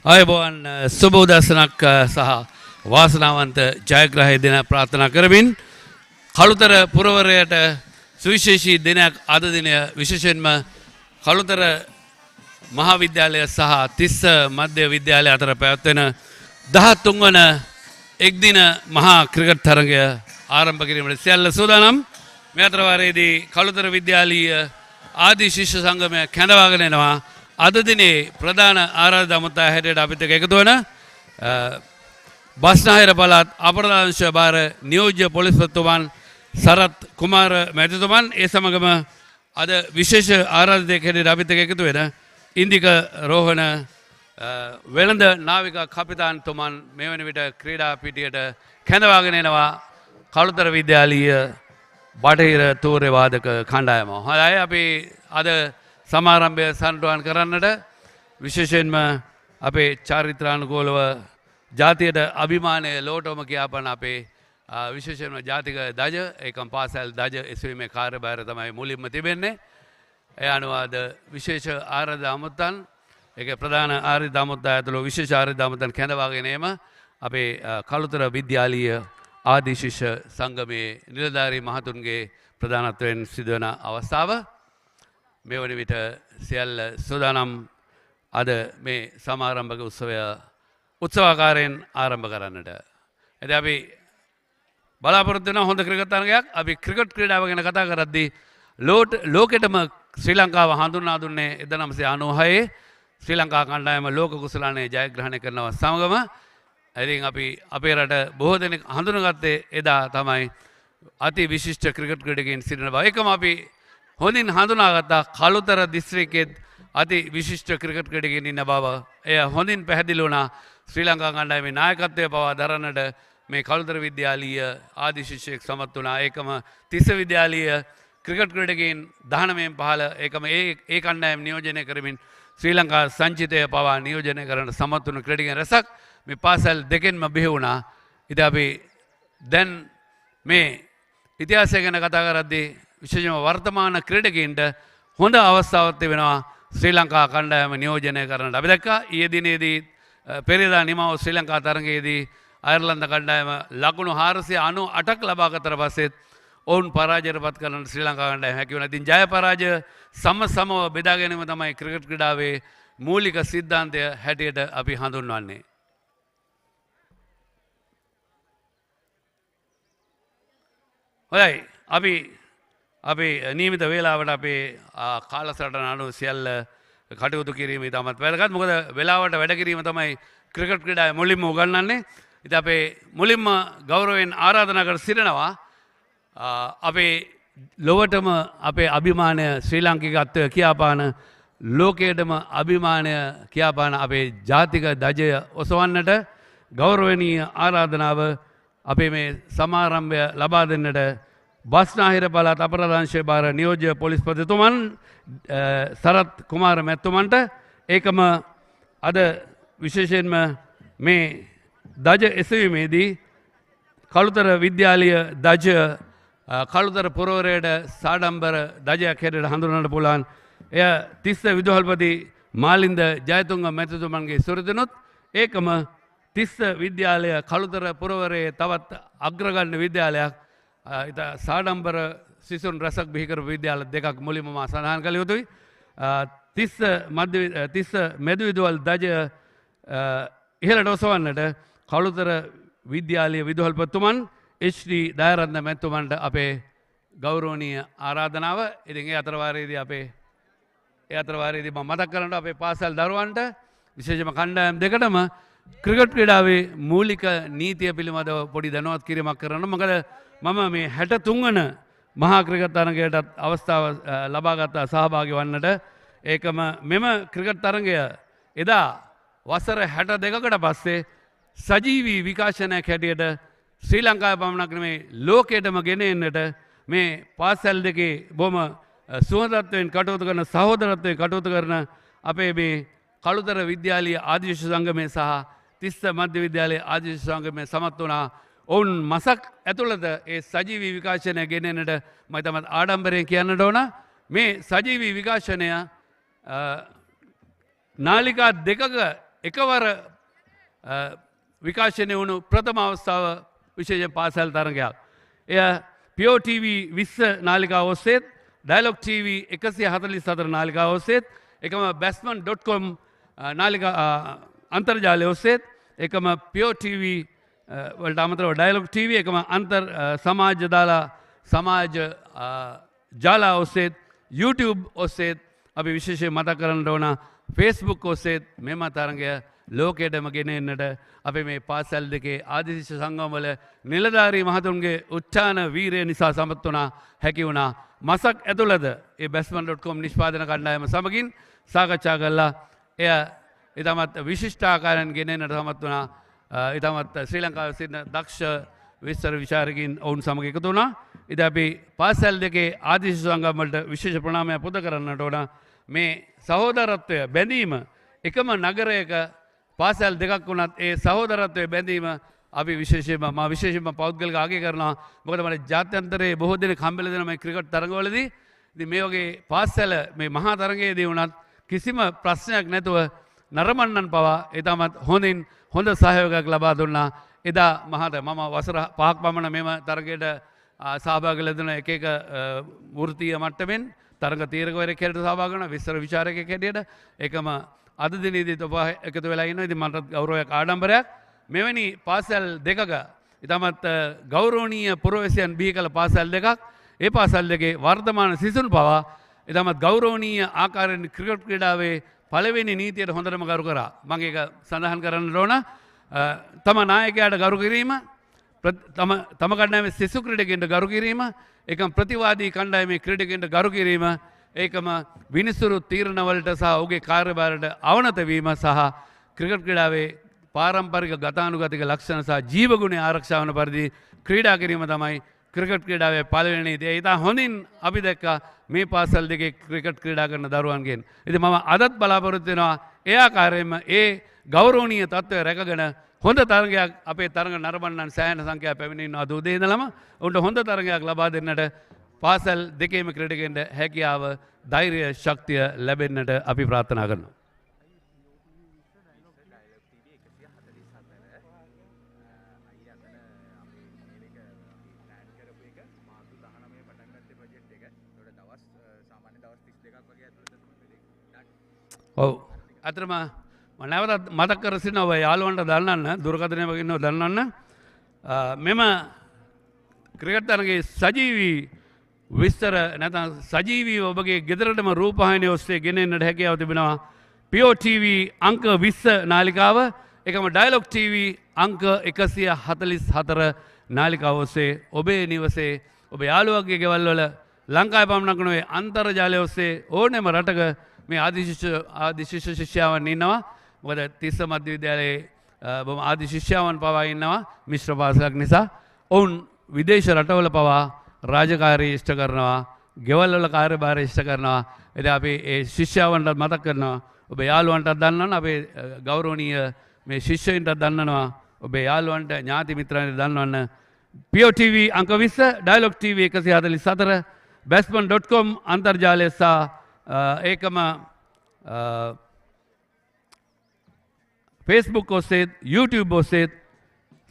ආයුබෝවන් සුබ උදෑසනක් සහ වාසනාවන්ත ජයග්‍රහය දින ප්‍රාර්ථනා කරමින් කළුතර පුරවරයට සුවිශේෂී දිනයක් අද දිනය විශේෂයෙන්ම කළුතර මහාවිද්‍යාලය සහ තිස්ස මධ්‍ය විද්‍යාලය අතර පැවැත්වෙන 13 වන එක්දින මහා ක්‍රිකට් තරගය ආරම්භ කිරීමට සියල්ල සූදානම්. මේ අතර වාරයේදී කළුතර විද්‍යාලීය ආදී ශිෂ්‍ය සංගමය කැඳවාගෙන එනවා. අද දිනේ ප්‍රධාන ආරාධිත අමුත්තා හැටියට අපිට එකතු වන බස්නාහිර පළාත් අපරාධාංශ භාර නියෝජ්‍ය පොලිස්පතිතුමන් සරත් කුමාර මැතිතුමන් ඒ සමගම අද විශේෂ ආරාධිතයෙක් හැටියට අපිට එකතු වෙන ඉන්දික රෝහණ වෙළඳ නාවික කපිතාන්තුමන් මේ වන විට ක්‍රීඩා පිටියට කැඳවාගෙන එනවා කළුතර විද්‍යාලීය බටහිර තූර්ය වාදක කණ්ඩායම. හොඳයි අපි අද සමාරම්භය සන්ටුවන් කරන්නට විශේෂයෙන්ම අපේ චාරිත්‍රානුකූලව ජාතියට අභිමානය ලෝටෝම කියාපන අපේ විශේෂයෙන්ම ජාතික දජ ඒකම් පාසල් දජ එසවීමේ කාර්යභාරය තමයි මුලින්ම තිබෙන්නේ. ඒ අනුව අද විශේෂ ආරාධිත අමුත්තන් ඒක ප්‍රධාන ආරාධිත අමුත්තා ඇතුළු විශේෂ ආරාධිත අමුත්තන් කැඳවාගෙන එම අපේ කළුතර විද්‍යාලීය ආදී ශිෂ්‍ය සංගමයේ නිලධාරී මහතුන්ගේ ප්‍රධානත්වයෙන් සිදුවන අවස්ථාව. මේ වන විට සියල්ල සූදානම් අද මේ සමාරම්භක උත්සවය උත්සවාකාරයෙන් ආරම්භ කරන්නට. එද අපි බලාපොරොත්තු වෙන හොඳ ක්‍රිකට් තරගයක්. අපි ක්‍රිකට් ක්‍රීඩාව ගැන කතා කරද්දී ලෝකෙටම ශ්‍රී ලංකාව හඳුන්වා දුන්නේ 1996 ශ්‍රී ලංකා කණ්ඩායම ලෝක කුසලානේ ජයග්‍රහණය කරනවා සමගම ඉතින් අපි අපේ රට බොහෝ දෙනෙක් හඳුනගත්තේ එදා තමයි අති විශිෂ්ට ක්‍රිකට් ක්‍රීඩකයන් සිටින බව. ඒකම අපි හොඳින් හඳුනාගත්තා කළුතර දිස්ත්‍රික්කෙත් අති විශිෂ්ට ක්‍රිකට් ක්‍රීඩකයන් ඉන්න බව. එය හොඳින් පැහැදිලි වුණා. ශ්‍රී ලංකා කණ්ඩායමේ නායකත්වය පවා දරන්නට මේ කළුතර විද්‍යාලීය ආදී ශිෂ්‍යෙක් සමත් වුණා. ඒකම තිස්ස විද්‍යාලීය ක්‍රිකට් ක්‍රීඩකයන් 19න් 15 ඒකම ඒ කණ්ඩායම නියෝජනය කරමින් ශ්‍රී ලංකා සංචිතය පවා නියෝජනය කරන්න සමත් වුණු ක්‍රීඩකයන් රැසක් මේ පාසල් දෙකෙන්ම බිහි වුණා. ඉතින් අපි දැන් මේ ඉතිහාසය ගැන කතා කරද්දී විශේෂයෙන්ම වර්තමාන ක්‍රීඩකයන්ට හොඳ අවස්ථාවක් තිබෙනවා ශ්‍රී ලංකා කණ්ඩායම නියෝජනය කරන්නට. අපි දැක්කා ඊයේ දිනේදී පෙරේදා නිමව ශ්‍රී ලංකා තරගයේදී අයර්ලන්ත කණ්ඩායම ලකුණු 498ක් ලබා ගතට පස්සෙත් ඔවුන් පරාජයට පත් කරන්න ශ්‍රී ලංකා කණ්ඩායම හැකි වුණා. ඉතින් ජය පරාජය සමව බෙදා ගැනීම තමයි ක්‍රිකට් ක්‍රීඩාවේ මූලික සිද්ධාන්තය හැටියට අපි හඳුන්වන්නේ. හොඳයි අපි නියමිත වේලාවට අපේ කාලසටහන අනුව සියල්ල කටයුතු කිරීම ඉතාමත් වැදගත්. මොකද වෙලාවට වැඩ කිරීම තමයි ක්‍රිකට් ක්‍රීඩාවේ මුලින්ම උගන්වන්නේ. ඉතින් අපේ මුලින්ම ගෞරවයෙන් ආරාධනා කර සිටිනවා අපේ ලොවටම අපේ අභිමානය ශ්‍රී ලාංකිකත්වය කියාපාන ලෝකයටම අභිමානය කියාපාන අපේ ජාතික දජය ඔසවන්නට ගෞරවනීය ආරාධනාව අපේ මේ සමාරම්භය ලබා දෙන්නට බස්නාහිර පළාත් අපරාධාංශ භාර නියෝජ්‍ය පොලිස්පතිතුමන් සරත් කුමාර මැතිතුමන්ට ඒකම අද විශේෂයෙන්ම මේ දජ එසවීමේදී කළුතර විද්‍යාලීය දජ කළුතර පුරවරයට සාඩම්බර දජයක් හැටියට හඳුන්වන්නට පුළුවන්. එය තිස්ස විදුහල්පති මාලින්ද ජයතුංග මැතිතුමන්ගේ සුරදනුත් ඒකම තිස්ස විද්‍යාලය කළුතර පුරවරයේ තවත් අග්‍රගණ්‍ය විද්‍යාලයක් සාඩම්බර සිසුන් රසක් බිහිකරපු විද්‍යාල දෙකක් මුලින්ම මා සඳහන් කළ යුතුයි. තිස්ස මෙදුවිදුවල් දජ ඉහළට ඔසවන්නට කළුතර විද්‍යාලීය විදුහල්පතිතුමන් HD දයාරත්න මැතිතුමන්ට අපේ ගෞරවනීය ආරාධනාව. ඉතින් ඒ අතරවාරයේදී මම මතක් කරනවා අපේ පාසල් දරුවන්ට විශේෂම කණ්ඩායම් දෙකටම ක්‍රිකට් ක්‍රීඩාවේ මූලික නීතිය පිළිබඳව පොඩි දැනුවත් කිරීමක් කරන්න. මොකද මම මේ 63 වන මහා ක්‍රිකට් තරගයටත් අවස්ථාව ලබාගත් සහභාගී වන්නට. ඒකම මෙම ක්‍රිකට් තරගය එදා වසර 62කට පස්සේ සජීවී විකාශනයක් හැටියට ශ්‍රී ලංකාවේ පමණක් නෙමෙයි ලෝකයටම ගෙන එන්නට මේ පාසල් දෙකේ බොහොම සුහදත්වයෙන් කටයුතු කරන සහෝදරත්වයෙන් කටයුතු කරන අපේ මේ කළුතර විද්‍යාලීය ආදිශ සංගමය සහ තිස්ස මධ්‍ය විද්‍යාලයේ ආදිශ සංගමය සමත් වුණා. ඔවුන් මසක් ඇතුළත ඒ සජීවී විකාශනය ගෙනෙන්නට මම තමත් ආඩම්බරයෙන් කියන්නට ඕන. මේ සජීවී විකාශනය නාලිකා දෙකක එකවර විකාශනය වුණු ප්‍රථම අවස්ථාව විශේෂ පාසල් තරගයක්. එය පියෝ TV 20 නාලිකාව ඔස්සේත් ඩයලොග් TV 144 නාලිකාව ඔස්සේත් එකම batsman.com නාලිකා අන්තර්ජාලය ඔස්සේත් එකම පියෝ TV වලට අමතරව ඩයලොග් TV එකම අන්තර් සමාජ දාලා සමාජ ජාලා ඔස්සේත් YouTube ඔස්සේත් අපි විශේෂයෙන් මතක් කරන්න ඕන Facebook ඔස්සේත් මෙම තරගය ලෝකයටම ගෙන එන්නට අපි මේ පාසල් දෙකේ ආදිශිෂ්‍ය සංගමවල නිලධාරී මහතුන්ගේ උච්චාන වීරය නිසා සමත් වුණා හැකි වුණා. මසක් ඇතුළත ඒ batsman.com නිෂ්පාදන කණ්ඩායම සමගින් සාකච්ඡා කළා. එය ඊටමත් විශිෂ්ටාකාරයෙන් ගෙන එන්නට සමත් වුණා. ඊටමත් ශ්‍රී ලංකාවේ සිටින දක්ෂ විස්තර විචාරකින් ඔවුන් සමග එකතු වුණා. ඉතින් අපි පාසල් දෙකේ ආදිශිෂ්‍ය සංගම වලට විශේෂ ප්‍රණාමයක් පුද කරන්නට ඕන. මේ සහෝදරත්වය බැඳීම එකම නගරයක පාසල් දෙකක් වුණත් ඒ සහෝදරත්වයේ බැඳීම අපි විශේෂයෙන්ම පෞද්ගලික ආගය කරනවා. මොකද මට ජාත්‍යන්තරයේ බොහෝ දෙනෙක් හම්බෙලා දෙන මේ ක්‍රිකට් තරඟවලදී ඉතින් මේ වගේ පාසල මේ මහා තරඟයේදී වුණත් කිසිම ප්‍රශ්නයක් නැතුව නරඹන්නන් පවා ඊටමත් හොඳ සහයෝගයක් ලබා දුන්නා. එදා මම වසර 5ක් පමණ මෙම තරගයට සහභාගී වෙලා දුන එක වෘත්තීය මට්ටමින් තරඟ තීරකවරයෙක් හැටියට සහභාගී වුණා. විස්තර විචාරකයෙක් හැටියට ඒකම අද දිනේදීත් ඔබ එකතු වෙලා ඉන්නවා. ඉතින් මටත් ගෞරවයක් ආඩම්බරයක්. මෙවැනි පාසල් දෙකක ඉතාමත් ගෞරවනීය පුරවැසියන් බිහි කළ පාසල් දෙකක්. ඒ පාසල් දෙකේ වර්තමාන සිසුන් පවා ඉතාමත් ගෞරවනීය ආකාරයෙන් ක්‍රිකට් ක්‍රීඩාවේ පළවෙනි නීතියට හොඳටම ගරු කරා. මම ඒක සඳහන් කරන්න ඕන. තම නායකයාට ගරු කිරීම, තම කණ්ඩායමේ සිසු ක්‍රීඩකයන්ට ගරු කිරීම, ඒකම ප්‍රතිවාදී කණ්ඩායමේ ක්‍රීඩකයන්ට ගරු කිරීම, ඒකම විනිසුරු තීරණවලට සහ ඔහුගේ කාර්යභාරයට අවනත වීම සහ ක්‍රිකට් ක්‍රීඩාවේ පාරම්පරික ගතානුගතික ලක්ෂණ සහ ජීවගුණය ආරක්ෂා වන පරිදි ක්‍රීඩා කිරීම තමයි ක්‍රිකට් ක්‍රීඩාවේ පළවෙනි නීතිය. ඒ ඉතා හොඳින් අපි දැක්කා මේ පාසල් දෙකේ ක්‍රිකට් ක්‍රීඩා කරන දරුවන්ගෙන්. ඉතින් මම අදත් බලාපොරොත්තු වෙනවා ඒ ආකාරයෙන්ම ඒ ගෞරවනීය තත්ත්වය රැකගෙන හොඳ තරගයක් අපේ තරග නරඹන්නන් සෑහෙන සංඛ්‍යාවක් පැමිණ ඉන්නවා. අද උදේ ඉඳලම උන්ට හොඳ තරගයක් ලබා දෙන්නට පාසල් දෙකේම ක්‍රීඩකයන්ට හැකියාව, ධෛර්ය, ශක්තිය ලැබෙන්නට අපි ප්‍රාර්ථනා කරනවා. ඔව්. අතරම මම නැවතත් මතක් කර සිටිනවා ඔය යාළුවන්ට දන්නන්න, දුරකථනය වගේ ඉන්නව දන්නන්න. මෙම ක්‍රිකට් තරගයේ සජීවී විස්තර නැත්නම් සජීවීව ඔබගේ ගෙදරටම රූපවාහිනිය ඔස්සේ ගෙන එන්නට හැකියාව තිබෙනවා. පියෝ TV අංක 20 නාලිකාව, එකම ඩයලොග් TV අංක 144 නාලිකාව ඔස්සේ ඔබේ නිවසේ, ඔබේ යාළුවගේ ගෙවල් වල ලංකාවේ පමණක් නොවේ අන්තර්ජාලය ඔස්සේ ඕනෑම රටක මේ ආදිශිෂ්‍ය ශිෂ්‍යාවන් ඉන්නවා. මොකද තිස්ස මධ්‍ය විද්‍යාලයේ බොහොම ආදිශිෂ්‍යාවන් පවා ඉන්නවා මිශ්‍ර පාසලක් නිසා. ඔවුන් විදේශ රටවල පවා රාජකාරී ඉෂ්ට කරනවා, ගෙවල් වල කාර්යභාර ඉෂ්ට කරනවා. ඉතින් අපි ඒ ශිෂ්‍යාවන්ට මතක් කරනවා, ඔබේ යාළුවන්ටත් දන්නවන්න, අපේ ගෞරවනීය මේ ශිෂ්‍යයින්ටත් දන්නනවා, ඔබේ යාළුවන්ට ඥාති මිත්‍රයන්ට දන්නවන්න. පියෝ TV අංක 20, ඩයලොග් TV 144, batsman.com අන්තර්ජාලය සහ ඒකම Facebook ඔස්සේත්, YouTube ඔස්සේත්,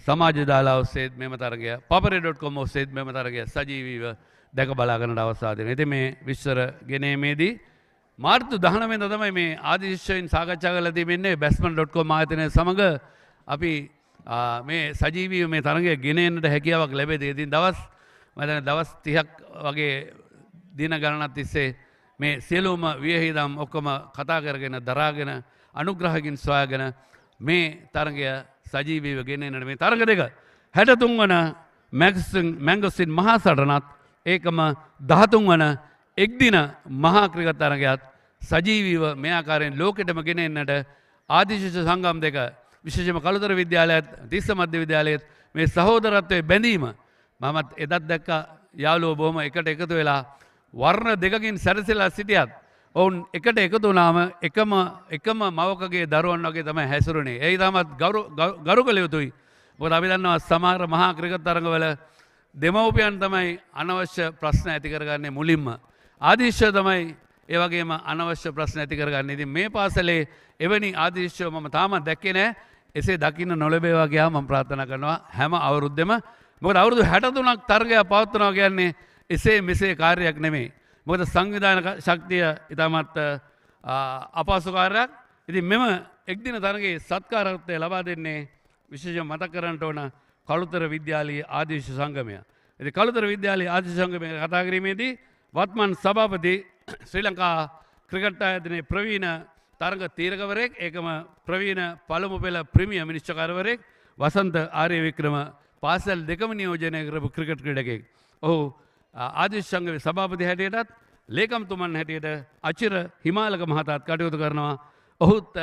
සමාජ දාලා ඔස්සේත් මෙම තරගය, papare.com ඔස්සේත් මෙම තරගය සජීවීව දැක බලා ගන්නට අවස්ථාව දෙනවා. ඉතින් මේ විස්තර ගෙනීමේදී මාර්තු 19 වෙනිදා තමයි මේ ආදිශිෂ්‍යයින් සාකච්ඡා කරලා තිබෙන්නේ batsman.com ආයතනය සමග. අපි මේ සජීවීව මේ තරගය ගෙන එන්නට හැකියාවක් ලැබෙදී. ඉතින් දවස් 30ක් වගේ දින ගණනක් තිස්සේ මේ සියලුම වියහිදම් ඔක්කොම කතා කරගෙන දරාගෙන අනුග්‍රහකින් සොයාගෙන මේ තරගය සජීවීව ගෙන එන්නට මේ තරග දෙක 63 වන මැංගොස්ටින් මහා සටනත් ඒකම 13 වන එක්දින මහා ක්‍රිකට් තරගයත් සජීවීව මේ ආකාරයෙන් ලෝකෙටම ගෙන එන්නට ආදිශිෂ්‍ය සංගම් දෙක, විශේෂයෙන්ම කළුතර විද්‍යාලයත් තිස්ස මධ්‍ය විද්‍යාලයත් මේ සහෝදරත්වයේ බැඳීම මමත් එදත් දැක්ක. යාළුවෝ බොහොම එකට එකතු වෙලා වර්ණ දෙකකින් සැරසෙලා සිටියත් ඔවුන් එකට එකතු වුණාම එකම මවකගේ දරුවන් වගේ තමයි හැසිරුණේ. ඒ තාමත් ගරු කළ යුතුයි. මොකද අපි දන්නවා සමහර මහා ක්‍රිකට් තරඟවල දෙමව්පියන් තමයි අනවශ්‍ය ප්‍රශ්න ඇති කරගන්නේ මුලින්ම. ආදිශ්‍ය තමයි ඒ වගේම අනවශ්‍ය ප්‍රශ්න ඇති කරගන්න. ඉතින් මේ පාසලේ එවැනි ආදේශය මම තාමත් දැක්කේ නැහැ. එසේ දකින්න නොලැබේවා කියලා මම ප්‍රාර්ථනා කරනවා හැම අවුරුද්දෙම. මොකද අවුරුදු 63ක් තරගයක් පවත්වනවා කියන්නේ එසේ මෙසේ කාර්යයක් නෙමෙයි. මොකද සංවිධාන ශක්තිය ඉතාමත් අපහසු කාර්යයක්. ඉතින් මෙම එක්දින තරගයේ සත්කාරත්වය ලබා දෙන්නේ විශේෂයෙන් මතක් කරන්නට ඕන කළුතර විද්‍යාලීය ආදේශ සංගමය. ඉතින් කළුතර විද්‍යාලීය ආදේශ සංගමය කතා කිරීමේදී වත්මන් සභාපති ශ්‍රී ලංකා ක්‍රිකට් ආයතනයේ ප්‍රවීණ තරග තීරකවරයෙක් ඒකම ප්‍රවීණ පළමු පෙළ ප්‍රීමියර් විනිශ්චයකාරවරයෙක් වසන්ත ආර්යවික්‍රම පාසල් දෙකම නියෝජනය කරපු ක්‍රිකට් ක්‍රීඩකයෙක්. ඔහු ආදේශ සංගමේ සභාපති හැටියටත් ලේකම්තුමන් හැටියට අචිර හිමාලක මහතාත් කටයුතු කරනවා. ඔහුත්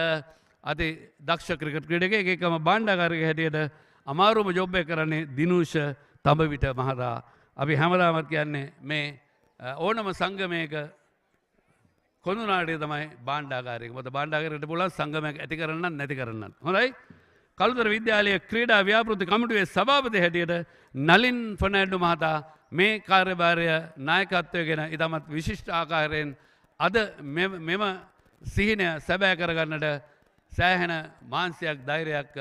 අති දක්ෂ ක්‍රිකට් ක්‍රීඩකයෙක් ඒකම බාණ්ඩාගාරික හැටියට අමාරුම ජොබ් එක කරන්නේ දිනුෂ තඹවිට මහතා. අපි හැමදාමත් කියන්නේ මේ ඕනම සංගමයක කොඳුනාටේ තමයි බාණ්ඩාගාරික. මොකද බාණ්ඩාගාරයට පුළුවන් සංගමයක් ඇති කරන්නත් නැති කරන්නත්. හොඳයි. කළුතර විද්‍යාලයේ ක්‍රීඩා ව්‍යාපෘති කමිටුවේ සභාපති හැටියට නලින් ෆර්නෑන්ඩෝ මහතා මේ කාර්යභාරය නායකත්වය ගැන ඉතාමත් විශිෂ්ට ආකාරයෙන් අද මෙම සිහිනය සැබෑ කරගන්නට සෑහෙන මානසික ධෛර්යයක්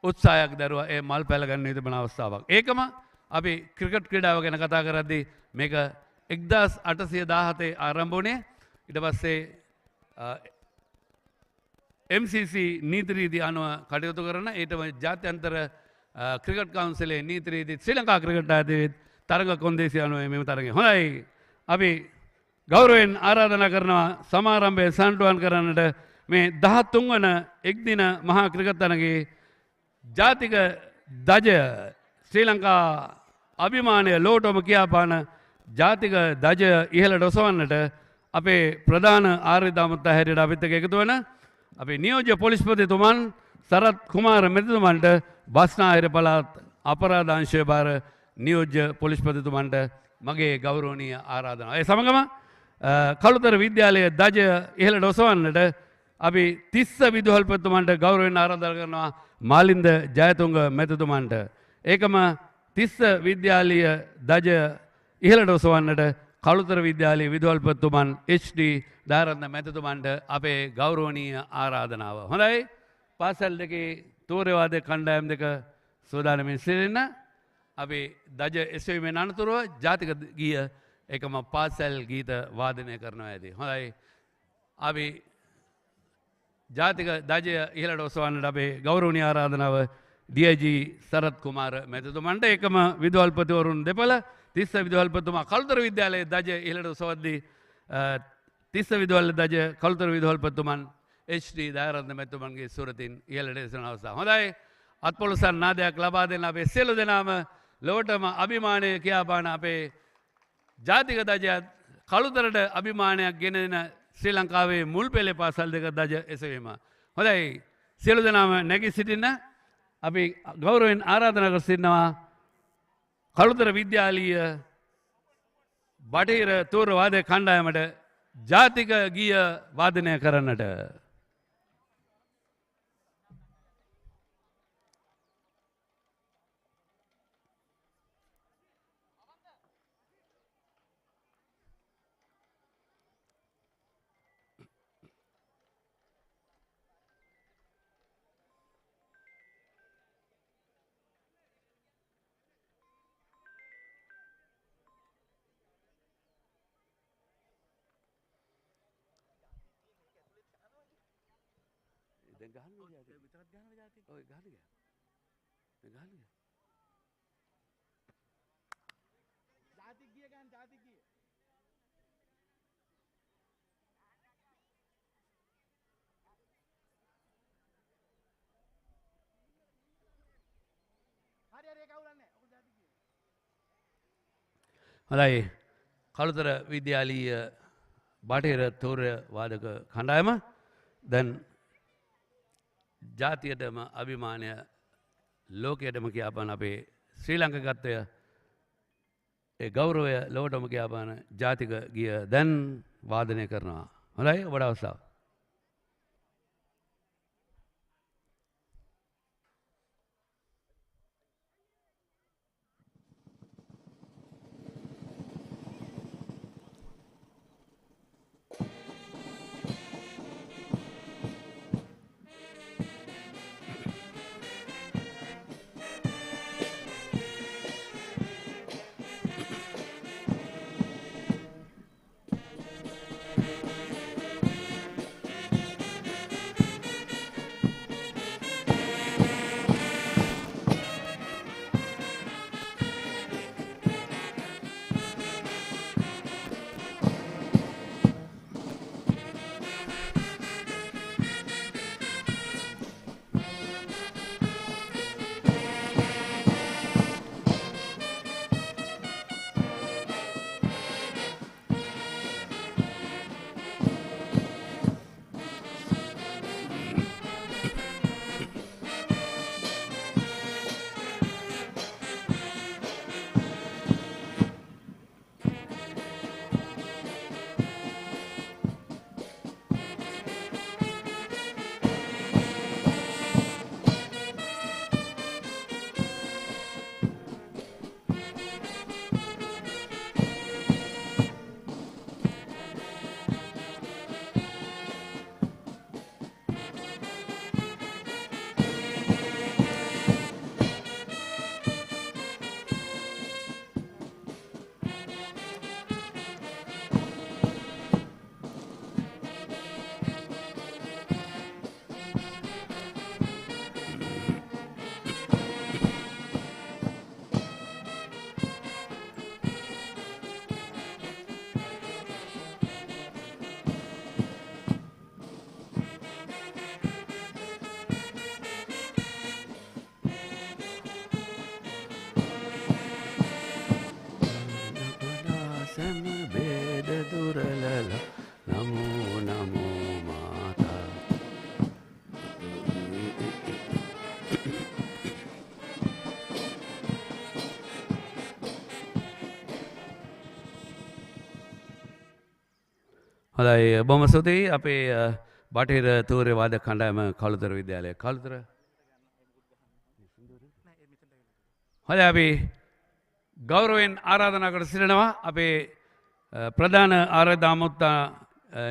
උත්සාහයක් දරුවා ඒ මල් පැල ගන්න තිබෙන අවස්ථාවක්. ඒකම අපි ක්‍රිකට් ක්‍රීඩාව ගැන කතා කරද්දී මේක 1817 ආරම්භ වුණේ. ඊට පස්සේ MCC නීති රීති අනුව කටයුතු කරන ඊටම ජාත්‍යන්තර ක්‍රිකට් කවුන්සිලේ නීති රීති ශ්‍රී ලංකා ක්‍රිකට් ආයතනයේ තරග කොන්දේසිය අනුව මෙම තරගය. හොඳයි. අපි ගෞරවයෙන් ආරාධනා කරනවා සමාරම්භය සම්පූර්ණ කරන්නට මේ 13 වන එක්දින මහා ක්‍රිකට් තරගයේ ජාතික ධජය ශ්‍රී ලංකා අභිමානය ලෝටම කියාපාන ජාතික ධජය ඉහළට ඔසවන්නට අපේ ප්‍රධාන ආර්ය දාමත්තා හැටියට අපිත් එක්ක එකතු වෙන අපේ නියෝජ්‍ය පොලිස්පතිතුමන් සරත් කුමාර මැතිතුමන්ට බස්නාහිර පළාත් අපරාධ අංශය භාර නියෝජ්‍ය පොලිස්පතිතුමන්ට මගේ ගෞරවනීය ආරාධනාව. ඒ සමගම කළුතර විද්‍යාලයේ ධජය ඉහළට ඔසවන්නට අපි තිස්ස විදුහල්පතිතුමන්ට ගෞරවයෙන් ආරාධනා කරනවා මාලින්ද ජයතුංග මැතිතුමන්ට. ඒකම තිස්ස විද්‍යාලීය ධජය ඉහළට ඔසවන්නට කළුතර විද්‍යාලයේ විදුහල්පතිතුමන් HD දාරත්න මැතිතුමන්ට අපේ ගෞරවනීය ආරාධනාව. හොඳයි. පාසල් දෙකේ තෝරවාද කණ්ඩායම් දෙක සූදානමින් සිටින්න. අපි ධජ එසවීමෙන් අනතුරුව ජාතික ගීය එකම පාසල් ගීත වාදනය කරනවා ඇති. හොඳයි. අපි ජාතික ධජය ඉහළට ඔසවන්නට අපේ ගෞරවනීය ආරාධනාව DIG සරත් කුමාර මැතිතුමන්ට ඒකම විදුහල්පතිවරුන් දෙපළ තිස්ස විදුහල්පතිතුමා කළුතර විද්‍යාලයේ ධජය ඉහළට ඔසවද්දී තිස්ස විදුහල්පති ධජය කළුතර විදුහල්පතිතුමන් HD දායරත්න මැතිතුමන්ගේ සුරතින් ඉහළට එසවන අවස්ථාව. හොඳයි. අත්පොළසන් නාදයක් ලබා දෙන අපේ සියලු දෙනාම ලොවටම අභිමානය කියාපාන අපේ ජාතික ධජයත් කළුතරට අභිමානයක් ගෙනෙන ශ්‍රී ලංකාවේ මුල් පෙළේ පාසල් දෙක ධජ එසවීම. හොඳයි. සියලු දෙනාම නැගී සිටින්න. අපි ගෞරවයෙන් ආරාධනා කර සිටිනවා කළුතර විද්‍යාලීය බටහිර තෝර වාදක කණ්ඩායමට ජාතික ගීය වාදනය කරන්නට. හොඳයි. කළුතර විද්‍යාලීය බටහිර තෝර වාදක කණ්ඩායම දැන් ජාතියටම අභිමානය ලෝකයටම කියාපාන අපේ ශ්‍රී ලංකගතය ඒ ගෞරවය ලොවටම කියාපාන ජාතික ගිය දැන් වාදනය කරනවා. හොඳයි. ඔබට අවස්ථාව. හොඳයි බොහොම ස්තුතියි අපේ බටහිර තූර්ය වාදක කණ්ඩායම කළුතර විද්‍යාලය. කළුතර හොඳයි අපි ගෞරවයෙන් ආරාධනා කර සිටිනවා අපේ ප්‍රධාන ආරාධිත අමුත්තා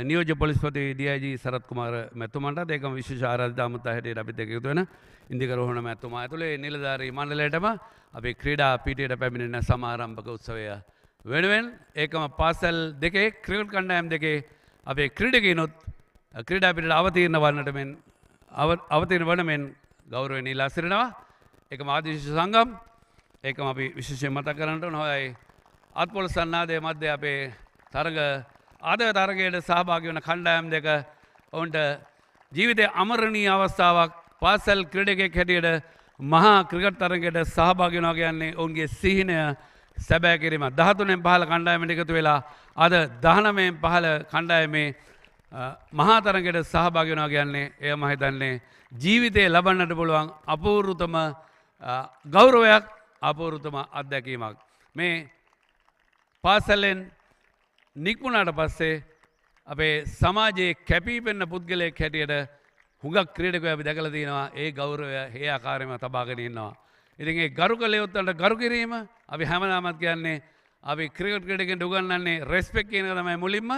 නියෝජ්‍ය පොලිස්පති DIG සරත් කුමාර මැතිතුමන්ට ඒකම විශේෂ ආරාධිත අමුත්තා හැටියට අපිත් එක්ක එකතු වෙන ඉන්දික රෝහණ මැතිතුමා ඇතුළේ නිලධාරී මණ්ඩලයටම අපේ ක්‍රීඩා පීඨයට පැමිණෙන සමාරම්භක උත්සවය වෙනුවෙන් ඒකම පාසල් දෙකේ ක්‍රිකට් කණ්ඩායම් දෙකේ අපේ ක්‍රීඩකයිනුත් ක්‍රීඩා පිටට අවතීර්ණ වන්නට මෙන් අවතීර්ණ වන මෙන් ගෞරවයෙන් ඉල්ලා සිටිනවා. ඒකම ආදිශ සංගම් ඒකම අපි විශේෂයෙන් මතක් කරන්නට ඕන. හොයයි අත්පොළ සන්නාදයේ මැද අපේ තරග ආදව තරගයට සහභාගී වන කණ්ඩායම් දෙක ඔවුන්ට ජීවිතයේ අමරණීය අවස්ථාවක් පාසල් ක්‍රීඩකයෙක් හැටියට මහා ක්‍රිකට් තරගයට සහභාගී වෙනවා කියන්නේ ඔවුන්ගේ සිහිනය සැබෑ කිරීම. 13න් 15 කණ්ඩායමට එකතු වෙලා අද 19න් 15 කණ්ඩායමේ මහා තරගයට සහභාගී වෙනවා කියන්නේ එය මම හිතන්නේ ජීවිතේ ලබන්නට පුළුවන් අපූර්වතම ගෞරවයක් අපූර්වතම අත්දැකීමක්. මේ පාසලෙන් නික්මුණාට පස්සේ අපේ සමාජයේ කැපී පෙනෙන පුද්ගලයෙක් හැටියට හුඟක් ක්‍රීඩකයෝ අපි දැකලා තියෙනවා. ඒ ගෞරවය ඒ ආකාරයෙන්ම තබාගෙන ඉන්නවා. ඉතින් ඒ ගරු කළ යුත්තන්ට ගරු කිරීම අපි හැමදාමත් කියන්නේ අපි ක්‍රිකට් ක්‍රීඩකයන්ට උගන්වන්නේ රෙස්පෙක්ට් කියන එක තමයි මුලින්ම.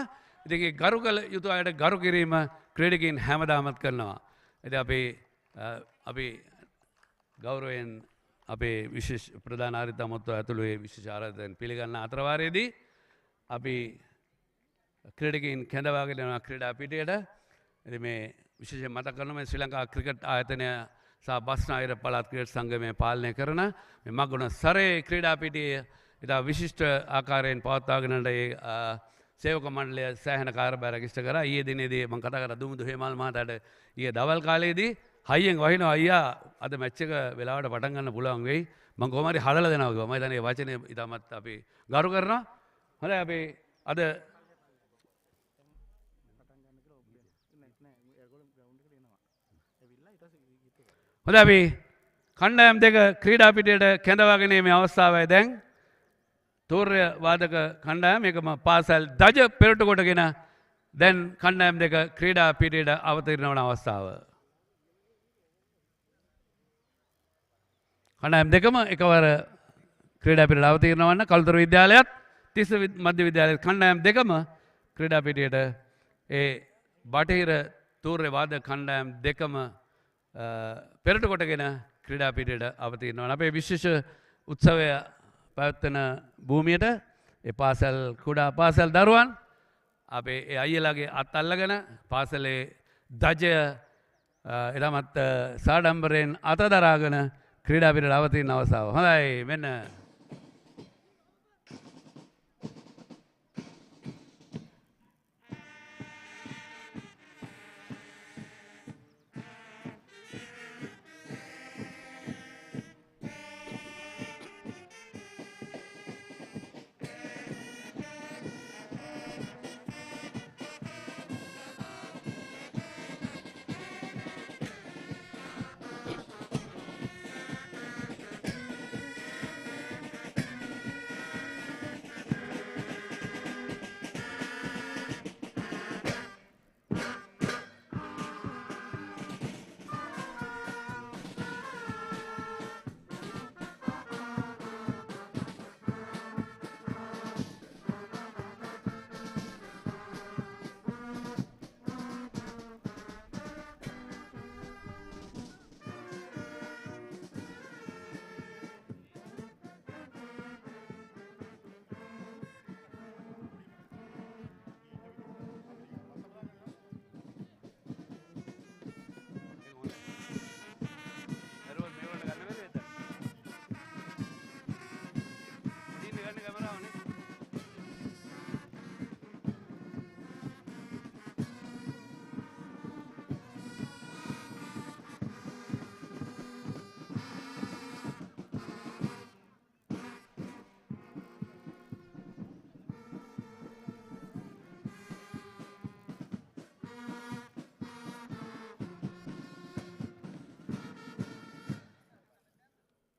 ඉතින් ඒ ගරු කළ යුතු අයට ගරු කිරීම ක්‍රීඩකයන් හැමදාමත් කරනවා. ඉතින් අපි ගෞරවයෙන් අපේ විශේෂ ප්‍රධාන ආරාධිත අමුත්තා ඇතුළු ඒ විශේෂ ආරාධනෙන් පිළිගන්න අතරවාරයේදී අපි ක්‍රීඩකයන් කැඳවාගෙන යන ක්‍රීඩා පිටියට ඉතින් මේ විශේෂයෙන් මතක් කරනවා මේ ශ්‍රී ලංකා ක්‍රිකට් ආයතනය සහ බස්නාහිර පළාත් ක්‍රිකට් සංගමය පාලනය කරන මේ මගුණ සරේ ක්‍රීඩා පිටියේ ඉතා විශිෂ්ට ආකාරයෙන් පවත්වාගෙන යන ඒ සේවක මණ්ඩලය සෑහෙන කාර්යභාරයක් ඉෂ්ට කරා. ඊයේ දිනේදී මම කතා කරා දුමුදු හේමල් මහතාට ඊයේ දවල් කාලේදී හයියෙන් වහිනවා අයියා අද මැච් එක වෙලාවට පටන් ගන්න පුළුවන් වෙයි. මම කොහොම හරි හදලා දෙනවා කිව්වා. මම හිතන්නේ මේ වචනේ ඉතාමත් අපි ගරු කරනවා. හොඳයි අපි අද හොඳයි අපි කණ්ඩායම් දෙක ක්‍රීඩා පිටියට කැඳවාගෙන මේ අවස්ථාවයි දැන් තූර්ය වාදක කණ්ඩායම ඒකම පාසල් දජ පෙරටු කොටගෙන දැන් කණ්ඩායම් දෙක ක්‍රීඩා පිටියට අවතීර්ණ වන අවස්ථාව. කණ්ඩායම් දෙකම එකවර ක්‍රීඩා පිටියට අවතීර්ණ වන්න කළුතර විද්‍යාලයත් තිස්ස මධ්‍ය විද්‍යාලයත් කණ්ඩායම් දෙකම ක්‍රීඩා පිටියට ඒ බටහිර තූර්ය වාදක කණ්ඩායම් දෙකම පෙරට කොටගෙන ක්‍රීඩා පිටියට අවතීර්ණ වන අපේ විශේෂ උත්සවය පැවැත්වෙන භූමියට ඒ පාසල් කුඩා පාසල් දරුවන් අපේ ඒ අයියලාගේ අත් අල්ලගෙන පාසලේ දජය එනමත් සාඩම්බරයෙන් අත දරාගෙන ක්‍රීඩා පිටියට අවතීර්ණ අවස්ථාව. හොඳයි මෙන්න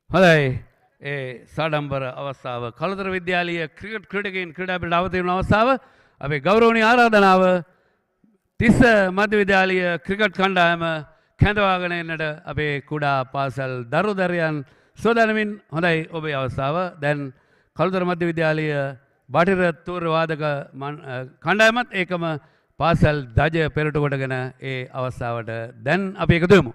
හොඳයි ඒ සාඩම්බර අවස්ථාව කළුතර විද්‍යාලීය ක්‍රිකට් ක්‍රීඩකයන් ක්‍රීඩා පිට අවතීර්ණ අවස්ථාව අපේ ගෞරවනීය ආරාධනාව තිස්ස මධ්‍ය විද්‍යාලීය ක්‍රිකට් කණ්ඩායම කැඳවාගෙන එන්නට අපේ කුඩා පාසල් දරු දරුවන් සෝදානමින් හොඳයි ඔබේ අවස්ථාව. දැන් කළුතර මධ්‍ය විද්‍යාලීය බටහිර තූර්ය වාදක කණ්ඩායමත් ඒකම පාසල් ධජ පෙරට කොටගෙන ඒ අවස්ථාවට දැන් අපි එකතු වෙමු.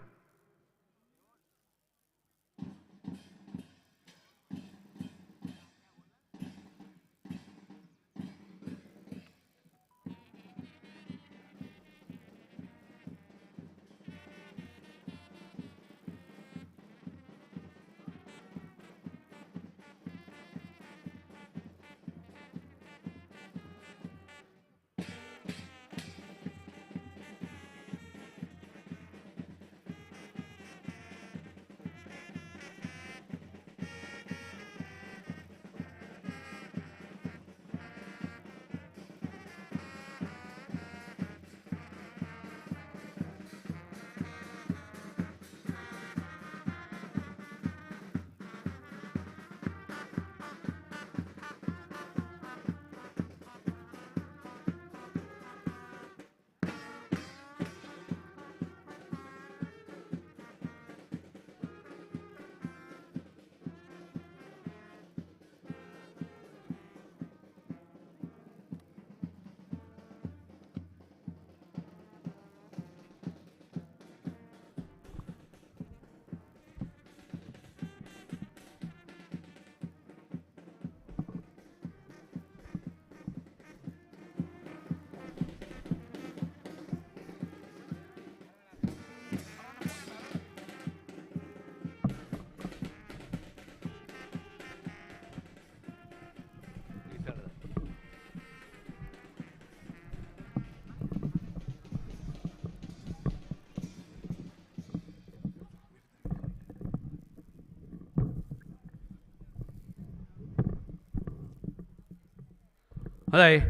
හොඳයි.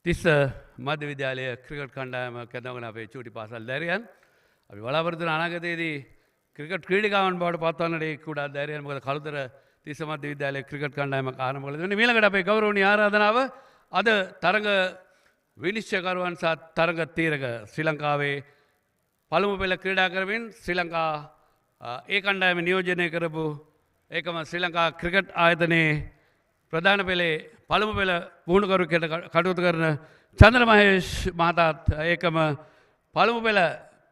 තිස්ස මධ්‍ය විද්‍යාලීය ක්‍රිකට් කණ්ඩායම කැඳවගෙන අපේ චූටි පාසල් දැරියන් අපි බලාපොරොත්තු වන අනාගතයේදී ක්‍රිකට් ක්‍රීඩිකාවන් බවට පත්වන්නට ඒ කුඩා දැරියන් මොකද කළුතර තිස්ස මධ්‍ය විද්‍යාලීය ක්‍රිකට් කණ්ඩායමක් ආරම්භ කළ දෙන්නේ. ඊළඟට අපේ ගෞරවනීය ආරාධනාව අද තරඟ විනිශ්චයකරුවන් සහ තරඟ තීරක ශ්‍රී ලංකාවේ පළමු පෙළ ක්‍රීඩා කරමින් ශ්‍රී ලංකා ඒ කණ්ඩායම නියෝජනය කරපු ඒකම ශ්‍රී ලංකා ක්‍රිකට් ආයතනයේ ප්‍රධාන පෙළේ පළමු පෙළ පුහුණුකරුවෙකුට කටයුතු කරන චන්ද්‍ර මහේෂ් මහතාත් ඒකම පළමු පෙළ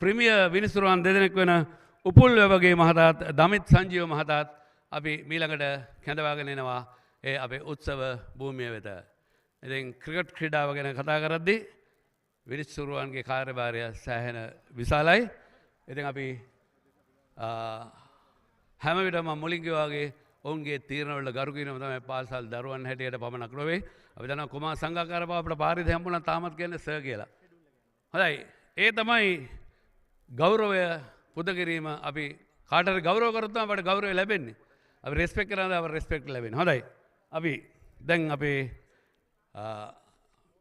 ප්‍රීමියර් විනිසුරුවන් දෙදෙනෙක් වෙන උපුල් වගේ මහතාත් දමිත් සංජීව මහතාත් අපි මීළඟට කැඳවාගෙන එනවා ඒ අපේ උත්සව භූමිය වෙත. ඉතින් ක්‍රිකට් ක්‍රීඩාව ගැන කතා කරද්දී විනිසුරුවන්ගේ කාර්යභාරය සෑහෙන විශාලයි. ඉතින් අපි හැම විටම මුලින් කිව්වා වගේ ඔවුන්ගේ තීරණවල ගරු කිරීම තමයි පාසල් දරුවන් හැටියට පමණක් නොවේ. අපි දන්නවා කුමාර සංඝාකාර අපිට පාරිද හම්බුණා තාමත් කියන්නේ සර් කියලා. හොඳයි. ඒ තමයි ගෞරවය පුද කිරීම. අපි කාටද ගෞරව කරොත් තමයි අපට ගෞරවය ලැබෙන්නේ. අපි රෙස්පෙක්ට් කරනවා අපට රෙස්පෙක්ට් ලැබෙන්නේ. හොඳයි. අපි දැන් අපේ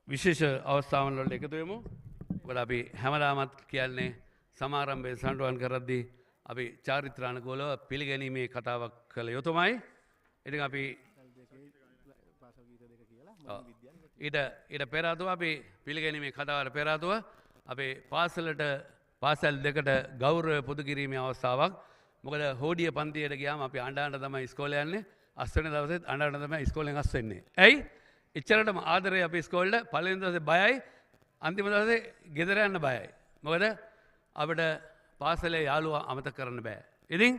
විශේෂ අවස්ථාවන් වලට එකතු වෙමු. මොකද අපි හැමදාමත් කියන්නේ සමාරම්භයේ සම්ඩුවන් කරද්දී අපි චාරිත්‍රානුකූලව පිළිගැනීමේ කතාවක් කළ යුතුමයි. ඉතින් අපි ඊට පෙර ආතුව අපි පිළිගැනීමේ කතාවට පෙර ආතුව අපේ පාසල් දෙකට ගෞරවය පුද කිරීමේ අවස්ථාවක්. මොකද හෝඩිය පන්තියට ගියාම අපි අඬ තමයි ඉස්කෝලේ යන්නේ. අස්වෙනි දවසෙත් අඬ තමයි ඉස්කෝලෙන් අස් වෙන්නේ. ඇයි? එච්චරටම ආදරේ අපි ඉස්කෝලේට පළවෙනි දවසේ බයයි, අන්තිම දවසේ ගෙදර යන්න බයයි. මොකද අපිට පාසලේ යාළුවා අමතක කරන්න බෑ. ඉතින්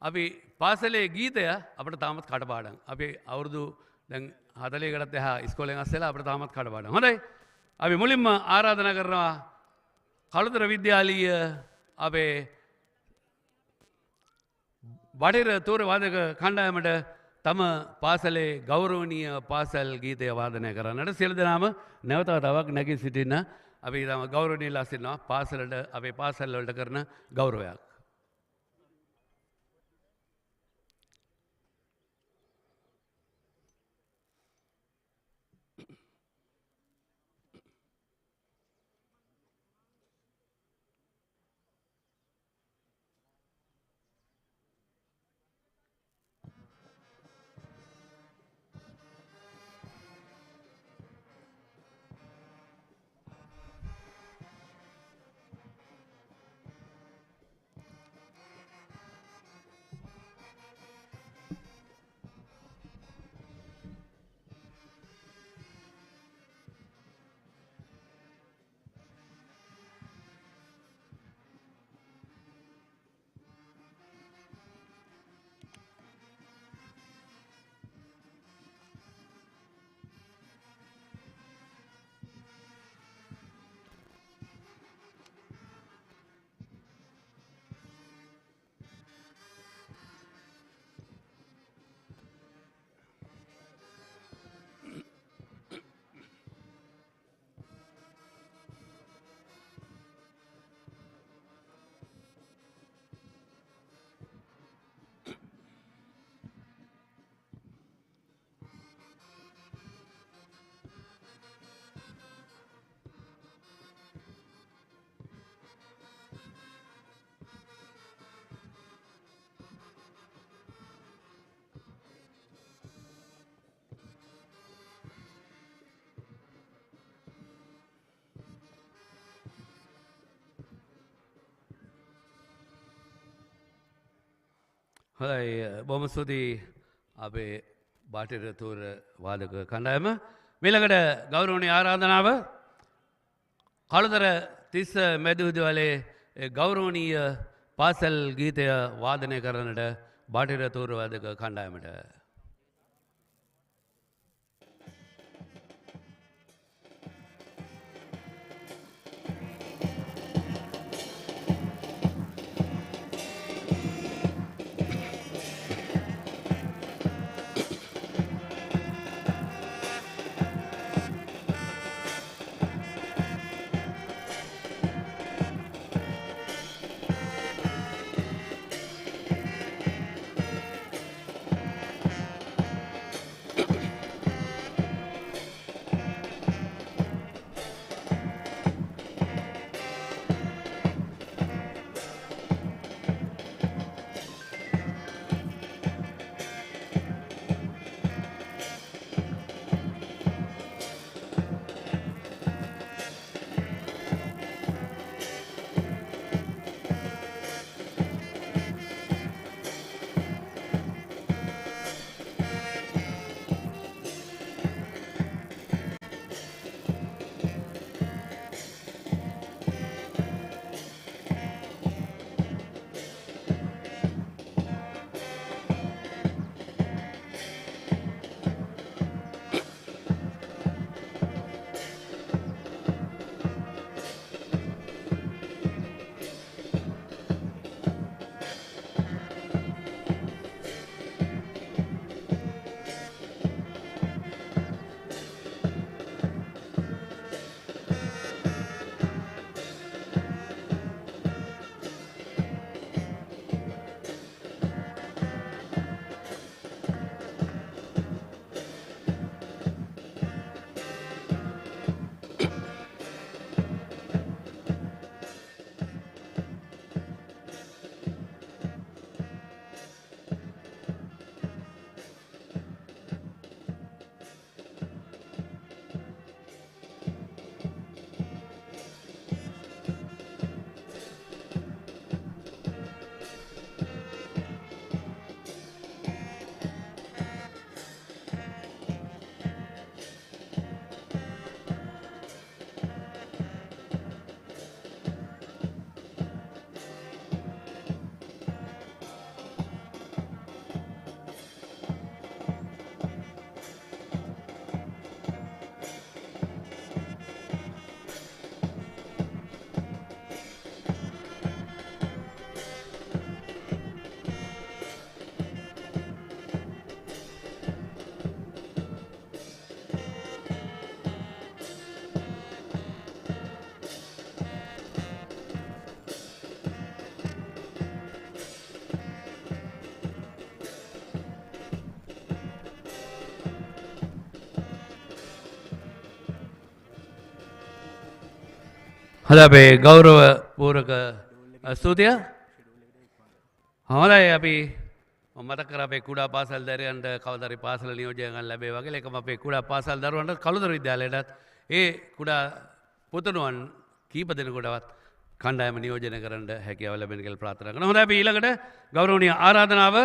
අපි පාසලේ ගීතය අපිට තාමත් කටපාඩම්. අපි අවුරුදු දැන් 40කටත් එහා ඉස්කෝලෙන් අස්සෙලා අපිට තාමත් කටපාඩම්. හොඳයි. අපි මුලින්ම ආරාධනා කරනවා කළුතර විද්‍යාලීය අපේ බටහිර තූර්ය වාදක කණ්ඩායමට තම පාසලේ ගෞරවනීය පාසල් ගීතය වාදනය කරන්නට සියලු දෙනාම නැවත වතාවක් නැගී සිටින්න අපි තම ගෞරවනීයලා සිටිනවා පාසලට අපේ පාසල් වලට කරන ගෞරවයක්. හොඳයි බොහොම ස්තුතියි අපේ බාහිර තොර වාදක කණ්ඩායම. ඊළඟට ගෞරවනීය ආරාධනාව කළුතර තිස්ස මැදු විද්‍යාලයේ ගෞරවනීය පාසල් ගීතය වාදනය කරන්නට බාහිර තොර වාදක කණ්ඩායමට. හද අපේ ගෞරව පූරක ස්තුතිය. හොඳයි අපි මතක කර අපේ කුඩා පාසල් දරුවන්ට කවදාරි පාසල නියෝජනය ගන්න ලැබේ වගේ ඒකම අපේ කුඩා පාසල් දරුවන්ට කළුතර විද්‍යාලයටත් ඒ කුඩා පුතණුවන් කීප දෙනෙකුටවත් කණ්ඩායම නියෝජනය කරන්න හැකියාව ලැබෙන කියලා ප්‍රාර්ථනා කරනවා. හොඳයි අපි ඊළඟට ගෞරවනීය ආරාධනාව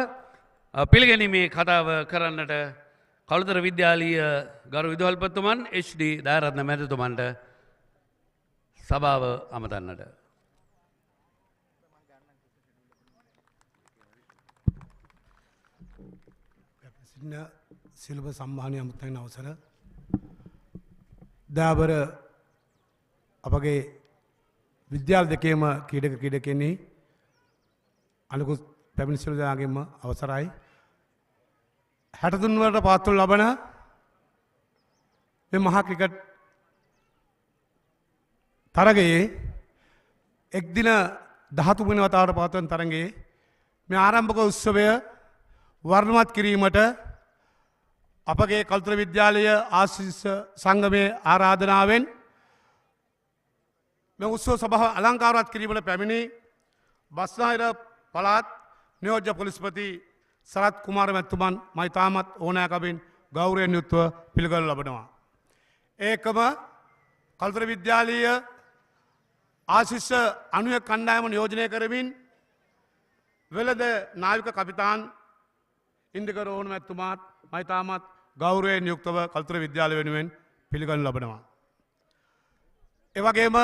පිළිගැනීමේ කතාව කරන්නට කළුතර විද්‍යාලීය ගරු විදුහල්පතිතුමන් HD දයාරත්න මැතිතුමන්ට සභාව අමතන්නට. සිල්ව සම්මානය අමුත්තගෙන අවසර දාබර අපගේ විද්‍යාල දෙකේම ක්‍රීඩකෙන්නේ අනිකුත් පැමිණි සියලු දෙනාගේම අවසරයි. 63 වලට පාත්වනු ලබන මේ මහා ක්‍රිකට් තරගයේ එක් දින 13 වෙනි වතාවට පවත්වන තරගයේ මේ ආරම්භක උත්සවය වර්ණවත් කිරීමට අපගේ කළුතර විද්‍යාලය ආශිස් සංගමයේ ආරාධනාවෙන් මේ උත්සව සභාව අලංකාරවත් කිරීමට පැමිණි බස්නාහිර පළාත් නියෝජ්‍ය පොලිස්පති සරත් කුමාර මැතිතුමන් මම තාමත් ඕනෑකමින් ගෞරවයෙන් යුක්තව පිළිගනු ලබනවා. ඒකම කළුතර විද්‍යාලීය ආශිෂ්‍ය අනුය කණ්ඩායම නියෝජනය කරමින් වෙළඳ නායක කපිතාන් ඉන්දික රෝහණ මැතිතුමාත් මයිතාමත් ගෞරවයෙන් යුක්තව කළුතර විද්‍යාලය වෙනුවෙන් පිළිගනු ලබනවා. එවගේම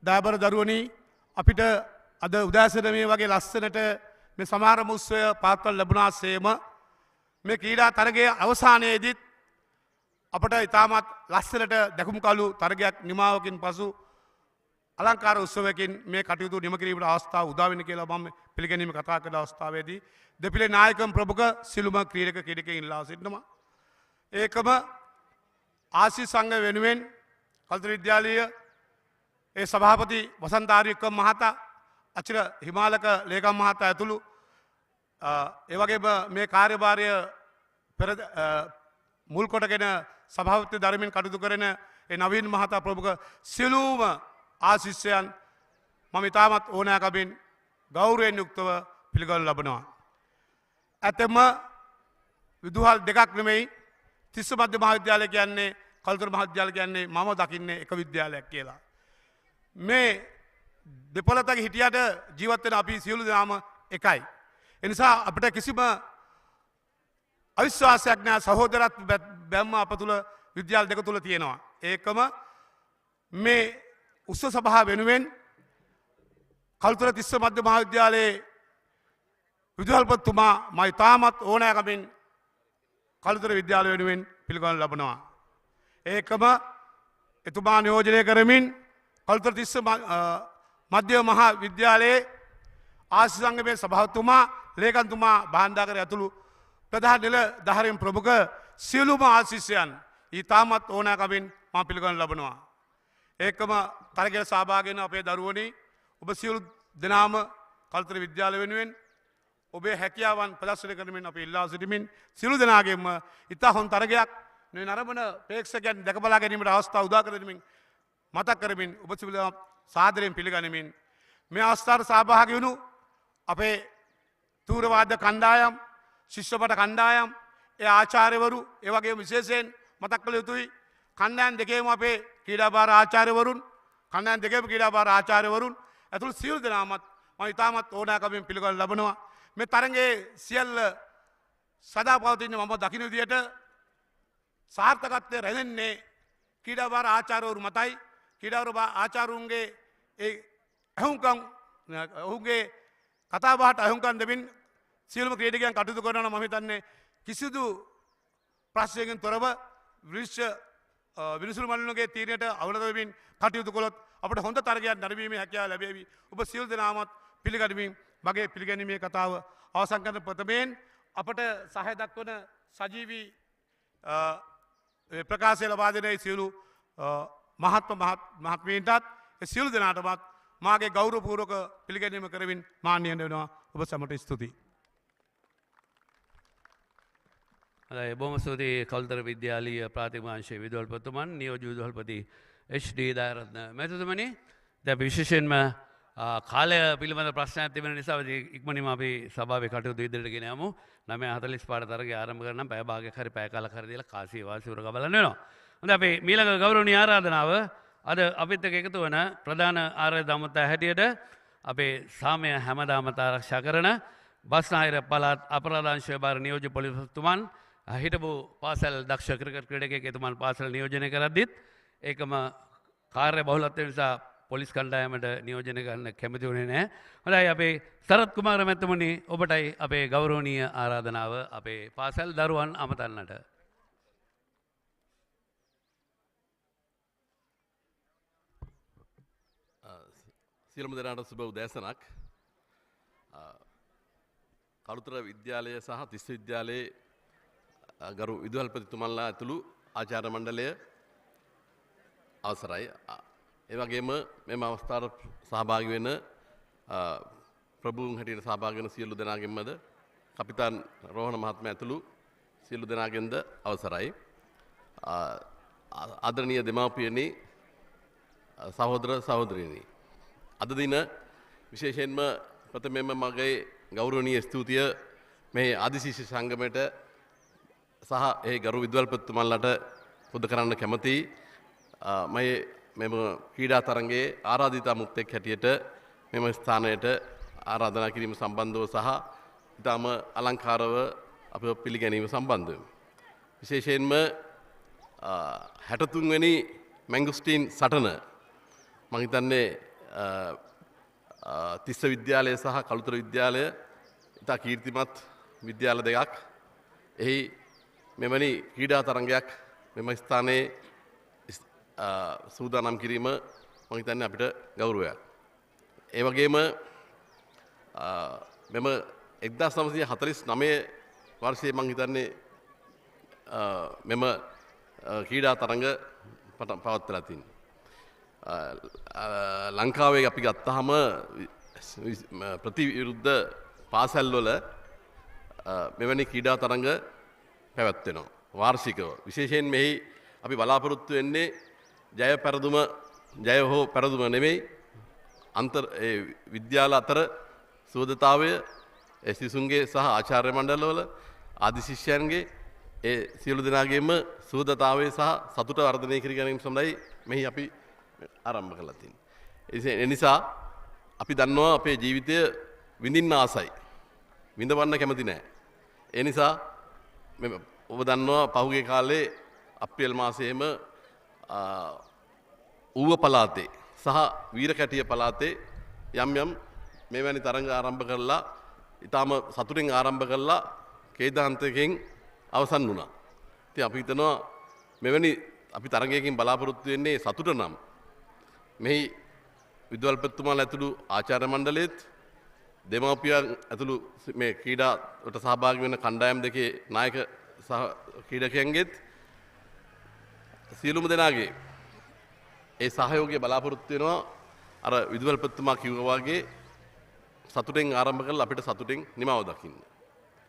දයාබර දරුවනි අපිට අද උදෑසන මේ වගේ ලස්සනට මේ සමාරම්භ උත්සවය පවත්වන්න ලැබුණා සේම මේ ක්‍රීඩා තරගයේ අවසානයේදීත් අපට ඉතාමත් ලස්සනට දැකුම් කළු තරගයක් නිමාවකින් පසු අලංකාර උත්සවයකින් මේ කටයුතු නිම කිරීමට අවස්ථාව උදා වෙන කියලා මම පිළිගැනීම කතා කළ අවස්ථාවේදී දෙපිලේ නායකම් ප්‍රමුඛ සිළුම ක්‍රීඩක ක්‍රීඩකයින් ඉල්ලා සිටිනවා. ඒකම ආසිස් සංඝ වෙනුවෙන් කළුතර විද්‍යාලීය ඒ සභාපති වසන්ත ආරියක්කම් මහතා අචිර හිමාලක ලේකම් මහතා ඇතුළු ඒ වගේම මේ කාර්යභාරය මුල් කොටගෙන සභාපති ධර්මයෙන් කටයුතු කරන ඒ නවීන් මහතා ප්‍රමුඛ සියලුම ආශිෂ්‍යයන් මම ඉතාමත් ඕනෑකමින් ගෞරවයෙන් යුක්තව පිළිගනු ලබනවා. ඇතෙම විදුහල් දෙකක් නෙමෙයි තිස්ස මධ්‍ය මහාවිද්‍යාලය කියන්නේ කළුතර මහාවිද්‍යාලය කියන්නේ මම දකින්නේ එක විද්‍යාලයක් කියලා. මේ දෙපළතක හිටියට ජීවත් වෙන අපි සියලු දෙනාම එකයි. ඒ නිසා අපිට කිසිම අවිශ්වාසයක් නැහැ සහෝදරත්ව බැම්ම අප තුල විද්‍යාල දෙක තුල තියෙනවා. ඒකම මේ උත්සව සභාව වෙනුවෙන් කළුතර තිස්ස මධ්‍ය මහාවිද්‍යාලයේ විදුහල්පතිතුමා මම තාමත් ඕනෑකමින් කළුතර විද්‍යාලය වෙනුවෙන් පිළිගනු ලබනවා. ඒකම එතුමා නියෝජනය කරමින් කළුතර තිස්ස මධ්‍ය මහා විද්‍යාලයේ ආශිස් සංගමේ සභාපතිතුමා ලේකම්තුමා බාන්දාකර ඇතුළු ප්‍රධාන නිලධාරීන් ප්‍රමුඛ සියලුම ආශිෂ්‍යයන් ඊටමත් ඕනෑකමින් මම පිළිගනු ලබනවා. ඒකම තරගයට සහභාගී වෙන අපේ දරුවනි ඔබ සියලු දෙනාම කළුතර විද්‍යාලය වෙනුවෙන් ඔබේ හැකියාවන් ප්‍රදර්ශනය කරමින් අපි ඉල්ලා සිටිමින් සියලු දෙනාගේම ඉතා හොඳ තරගයක් මේ නරඹන ප්‍රේක්ෂකයන් දැක බලා ගැනීමට අවස්ථාව උදා කර දෙමින් මතක් කරමින් ඔබ සියලු සාදරයෙන් පිළිගනිමින් මේ අවස්ථාවට සහභාගී වුණු අපේ තූරවාද්‍ය කණ්ඩායම් ශිෂ්‍යපට කණ්ඩායම් ඒ ආචාර්යවරු ඒ වගේම විශේෂයෙන් මතක් කළ යුතුයි කණ්ඩායම් දෙකේම අපේ ක්‍රීඩා ආචාර්යවරුන් කණ්ඩායම් දෙකේම ක්‍රීඩා ආචාර්යවරුන් ඇතුළු සියලු දෙනාමත් මම ඉතාමත් ඕනෑකමින් පිළිගනු ලබනවා. මේ තරගයේ සියල්ල සදා පවතින මම දකින්න විදියට සාර්ථකත්වය රැඳෙන්නේ ක්‍රීඩා ආචාර්යවරු මතයි. ක්‍රීඩා ආචාර්යවරුන්ගේ ඒ අහුම්කම් ඔහුගේ කතා බහට අහුම්කම් දෙමින් සියලුම ක්‍රීඩකයන් කටයුතු කරනවා. මම හිතන්නේ කිසිදු ප්‍රශ්නයකින් තොරව විනිසුරු මණ්ඩලයේ තීරණයට අවනත වෙමින් කටයුතු කළොත් අපට හොඳ තරගයක් නැරඹීමේ හැකියාව ලැබෙවි. ඔබ සියලු දෙනාමත් පිළිගනිමින් මගේ පිළිගැනීමේ කතාව අවසන් කරන ප්‍රථමයෙන් අපට සහාය දක්වන සජීවී ප්‍රකාශය ලබා දෙන සියලු මහත්මීන්ටත් සියලු දෙනාටමත් මාගේ ගෞරවපූර්වක පිළිගැනීම කරමින් මාන්‍යයෙන් වෙනවා. ඔබ සැමට ස්තුතියි. බොහොම ස්තුතියි කළුතර විද්‍යාලීය ප්‍රාථමික අංශයේ විදුහල්පතිතුමන් නියෝජ්‍ය විදුහල්පති එච්.ඩී. දයාරත්න මැතිතුමනි දැන් අපි විශේෂයෙන්ම කාලය පිළිබඳ ප්‍රශ්නයක් තිබෙන නිසා ඉක්මනින්ම අපි සභාවේ කටයුතු ඉදිරියට ගෙන යමු. 9:45 තරගය ආරම්භ කරනම් පැය භාගයක් හරි පැය කාලක් හරි දීලා කාසිය වාසිය උරගා බලන්න වෙනවා. හොඳයි අපි ඊළඟ ගෞරවනීය ආරාධනාව අද අපිත් එක්ක එකතු වන ප්‍රධාන ආරාධක දමතා හැටියට අපේ සාමය හැමදාමත් ආරක්ෂා කරන බස්නාහිර පළාත් අපරාධ අංශයේ භාර නියෝජ්‍ය පොලිස්පතිතුමන් හිටපු පාසල් දක්ෂ ක්‍රිකට් ක්‍රීඩකයෙක් එතුමන් පාසල නියෝජනය කරද්දිත් ඒකම කාර්ය බහුලත්වය නිසා පොලිස් කණ්ඩායමට නියෝජනය කරන්න කැමති වුණේ නැහැ. හොඳයි අපේ සරත් කුමාර මැතිතුමනි ඔබටයි අපේ ගෞරවනීය ආරාධනාව අපේ පාසල් දරුවන් අමතන්නට. සියලුම දෙනාට සුබ උදෑසනක්. කළුතර විද්‍යාලය සහ තිස්ස විද්‍යාලයේ ගරු විදුහල්පතිතුමන්ලා ඇතුළු ආචාර්ය මණ්ඩලය අවසරයි. ඒ වගේම මෙම අවස්ථාවට සහභාගී වෙන ප්‍රභූන් හැටියට සහභාගී වෙන සියලු දෙනාගෙන්මද කපිතාන් රෝහණ මහත්මයා ඇතුළු සියලු දෙනාගෙන්ද අවසරයි. ආදරණීය දෙමාපියනි සහෝදර සහෝදරියනි අද දින විශේෂයෙන්ම ප්‍රථමයෙන්ම මගේ ගෞරවනීය ස්තුතිය මේ ආදිශිෂ්‍ය සංගමයට සහ ඒ ගරු විදුහල්පතිතුමන්ලාට පුද කරන්න කැමතියි. මෙම ක්‍රීඩා තරගයේ ආරාධිත මුක්තෙක් හැටියට මෙම ස්ථානයට ආරාධනා කිරීම සම්බන්ධව සහ ඉතාම අලංකාරව අප පිළිගැනීම සම්බන්ධව. විශේෂයෙන්ම 63 වෙනි මැංගුස්ටීන් සටන මම හිතන්නේ තිස්ස විද්‍යාලය සහ කළුතර විද්‍යාලය ඉතා කීර්තිමත් විද්‍යාල දෙකක්. එහි මෙවැනි ක්‍රීඩා තරඟයක් මෙම ස්ථානයේ සූදානම් කිරීම මම හිතන්නේ අපිට ගෞරවයක්. ඒ වගේම මෙම 1949 වර්ෂයේ මම හිතන්නේ මෙම ක්‍රීඩා තරඟ පවත්වලා තින්නේ. ලංකාවේ අපි ගත්තාම ප්‍රතිවිරුද්ධ පාසල්වල මෙවැනි ක්‍රීඩා තරඟ පැවැත්වෙනවා වාර්ෂිකව. විශේෂයෙන් මෙහි අපි බලාපොරොත්තු වෙන්නේ ජය හෝ පෙරදුම නෙමෙයි විද්‍යාල අතර සුවදතාවය සිසුන්ගේ සහ ආචාර්ය මණ්ඩලවල ආදි ශිෂ්‍යයන්ගේ ඒ සියලු දෙනාගේම සුවදතාවය සහ සතුට වර්ධනය කර ගැනීම සඳහායි මෙහි අපි ආරම්භ කළා තියෙන්නේ. ඒ නිසා අපි දන්නවා අපේ ජීවිතය විඳින්න ආසයි. විඳවන්න කැමති නැහැ. ඒ නිසා ඔබ දන්නවා පහුගිය කාලේ අප්‍රේල් මාසයේම ඌව පළාතේ සහ වීරකැටිය පළාතේ යම් මෙවැනි තරඟ ආරම්භ කරලා ඊටාම සතුටින් ආරම්භ කළා කේදාන්තයෙන් අවසන් වුණා. ඉතින් අපි හිතනවා මෙවැනි අපි තරඟයකින් බලාපොරොත්තු වෙන්නේ සතුට නම් මෙහි විද්වල්පතිතුමාලා ඇතුළු ආචාර්ය මණ්ඩලයේත් දෙමාපියන් ඇතුළු මේ ක්‍රීඩාවට සහභාගී වෙන කණ්ඩායම් දෙකේ නායක සහ ක්‍රීඩකයන්ගෙත් සියලුම දෙනාගේ ඒ සහයෝගය බලාපොරොත්තු වෙනවා. අර විදුහල්පතිතුමා කිව්වා වගේ සතුටෙන් ආරම්භ කරලා අපිට සතුටෙන් නිමව දකින්න.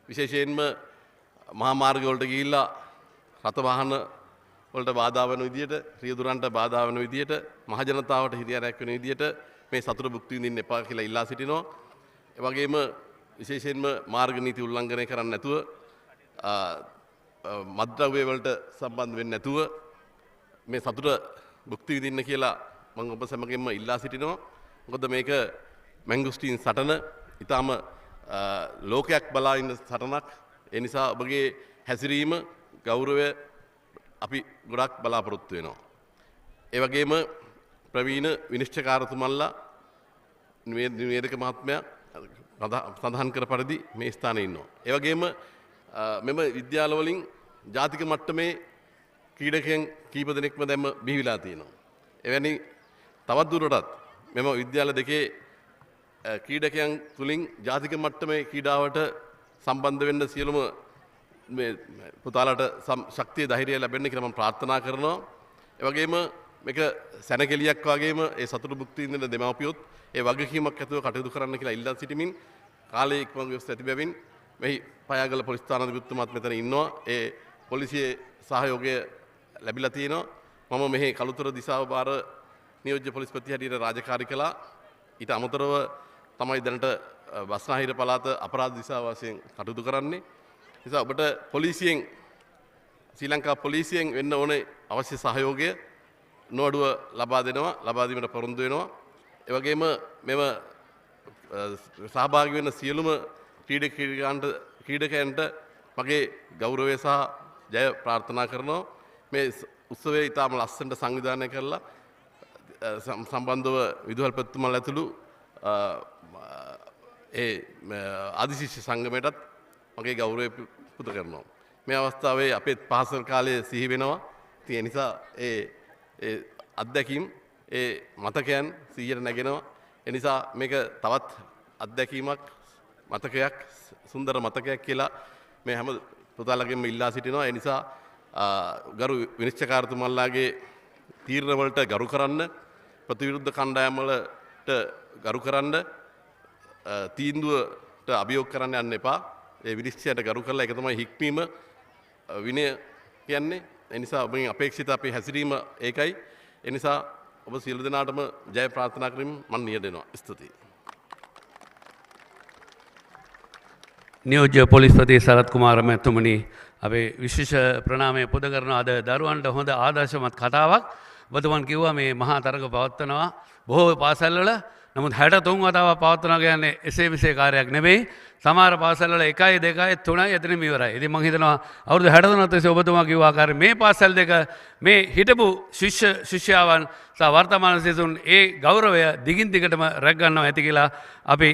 විශේෂයෙන්ම මහා මාර්ග වලට ගිහිල්ලා රථ වාහන වලට බාධා වෙන විදියට, රියදුරන්ට බාධා වෙන විදියට, මහ ජනතාවට හිරිහැරයක් වෙන විදියට මේ සතුට භුක්ති විඳින්න එපා කියලා ඉල්ලා සිටිනවා. ඒ වගේම විශේෂයෙන්ම මාර්ග නීති උල්ලංඝනය කරන්නේ නැතුව මත්ද්‍රව්‍ය වලට සම්බන්ධ වෙන්නේ නැතුව මේ සතුට භුක්ති විඳින්න කියලා මම ඔබ සැමගෙන්ම ඉල්ලා සිටිනවා. මොකද මේක මැංගුස්ටීන් සටන ඊටාම ලෝකයක් බලා ඉන්න සටනක්. ඒ නිසා ඔබගේ හැසිරීම ගෞරවය අපි ගොඩක් බලාපොරොත්තු වෙනවා. ඒ වගේම ප්‍රවීණ විනිශ්චයකාරතුමන්ලා නිවේදක මහත්මයා සඳහන් කර පරිදි මේ ස්ථානයේ ඉන්නවා. ඒ වගේම මෙම විද්‍යාල වලින් ජාතික මට්ටමේ ක්‍රීඩකයන් කීප දෙනෙක්ම දැම්ම බිහිවිලා තියෙනවා. එවැනි තවත් දුරටත් මෙම විද්‍යාල දෙකේ ක්‍රීඩකයන් තුලින් ජාතික මට්ටමේ ක්‍රීඩාවට සම්බන්ධ වෙන්න සියලුම මේ පුතාලට ශක්තිය ධෛර්යය ලැබෙන්න කියලා මම ප්‍රාර්ථනා කරනවා. ඒ වගේම මේක සැනකෙලියක් වගේම ඒ සතුට භුක්ති විඳින දෙමාපියොත් ඒ වගකීමක් ඇතුව කටයුතු කරන්න කියලා ඉල්ලා සිටිමින් කාලයේ ඉක්මන් ගොස් ඇති බැවින් මෙහි පයාගල පොලිස් ස්ථානාධිපතිතුමාත් මෙතන ඉන්නවා. ඒ පොලිසියේ සහයෝගය ලැබිලා තියෙනවා. මම මෙහි කළුතර දිසාව බාර නියෝජ්‍ය පොලිස්පති හැටියට රාජකාරී කළා. ඊට අමතරව තමයි දැනට බස්නාහිර පළාත අපරාධ දිසාව වශයෙන් කටයුතු කරන්නේ. නිසා ඔබට පොලිසියෙන් ශ්‍රී ලංකා පොලිසියෙන් වෙන්න ඕනේ අවශ්‍ය සහයෝගය නොඅඩුව ලබා දීමට පොරොන්දු වෙනවා. ඒ වගේම මෙම සහභාගී වෙන සියලුම ක්‍රීඩකයන්ට මගේ ගෞරවය සහ ජය ප්‍රාර්ථනා කරනවා. මේ උත්සවය ඉතාම ලස්සනට සංවිධානය කරලා සම්බන්ධව විදුහල්පතිතුමාලා ඇතුළු ඒ ආදිශිෂ්‍ය සංගමයටත් මගේ ගෞරවය පුද කරනවා. මේ අවස්ථාවේ අපේ පාසල් කාලය සිහි වෙනවා. ඒ නිසා ඒ අත්දැකීම් ඒ මතකයන් සිහියට නැගෙනවා. ඒ නිසා මේක තවත් අත්දැකීමක් මතකයක් සුන්දර මතකයක් කියලා මේ හැම පුතාලගෙම ඉල්ලා සිටිනවා. ඒ නිසා ගරු විනිශ්චයකාරතුමන්ලාගේ තීරණ වලට ගරු කරන්න, ප්‍රතිවිරුද්ධ කණ්ඩායම් වලට ගරු කරන්න, තීන්දුවට අභියෝග කරන්න යන්න එපා. ඒ විනිශ්චයට ගරු කරලා ඒක තමයි හික්මීම විනය කියන්නේ. ඒ නිසා ඔබෙන් අපේක්ෂිත අපේ හැසිරීම ඒකයි. ඒ නිසා ඔබ සියලු දෙනාටම ජය ප්‍රාර්ථනා කරමින් මම නියැලෙනවා. ස්තුතියි. නියෝජ්‍ය පොලිස්පති සරත් කුමාර මැතිතුමනි, අපේ විශේෂ ප්‍රණාමය පුද කරන අද දරුවන්ට හොඳ ආදර්ශමත් කතාවක් ඔබතුමන් කිව්වා. මේ මහා තරග පවත්වනවා බොහෝ පාසල්වල. නමුත් 63 වතාවක් පවත්වනවා කියන්නේ එසේ මෙසේ කාර්යයක් නෙවෙයි. සමහර පාසල්වල 1යි 2යි 3යි එතනම ඉවරයි. ඉතින් මම හිතනවා අවුරුදු 63 තිස්සේ ඔබතුමා කිව්ව ආකාරයෙන් මේ පාසල් දෙක මේ හිටපු ශිෂ්‍යාවන් සහ වර්තමාන සිසුන් ඒ ගෞරවය දිගින් දිගටම රැක ගන්නවා ඇති කියලා අපි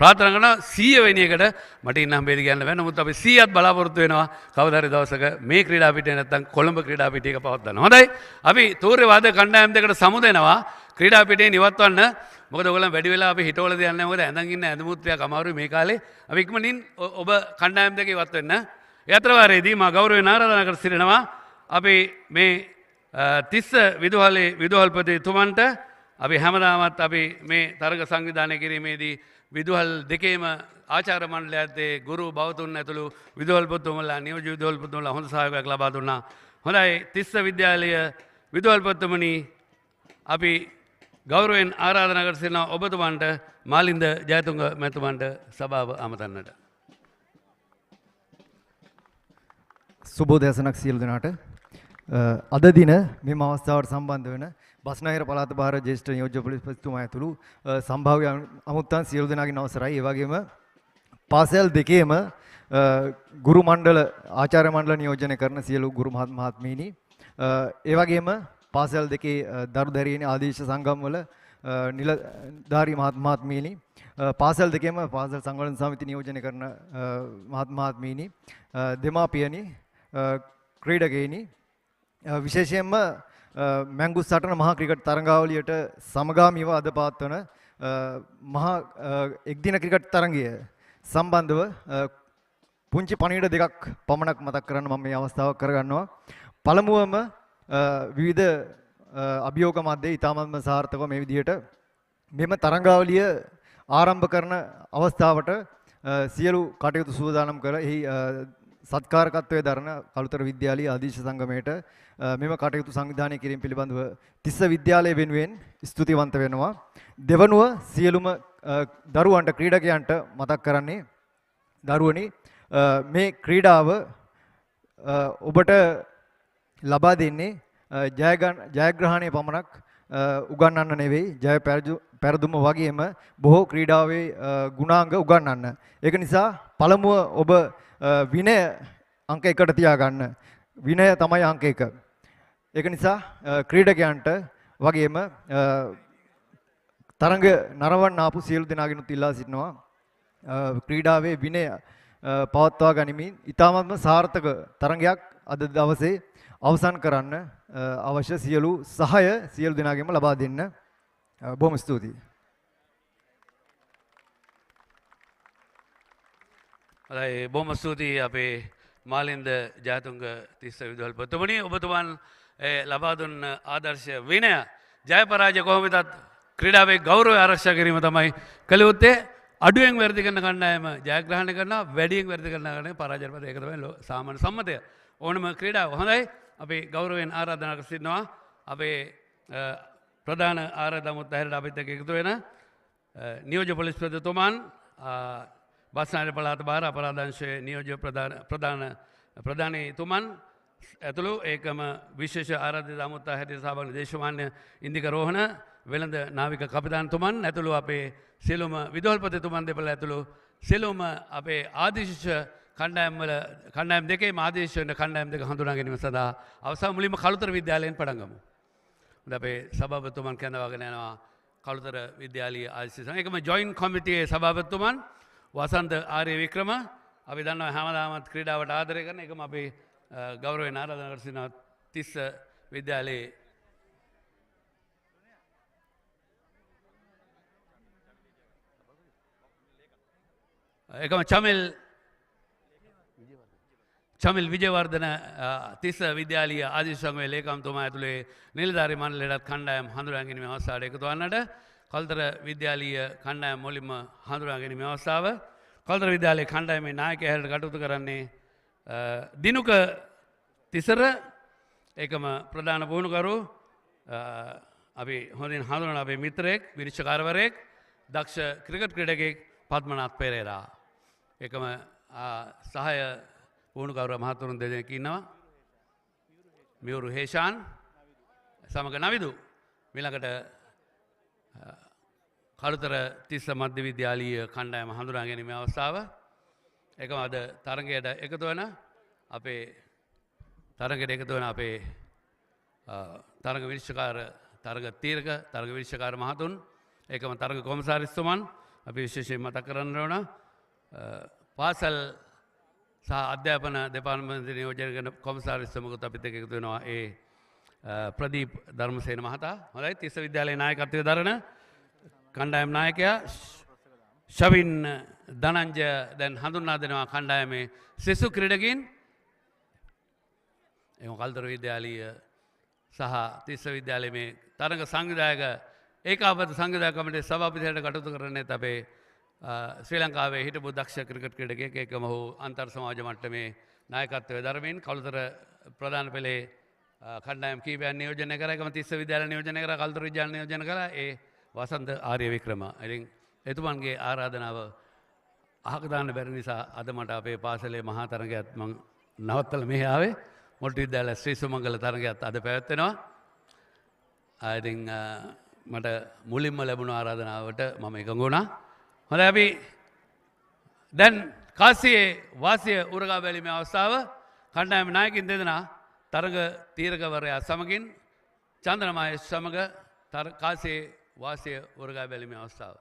ප්‍රාර්ථනා කරනවා. 100 වෙනි එකට මට ඉන්න හම්බෙයිද කියන්න බෑ. නමුත් අපි 100ක් බලාපොරොත්තු වෙනවා කවදා හරි දවසක මේ ක්‍රීඩා පිටියේ නැත්තම් කොළඹ ක්‍රීඩා පිටියක පවත්වන්න. හොඳයි. අපි තූර්ය වාදක කණ්ඩායම් දෙකට සමුදෙනවා ක්‍රීඩා පිටියේ නිවත්වන්න. මොකද ඔයගොල්ලන් වැඩි වෙලා අපි හිටවල දෙන්නේ නැහැ. මොකද ඇඳන් ඉන්න ඇඳමුත් ටිකක් අමාරුයි මේ කාලේ. අපි ඉක්මනින් ඔබ කණ්ඩායම් දෙක ඉවත් වෙන්න. ඒ අතර වාරයේදී මා ගෞරවයෙන් ආරාධනා කර සිටිනවා අපි මේ තිස්ස විදුහලේ විදුහල්පතිතුමන්ට අපි හැමදාමත් අපි මේ තරග සංවිධානය කිරීමේදී විදුහල් දෙකේම ආචාර්ය මණ්ඩලයත් ගුරු බවතුන් ඇතුළු විදුහල්පතිතුමලා නියෝජ්‍ය විදුහල්පතිතුමලා හොඳ සහයෝගයක් ලබා දුන්නා. හොඳයි තිස්ස විද්‍යාලය විදුහල්පතිතුමනි අපි ගෞරවයෙන් ආරාධනා කර සිටිනවා ඔබතුමන්ට මාලින්ද ජයතුංග මැතිතුමන්ට සභාව අමතන්නට. සුබෝදෑසනක් සියලු දෙනාට. අද දින මෙම අවස්ථාවට සම්බන්ධ වෙන බස්නාහිර පළාත භාර ජ්‍යෙෂ්ඨ නියෝජ්‍ය පොලිස්පතිතුමා ඇතුළු සම්භාව්‍ය අමුත්තන් සියලු දෙනාගෙන් අවසරයි. ඒ වගේම පාසල් දෙකේම ගුරු මණ්ඩල ආචාර්ය මණ්ඩල නියෝජනය කරන සියලු ගුරු මහත්මීනි, ඒ වගේම පාසල් දෙකේ දරු දැරියනි ආදේශ සංගම්වල නිලධාරී මහත්මීනි, පාසල් දෙකේම පාසල් සංවර්ධන සමිති නියෝජනය කරන මහත්මීනි, දෙමාපියනි, ක්‍රීඩකයනි, විශේෂයෙන්ම මැංගුස්තටන මහා ක්‍රිකට් තරඟාවලියට සමගාමීව අද පවත්වන මහා එක්දින ක්‍රිකට් තරඟය සම්බන්ධව පුංචි පණිවිඩ දෙකක් පමණක් මතක් කරන්න මම මේ අවස්ථාව කරගන්නවා. පළමුවම විවිධ අභියෝග මැද්දේ ඉතාමත්ම සාර්ථකව මේ විදිහට මෙම තරඟාවලිය ආරම්භ කරන අවස්ථාවට සියලු කටයුතු සූදානම් කළ එහි සත්කාරකත්වයේ දරන කළුතර විද්‍යාලීය ආදීශ සංගමයට මෙම කටයුතු සංවිධානය කිරීම පිළිබඳව තිස්ස විද්‍යාලය වෙනුවෙන් ස්තුතිවන්ත වෙනවා. දෙවනුව සියලුම දරුවන්ට ක්‍රීඩකයන්ට මතක් කරන්නේ දරුවනි මේ ක්‍රීඩාව ඔබට ලබා දෙන්නේ ජයග්‍රහණය පමණක් උගන්වන්න නෙවෙයි, ජය පෙරදුම වගේම බොහෝ ක්‍රීඩාවේ ගුණාංග උගන්වන්න. ඒක නිසා පළමුව ඔබ විනය අංක 1ට තියාගන්න. විනය තමයි අංක 1. ඒක නිසා ක්‍රීඩකයන්ට වගේම තරඟ නරවන්න ආපු සියලු දෙනාගෙනුත් ඉල්ලා සිටිනවා ක්‍රීඩාවේ විනය පවත්වා ගනිමින් ඉතාමත්ම සාර්ථක තරඟයක් අද දවසේ අවසන් කරන්න අවශ්‍ය සියලු සහාය සියලු දෙනාගෙන්ම ලබා දෙන්න. බොහොම ස්තුතියි. හොඳයි, බොහොම ස්තුතියි අපේ මාලින්ද ජයතුංග තිස්ස විදුහල්පතිතුමනි. ඔබතුමන් ලබා දුන්න ආදර්ශ විනය ජය පරාජය කොහොම වෙතත් ක්‍රීඩාවේ ගෞරවය ආරක්ෂා කිරීම තමයි කළ යුත්තේ. අඩුවෙන් වැඩි කරන කණ්ඩායම ජයග්‍රහණය කරනවා, වැඩියෙන් වැඩි කරන කණ්ඩායම පරාජය කරනවා. ඒක තමයි සාමාන්‍ය සම්මතය ඕනම ක්‍රීඩාව. හොඳයි, අපි ගෞරවයෙන් ආරාධනා කර සිටිනවා අපේ ප්‍රධාන ආරාධමුත් ඇහැරට අපිත් එක්ක එකතු වෙන නියෝජ්‍ය පොලිස්පතිතුමන්, බස්නාහිර පළාත භාර අපරාධාංශයේ නියෝජ්‍ය ප්‍රධානීතුමන් ඇතුළු ඒකම විශේෂ ආරාධිත අමුත්තා හැටියට සහභාගී දේශමාන්‍ය ඉන්දික රෝහණ වෙළඳ නාවික කපිතාන්තුමන් ඇතුළු අපේ සියලුම විදුහල්පතිතුමන් දෙපළ ඇතුළු සියලුම අපේ ආදේශ කණ්ඩායම් දෙකේම ආදේශ වෙන කණ්ඩායම් දෙක හඳුනා ගැනීම සඳහා අවසාන මුලින්ම කළුතර විද්‍යාලයෙන් පටන් ගමු. අපේ සභාපතිතුමන් කැඳවාගෙන යනවා කළුතර විද්‍යාලීය ආදේශ සංගම. ඒකම ජොයින්ට් කොමිටියේ සභාපතිතුමන් වසන්ත ආර්ය වික්‍රම, අපි දන්නවා හැමදාමත් ක්‍රීඩාවට ආදරය කරන එකම අපේ ගෞරවයෙන් ආරාධනා කර සිටිනවා තිස්ස විද්‍යාලයේ එකම චමිල් විජයවර්ධන තිස්ස විද්‍යාලීය ආදේශ සංගමයේ ලේකම්තුමා ඇතුළේ නිලධාරී මණ්ඩලයටත් කණ්ඩායම් හඳුනා ගැනීම අවස්ථාවට එකතු වන්නට කළුතර විද්‍යාලීය කණ්ඩායම මුලින්ම හඳුනා ගැනීම අවස්ථාව. කළුතර විද්‍යාලයේ කණ්ඩායමේ නායකයා හැටියට කටයුතු කරන්නේ දිනුක තිසර, ඒකම ප්‍රධාන පුහුණුකරු අපි හොඳින් හඳුනන අපේ මිත්‍රයෙක්, විනිශ්චයකාරවරයෙක්, දක්ෂ ක්‍රිකට් ක්‍රීඩකයෙක් පද්මනාත් පෙරේරා. ඒකම සහාය පුහුණුකරු මහතුරුන් දෙදෙනෙක් ඉන්නවා. මියුරු හේෂාන් සමග නවිදු. ඊළඟට කළුතර තිස්ස මධ්‍ය විද්‍යාලීය කණ්ඩායම හඳුනා ගැනීමේ අවස්ථාව. ඒකම අද තරගයට එකතු වෙන අපේ තරග විනිශ්චයකාර තරග තීරක තරග විනිශ්චයකාර මහතුන් ඒකම තරග කොමසාරිස්තුමන් අපි විශේෂයෙන් මතක් කරන්න ඕන. පාසල් සහ අධ්‍යාපන දෙපාර්තමේන්තු නියෝජනය කරන කොමසාරිස්තුමකුත් අපිත් එක්ක එකතු වෙනවා. ඒ ප්‍රදීප් ධර්මසේන මහතා. හොඳයි. තිස්ස විද්‍යාලයේ නායකත්වය දරන කණ්ඩායම් නායකයා ශවින් ධනංජය දැන් හඳුන්වා දෙනවා කණ්ඩායමේ සිසු ක්‍රීඩකින්. එම කළුතර විද්‍යාලීය සහ තිස්ස විද්‍යාලයේ මේ තරග සංවිධායක ඒකාබද්ධ සංවිධායක කමිටුවේ සභාපතිවරයාට කටයුතු කරන්නේ අපේ ශ්‍රී ලංකාවේ හිටපු දක්ෂ ක්‍රිකට් ක්‍රීඩකයෙක්. ඒකම ඔහු අන්තර් සමාජ මට්ටමේ නායකත්වය දරමින් කළුතර ප්‍රධාන පෙළේ කණ්ඩායම් කීපයක් නියෝජනය කරා. ඒකම තිස්ස විද්‍යාලය නියෝජනය කරා, කළුතර විද්‍යාලය නියෝජනය කරා. ඒ වසන්ත ආර්ය වික්‍රම. ඉතින් එතුමන්ගේ ආරාධනාව අහක දාන්න බැරි නිසා අද මට අපේ පාසලේ මහා තරගයත් මම නවත්තලා මෙහි ආවේ. මොට්ටු විද්‍යාල ශ්‍රී සුමංගල තරගයත් අද පැවැත්වෙනවා. ඉතින් මට මුලින්ම ලැබුණු ආරාධනාවට මම එකඟ වුණා. හොඳයි අපි දැන් කාසියේ වාසිය උරගා බැලීමේ අවස්ථාව කණ්ඩායම නායකින් දෙදෙනා තරග තීරකවරයා සමගින් චන්දනමය සමග කාසියේ වාසිය උරගා බැලීමේ අවස්ථාව.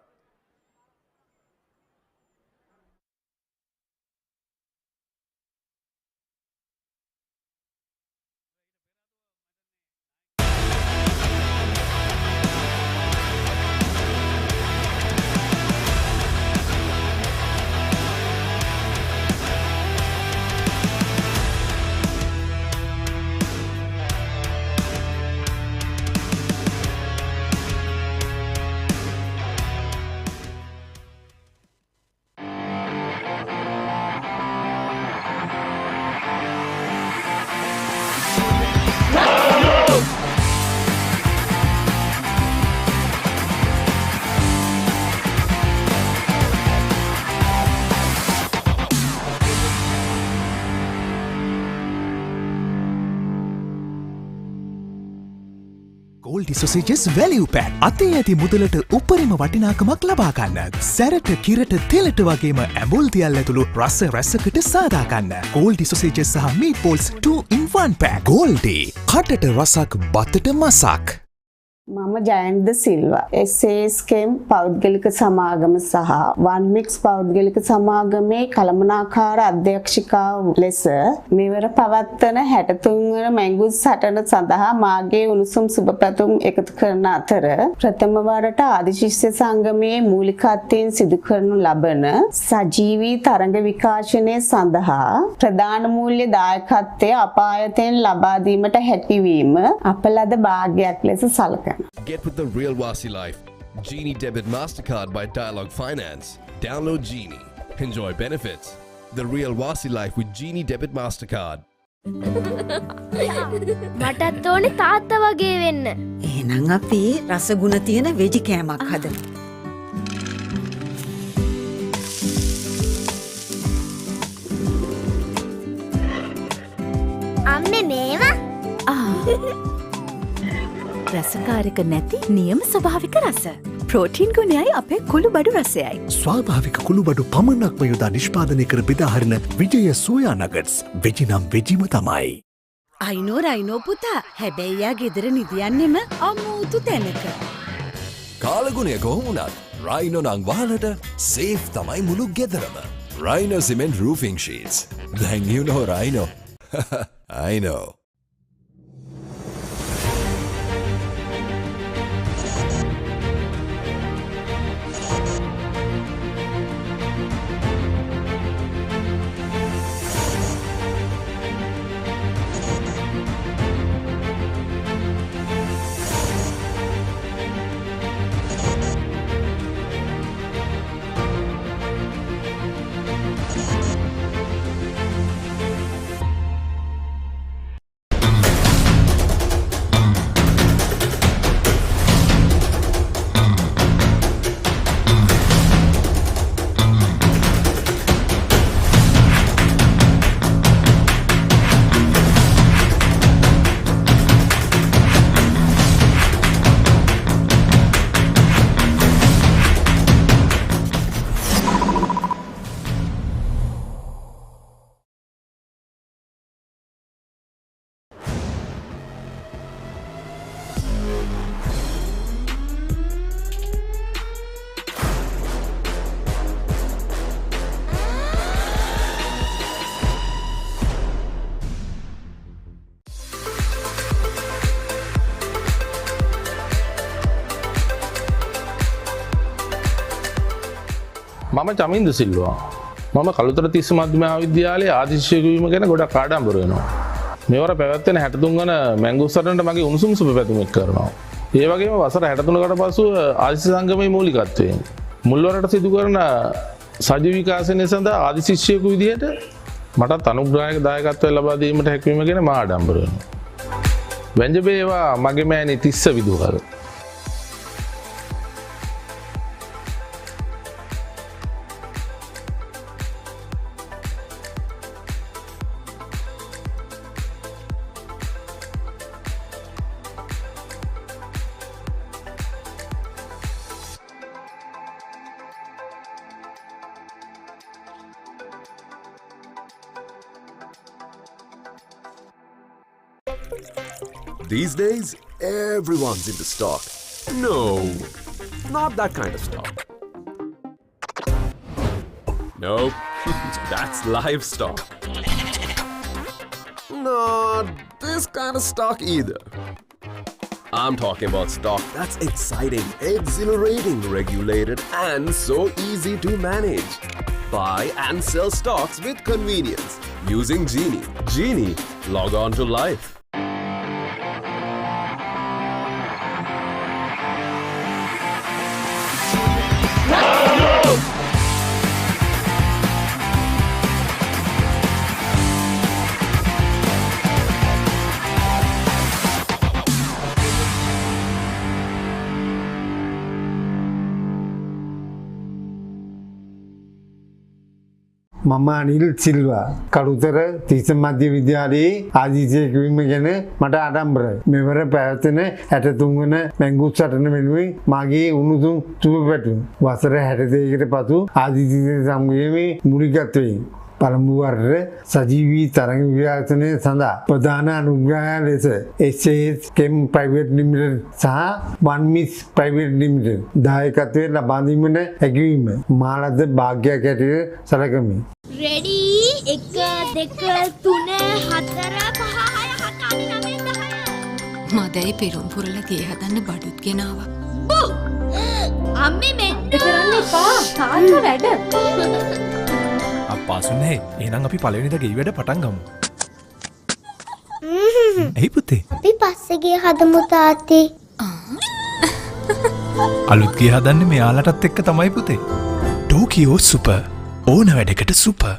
Goldie Sausages Value Pack අතේ ඇති මුදලට උපරිම වටිනාකමක් ලබා ගන්න. සැරට කිරට තෙලට වගේම ඇඹුල් තියල් ඇතුළු රස රැසකට සාදා ගන්න. Goldie Sausages සහ Meatballs 2 in 1 pack. Goldie කටට රසක් බතට මසක්. මම ජයන්ත සිල්වා SASකම් පෞද්ගලික සමාගම සහ වන්මික්ස් පෞද්ගලික සමාගමේ කළමනාකාර අධ්‍යක්ෂිකාව ලෙස මෙවර පවත්වන 63 වන මැංගුස් සටන සඳහා මාගේ උණුසුම් සුබපැතුම් එකතු කරන අතර ප්‍රථම වරට ආදිශිෂ්‍ය සංගමයේ මූලිකත්වයෙන් සිදු කරනු ලබන සජීවී තරඟ විකාශනය සඳහා ප්‍රධාන මූල්‍ය දායකත්වය අපායතෙන් ලබා දීමට හැකියවීම අප ලද භාග්‍යයක් ලෙස සලකනවා. Get with the real Wasi life. Genie Debit MasterCard by Dialog Finance. Download Genie. Enjoy benefits. The real Wasi life with Genie Debit MasterCard. මටත් ඕනේ තාත්තා වගේ වෙන්න. එහෙනම් අපි රසගුණ තියෙන වෙජි කෑමක් හදමු. අම්මේ මේවා? රසකාරක නැති නියම ස්වභාවික රස. ප්‍රෝටීන් ගුණයයි අපේ කුළුබඩු රසයයි. ස්වාභාවික කුළුබඩු පමණක්ම යොදා නිෂ්පාදනය කර බෙදාහරින විජය සෝයා නගට්ස්. වෙජි නම් වෙජිම තමයි. අයිනෝ පුතා. හැබැයි යා ගෙදර නිදියන්නෙම අමුතු තැනක. කාලගුණය කොහොමුණත් රයිනෝ නං වහලට සේෆ් තමයි මුළු ගෙදරම. Rhino Cement Roofing Sheets. Then you know Rhino. I know. මම චමින්ද සිල්වා. මම කළුතර තිස්ස මධ්‍ය මහාවිද්‍යාලයේ ආදිශිෂ්‍යයෙකු වීම ගැන ගොඩක් ආඩම්බර වෙනවා. මේවර පැවැත්වෙන 63 වන මැංගුස්ටන්ට මගේ උණුසුම් සුබ පැතුමක් කරනවා. ඒ වගේම වසර 63කට පසුව ආදිශ සංගමයේ මූලිකත්වයෙන් මුල්වරට සිදු කරන සජීව විකාශනය සඳහා ආදිශිෂ්‍යයෙකු විදිහට මටත් අනුග්‍රහයක දායකත්වය ලබා දීමට හැකියවීම ගැන මා ආඩම්බර වෙනවා. වැංජබේවා මගේ මෑණි Tissa විදුහල්. These days, everyone's into stock. No, not that kind of stock. Nope, that's livestock. Not this kind of stock either. I'm talking about stock that's exciting, exhilarating, regulated, and so easy to manage. Buy and sell stocks with convenience using Genie. Genie, log on to life. මම අනිල් සිල්වා කළුතර තිස්ස මධ්‍ය විද්‍යාලයේ ආදිශිෂ්‍යයෙකු වීම ගැන මට ආඩම්බරයි. මෙවර පැවැත්වෙන 63 වන මැංගුස්ටන් වෙනුවෙන් මාගේ උණුසුම් සුබ පැතුම්. වසර 62කට පසු ආදිශිෂ්‍ය සංගමයේ මූලිකත්වයෙන් පළමු වරට සජීවී තරංග විකාශනය සඳහා ප්‍රධාන අනුග්‍රහය ලෙස SAS Chem Private Limited සහ One Mix Private Limited දායකත්වය ලබා දීමට හැකියවීම මා ලද වාග්යක් ඇටියට සැලකමි. රෙඩි 1 2 3 4 5 6 7 8 9 10 මදයි පෙරුම් පුරලා ගේ හදන්න බඩුත් ගෙනාවා. අම්මේ මෙන්න කරන්න එපා. තාත්තා වැඩ. පාසුනේ එහෙනම් අපි පළවෙනිදා ගෙයි වැඩ පටන් ගමු. එයි පුතේ. අපි පස්සේ ගේ හදමු තාත්තේ. අලුත් ගේ හදන්නේ මෙයාලටත් එක්ක තමයි පුතේ. Tokyo super. ඕන වැඩකට සුපර්.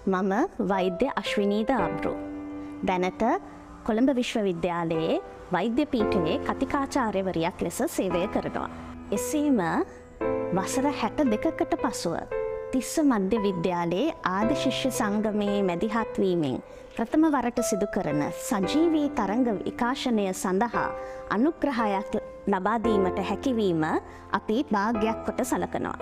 මම වෛද්‍ය අශ්විනීද ආබ්රු. දැනට කොළඹ විශ්වවිද්‍යාලයේ වෛද්‍ය පීඨයේ කතිකාචාර්යවරියක් ලෙස සේවය කරනවා. එසේම වසර 62කට පසුව තිස්ස මධ්‍ය විද්‍යාලයේ ආදිශිෂ්‍ය සංගමයේ මැදිහත් වීමෙන් ප්‍රථම වරට සිදු කරන සජීවී තරංග විකාශනය සඳහා අනුග්‍රහයක් ලබා දීමට හැකියවීම අපි වාග්යක් කොට සලකනවා.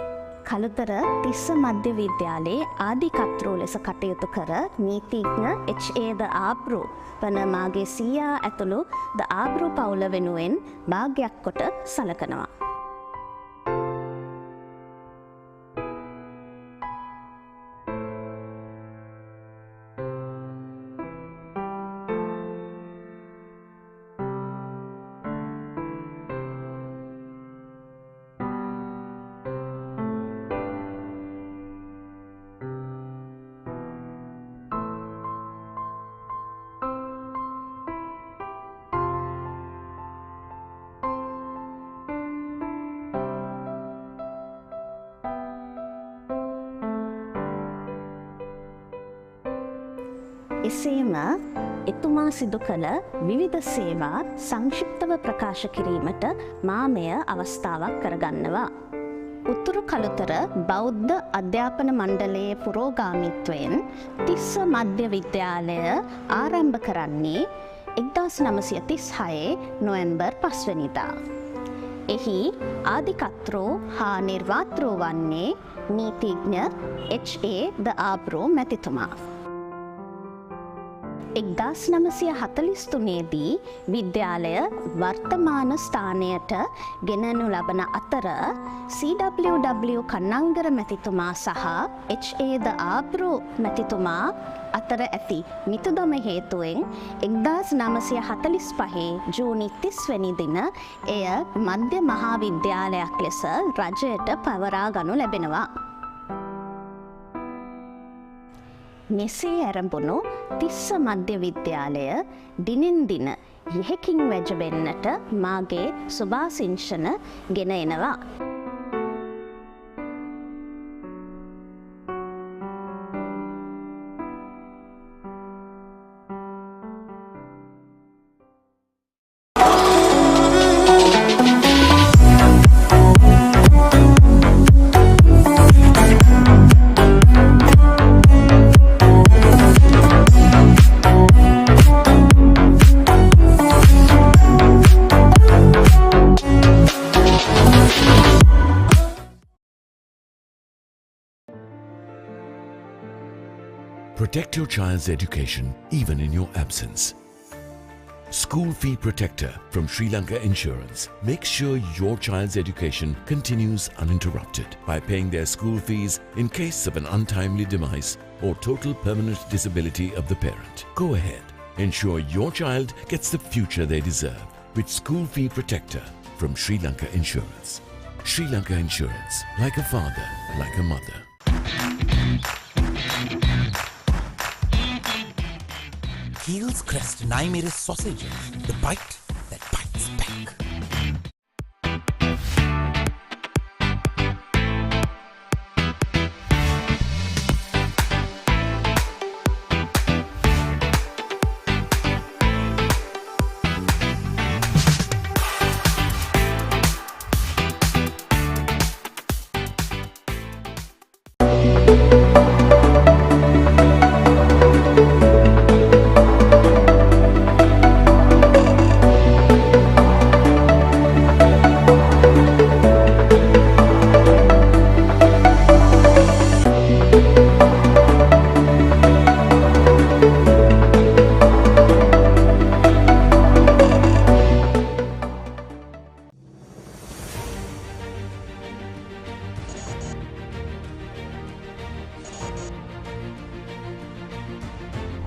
කළුතර තිස්ස මධ්‍ය විද්‍යාලයේ ආධිකර්තෘ ලෙස කටයුතු කර නීතිඥ HA ද ආබ්රු වන මාගේ සීයා ඇතුළු ද ආබ්රු පවුල වෙනුවෙන් වාග්යක් කොට සලකනවා. එසේම එතුමා සිදු කළ විවිධ සේවා සංක්ෂිප්තව ප්‍රකාශ කිරීමට මා මෙය අවස්ථාවක් කරගන්නවා. උතුරු කළුතර බෞද්ධ අධ්‍යාපන මණ්ඩලයේ පුරෝගාමීත්වයෙන් තිස්ස මධ්‍ය විද්‍යාලය ආරම්භ කරන්නේ 1936 නොවැම්බර් 5 වෙනිදා. එහි ආධිකර්තෘ හා නිර්මාතෘ වන්නේ නීතිඥ HA ද ආබ්‍රෝ මැතිතුමා. 1943දී විද්‍යාලය වර්තමාන ස්ථානයට ගෙනනු ලබන අතර CWW කන්නංගර මැතිතුමා සහ HA ද ආබ්‍රෝ මැතිතුමා අතර ඇති මිතුදම හේතුවෙන් 1945 ජූනි 30 වැනි දින එය මධ්‍ය මහා විද්‍යාලයක් ලෙස රජයට පවරා ගනු ලැබෙනවා. මෙසේ ඇරඹුණු තිස්ස මධ්‍ය විද්‍යාලය දිනෙන් දින යෙහෙකින් වැජබෙන්නට මාගේ සුභාසිංශන ගෙන එනවා. Protect your child's education even in your absence. School Fee Protector from Sri Lanka Insurance makes sure your child's education continues uninterrupted by paying their school fees in case of an untimely demise or total permanent disability of the parent. Go ahead, ensure your child gets the future they deserve with School Fee Protector from Sri Lanka Insurance. Sri Lanka Insurance, like a father, like a mother. Keel's Crest Naimeris sausages, the bite that bites back.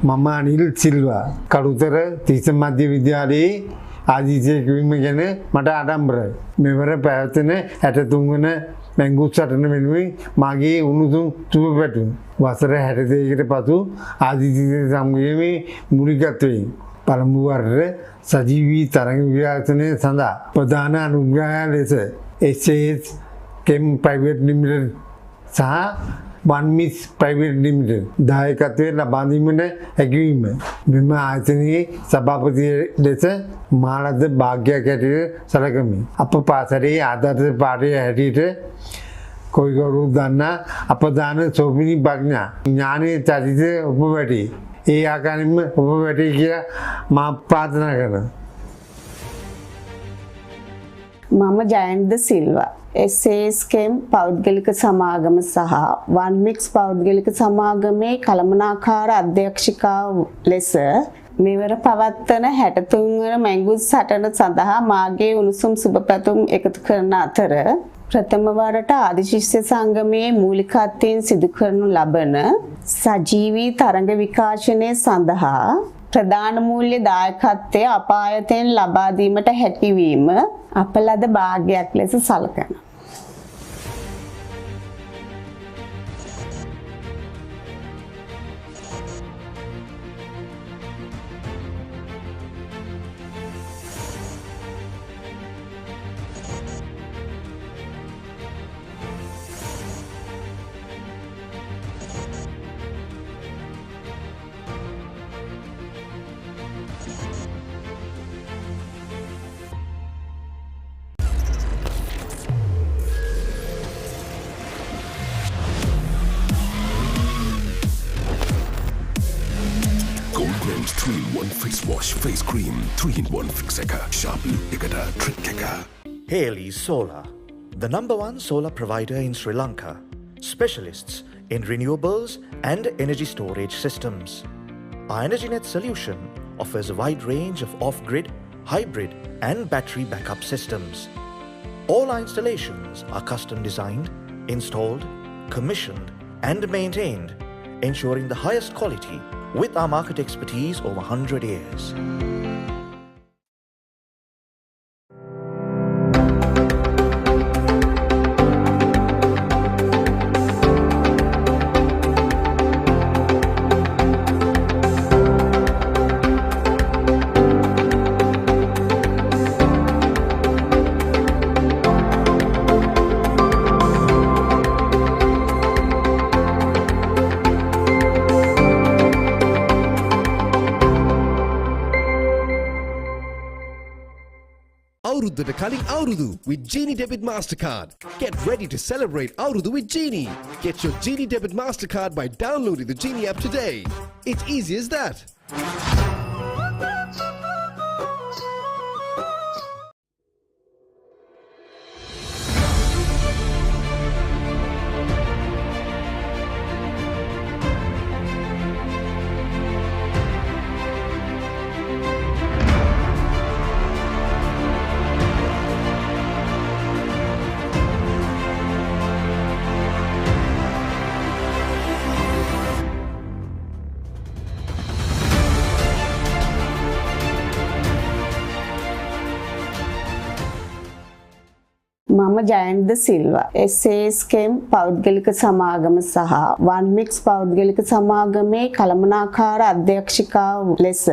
මම අනිල් සිල්වා කළුතර තිස්ස මධ්‍ය විද්‍යාලයේ ආදිසිය කිවීම ගැන මට ආඩම්බරයි. මෙවර පැවැත්වෙන 63 වන මැංගුස් සටන වෙනුවෙන් මාගේ උණුසුම් සුබ පැතුම්. වසර 62කට පසු ආදිසිය සමගයේ මූලිකත්වයෙන් පළමු වරට සජීවී තරංග විකාශනය සඳහා ප්‍රධාන අනුග්‍රහය ලෙස SAS කෙම් ප්‍රයිවට් ලිමිටඩ් සහ වන්මිස් ප්‍රයිවට් ලිමිටඩ් දායකත්වයෙන් ලබා දීමට හැකිවීම මෙම ආයතනයේ සභාපති ලෙස මාලද භාග්‍යයක් හැටියට සැලකමි. අප පාසලේ ආදර්ශ පාඨය හැටියට කොයිකරු දන්නා අපදාන සෝමිනි ප්‍රඥා ඥානයේ චරිත උපවැටි. ඒ ආකාරයෙන්ම උපවැටි කියලා මා ප්‍රාර්ථනා කරනවා. මම ජයන්ත සිල්වා SASකම් පෞද්ගලික සමාගම සහ වන්මික්ස් පෞද්ගලික සමාගමේ කළමනාකාර අධ්‍යක්ෂිකාව ලෙස මෙවර පවත්වන 63 වන මැංගුස් සටන සඳහා මාගේ උණුසුම් සුබ පැතුම් එකතු කරන අතර ප්‍රථම වරට ආදිශිෂ්‍ය සංගමයේ මූලිකත්වයෙන් සිදු කරනු ලබන සජීවී තරංග විකාශනය සඳහා ප්‍රධාන මූල්‍ය දායකත්වය අප ආයතනයෙන් ලබා දීමට හැකියවීම අප ලද භාග්‍යයක් ලෙස සලකනවා. Goldman's 3-in-1 face wash face cream 3-in-1 fix එක sharp look එකට trick එක. Haley Solar, the #1 solar provider in Sri Lanka, specialists in renewables and energy storage systems. Our EnergyNet solution offers a wide range of off-grid, hybrid and battery backup systems. All our installations are custom designed, installed, commissioned and maintained, ensuring the highest quality with our market expertise over 100 years. අවුරුද්දට කලින් අවුරුදු with Genie Debit Mastercard. Get ready to celebrate අවුරුදු with Genie. Get your Genie Debit Mastercard by downloading the Genie app today. It's easy as that. මම ජයන්ත සිල්වා SASකම් පෞද්ගලික සමාගම සහ වන්මික්ස් පෞද්ගලික සමාගමේ කළමනාකාර අධ්‍යක්ෂිකාව ලෙස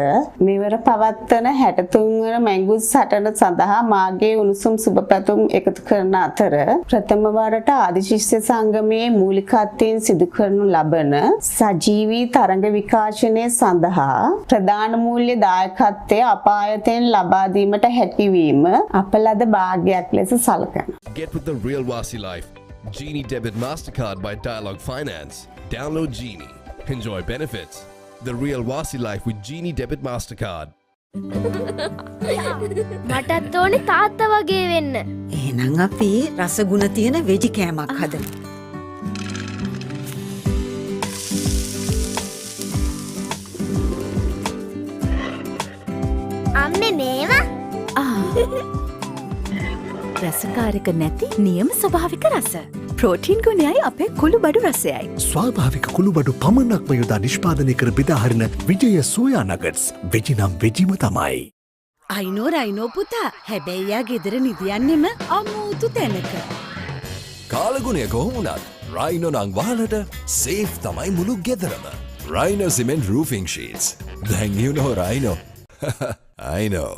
මෙවර පවත්වන 63 වන මැංගුස් සටන සඳහා මාගේ උණුසුම් සුබපැතුම් එකතු කරන අතර ප්‍රථම වරට ආදිශිෂ්‍ය සංගමයේ මූලිකත්වයෙන් සිදු කරනු ලබන සජීවී තරඟ විකාශනය සඳහා ප්‍රධාන මූල්‍ය දායකත්වය අපායතෙන් ලබා දීමට හැකියවීම අප ලද භාග්‍යයක් ලෙස සලකනවා. Get with the real Wasi life. Genie Debit Mastercard by Dialog Finance. Download Genie. Enjoy benefits. The real Wasi life with Genie Debit Mastercard. මටත් ඕනේ තාත්තා වගේ වෙන්න. එහෙනම් අපි රසගුණ තියෙන වෙජි කෑමක් හදමු. අම්මේ මේවා? රසකාරක නැති නියම ස්වභාවික රස. ප්‍රෝටීන් ගුණයයි අපේ කුළු බඩු රසයයි. ස්වාභාවික කුළු බඩු පමණක්ම යොදා නිෂ්පාදනය කර බෙදාහරින විජය සෝයා නගට්ස් වෙජිනම් වෙජිම තමයි. අයිනෝ පුතා හැබැයි යා ගෙදර නිදියන්නෙම අමුතු තැනක. කාලගුණය කොහොමුණත් රයිනෝ නං වහලට සේෆ් තමයි මුළු ගෙදරම. Rhino Cement Roofing Sheets. Then you know Rhino. I know.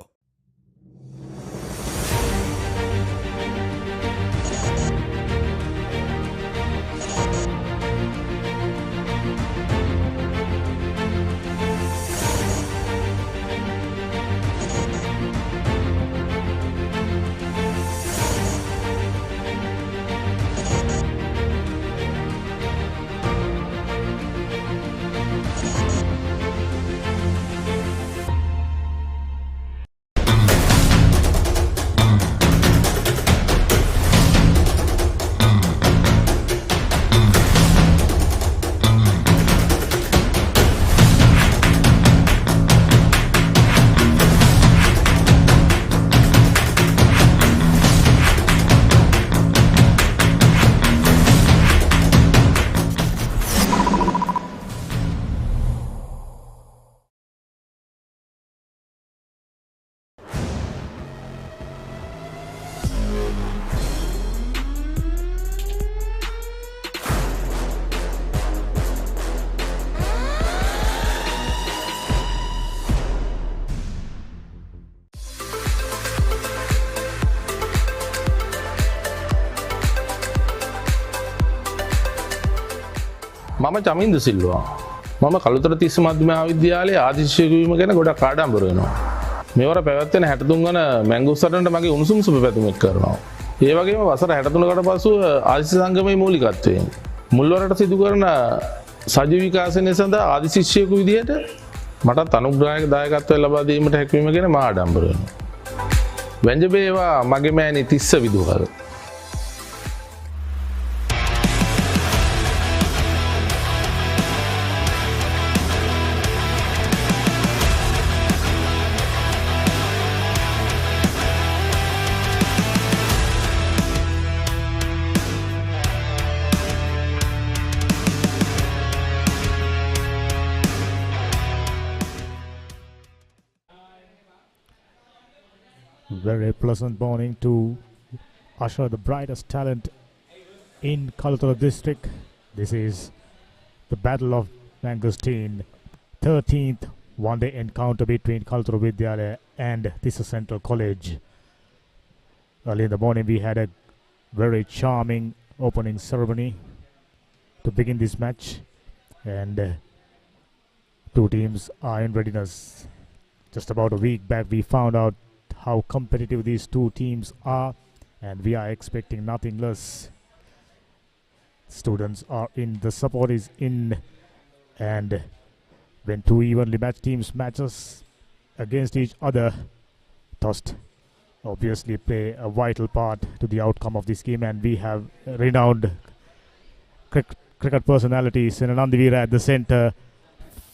මම චමින්ද සිල්වා. මම කළුතර තිස්ස මධ්‍යම විද්‍යාලයේ ආදිශිෂ්‍යයෙකු වීම ගැන ගොඩක් ආඩම්බර වෙනවා. මෙවර පැවැත්වෙන 63 වන මැංගුස් සටනට මගේ උණුසුම් සුබ පැතුම් එක් කරනවා. ඒ වගේම වසර 63කට පසුව ආදිශිෂ්‍ය සංගමයේ මූලිකත්වයෙන් මුල්වරට සිදු කරන සජීවී විකාශනය සඳහා ආදිශිෂ්‍යයෙකු විදිහට මටත් අනුග්‍රහයක දායකත්වය ලබා දීමට හැකියවීම ගැන මා ආඩම්බර වෙනවා. වැංජබේවා මගේ මෑණි Tissa විදුහල්. very pleasant morning to usher the brightest talent in Kalutara district. This is the Battle of Mangosteens, 13th one-day encounter between Kalutara Vidyalaya and Tissa Central College. Early in the morning we had a very charming opening ceremony to begin this match, and two teams are in readiness. Just about a week back we found out how competitive these two teams are, and we are expecting nothing less. Students are in, the support is in, and when two evenly matched teams matches against each other, tossed obviously play a vital part to the outcome of this game, and we have renowned cricket personalities in Nandivira at the centre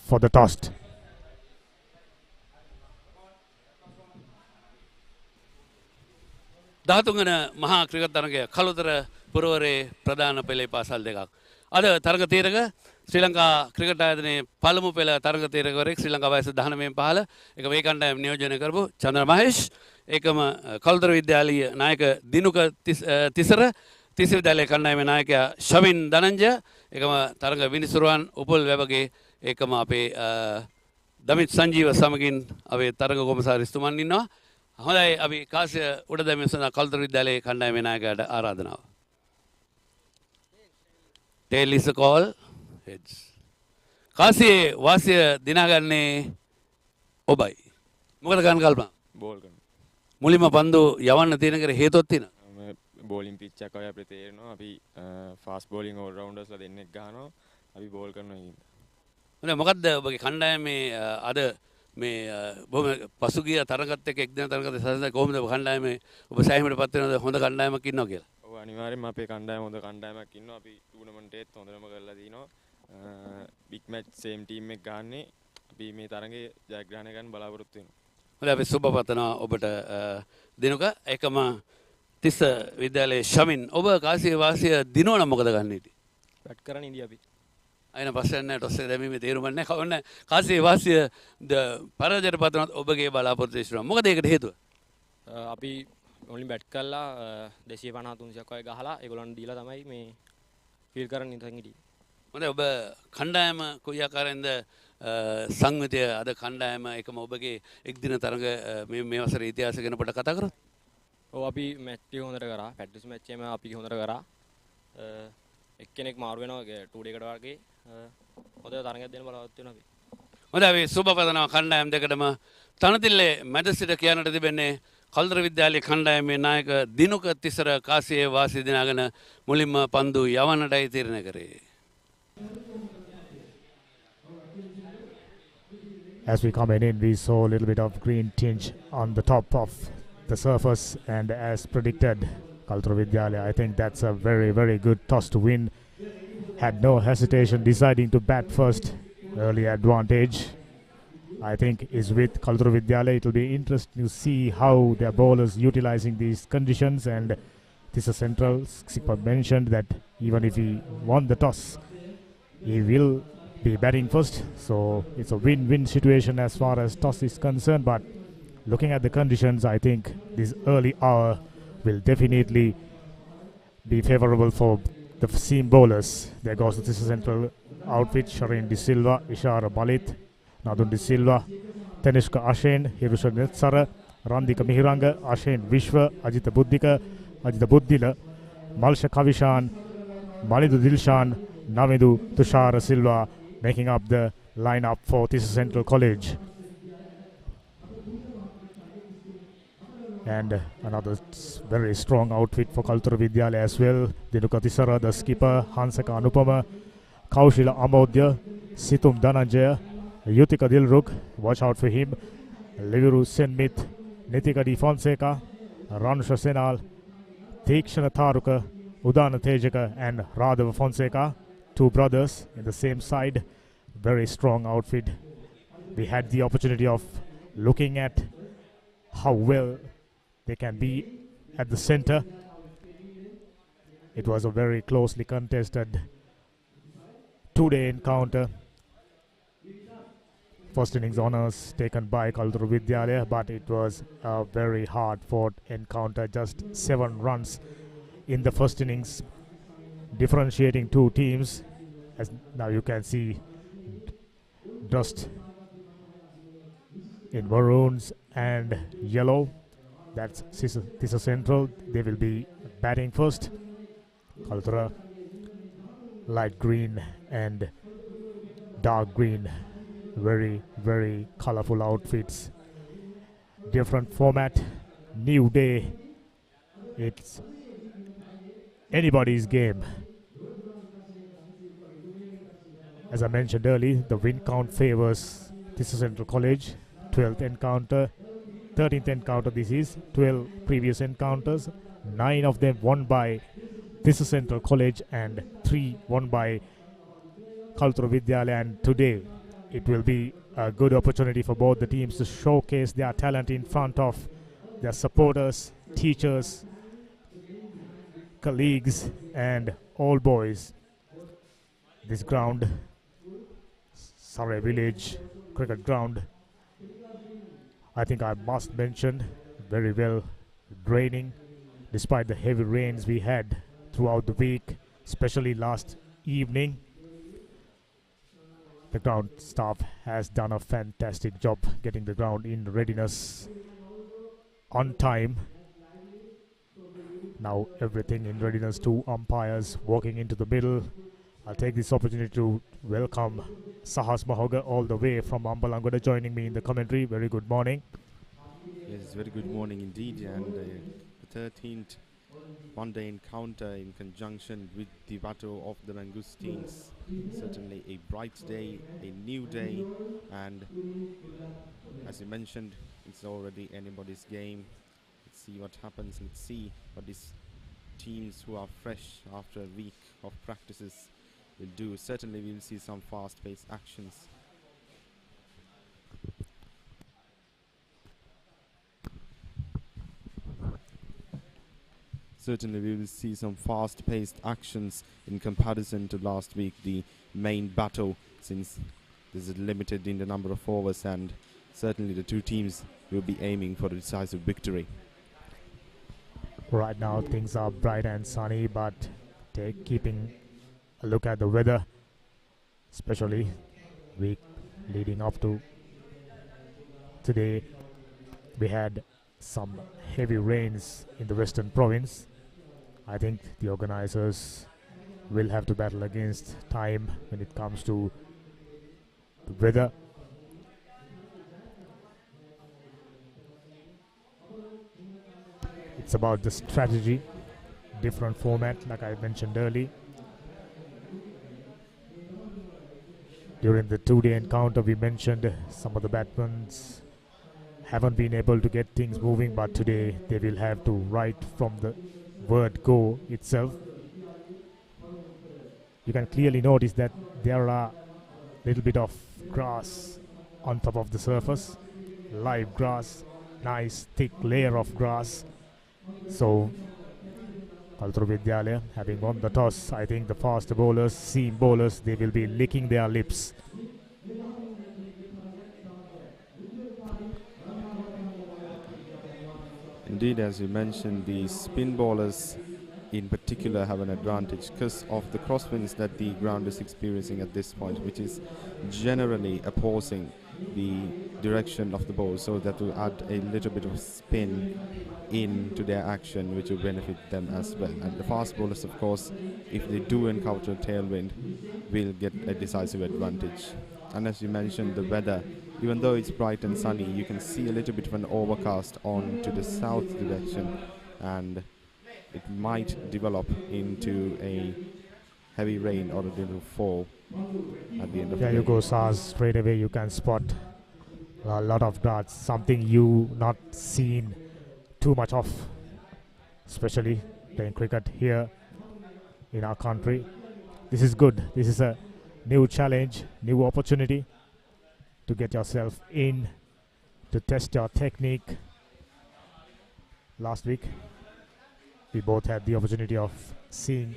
for the toss. දහතුන්වන මහා cricket තරගය Kalutara පුරවරේ ප්‍රධාන පෙළේ පාසල් දෙකක්. අද තරග තීරක ශ්‍රී Lanka cricket ආයතනයේ පළමු පෙළ තරග තීරකවරයෙක් ශ්‍රී ලංකා වයස 19 පහළ එක වේ කණ්ඩායම නියෝජනය කරපු චන්ද්‍ර මහේෂ්, ඒකම කළුතර විද්‍යාලීය නායක දිනුක තිසර, තිස්ස විද්‍යාලයේ කණ්ඩායමේ නායකයා ශවින් දනංජය, ඒකම තරග විනිසුරුවන් උපුල් වැවගේ, ඒකම අපේ දමිත් සංජීව සමගින් අපේ තරග කොමසාරිස්තුමන් ඉන්නවා. හොඳයි, අපි කාසිය උඩ දැමීම සඳහා කළුතර විද්‍යාලයේ කණ්ඩායමේ නායකයාට ආරාධනාව. Tail is a call. Heads. කාසියේ වාසිය දිනාගන්නේ ඔබයි. මොකද ගන්න කල්පනා? බෝල් කරනවා. මුලින්ම පන්දු යවන්න තියෙන කර හේතුවක් තියෙනවා. බෝලින් පිච් එකක් වගේ අපිට තේරෙනවා. අපි ෆාස්ට් බෝලින් ඕල් රවුන්ඩර්ස්ලා දෙන්නෙක් ගහනවා. අපි බෝල් කරනවා හින්දා. හොඳයි, මොකද්ද ඔබගේ කණ්ඩායමේ අද මේ බොහොම පසුගිය තරගත් එක්ක එක් දින තරගත් සැසඳ කොහොමද කණ්ඩායමේ ඔබ සෑහීමටපත් වෙනවද හොඳ කණ්ඩායමක් ඉන්නවා කියලා? ඔව්, අනිවාර්යෙන්ම අපේ කණ්ඩායම හොඳ කණ්ඩායමක් ඉන්නවා. අපි ටූර්නමන්ට් එකත් හොඳටම කරලා තිනවා. බිග් මැච් සේම් ටීම් එක ගන්නේ. අපි මේ තරගයේ ජයග්‍රහණය ගන්න බලාපොරොත්තු වෙනවා. හොඳයි, අපි සුබ පතනවා ඔබට දිනුක. ඒකම තිස්ස විද්‍යාලයේ ශමින්, ඔබ කාසිය වාසිය දිනවනම් මොකද ගන්න ඉතින්? බැට් කරන්න ඉඳී අපි. අයින පස්සේ නැහැ, ටොස් එක දැමීමේ තේරුම නැහැ. කවන්න කාසිය වාසිය පරාජයට පත් වුණත් ඔබගේ බලාපොරොත්තු ඉෂ්ටුනවා. මොකද ඒකට හේතුව? අපි ඔන්ලි බැට් කළා 250 300ක් වගේ ගහලා ඒගොල්ලන්ට දීලා තමයි මේ ෆීල් කරන්න ඉතින් හිටියේ. හොඳයි, ඔබ කණ්ඩායම කොයි ආකාරයෙන්ද සංවිතය අද කණ්ඩායම එකම ඔබගේ එක් දින තරග මේ වසරේ ඉතිහාසය ගැන පොඩ්ඩක් කතා කරොත්? ඔව්, අපි මැච් එක හොඳට කරා. ප්‍රැක්ටිස් මැච් එකේම අපි හොඳට කරා. එක්කෙනෙක් මාරු වෙනවා 2 ඩේකට වගේ. හොඳ තරගයක් දෙන්න බලාපොරොත්තු වෙනවා අපි. හොඳයි, අපි සුබ පතනවා කණ්ඩායම් දෙකටම. තනතිල්ලේ මැද සිට කියන්නට තිබෙන්නේ කළුතර විද්‍යාලයේ කණ්ඩායමේ නායක දිනුක තිසර කාසියේ වාසිය දිනාගෙන මුලින්ම පන්දු යවන්නටයි තීරණය කරේ. As we come in, we saw a little bit of green tinge on the top of the surface, and as predicted, Kalutara Vidyalaya, I think that's a very, very good toss to win. Had no hesitation, deciding to bat first. Early advantage, I think, is with Kalutara Vidyalaya. It will be interesting to see how their bowlers utilizing these conditions. And Tissa Central, Skipper mentioned that even if he won the toss, he will be batting first. So it's a win-win situation as far as toss is concerned. But looking at the conditions, I think this early hour will definitely be favorable for the seam bowlers. There goes the Tissa Central outfit: Sharin De Silva, Ishara Balit, Nadun De Silva, Tanishka Ashen, Hirusha Netsara, Randika Mihiranga, Ashen Vishwa, Ajita Buddhika, Ajita Buddhila, Malsha Kavishan, Malidu Dilshan, Navidu Tushara Silva, making up the lineup for Tissa Central College. And another very strong outfit for Kalutara Vidyalaya as well. Dinuka Tisara, the skipper, Hansaka Anupama, Kaushila Amodya, Situm Dhananjaya, Yutika Dilruk, watch out for him, Liviru Senmith, Nitika Di Fonseca, Ranusha Senal, Tikshana Tharuka, Udana Tejaka, and Radhava Fonseca, two brothers in the same side. Very strong outfit. We had the opportunity of looking at how well they can be at the center. It was a very closely contested two-day encounter. first innings honours taken by Kalutara Vidyalaya, but it was a very hard fought encounter. Just 7 runs in the first innings, differentiating two teams. As now you can see dust in maroons and yellow. That's Tissa Central. They will be batting first. Kalutara light green and dark green. Very, very colorful outfits. Different format. New day. It's anybody's game. As I mentioned earlier, the win count favors Tissa Central College. 12th encounter, 13th encounter this is, 12 previous encounters, 9 of them won by Tissa Central College and 3 won by Kalutara Vidyalaya, and today it will be a good opportunity for both the teams to showcase their talent in front of their supporters, teachers, colleagues and all boys. This ground, Surrey Village Cricket Ground, I think I must mention, very well draining despite the heavy rains we had throughout the week, especially last evening. The ground staff has done a fantastic job getting the ground in readiness on time. Now everything in readiness, 2 umpires walking into the middle. I'll take this opportunity to welcome Sahas Mahoga all the way from Ambalangoda joining me in the commentary. Very good morning. Yes, very good morning indeed. And the 13th one-day encounter in conjunction with the battle of the Mangosteens. Certainly a bright day, a new day, and as you mentioned, it's already anybody's game. Let's see what happens. Let's see what these teams who are fresh after a week of practices will do. Certainly we will see some fast-paced actions. Certainly we will see some fast-paced actions in comparison to last week, the main battle, since this is limited in the number of overs, and certainly the two teams will be aiming for a decisive victory. Right now things are bright and sunny, but keeping a look at the weather, especially week leading up to today, we had some heavy rains in the western province. I think the organizers will have to battle against time when it comes to the weather. It's about the strategy, different format like I mentioned earlier. During the 2-day encounter we mentioned some of the batsmen haven't been able to get things moving, but today they will have to, right from the word go itself. You can clearly notice that there are little bit of grass on top of the surface, live grass, nice thick layer of grass. So Kalutara Vidyalaya having won the toss, I think the faster bowlers, seam bowlers, they will be licking their lips. Indeed, as you mentioned, the spin bowlers in particular have an advantage because of the crosswinds that the ground is experiencing at this point, which is generally opposing the direction of the ball, so that will add a little bit of spin into their action, which will benefit them as well. And the fast bowlers, of course, if they do encounter tailwind, will get a decisive advantage. And as you mentioned, the weather, even though it's bright and sunny, you can see a little bit of an overcast on to the south direction, and it might develop into a heavy rain or a little fall at the end of the day. There you go, Saz. Straight away you can spot a lot of darts, something you not seen too much of, especially playing cricket here in our country. This is good. This is a new challenge, new opportunity to get yourself in, to test your technique. Last week we both had the opportunity of seeing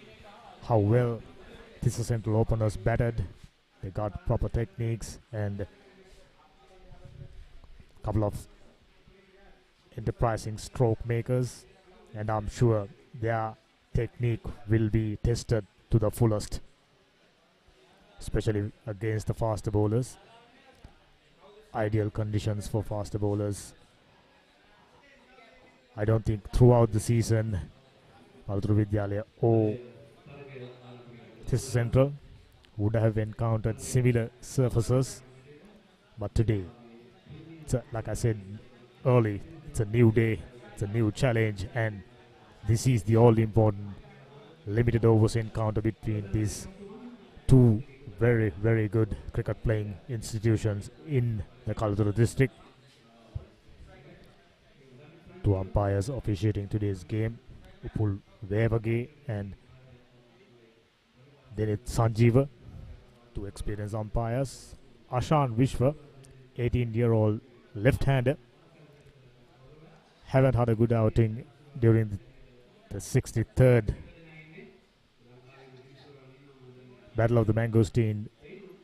how well Tissa Central openers batted. They got proper techniques, and couple of enterprising stroke makers, and I'm sure their technique will be tested to the fullest, especially against the faster bowlers. Ideal conditions for faster bowlers. I don't think throughout the season Kalutara Vidyalaya or Tissa Central would have encountered similar surfaces, but today, like I said early, it's a new day, it's a new challenge, and this is the all-important limited overs encounter between these two very, very good cricket playing institutions in the Kalutara district. Two umpires officiating today's game, Upul Vevage and Denit Sanjeeva. Two experienced umpires. Ashan Vishwa, 18-year-old left-hander, haven't had a good outing during the 63rd Battle of the Mangosteens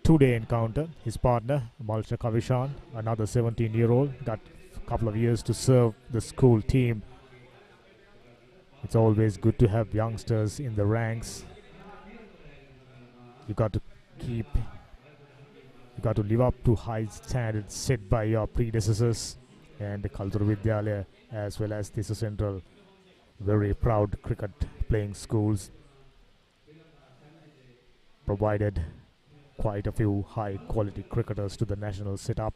two-day encounter. His partner, Malsha Kavishan, another 17-year-old, got a couple of years to serve the school team. It's always good to have youngsters in the ranks. You got to live up to high standards set by your predecessors, and the Kalutara Vidyalaya as well as Tissa Central, very proud cricket playing schools, provided quite a few high quality cricketers to the national setup,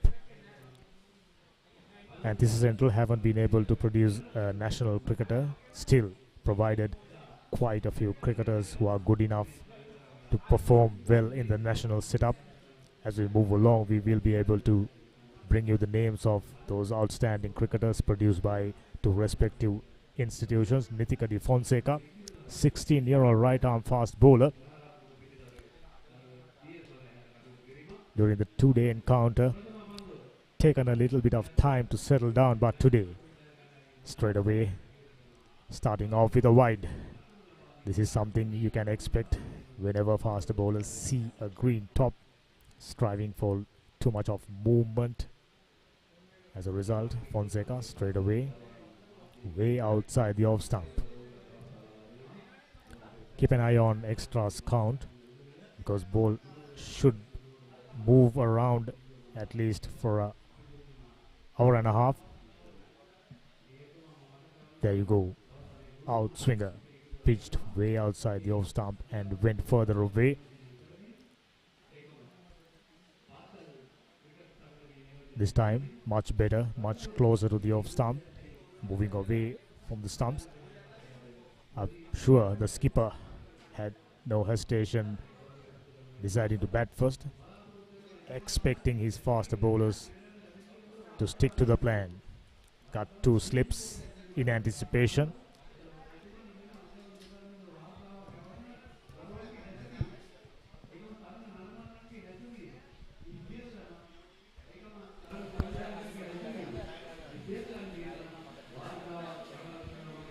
and Tissa Central haven't been able to produce a national cricketer, still provided quite a few cricketers who are good enough to perform well in the national setup. As we move along, we will be able to bring you the names of those outstanding cricketers produced by two respective institutions. Nithika de Fonseca, 16-year-old right-arm fast bowler. During the two-day encounter, taken a little bit of time to settle down, but today, straight away, starting off with a wide. This is something you can expect whenever faster bowlers see a green top, striving for too much of movement. As a result, Fonseca straight away, way outside the off stump. Keep an eye on extras count, because ball should move around at least for an hour and a half. There you go, out swinger, pitched way outside the off stump and went further away. This time much better, much closer to the off stump, moving away from the stumps. I'm sure the skipper had no hesitation deciding to bat first, expecting his faster bowlers to stick to the plan. Got two slips in anticipation.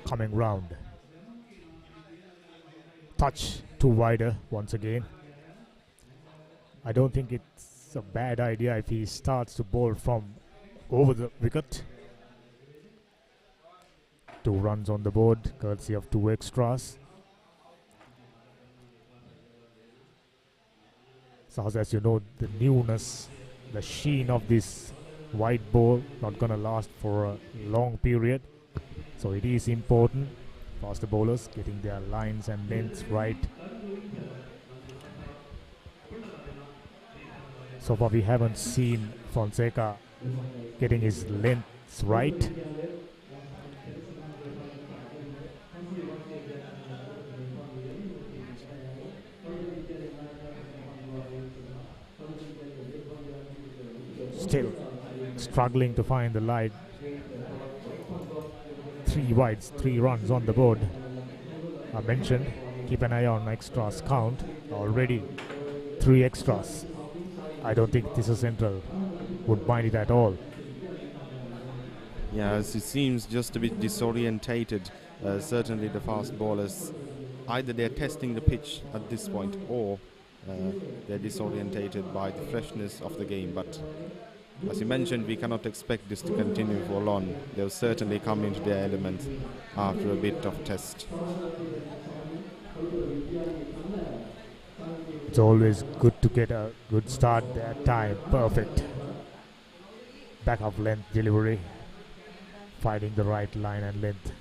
Coming round. Touch too wider once again. I don't think it's a bad idea if he starts to bowl from over the wicket. 2 runs on the board, courtesy of 2 extras. So as you know, the newness, the sheen of this wide ball not gonna last for a long period. So it is important, faster bowlers getting their lines and lengths right. So far we haven't seen Fonseca getting his lengths right. Still struggling to find the line. 3 wides, 3 runs on the board. I mentioned, keep an eye on extras count. Already 3 extras. I don't think Tissa Central would mind it at all. Yeah, it seems just a bit disorientated. Certainly the fast bowlers, either they're testing the pitch at this point or they're disorientated by the freshness of the game. But As you mentioned, we cannot expect this to continue for long. They'll certainly come into their element after a bit of test. It's always good to get a good start there. Time perfect. Back of length delivery. Finding the right line and length.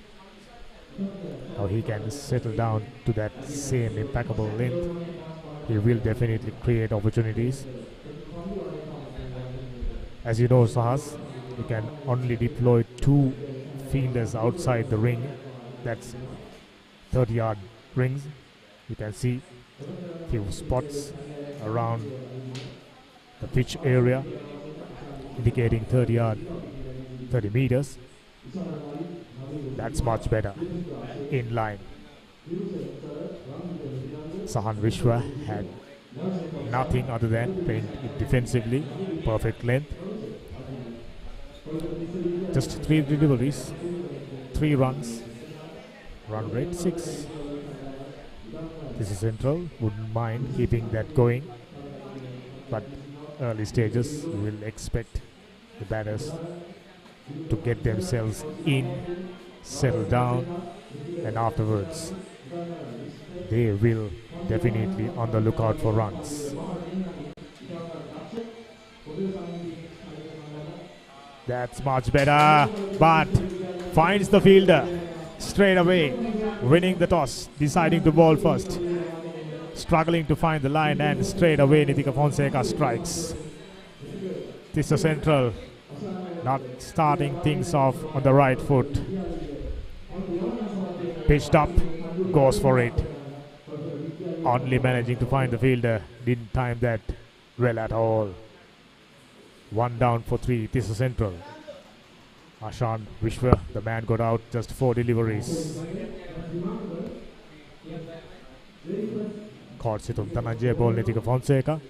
Now he can settle down to that same impeccable length. He will definitely create opportunities. As you know, Sahas, you can only deploy 2 fielders outside the ring. That's 30-yard rings. You can see few spots around the pitch area indicating 30 meters. That's much better. In line. Sahan Vishwa had nothing other than playing it defensively. Perfect length. Just 3 deliveries, 3 runs. Run rate 6. Tissa Central wouldn't mind keeping that going, but early stages you will expect the batters to get themselves in, settle down, and afterwards they will definitely on the lookout for runs. That's much better, but finds the fielder straight away, winning the toss, deciding to bowl first, struggling to find the line, and straight away Nithika Fonseca strikes. Tissa Central not starting things off on the right foot. Pitched up, goes for it. Only managing to find the fielder, didn't time that well at all. 1 down for 3, Tissa Central. Ashan Vishwa, the man got out, just 4 deliveries. Caught Situm Tanajay ball, Nithika Fonseca.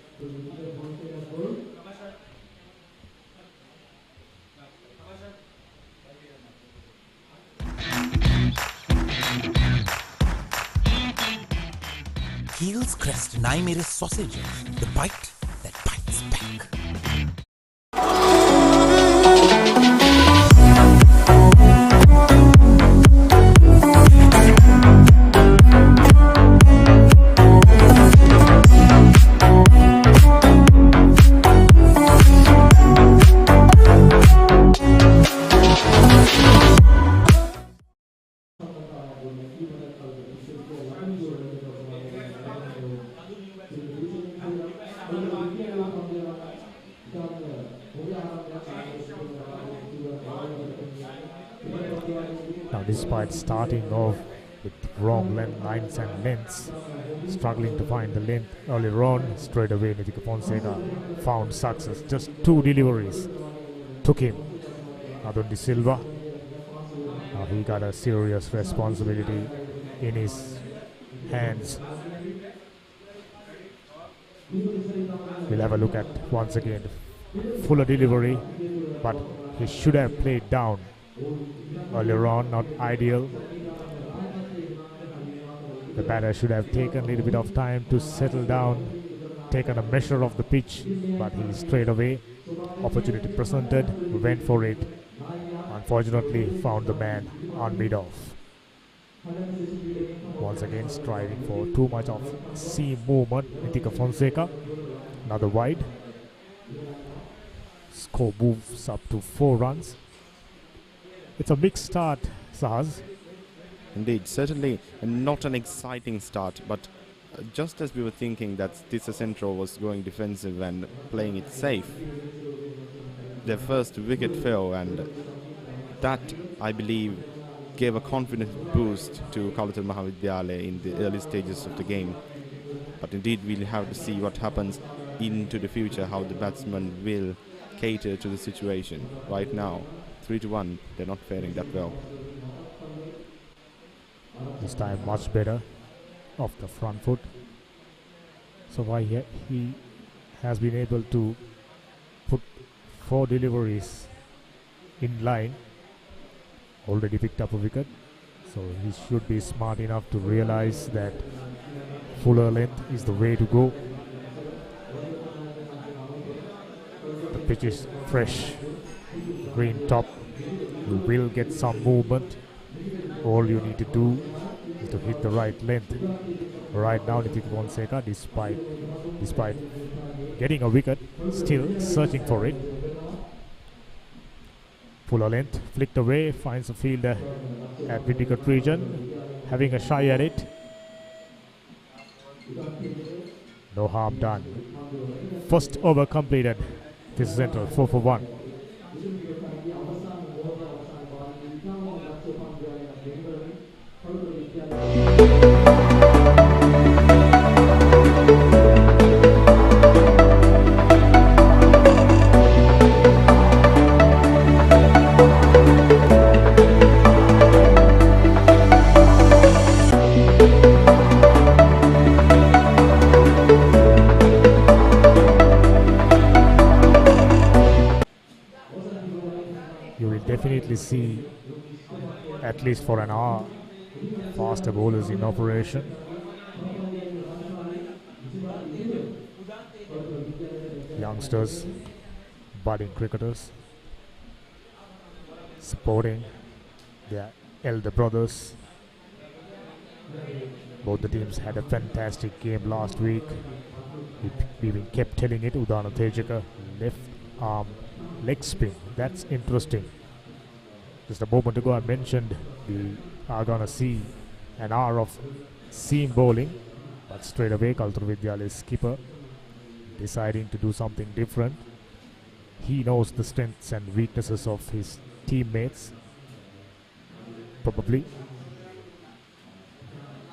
Heels Crest and I made a sausages, the bite that bites back. Despite starting off with wrong lines and lengths, struggling to find the length earlier on, straight away Nithika Fonseca found success. Just 2 deliveries took him. Adon De Silva, now he got a serious responsibility in his hands. We'll have a look at once again fuller delivery, but he should have played down earlier on, not ideal. The batter should have taken a little bit of time to settle down, taken a measure of the pitch, but he straight away, opportunity presented, went for it. Unfortunately, found the man on mid-off. Once again, striving for too much of seam movement. Nithika Fonseca, another wide. Score moves up to 4 runs. It's a mixed start, Sahaz. Indeed, certainly not an exciting start, but just as we were thinking that Tissa Central was going defensive and playing it safe, their first wicket fell, and that, I believe, gave a confidence boost to Kalutara Vidyalaya in the early stages of the game. But indeed, we'll have to see what happens into the future, how the batsmen will cater to the situation. Right now, 3-1, they're not faring that well. This time much better off the front foot. So why he has been able to put 4 deliveries in line. Already picked up a wicket. So he should be smart enough to realize that fuller length is the way to go. The pitch is fresh green top, you will get some movement. All you need to do is to hit the right length. Right now, Nithik Fonseca, despite getting a wicket, still searching for it. Fuller length, flicked away, finds a fielder at mid-wicket region, having a shy at it. No harm done. First over completed. Tissa Central 4 for 1. Definitely see, at least for an hour, faster bowlers in operation. Youngsters, budding cricketers, supporting their elder brothers. Both the teams had a fantastic game last week. We've kept telling it. Udana Tejaka, left arm leg spin. That's interesting. Just a moment ago I mentioned we are going to see an hour of seam bowling, but straight away Kalutara Vidyalaya's skipper deciding to do something different. He knows the strengths and weaknesses of his teammates. Probably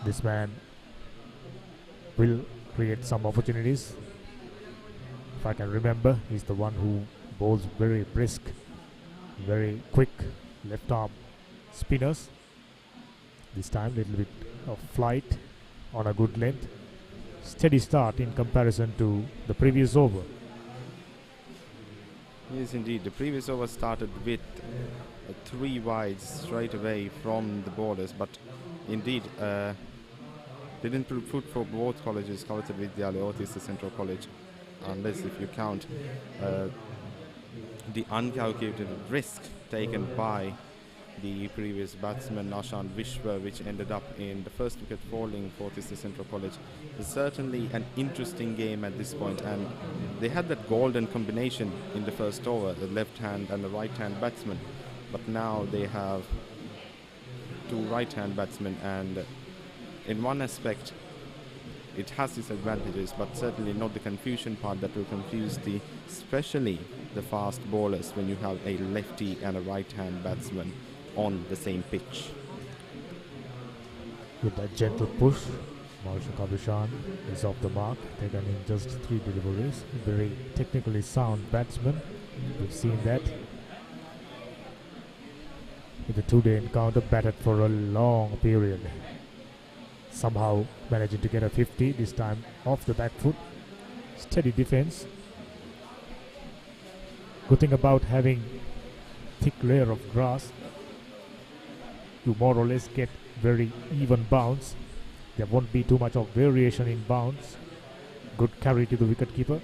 this man will create some opportunities. If I can remember, he's the one who bowls very brisk, very quick left arm spinners. This time little bit of flight on a good length. Steady start in comparison to the previous over. Yes, indeed. The previous over started with 3 wides straight away from the bowlers, but indeed didn't put foot for both colleges, Kalutara Vidyalaya or Tissa Central College, unless if you count the uncalculated risk taken by the previous batsman Ashan Vishwa, which ended up in the first wicket falling for Tissa Central College. It's certainly an interesting game at this point, and they had that golden combination in the first over, the left hand and the right hand batsman, but now they have 2 right hand batsmen, and in one aspect it has its advantages, but certainly not the confusion part that will confuse especially the fast bowlers when you have a lefty and a right hand batsman on the same pitch. With that gentle push, Marsha Kabishan is off the mark, taken in just 3 deliveries. Very technically sound batsman. We've seen that. With the 2-day encounter, batted for a long period. Somehow managing to get a 50, this time off the back foot. Steady defense. Good thing about having thick layer of grass, you more or less get very even bounce. There won't be too much of variation in bounce. Good carry to the wicketkeeper.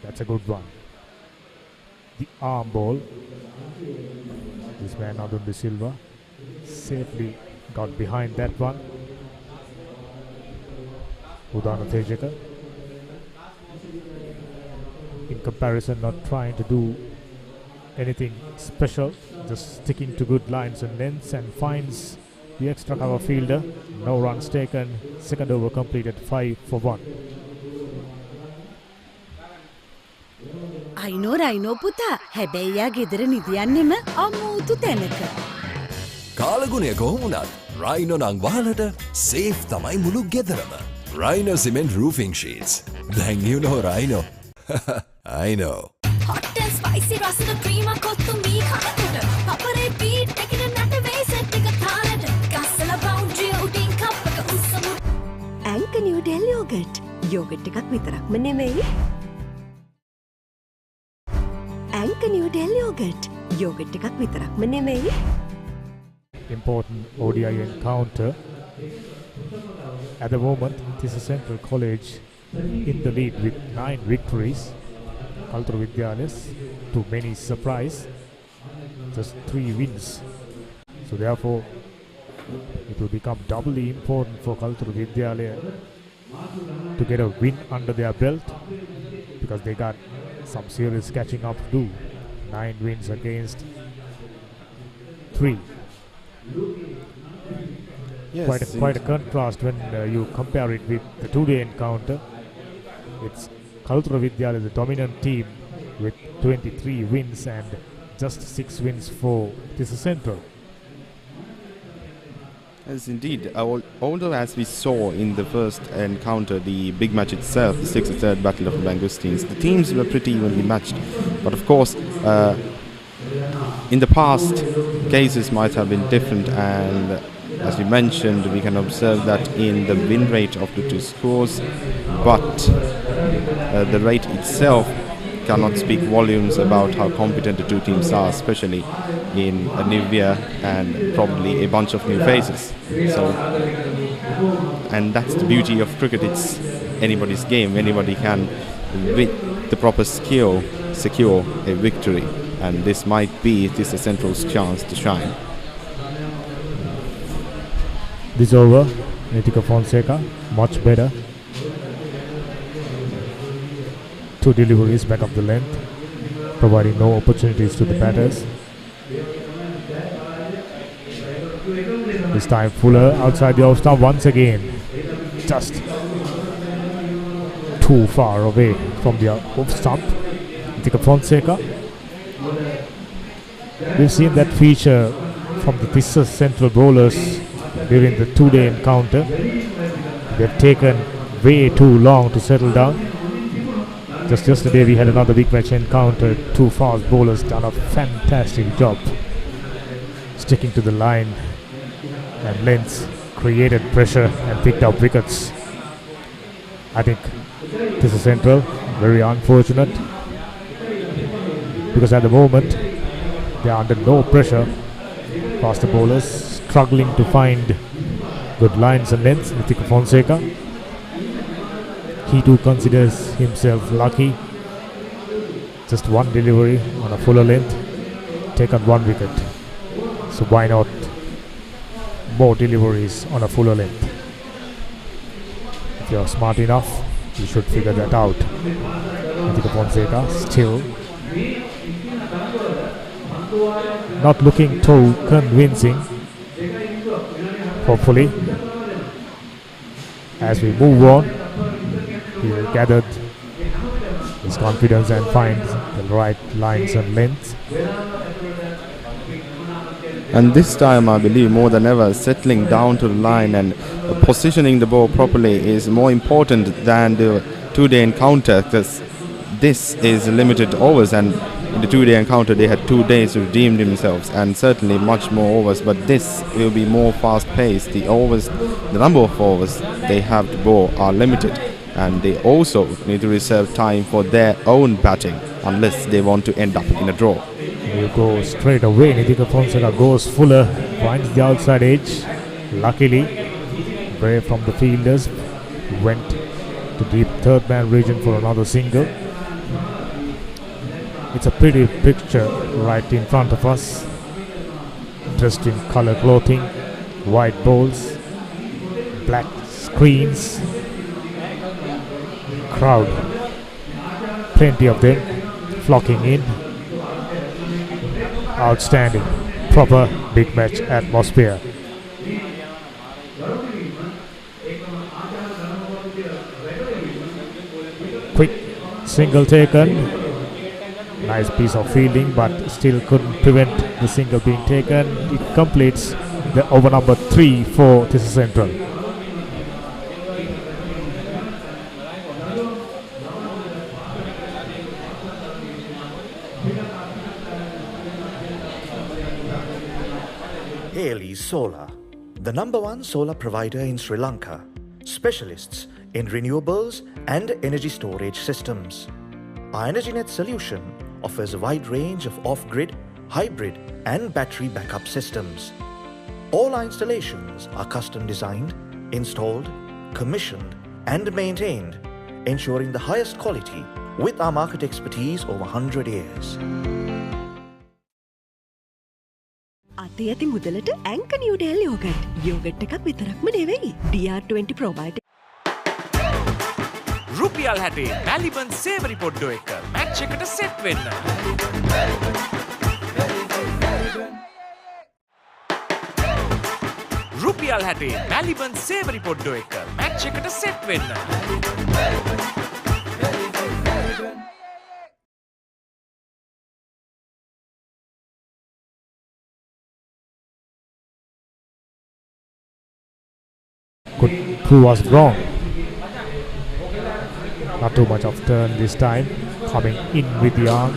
That's a good one. The arm ball. This man Adun De Silva safely got behind that one. Udana Tejaka, in comparison, not trying to do anything special, just sticking to good lines and lengths, and finds the extra cover fielder. No runs taken. Second over completed 5 for 1. අයිනෝ පුතා හැබැයි යා ගෙදර නිදියන්නෙම අමෝතු තැනක. කාලගුණය කොහොමුණත් Rhino නං වහලට safe තමයි මුළු ගෙදරම. Rhino Cement Roofing Sheets. Then you know Rhino. I know. Hot and spicy රසද cream kottu මී කනකොට Papare beat එකන නැට වේසෙත් එක තාලට ගස්සල boundary උඩින් කප් එක උස්සමු Anchor New Del Yogurt. Yogurt එකක් විතරක්ම නෙමෙයි. Anchor New Del Yogurt. Yogurt එකක් විතරක්ම නෙමෙයි. Important ODI encounter. At the moment, Tissa Central College in the lead with 9 victories. Kalutara Vidyalaya's, to many surprise, just 3 wins. So therefore, it will become doubly important for Kalutara Vidyalaya to get a win under their belt, because they got some serious catching up to do. 9 wins against 3. Yes, Quite a contrast when you compare it with the 2-day encounter. It's Kalutara Vidyalaya, the dominant team, with 23 wins and just 6 wins for Tissa Central. Yes, indeed. Although, as we saw in the first encounter, the big match itself, the 63rd Battle of the Mangosteens, the teams were pretty evenly matched. But of course, in the past, cases might have been different, and as you mentioned, we can observe that in the win rate of the 2 scores, but the rate itself cannot speak volumes about how competent the 2 teams are, especially in a new year and probably a bunch of new faces. So, and that's the beauty of cricket. It's anybody's game. Anybody can, with the proper skill, secure a victory, and this might be Tissa Central's chance to shine. This over, Nitika Fonseca, much better. 2 deliveries back of the length, providing no opportunities to the batters. This time Fuller outside the off stump once again, just too far away from the off stump. Nitika Fonseca. We've seen that feature from the Tissa Central bowlers during the 2-day encounter. They've taken way too long to settle down. Just yesterday we had another big match encounter. 2 fast bowlers done a fantastic job sticking to the line and lengths, created pressure and picked up wickets. I think this is Central, very unfortunate, because at the moment they are under no pressure. Faster bowlers struggling to find good lines and lengths. Nitika Fonseca, he too considers himself lucky. Just 1 delivery on a fuller length, taken 1 wicket. So why not more deliveries on a fuller length? If you're smart enough, you should figure that out. Nitika Fonseca still not looking too convincing. Hopefully, as we move on, he will gather his confidence and find the right lines and lengths. And this time, I believe more than ever, settling down to the line and positioning the ball properly is more important than the 2-day encounter, because this is limited overs, and in the 2-day encounter they had 2 days to redeem themselves, and certainly much more overs, but this will be more fast paced. The number of overs they have to bowl are limited, and they also need to reserve time for their own batting unless they want to end up in a draw. You go straight away. Nitika Fonseca goes fuller, finds the outside edge. Luckily, away from the fielders, went to deep 3rd man region for another single. It's a pretty picture right in front of us. Dressed in color clothing, white bowls, black screens, crowd, plenty of them flocking in. Outstanding, proper big match atmosphere. Quick single taken. Nice piece of fielding, but still couldn't prevent the single being taken. It completes the over number 3 for Tissa Central. ALE Solar, the #1 solar provider in Sri Lanka, specialists in renewables and energy storage systems. Our EnergyNet solution offers a wide range of off-grid, hybrid and battery backup systems. All our installations are custom designed, installed, commissioned and maintained, ensuring the highest quality with our market expertise over 100 years. අතේ ඇති මුදලට ඇංක නිව්ඩෙල් yoghurt. Yoghurt එකක් විතරක්ම නෙවෙයි. DR20 probiotic. රුපියල් 60 මැලිබන් සේවරි පොඩ්ඩෝ එක match එකට set වෙන්න. රුපියල් 60 මැලිබන් සේවරි පොඩ්ඩෝ එක මැච් එකට සෙට් වෙන්න. Could prove us wrong. Not too much of turn this time. Coming in with the arm.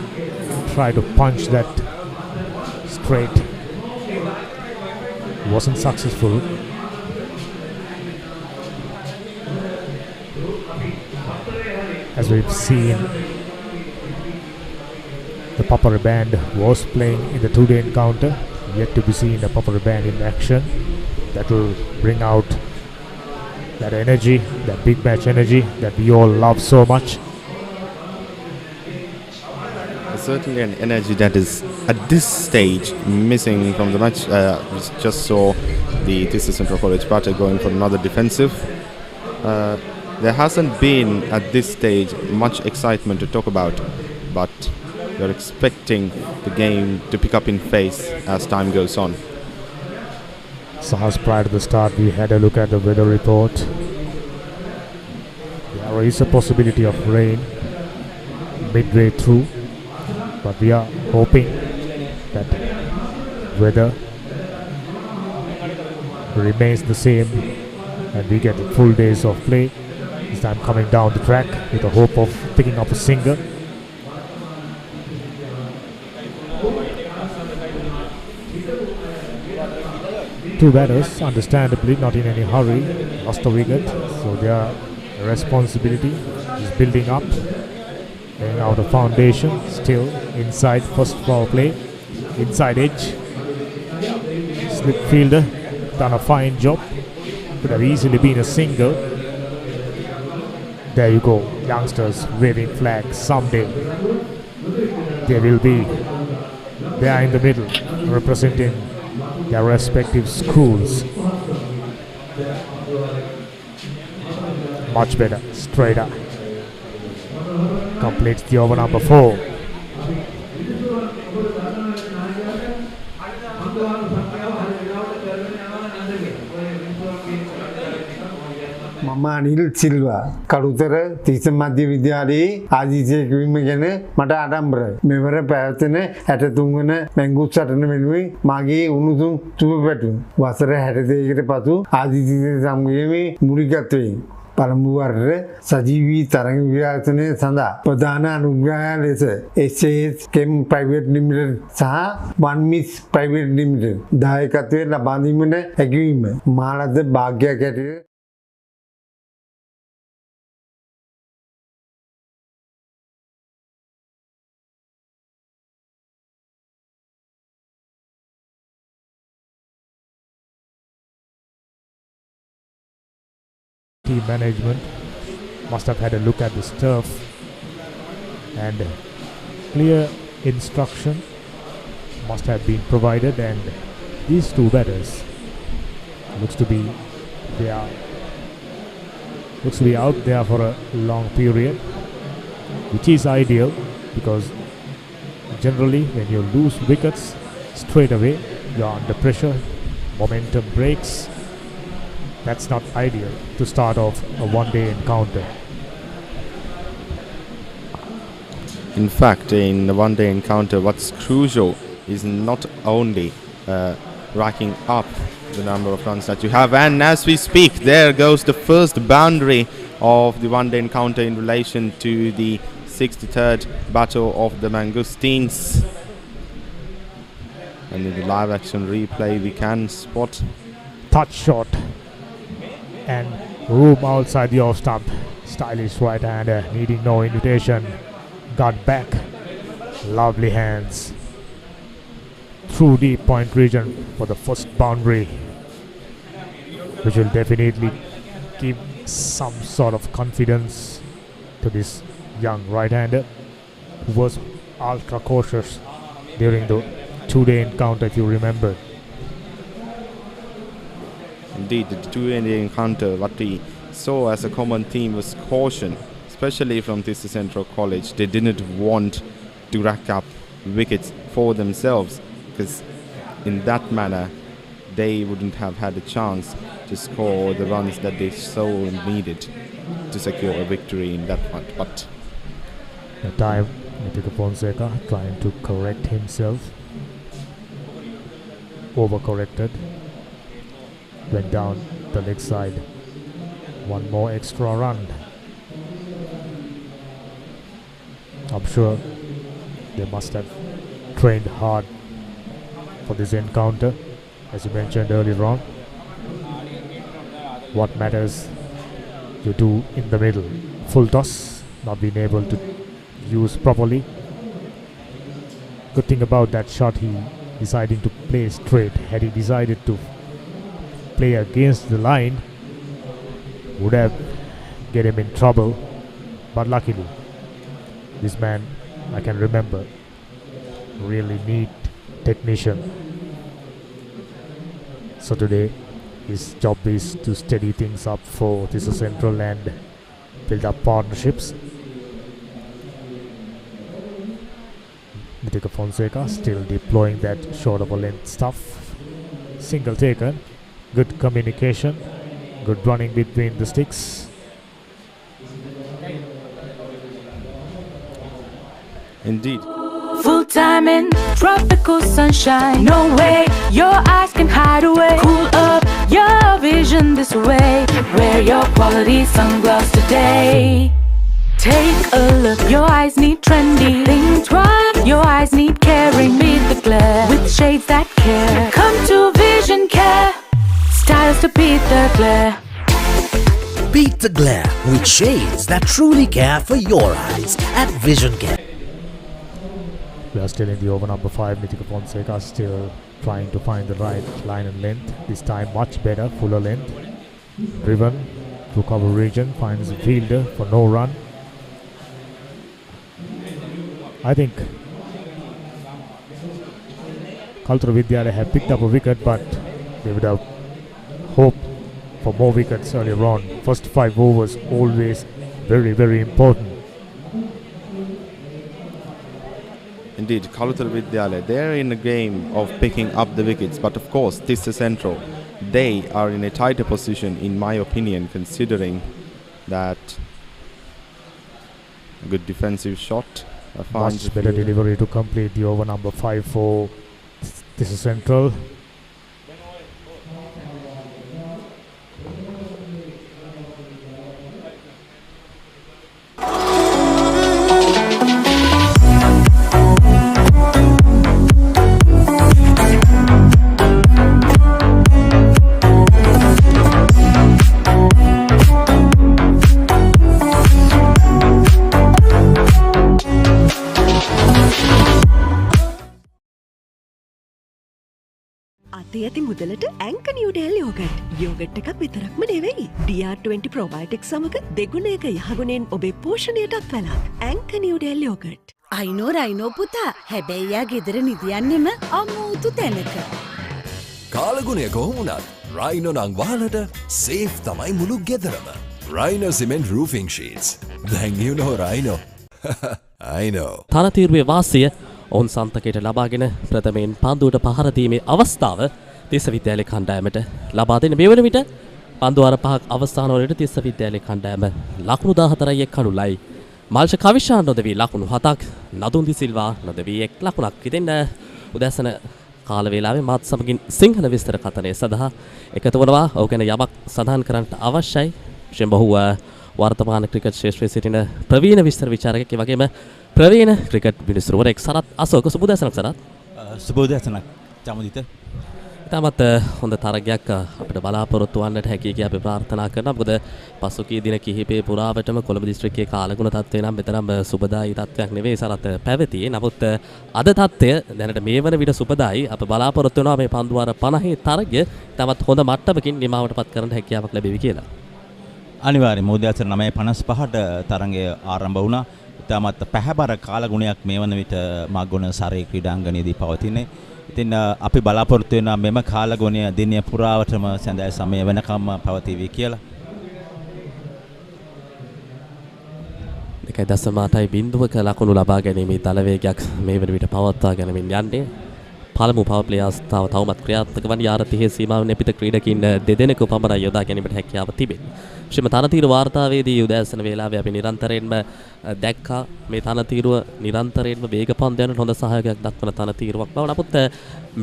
Try to punch that straight. Wasn't successful. As we've seen, the Papare band was playing in the two-day encounter. Yet to be seen the Papare band in action. That will bring out that energy, that big match energy that we all love so much. Certainly an energy that is at this stage missing from the match. We just saw the Tissa Central College batter going for another defensive. There hasn't been at this stage much excitement to talk about, but we're expecting the game to pick up in pace as time goes on. Sahas, prior to the start, we had a look at the weather report. There is a possibility of rain midway through, but we are hoping that weather remains the same and we get full days of play. This time coming down the track with the hope of picking up a single. Two batters, understandably not in any hurry, lost a wicket, so their responsibility is building up, laying out a foundation, still inside first power play, inside edge, slip fielder, done a fine job, could have easily been a single. There you go, youngsters waving flags. Someday they will be there in the middle, representing their respective schools. Much better, straight up. Completes the over number 4. මම අනිල් සිල්වා කළුතර තිස්ස මධ්‍ය විද්‍යාලයේ ආදිසය කිවීම ගැන මට ආඩම්බරයි. මෙවර පැවැත්වෙන 63 වන මැංගුස් සටන වෙනුවෙන් මාගේ උණුසුම් සුබ පැතුම්. වසර 62කට පසු ආදිසය සමගයේ මූලිකත්වයෙන් පළමු වරට සජීවී තරඟ විකාශනය සඳහා ප්‍රධාන අනුග්‍රහය ලෙස SAS කෙම් ප්‍රයිවට් ලිමිටඩ් සහ වන් මිස් ප්‍රයිවට් ලිමිටඩ් දායකත්වය ලබා දීමට හැකි වීම මා ලද වාග්යක් ඇටියට team management must have had a look at this turf and clear instruction must have been provided, and these two batters looks to be out there for a long period, which is ideal because generally when you lose wickets straight away you're under pressure, momentum breaks. That's not ideal to start off a one-day encounter. In fact, in the one-day encounter, what's crucial is not only racking up the number of runs that you have, and as we speak, there goes the first boundary of the one-day encounter in relation to the 63rd battle of the Mangosteens. And in the live action replay, we can spot touch shot and room outside the off stump. Stylish right-hander needing no invitation. Got back. Lovely hands. Through deep point region for the first boundary, which will definitely give some sort of confidence to this young right-hander who was ultra cautious during the two-day encounter, if you remember. Indeed, the two-day encounter, what we saw as a common theme was caution, especially from Tissa Central College. They didn't want to rack up wickets for themselves, because in that manner they wouldn't have had a chance to score the runs that they so needed to secure a victory in that front. But the time Nitika Fonseca trying to correct himself, overcorrected, went down the leg side. One more extra run. I'm sure they must have trained hard for this encounter, as you mentioned earlier on. What matters, you do in the middle. Full toss, not being able to use properly. Good thing about that shot, he deciding to play straight. Had he decided to play against the line, would have get him in trouble. But luckily, this man, I can remember, really neat technician. So today his job is to steady things up for Tissa Central and build up partnerships. Nitika Fonseca still deploying that short of a length stuff. Single taken. Good communication. Good running between the sticks. indeed, full time in tropical sunshine. No way your eyes can hide away. Cool up your vision this way. Wear your quality sunglasses today. Take a look, your eyes need trendy. Think twice, your eyes need caring. Beat the glare with shades that care. Come to Vision Care, styles to beat the glare. Beat the glare with shades that truly care for your eyes at Vision Care. We are still in the over number 5. Nitika Fonseca still trying to find the right line and length. This time much better, fuller length. Driven through cover region, finds a fielder for no run. I think Kalutara Vidyalaya have picked up a wicket, but they would have hoped for more wickets earlier on. First 5 overs always very, very important. Indeed, Kalutara Vidyalaya, they're in a game of picking up the wickets, but of course, Tissa Central, they are in a tighter position, in my opinion, considering that a good defensive shot. Much better delivery to complete the over number 5 for Tissa Central. අතේ ඇති මුදලට ඇංක නිව්ඩෙල් yoghurt. Yoghurt එකක් විතරක්ම නෙවෙයි. DR20 ප්‍රොබයොටික්ස් සමග දෙගුණයක යහගුණෙන් ඔබේ පෝෂණයටත් වැළක්. ඇංක නිව්ඩෙල් යෝගට්. අයිනෝ පුතා. හැබැයි යා ගෙදර නිදියන්නෙම අමුතු තැනක. කාලගුණය කොහොමුණත් රයිනෝ නං වාලට සේෆ් තමයි මුළු ගෙදරම. Rhino cement roofing sheets. දැන් you know Rhino. I know. තරතීරුවේ වාසිය ඔවුන් සන්තකයට ලබාගෙන ප්‍රථමයෙන් පන්දුවට පහර දීමේ අවස්ථාව තිස්ස විද්‍යාලය කණ්ඩායමට ලබා දෙන මේ වන විට පන්දු අර 5ක් අවස්ථාන වලට තිස්ස විද්‍යාලය කණ්ඩායම ලකුණු 14යි 1 කණුලයි. මල්ෂ කවිෂාන් නොදවි ලකුණු 7ක්, නදුන්දි සිල්වා නොදවි 1 ලකුණක්. ඉතින් උදැසන කාල වේලාවේ මාත් සමගින් සිංහල විස්තර කතනය සඳහා එකතු වනවා. ඔහු ගැන යමක් සඳහන් කරන්නට අවශ්‍යයි. විශේෂයෙන් බහුව වර්තමාන ක්‍රිකට් ශාස්ත්‍රයේ සිටින ප්‍රවීණ විස්තර විචාරකයෙක්, ඒ වගේම ප්‍රවීණ ක්‍රිකට් විනිසුරුවරයෙක් සරත් අශෝක. සුබෝදෑසනක් සරත්. සුබෝදෑසනක් චමුදිත. ඉතාමත් හොඳ තරගයක් අපිට බලාපොරොත්තු වන්නට හැකි කියලා අපි ප්‍රාර්ථනා කරනවා. මොකද පසුගිය දින කිහිපේ පුරාවටම කොළඹ දිස්ත්‍රික්කයේ කාලගුණ තත්ත්වය නම් මෙතරම් සුබදායි තත්ත්වයක් නෙවෙයි සරත් පැවතියේ. නමුත් අද තත්ත්වය දැනට මේ වන විට සුබදායි. අප බලාපොරොත්තු වෙනවා මේ පන්දු වාර 50 තරගය ඉතාමත් හොඳ මට්ටමකින් නිමාවටපත් කරන්න හැකියාවක් ලැබෙවි කියලා. අනිවාර්යයෙන්ම උදෑසන 9:55ට තරඟය ආරම්භ වුණා. ඉතාමත් පැහැබර කාලගුණයක් මේ වන විට මග්ගොන සරේ ක්‍රීඩාංගණයේදී පවතින්නේ. ඉතින් අපි බලාපොරොත්තු වෙනවා මෙම කාලගුණය දිනය පුරාවටම සඳහා සමය වෙනකම්ම පවතිවි කියලා. 1.8ක ලකුණු ලබා ගැනීමේ දල වේගයක් මේ වන විට පවත්වා ගැනීමෙන් යන්නේ. පළමු පවර් ප්ලේ අවස්ථාව තවමත් ක්‍රියාත්මක වන යාර 30 සීමාවෙන් පිට ක්‍රීඩකින් දෙදෙනෙකු පමණයි යොදා ගැනීමට හැකියාව තිබෙන්නේ. ශ්‍රීම තනතිරු වාර්තාවේදී උදෑසන වේලාවේ අපි නිරන්තරයෙන්ම දැක්කා මේ තනතිරුව නිරන්තරයෙන්ම වේග පන්දු යන හොඳ සහයෝගයක් දක්වන තනතිරුවක් බව. නමුත්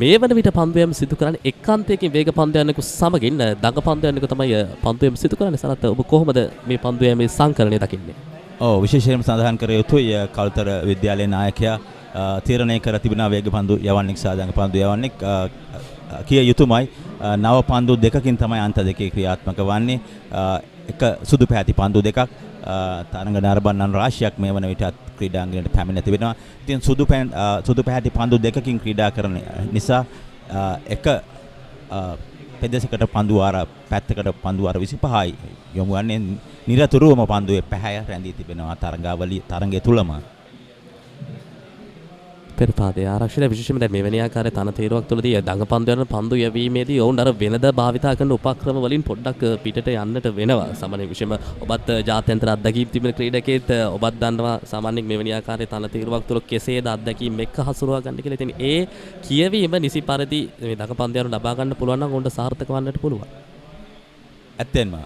මේ වන විට පන්දු යම් සිදු කරන්නේ එක්කාන්තයකින් වේග පන්දු යන්නකු සමගින් දඟ පන්දු යන්නකු තමයි පන්දු යම් සිදු කරන්නේ. සරත් ඔබ කොහොමද මේ පන්දු යමේ සංකලනය දකින්නේ? විශේෂයෙන්ම සඳහන් කර යුතුයි කලුතර විද්‍යාලයේ නායකයා තීරණය කර තිබෙනා වේග පන්දු යවන්නෙක් සහ දඟ පන්දු යවන්නෙක් කිය යුතුමයි. නව පන්දු දෙකකින් තමයි අන්ත දෙකේ ක්‍රියාත්මක වන්නේ. එක සුදු පැහැති පන්දු දෙකක් තරඟ නරඹන්නන් රාශියක් මේ වන විට ක්‍රීඩාංගණයට පැමිණ තිබෙනවා. ඉතින් සුදු පැහැති පන්දු දෙකකින් ක්‍රීඩා කරන නිසා එක පෙදෙසකට පන්දු වාර පැත්තකට පන්දු වාර 25යි යොමු වන්නේ. නිරතුරුවම පන්දුවේ පැහැය රැඳී තිබෙනවා තරඟය තුලම. පෙරපාදයේ ආරක්ෂිත විශේෂයෙන්ම දැන් මෙවැනි ආකාරයේ තනතේරුවක් තුළදී දඟ පන්දු යන පන්දු යැවීමේදී ඔවුන් අර වෙනද භාවිතා කරන උපක්‍රම වලින් පොඩ්ඩක් පිටට යන්නට වෙනවා. සාමාන්‍ය විශේෂයෙන්ම ඔබත් ජාත්‍යන්තර අත්දැකීම් තිබෙන ක්‍රීඩකයෙක් ඔබත් දන්නවා සාමාන්‍යයෙන් මෙවැනි ආකාරයේ තනතේරුවක් තුළ කෙසේද අත්දැකීම් එක්ක හසුරුවා ගන්න කියලා. ඉතින් ඒ කියවීම නිසි පරිදි මේ දඟ පන්දු යන ලබා ගන්න පුළුවන් නම් ඔවුන්ට සාර්ථක වන්නට පුළුවන්. ඇත්තෙන්ම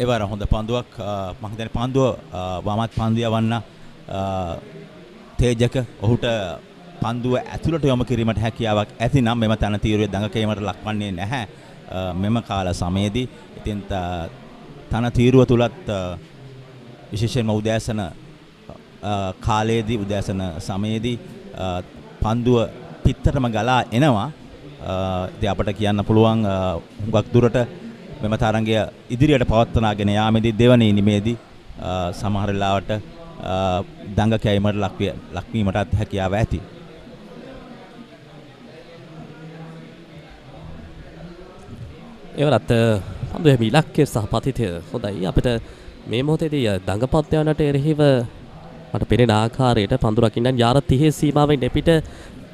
ඒ වර හොඳ පන්දුවක් මම හිතන්නේ පන්දුව වමත් පන්දු යවන්න තේජක ඔහුට පන්දුව ඇතුළට යොමු කිරීමට හැකියාවක් ඇතිනම් මෙම තනතිරුවේ දඟකීමට ලක්වන්නේ නැහැ මෙම කාල සමයේදී. ඉතින් තනතිරුව තුලත් විශේෂයෙන්ම උදෑසන කාලයේදී උදෑසන සමයේදී පන්දුව පිටතටම ගලා එනවා. ඉතින් අපට කියන්න පුළුවන් හුඟක් දුරට මෙම තරඟය ඉදිරියට පවත්වාගෙන යාමේදී දෙවන ඉනිමේදී සමහර වෙලාවට දඟ කැයිමට ලක්වීමටත් හැකියාව ඇති. ඒවරත් පන්දු යැවීමේ ඉලක්කය සහ පතිතය හොඳයි. අපිට මේ මොහොතේදී දඟ පන්දු යනට එරෙහිව මට පෙනෙන ආකාරයට පන්දු රකින්න යාර 30 සීමාවෙන් එපිට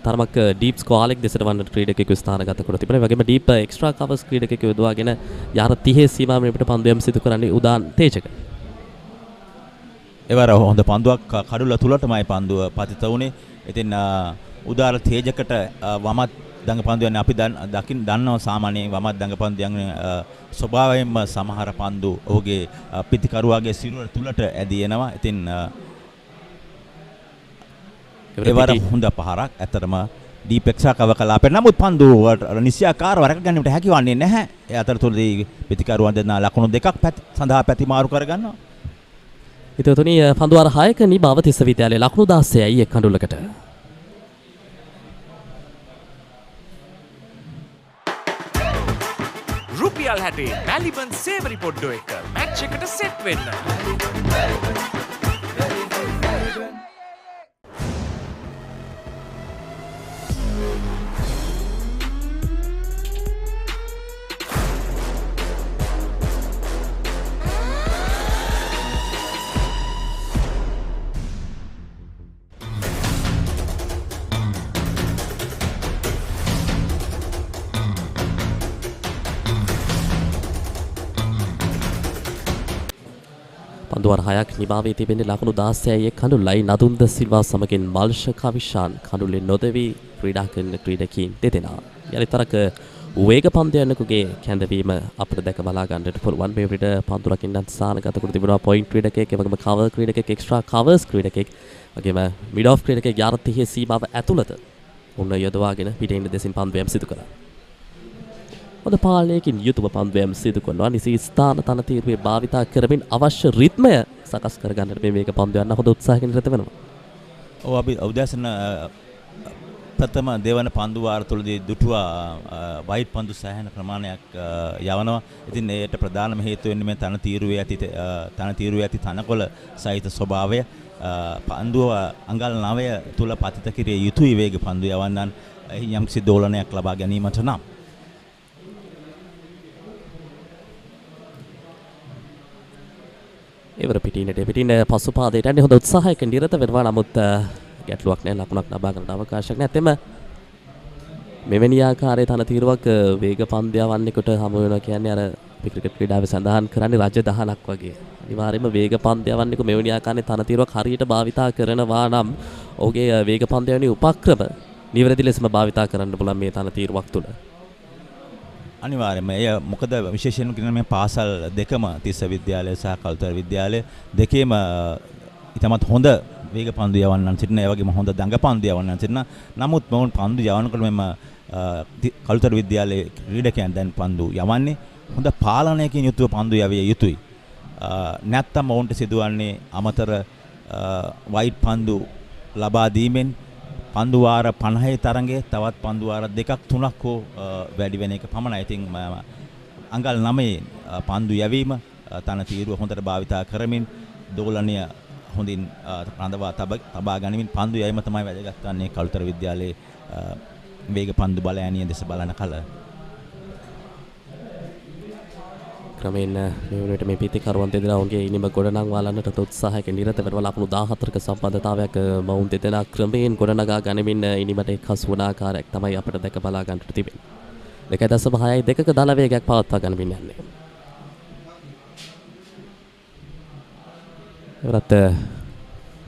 තරමක් ඩීප් ස්ක්වාලෙක් දෙසට වන්නට ක්‍රීඩකයෙකු ස්ථානගත කර තිබෙනවා. ඒ වගේම ඩීප් එක්ස්ට්‍රා කවර්ස් ක්‍රීඩකයෙකු යොදවාගෙන යාර 30 සීමාවෙන් එපිට පන්දු යැවීම සිදු කරන්නේ උදාන් තේජක. එවර හොඳ පන්දුවක් කඩුල තුලටමයි පන්දුව පතිත වුණේ. ඉතින් උදාර තේජකට වමත් දඟ පන්දු යන්නේ අපි දන්නවා සාමාන්‍යයෙන් වමත් දඟ පන්දු යන්නේ ස්වභාවයෙන්ම සමහර පන්දු ඔහුගේ පිටිකරුවාගේ සිරුර තුලට ඇදී එනවා. ඉතින් එවර හොඳ පහරක් ඇත්තටම ඩීප් එක්ස්ට්‍රා කව කළා අපේ. නමුත් පන්දු නිසියාකාරව රැක ගැනීමට හැකියවන්නේ නැහැ. ඒ අතරතුරදී පිටිකරුවන් දෙන්න ලකුණු දෙකක් සඳහා පැති මාරු කරගන්නවා. ඉතින් පන්දු වාර 6ක නිබව තිස්ස විද්‍යාලයේ ලකුණු 16යි එක් කඳුලකට. රුපියල් 60 මැලිබන් සේවරි පොඩ්ඩෝ එක මැච් එකට සෙට් වෙන්න. පන්දු වාර 6ක් නිබාවේ තිබෙන්නේ ලකුණු 16යි එක් කඳුල්ලයි. නදුන්ද සිල්වා සමගින් මල්ෂ කවිෂාන් කඳුල්ලේ නොදවි ක්‍රීඩා කරන ක්‍රීඩකීන් දෙදෙනා. යලිතරක වේග පන්දු යන්නකුගේ කැඳවීම අපිට දැක බලා ගන්නට පුළුවන්. මේ විට පන්දු රකින්නත් සානගත කර තිබෙනවා පොයින්ට් ක්‍රීඩකයෙක්, ඒ වගේම කවර් ක්‍රීඩකයෙක්, එක්ස්ට්‍රා කවර්ස් ක්‍රීඩකයෙක්, වගේම මිඩ් ඔෆ් ක්‍රීඩකයෙක් යාර 30 සීමාව ඇතුළත උන්න යොදවාගෙන පිටින් දෙසින් පන්දු යම් සිදු කළා. හොඳ පාලනයකින් යුතුව පන්දු යම් සිදු කරනවා. නිසි ස්ථාන තනතිරුවේ භාවිතා කරමින් අවශ්‍ය රිද්මය සකස් කරගන්නට මේ වේග පන්දු යන්න හොඳ උත්සාහකින් රැත වෙනවා. ඔව් අපි උදෑසන ප්‍රථම දෙවන පන්දු වාර තුලදී දුටුවා වයිට් පන්දු සෑහෙන ප්‍රමාණයක් යවනවා. ඉතින් ඒකට ප්‍රධානම හේතුව වෙන්නේ මේ තනතිරුවේ ඇති තනකොළ සහිත ස්වභාවය. පන්දුව අඟල් 9 තුල පතිත කිරිය යුතුයි වේග පන්දු යවන්නන් යම්කිසි දෝලනයක් ලබා ගැනීමට නම්. ඉවර පිටින් පසුපාදයට යන්නේ හොඳ උත්සාහයක නිරත වෙනවා. නමුත් ගැටලුවක් නැහැ, ලකුණක් ලබා ගන්න අවකාශයක් නැහැ. එතෙම මෙවැනි ආකාරයේ තනතිරුවක් වේග පන්දයවන්නෙකුට හමු වෙනවා කියන්නේ අර ක්‍රිකට් ක්‍රීඩාවේ සඳහන් කරන්නේ රජ දහනක් වගේ. අනිවාර්යයෙන්ම වේග පන්දයවන්නෙකු මෙවැනි ආකාරයේ තනතිරුවක් හරියට භාවිතා කරනවා නම් ඔහුගේ වේග පන්දයවන්නේ උපක්‍රම නිවැරදි ලෙසම භාවිතා කරන්න පුළුවන් මේ තනතිරුවක් තුළ. අනිවාර්යයෙන්ම එය මොකද විශේෂයෙන්ම කියන මේ පාසල් දෙකම තිස්ස විද්‍යාලය සහ කලුතර විද්‍යාලය දෙකේම ඉතමත් හොඳ වේග පන්දු යවන්නන් සිටින ඒ වගේම හොඳ දඟ පන්දු යවන්නන් සිටින. නමුත් මොවුන් පන්දු යවනකොට මෙම කලුතර විද්‍යාලයේ ක්‍රීඩකයන් දැන් පන්දු යවන්නේ හොඳ පාලනයකින් යුතුව පන්දු යවිය යුතුයි. නැත්තම් ඔවුන්ට සිදුවන්නේ අමතර වයිට් පන්දු ලබා දීමෙන් පන්දු වාර 50 තරඟේ තවත් පන්දු වාර 2ක් 3ක් හෝ වැඩි වෙන එක පමණයි. ඉතින් අඟල් 9 පන්දු යැවීම තනතිරුව හොඳට භාවිතා කරමින් දෝලනය හොඳින් රඳවා තබා ගනිමින් පන්දු යැවීම තමයි වැදගත් වන්නේ කලුතර විද්‍යාලයේ වේග පන්දු බලයන්ිය දෙස බලන කල. ක්‍රමයෙන් මේ වෙනකොට මේ පිටිකරුවන් දෙදෙනා ඔවුන්ගේ ඉනිම ගොඩනංවාලන්නට උත්සාහයක නිරත වෙනවා. ලකුණු 14ක සම්බන්ධතාවයක් මොවුන් දෙදෙනා ක්‍රමයෙන් ගොඩනගා ගනිමින් ඉනිමට එක්හසු වන ආකාරයක් තමයි අපිට දැක බලා ගන්නට තිබෙන්නේ. 2.6යි 2ක දල වේගයක් පවත්වා ගනිමින් යන්නේ. ඒවත්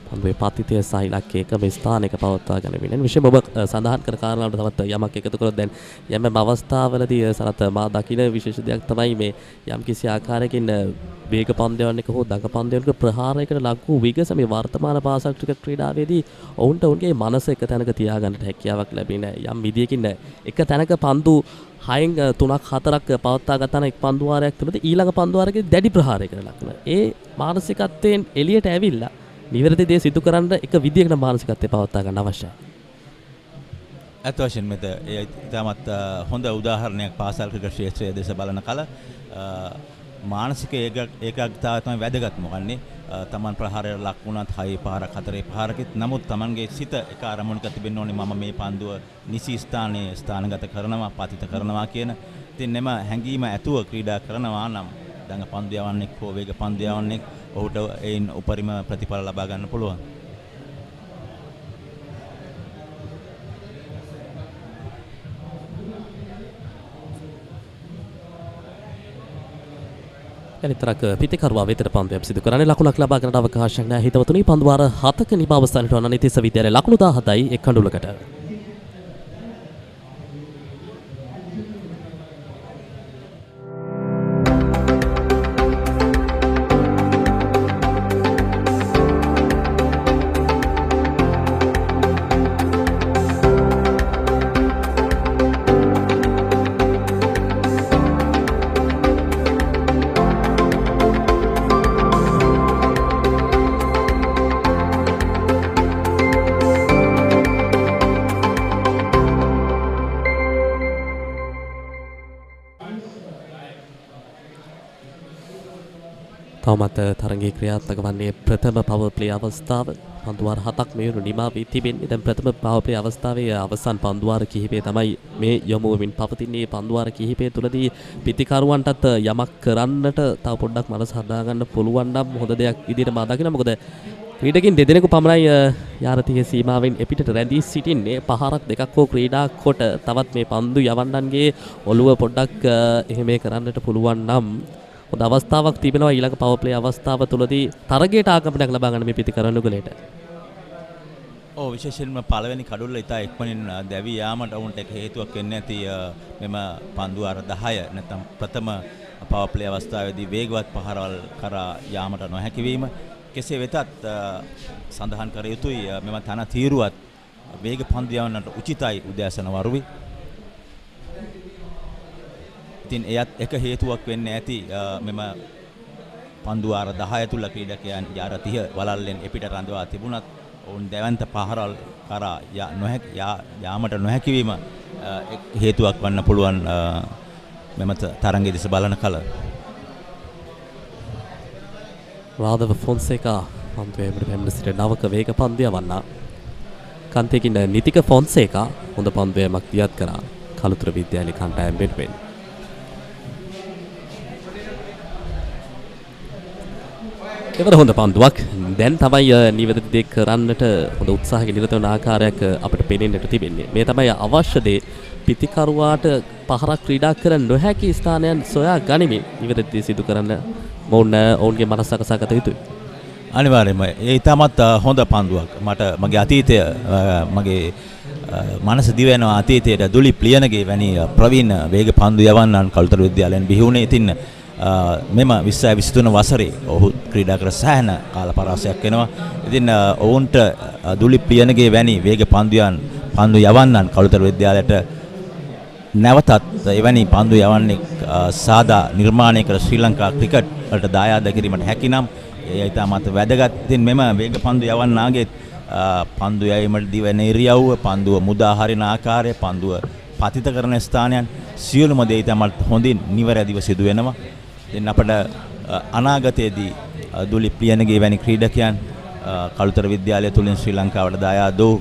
පන්දුවේ පතිතය සහ ඉලක්කයක මේ ස්ථානයක පවත්වා ගනිමින් විශේෂම ඔබ සඳහන් කර කාරණාවට තවත් යමක් එකතු කරොත් දැන් යම් අවස්ථාවලදී සරත් මා දකින විශේෂ දෙයක් තමයි මේ යම් කිසි ආකාරයකින් වේග පන්දයවන්නක හෝ දඟ පන්දයවන්නක ප්‍රහාරයකට ලක් වූ විගස මේ වර්තමාන පාසල් ක්‍රිකට් ක්‍රීඩාවේදී ඔවුන්ට ඔවුන්ගේ මනස එක තැනක තියාගන්නට හැකියාවක් ලැබෙන්නේ යම් විදියකින් එක තැනක පන්දු 6න් 3ක් 4ක් පවත්වා ගන්න එක් පන්දු වාරයක් තුනදී ඊළඟ පන්දු වාරයේ දැඩි ප්‍රහාරයකට ලක් වෙනවා. ඒ මානසිකත්වයෙන් එළියට ඇවිල්ලා නිවැරදි දේ සිදු කරන්න එක විදියකට මානසිකත්වය පවත්වා ගන්න අවශ්‍යයි. අත් වශයෙන්ම මෙත ඒ ඉතාමත් හොඳ උදාහරණයක් පාසල් ක්‍රිකට් ක්ෂේත්‍රයේ දෙස බලන කල මානසික ඒකාග්‍රතාවය තමයි වැදගත්ම වන්නේ. තමන් ප්‍රහාරයට ලක් වුණත් 6 පාරක් 4 පාරකින් නමුත් තමන්ගේ සිත එක අරමුණක තිබෙන්න ඕනේ මම මේ පන්දුව නිසි ස්ථානයේ ස්ථානගත කරනවා පතිත කරනවා කියන. ඉතින් එම හැඟීම ඇතුව ක්‍රීඩා කරනවා නම් දඟ පන්දු යවන්නෙක් හෝ වේග පන්දු යවන්නෙක් ඔහුට ඒන් උපරිම ප්‍රතිඵල ලබා ගන්න පුළුවන්. එනිතරක් පිටිකරුවා වෙතට පන්දුවක් සිදු කරන්නේ ලකුණක් ලබා ගන්නට අවකාශයක් නැහැ. හිතවතුනි පන්දු වාර 7ක නිම අවස්ථානට වන තිස්ස විද්‍යාලයේ ලකුණු 17යි එක් කඳුලකට. තවමත් තරගයේ ක්‍රියාත්මක වන්නේ ප්‍රථම පවර් ප්ලේ අවස්ථාව. පන්දු වාර 7ක් මේ වුණු නිමා වී තිබෙන්නේ. දැන් ප්‍රථම පවර් ප්ලේ අවස්ථාවේ අවසන් පන්දු වාර කිහිපය තමයි මේ යොමු වෙමින් පවතින්නේ. පන්දු වාර කිහිපය තුලදී පිටිකරුවන්ටත් යමක් කරන්නට තව පොඩ්ඩක් මනස හදා ගන්න පුළුවන් නම් හොඳ දෙයක් විදිහට මා දකිනවා. මොකද ක්‍රීඩකින් දෙදෙනෙකු පමණයි යාරතිගේ සීමාවෙන් එපිටට රැඳී සිටින්නේ. පහරක් දෙකක් හෝ ක්‍රීඩා කොට තවත් මේ පන්දු යවන්නන්ගේ ඔළුව පොඩ්ඩක් එහෙම කරන්නට පුළුවන් නම් හොඳ අවස්ථාවක් තිබෙනවා ඊළඟ පවර් ප්ලේ අවස්ථාව තුලදී තරගයට ආගමනයක් ලබා ගන්න මේ පිටිකරනුගලයට. ඔව් විශේෂයෙන්ම පළවෙනි කඩුල්ල ඉතා ඉක්මනින් දැවි යාමට වුන්ට හේතුවක් වෙන්නේ නැති මෙම පන්දු වාර 10 නැත්නම් ප්‍රථම පවර් ප්ලේ අවස්ථාවේදී වේගවත් පහරවල් කරා යාමට නොහැකි වීම. කෙසේ වෙතත් සඳහන් කර යුතුයි මෙම තන තීරුවත් වේග පන්දු යවන්නට උචිතයි උදෑසන වරුවේ. ඉතින් එයත් එක හේතුවක් වෙන්නේ ඇති මෙම පන්දු වාර 10 තුල ක්‍රීඩකයන් යාර 30 වලල්ලෙන් එපිට රඳවා තිබුණත් ඔවුන් දැවන්ත පහරවල් කරා යාමට නොහැකි වීම හේතුවක් වන්න පුළුවන් මෙම තරගයේ දෙස බලන කල. රාදව ෆොන්සේකා පන්දුවේ පැමිණ සිට නවක වේග පන්දු යවන්න. කන්තේකින් නිතික ෆොන්සේකා හොඳ පන්දුවීමක් දියත් කරා කලුතර විද්‍යාලයේ කණ්ඩායම වෙනුවෙන්. එවර හොඳ පන්දුවක්. දැන් තමයි නිවැරදි දේ කරන්නට හොඳ උත්සාහයක නිරත වන ආකාරයක් අපිට පේනෙන්නට තිබෙන්නේ. මේ තමයි අවශ්‍ය දේ. පිතිකරුවාට පහරක් ක්‍රීඩා කර නොහැකි ස්ථානයන් සොයා ගනිමින් නිවැරදි සිදු කරන්න ඔවුන්ගේ මනස සකසා ගත යුතුයි. අනිවාර්යයෙන්ම ඒ ඉතාමත් හොඳ පන්දුවක්. මට මගේ අතීතය මගේ මනස දිව යන අතීතයේ දුලි ප්ලියනගේ වැනි ප්‍රවීණ වේග පන්දු යවන්නන් කළුතර විද්‍යාලයෙන් බිහි වුණේ. ඉතින් මෙම 2023 වසරේ ඔහු ක්‍රීඩා කර සෑහෙන කාල පරාසයක් වෙනවා. ඉතින් ඔවුන්ට දුලි ප්ලියනගේ වැනි වේග පන්දු යවන්නන් කළුතර විද්‍යාලයට නැවතත් එවැනි පන්දු යවන්නේ සාදා නිර්මාණය කර ශ්‍රී ලංකා ක්‍රිකට් වලට දායාද කිරීමට හැකිනම් ඒ ඉතාමත් වැදගත්. ඉතින් මෙම වේග පන්දු යවන්නාගේ පන්දු යැවීමට දිවෙන ඉරියව්ව, පන්දුව මුදා හරින ආකාරය, පන්දුව පතිත කරන ස්ථානයන් සියලුම දේ ඉතාමත් හොඳින් නිවැරදිව සිදු වෙනවා. ඉතින් අපට අනාගතයේදී දුලි ප්ලියනගේ වැනි ක්‍රීඩකයන් කළුතර විද්‍යාලය තුලින් ශ්‍රී ලංකාවට දායාද වූ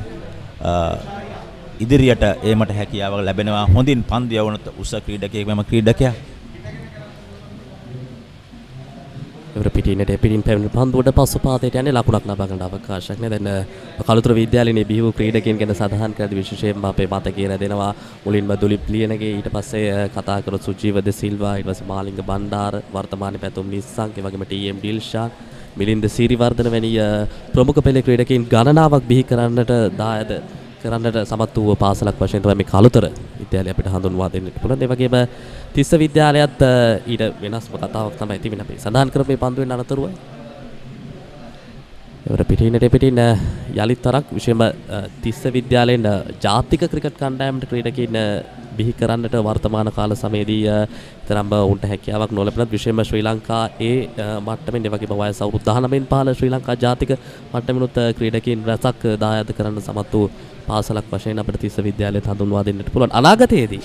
ඉදිරියට ඒමට හැකියාවක් ලැබෙනවා. හොඳින් පන්දු යවන උස ක්‍රීඩකයෙක් මෙම ක්‍රීඩකයා. එවර පිටින් පැමිණි පන්දුවට පසු පාතයට යන්නේ ලකුණක් ලබා ගන්න අවකාශයක් නෑ. දැන් කළුතර විද්‍යාලයේ බිහි වූ ක්‍රීඩකයන් ගැන සඳහන් කරද්දී විශේෂයෙන්ම අපේ මතකයේ රැඳෙනවා මුලින්ම දුලිප් ලියනගේ, ඊට පස්සේ කතා කර සුජීව ද සිල්වා, ඊට පස්සේ මාලිංග බණ්ඩාර, වර්තමානයේ පැතුම් නිස්සංක, ඒ වගේම ටීඑම් ඩිල්ෂාන්, මිලින්ද සිරිවර්ධන වැනි ප්‍රමුඛ පෙළේ ක්‍රීඩකයන් ගණනාවක් බිහි කරන්නට දායද කරන්නට සමත් වූ පාසලක් වශයෙන් තමයි මේ කළුතර විද්‍යාලය අපිට හඳුන්වා දෙන්නට පුළුවන්. ඒ වගේම තිස්ස විද්‍යාලයත් ඊට වෙනස්ම කතාවක් තමයි තිබෙන අපි සඳහන් කරපු මේ පන්දුවෙන් අනතුරුව. එවර පිටින් යලිත් තරක් විශේෂම තිස්ස විද්‍යාලයෙන් ජාතික ක්‍රිකට් කණ්ඩායමට ක්‍රීඩකයන් බිහි කරන්නට වර්තමාන කාල සමයේදී තරම් උන්ට හැකියාවක් නොලැබුණත් විශේෂම ශ්‍රී ලංකා ඒ මට්ටමින් ඒ වගේම වයස අවුරුදු 19න් පහළ ශ්‍රී ලංකා ජාතික මට්ටමිනුත් ක්‍රීඩකයන් රැසක් දායාද කරන්න සමත් වූ පාසලක් වශයෙන් අපිට තිස්ස විද්‍යාලයට හඳුන්වා දෙන්නට පුළුවන්. අනාගතයේදී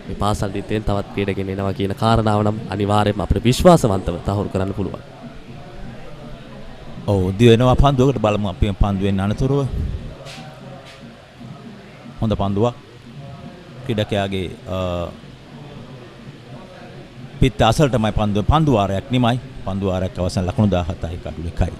මේ පාසල් දිත්තෙන් තවත් ක්‍රීඩකයන් එනවා කියන කාරණාව නම් අනිවාර්යයෙන්ම අපිට විශ්වාසවන්තව තහවුරු කරන්න පුළුවන්. ඔව් දිවෙනවා පන්දුවකට බලමු අපි පන්දුවෙන් අනතුරුව. හොඳ පන්දුවක්. ක්‍රීඩකයාගේ පිට අසලටමයි පන්දු වාරයක් නිමයි. පන්දු වාරයක් අවසන් ලකුණු 17යි කඩුව 1යි.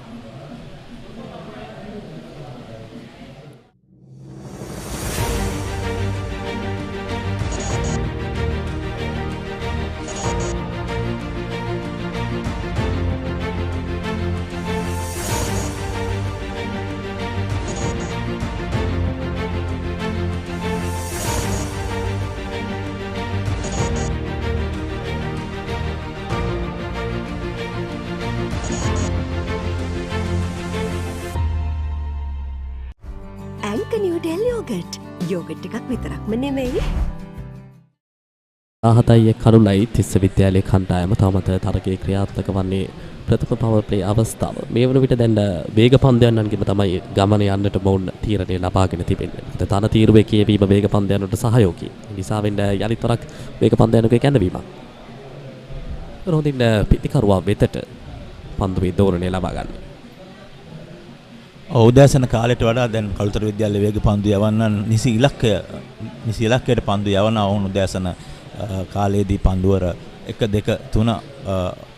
යෝගට් එකක් විතරක්ම නෙමෙයි. 17යි කරුණයි තිස්ස විද්‍යාලයේ කණ්ඩායම තවමත් තරගයේ ක්‍රියාත්මක වන්නේ ප්‍රථම පවර් ප්ලේ අවස්ථාව. මේ වන විට දැන් වේග පන්දයන්ගෙන් තමයි ගමන යන්නට මොවුන් තීරණය ලබාගෙන තිබෙන්නේ. තන තීරුවේ කියවීම වේග පන්දයන්ට සහයෝගී. නිසා වෙන්න යලිත් වරක් වේග පන්දයන්ගේ කැඳවීමක්. රොඳින් පිටිකරුවා වෙතට පන්දුවේ දෝරණය ලබා ගන්න. උදෑසන කාලයට වඩා දැන් කළුතර විද්‍යාලයේ වේග පන්දු යවන්නන් නිසි ඉලක්කයට පන්දු යවන වුන් උදෑසන කාලයේදී පන්දුවර 1 2 3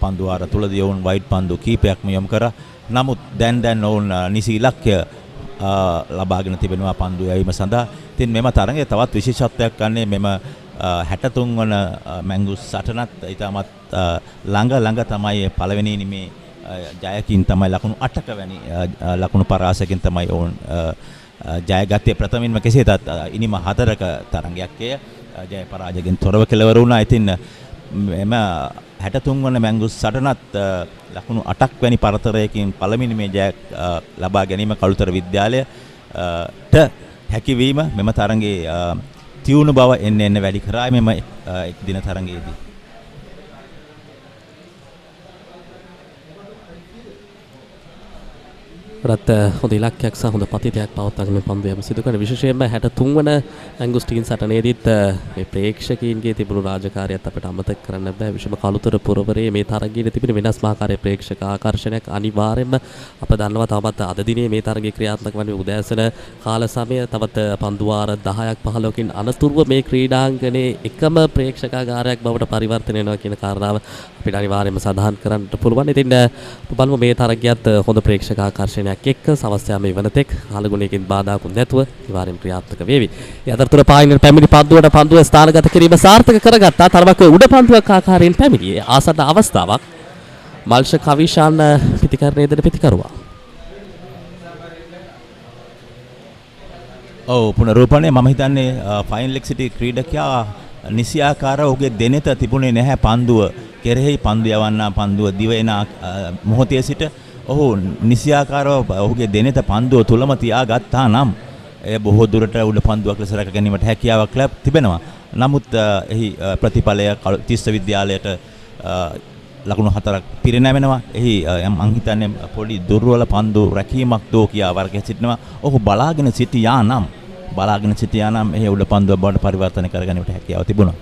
පන්දුවාර තුලදී වුන් වයිඩ් පන්දු කීපයක්ම යොමු කරා. නමුත් දැන් වුන් නිසි ඉලක්කය ලබාගෙන තිබෙනවා පන්දු යැවීම සඳහා. ඉතින් මෙම තරඟයේ තවත් විශේෂත්වයක් ගන්නේ මෙම 63 වන මැංගුස් සටනත් ඉතාමත් ළඟ තමයි පළවෙනි නිමේ ජයකින් තමයි ලකුණු 8ක වැනි ලකුණු පරාසයකින් තමයි ඔවුන් ජයගත්තේ. ප්‍රථමින්ම කෙසේතත් ඉනිම 4ක තරඟයක් ජය පරාජයකින් තොරව කෙලවර වුණා. ඉතින් එම 63 වන මැංගුස් සටනත් ලකුණු 8ක් වැනි පරතරයකින් පළවෙනි මේ ජය ලබා ගැනීම කළුතර විද්‍යාලයට හැකියවීම මෙම තරඟයේ තියුණු බව එන්න වැඩි කරා මෙම එක් දින තරඟයේදී. රත් හොඳ ඉලක්කයක් සහ හොඳ පතිතයක් පවත්වාගෙන මේ පන්දුවම සිදු කරන විශේෂයෙන්ම 63 වන මැංගුස්ටීන් සටනේදීත් මේ ප්‍රේක්ෂකයින්ගේ තිබුණු රාජකාරියත් අපිට අමතක කරන්න බෑ. විශේෂම කළුතර පුරවරයේ මේ තරගයේ තිබෙන වෙනස්ම ආකාරයේ ප්‍රේක්ෂක ආකර්ෂණයක් අනිවාර්යයෙන්ම අප දන්නවා. තවමත් අද දිනේ මේ තරගයේ ක්‍රියාත්මක වන්නේ උදෑසන කාල සමය. තවත් පන්දුවාර 10ක් 15කින් අනතුරුව මේ ක්‍රීඩාංගණයේ එකම ප්‍රේක්ෂකාගාරයක් බවට පරිවර්තනය වෙනවා කියන කාරණාව අපිට අනිවාර්යයෙන්ම සඳහන් කරන්නට පුළුවන්. ඉතින් බලමු මේ තරගයත් හොඳ ප්‍රේක්ෂක ආකර්ෂණයක් එක්ක සවස්යාම ඉවනතෙක් කාලගුණයකින් බාධාකුත් නැතුව අනිවාර්යෙන් ක්‍රියාත්මක වේවි. ඒ අතරතුර පායිනර් පැමිණි පන්දුවට පන්දුව ස්ථානගත කිරීම සාර්ථක කරගත්තා. තරමක උඩ පන්දුවක් ආකාරයෙන් පැමිණියේ ආසන්න අවස්ථාවක්. මල්ෂ කවිෂාන් පිතිකරණයේ දෙන පිතිකරුවා. ඔව් පුනරූපණය මම හිතන්නේ ෆයිනල් එක් සිටි ක්‍රීඩකයා නිසියාකාර ඔහුගේ දෙනෙත තිබුණේ නැහැ පන්දුව කෙරෙහි පන්දු යවන්න පන්දුව දිව එන මොහොතේ සිට ඔහු නිසියාකාරව ඔහුගේ දෙනෙත පන්දුව තුලම තියාගත්තා නම් එය බොහෝ දුරට උඩ පන්දුවක් ලෙස රැක ගැනීමට හැකියාවක් තිබෙනවා. නමුත් එහි ප්‍රතිඵලය තිස්ස විද්‍යාලයට ලකුණු 4ක් පිරිනැමෙනවා. එහි මම හිතන්නේ පොඩි දුර්වල පන්දු රැකීමක් දෝ කියා වර්ගයේ සිටිනවා. ඔහු බලාගෙන සිටියා නම් එහි උඩ පන්දුව බවට පරිවර්තන කර ගැනීමට හැකියාව තිබුණා.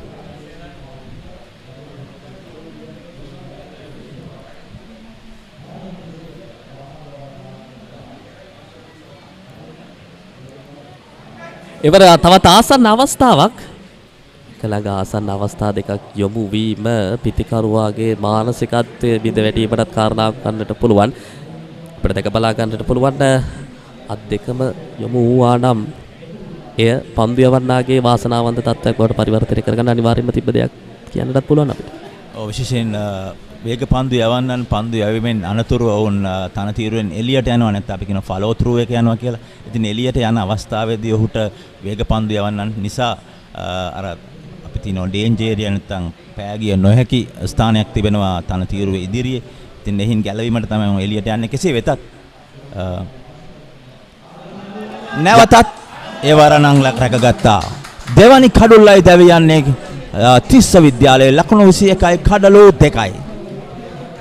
එවර තවත් ආසන්න අවස්ථාවක් ළඟ ආසන්න අවස්ථා දෙකක් යොමු වීම පිතිකරුවාගේ මානසිකත්වයේ බිඳ වැටීමටත් කාරණාවක් වන්නට පුළුවන්. අපිට දැක බලා ගන්නට පුළුවන් අත් දෙකම යොමු වූවා නම් එය පන්දු යවන්නාගේ වාසනාවන්ත තත්ත්වයක් බවට පරිවර්තනය කරගන්න අනිවාර්යයෙන්ම තිබ්බ දෙයක් කියන්නත් පුළුවන් අපිට. ඔව් විශේෂයෙන් වේග පන්දු යවන්නන් පන්දු යැවීමෙන් අනතුරුව ඔවුන් තනතිරුවෙන් එළියට යනවා නැත්නම් අපි කියන ෆලෝ ත්‍රූ එක යනවා කියලා. ඉතින් එළියට යන අවස්ථාවේදී ඔහුට වේග පන්දු යවන්නන් නිසා අර අපි තියන ඩේන්ජර් ඒරියා නැත්නම් පෑගිය නොහැකි ස්ථානයක් තිබෙනවා තනතිරුවේ ඉදිරියේ. ඉතින් එහින් ගැලවීමට තමයි එළියට යන්නේ. කෙසේ වෙතත් නැවතත් ඒ වරණන් රැකගත්තා. දෙවනි කඩුල්ලයි දැවියන්නේ තිස්ස විද්‍යාලයේ ලකුණු 21යි කඩලු 2යි.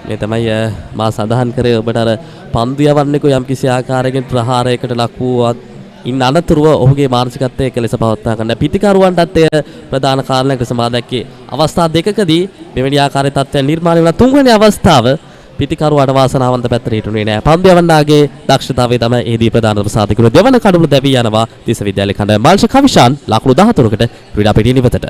මේ තමයි මා සඳහන් කරේ ඔබට අර පන්දු යවන්නේකෝ යම් කිසි ආකාරයකින් ප්‍රහාරයකට ලක් වූවත් ඉන් අනතුරුව ඔහුගේ මානසිකත්වය කෙලෙස පවත්වා ගන්න පිටිකරුවන්ටත් එය ප්‍රධාන කාරණයක් ලෙස මා දැක්කේ. අවස්ථා දෙකකදී මෙවැනි ආකාරයේ තත්ත්වයන් නිර්මාණය වන තුන්වෙනි අවස්ථාව පිටිකරුවාට වාසනාවන්ත පැත්තට හිටුනේ නෑ. පන්දු යවන්නාගේ දක්ෂතාවය තමයි එහිදී ප්‍රධානම සාධකුණ. දෙවන කඩුළු දැවී යනවා තිස්ස විද්‍යාලයේ කණ්ඩායම. මල්ෂ කවිෂාන් ලකුණු 13කට ක්‍රීඩා පිටිය නිවතට.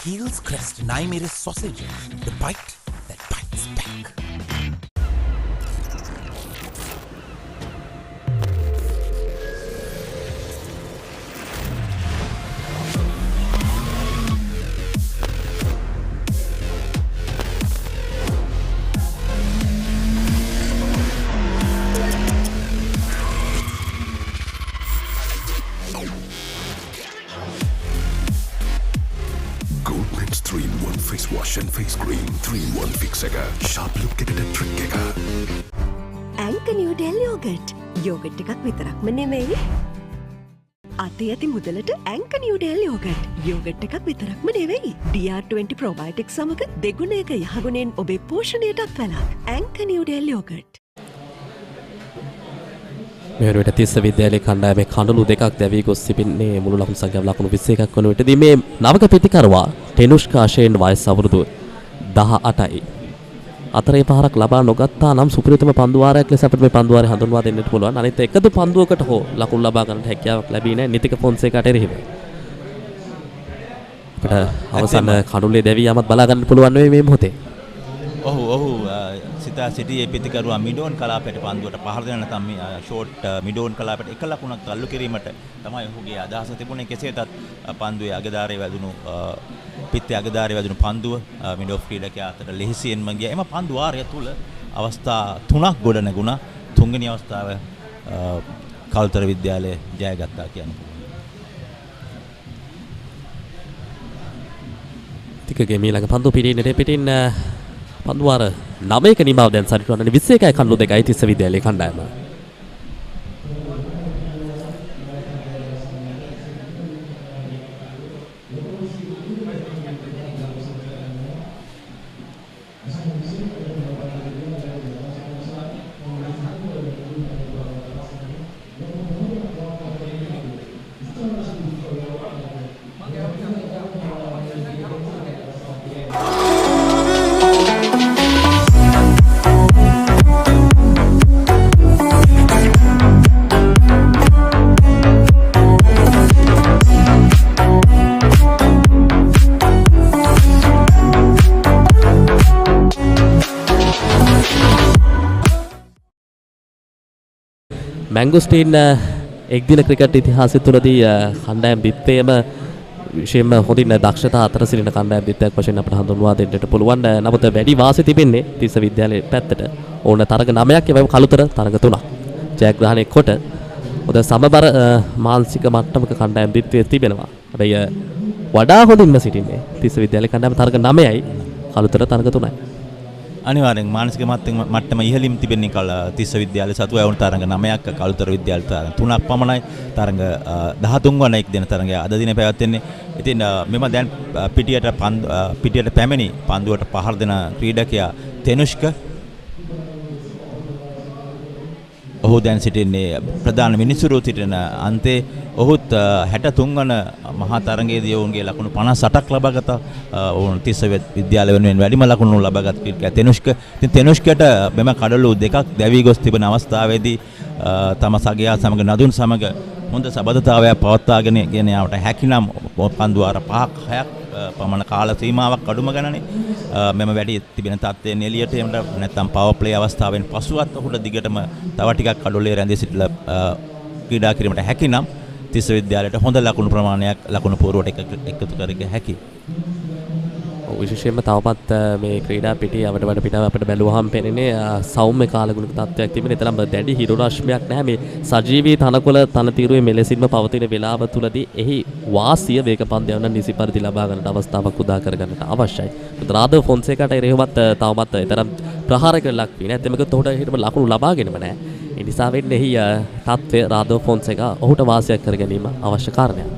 Heels Crest 9mm sausages, the bite that bites back. Goldman's 3-in-1 face wash and face cream. 3-in-1 fix එක. Sharp look එකට trick එක. ඇන්ක නිව්ඩෙල් යෝගට්. යෝගට් එකක් විතරක්ම නෙමෙයි. අතේ ඇති මුදලට ඇන්ක නිව්ඩෙල් යෝගට්. යෝගට් එකක් විතරක්ම නෙවෙයි. DR20 probiotics සමග දෙගුණයක යහගුණෙන් ඔබේ පෝෂණයටත් වැළක්. ඇන්ක නිව්ඩෙල් යෝගට්. මෙවැනි තිස්ස විද්‍යාලයේ කණ්ඩායමේ කඳුළු දෙකක් දැවී ගොස් සිටින්නේ මුළු ලකුණු සංඛ්‍යාව ලකුණු 21ක් වන විටදී මේ නවක පිටිකරුවා ටෙනුෂ්කා ෂේන් වයස අවුරුදු 18යි. අතරේ පහරක් ලබා නොගත්තා නම් සුපිරිතම පන්දුවාරයක් ලෙස අපිට මේ පන්දුවාරය හඳුන්වා දෙන්නට පුළුවන්. අනිත් එකදු පන්දුවකට හෝ ලකුණු ලබා ගන්නට හැකියාවක් ලැබී නැහැ නිතික ෆොන්සේකාට එරෙහිව. අපිට අවසන් කඳුලේ දැවී යමත් බලා ගන්න පුළුවන් මේ මොහොතේ. ඔහු සිතා සිටියේ පිටිකරුවා මිඩෝන් කලාපයට පන්දුවට පහර දෙන නැත්නම් ෂෝට් මිඩෝන් කලාපයට එක ලකුණක් තල්ලු කිරීමට තමයි ඔහුගේ අදහස තිබුණේ. කෙසේතත් පන්දුවේ අගදාරයේ වැදුණු පිටේ අගදාරයේ වැදුණු පන්දුව මිඩෝෆ් ක්‍රීඩකයා අතට ලෙහිසියෙන්ම ගියා. එම පන්දු වාරය තුල අවස්ථා 3ක් ගොඩ නැගුණා. තුන්වෙනි අවස්ථාව කලුතර විද්‍යාලය ජයගත්තා කියන්නේ. ටිකගේ මීළඟ පන්දු පිටින් පිටින් පන්දුවාර 9ක නිමාව දැන් සරිටුවන්නේ 21යි කණ්ඩු 2යි තිස්ස විද්‍යාලයේ කණ්ඩායම. මැංගෝස්ටීන් එක්දින ක්‍රිකට් ඉතිහාසය තුළදී කණ්ඩායම් බිත්තේම විශේෂයෙන්ම හොඳින් දක්ෂතා අතර සිටින කණ්ඩායම් බිත්තයක් වශයෙන් අපට හඳුන්වා දෙන්නට පුළුවන්. නමුත් වැඩි වාසි තිබෙන්නේ තිස්ස විද්‍යාලයේ පැත්තට. ඕන තරග 9ක් එවැනි කළුතර තරග 3ක් ජයග්‍රහණය කොට හොඳ සමබර මානසික මට්ටමක කණ්ඩායම් බිත්තේ තිබෙනවා. හැබැයි වඩා හොඳින්ම සිටින්නේ තිස්ස විද්‍යාලයේ කණ්ඩායම තරග 9යි කළුතර තරග 3යි. අනිවාර්යෙන් මානසික මට්ටම ඉහළින් තිබෙන්නේ තිස්ස විද්‍යාලය සතුව වුණ තරඟ 9ක් කළුතර විද්‍යාල තරඟ 3ක් පමණයි. තරඟ 13 වන එක් දින තරඟය අද දින පැවැත්වෙන්නේ. ඉතින් මෙම දැන් පිටියට පැමිණි පන්දුවට පහර දෙන ක්‍රීඩකයා තෙනුෂ්ක ඔහු දැන් සිටින්නේ ප්‍රධාන විනිසුරු සිටින අන්තේ. ඔහුත් 63 වන මහා තරඟයේදී ඔවුන්ගේ ලකුණු 58ක් ලබාගත්තා. ඔවුන් තිස්ස විද්‍යාලය වෙනුවෙන් වැඩිම ලකුණු ලබාගත් ක්‍රීඩකයා තෙනුෂ්ක. ඉතින් තෙනුෂ්කට මෙම කඩලු දෙකක් දැවි ගොස් තිබෙන අවස්ථාවේදී තම සගයා සමග නදුන් සමග හොඳ සබඳතාවයක් පවත්වාගෙන ගෙන යාමට හැකිනම් පන්දු අර 5ක් 6ක් පමණ කාල සීමාවක් අඩුම ගණනේ මෙම වැඩි තිබෙන තත්ත්වයෙන් එළියට එන්න නැත්නම් පවර් ප්ලේ අවස්ථාවෙන් පසුවත් ඔහුට දිගටම තව ටිකක් කඩොලේ රැඳී සිටලා ක්‍රීඩා කිරීමට හැකිනම් තිස්ස විද්‍යාලයට හොඳ ලකුණු ප්‍රමාණයක් ලකුණු පුවරුවට එකතු කරගන්න හැකි. විශේෂයෙන්ම තවපත් මේ ක්‍රීඩා පිටියේ අවඩ පිටව අපිට බැලුවහම පෙනෙන්නේ සෞම්‍ය කාලගුණික තත්ත්වයක් තිබෙන. තරම් දැඩි හිරු රශ්මියක් නැහැ. මේ සජීවී තනකොළ තනතිරුවේ මෙලෙසින්ම පවතින වේලාව තුලදී එහි වාසිය වේග පන්දයන් නිසි පරිදි ලබා ගන්නට අවස්ථාවක් උදා කර ගන්නට අවශ්‍යයි. රාදෝ ෆොන්සේකාට එරෙහිවත් තවමත් තරම් ප්‍රහාරයකට ලක් වී නැහැ. එතමක උහුට හිටම ලකුණු ලබාගෙනම නැහැ. ඒ නිසා වෙන්නේ එහි තත්ත්වය රාදෝ ෆොන්සේකා ඔහුට වාසියක් කර ගැනීම අවශ්‍ය කාරණයක්.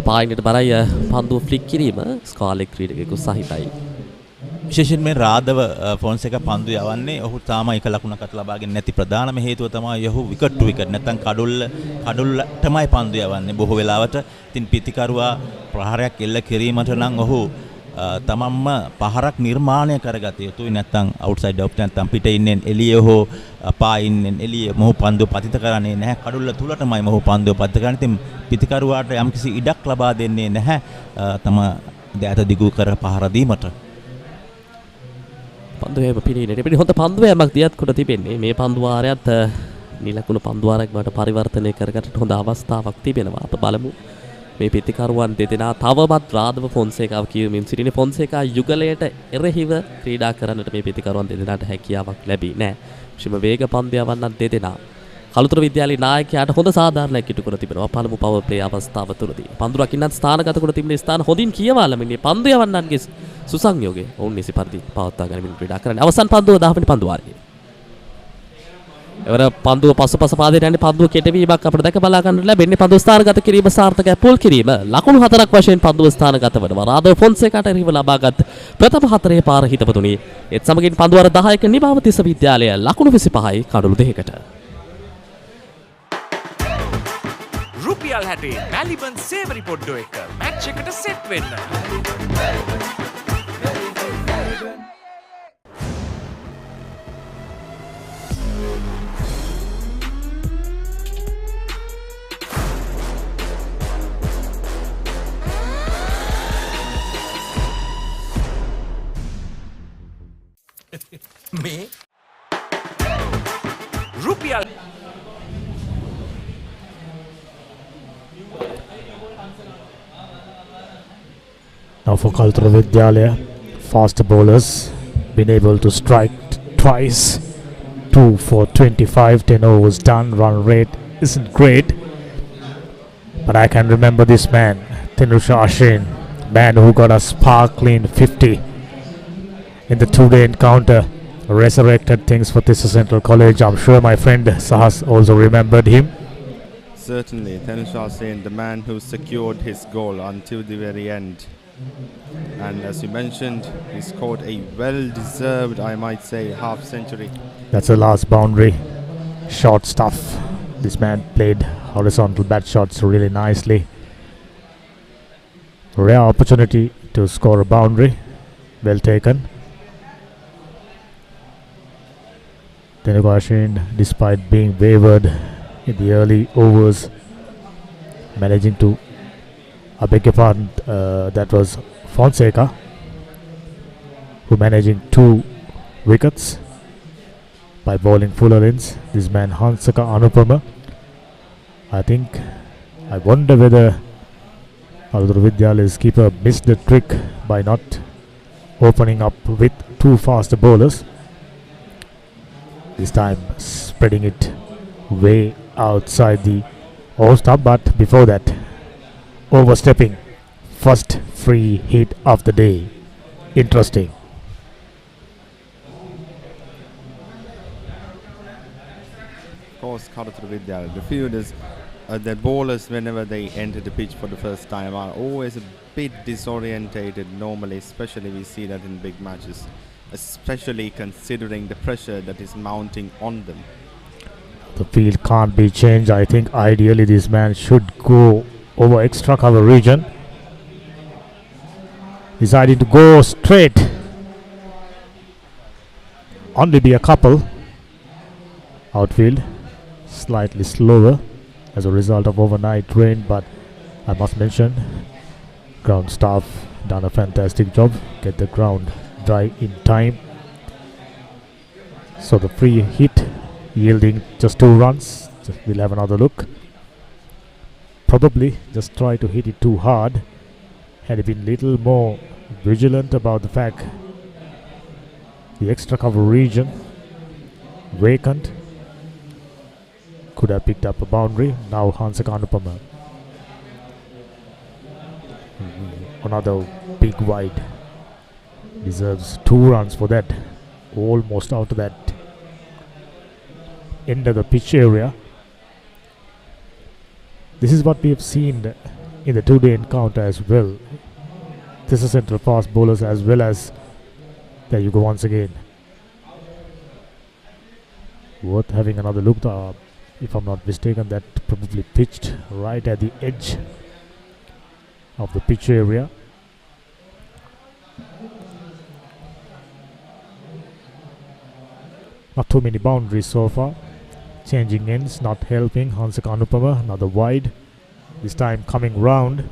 පායිනට බරයි පන්දුව ෆ්ලික් කිරීම ස්කාලෙක් ක්‍රීඩකයෙකු සහිතයි. විශේෂයෙන් මේ රාදව ෆොන්සේක පන්දු යවන්නේ ඔහු තාම එක ලකුණකට ලබාගෙන නැති ප්‍රධානම හේතුව තමයි ඔහු විකට් ටු විකට් නැත්නම් කඩුල්ලටමයි පන්දු යවන්නේ බොහෝ වෙලාවට. ඉතින් පිතිකරුවා ප්‍රහාරයක් එල්ල කිරීමට නම් ඔහු තමන්ම පහරක් නිර්මාණය කරගත යුතුයි. නැත්නම් අවුට්සයිඩ් ඔෆ් නැත්නම් පිටේ ඉන්නේ එළියේ හෝ පා ඉන්නේ එළියේ මොහු පන්දුව පතිත කරන්නේ නැහැ. කඩුල්ල තුලටමයි මොහු පන්දුව පතිත කරන්නේ. ඉතින් පිතිකරුවාට යම්කිසි ඉඩක් ලබා දෙන්නේ නැහැ තම දෑත දිගු කර පහර දීමට. පන්දුවේම පිළිනෙට පිළි හොඳ පන්දුවයක් දියත් කොට තිබෙන්නේ. මේ පන්දුවාරයත් නිලකුණු පන්දුවාරයක් බවට පරිවර්තනය කරගන්නට හොඳ අවස්ථාවක් තිබෙනවා. අප බලමු මේ පිතිකරුවන් දෙදෙනා තවමත් රාදව ෆොන්සේකාව කියමින් සිටින ෆොන්සේකා යුගලයට එරෙහිව ක්‍රීඩා කරන්නට මේ පිතිකරුවන් දෙදෙනාට හැකියාවක් ලැබී නැහැ. විශේෂම වේග පන්දු යවන්නන් දෙදෙනා කළුතර විද්‍යාලයේ නායකයාට හොඳ සාධාරණයක් ඉටු කර තිබෙනවා. පළමු පවර් ප්ලේ අවස්ථාව තුළදී පන්දු රකින්නත් ස්ථානගත කර තිබෙන ස්ථාන හොඳින් කියවාලමින් මේ පන්දු යවන්නන්ගේ සුසංයෝගය ඔවුන් නිසි පරිදි පවත්වා ගනිමින් ක්‍රීඩා කරන්නේ. අවසන් පන්දුව 10 වෙනි පන්දුවාරයේ එවර පන්දුව පසුපස පාදයට යන්නේ පන්දුව කෙටවීමක් අපිට දැක බලා ගන්නට ලැබෙන්නේ. පන්දුව ස්ථානගත කිරීම සාර්ථකයි. පුල් කිරීම ලකුණු 4ක් වශයෙන් පන්දුව ස්ථානගත වෙනවා. රාදෝ ෆොන්සේකාට එරෙහිව ලබාගත් ප්‍රථම 4 පාර හිතපතුණි. ඒත් සමගින් පන්දුවර 10ක නිමාව තිස්ස විද්‍යාලය ලකුණු 25යි කඩලු 2කට. රුපියල් 60 මැලිබන් සේවරි පොඩ්ඩෝ එක මැච් එකට සෙට් වෙන්න. මේ රුපියල් Now for Kalutara Vidyalaya, faster bowlers been able to strike twice. 2 for 25, 10 overs done. Run rate isn't great, but I can remember this man, Thinusha Ashin, man who got a sparkling 50 in the two-day encounter, resurrected things for Tissa Central College. I'm sure my friend Sahas also remembered him. Certainly, Thinusha Ashin, the man who secured his goal until the very end. And as you mentioned, he scored a well-deserved, I might say, half-century. That's the last boundary. Short stuff. This man played horizontal bat shots really nicely. Rare opportunity to score a boundary. Well taken. Tenugashine, despite being wavered in the early overs, managing to, I beg your pardon, that was Fonseca, who managing 2 wickets. by bowling fuller ends. This man Hansaka Anupama. I wonder whether Kalutara Vidyalaya's keeper missed the trick by not opening up with two faster bowlers. This time spreading it way outside the off stump, but before that overstepping. First free hit of the day. Interesting. Of course, Kalutara Vidyalaya, the fielders, the bowlers, whenever they enter the pitch for the first time, are always a bit disorientated normally, especially we see that in big matches, especially considering the pressure that is mounting on them. The field can't be changed. I think ideally this man should go over extra cover region. Deciding to go straight. Only be a couple. Outfield slightly slower as a result of overnight rain, but I must mention ground staff done a fantastic job. Get the ground dry in time. So the free hit yielding just 2 runs. We'll have another look. Probably just try to hit it too hard. Had he been little more vigilant about the fact the extra cover region vacant, could have picked up a boundary. Now Hansaka Anupama. Another big wide. Deserves 2 runs for that. Almost out of that end of the pitch area. This is what we have seen in the 2-day encounter as well. Tissa Central fast bowlers as well as, there you go once again. Worth having another look. If I'm not mistaken, that probably pitched right at the edge of the pitch area. Not too many boundaries so far. Changing ends, not helping. Hansaka Anupama, another wide. This time coming round.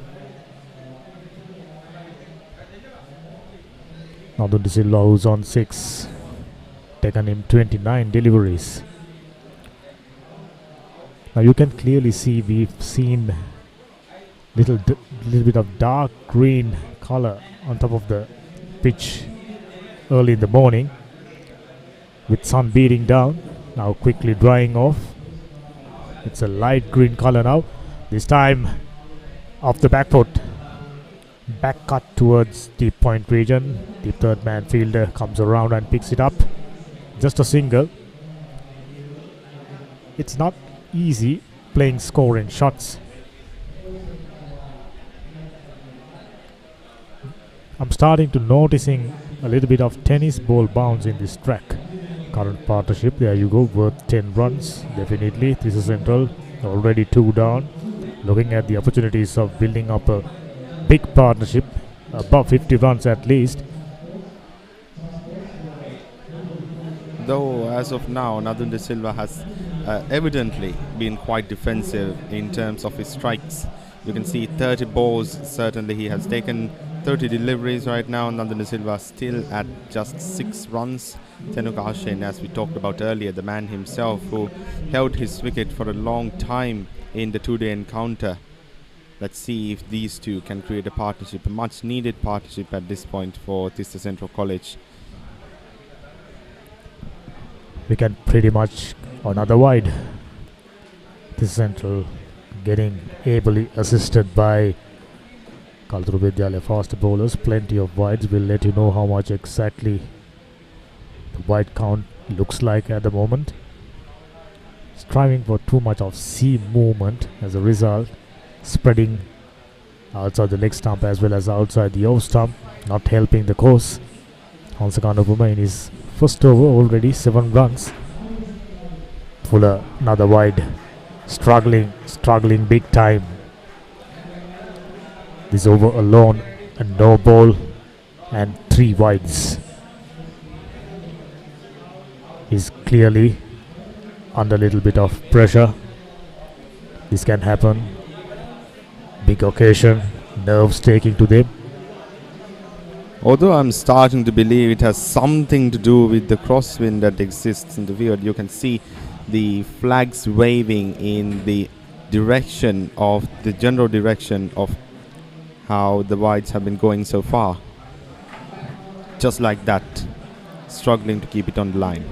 Nadun De Silva, who's on 6. Taken him 29 deliveries. Now you can clearly see we've seen little bit of dark green color on top of the pitch early in the morning with sun beating down. Now quickly drying off. It's a light green color now. This time off the back foot. Back cut towards deep point region. The third man fielder comes around and picks it up. Just a single. It's not easy playing scoring shots. I'm starting to noticing a little bit of tennis ball bounce in this track. Current partnership, there you go, worth 10 runs definitely. Tissa Central already 2 down. Looking at the opportunities of building up a big partnership above 50 runs at least. Though as of now, Nadun De Silva has evidently been quite defensive in terms of his strikes. You can see 30 balls, certainly he has taken 30 deliveries right now. Nadun De Silva still at just 6 runs. Tenuka Hashin, as we talked about earlier, the man himself who held his wicket for a long time in the 2-day encounter. Let's see if these two can create a partnership, a much needed partnership at this point for Tissa Central College. We can pretty much another wide. Tissa Central getting ably assisted by Kalutara Vidyalaya fast bowlers. Plenty of wides. We'll let you know how much exactly the wide count looks like at the moment. Striving for too much of seam movement as a result. Spreading outside the leg stump as well as outside the off stump. Not helping the course. Hansaka Anupama in his first over already 7 runs. Fuller, another wide. Struggling big time. This over alone, a no ball and 3 wides. He's clearly under a little bit of pressure. This can happen. Big occasion, nerves taking to them. Although I'm starting to believe it has something to do with the crosswind that exists in the field, you can see the flags waving in the direction of the general direction of how the wides have been going so far. Just like that, struggling to keep it on the line.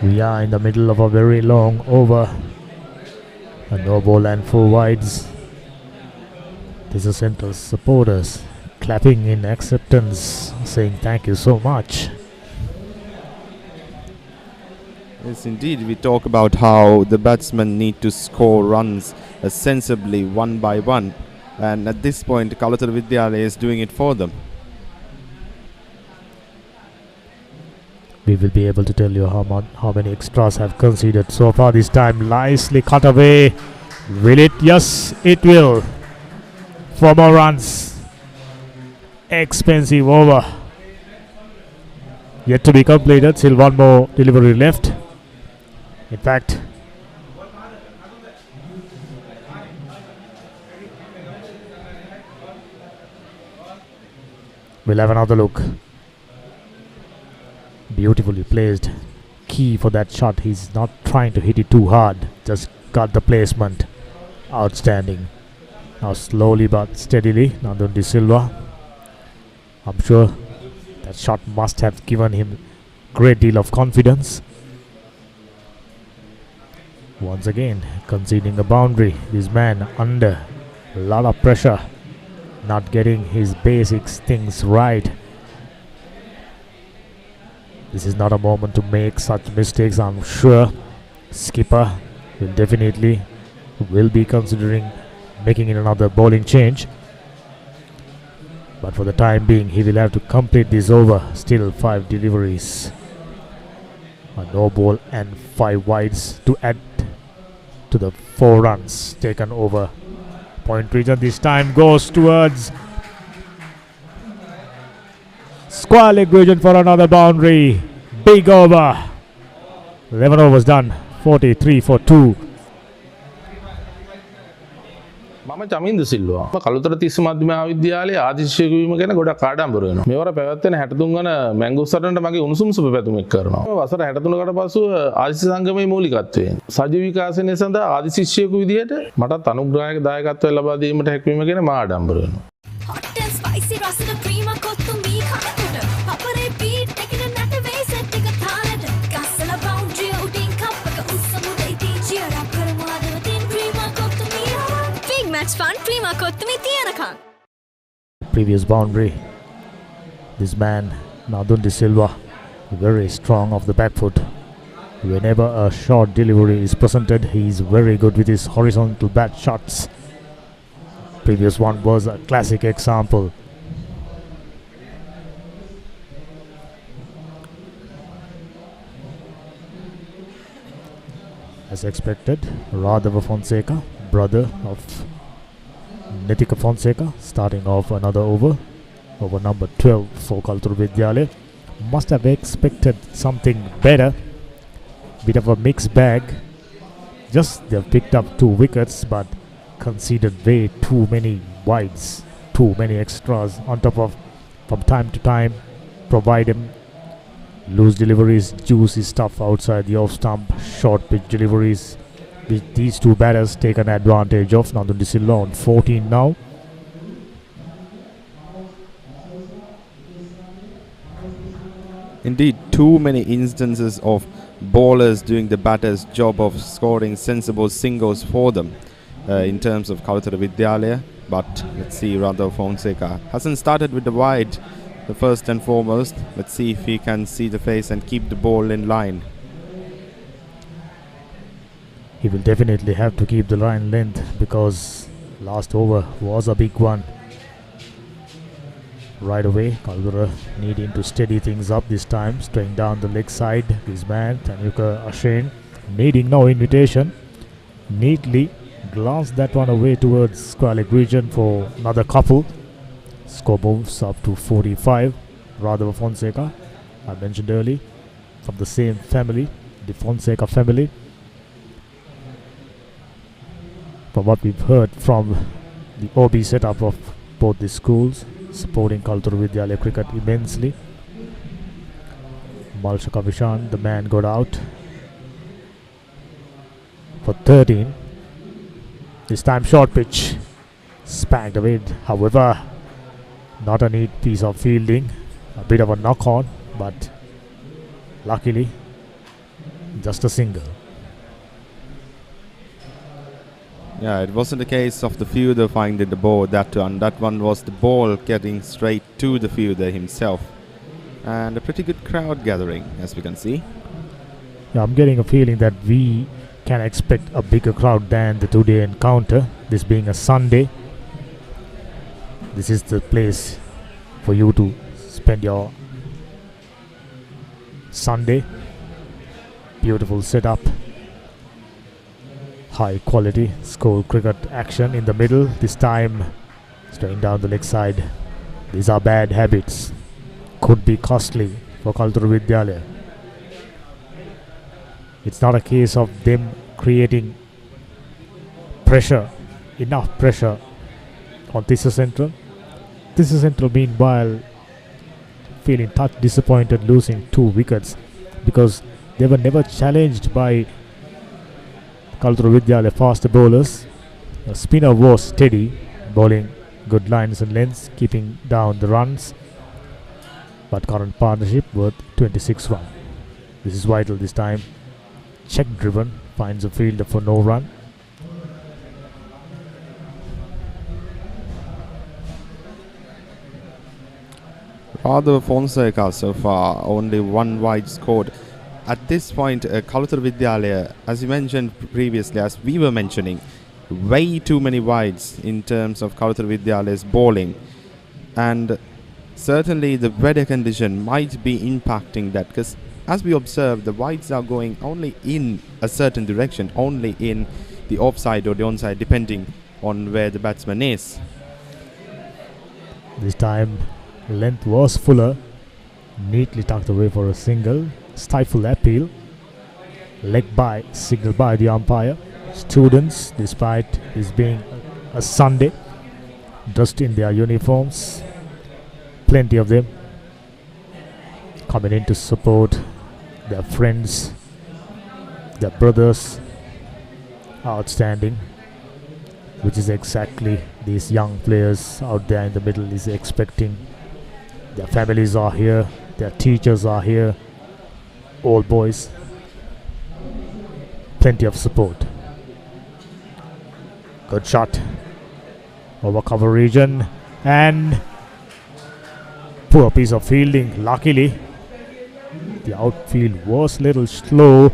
We are in the middle of a very long over. A no ball and 4 wides. Tissa Central supporters clapping in acceptance, saying thank you so much. Yes, indeed, we talk about how the batsmen need to score runs sensibly one by one, and at this point Kalutara Vidyalaya is doing it for them. We will be able to tell you how many extras have conceded so far this time. Nicely cut away. Will it? Yes, it will. 4 more runs. Expensive over. Yet to be completed. Still 1 more delivery left. In fact, we'll have another look. Beautifully placed. Key for that shot. He's not trying to hit it too hard. Just got the placement. Outstanding. Now slowly but steadily, Nandun De Silva. I'm sure that shot must have given him great deal of confidence. Once again, conceding a boundary. This man under a lot of pressure. Not getting his basics things right. This is not a moment to make such mistakes. I'm sure skipper will be considering making it another bowling change. But for the time being, he will have to complete this over. Still 5 deliveries. A no ball and 5 wides to add to the 4 runs taken over. Point region this time goes towards square leg region for another boundary. Big over. 11 overs done. 43 for 2. මම චමින්ද සිල්වා. කළුතර තිස්ස මධ්‍යම මහාවිද්‍යාලයේ ආදිශිෂ්‍යයෙකු වීම ගැන ගොඩක් ආඩම්බර වෙනවා. මේවර පැවැත්වෙන 63 වන මැංගෝස්ටන්ට මගේ උණුසුම් සුබ පැතුමක් කරනවා. වසර 63කට පසුව ආදිශිෂ්‍ය සංගමයේ මූලිකත්වයෙන් සජීව විකාශනය සඳහා ආදිශිෂ්‍යයෙකු විදියට මටත් අනුග්‍රහයක දායකත්වය ලබා දීමට හැකියවීම ගැන මා ආඩම්බර වෙනවා. Hot and spicy රසද ක්‍රීම කොත්තු මී කනකොට පපරේ බීට් එකන නැට වේ සෙට් එක තාලෙට ගස්සලා බවුන්ඩරි උඩින් කප් එක උස්සමුද ඉතින් චියර් අප් කරමු අදවතින් ක්‍රීම කොත්තු මී big match fun cream kottu මී තියනකම්. Previous boundary. This man Nandun De Silva very strong off the back foot. Whenever a short delivery is presented, he is very good with his horizontal bat shots. Previous one was a classic example. As expected, Radhava Fonseca, brother of Nitika Fonseca, starting off another over number 12 for Kalutara Vidyalaya. Must have expected something better. Bit of a mixed bag. Just they've picked up 2 wickets, but conceded way too many wides, too many extras on top of, from time to time, provide him loose deliveries, juicy stuff outside the off stump, short pitch deliveries. These 2 batters taken advantage of. Nandun De Silva on 14 now. Indeed, too many instances of bowlers doing the batter's job of scoring sensible singles for them in terms of Kalutara Vidyalaya. But let's see, Radha Fonseca hasn't started with the wide, the first and foremost. Let's see if he can see the face and keep the ball in line. He will definitely have to keep the line length because last over was a big one. Right away, Kalutara needing to steady things up this time, straying down the leg side. This man, Tanuka Ashen, needing no invitation. Neatly glanced that one away towards square leg region for another couple. Score moves up to 45. Radha Fonseca, I mentioned earlier, from the same family, the Fonseca family. From what we've heard from the OB setup of both the schools, supporting Kalutara Vidyalaya cricket immensely. Malshaka Vishan, the man, got out for 13. This time short pitch, spanked away. However, not a neat piece of fielding, a bit of a knock on, but luckily just a single. Yeah, it wasn't a case of the fielder finding the ball, that one was the ball getting straight to the fielder himself. And a pretty good crowd gathering, as we can see. Yeah, I'm getting a feeling that we can expect a bigger crowd than the today encounter, this being a Sunday. This is the place for you to spend your Sunday. Beautiful setup, high quality school cricket action in the middle. This time straight down the leg side. These are bad habits, could be costly for Kalutara Vidyalaya. It's not a case of them creating pressure, enough pressure on Tissa Central. Tissa Central meanwhile feeling touch disappointed, losing 2 wickets because they were never challenged by Kalutara Vidyalaya faster bowlers. The spinner was steady, bowling good lines and lengths, keeping down the runs. But current partnership worth 26 runs. This is vital this time. Check driven, finds a fielder for no run. Rather Fonseca so far, only 1 wide scored. At this point, Kalutara Vidyalaya, as you mentioned previously, as we were mentioning, way too many wides in terms of Kalutara Vidyalaya's bowling. And certainly the weather condition might be impacting that, because as we observe, the wides are going only in a certain direction, only in the offside or the onside, depending on where the batsman is. This time length was fuller, neatly tucked away for a single. Stifle appeal, leg by, signal by the umpire. Students, despite this being a Sunday, dressed in their uniforms, plenty of them coming in to support their friends, their brothers. Outstanding, which is exactly these young players out there in the middle is expecting. Their families are here, their teachers are here, all boys, plenty of support. Good shot over cover region and poor piece of fielding. Luckily the outfield was a little slow,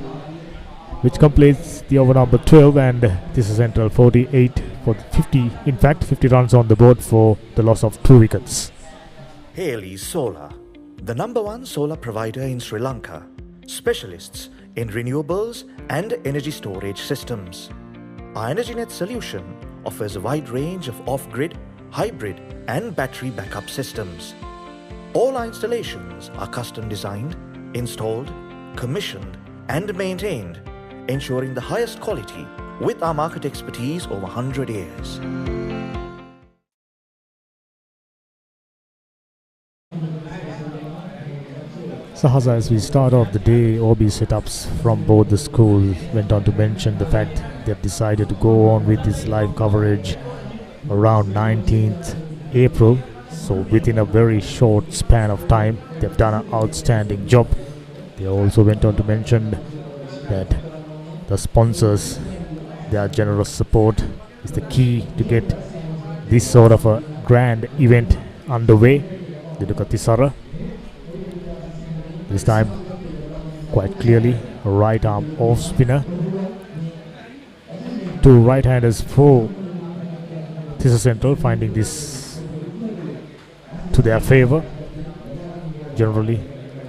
which completes the over number 12, and this is Central 48 for 50, in fact 50 runs on the board for the loss of 2 wickets. Haley Solar, the #1 solar provider in Sri Lanka, specialists in renewables and energy storage systems. Our EnergyNet solution offers a wide range of off-grid, hybrid and battery backup systems. All our installations are custom designed, installed, commissioned and maintained, ensuring the highest quality with our market expertise over 100 years. So Haza, as we start off the day, OB setups from both the schools went on to mention the fact they've decided to go on with this live coverage around 19th April. So within a very short span of time, they've done an outstanding job. They also went on to mention that the sponsors, their generous support is the key to get this sort of a grand event underway. Tissa, this time quite clearly a right arm off spinner. 2 right-handers for Tissa Central, finding this to their favour. Generally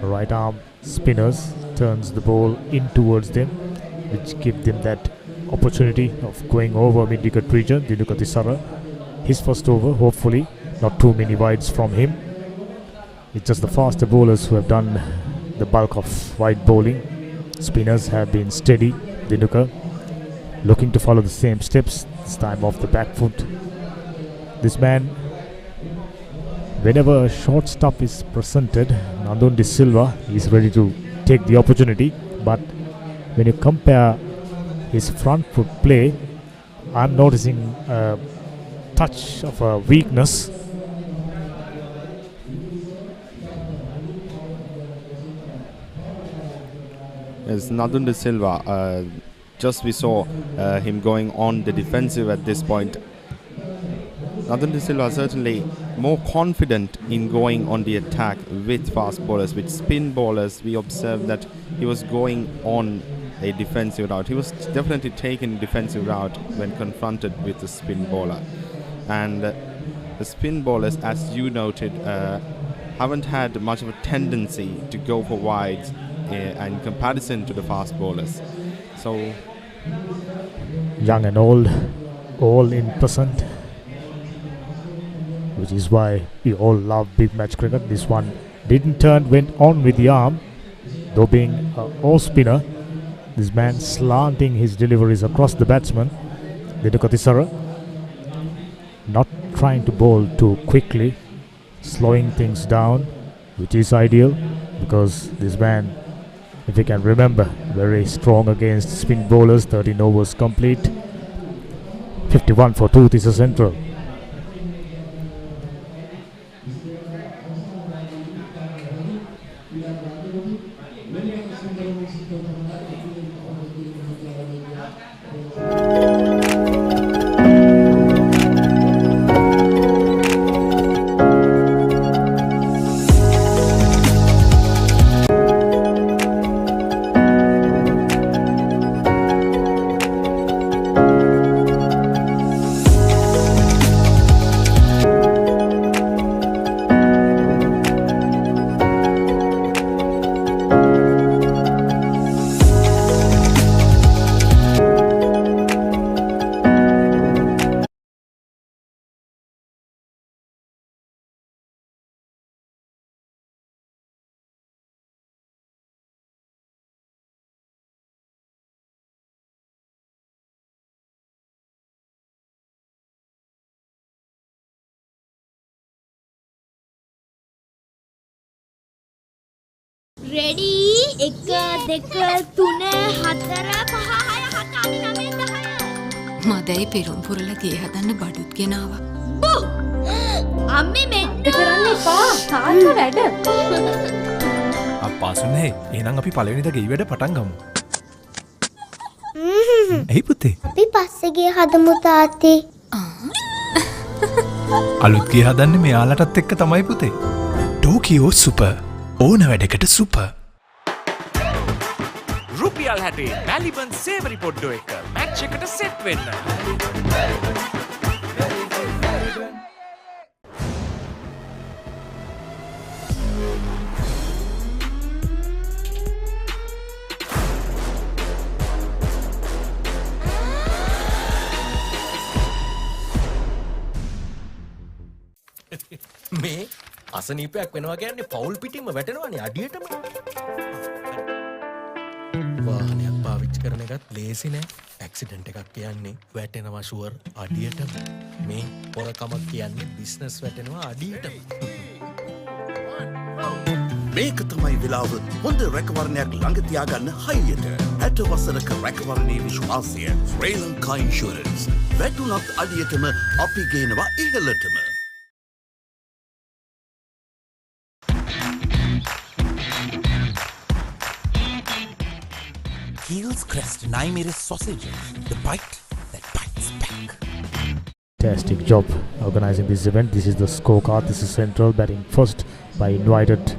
right arm spinners turns the ball in towards them, which give them that opportunity of going over mid-wicket region. Tissa, his first over, hopefully not too many wides from him. It's just the faster bowlers who have done the bulk of wide bowling. Spinners have been steady. Dinuka looking to follow the same steps, this time off the back foot. This man whenever a shortstop is presented, Nandun De Silva is ready to take the opportunity. But when you compare his front foot play, I'm noticing a touch of a weakness. As Nandun De Silva, just we saw him going on the defensive at this point. Nandun De Silva certainly more confident in going on the attack with fast bowlers. With spin bowlers, we observed that he was going on a defensive route. He was definitely taking defensive route when confronted with the spin bowler. And the spin bowlers, as you noted, haven't had much of a tendency to go for wides in comparison to the fast bowlers. So young and old, all in present, which is why we all love big match cricket. This one didn't turn, went on with the arm, though being an off spinner. This man slanting his deliveries across the batsman. Tissa not trying to bowl too quickly, slowing things down, which is ideal because this man, if you can remember, very strong against spin bowlers. 13 overs complete. 51 for 2, Tissa Central. Ready? 1 2 3 4 5 6 7 8 9 මදයි පෙරුම් පුරල ගේ හදන්න බඩුත් ගෙනාවා. අම්මේ මෙන්න කරන්න එපා. තාත්තා වැඩ. අප්පාසුනේ එහෙනම් අපි පළවෙනිද ගෙයි වැඩ පටන් ගමු. එයි පුතේ. අපි පස්සේ ගේ හදමු තාත්තේ. අලුත් ගේ හදන්නේ මෙයාලටත් එක්ක තමයි පුතේ. Tokyo super. ඕන වැඩකට සුපර්. රුපියල් 60 මැලිබන් සේවරි පොඩ්ඩෝ එක මැච් එකට සෙට් වෙන්න. මේ අසනීපයක් වෙනවා කියන්නේ පවුල් පිටින්ම වැටෙනවානේ අඩියටම. වාහනයක් පාවිච්චි කරන එකත් ලේසි නෑ. ඇක්සිඩන්ට් එකක් කියන්නේ වැටෙනවා ෂුවර් අඩියටම. මේ පොරකමක් කියන්නේ බිස්නස් වැටෙනවා අඩියටම. මේක තමයි වෙලාව හොඳ රැකවරණයක් ළඟ තියාගන්න හයියට. 60 වසරක රැකවරණයේ විශ්වාසය ශ්‍රී ලංකා ඉන්ෂුරන්ස්. වැටුණත් අඩියටම අපි ගේනවා ඉහළටම. Heels Crest Naimiri sausages, the bite that bites back. Fantastic job organizing this event. This is the scorecard. This is Central batting first by invited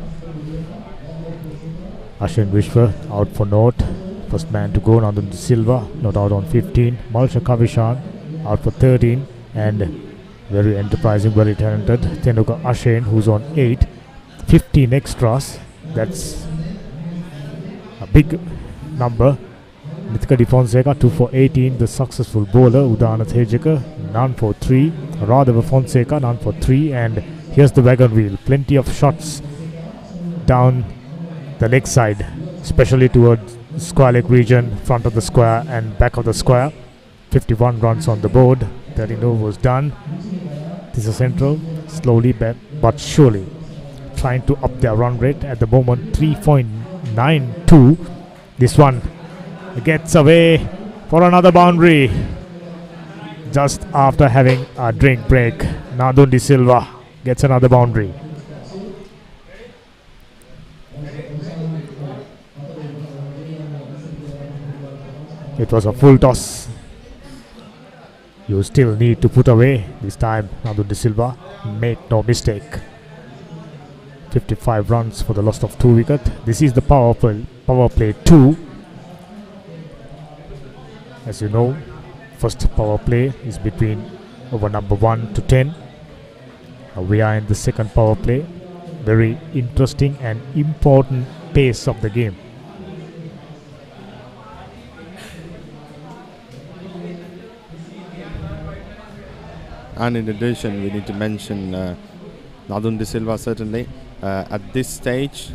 Ashwin Vishwa out for naught. First man to go, Nandun De Silva not out on 15. Malsha Kavishan out for 13, and very enterprising, very talented Tenuka Ashen who's on 8. 15 extras. That's a big number. Nithika De Fonseca 2 for 18, the successful bowler. Udana Thejika none for 3. Radhava Fonseca none for 3, and here's the wagon wheel. Plenty of shots down the leg side, especially towards square leg region, front of the square and back of the square. 51 runs on the board. 13 overs done. This is Central slowly but surely trying to up their run rate at the moment. 3.92. This one gets away for another boundary just after having a drink break. Nadun De Silva gets another boundary. It was a full toss. You still need to put away this time. Nadun De Silva, make no mistake. 55 runs for the loss of 2 wickets. This is the power play 2. As you know, first power play is between over number 1 to 10. We are in the second power play. Very interesting and important pace of the game. And in addition, we need to mention Nadun De Silva certainly at this stage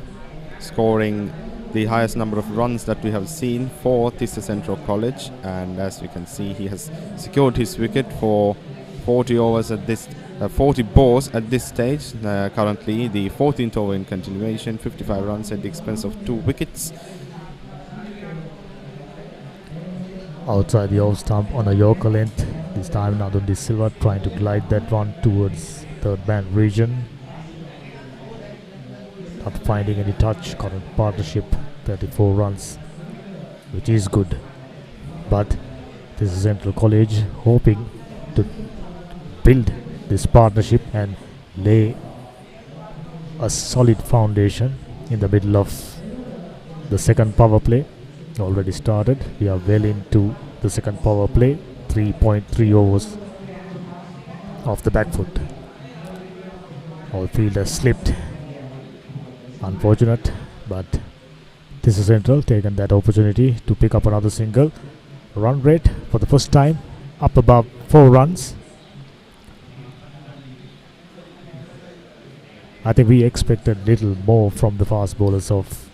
scoring the highest number of runs that we have seen for Tissa Central College, and as you can see, he has secured his wicket for 40 overs at this 40 balls at this stage. Currently the 14th over in continuation, 55 runs at the expense of 2 wickets. Outside the off stump on a Yorker length. This time Nadun De Silva trying to glide that one towards third man region. Not finding any touch. Current partnership 34 runs, which is good. But this is Central College hoping to build this partnership and lay a solid foundation in the middle of the second power play. Already started. We are well into the second power play. 3.3 overs off the back foot. Our fielder slipped. Unfortunate, but this is Central taken that opportunity to pick up another single. Run rate for the first time up above 4 runs. I think we expected little more from the fast bowlers of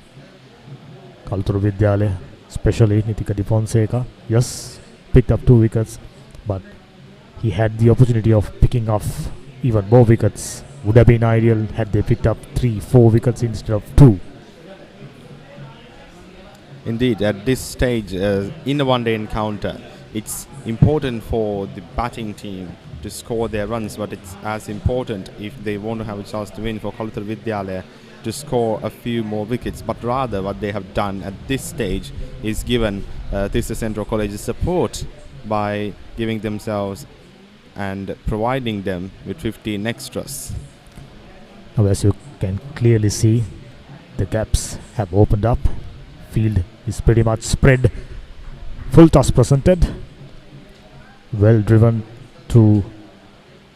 Kalutara Vidyalaya, especially Nitika De Fonseca. Yes, picked up 2 wickets, but he had the opportunity of picking off even more wickets. Would have been ideal had they picked up 3-4 wickets instead of 2. Indeed, at this stage in a one-day encounter, it's important for the batting team to score their runs, but it's as important if they want to have a chance to win for Kalutara Vidyalaya to score a few more wickets. But rather what they have done at this stage is given Tissa Central College support by giving themselves and providing them with 15 extras. Now, as you can clearly see, the gaps have opened up. Field is pretty much spread. Full toss presented. Well driven to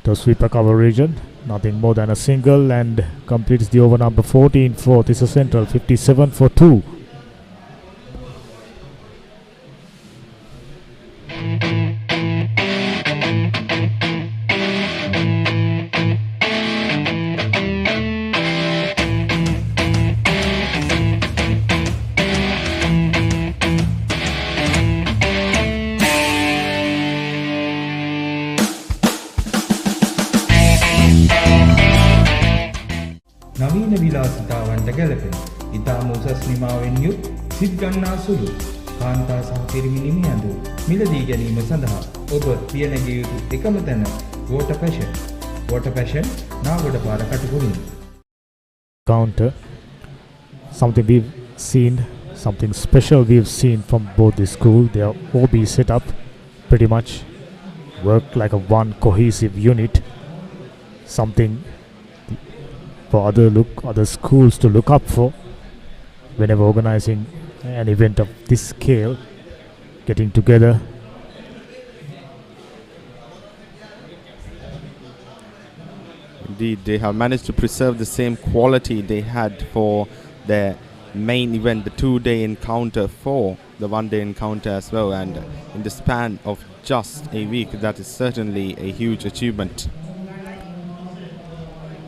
the sweeper cover region. Nothing more than a single, and completes the over number 14 for Tissa Central. 57 for 2. නවීන විලාසිතාවන්ට ගැලපෙන ඉතාම උසස් නිමාවෙන් යුත් සිත් ගන්නා සුළු කාන්තා සහ පිරිමි නිමියඳු මිලදී ගැනීම සඳහා ඔබ පියනැගිය යුතු එකම තැන water passion නාගොඩපාර කටුකුරුන්. Counter, something we've seen, something special we've seen from both the school. Their OB setup pretty much work like a one cohesive unit. Something for other schools to look up for whenever organizing an event of this scale, getting together. Indeed, they have managed to preserve the same quality they had for their main event, the 2-day encounter, for the 1-day encounter as well, and in the span of just a week, that is certainly a huge achievement.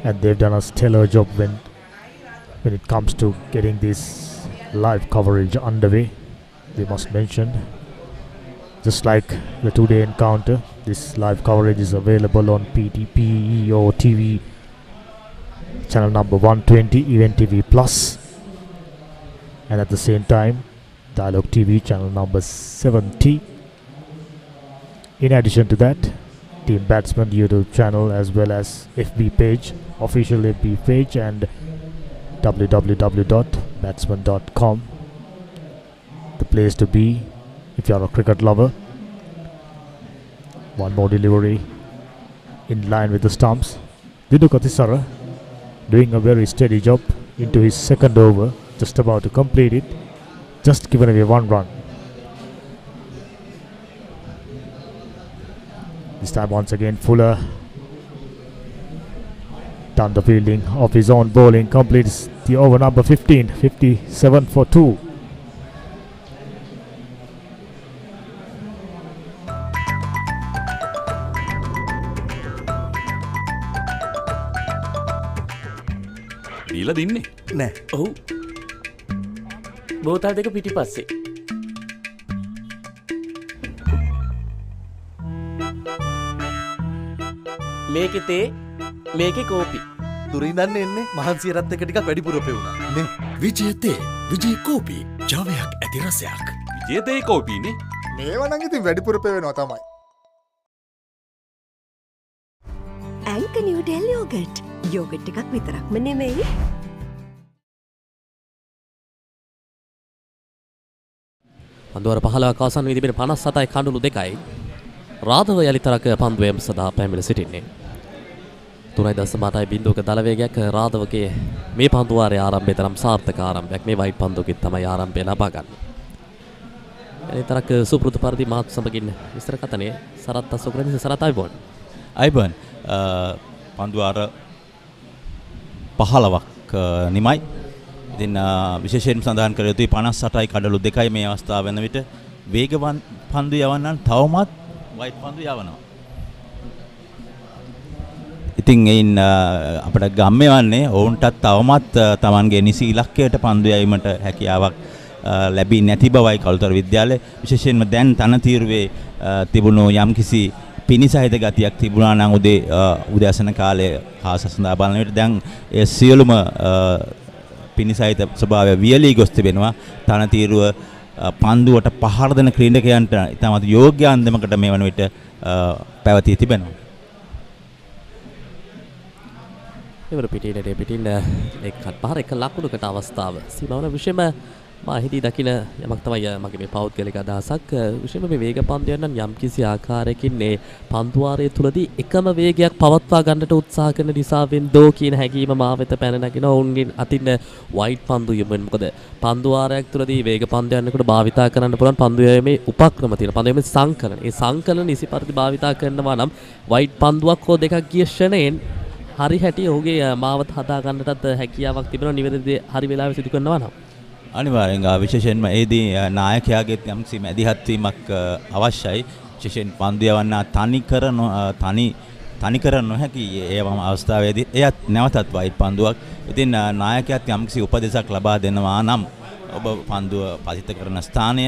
And they've done a stellar job when it comes to getting this live coverage underway. They must mention, just like the 2-day encounter, this live coverage is available on PEO TV channel number 120 Event TV Plus, and at the same time Dialog TV channel number 70. In addition to that, Team Batsman YouTube channel as well as FB page, official FB page, and www.batsman.com, the place to be if you are a cricket lover. One more delivery in line with the stumps. Diduka Tissara doing a very steady job into his second over, just about to complete it, just given away 1 run. This time once again Fuller done the fielding of his own bowling, completes the over number 15, 57 for 2. දීලා දින්නේ නෑ. ඔව්. බෝතල් දෙක පිටිපස්සේ. මේකේ තේ, මේකේ කෝපි. දුරින්දන්න එන්නේ මහන්සියරත් එක ටිකක් වැඩිපුර පෙවුණා නේ. විජය තේ, විජය කෝපි, ජවයක් ඇති රසයක්. විජය තේ කෝපිනේ. මේවා නම් ඉතින් වැඩිපුර පෙවෙනවා තමයි. ඇන්ක නිව්ඩෙල් යෝගට්. යෝගට් එකක් විතරක්ම නෙමෙයි. පන්දුවර 15ක අවසන් වී තිබෙන 57යි කඳුළු 2යි. රාධව යලිතරක පන්දුවේම සදා පැමිණ සිටින්නේ. 3.8යි බිඳුවක දල වේගයක් රාධවගේ මේ පන්දුවාරයේ ආරම්භය තරම් සාර්ථක ආරම්භයක් මේ වයිට් පන්දුවකින් තමයි ආරම්භය ලබා ගන්න. යලිතරක සුපුරුදු පරිදි මාත් සමගින් විස්තර කතනේ සරත් අසෝකරණී සරත් අයිබෝන්. අයිබෝන් පන්දුවාර 15ක් නිමයි. ඉතින් විශේෂයෙන් සඳහන් කර යුතුයි 58යි කඩලු 2යි මේ අවස්ථාව වෙන විට වේගවත් පන්දු යවන්නන් තවමත් වයිට් පන්දු යවනවා. ඉතින් එයින් අපිට ගම්මේ වන්නේ ඔවුන්ටත් තවමත් Tamanගේ නිසි ඉලක්කයට පන්දු යැවීමට හැකියාවක් ලැබී නැති බවයි කළුතර විද්‍යාලය විශේෂයෙන්ම දැන් තනතිරුවේ තිබුණු යම්කිසි පිනිසහිත ගතියක් තිබුණා නම් උදෑසන කාලයේ හා සසඳා බලන විට දැන් ඒ සියලුම පිනිසහිත ස්වභාවය වියලී ගොස් තිබෙනවා. තනතිරුව පන්දුවට පහර දෙන ක්‍රීඩකයන්ට ඉතාමත් යෝග්‍ය අන්දමකට මේ වන විට පැවතී තිබෙනවා. ඉවර පිටින් එක්කත් පහර එක ලකුණකට අවස්ථාව සීමාවන විශේෂම මා හිතී දකින යමක් තමයි මගේ මේ පෞද්ගලික අදහසක්. විශේෂම මේ වේග පන්දුයන් නම් යම්කිසි ආකාරයකින් මේ පන්දුවාරය තුලදී එකම වේගයක් පවත්වා ගන්නට උත්සාහ කරන නිසාවෙන් දෝ කියන හැඟීම මා වෙත පැන නගින ඔවුන්ගෙන් අතින් වයිට් පන්දු යොමුවෙන. මොකද පන්දුවාරයක් තුලදී වේග පන්දුයන්කට භාවිතා කරන්න පුළුවන් පන්දුයමේ උපක්‍රම තියෙන පන්දුයමේ සංකලන. ඒ සංකලන නිසි පරිදි භාවිතා කරනවා නම් වයිට් පන්දුවක් හෝ දෙකක් ගිය ෂණයෙන් හරි හැටි ඔහුගේ මාවත හදා ගන්නටත් හැකියාවක් තිබෙනවා නිවැරදි හරි වෙලාවෙ සිදු කරනවා නම්. අනිවාර්යෙන් විශේෂයෙන්ම ඒදී නායකයාගේ යම්කිසි මැදිහත් වීමක් අවශ්‍යයි. විශේෂයෙන් පන්දු යවන්න තනි කර නොහැකි ඒ අවස්ථාවේදී එයත් නැවතත් වයිට් පන්දුවක්. ඉතින් නායකයාත් යම්කිසි උපදෙසක් ලබා දෙනවා නම් ඔබ පන්දුව පතිත කරන ස්ථානය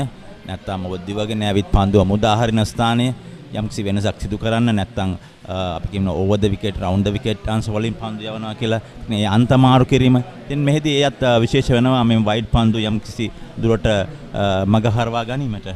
නැත්නම් ඔබ දිවගෙන ඇවිත් පන්දුව මුදා හරින ස්ථානය යම්කිසි වෙනසක් සිදු කරන්න නැත්නම් අපි කියනවා ඕවර් ද විකට් රවුන්ඩ් ද විකට් අංශ වලින් පන්දු යවනවා කියලා මේ අන්තමාරු කිරීම. ඉතින් මෙහිදී එයත් විශේෂ වෙනවා මේ වයිට් පන්දු යම්කිසි දුරට මග හරවා ගැනීමට.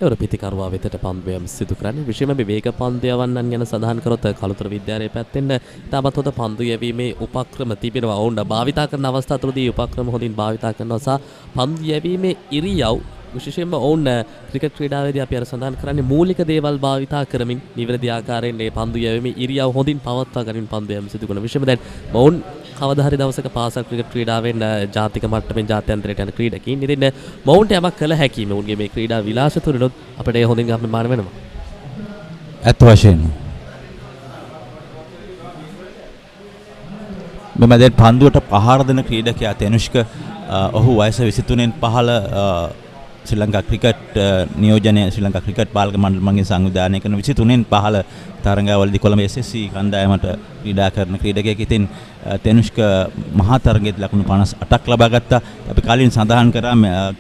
ඒවර පිටිකරුවා වෙතට පන්දුවම සිදු කරන්නේ විශේෂයෙන්ම මේ වේග පන්දු යවන්නන් ගැන සඳහන් කරොත් කළුතර විද්‍යාලයේ පැත්තෙන් තාමත් හොඳ පන්දු යැවීමේ උපක්‍රම තිබෙනවා. ඔවුන් භාවිතා කරන අවස්ථා තුළදී උපක්‍රම හොඳින් භාවිතා කරනවා සහ පන්දු යැවීමේ ඉරියව් විශේෂයෙන්ම ඔවුන් ක්‍රිකට් ක්‍රීඩාවේදී අපි අර සඳහන් කරන්නේ මූලික දේවල් භාවිතා කරමින් නිවැරදි ආකාරයෙන් මේ පන්දු යැවීමේ ඉරියව් හොඳින් පවත්වා ගැනීම පන්දු යැවීම සිදු කරන විශේෂයෙන්ම දැන් ඔවුන් කවදා හරි දවසක පාසල් ක්‍රිකට් ක්‍රීඩාවෙන් ජාතික මට්ටමින් ජාත්‍යන්තරයට යන ක්‍රීඩකයින්. ඉතින් මොවුන්ට යමක් කළ හැකි මොවුන්ගේ මේ ක්‍රීඩා විලාස තුනොත් අපිට ඒ හොඳින් ගම්මාන වෙනවා. ඇත්ත වශයෙන්ම මෙම දැන් පන්දුවට පහර දෙන ක්‍රීඩකයා තනුෂ්ක ඔහු වයස 23න් පහළ ශ්‍රී ලංකා ක්‍රිකට් නියෝජනය ශ්‍රී ලංකා ක්‍රිකට් පාලක මණ්ඩලයෙන් සංවිධානය කරන 23න් පහළ තරඟවලදී කොළඹ SSC කණ්ඩායමට ක්‍රීඩා කරන ක්‍රීඩකයෙක්. ඉතින් තනුෂ්ක මහා තරගයේදී ලකුණු 58ක් ලබා ගත්තා. අපි කලින් සඳහන්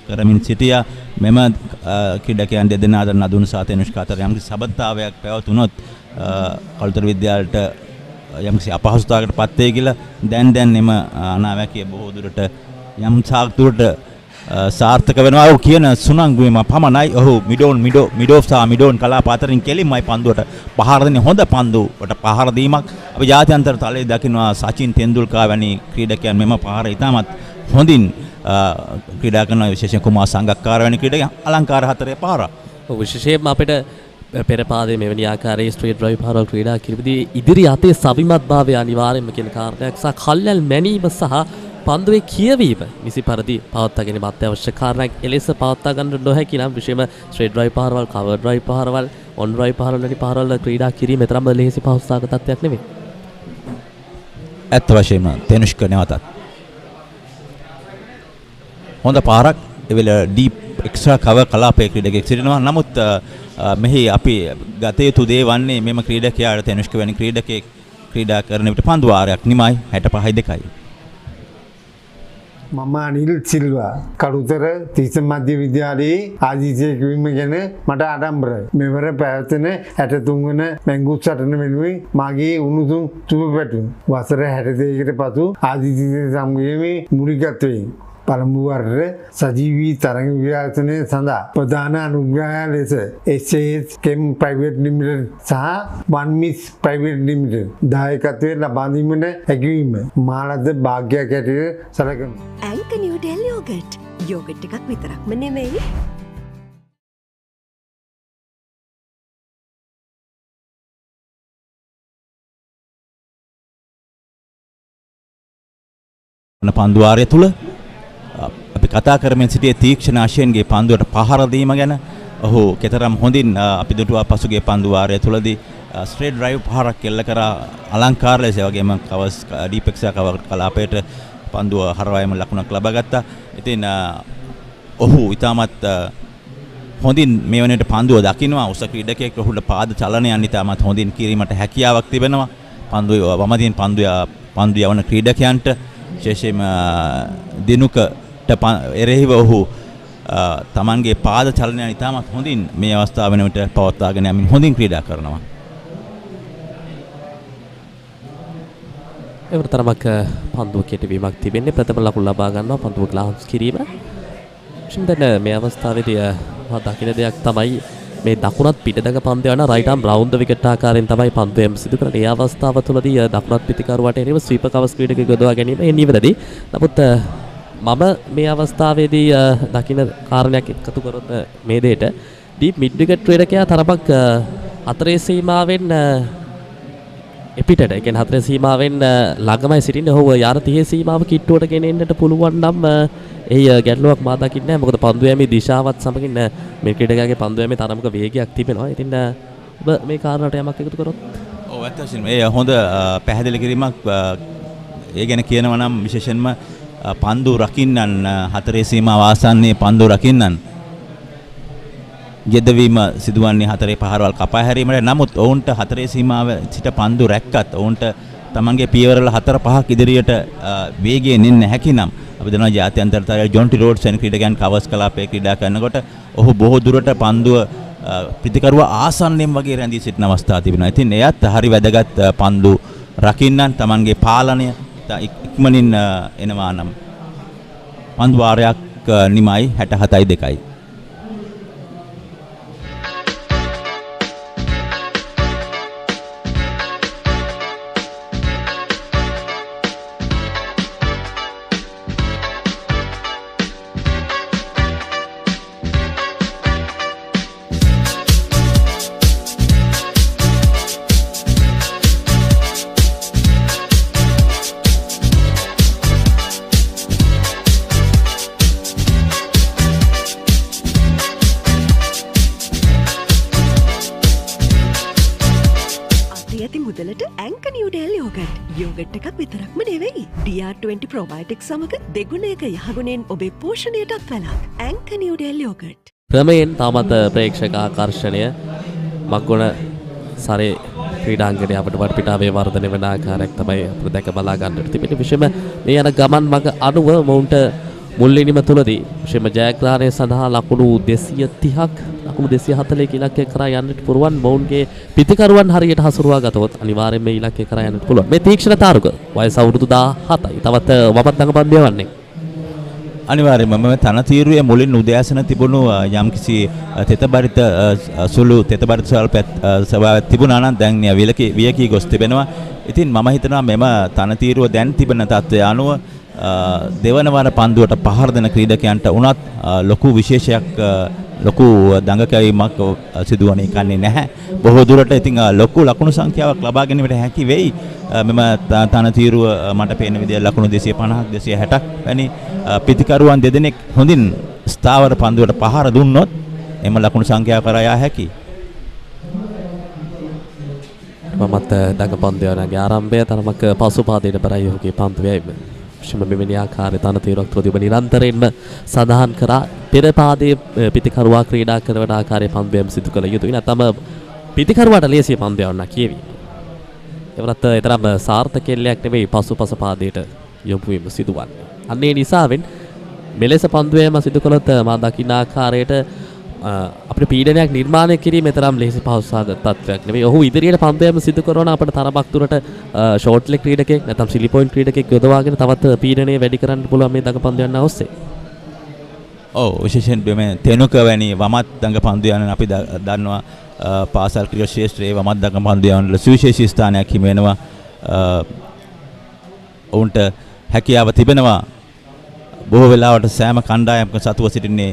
කරමින් සිටියා මෙම ක්‍රීඩකයන් දෙදෙනා අතර නදුන් සහ තනුෂ්ක අතර යම් සබඳතාවයක් පැවතුනොත් කළුතර විද්‍යාලයට යම්කිසි අපහසුතාවයකට පත් වෙයි කියලා දැන් එම අනාවැකිය බොහෝ දුරට යම් සාක්තුවට සාර්ථක වෙනවා කියන සුනංගුවේම පමණයි. ඔහු මිඩෝ සහ මිඩෝන් කලාප අතරින් කෙලින්මයි පන්දුවට පහර දෙන්නේ. හොඳ පන්දුවට පහර දීමක් අපි ජාත්‍යන්තර තලයේ දකිනවා. සචින් තෙන්දුල්කර් වැනි ක්‍රීඩකයන් මෙම පහර ඉතාමත් හොඳින් ක්‍රීඩා කරන විශේෂයෙන් කුමාර සංගක්කාර වැනි ක්‍රීඩකයන් අලංකාර හතරේ පහරක්. විශේෂයෙන්ම අපිට පෙර පාදයේ මෙවැනි ආකාරයේ ස්ට්‍රීට් ඩ්‍රයිව් පාරවල් ක්‍රීඩා කිරීමේදී ඉදිරි අතේ සවිමත්භාවය අනිවාර්යයෙන්ම කියන කාරණයක් සහ කල්යල් මැනීම සහ පන්දුවේ කියවීම නිසි පරිදි පවත්වා ගැනීම අත්‍යවශ්‍ය කාරණයක්. එලෙස පවත්වා ගන්න නොහැකි නම් විශේෂම ස්ට්‍රේට් ඩ්‍රයිව් පාරවල්, කවර් ඩ්‍රයිව් පාරවල්, ඔන් ඩ්‍රයිව් පාරවල් වැනි පාරවල් ක්‍රීඩා කිරීම තරම්ම ලෙහෙසි පහසුසාගත තත්ත්වයක් නෙමෙයි. ඇත්ත වශයෙන්ම තෙනුෂ්ක නැවතත් හොඳ පාරක් එවෙල ඩීප් එක්ස්ට්‍රා කවර් කලාපයේ ක්‍රීඩකයෙක් සිටිනවා. නමුත් මෙහි අපි ගත යුතු දේ වන්නේ මෙම ක්‍රීඩකයාට තෙනුෂ්ක වැනි ක්‍රීඩකයෙක් ක්‍රීඩා කරන විට පන්දු වාරයක් නිමයි 65.2. මම අනිල් සිල්වා කළුතර තිස්ස මධ්‍ය විද්‍යාලයේ ආදිසය කිවීම ගැන මට ආඩම්බරයි. මෙවර පැවැත්වෙන 63 වන මැංගුස් සටන වෙනුවෙන් මාගේ උණුසුම් සුබ පැතුම්. වසර 62කට පසු ආදිසය සමගයේ මූලිකත්වයෙන් පළමු වරට සජීවී තරඟ විකාශනය සඳහා ප්‍රධාන අනුග්‍රහය ලෙස SAS කෙම් ප්‍රයිවට් ලිමිටඩ් සහ වන්මිස් ප්‍රයිවට් ලිමිටඩ් දායකත්වයෙන් ලබා දීමට හැකිවීම මාලද භාග්‍යයක් ඇටියට සැලකමි. ඇන්ක නිව්ඩෙල් යෝගට්. යෝගට් එකක් විතරක්ම නෙමෙයි. පන්දුවාරය තුල අපි කතා කරමින් සිටියේ තීක්ෂණ ආශයෙන්ගේ පන්දුවට පහර දීම ගැන. ඔහු කතරම් හොඳින් අපි දුටුවා පසුගිය පන්දු වාරය තුලදී ස්ට්‍රේට් ඩ්‍රයිව් පහරක් කෙල්ල කරා අලංකාර ලෙස. ඒ වගේම කවස් ඩීප් එක්සා කවර් කලාපයට පන්දුව හරවායම ලකුණක් ලබා ගත්තා. ඉතින් ඔහු ඉතාමත් හොඳින් මේ වෙනට පන්දුව දකින්නවා. උස ක්‍රීඩකයෙක් ඔහුට පාද චලනයන් ඉතාමත් හොඳින් කිරීමට හැකියාවක් තිබෙනවා. පන්දුවේ වමදින් පන්දු යවන ක්‍රීඩකයන්ට විශේෂයෙන්ම දිනුකට එරෙහිව ඔහු තමන්ගේ පාද චලනයන් ඉතාමත් හොඳින් මේ අවස්ථාව වෙනුවට පවත්වාගෙන යමින් හොඳින් ක්‍රීඩා කරනවා. එවර තරමක් පන්දුව කෙටවීමක් තිබෙන්නේ. ප්‍රථම ලකුණු ලබා ගන්නවා පන්දුව ග්ලාන්ස් කිරීම. දැන් මේ අවස්ථාවේදී දකින්න දෙයක් තමයි මේ දකුණත් පිටදක පන්දු යන රයිට් ආම් රවුන්ඩ් ද විකට් ආකාරයෙන් තමයි පන්දුව එම් සිදු කරන්නේ. ඒ අවස්ථාව තුළදී දකුණත් පිටිකරුවට එරෙහිව ස්වීපර් කවර්ස් ක්‍රීඩකයෙකු යොදවා ගැනීම නිවැරදි. නමුත් මම මේ අවස්ථාවේදී දකින්න කාරණයක් එකතු කරොත් මේ දෙයට ඩීප් මිඩ් විකට් ක්‍රීඩකයා තරමක් හතරේ සීමාවෙන් එපිටට ඒ කියන්නේ හතරේ සීමාවෙන් ළඟමයි සිටින්නේ. ඔහු යාර 30 සීමාව කිට්ටුවට ගෙනෙන්නට පුළුවන් නම් එහි ගැටලුවක් මා දකින්නේ නැහැ. මොකද පන්දු යෑමේ දිශාවත් සමගින් මේ ක්‍රීඩකයාගේ පන්දු යෑමේ තරමක වේගයක් තිබෙනවා. ඉතින් ඔබ මේ කාරණාවට යමක් එකතු කරොත් ඔව් ඇත්තටම මේ හොඳ පැහැදිලි කිරීමක්. ඒ ගැන කියනවා නම් විශේෂයෙන්ම පන්දු රකින්නන් හතරේ සීමාව ආසන්නයේ පන්දු රකින්නන් යෙදවීම සිදුවන්නේ හතරේ පහරවල් කපා හැරීමට. නමුත් ඔවුන්ට හතරේ සීමාව සිට පන්දු රැක්කත් ඔවුන්ට තමන්ගේ පියවරල 4-5ක් ඉදිරියට වේගයෙන් එන්න හැකිනම් අපි දන්නවා ජාත්‍යන්තර තරගයේ ජොන්ටි රෝඩ්ස් වෙන ක්‍රීඩකයන් කවර්ස් කලාපයේ ක්‍රීඩා කරනකොට ඔහු බොහෝ දුරට පන්දුව ප්‍රතිකරුව ආසන්නෙන් වගේ රැඳී සිටින අවස්ථා තිබෙනවා. ඉතින් එයත් හරි වැදගත් පන්දු රකින්නන් තමන්ගේ පාලනය ඉක්මනින් එනවා නම් පන්දු වාරයක් නිමයි 67.2. යෝගට් එකක් විතරක්ම නෙවෙයි. DR20 ප්‍රොබයොටික්ස් සමග දෙගුණයක යහගුණෙන් ඔබේ පෝෂණයටත් වැළක්. ඇන්ක නිව්ඩෙල් යෝගට්. ක්‍රමයෙන් තාමත් ප්‍රේක්ෂක ආකර්ෂණය මග්ගොන සරේ ක්‍රීඩාංගණයේ අපිට වටපිටාවේ වර්ධනය වෙන ආකාරයක් තමයි අපිට දැක බලා ගන්නට තිබෙන්නේ. විශේෂම මේ යන ගමන් මඟ අනුව මොවුන්ට මුල් ඉනිම තුලදී විශේෂම ජයග්‍රහණය සඳහා ලකුණු 230ක් ලකුණු 240ක ඉලක්කය කරා යන්නට පුරුවන් මොවුන්ගේ පිතිකරුවන් හරියට හසුරුවා ගතොත් අනිවාර්යයෙන්ම මේ ඉලක්කය කරා යන්නට පුළුවන්. මේ තීක්ෂණ තාරුක වයස අවුරුදු 17යි. තවත් වමත් දඟපන්දය වන්නේ. අනිවාර්යයෙන්ම මම තනතිරුවේ මුලින් උදෑසන තිබුණු යම්කිසි තෙතබරිත සුළු තෙතබරිත ස්වභාවයක් තිබුණා නම් දැන් වියකී ගොස් තිබෙනවා. ඉතින් මම හිතනවා මෙම තනතිරුව දැන් තිබෙන තත්ත්වය අනුව දෙවන වර පන්දුවට පහර දෙන ක්‍රීඩකයන්ට උනත් ලොකු විශේෂයක් ලොකු දඟකැවීමක් සිදුවන්නේ කන්නේ නැහැ. බොහෝ දුරට ඉතින් ලොකු ලකුණු සංඛ්‍යාවක් ලබා ගැනීමට හැකි වෙයි. මෙම තනතිරුව මට පේන විදිහට ලකුණු 250ක් 260ක් වැනි පිතිකරුවන් දෙදෙනෙක් හොඳින් ස්ථාවර පන්දුවට පහර දුන්නොත් එම ලකුණු සංඛ්‍යාව කරා යා හැකි. මමත් දඟපන්දයන්ගේ ආරම්භය තරමක පසුපාදයට පෙරයි ඔහුගේ පන්දු වෑයම. මෙවැනි ආකාරයේ තනතිරක් තුළ ඔබ නිරන්තරයෙන්ම සඳහන් කරා පෙර පාදයේ පිතිකරුවා ක්‍රීඩා කරන ආකාරයේ පන්දුවම් සිදු කළ යුතුයි. නැත්නම් පිතිකරුවාට ලේසිය පන්දුවක් නැකියවි. ඒවරත් තරම් සාර්ථකෙල්ලයක් නෙවෙයි පසුපස පාදයට යොමු වීම සිදුවන්නේ. අන්න ඒ නිසාවෙන් මෙලෙස පන්දුවම සිදු කළොත් මා දකින්න ආකාරයට අපිට පීඩනයක් නිර්මාණය කිරීම තරම් ලේසි පහසුසහගත තත්ත්වයක් නෙවෙයි. ඔහු ඉදිරියට පන්දුවම සිදු කරන අපිට තරමක් දුරට ෂෝට් ලෙග් ක්‍රීඩකෙක් නැත්නම් සිලි පොයින්ට් ක්‍රීඩකෙක් යොදවාගෙන තවත් පීඩනය වැඩි කරන්න පුළුවන් මේ දඟ පන්දුවන්න ඔස්සේ. ඔව් විශේෂයෙන් මේ තෙනුක වැනි වමත් දඟ පන්දුවයන් අපි දන්නවා පාසල් ක්‍රීඩා ශාස්ත්‍රයේ වමත් දඟ පන්දුවයන් වල සුවිශේෂී ස්ථානයක් හිමි වෙනවා. ඔවුන්ට හැකියාව තිබෙනවා බොහෝ වෙලාවට සෑම කණ්ඩායමක සතුව සිටින්නේ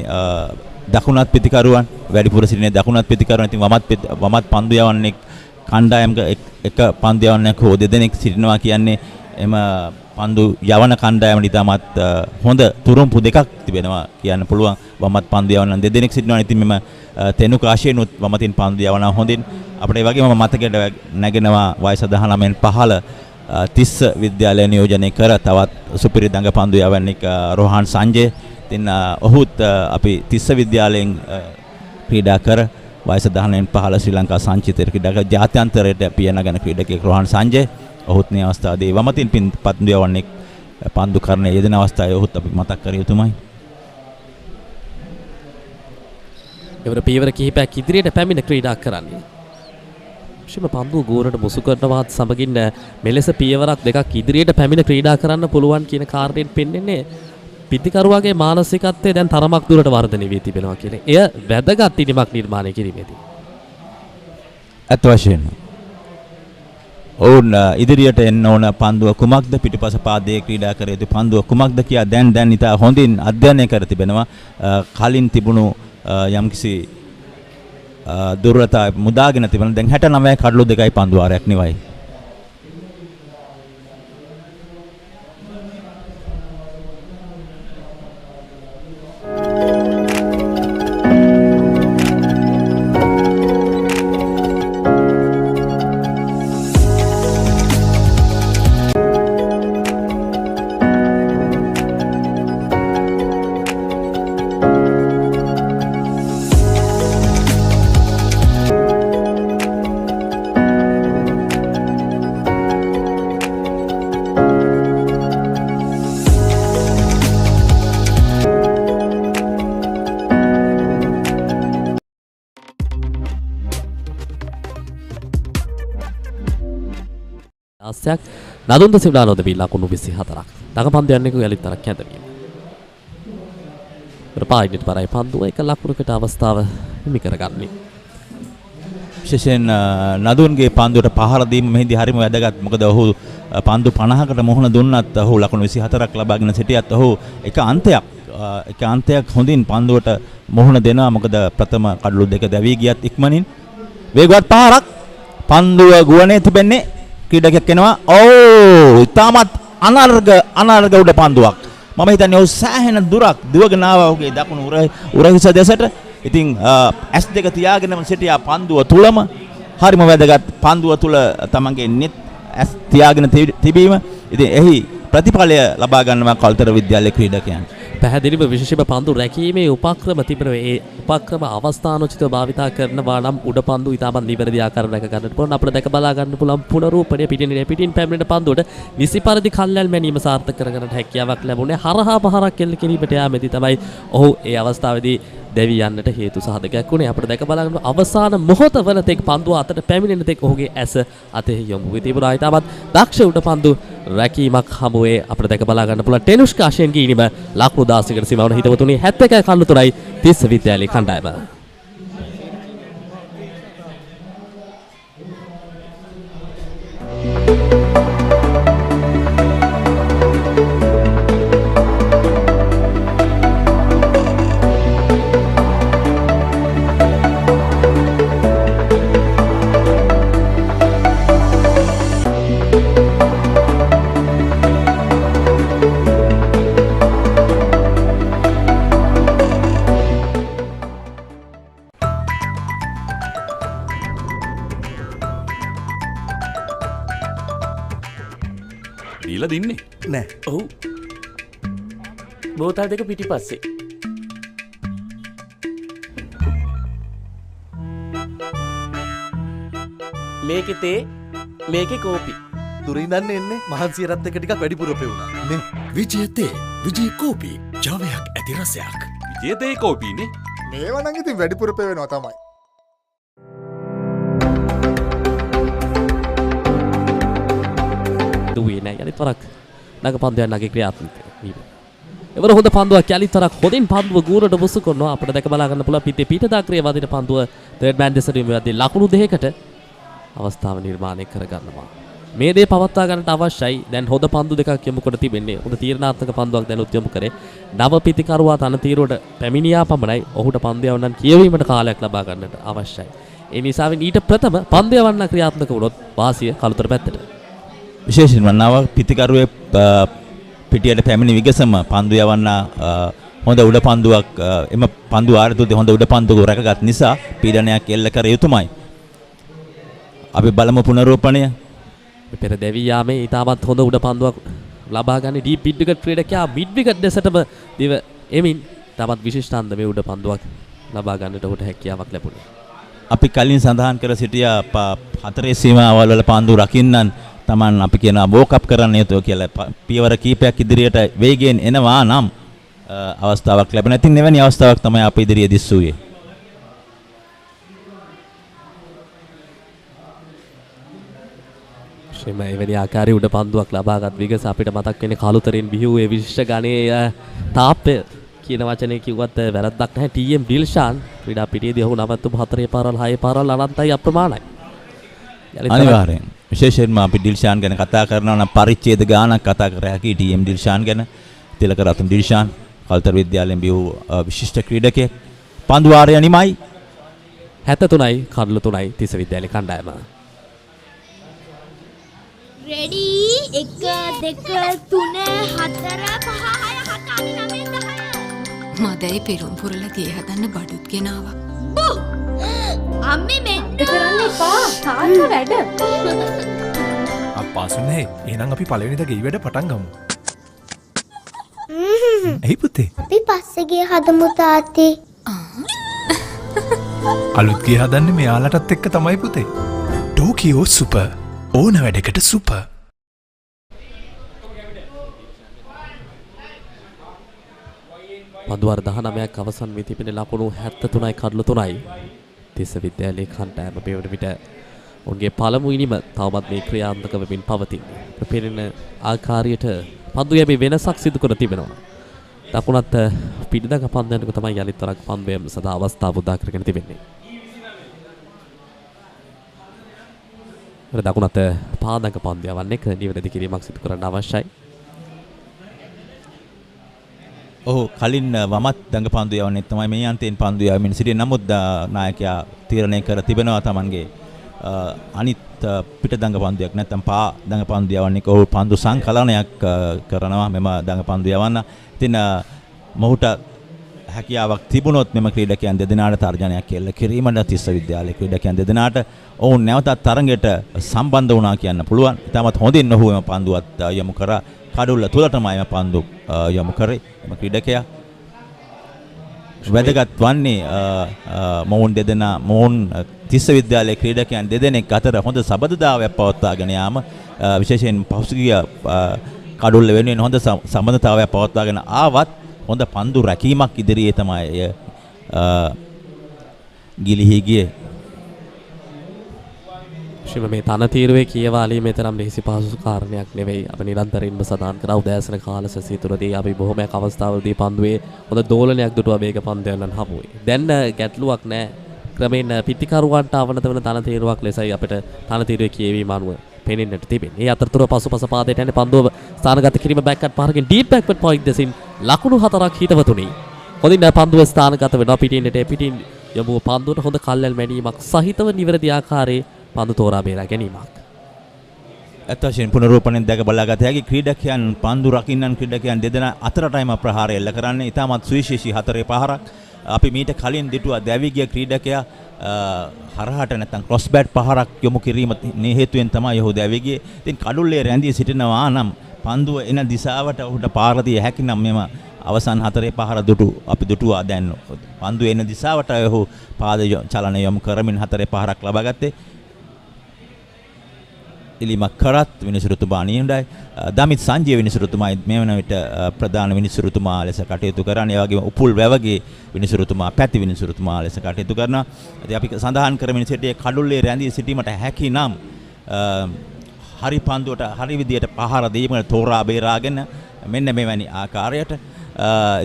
දකුණත් පිතිකරුවන් වැඩිපුර සිටින්නේ දකුණත් පිතිකරුවන්. ඉතින් වමත් පන්දු යවන්නේ කණ්ඩායමක එක පන්දු යවන්නක් හෝ දෙදෙනෙක් සිටිනවා කියන්නේ එම පන්දු යවන කණ්ඩායමට ඉතාමත් හොඳ තුරුම්පු දෙකක් තිබෙනවා කියන්න පුළුවන්. වමත් පන්දු යවන්න දෙදෙනෙක් සිටිනවා. ඉතින් මෙම තෙනුක ආශයෙන්ුත් වමතින් පන්දු යවනවා හොඳින්. අපිට ඒ වගේම මතකයට නැගෙනවා වයස 19න් පහළ තිස්ස විද්‍යාලය නියෝජනය කර තවත් සුපිරි දඟ පන්දු යවන්නෙක් රෝහන් සංජය. ඉතින් ඔහුත් අපි තිස්ස විද්‍යාලයෙන් ක්‍රීඩා කර වයස 19න් පහළ ශ්‍රී ලංකා සංචිතයට ක්‍රීඩා කර ජාත්‍යන්තරයට පියනගෙන ක්‍රීඩකයෙක් රෝහන් සංජය. ඔහුත් මේ අවස්ථාවේදී වමතින් පන්දු යවන්නෙක් පන්දු කරන්නේ යෙදෙන අවස්ථාවේ ඔහුත් අපි මතක් කර යුතුමයි. එවර පියවර කිහිපයක් ඉදිරියට පැමිණ ක්‍රීඩා කරන්නේ. විශේෂම පන්දු ගෝරට මුසු කරනවත් සමගින් මෙලෙස පියවරක් දෙකක් ඉදිරියට පැමිණ ක්‍රීඩා කරන්න පුළුවන් කියන කාරණයෙන් පෙන්වන්නේ පිතිකරුවාගේ මානසිකත්වය දැන් තරමක් දුරට වර්ධනය වී තිබෙනවා කියන. එය වැදගත් ඉනිමක් නිර්මාණය කිරීමේදී. අත් වශයෙන්ම ඔවුන් ඉදිරියට එන්න ඕන පන්දුව කුමක්ද පිටිපස පාදයේ ක්‍රීඩා කර යුතු පන්දුව කුමක්ද කියා දැන් ඉතා හොඳින් අධ්‍යයනය කර තිබෙනවා. කලින් තිබුණු යම්කිසි දුර්වලතා මුදාගෙන තිබෙන දැන් 69 කඩලු දෙකයි පන්දු වාරයක් නෙවයි. ආස්යක් නදුන්ද සිව්ලානෝද බිලා කුණු 24ක්. දඟපන්දයන්නෙකු යලිත් තරක් හැදවීම. ප්‍රපායිනිට පරයි පන්දුව එක ලකුණකට අවස්ථාව හිමි කරගන්නේ. විශේෂයෙන් නදුන්ගේ පන්දුවට පහර දීම මෙහිදී හරිම වැදගත්. මොකද ඔහු පන්දු 50කට මුහුණ දුන්නත් ඔහු ලකුණු 24ක් ලබාගෙන සිටියත් ඔහු එක අන්තයක් හොඳින් පන්දුවට මුහුණ දෙනවා. මොකද ප්‍රථම කඩලු දෙක දැවී ගියත් ඉක්මනින් වේගවත් පහරක් පන්දුව ගුවනේ තිබෙන්නේ ක්‍රීඩකයෙක් එනවා. ඉතාමත් අනර්ග උඩ පන්දුවක්. මම හිතන්නේ ඔහු සෑහෙන දුරක් දුවගෙන ආවා ඔහුගේ දකුණු උරහිස දෙසට. ඉතින් S2 තියාගෙනම සිටියා පන්දුව තුලම. හරිම වැදගත් පන්දුව තුල තමන්ගේ net S තියාගෙන තිබීම. ඉතින් එහි ප්‍රතිඵලය ලබා ගන්නවා කල්තර විද්‍යාලයේ ක්‍රීඩකයන්. පැහැදිලිව විශේෂයෙන්ම පන්දු රැකීමේ උපක්‍රම තිබෙනවා. ඒ උපක්‍රම අවස්ථානෝචිතව භාවිතා කරනවා නම් උඩ පන්දු ඉතාමත් නිවැරදි ආකාරයට රැක ගන්නට පුළුවන්. අපිට දැක බලා ගන්න පුළුවන් පුනරූපණය පිටින් පැමිණෙන පන්දුවට නිසි පරිදි කල්යල් මැනීම සාර්ථක කරගන්නට හැකියාවක් ලැබුණේ. හරහා පහරක් එල්ල කිරීමට යාමේදී තමයි ඔහු ඒ අවස්ථාවේදී දැවි යන්නට හේතු සාධකයක් වුණේ. අපිට දැක බලා ගන්න අවසාන මොහොත වන තෙක් පන්දුව අතට පැමිණෙන තෙක් ඔහුගේ ඇස අතේ යොමු වී තිබුණා. ඉතාමත් දක්ෂ උඩ පන්දු රැකීමක් හමුවේ අපිට දැක බලා ගන්න පුළුවන්. ටෙනුෂ්කා ආශයෙන් ගීනීම ලකුණු 16කට සීමාවන හිතවතුනි 71 කල්ුතුරයි තිස්ස විද්‍යාලයේ කණ්ඩායම. දින්නේ නෑ. ඔව්. බෝතල් දෙක පිටිපස්සේ. මේකේ තේ, මේකේ කෝපි. දුරින්දන්න එන්නේ මහන්සියරත් එක ටිකක් වැඩිපුර පෙවුණා. නේ. විජය තේ, විජය කෝපි, ජවයක් ඇති රසයක්. විජය තේ කෝපිනේ. මේවා නම් ඉතින් වැඩිපුර පෙවෙනවා තමයි. දුවේ නෑ යලිත් වරක් නග පන්දුවක් නගේ ක්‍රියාත්මක වීම. එවර හොඳ පන්දුවක් යලිත් වරක් හොඳින් පන්දුව ගූරට බුසු කරනවා. අපිට දැක බලා ගන්න පුළුවන් පිටේ පිට දාක්‍රිය වදින පන්දුව තර්ඩ් මෑන් දෙසට යොමුවදී ලකුණු දෙකකට අවස්ථාව නිර්මාණය කර ගන්නවා. මේ දේ පවත්වා ගන්නට අවශ්‍යයි. දැන් හොඳ පන්දු දෙකක් යොමු කොට තිබෙන්නේ. හොඳ තීරණාත්මක පන්දුවක් දැන් යොමු කරේ. නව පිතිකරුවා තන තීරුවට පැමිණියා පමණයි ඔහුට පන්දු යවන්නන් කියවීමට කාලයක් ලබා ගන්නට අවශ්‍යයි. ඒ නිසාවෙන් ඊට ප්‍රථම පන්දු යවන්න ක්‍රියාත්මක වුණොත් වාසිය කළුතර පැත්තට. විශේෂයෙන්ම නව පිතිකරුවේ පිටියට පැමිණි විගසම පන්දු යවන්න හොඳ උඩ පන්දුවක් එම පන්දු ආරතුදී හොඳ උඩ පන්දුක රැකගත් නිසා පීඩනයක් එල්ල කර යුතුමයි. අපි බලමු පුනරූපණය. පෙර දැවී යාමේ ඉතාමත් හොඳ උඩ පන්දුවක් ලබා ගන්න ඩීප් මිඩ් විකට් ක්‍රීඩකයා මිඩ් විකට් දෙසටම දිව එමින් තමත් විශිෂ්ට අන්දමේ උඩ පන්දුවක් ලබා ගන්නට ඔහුට හැකියාවක් ලැබුණා. අපි කලින් සඳහන් කර සිටියා හතරේ සීමාවල් වල පන්දු රකින්නන් Taman අපි කියනවා වෝකප් කරන්න යුතුව කියලා. පියවර කීපයක් ඉදිරියට වේගයෙන් එනවා නම් අවස්ථාවක් ලැබෙන. ඉතින් එවැනි අවස්ථාවක් තමයි අපි ඉදිරියේ දිස්සුවේ. එවැනි ආකාරයේ උඩ පන්දුවක් ලබාගත් විගස අපිට මතක් වෙන්නේ කලුතරින් බිහිවූ ඒ විශිෂ්ට ගණයේ තාප්පය කියන වචනේ කිව්වත් වැරද්දක් නැහැ. ටීඑම් ඩිල්ෂාන් ක්‍රීඩා පිටියේදී ඔහු නවත්තුම 4 පාරල් 6 පාරල් අනන්තයි අප්‍රමාණයි. අනිවාර්යෙන් විශේෂයෙන්ම අපි ඩිල්ෂාන් ගැන කතා කරනවා නම් පරිච්ඡේද ගානක් කතා කර හැකි ටීඑම් ඩිල්ෂාන් ගැන. තිලක රතන ඩිල්ෂාන් කලුතර විද්‍යාලයෙන් බිහිවූ විශිෂ්ට ක්‍රීඩකයෙක්. පන්දු වාරය නිමයි 73යි කඩලු 3යි තිස්ස විද්‍යාලයේ කණ්ඩායම. Ready? 1 2 3 4 5 6 7 8 9 10. මදයි පෙරුම් පුරලා ගේ හදන්න බඩුත් ගෙනාවා. අම්මේ මෙන්න කරන්න එපා. තාත්තා වැඩ. අප්පා සුනේ එහෙනම් අපි පළවෙනිද ගේ වැඩ පටන් ගමු. එයි පුතේ. අපි පස්සේ ගේ හදමු තාත්තේ. අලුත් ගේ හදන්නේ මෙයාලටත් එක්ක තමයි පුතේ. ටෝකියෝ සුපර් ඕන වැඩකට සුපර්. පන්දුවර 19ක් අවසන් වී තිබෙන ලකුණු 73යි කඩලු 3යි. තිස්ස විද්‍යාලයේ කණ්ඩායම මෙවන විට ඔවුන්ගේ පළමු ඉනිම තවමත් මේ ක්‍රියාත්මක වෙමින් පවතින්නේ. පෙරෙන ආකාරයට පන්දු යැමේ වෙනසක් සිදු කර තිබෙනවා. දකුණත් පිටිදක පන්දු යනක තමයි යලිත් වරක් පන්දු යැම සදා අවස්ථාව උදා කරගෙන තිබෙන්නේ. දකුණත් පාදක පන්දු යවන්නේ නිවැරදි කිරීමක් සිදු කරන්න අවශ්‍යයි. ඔහු කලින් වමත් දඟ පන්දු යවන්නේ තමයි මේ අන්තයෙන් පන්දු යවමින් සිටින. නමුත් නායකයා තීරණය කර තිබෙනවා තමන්ගේ අනිත් පිට දඟ පන්දුවක් නැත්නම් පා දඟ පන්දු යවන්නේ ඔහු පන්දු සංකලනයක් කරනවා මෙම දඟ පන්දු යවන්න. ඉතින් මොහුට හැකියාවක් තිබුණොත් මෙම ක්‍රීඩකයන් දෙදෙනාට තර්ජනයක් එල්ල කිරීමට තිස්ස විද්‍යාලයේ ක්‍රීඩකයන් දෙදෙනාට ඔවුන් නැවතත් තරඟයට සම්බන්ධ වුණා කියන්න පුළුවන්. ඉතාමත් හොඳින් ඔහු එම පන්දුවත් යොමු කරා. කඩුල්ල තුලටමයි එම පන්දු යොමු කරේ. එම ක්‍රීඩකයා වැදගත් වන්නේ මොවුන් දෙදෙනා මොවුන් තිස්ස විද්‍යාලයේ ක්‍රීඩකයන් දෙදෙනෙක් අතර හොඳ සබඳතාවයක් පවත්වාගෙන යාම විශේෂයෙන් පහුගිය කඩුල්ල වෙනුවෙන් හොඳ සම්බන්ධතාවයක් පවත්වාගෙන ආවත් හොඳ පන්දු රැකීමක් ඉදිරියේ තමයි ගිලිහි ගියේ. ශිව මේ තනතීරුවේ කියවාලීමේ තරම් ලෙහෙසි පහසු කාරණයක් නෙවෙයි. අපි නිරන්තරයෙන්ම සඳහන් කරා උදෑසන කාල සැසිය තුරදී අපි බොහොමයක් අවස්ථාවලදී පන්දුවේ හොඳ දෝලනයක් දුටුවා වේග පන්දයන්න් හමුවේ. දැන් ගැටලුවක් නැහැ. ක්‍රමෙන් පිටිකරුවන්ට අවනත වන තනතීරුවක් ලෙසයි අපිට තනතීරුවේ කියවීම අනුව පෙනෙන්නට තිබෙන්නේ. ඒ අතරතුර පසුපස පාදයට යන පන්දුව ස්ථානගත කිරීම බෑක්වර්ඩ් පාරකින් ඩීප් බෑක්වර්ඩ් පොයින්ට් දෙසින් ලකුණු 4ක් හිතවතුනි. හොඳින් පන්දුව ස්ථානගත වෙනවා පිටින් යමු පන්දුවට හොඳ කල්ැල් මැනීමක් සහිතව නිවැරදි ආකාරයේ පන්දු තෝරා බේරා ගැනීමක්. ඇත්ත වශයෙන් පුනරූපණයෙන් දැක බලාගත හැකි ක්‍රීඩකයන් පන්දු රකින්නන් ක්‍රීඩකයන් දෙදෙනා අතරටයිම ප්‍රහාරය එල්ල කරන්නේ. ඉතාමත් සුවිශේෂී 4 පහරක්. අපි මීට කලින් දිටුවා දැවි ගිය ක්‍රීඩකයා හරහට නැත්නම් ක්‍රොස් බෑට් පහරක් යොමු කිරීම හේතුවෙන් තමයි ඔහු දැවි ගියේ. ඉතින් කඩුල්ලේ රැඳී සිටිනවා නම් පන්දුව එන දිශාවට ඔහුට පාර දිය හැකි නම් මෙම අවසන් 4 පහර අපි දුටුවා. දැන් පන්දුව එන දිශාවට ඔහු පාද චලනය යොමු කරමින් 4 පහරක් ලබා ගත්තේ. ඉලිමක් කරත් විනිසුරුතුමා නියුණ්ඩයි දමිත් සංජය විනිසුරුතුමායි මේ වන විට ප්‍රධාන විනිසුරුතුමා ලෙස කටයුතු කරන්නේ. ඒ වගේම උපුල් වැවගේ විනිසුරුතුමා පැති විනිසුරුතුමා ලෙස කටයුතු කරනවා. ඉතින් අපි සඳහන් කරමින් සිටියේ කඩුල්ලේ රැඳී සිටීමට හැකි නම් හරි පන්දුවට හරි විදියට පහර දීමට තෝරා බේරාගෙන මෙන්න මෙවැනි ආකාරයට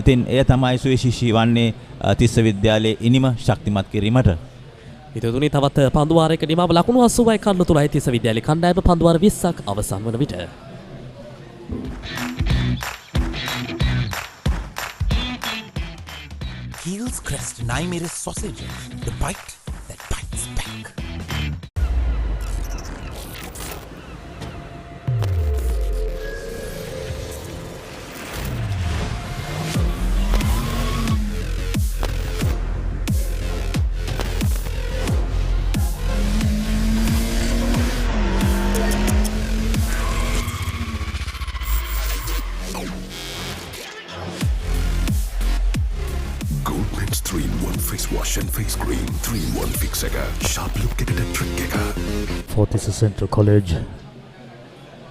ඉතින් එය තමයි සුවිශේෂී වන්නේ තිස්ස විද්‍යාලයේ ඉනිම ශක්තිමත් කිරීමට. හිතතුනි තවත් පන්දුවාරයක නිමාව ලකුණු 80යි කඩලු තුලයි තිස්ස විද්‍යාලයේ කණ්ඩායම පන්දුවාර 20ක් අවසන් වන විට. Heels Crest 9 sausages, the bite that bites back. Goldman's 3-in-1 face wash and face cream. 3-in-1 fix එක. Sharp look එකට trick එක. For Tissa Central College,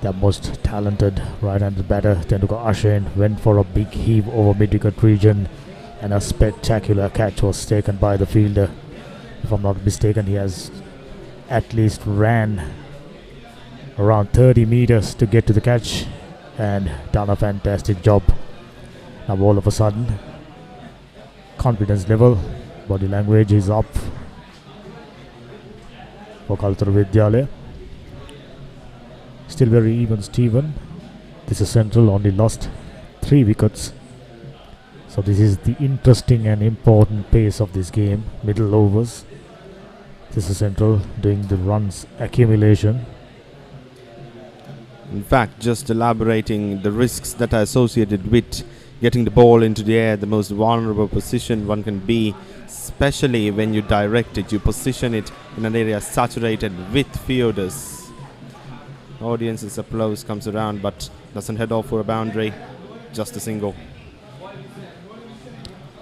their most talented right-handed batter Tenduka Ashen went for a big heave over mid-wicket region and a spectacular catch was taken by the fielder. If I'm not mistaken, he has at least ran around 30 meters to get to the catch and done a fantastic job. Now all of a sudden, confidence level, body language is up for Kalutara Vidyalaya. Still very even Steven. This is Central only lost 3 wickets. So this is the interesting and important pace of this game. Middle overs. This is Central doing the runs accumulation. In fact, just elaborating the risks that are associated with getting the ball into the air, the most vulnerable position one can be, especially when you direct it, you position it in an area saturated with fielders. Audience's applause comes around but doesn't head off for a boundary, just a single.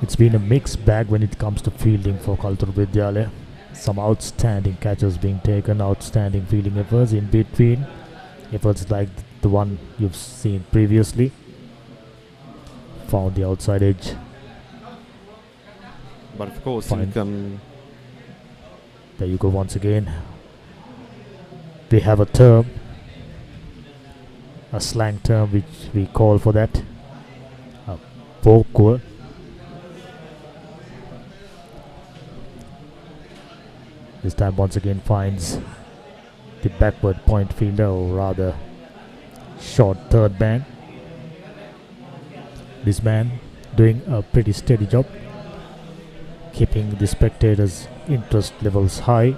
It's been a mixed bag when it comes to fielding for Kalutara Vidyalaya. Some outstanding catches being taken, outstanding fielding efforts in between. Efforts like the one you've seen previously. Found the outside edge. But of course, there you go once again. We have a term, a slang term which we call for that, a bokwa. This time once again finds the backward point fielder, or rather short third man. This man doing a pretty steady job, keeping the spectators' interest levels high.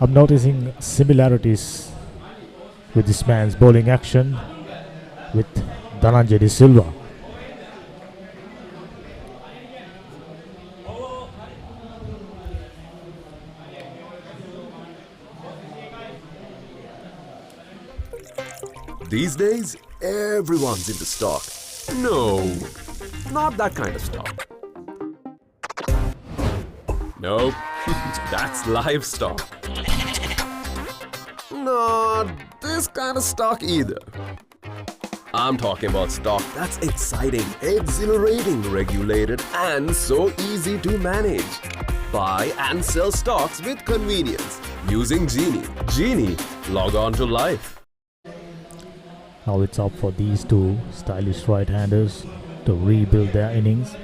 I'm noticing similarities with this man's bowling action with Dhananjay De Silva. These days, everyone's into stock. No, not that kind of stock. Nope, that's livestock. Not this kind of stock either. I'm talking about stock that's exciting, exhilarating, regulated, and so easy to manage. Buy and sell stocks with convenience using Genie. Genie, log on to life. Now it's up for these two stylish right-handers to rebuild their innings.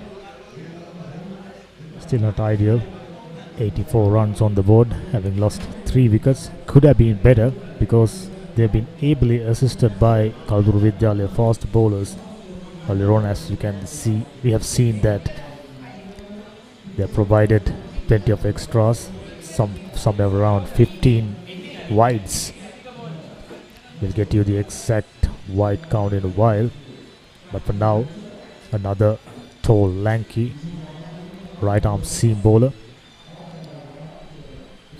Still not ideal. 84 runs on the board, having lost 3 wickets. Could have been better because they've been ably assisted by Kalutara Vidyalaya fast bowlers. Earlier on, as you can see, we have seen that they have provided plenty of extras, somewhere around 15 wides. We'll get you the exact wide count in a while, but for now, another tall, lanky right arm seam bowler.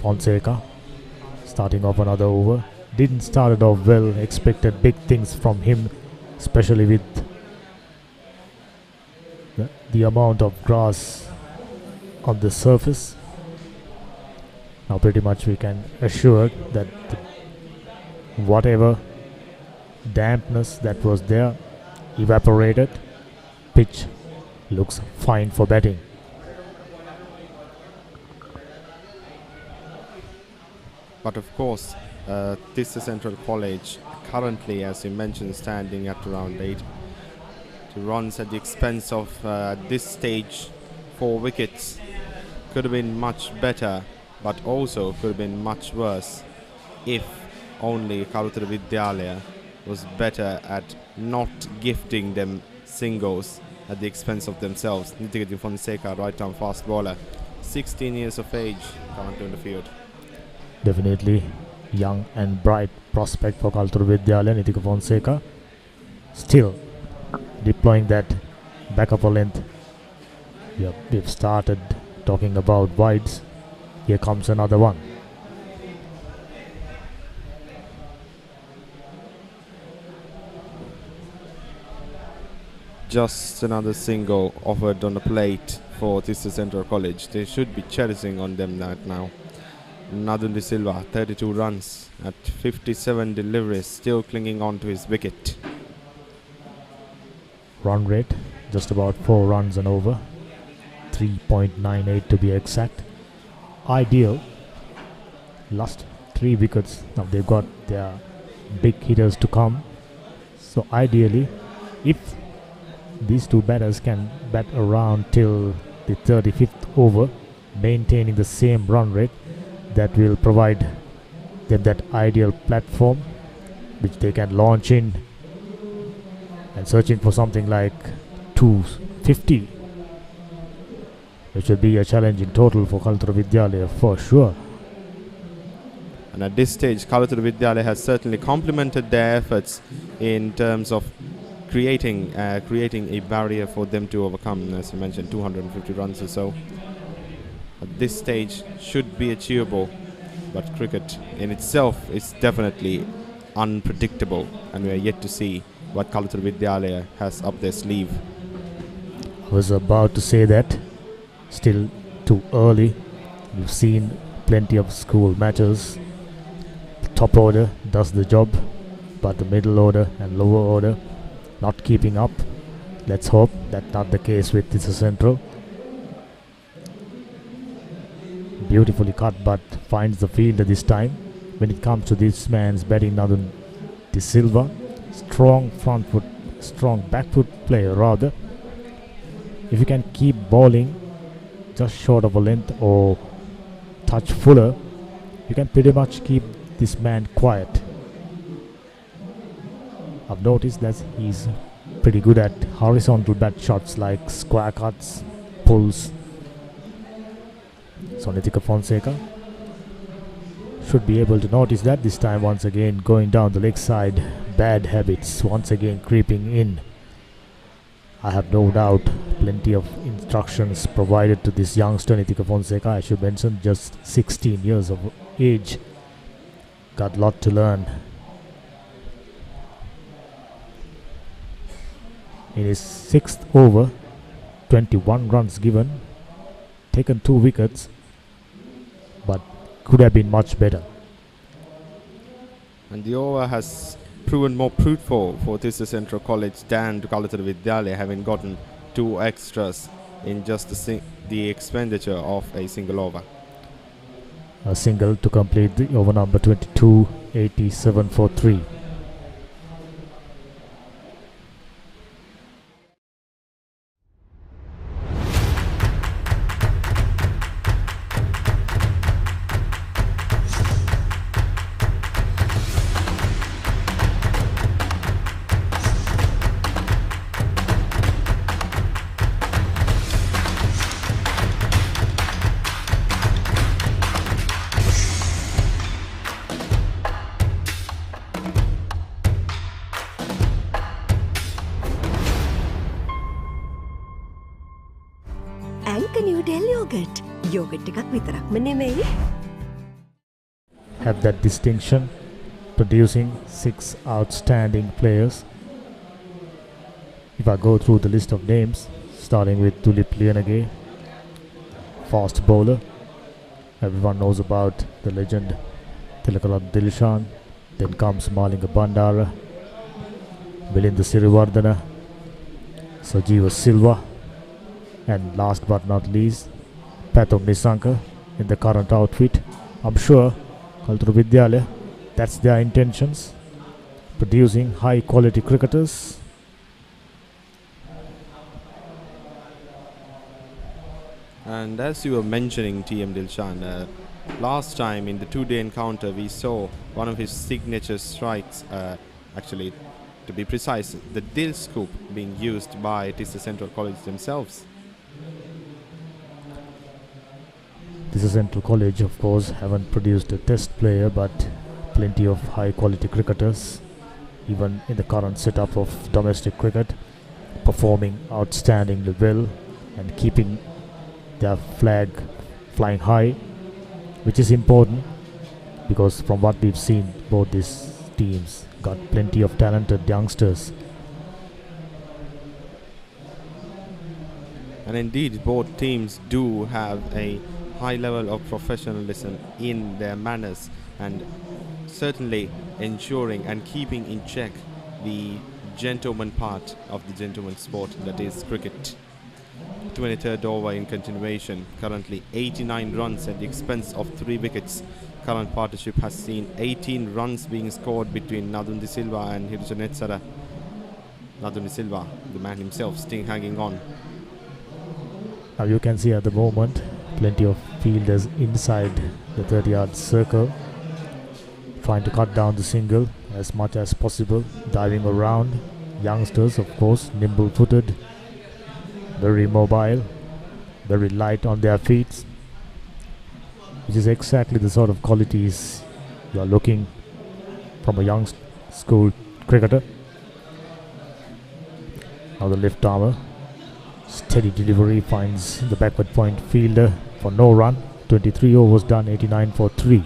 Fonseca starting off another over. Didn't start it off well, expected big things from him, especially with the amount of grass on the surface. Now pretty much we can assure that whatever dampness that was there evaporated. Pitch looks fine for batting. But of course, Tissa Central College currently, as you mentioned, standing at around 8 runs at the expense of this stage 4 wickets. Could have been much better, but also could have been much worse if only Kalutara Vidyalaya was better at not gifting them singles at the expense of themselves. Nitigati Fonseca, right arm fast bowler, 16 years of age, currently on the field. Definitely young and bright prospect for Kalutara Vidyalaya, Nitika Fonseca. Still deploying that back upper length. We've started talking about wides. Here comes another one. Just another single offered on the plate for Tissa Central College. They should be cherishing on them that now. Nadun De Silva, 32 runs at 57 deliveries, still clinging on to his wicket. Run rate, just about 4 runs and over. 3.98 to be exact. Ideal. Lost 3 wickets. Now they've got their big hitters to come. So ideally, if these two batters can bat around till the 35th over, maintaining the same run rate, that will provide them that ideal platform which they can launch in and searching for something like 250, which will be a challenging total for Kalutara Vidyalaya for sure. And at this stage, Kalutara Vidyalaya has certainly complemented their efforts in terms of creating a barrier for them to overcome. As you mentioned, 250 runs or so. At this stage should be achievable, but cricket in itself is definitely unpredictable, and we are yet to see what Kalutara Vidyalaya has up their sleeve. I was about to say that, still too early. We've seen plenty of school matches. The top order does the job, but the middle order and lower order not keeping up. Let's hope that's not the case with Tissa Central. Beautifully cut, but finds the fielder this time. When it comes to this man's batting, Nadun De Silva, strong front foot, strong back foot player rather. If you can keep bowling just short of a length or touch fuller, you can pretty much keep this man quiet. I've noticed that he's pretty good at horizontal bat shots like square cuts, pulls. So Nitika Fonseca should be able to notice that this time. Once again going down the leg side, bad habits once again creeping in. I have no doubt plenty of instructions provided to this youngster Nitika Fonseca. I should mention just 16 years of age. Got a lot to learn. In his 6th over, 21 runs given, taken 2 wickets, but could have been much better. And the over has proven more fruitful for Tissa Central College than to Kalutara Vidyalaya, having gotten 2 extras in just the expenditure of a single over. A single to complete the over number 22, 87 for 3. Anchor New Dialog yogurt එකක් විතරක්ම නෙමෙයි. Have that distinction, producing 6 outstanding players. If I go through the list of names, starting with Tulip Lianage, fast bowler. Everyone knows about the legend Tilakaram Dilshan. Then comes Malinga Bandara, Belinda Sirivardhana, Sajeeva Silva, and last but not least, Pathom Nisanka in the current outfit. I'm sure Kalutara Vidyalaya, that's their intentions, producing high quality cricketers. And as you were mentioning TM Dilshan, last time in the 2-day encounter we saw one of his signature strikes, actually to be precise, the Dil scoop being used by Tissa Central College themselves. Tissa Central College, of course, haven't produced a test player, but plenty of high quality cricketers, even in the current setup of domestic cricket, performing outstandingly well and keeping their flag flying high, which is important because from what we've seen, both these teams got plenty of talented youngsters. And indeed, both teams do have a high level of professionalism in their manners and certainly ensuring and keeping in check the gentleman part of the gentleman sport that is cricket. 23rd over in continuation, currently 89 runs at the expense of 3 wickets. Current partnership has seen 18 runs being scored between Nadun De Silva and Hiruja Netsara. Nadun De Silva, the man himself, still hanging on. Now you can see at the moment plenty of fielders inside the 30-yard circle, trying to cut down the single as much as possible, diving around. Youngsters, of course, nimble-footed, very mobile, very light on their feet, which is exactly the sort of qualities you are looking from a young school cricketer. Now the left armour, steady delivery, finds the backward point fielder for no run. 23 overs done, 89 for 3.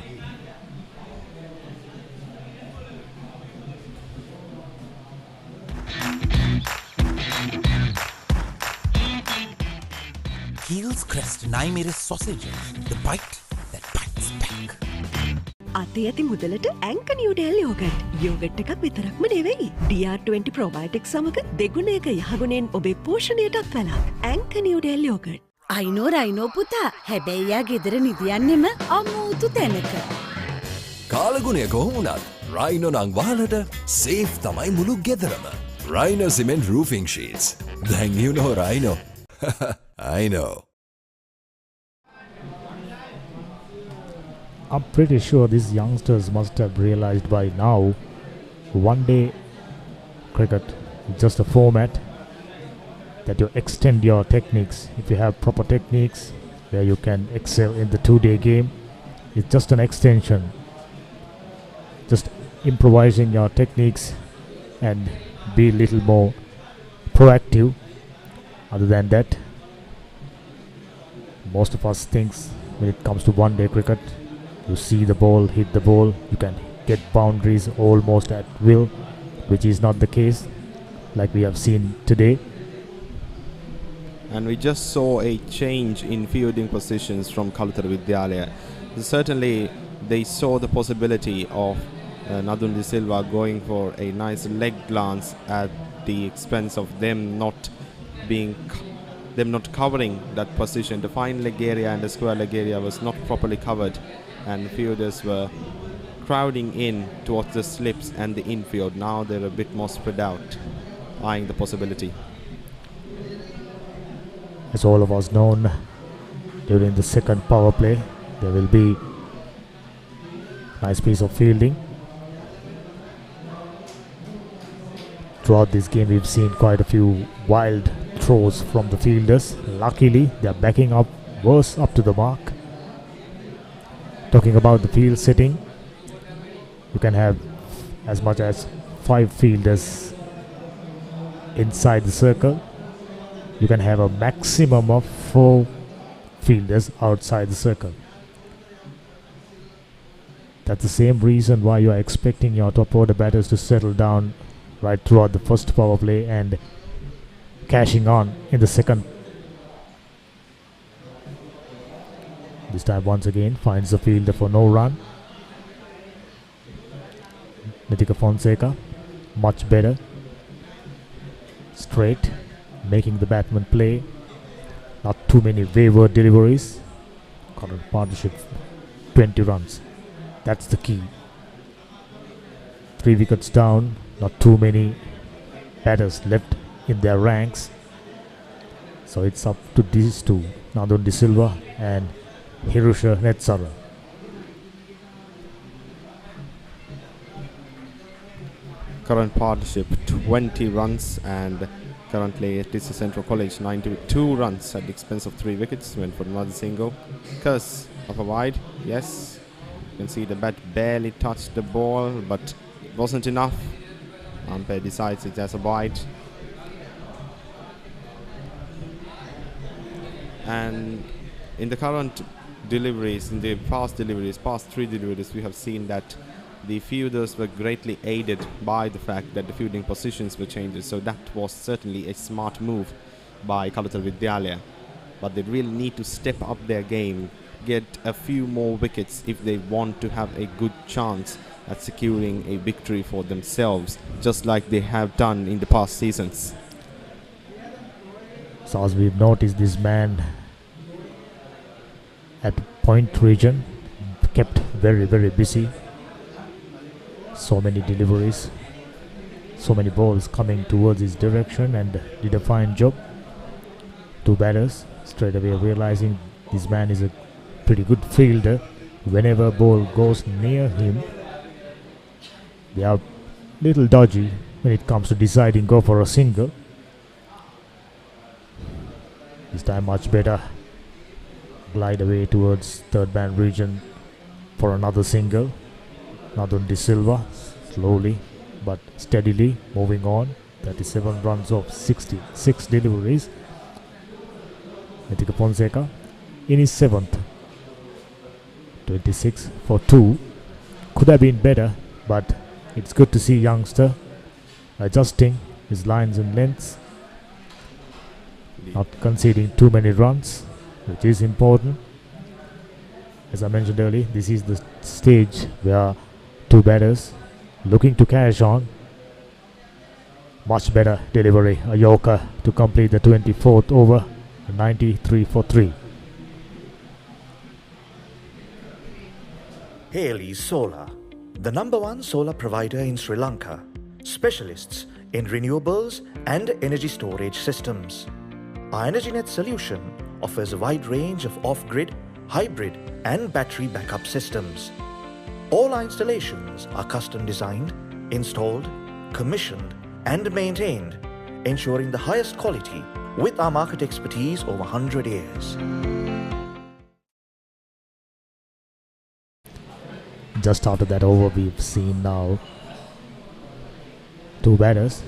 Heels Crest Naimeris sausages, the bite that bites back. අතේ ඇති මුදලට Anchor New Dialog yogurt එකක් විතරක්ම නෙවෙයි. DR20 probiotics සමග දෙගුණයක යහගුණෙන් ඔබේ පෝෂණයටත් වැළක්. Anchor New Dialog. අයිනෝ පුතා හැබැයි යා ගෙදර නිදියන්නෙම අමුතු තැනක. කාලගුණය කොහොමුණත් රයිනෝ නං වහලට සේෆ් තමයි මුළු ගෙදරම. Rhino Cement Roofing Sheets. Then you know Rhino. I know. I'm pretty sure these youngsters must have realized by now one day cricket is just a format that you extend your techniques. If you have proper techniques where you can excel in the 2-day game, it's just an extension. Just improvising your techniques and be a little more proactive. Other than that, most of us thinks when it comes to 1-day cricket, you see the ball, hit the ball, you can get boundaries almost at will, which is not the case. like we have seen today. And we just saw a change in fielding positions from Kalutara Vidyalaya. Certainly, they saw the possibility of Nadun De Silva going for a nice leg glance at the expense of them not covering that position. The fine leg area and the square leg area was not properly covered, and fielders were crowding in towards the slips and the infield. Now they're a bit more spread out, eyeing the possibility. As all of us known, during the second power play, there will be a nice piece of fielding. Throughout this game, we've seen quite a few wild throws from the fielders. Luckily, they are backing up worse up to the mark. Talking about the field setting, you can have as much as 5 fielders inside the circle. You can have a maximum of 4 fielders outside the circle. That's the same reason why you are expecting your top order batters to settle down right throughout the first power play and cashing on in the second. This time once again finds the fielder for no run. Nitika Fonseca, much better. Straight, making the batsman play. Not too many wayward deliveries. Current partnership, 20 runs. That's the key. 3 wickets down. Not too many batters left in their ranks. So it's up to these two, Nadun De Silva and Hirusha Netsara. Current partnership 20 runs, and currently at Tissa Central College 92 runs at the expense of 3 wickets. Went for another single. Curse of a wide, yes. You can see the bat barely touched the ball, but it wasn't enough. Umpire decides it as a wide. And in the current deliveries, in the past 3 deliveries, we have seen that the fielders were greatly aided by the fact that the fielding positions were changed. So that was certainly a smart move by Kalutara Vidyalaya. But they really need to step up their game, get a few more wickets if they want to have a good chance at securing a victory for themselves, just like they have done in the past seasons. So as we've noticed, this man at point region kept very busy. So many deliveries, so many balls coming towards his direction, and did a fine job. 2 batters straight away realizing this man is a pretty good fielder. Whenever a ball goes near him, they are little dodgy when it comes to deciding go for a single. This time much better. Glide away towards third man region for another single. Nadun De Silva slowly but steadily moving on. 37 runs of 66 deliveries. Nitika Fonseca in his 7th. 26 for 2. Could have been better, but it's good to see youngster adjusting his lines and lengths, not conceding too many runs, which is important. As I mentioned earlier, this is the stage where 2 batters looking to cash on. Much better delivery, a yorker to complete the 24th over, 93 for 3. Haley Solar, the #1 solar provider in Sri Lanka, specialists in renewables and energy storage systems. Our EnergyNet solution offers a wide range of off-grid, hybrid and battery backup systems. All our installations are custom designed, installed, commissioned and maintained, ensuring the highest quality with our market expertise over 100 years. Just after that over, we've seen now 2 batters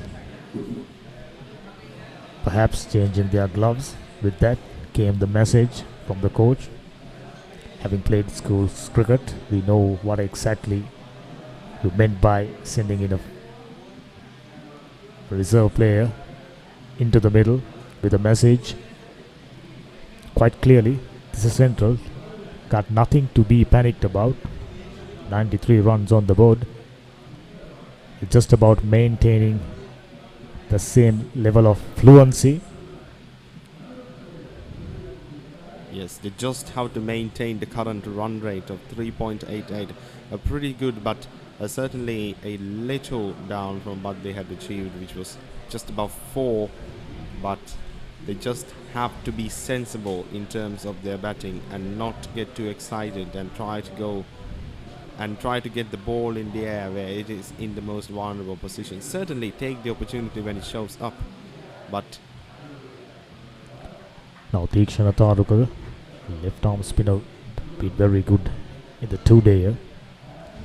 perhaps changing their gloves. With that came the message from the coach. Having played schools cricket, we know what exactly you meant by sending in a reserve player into the middle with a message. Quite clearly, Tissa Central got nothing to be panicked about. 93 runs on the board. It's just about maintaining the same level of fluency. Yes, they just have to maintain the current run rate of 3.88. A pretty good, but certainly a little down from what they had achieved, which was just above 4. But they just have to be sensible in terms of their batting and not get too excited and try to get the ball in the air where it is in the most vulnerable position. Certainly take the opportunity when it shows up, but now Tikshana Tarukara, left arm spinner, been very good in the 2-dayer.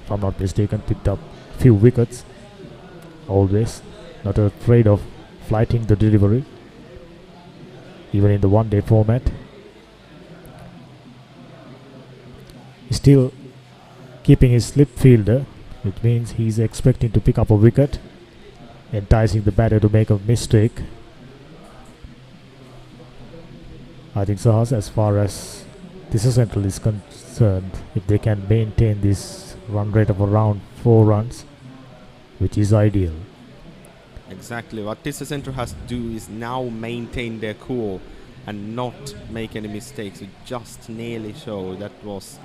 If I'm not mistaken, picked up few wickets. Always not afraid of flighting the delivery, even in the 1-day format. Still keeping his slip fielder, which means he's expecting to pick up a wicket, enticing the batter to make a mistake. I think Sahas, as far as Tissa Central is concerned, if they can maintain this run rate of around 4 runs, which is ideal. exactly what Tissa Central has to do is now maintain their cool and not make any mistakes. It just nearly showed that was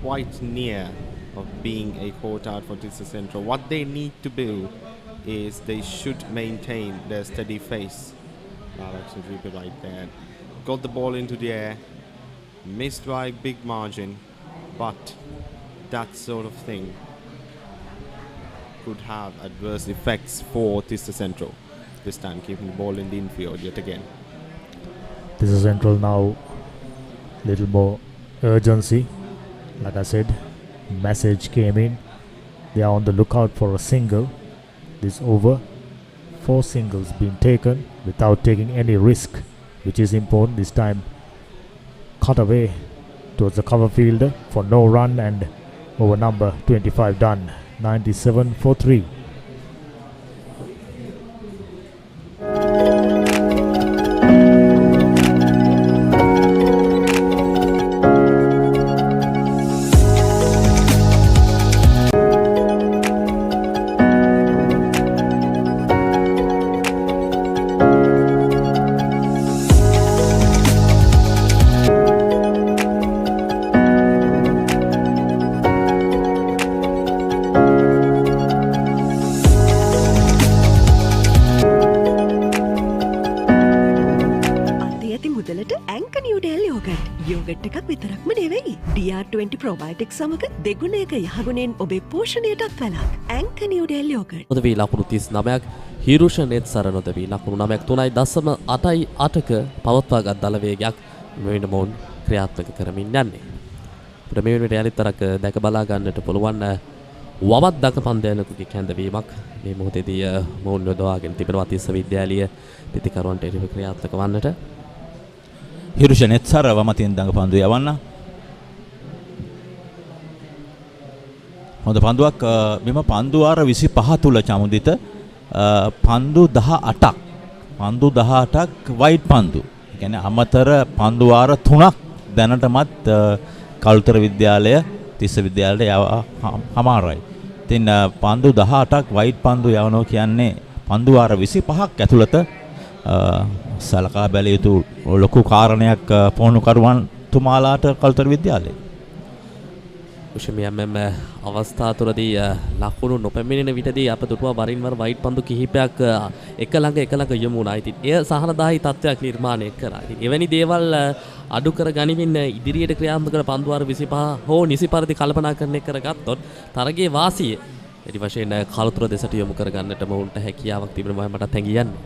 quite near of being a caught out for Tissa Central. What they need to do is they should maintain their steady face. Actually right there. Got the ball into the air, missed by big margin, but that sort of thing could have adverse effects for Tissa Central. This time keeping the ball in the infield yet again. Tissa Central now little more urgency. Like I said, message came in. They are on the lookout for a single. This over. 4 singles being taken without taking any risk, which is important. This time cut away towards the cover fielder for no run, and over number 25 done. 97 for 3. Yoghurt එකක් විතරක්ම නෙවෙයි. DR20 probiotics සමග දෙගුණයක යහගුණෙන් ඔබේ පෝෂණයටත් වැළක්. Anchor New Delhi Yogurt. නොදවී ලකුණු 39ක් හිරුෂනෙත් සර නොදවී ලකුණු 9ක් 3.88ක පවත්වාගත් දල වේගයක් මෙවැනි මොවුන් ක්‍රියාත්මක කරමින් යන්නේ. අපිට මේ වෙනකොට යලිතරක් දැක බලා ගන්නට පුළුවන් වවත් දක පන්දයනකුගේ කැඳවීමක් මේ මොහොතේදී මොවුන් යොදවාගෙන තිබෙනවා තිස්ස විද්‍යාලීය පිතිකරුවන්ට එරෙහිව ක්‍රියාත්මක වන්නට. හිරුෂනෙත් සර වමතින් දඟ පන්දු යවන්න. හොඳ පන්දුවක්. මෙම පන්දු වාර 25 තුල චමුදිත පන්දු 18ක් වයිට් පන්දු. ඒ කියන්නේ අමතර පන්දු වාර 3ක් දැනටමත් කලුතර විද්‍යාලය තිස්ස විද්‍යාලයට හමාරයි. ඉතින් පන්දු 18ක් වයිට් පන්දු යවනවා කියන්නේ පන්දු වාර 25ක් ඇතුළත සලකා බැලිය යුතු ලොකු කාරණයක් පුහුණුකරුවන් තුමාලාට කලුතර විද්‍යාලයේ. උෂමියම් අවස්ථා තුරදී ලකුණු නොපැමිණෙන විටදී අප දුටුවා වරින් වර වයිට් පන්දු කිහිපයක් එක ළඟ යමු වුණා. ඉතින් එය සහනදායී තත්ත්වයක් නිර්මාණය කරා. ඉතින් එවැනි දේවල් අඩු කර ගනිමින් ඉදිරියට ක්‍රියාත්මක කරන පන්දු වාර 25 හෝ නිසි පරිදි කල්පනාකරණය කරගත්තොත් තරගයේ වාසිය එදි වශයෙන් කලුතර දෙසට යොමු කර ගන්නට මොවුන්ට හැකියාවක් තිබෙනවා මටත් හැඟියන්නේ.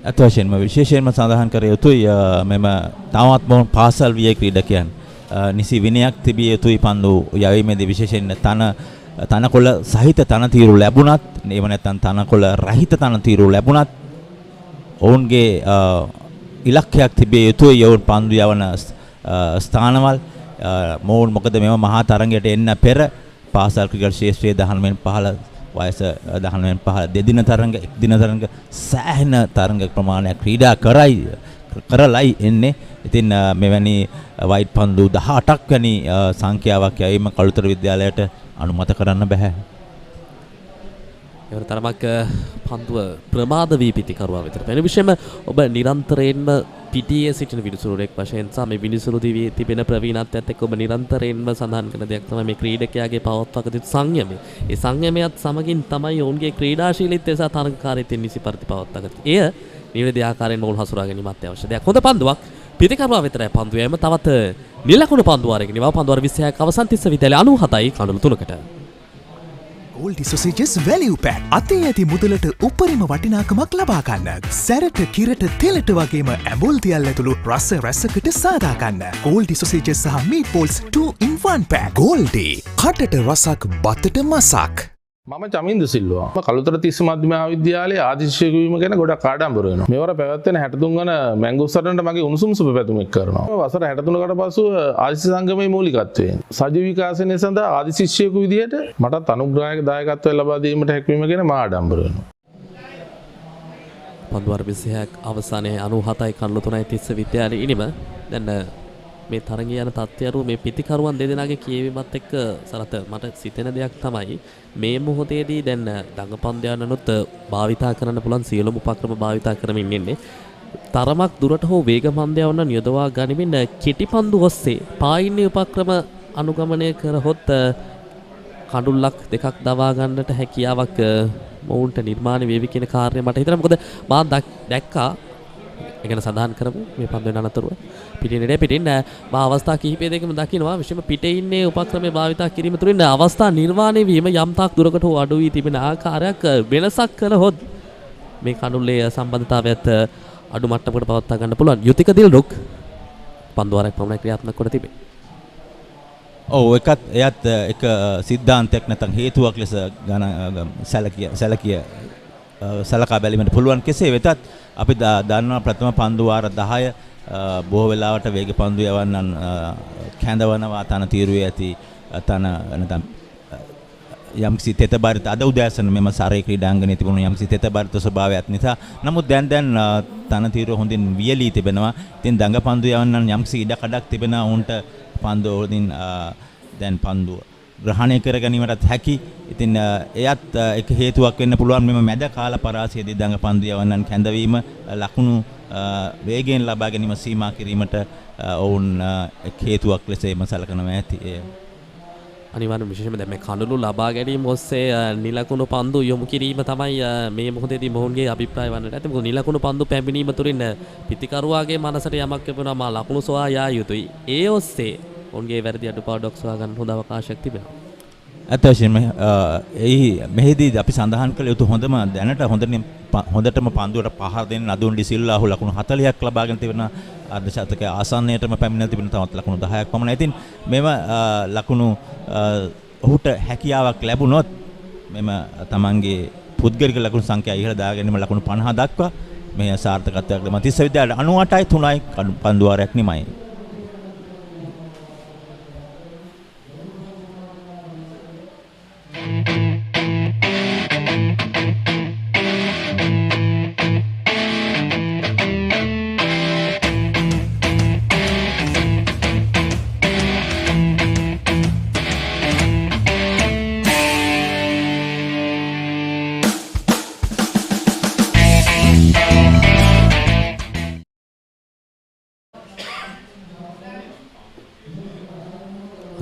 අත් වශයෙන්ම විශේෂයෙන්ම සඳහන් කර යුතුයි මෙම තාමත් මොවුන් පාසල් විය ක්‍රීඩකයන් නිසි විනයක් තිබිය යුතුයි පන්දු යැවීමේදී විශේෂයෙන් තනකොළ සහිත තනතිරු ලැබුණත් ඒව නැත්නම් තනකොළ රහිත තනතිරු ලැබුණත් ඔවුන්ගේ ඉලක්කයක් තිබිය යුතුයි ඔවුන් පන්දු යවන ස්ථානවල මොවුන් මොකද මෙම මහා තරගයට එන්න පෙර පාසල් ක්‍රිකට් ශාස්ත්‍රයේ 15 පහළ වයස 19 දෙදින තරඟ එක් දින තරඟ සෑහෙන තරඟ ප්‍රමාණයක් ක්‍රීඩා කරලයි එන්නේ. ඉතින් මෙවැනි වයිට් පන්දු 18ක් වැනි සංඛ්‍යාවක් යැවීම කළුතර විද්‍යාලයට අනුමත කරන්න බෑ. ඒ තරමක් පන්දුව ප්‍රමාද වී පිටිකරුවා විතර. වෙන විශේෂම ඔබ නිරන්තරයෙන්ම පිටියේ සිටින විනිසුරුවෙක් වශයෙන් සහ මේ විනිසුරු දිවියේ තිබෙන ප්‍රවීණත්වයත් එක්ක ඔබ නිරන්තරයෙන්ම සඳහන් කරන දෙයක් තමයි මේ ක්‍රීඩකයාගේ පවත්වාගත යුතු සංයමය. ඒ සංයමයත් සමගින් තමයි ඔවුන්ගේ ක්‍රීඩාශීලීත්වය සහ තරඟකාරීත්වය නිසි පරිදි පවත්වාගත. එය නිවැරදි ආකාරයෙන් මොවුන් හසුරා ගැනීමත් අවශ්‍ය දෙයක්. හොඳ පන්දුවක් පිටිකරුවා විතරයි පන්දුවේම තවත් නිලකුණු පන්දුවාරයකින් නිවා පන්දුවාර 26ක් අවසන් තිස්ස විද්‍යාලය 97යි කඳුළු 3කට. Gold Sausages Value Pack අතේ ඇති මුදලට උපරිම වටිනාකමක් ලබා ගන්න. සැරට කිරට තෙලට වගේම ඇඹුල් තියල් ඇතුළු රස රසකට සාදා ගන්න. Gold Sausages සහ Meatballs 2 in 1 pack. Gold කටට රසක් බතට මසක්. මම චමින්ද සිල්වා. කළුතර තිස්ස මධ්‍යම මහාවිද්‍යාලයේ ආදිශිෂ්‍යක වීම ගැන ගොඩක් ආඩම්බර වෙනවා. මෙවර පැවැත්වෙන 63 වන මැංගෝස්ටන්ට මගේ උණුසුම් සුබ පැතුම් එක් කරනවා. වසර 63කට පසුව ආදිශිෂ්‍ය සංගමයේ මූලිකත්වයෙන් සජීව විකාශනය සඳහා ආදිශිෂ්‍යයෙකු විදිහට මටත් අනුග්‍රහයක දායකත්වය ලබා දීමට හැකියවීම ගැන මා ආඩම්බර වෙනවා. පන්දුවාර 26ක් අවසානයේ 97යි කඳුළු 3යි තිස්ස විද්‍යාලයේ ඉනිම දැන් මේ තරගය යන තත්ත්වය මේ පිටිකරුවන් දෙදෙනාගේ කියවීමත් එක්ක සරත මට සිතෙන දෙයක් තමයි මේ මොහොතේදී දැන් දඟපන්දයන්නුත් භාවිතා කරන්න පුළුවන් සියලුම උපක්‍රම භාවිතා කරමින් ඉන්නේ. තරමක් දුරට හෝ වේග පන්දයන් යොදවා ගනිමින් කෙටි පන්දු ඔස්සේ පායින්නේ උපක්‍රම අනුගමනය කරහොත් කඳුල්ලක් දෙකක් දවා ගන්නට හැකියාවක් මොවුන්ට නිර්මාණය වේවි කියන කාර්යය මට හිතෙනවා. මොකද මා දැක්කා ඒකන සඳහන් කරමු මේ පන්දුවෙන් අනතුරුව පිටින් මා අවස්ථා කිහිපයකම දකිනවා විශේෂම පිටේ ඉන්නේ උපක්‍රමයේ භාවිතා කිරීම තුළින් අවස්ථා නිර්මාණය වීම යම් තාක් දුරකට හෝ අඩු වී තිබෙන ආකාරයක් වෙනසක් කළහොත් මේ කඳුල්ලේ සම්බන්ධතාවයත් අඩු මට්ටමකට පවත්වා ගන්න පුළුවන්. යුතික දිල්රුක් පන්දුවාරයක් පමණ ක්‍රියාත්මක කොට තිබේ. ඔව් එයත් එක සිද්ධාන්තයක් නැත්නම් හේතුවක් ලෙස සලකා බැලීමට පුළුවන්. කෙසේ වෙතත් අපි දන්නවා ප්‍රථම පන්දු වාර 10 බොහෝ වෙලාවට වේග පන්දු යවන්නන් කැඳවනවා තන තීරුවේ ඇති තන නැත්නම් යම්කිසි තෙතබරිත අද උදෑසන මෙම සරේ ක්‍රීඩාංගණයේ තිබුණු යම්කිසි තෙතබරිත ස්වභාවයක් නිසා. නමුත් දැන් තන තීරුව හොඳින් වියලී තිබෙනවා. ඉතින් දඟ පන්දු යවන්නන් යම්කිසි ඉඩකඩක් තිබෙනවා උන්ට පන්දු වලින් දැන් පන්දුව ග්‍රහණය කර ගැනීමටත් හැකි. ඉතින් එයත් එක හේතුවක් වෙන්න පුළුවන්. මෙම මැද කාල පරාසයේදී දඟ පන්දු යවන්නන් කැඳවීම ලකුණු වේගයෙන් ලබා ගැනීම සීමා කිරීමට ඔවුන් එක් හේතුවක් ලෙස එම සලකනවා ඇති. අනිවාර්ය විශේෂයෙන්ම දැන් මේ කඳුළු ලබා ගැනීම ඔස්සේ නිලකුණු පන්දු යොමු කිරීම තමයි මේ මොහොතේදී මොහුන්ගේ අභිප්‍රාය වන්නට ඇති. මොකද නිලකුණු පන්දු පැමිණීම තුළින් පිටිකරුවාගේ මනසට යමක් ලැබෙනවා. මා ලකුණු සොයා යා යුතුයි. ඒ ඔස්සේ ඔවුන්ගේ වැරදි අඩුපාඩුවක් සොයා ගන්න හොඳ අවකාශයක් තිබෙනවා. අතවශ්‍යම මෙහිදී අපි සඳහන් කළ යුතු හොඳම දැනට හොඳටම පන්දුවට පහර දෙන්න නදුන් ඩිසිල්ලා ඔහු ලකුණු 40ක් ලබාගෙන තිබෙන අර්ධ ශතක ආසන්නයටම පැමිණලා තිබෙන තවත් ලකුණු 10ක් පමණයි. ඉතින් මෙම ලකුණු ඔහුට හැකියාවක් ලැබුණොත් මෙම තමන්ගේ පුද්ගලික ලකුණු සංඛ්‍යාව ඉහළ දාගෙනම ලකුණු 50 දක්වා මේ සාර්ථකත්වයක් ලබන තිස්ස විද්‍යාලයට 98යි 3යි පන්දු වාරයක් නිමයි.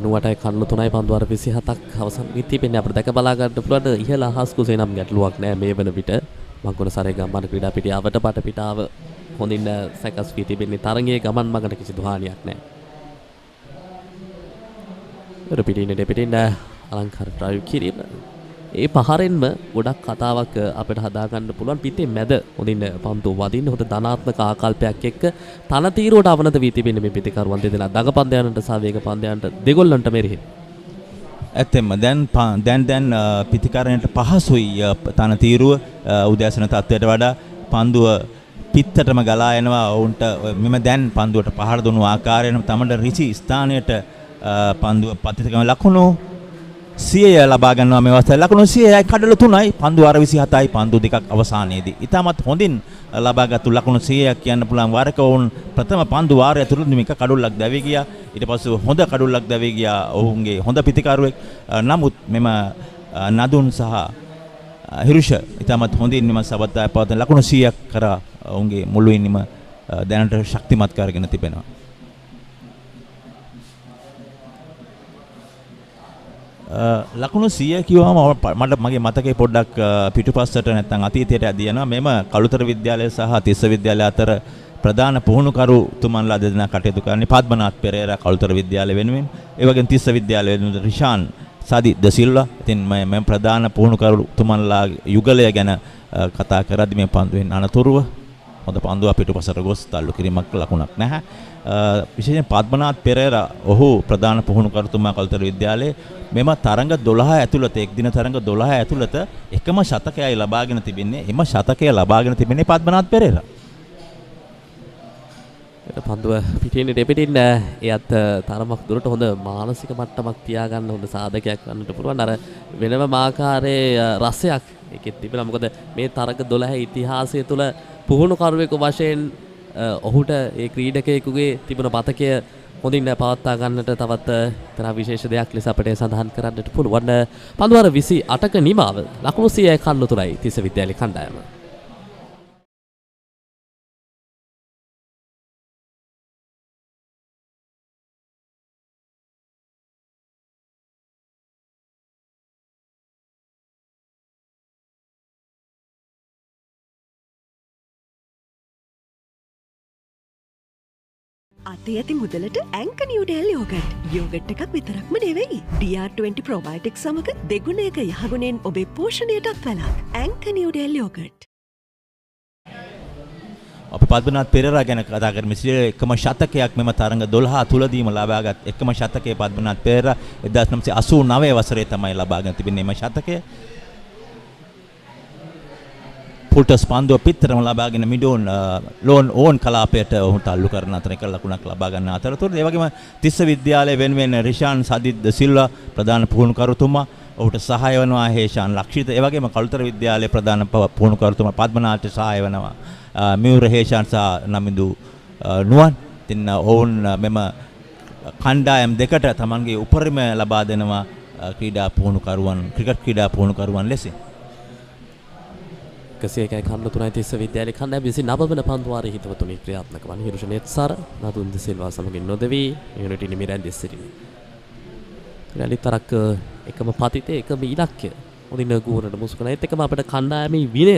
නුවටයි කන්නු 3යි පන්දුවාර 27ක් අවසන් වී තිබෙන්නේ. අපිට දැක බලා ගන්න පුළුවන් ඉහළ අහස් කුසේ නම් ගැටලුවක් නෑ මේ වන විට. මංගොන සරේ ගම්මාන ක්‍රීඩා පිටියාවට පට පිටාව හොඳින් සැකස් වී තිබෙන්නේ. තරගයේ ගමන් මගට කිසිදු හානියක් නෑ. පිටින් අලංකාර ඩ්‍රයිව් කිරීම. ඒ පහරෙන්ම ගොඩක් කතාවක් අපිට හදාගන්න පුළුවන්. පිටේ මැද හොඳින් පන්දු වදින්න හොඳ ධනාත්මක ආකල්පයක් එක්ක තන තීරුවට අවනත වී තිබෙන්නේ මේ පිටිකරුවන් දෙදෙනා. දඟ පන්දයන්ට සහ වේග පන්දයන්ට දෙගොල්ලන්ට මෙරෙහි. ඇත්තෙන්ම දැන් පිටිකරණයට පහසුයි තන තීරුව උදෑසන තත්ත්වයට වඩා පන්දුව පිත්තටම ගලා යනවා. ඔවුන්ට මෙම දැන් පන්දුවට පහර දුණු ආකාරයෙන් තමට රිසි ස්ථානයට පන්දුව පතිත කරන ලකුණු 100 ලබා ගන්නවා මේ අවස්ථාවේ. ලකුණු 100යි කඩල 3යි පන්දු අර 27යි පන්දු දෙකක් අවසානයේදී. ඊටමත් හොඳින් ලබාගත්තු ලකුණු 100ක් කියන්න පුළුවන් වාරක වුන් ප්‍රථම පන්දු වාරය තුරදී මේක කඩුල්ලක් දැවී ගියා. ඊට පස්සේ හොඳ කඩුල්ලක් දැවී ගියා ඔවුන්ගේ හොඳ පිතිකරුවෙක්. නමුත් මෙම නදුන් සහ හිරුෂ ඊටමත් හොඳින් මෙම සබත්තාය පවතන ලකුණු 100ක් කරා ඔවුන්ගේ මුළුයින්ම දැනට ශක්තිමත් කරගෙන තිබෙනවා. ලකුණු 100 කිව්වම මට මගේ මතකේ පොඩ්ඩක් පිටුපස්සට නැත්නම් අතීතයට ඇදී යනවා. මෙම කළුතර විද්‍යාලය සහ තිස්ස විද්‍යාලය අතර ප්‍රධාන පුහුණුකරු තුමන්ලා දෙදෙනා කටයුතු කරන්නේ පද්මනාත් පෙරේරා කළුතර විද්‍යාලය වෙනුවෙන්. ඒ වගේම තිස්ස විද්‍යාලය වෙනුවෙන් රිෂාන් සදි ද සිල්වා. ඉතින් මම ප්‍රධාන පුහුණුකරු තුමන්ලා යුගලය ගැන කතා කරද්දී මේ පන්දුවෙන් අනතුරුව හොඳ පන්දුවක් පිටුපසට ගොස් තල්ලු කිරීමක් ලකුණක් නැහැ. විශේෂයෙන් පද්මනාත් පෙරේරා ඔහු ප්‍රධාන පුහුණුකරුතුමා කළුතර විද්‍යාලයේ මෙම තරඟ 12 ඇතුළත එක් දින තරඟ 12 ඇතුළත එකම ශතකයයි ලබාගෙන තිබෙන්නේ. එම ශතකය ලබාගෙන තිබෙන්නේ පද්මනාත් පෙරේරා. පන්දුව පිටින් දෙපිටින් එයත් තරමක් දුරට හොඳ මානසික මට්ටමක් තියාගන්න හොඳ සාධකයක් වන්නට පුළුවන්. අර වෙනම ආකාරයේ රසයක් ඒකෙත් තිබෙනවා. මොකද මේ තරඟ 12 ඉතිහාසය තුළ පුහුණුකරුවෙකු වශයෙන් ඔහුට ඒ ක්‍රීඩකයෙකුගේ තිබුණ මතකය හොඳින් පවත්වා ගන්නට තවත් තරහ විශේෂ දෙයක් ලෙස අපිට සඳහන් කරන්නට පුළුවන්. පන්දුවර 28ක නිමාව ලකුණු 100යි කල්ලු 3යි තිස්ස විද්‍යාලයේ කණ්ඩායම. අතේ ඇති මුදලට ඇන්කනියුඩෙල් යෝගට්. යෝගට් එකක් විතරක්ම නෙවෙයි. DR20 ප්‍රොබයොටික් සමග දෙගුණයක යහගුණෙන් ඔබේ පෝෂණයටත් වැළක්. ඇන්කනියුඩෙල් යෝගට්. අපි පද්මනාත් පෙරේරා ගැන කතා කරමු. එකම ශතකයක් මෙම තරඟ 12 තුලදීම ලබාගත් එකම ශතකයේ පද්මනාත් පෙරේරා 1989 වසරේ තමයි ලබාගෙන තිබෙන්නේ මේ ශතකය. පුල්ටස් පන්දුව පිටරම ලබාගෙන මිඩෝන් ලෝන් ඕන් කලාපයට ඔහුට අල්ලු කරන අතර එක ලකුණක් ලබා ගන්න අතරතුර ඒ වගේම තිස්ස විද්‍යාලයේ වෙනුවෙන් රිෂාන් සදිත් සිල්වා ප්‍රධාන පුහුණුකරුතුමා ඔහුට සහාය වෙනවා හේෂාන් ලක්ෂිත ඒ වගේම කළුතර විද්‍යාලයේ ප්‍රධාන පුහුණුකරුතුමා පද්මනාත් සහාය වෙනවා මියුර හේෂාන් සහ නමින්දු නුවන්. ඉතින් ඔවුන් මෙම කණ්ඩායම් දෙකට තමන්ගේ උපරිම ලබා දෙනවා ක්‍රීඩා පුහුණුකරුවන් ක්‍රිකට් ක්‍රීඩා පුහුණුකරුවන් ලෙස. 101යි කන්න 3යි තිස්ස විද්‍යාලයේ කණ්ඩායම 29 වන පන්දුවාරයේ හිතවතුනි ක්‍රියාත්මක වන හිරුෂණේත් සර නදුන් ද සිල්වා සමගින් නොදවි යුනිටි නිමිරැන්දිස් සිටින. රැලිතරක් එකම පතිතේ එකම ඉලක්කය හොඳින් ගුවරට මුසුකන ඒත් එකම අපිට කණ්ඩායමේ විනය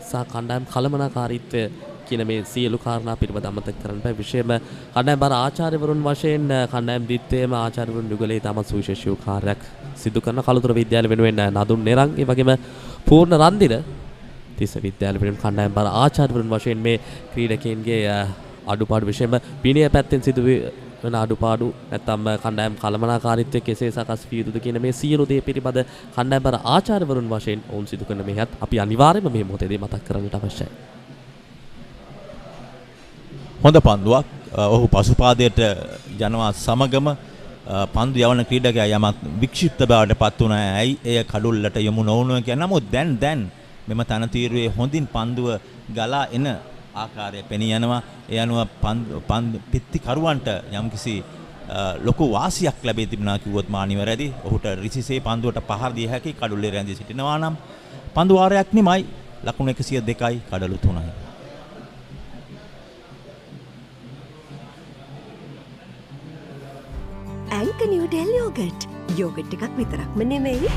සහ කණ්ඩායම් කළමනාකාරීත්වය කියන මේ සියලු කාරණා පිළිබඳ අමතක කරන්න බෑ. විශේෂයෙන්ම කණ්ඩායම් බර ආචාර්යවරුන් වශයෙන් කණ්ඩායම් දිත්තේම ආචාර්යවරුන් යුගලේ තමත් සුවිශේෂී කාර්යයක් සිදු කරන කළුතර විද්‍යාලය වෙනුවෙන් නදුන් නෙරං ඒ වගේම පූර්ණ රන්දිර තිස්ස විද්‍යාලය වෙනුවෙන් කණ්ඩායම් බර ආචාර්යවරුන් වශයෙන් මේ ක්‍රීඩකයන්ගේ අඩුපාඩු විශේෂයෙන්ම විනය පැත්තෙන් සිදු වෙන අඩුපාඩු නැත්නම් කණ්ඩායම් කළමනාකාරීත්වය කෙසේ සකස් විය යුතුද කියන මේ සියලු දේ පිළිබඳ කණ්ඩායම් බර ආචාර්යවරුන් වශයෙන් ඔවුන් සිදු කරන මෙහෙත් අපි අනිවාර්යයෙන්ම මේ මොහොතේදී මතක් කරන්නට අවශ්‍යයි. හොඳ පන්දුවක් ඔහු පසුපාදයට යනවා සමගම පන්දු යවන ක්‍රීඩකයා යමක් වික්ෂිප්ත බවට පත් වුණා. ඇයි එය කඩුල්ලට යමු නොවුන කියන නමුත් දැන් මෙම තනතීරුවේ හොඳින් පන්දුව ගලා එන ආකාරය පෙනී යනවා. ඒ අනුව පිත්ති කරුවන්ට යම්කිසි ලොකු වාසියක් ලැබී තිබුණා කිව්වොත් මා නිවැරදි. ඔහුට රිසිසේ පන්දුවට පහර දිය හැකි කඩුල්ලේ රැඳී සිටිනවා නම් පන්දු වාරයක් නිමයි ලකුණු 102යි කඩලු 3යි. ඇන්කනියුඩෙල් යෝගට්. යෝගට් එකක් විතරක්ම නෙවෙයි.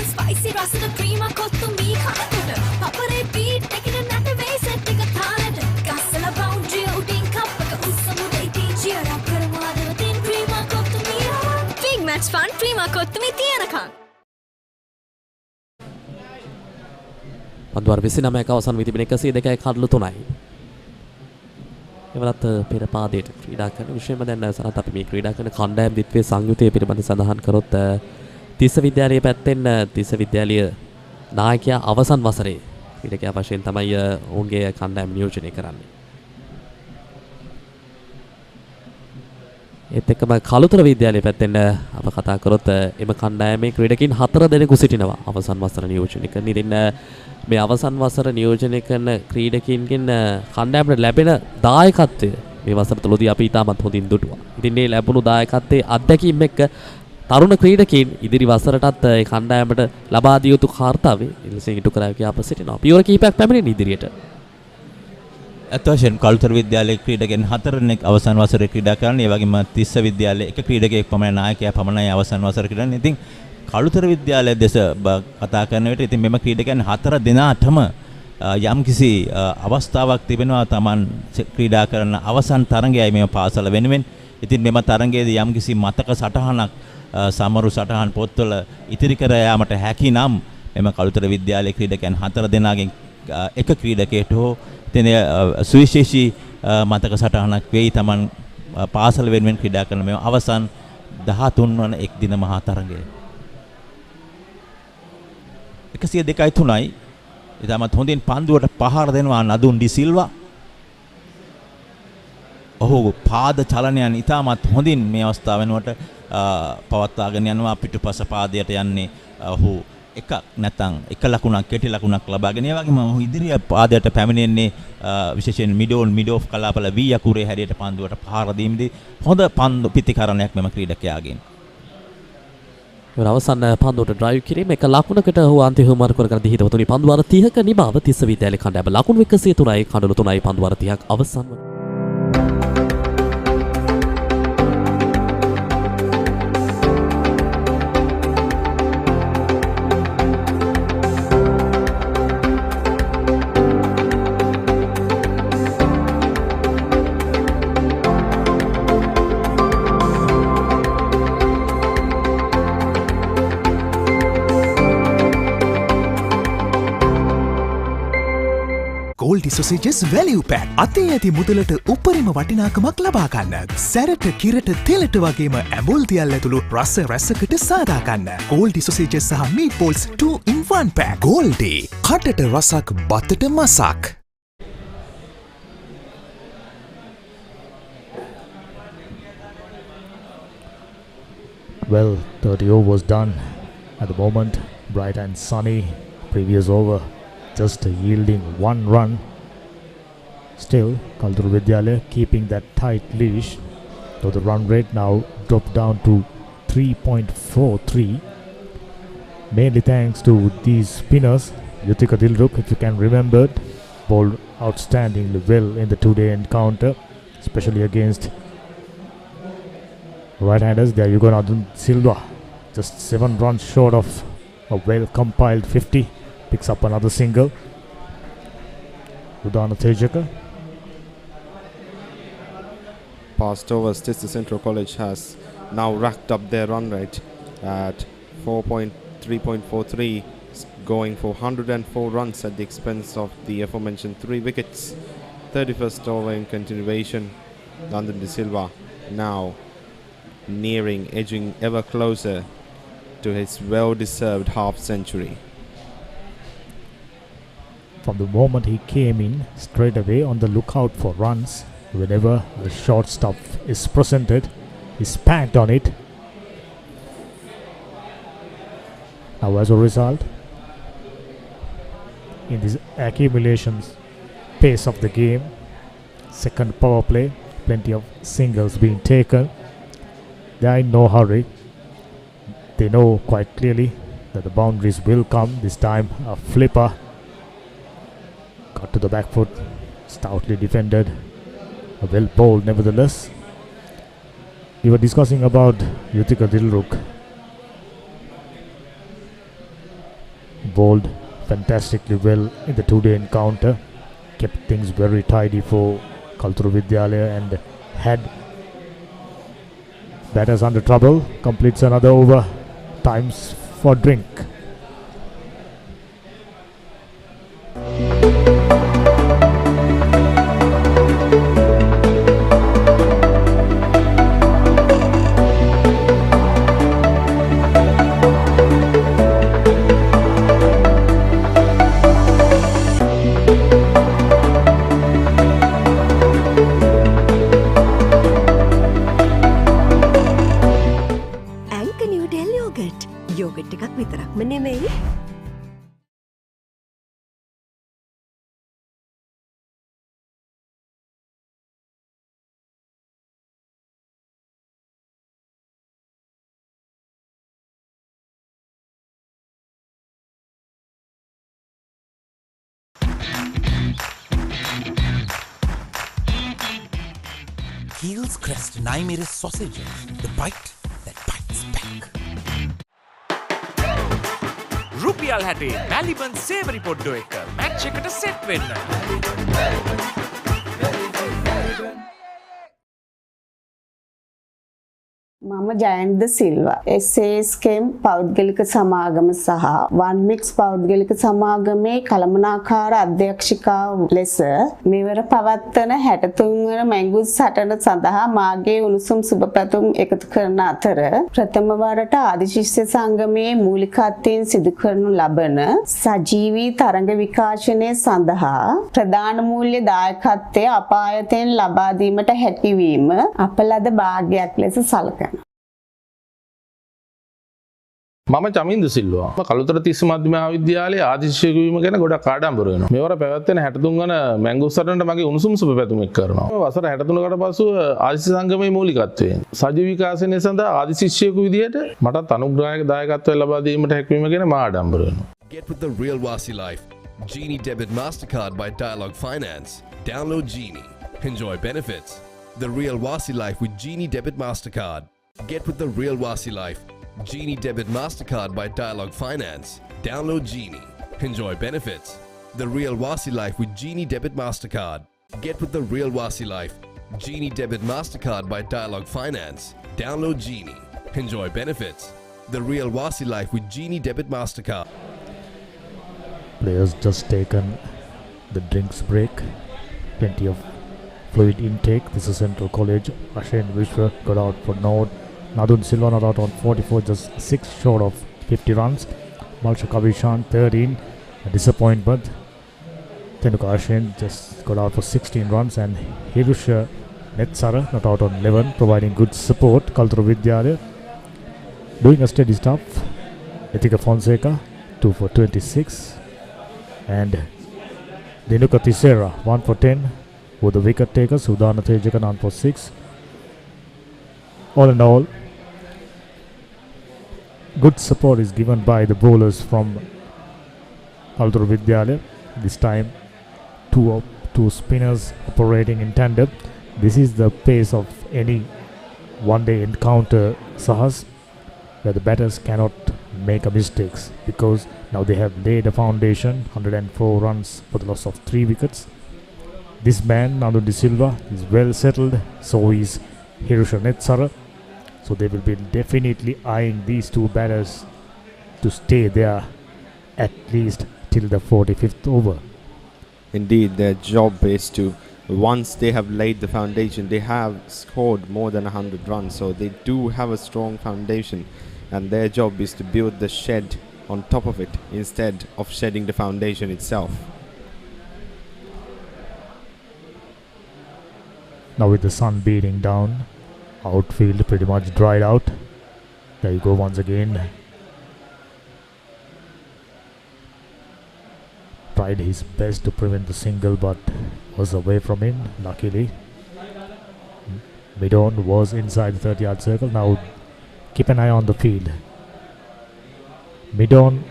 spicy රසද ක්‍රීම කොත්තු මී කනකොට පපරේ බීට් එකේ නැට වෙයි සෙට් එක තාලෙට ගස්සලා බවුන්ඩරි උඩින් කප් එක උස්සමු දෙයිටි චියර් අප් කරමු අදවතින් ක්‍රීම කොත්තු මී big match fun cream kottu මී තියනකම් පන්දුවර 29ක අවසන් වී තිබෙන 102යි කඩලු 3යි එවලත් පෙර පාදයට ක්‍රීඩා කරන විශේෂයෙන්ම දැන් සනත් අපි මේ ක්‍රීඩා කරන කණ්ඩායම් දිත්වේ සංයුතය පිළිබඳ සඳහන් කරොත් තිස්ස විද්‍යාලයේ පැත්තෙන් තිස්ස විද්‍යාලීය නායකයා අවසන් වසරේ ක්‍රීඩකයා වශයෙන් තමයි ඔවුන්ගේ කණ්ඩායම නියෝජනය කරන්නේ. ඒත් එක්කම කළුතර විද්‍යාලයේ පැත්තෙන් අප කතා කරොත් එම කණ්ඩායමේ ක්‍රීඩකින් 4 දෙනෙකු සිටිනවා අවසන් වසර නියෝජනය කරන. ඉතින් මේ අවසන් වසර නියෝජනය කරන ක්‍රීඩකින්ගෙන් කණ්ඩායමට ලැබෙන දායකත්වය මේ වසර තුලදී අපි ඉතාමත් හොඳින් දුටුවා. ඉතින් මේ ලැබුණු දායකත්වයේ අත්දැකීම් එක්ක තරුණ ක්‍රීඩකයන් ඉදිරි වසරටත් ඒ කණ්ඩායමට ලබා දිය යුතු කාර්යය ඉලසින් ඉටු කරා කියා අප සිටිනවා. පියවර කිහිපයක් පැමිණෙන ඉදිරියට. අත්වශයෙන් කළුතර විද්‍යාලයේ ක්‍රීඩකයන් 4 දෙනෙක් අවසන් වසරේ ක්‍රීඩා කරන. ඒ වගේම තිස්ස විද්‍යාලයේ එක ක්‍රීඩකයෙක් පමණ නායකයා පමණයි අවසන් වසරේ ක්‍රීඩන්නේ. ඉතින් කළුතර විද්‍යාලය දෙස කතා කරන විට ඉතින් මෙම ක්‍රීඩකයන් 4 දෙනාටම යම්කිසි අවස්ථාවක් තිබෙනවා Taman ක්‍රීඩා කරන අවසන් තරඟයයි මේ පාසල වෙනුවෙන්. ඉතින් මෙම තරඟයේදී යම්කිසි මතක සටහනක් සමරු සටහන් පොත්වල ඉතිරි කර යාමට හැකි නම් මෙම කළුතර විද්‍යාලයේ ක්‍රීඩකයන් 4 දෙනාගෙන් එක ක්‍රීඩකයට හෝ ඉතින් සුවිශේෂී මතක සටහනක් වෙයි Taman පාසල වෙනුවෙන් ක්‍රීඩා කරන මේ අවසන් 13 වන එක් දින මහා තරඟය. 102.3යි ඉතාමත් හොඳින් පන්දුවට පහර දෙනවා නදුන් ඩි සිල්වා. ඔහු පාද චලනයන් ඉතාමත් හොඳින් මේ අවස්ථාව වෙනුවට පවත්වාගෙන යනවා. පිටුපස පාදයට යන්නේ ඔහු එකක් නැත්නම් එක ලකුණක් කෙටි ලකුණක් ලබාගෙන ඒ වගේම ඔහු ඉදිරිය පාදයට පැමිණෙන්නේ විශේෂයෙන් මිඩ් ඔෆ් කලාපල වී අකුරේ හැඩයට පන්දුවට පහර දීමේදී හොඳ පන්දු පිතිකරණයක් මෙම ක්‍රීඩකයාගෙන්. අවසන් පන්දුවට ඩ්‍රයිව් කිරීම එක ලකුණකට ඔහු අන්තිම මාර්ක කරගෙන හිටවතුනි පන්දු වාර 30ක නිමාව තිස්ස විද්‍යාලයේ කණ්ඩායම ලකුණු 103යි කඩලු 3යි පන්දු වාර 30ක් අවසන් වන. Goldie Sausages Value Pack අතේ ඇති මුදලට උපරිම වටිනාකමක් ලබා ගන්න. සැරට කිරට තෙලට වගේම ඇඹුල් දියල් ඇතුළු රස රැසකට සාදා ගන්න. Goldie Sausages සහ Meatballs 2 in 1 pack. Goldie කටට රසක් බතට මසක්. Well, 30 overs done at the moment. Bright and sunny. Previous over just yielding 1 run. Still, Kalutara Vidyalaya keeping that tight leash. So the run rate now dropped down to 3.43. Mainly thanks to these spinners. Yutika Dilruk, if you can remember, bowled outstandingly well in the two-day encounter, especially against right-handers. There you go, Nadun Silva, just 7 runs short of a well-compiled 50. Picks up another single. Udana Tejaka. Past overs, Tissa Central College has now racked up their run rate at 3.43, going for 104 runs at the expense of the aforementioned 3 wickets. 31st over in continuation. Nandan De Silva now edging ever closer to his well-deserved half-century. From the moment he came in, straight away on the lookout for runs. Whenever the short stuff is presented, he spanked on it. Now as a result, in this accumulations pace of the game, second power play, plenty of singles being taken. They are in no hurry. They know quite clearly that the boundaries will come. This time a flipper got to the back foot, stoutly defended, well bowled nevertheless. We were discussing about Yutika Dilruk. Bowled fantastically well in the two-day encounter, kept things very tidy for Kalutara Vidyalaya and had batters under trouble. Completes another over, times for drink. විතරක්ම නෙමෙයි Heels Crest Naimeris sausages, the bite that bites back. රුපියල් 60 මැලිබන් සේවරි පොඩ්ඩෝ එක match එකට set වෙන්න. මම ජයන්ත සිල්වා SASකම් පෞද්ගලික සමාගම සහ වන්මික්ස් පෞද්ගලික සමාගමේ කළමනාකාර අධ්‍යක්ෂිකාව ලෙස මෙවර පවත්වන 63 වන මැංගුස් සටන සඳහා මාගේ උණුසුම් සුබපැතුම් එකතු කරන අතර ප්‍රථම වරට ආදිශිෂ්‍ය සංගමයේ මූලිකත්වයෙන් සිදු කරනු ලබන සජීවී තරඟ විකාශනය සඳහා ප්‍රධාන මූල්‍ය දායකත්වය අප ආයතනයෙන් ලබා දීමට හැකියවීම අප ලද භාග්‍යයක් ලෙස සලකනවා. මම චමින්ද සිල්වා. කළුතර තිස්ස මධ්‍යම මහාවිද්‍යාලයේ ආදිශිෂ්‍ය වීම ගැන ගොඩක් ආඩම්බර වෙනවා. මෙවර පැවැත්වෙන 63 වන මැංගුස් සටනට මගේ උණුසුම් සුබ පැතුම් එක් කරනවා. වසර 63කට පසුව ආදිශිෂ්‍ය සංගමයේ මූලිකත්වයෙන් සජීවී විකාශනය සඳහා ආදිශිෂ්‍යයෙකු විදිහට මටත් අනුග්‍රහයක දායකත්වය ලබා දීමට හැකියවීම ගැන මා ආඩම්බර වෙනවා. Get with the real Wasi life. Genie Debit MasterCard by Dialog Finance. Download Genie. Enjoy benefits. The real Wasi life with Genie Debit MasterCard. Get with the real Wasi life. Genie Debit MasterCard by Dialog Finance. Download Genie. Enjoy benefits. The real Wasi life with Genie Debit MasterCard. Get with the real Wasi life. Genie Debit MasterCard by Dialog Finance. Download Genie. Enjoy benefits. The real Wasi life with Genie Debit MasterCard. Players just taken the drinks break. Plenty of fluid intake. This is Central College. Ashen Vishwa got out for Node. Nadun Silva not out on 44, just 6 short of 50 runs. Malsha Kavishan 13, a disappointment. Tenuka Ashen just got out for 16 runs, and Hirusha Netsara not out on 11, providing good support. Kalutara Vidyalaya doing a steady stuff. Ethika Fonseca 2 for 26, and Dinuka Tissera 1 for 10 with the wicket takers. Udana Tejaka 9 for 6. All in all, good support is given by the bowlers from Kalutara Vidyalaya. This time, two spinners operating in tandem. This is the pace of any one-day encounter, Sahas, where the batters cannot make a mistakes, because now they have laid a foundation. 104 runs for the loss of 3 wickets. This man, Nadu De Silva, is well settled. So is Hirusha Netsara. So they will be definitely eyeing these two batters to stay there at least till the 45th over. Indeed, their job is to, once they have laid the foundation, they have scored more than 100 runs. So they do have a strong foundation, and their job is to build the shed on top of it instead of shedding the foundation itself. Now with the sun beating down, outfield pretty much dried out. There you go once again. Tried his best to prevent the single, but was away from him, luckily. Midon was inside the 30-yard circle. Now keep an eye on the field. Midon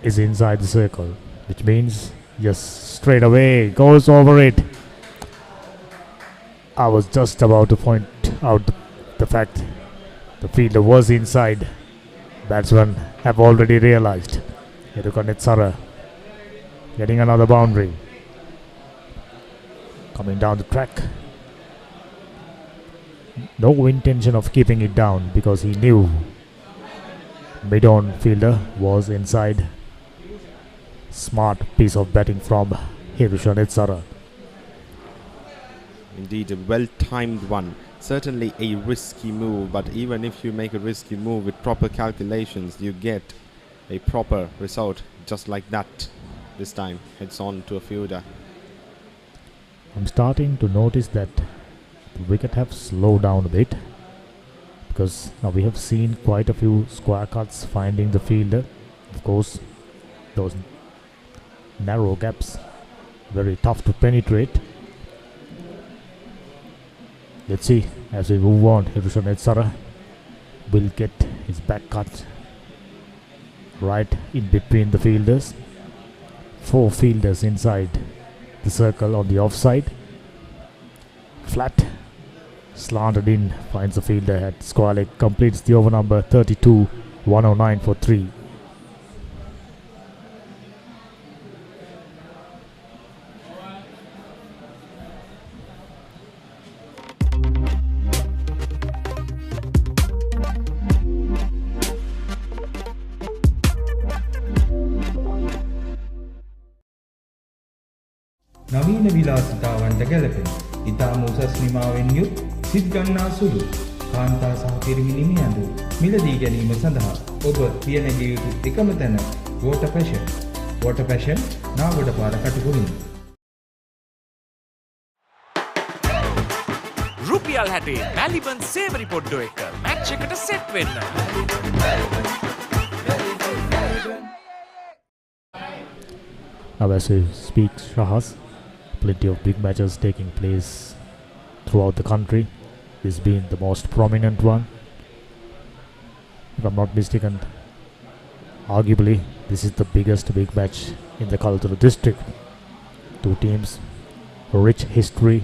is inside the circle, which means just straight away goes over it. I was just about to point out the fact the fielder was inside. Batsmen have already realized. Hiruka Netsara getting another boundary. Coming down the track. No intention of keeping it down, because he knew mid-on fielder was inside. Smart piece of batting from Hirusha Netsara. Indeed, a well-timed one. Certainly a risky move, but even if you make a risky move with proper calculations, you get a proper result just like that. This time it's on to a fielder. I'm starting to notice that the wicket have slowed down a bit, because now we have seen quite a few square cuts finding the fielder. Of course, those narrow gaps, very tough to penetrate. Let's see as we move on. Hirusha Netsara will get his back cut right in between the fielders. 4 fielders inside the circle on the offside. Flat, slanted in, finds the fielder at square leg, completes the over number 32, 109 for 3. නවීන විලාසිතාවන්ට ගැලපෙන ඉතාම උසස් නිමාවෙන් යුත් සිත් ගන්නා සුළු කාන්තා සහ පිරිමි නිමියඳු මිලදී ගැනීම සඳහා ඔබ පියනැගිය යුතු එකම තැන වෝටර් පැෂන් නාගොඩපාර කටුකුරුන් රුපියල් 60 මැලිබන් සේවරි පොඩ්ඩෝ එක මැච් එකට සෙට් වෙන්න. Now as we speak, Shahas, plenty of big matches taking place throughout the country. This being the most prominent one. If I'm not mistaken, arguably this is the biggest big match in the Kalutara district. 2 teams, rich history.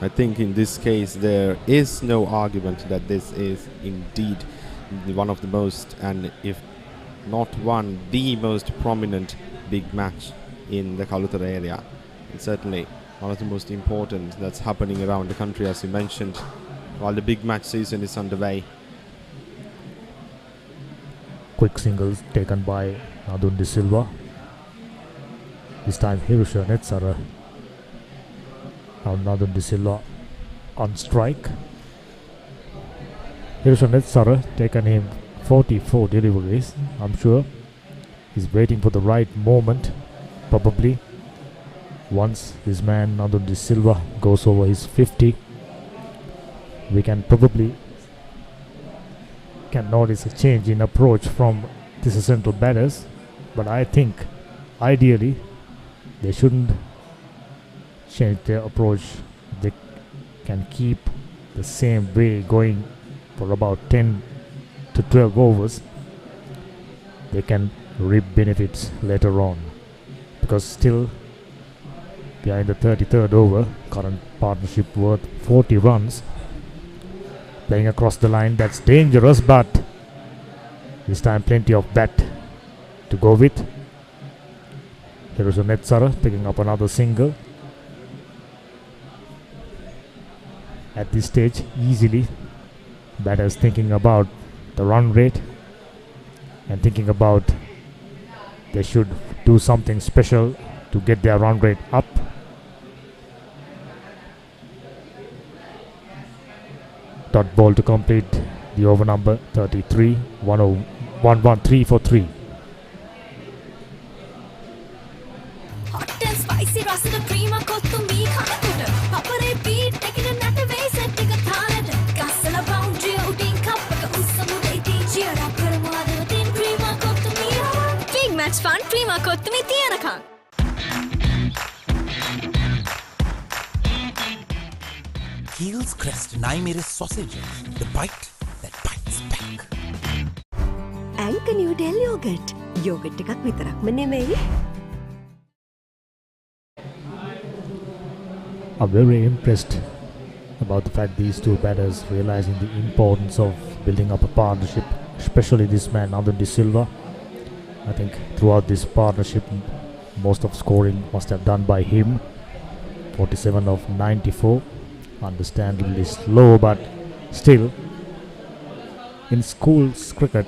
I think in this case there is no argument that this is indeed one of the most, and if not one, the most prominent big match in the Kalutara area. It's certainly one of the most important that's happening around the country, as you mentioned, while the big match season is underway. Quick singles taken by Nadun De Silva. This time Hirusha Netsara. Now Nadun De Silva on strike. Hirusha Netsara taken him 44 deliveries. I'm sure he's waiting for the right moment. Probably once this man Nadun De Silva goes over his 50, we can notice a change in approach from Tissa Central batters. But I think ideally they shouldn't change their approach. They can keep the same way going for about 10 to 12 overs. They can reap benefits later on, because still we are in the 33rd over. Current partnership worth 40 runs. Playing across the line, that's dangerous, but this time plenty of bat to go with. There is a Netsara picking up another single. At this stage, easily batters thinking about the run rate and thinking about they should do something special to get their run rate up. Dot ball to complete the over number 33, 113 for 3. Hot and spicy රසට cream kottu මී කනකොට පපරේ beat එකකින් නැට වෙයි set එක තාලෙට ගස්සලා boundary උඩින් කප් එක උස්සමු දෙයිටි cheer up කරමු අදවතින් ක්‍රීම කොත්තු මී big match fun cream kottu මී තියනකම් Heels Crest Naimeris sausages, the bite that bites back. Anchor New Del Yogurt. Yogurt එකක් විතරක්ම නෙමෙයි. I'm very impressed about the fact these two batters realizing the importance of building up a partnership, especially this man Nadun De Silva. I think throughout this partnership most of scoring must have done by him. 47 of 94, understandably slow, but still in schools cricket,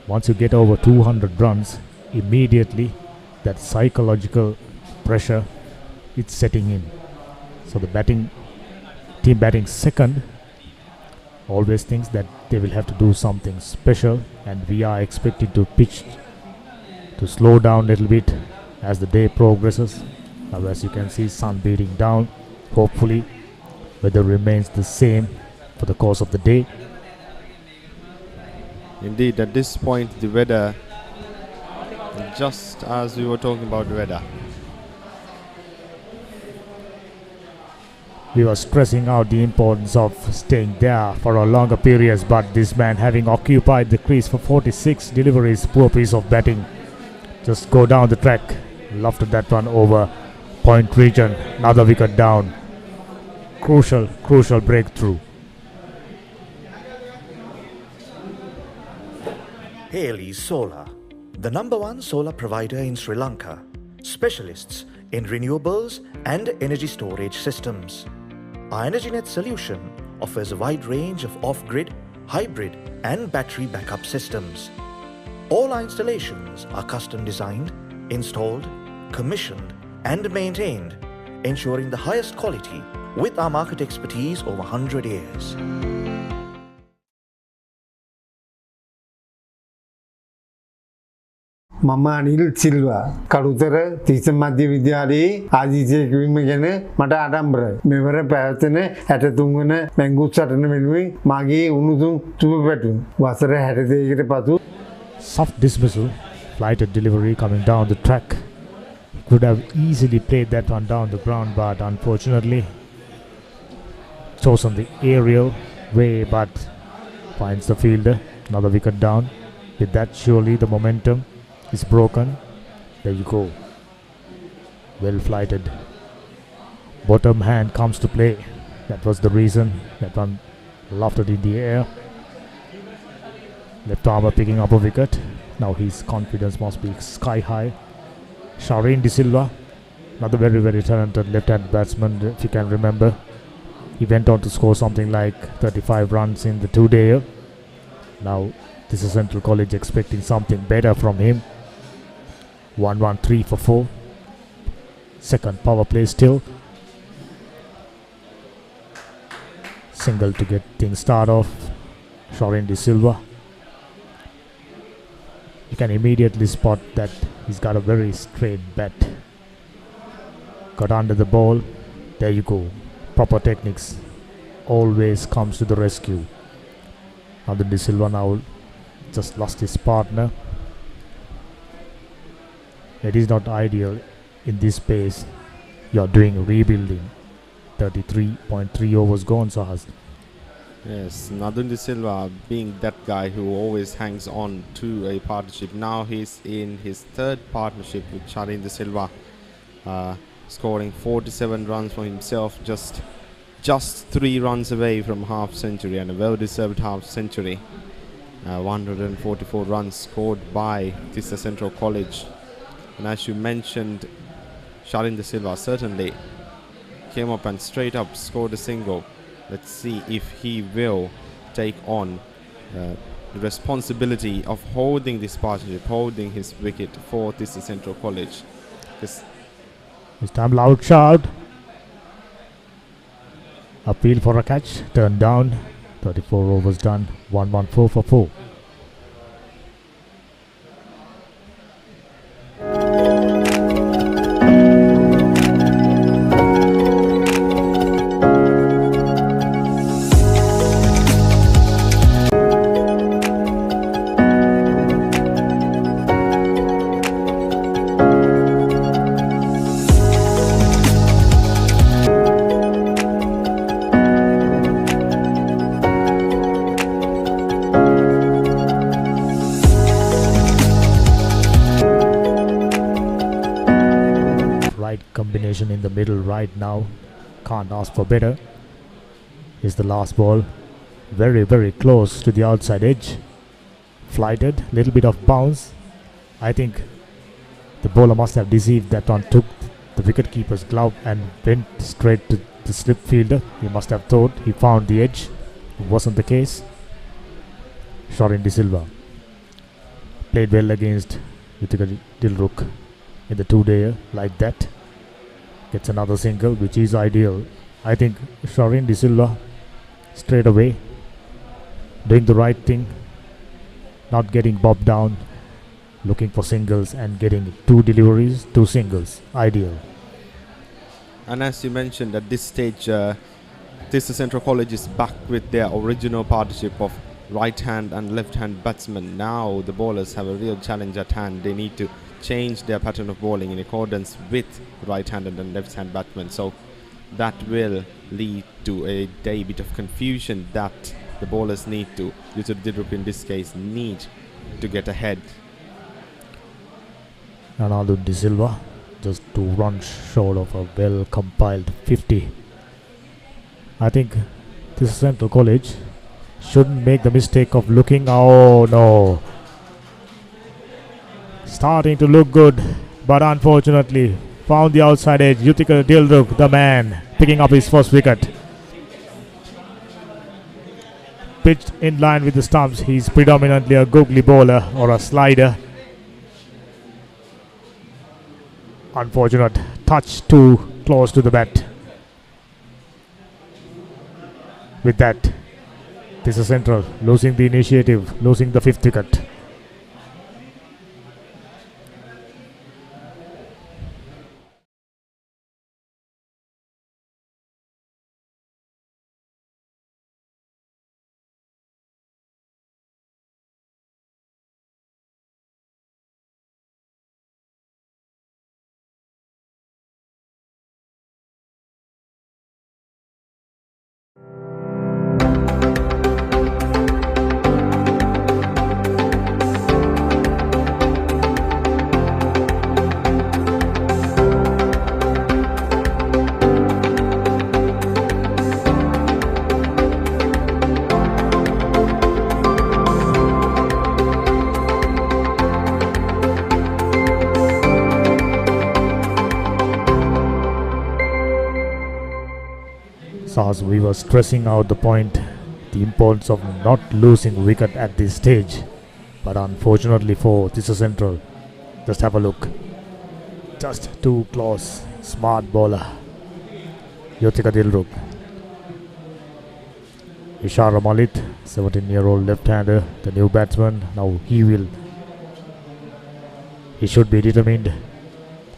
once you get over 200 runs, immediately that psychological pressure is setting in. So the team batting second always thinks that they will have to do something special, and we are expected to pitch to slow down a little bit as the day progresses. Now as you can see, sun beating down. Hopefully weather remains the same for the course of the day. Indeed, at this point, the weather, just as we were talking about the weather. We were stressing out the importance of staying there for a longer periods, but this man, having occupied the crease for 46 deliveries, poor piece of batting. Just go down the track. Lofted that one over point region. Another wicket down. Crucial breakthrough. Haley Solar, the #1 solar provider in Sri Lanka, specialists in renewables and energy storage systems. Our EnergyNet solution offers a wide range of off-grid, hybrid and battery backup systems. All our installations are custom designed, installed, commissioned and maintained, ensuring the highest quality with our market expertise over 100 years. මම අනිල් සිල්වා කළුතර තිස්ස මධ්‍ය විද්‍යාලයේ ආදිශය කිවීම ගැන මට ආඩම්බරයි. මෙවර පැවැත්වෙන 63 වන මැංගුස් සටන වෙනුවෙන් මාගේ උණුසුම් සුබ පැතුම්. වසර 62කට පසු soft dismissal, flighted delivery coming down the track. Could have easily played that one down the ground, but unfortunately chosen the aerial way, but finds the fielder. Another wicket down. With that, surely the momentum is broken. There you go. Well flighted. Bottom hand comes to play. That was the reason. That one lofted in the air. Left armer picking up a wicket. Now his confidence must be sky high. Shaheen De Silva, another very talented left-hand batsman, if you can remember. He went on to score something like 35 runs in the 2-day. Now Tissa Central College expecting something better from him. 1-1-3 for 4. Second power play still. Single to get things start off. Shaheen De Silva. You can immediately spot that he's got a very straight bat. Got under the ball. There you go. Proper techniques always comes to the rescue. Now the De Silva now just lost his partner. It is not ideal in this pace. You're doing rebuilding. 33.3 overs gone, Sahas. Yes, Nadun De Silva being that guy who always hangs on to a partnership. Now he's in his third partnership with Shaheen De Silva, scoring 47 runs for himself, just 3 runs away from half century, and a well-deserved half century. 144 runs scored by Tissa Central College. And as you mentioned, Shaheen De Silva certainly came up and straight up scored a single. Let's see if he will take on the responsibility of holding this partnership, holding his wicket for Tissa Central College. This time loud shout. Appeal for a catch. Turned down. 34 overs done. 1-1-4 for 4. Combination in the middle right now. Can't ask for better. Is the last ball. Very close to the outside edge. Flighted. Little bit of bounce. I think the bowler must have deceived that one. Took the wicketkeeper's glove and went straight to the slip fielder. He must have thought he found the edge. It wasn't the case. Shaheen De Silva played well against Utika Dilruk in the 2-day like that. Gets another single, which is ideal. I think Shaheen De Silva straight away doing the right thing, not getting bobbed down, looking for singles and getting 2 deliveries, 2 singles. Ideal. And as you mentioned, at this stage, Tissa Central College is back with their original partnership of right hand and left hand batsmen. Now the bowlers have a real challenge at hand. They need to change their pattern of bowling in accordance with right handed and left hand batsmen. So that will lead to a bit of confusion that the bowlers need to, Dilruk in this case, need to get ahead. Ronaldo De Silva just 2 runs short of a well compiled 50. I think this Central College shouldn't make the mistake of looking. Oh no, starting to look good, but unfortunately found the outside edge. Yuthika Dilruk, the man, picking up his first wicket. Pitched in line with the stumps. He's predominantly a googly bowler or a slider. Unfortunate touch too close to the bat. With that, Tissa Central losing the initiative, losing the 5th wicket. As we were stressing out the point, the importance of not losing wicket at this stage, but unfortunately for Tissa Central, just have a look, just too close. Smart bowler Yuthika Dilruk. Ishara Malit, 17-year-old left-hander, the new batsman. Now he should be determined,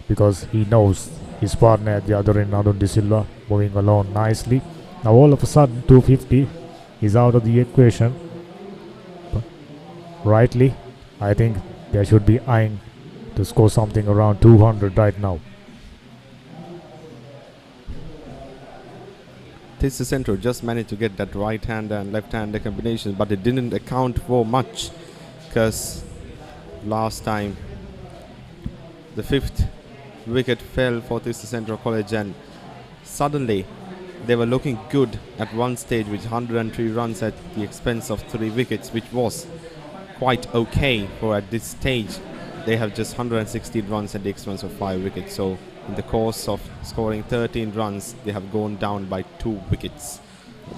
because he knows his partner at the other end, Ronaldo De Silva, moving along nicely. Now all of a sudden 250 is out of the equation. But rightly, I think they should be eyeing to score something around 200 right now. Tissa Central just managed to get that right hand and left hand combination, but it didn't account for much, because last time the 5th wicket fell for Tissa Central College, and suddenly they were looking good at one stage with 103 runs at the expense of 3 wickets, which was quite okay for at this stage. They have just 116 runs at the expense of 5 wickets. So in the course of scoring 13 runs, they have gone down by 2 wickets.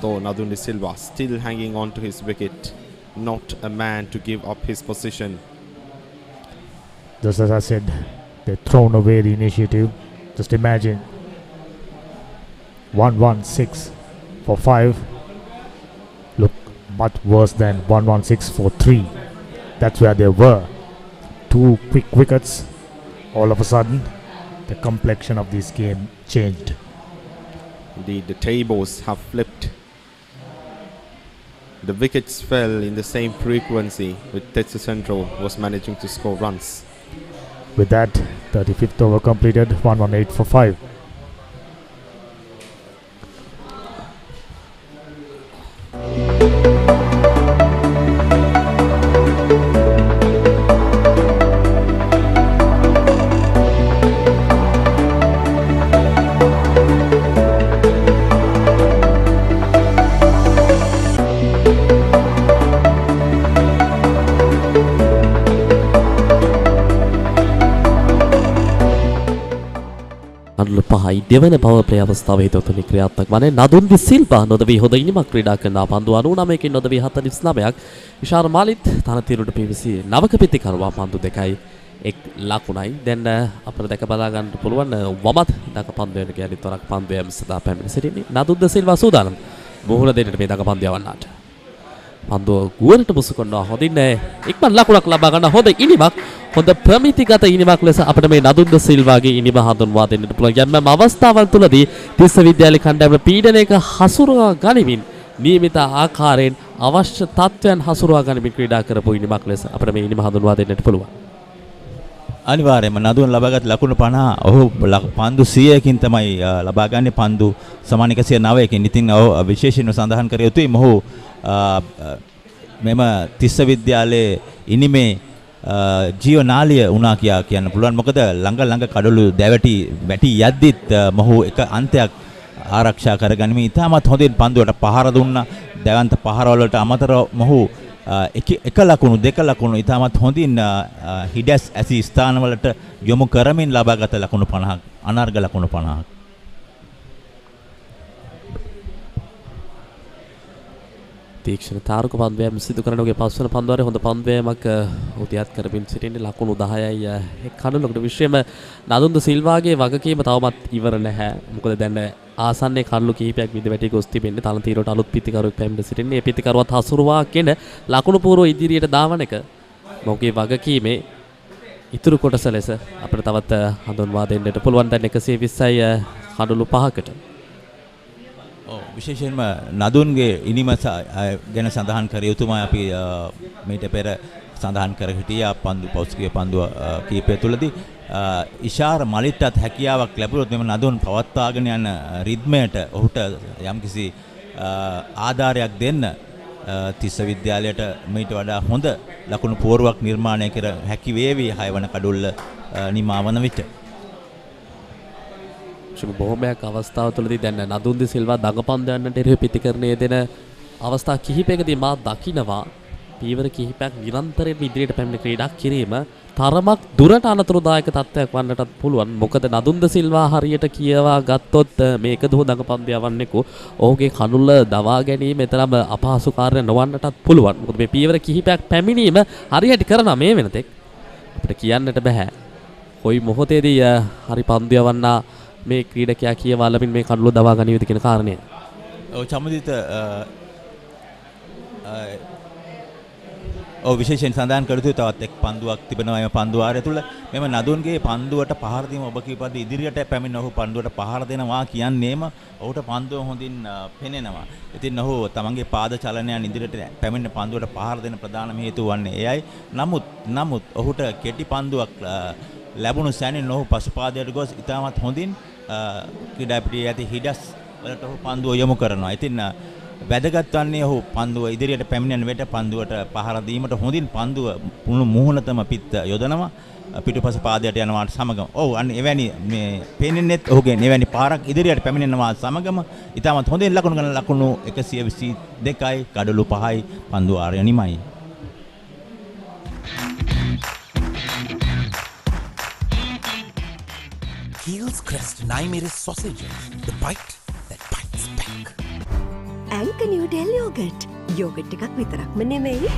Though Ronaldo De Silva still hanging on to his wicket, not a man to give up his position. Just as I said, they've thrown away the initiative. Just imagine 116 for 5 look much worse than 116 for 3. That's where they were. 2 quick wickets. All of a sudden, the complexion of this game changed. Indeed, the tables have flipped. The wickets fell in the same frequency, with Tissa Central was managing to score runs. With that, 35th over completed, 118 for 5. පහයි දෙවන power play අවස්ථාවේ හිතවතුනි ක්‍රියාත්මක වන්නේ Nadun D Silva නොදවි හොඳ ඉනිමක් ක්‍රීඩා කරන පන්දු 99කින් නොදවි 49ක් ඉෂාර මාලිත් තනතිරුට පිවිසි නවක පිටිකරුවා පන්දු දෙකයි එක් ලකුණයි දැන් අපිට දැක බලා ගන්න පුළුවන් වමත් දක පන්දු වෙන කැලිත් වරක් පන්දු යම් සදා පැමිණ සිටින්නේ නදුන් ඩි සිල්වා සූදානම් මුහුණ දෙන්නට මේ දක පන්දු යවන්නට පන්දුව ගුවනට මුසු කරනවා හොඳින් ඉක්මන් ලකුණක් ලබා ගන්න හොඳ ඉනිමක් හොඳ ප්‍රමිතිගත ඉනිමක් ලෙස අපිට මේ නදුන් සිල්වාගේ ඉනිම හඳුන්වා දෙන්නට පුළුවන්. යම් අවස්ථාවල් තුලදී තිස්ස විද්‍යාලය කණ්ඩායම පීඩනයක හසුරුවා ගනිමින් නියමිත ආකාරයෙන් අවශ්‍ය තත්ත්වයන් හසුරුවා ගනිමින් ක්‍රීඩා කරපු ඉනිමක් ලෙස අපිට මේ ඉනිම හඳුන්වා දෙන්නට පුළුවන්. අනිවාර්යයෙන්ම නදුන් ලබාගත් ලකුණු 50 ඔහු පන්දු 100කින් තමයි ලබා ගන්නේ පන්දු සමාන 109කින්. ඉතින් ඔහු විශේෂයෙන්ම සඳහන් කර යුතුයි මොහු මෙම තිස්ස විද්‍යාලයේ ඉනිමේ ජීවනාලිය වුණා කියන්න පුළුවන්. මොකද ළඟ කඩළු දැවටි වැටි යද්දිත් මොහු එක අන්තයක් ආරක්ෂා කරගනිමින් ඉතාමත් හොඳින් පන්දුවට පහර දුන්නා. දැවන්ත පහරවලට අමතරව මොහු එක ලකුණු දෙක ලකුණු ඉතාමත් හොඳින් හිඩැස් ඇසි ස්ථානවලට යොමු කරමින් ලබාගත ලකුණු 50ක් අනර්ග ලකුණු 50ක්. තීක්ෂණ තාරුක පන්දුවෑම සිදු කරනගේ පස්වන පන්දුවරේ හොඳ පන්දුවෑමක් උතියත් කරමින් සිටින්නේ ලකුණු 10යි කඩලුකට විශේෂයෙන්ම නදුන්ද සිල්වාගේ වගකීම තවමත් ඉවර නැහැ. මොකද දැන් ආසන්නයේ කඩලු කිහිපයක් විද වැටි ගොස් තිබෙන්නේ. තලතීරට අලුත් පිතිකරුවෙක් පැමිණ සිටින්නේ. ඒ පිතිකරුවත් හසුරුවාගෙන ලකුණු පූර්ව ඉදිරියට දාවන එක මොහුගේ වගකීමේ ඉතුරු කොටස ලෙස අපිට තවත් හඳුන්වා දෙන්නට පුළුවන්. දැන් 120යි කඩලු 5කට. විශේෂයෙන්ම නදුන්ගේ ඉනිම ගැන සඳහන් කර යුතුමයි. අපි මීට පෙර සඳහන් කර හිටියා පන්දු පෞස්කිය පන්දුව කීපය තුලදී ඉෂාර මලිට්ටත් හැකියාවක් ලැබුණොත් මෙම නදුන් පවත්වාගෙන යන රිද්මයට ඔහුට යම්කිසි ආධාරයක් දෙන්න තිස්ස විද්‍යාලයට මීට වඩා හොඳ ලකුණු පුවරුවක් නිර්මාණය කර හැකි වේවි 6 වන කඩුල්ල නිමාවන විට. බොහොමයක් අවස්ථාව තුළදී දැන් නදුන්දි සිල්වා දඟපන්දයන්ට එරෙහිව පිතිකරණයේ දෙන අවස්ථා කිහිපයකදී මා දකිනවා පීවර කිහිපයක් නිරන්තරයෙන් ඉදිරියට පැමිණ ක්‍රීඩා කිරීම තරමක් දුරට අනතුරුදායක තත්ත්වයක් වන්නටත් පුළුවන්. මොකද නදුන්ද සිල්වා හරියට කියවා ගත්තොත් මේක දුහ දඟපන්දය වන්නේකෝ ඔහුගේ කනුල්ල දවා ගැනීම එතරම් අපහසු කාර්ය නොවන්නටත් පුළුවන්. මොකද මේ පීවර කිහිපයක් පැමිණීම හරියට කරනවා මේ වෙනතෙක් අපිට කියන්නට බෑ. කොයි මොහොතේදී හරි පන්දු යවන්නා මේ ක්‍රීඩකයා කියවලමින් මේ කඩලුව දවා ගනිවද කියන කාරණය. ඔව් චමදිත විශේෂයෙන් සඳහන් කර යුතු තවත් එක් පන්දුවක් තිබෙනවා මේ පන්දු ආරය තුල. මෙම නදුන්ගේ පන්දුවට පහර දීම ඔබ කීපද ඉදිරියට පැමිණ ඔහු පන්දුවට පහර දෙනවා කියන්නේම ඔහුට පන්දුව හොඳින් පෙනෙනවා. ඉතින් ඔහු තමන්ගේ පාද චලනයන් ඉදිරියට පැමිණ පන්දුවට පහර දෙන ප්‍රධානම හේතුව වන්නේ එයයි. නමුත් ඔහුට කෙටි පන්දුවක් ලැබුණු සැනින් ඔහු පසුපාදයට ගොස් ඉතාමත් හොඳින් ක්‍රීඩා පිටියේ ඇති හිඩස් වලට ඔහු පන්දුව යොමු කරනවා. ඉතින් වැදගත් වන්නේ ඔහු පන්දුව ඉදිරියට පැමිණෙන විට පන්දුවට පහර දීමට හොඳින් පන්දුව මුහුණතම පිට යොදනවා. පිටුපස පාදයට යනවාට සමගම අන්න එවැනි මේ පේනෙන්නේත් ඔහුගේ එවැනි පාරක් ඉදිරියට පැමිණෙනවා සමගම ඉතාමත් හොඳින් ලකුණු ගන්න ලකුණු 122යි කඩලු 5යි පන්දුව ආරය නිමයි. Heels Crest 9 sausages, the bite that bites back. ඇන්ක නිව්ඩෙල් යෝගට් යෝගට් එකක් විතරක්ම නෙමෙයි.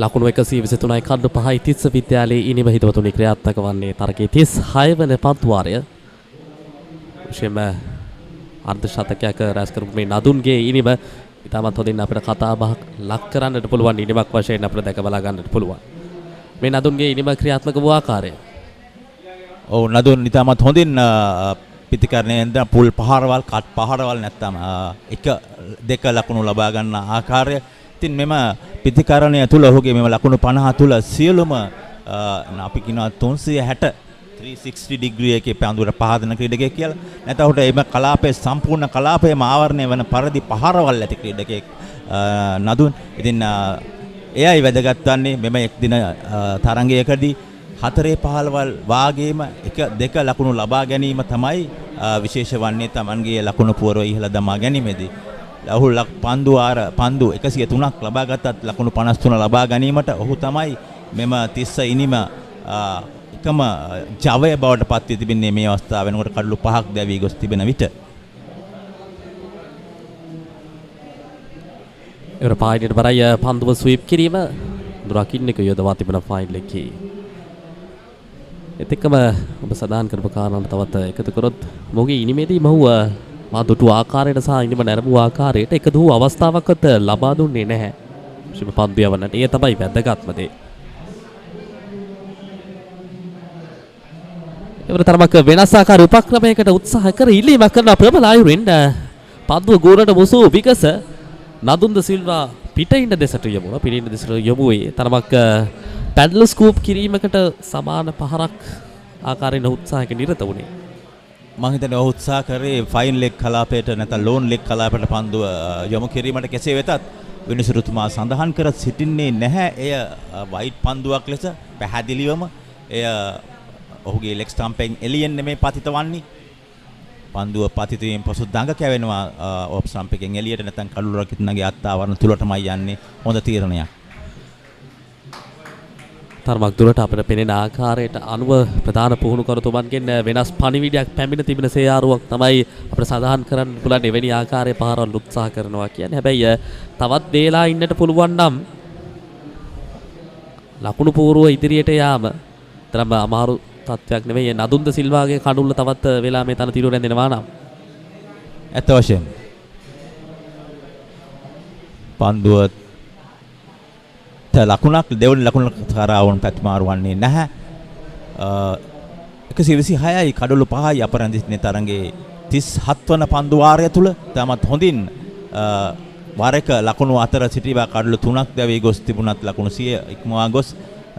ලකුණු 123යි කඩලු 5යි තිස්ස විද්‍යාලයේ ඉනිම හිතවතුනි ක්‍රියාත්මක වන්නේ තරගයේ 36 වන පන්දුවාරය. විශේෂයෙන්ම අර්ධ ශතකයක රැස් කරපු මේ නදුන්ගේ ඉනිම ඉතාමත් හොඳින් අපිට කතා බහක් ලක් කරන්නට පුළුවන් ඉනිමක් වශයෙන් අපිට දැක බලා ගන්නට පුළුවන්. මේ නදුන්ගේ ඉනිම ක්‍රියාත්මක වූ ආකාරය. ඔව් නදුන් ඉතාමත් හොඳින් පිතිකරණයෙන් පුල් පහරවල් කට් පහරවල් නැත්තම් එක දෙක ලකුණු ලබා ගන්න ආකාරය. ඉතින් මෙම පිතිකරණය තුල ඔහුගේ මෙම ලකුණු 50 තුල සියලුම අපි කියනවා 360 360 ඩිග්‍රී එකේ පන්දුවට පහදන ක්‍රීඩකයෙක් කියලා. නැත්නම් ඔහුට එම කලාපයේ සම්පූර්ණ කලාපයේම ආවරණය වන පරිදි පහරවල් ඇති ක්‍රීඩකයෙක් නදුන්. ඉතින් එයයි වැදගත් වන්නේ මෙම එක් දින තරඟයකදී 4-15 වාගේම එක දෙක ලකුණු ලබා ගැනීම තමයි විශේෂ වන්නේ. Tamanගේ ලකුණු පුවර ඉහළ දමා ගැනීමේදී ඔහු පන්දු 103ක් ලබා ගත්තත් ලකුණු 53 ලබා ගැනීමට ඔහු තමයි මෙම තිස්ස ඉනිම එකම ජවය බවට පත් වී තිබෙන්නේ මේ අවස්ථාව වෙනකොට කඩලු 5ක් දැවි ගොස් තිබෙන විට. එවර පායිඩට බරයි පන්දුව ස්වීප් කිරීම දුරකින්නක යොදවා තිබෙන ෆයිල් එකේ. එතෙක්කම ඔබ සඳහන් කරපු කාරණාවට තවත් එකතු කරොත් මොහුගේ ඉනිමේදී මොහු මා දුටු ආකාරයට සහ ඉනිම නැරඹු ආකාරයට එකදු අවස්ථාවක්වත් ලබා දුන්නේ නැහැ. ශිව පන්දු යවන්නට ඒ තමයි වැදගත්ම දේ. එවර තරමක් වෙනස් ආකාර උපක්‍රමයකට උත්සාහ කර ඉල්ලීමක් කරන ප්‍රබල අයුරින් පන්දුව ගෝලට මුසු විකස නදුන්ද සිල්වා පිටින් දෙසට යමුණා. පිටින් දෙසට යමුවේ තරමක් පැඩල් ස්කූප් කිරීමකට සමාන පහරක් ආකාරයෙන් උත්සාහයක නිරත වුණේ. මම හිතන්නේ ඔහු උත්සාහ කරේ ෆයින් ලෙග් කලාපයට නැත්නම් ලෝන් ලෙග් කලාපයට පන්දුව යොමු කිරීමට කෙසේ වෙතත් විනිසුරුතුමා සඳහන් කර සිටින්නේ නැහැ. එය වයිට් පන්දුවක් ලෙස පැහැදිලිවම එය ඔහුගේ ලෙග් ස්ටම්පෙන් එළියෙන් නෙමෙයි පතිත වන්නේ. පන්දුව පතිත වීම පසු දඟ කැවෙනවා ඔෆ් ස්ටම්ප් එකෙන් එළියට නැත්නම් කඩුළු රකින්නගේ අත්තාවරණ තුලටමයි යන්නේ. හොඳ තීරණයක්. තරමක් දුරට අපිට පෙනෙන ආකාරයට අනුව ප්‍රධාන පුහුණුකරුතුමන්ගෙන් වෙනස් පණිවිඩයක් පැමිණ තිබෙන සේයාරුවක් තමයි අපිට සඳහන් කරන්න පුළුවන්. එවැනි ආකාරයේ පහරවල් උත්සාහ කරනවා කියන්නේ. හැබැයි තවත් වේලා ඉන්නට පුළුවන් නම් ලකුණු පූර්ව ඉදිරියට යාම තරම අමාරු තත්ත්වයක් නෙවෙයි. නදුන්ද සිල්වාගේ කඩුල්ල තවත් වෙලා මේ තන තිරු රැඳෙනවා නම් ඇත්ත වශයෙන්ම පන්දුව ලකුණක් දෙවන ලකුණ කරා වුණ පැතිමාරු වන්නේ නැහැ. 126යි කඩොළු 5යි අපරන්දිස්නේ තරඟේ 37 වන පන්දු වාරය තුල තමත් හොඳින් වාර එක ලකුණු අතර සිටිවා කඩොළු 3ක් දැවී ගොස් තිබුණත් ලකුණු 100 ඉක්මවා ගොස්.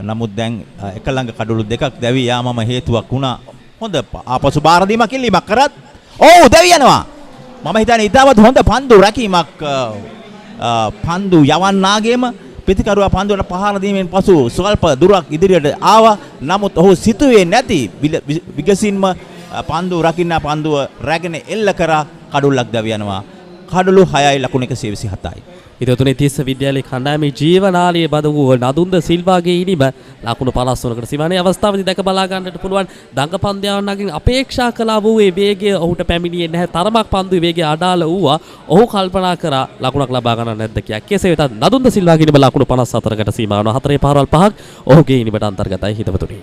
නමුත් දැන් එක ළඟ කඩොළු 2ක් දැවී යාමම හේතුවක් වුණා. හොඳ ආපසු බාර දීමක් ඉල්ලීමක් කරත් ඔව් දැවී යනවා. මම හිතන්නේ ඊටවත් හොඳ පන්දු රැකීමක් පන්දු යවන්නාගේම පිතිකරුවා පන්දුවට පහර දීමෙන් පසු ස්වල්ප දුරක් ඉදිරියට ආවා. නමුත් ඔහු සිතුවේ නැති විගසින්ම පන්දු රකින්න පන්දුව රැගෙන එල්ල කරා කඩුල්ලක් දැව යනවා. කඩුළු 6යි ලකුණු 127යි. ඉතින් තිස්ස විද්‍යාලයේ කණ්ඩායමේ ජීවනාලියේ බඳ වූ නදුන්ද සිල්වාගේ ඉනිම ලකුණු 51කට සීමානේ අවස්ථාවේදී දැක බලා ගන්නට පුළුවන්. දඟ පන්දයාවන්ගෙන් අපේක්ෂා කළා වූ ඒ වේගය ඔහුට පැමිණියේ නැහැ. තරමක් පන්දුවේ වේගය අඩාල වූවා. ඔහු කල්පනා කරා ලකුණක් ලබා ගන්න නැද්ද කියලා. කෙසේ වෙතත් නදුන්ද සිල්වාගේ ඉනිම ලකුණු 54කට සීමා වන 4 පාරවල් 5ක් ඔහුගේ ඉනිමට අන්තර්ගතයි හිතවතුනි.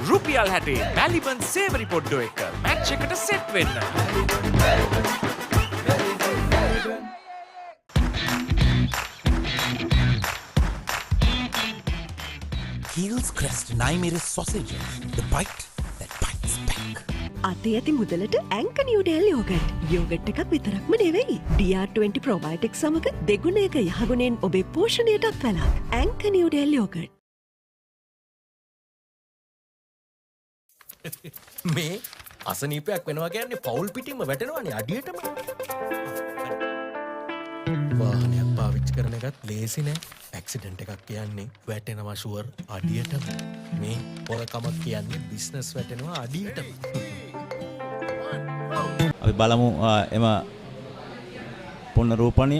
රුපියල් 60 මැලිබන් සේවරි පොඩ්ඩෝ එක මැච් එකට සෙට් වෙන්න. Heels Crest Naimiri sausages, the bite that bites back. අතේ ඇති මුදලට ඇංක නිව්ඩෙල් යෝගට්. යෝගට් එකක් විතරක්ම නෙවෙයි. DR20 ප්‍රොබයොටික් සමග දෙගුණයක යහගුණෙන් ඔබේ පෝෂණයටත් වැළක්. ඇංක නිව්ඩෙල් යෝගට්. මේ අසනීපයක් වෙනවා කියන්නේ පවුල් පිටින්ම වැටෙනවානේ අඩියටම. වාහනයක් පාවිච්චි කරන එකත් ලේසි නෑ. ඇක්සිඩන්ට් එකක් කියන්නේ වැටෙනවා ෂුවර් අඩියටම. මේ පොරකමක් කියන්නේ බිස්නස් වැටෙනවා අඩියටම. අපි බලමු එම පුනරූපණය.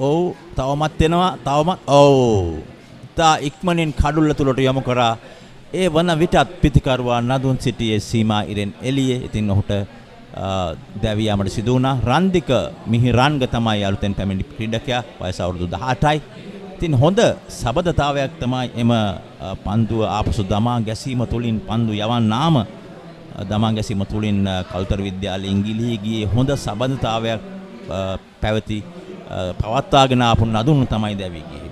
ඔව් තවමත් එනවා. තවමත් තා ඉක්මනින් කඩුල්ල තුලට යොමු කරා. ඒ වන විටත් පිතිකරුවා නදුන් සිටියේ සීමා ඉරෙන් එළියේ. ඉතින් ඔහුට දැවියාමට සිදු වුණා. රන්දික මිහිරන්ග තමයි අලුතෙන් පැමිණි ක්‍රීඩකයා. වයස අවුරුදු 18යි. ඉතින් හොඳ සබඳතාවයක් තමයි එම පන්දුව ආපසු දමා ගැසීම තුලින් පන්දු යවන්නාම දමා ගැසීම තුලින් කලුතර විද්‍යාලයේ ඉංගිලිහි ගියේ හොඳ සබඳතාවයක් පැවති පවත්වාගෙන ආපු නදුන් තමයි දැවි ගියේ.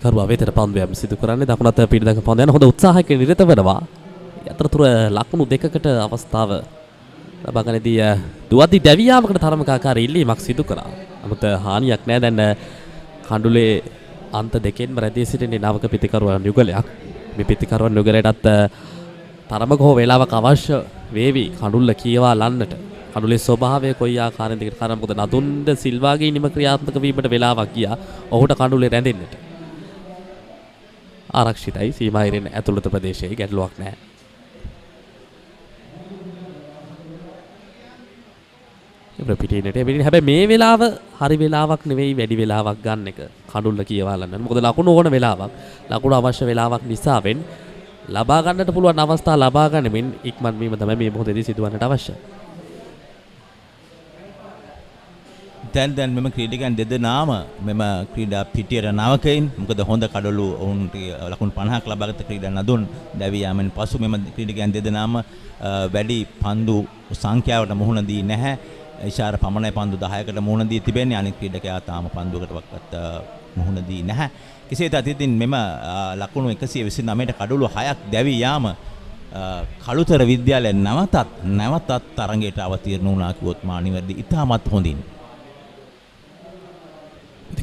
කරුවා වේතර පන්දුවම් සිදු කරන්නේ දකුණත් පිටදක පන්දු යන හොඳ උත්සාහයක නිරත වෙනවා. අතරතුර ලකුණු දෙකකට අවස්ථාව ලබාගන්නදී දුවද්දි දැවියාමකට තරමක ආකාර ඉල්ලීමක් සිදු කරා. නමුත් හානියක් නෑ. දැන් කඳුලේ අන්ත දෙකෙන්ම රැඳී සිටින නවක පිටිකරුවන් යුගලයක්. මේ පිටිකරුවන් යුගලයටත් තරමක හෝ වේලාවක් අවශ්‍ය වේවි කඳුල්ල කියවා ලන්නට. කඳුලේ ස්වභාවය කොයි ආකාරයෙන්ද කියලා කරා. මොකද නදුන්ද සිල්වාගේ නිම ක්‍රියාත්මක වීමට වේලාවක් ගියා. ඔහුට කඳුලේ රැඳෙන්නට. ආරක්ෂිතයි. සීමා ඉරෙන් ඇතුළත ප්‍රදේශයේ ගැටලුවක් නැහැ. පිටිනට හැබැයි මේ වෙලාව හරි වෙලාවක් නෙවෙයි වැඩි වෙලාවක් ගන්න එක කඩුල්ල කියවා ගන්න. මොකද ලකුණු ඕන වෙලාවක් ලකුණු අවශ්‍ය වෙලාවක් නිසාවෙන් ලබා ගන්නට පුළුවන් අවස්ථා ලබා ගන්නමින් ඉක්මන් වීම තමයි මේ මොහොතේදී සිදුවන්නට අවශ්‍ය. දැන් මෙම ක්‍රීඩකයන් දෙදෙනාම මෙම ක්‍රීඩා පිටියට නවකයින්. මොකද හොඳ කඩලු ඔවුන්ට ලකුණු 50ක් ලබාගත් ක්‍රීඩා නදුන් දැවී යාමෙන් පසු මෙම ක්‍රීඩකයන් දෙදෙනාම වැඩි පන්දු සංඛ්‍යාවට මුහුණ දී නැහැ. ඉෂාර පමණයි පන්දු 10කට මුහුණ දී තිබෙන්නේ. අනිත් ක්‍රීඩකයා තාම පන්දුවකටවත් මුහුණ දී නැහැ. කෙසේ වෙතත් ඉතින් මෙම ලකුණු 129ට කඩලු 6ක් දැවී යාම කළුතර විද්‍යාලය නැවතත් තරඟයට අවතීර්ණ වුණා කිව්වොත් මා නිවැරදි ඉතාමත් හොඳින්.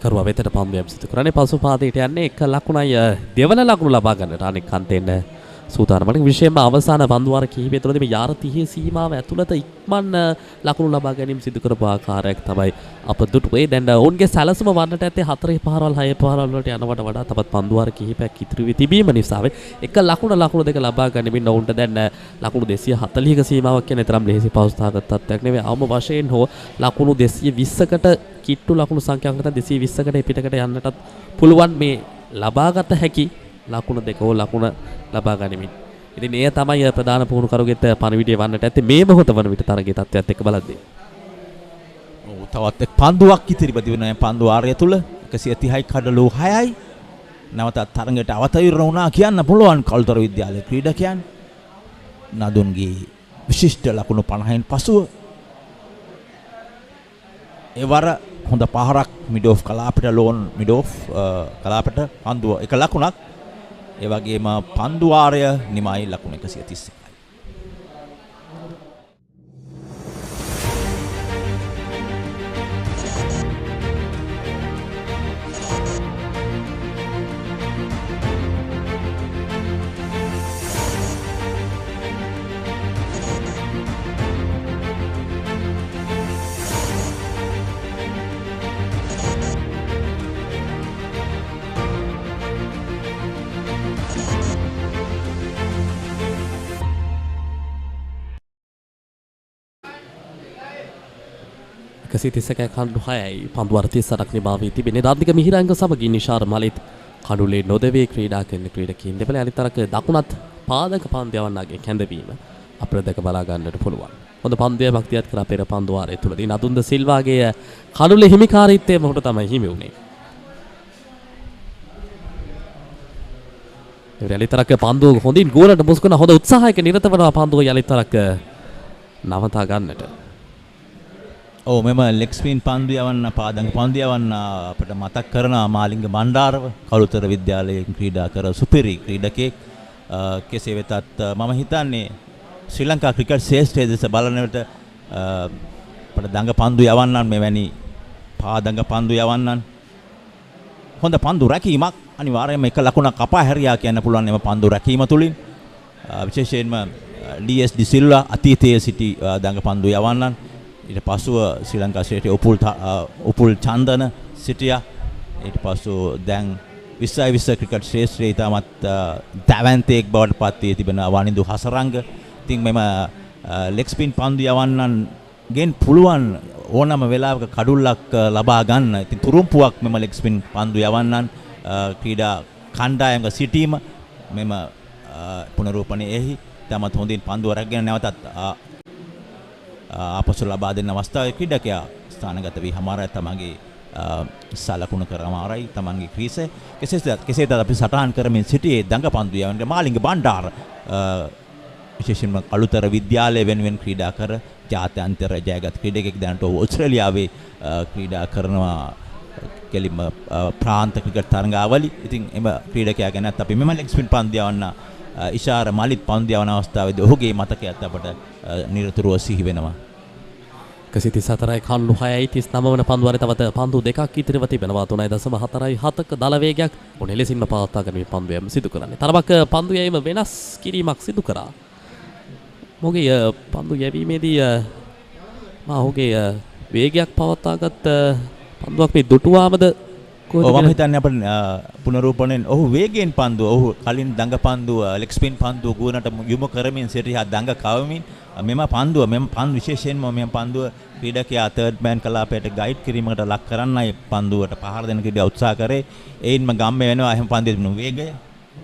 කරුවා වෙතට පන්දුවම් සිදු කරන්නේ පසු පාදයට යන්නේ එක ලකුණයි දෙවන ලකුණු ලබා ගන්නට අනෙක් අන්තෙන් සූදානමට විශේෂයෙන්ම අවසාන පන්දුවාර කිහිපය තුළදී මේ යාර 30 සීමාව ඇතුළත ඉක්මන් ලකුණු ලබා ගැනීම සිදු කරපු ආකාරයක් තමයි අප දුටුවේ. දැන් ඔවුන්ගේ සැලසුම වන්නට ඇත්තේ 4 පාරවල් 6 පාරවල් වලට යනවට වඩා තවත් පන්දුවාර කිහිපයක් ඉතිරි වී තිබීම නිසා එක ලකුණු දෙක ලබා ගැනීමෙන් ඔවුන්ට දැන් ලකුණු 240ක සීමාවක් කියන තරම් ලෙහෙසි පෞස්ථාගත තත්ත්වයක් නෙවෙයි. අවම වශයෙන් හෝ ලකුණු 220කට කිට්ටු ලකුණු සංඛ්‍යාවක් නැත්නම් 220කට පිටකට යන්නටත් පුළුවන් මේ ලබාගත හැකි ලකුණු දෙක හෝ ලකුණ ලබා ගනිමින්. ඉතින් එය තමයි ප්‍රධාන පුහුණු කරුගෙත් පණිවිඩය වන්නට ඇත්තේ මේ මොහොත වන විට තරගයේ තත්ත්වයත් එක්ක බලද්දී. ඔව් තවත් එක් පන්දුවක් ඉතිරි බදින පන්දු ආරය තුල 130යි කඩලු 6යි. නැවතත් තරගයට අවතීර්ණ වුණා කියන්න පුළුවන් කළුතර විද්‍යාලයේ ක්‍රීඩකයන්. නදුන්ගේ විශිෂ්ට ලකුණු 50න් පසුව එවර හොඳ පහරක් මිඩෝෆ් කලාපට ලෝන් මිඩෝෆ් කලාපට පන්දුව එක ලකුණක්. ඒ වගේම පන්දු වාරය නිමයි ලකුණු 131යි. සිතිසකය කණ්ඩු 6යි පන්දුවාර 38ක් නිමා වී තිබෙන්නේ. රාත්‍රික මිහිරංග සමගින් නිශාර මලිත් කඩුලේ නොදවේ ක්‍රීඩා කරන ක්‍රීඩකයින් දෙපළ අනිත් තරක දකුණත් පාදක පන්දු යවන්නගේ කැඳවීම අපිට දැක බලා ගන්නට පුළුවන්. හොඳ පන්දුවක් තියත් කරා පෙර පන්දුවාරය තුලදී නදුන්ද සිල්වාගේ කඩුලේ හිමිකාරීත්වය මොහොත තමයි හිමි වුණේ. යලිතරක පන්දුව හොඳින් ගෝලට මුස්කුණ හොඳ උත්සාහයක නිරත වෙනවා පන්දුව යලිතරක නවතා ගන්නට. ඔව් මෙම ලෙග් ස්පින් පන්දු යවන්න පාදංග පන්දු යවන්න අපිට මතක් කරන මාලිංග බණ්ඩාරව කළුතර විද්‍යාලයේ ක්‍රීඩා කර සුපිරි ක්‍රීඩකෙක්. කෙසේ වෙතත් මම හිතන්නේ ශ්‍රී ලංකා ක්‍රිකට් ශ්‍රේෂ්ඨය දෙස බලන විට අපිට දඟ පන්දු යවන්නන් මෙවැනි පාදංග පන්දු යවන්නන් හොඳ පන්දු රැකීමක් අනිවාර්යයෙන්ම එක ලකුණක් කපා හැරියා කියන්න පුළුවන් එම පන්දු රැකීම තුලින්. විශේෂයෙන්ම ඩී.එස්. ඩි සිල්වා අතීතයේ සිටි දඟ පන්දු යවන්නන් ඊට පසුව ශ්‍රී ලංකා ශ්‍රේෂ්ඨ උපුල් චන්දන සිටියා. ඊට පසු දැන් 20 ක්‍රිකට් ශ්‍රේෂ්ඨයේ ඉතාමත් දැවැන්තයෙක් බවට පත් වී තිබෙන වනිදු හසරංග. ඉතින් මෙම ලෙග් ස්පින් පන්දු යවන්නන් ගෙන් පුළුවන් ඕනම වෙලාවක කඩුල්ලක් ලබා ගන්න. ඉතින් තුරුම්පුවක් මෙම ලෙග් ස්පින් පන්දු යවන්නන් ක්‍රීඩා කණ්ඩායමක සිටීම මෙම පුනරූපණයෙහි තමත් හොඳින් පන්දුව රැගෙන නැවතත් ආපසු ලබා දෙන්න අවස්ථාවේ ක්‍රීඩකයා ස්ථානගත වී හමාරයි තමගේ සලකුණු කරමාරයි තමන්ගේ ක්‍රීසේ. කෙසේද අපි සටහන් කරමින් සිටියේ දඟ පන්දු යවන්න මාලිංග බණ්ඩාර විශේෂයෙන්ම කළුතර විද්‍යාලය වෙනුවෙන් ක්‍රීඩා කර ජාත්‍යන්තර ජයගත් ක්‍රීඩකෙක් දැනට ඔහු ඕස්ට්‍රේලියාවේ ක්‍රීඩා කරනවා කෙලින්ම ප්‍රාන්ත ක්‍රිකට් තරඟාවලි. ඉතින් එම ක්‍රීඩකයා ගැනත් අපි මෙම ලෙග් ස්පින් පන්දු යවන්න ඉෂාර මලිත් පන්දු යවන අවස්ථාවේදී ඔහුගේ මතකයත් අපට නිරතුරුව සිහි වෙනවා. 134යි කණ්ඩු 6යි 39 වන පන්දුවාරේ තවත් පන්දු දෙකක් ඉතිරිව තිබෙනවා. 3.4යි 7ක දල වේගයක් ඔනේ ලෙසින්ම පවත්වා ගැනීම පන්දුවම සිදු කරන්නේ. තරමක් පන්දු යැවීම වෙනස් කිරීමක් සිදු කරා. මොහුගේ පන්දු යැවීමේදී ඔහුගේ වේගයක් පවත්වාගත් පන්දුවක් මේ දුටුවාමද මම හිතන්නේ අපේ පුනරූපණයෙන් ඔහු වේගයෙන් පන්දුව ඔහු කලින් දඟ පන්දුව ලෙග් ස්පින් පන්දුව ගුණට යොමු කරමින් සිටියා දඟ කවමින් මෙම පන්දුව විශේෂයෙන්ම මෙම පන්දුව ක්‍රීඩකයා තර්ඩ් මෑන් කලාපයට ගයිඩ් කිරීමකට ලක් කරන්නයි පන්දුවට පහර දෙන ක්‍රීඩා උත්සාහ කරේ. ඒයින්ම ගම්මේ වෙනවා එහෙම පන්දුවේ තිබුණු වේගය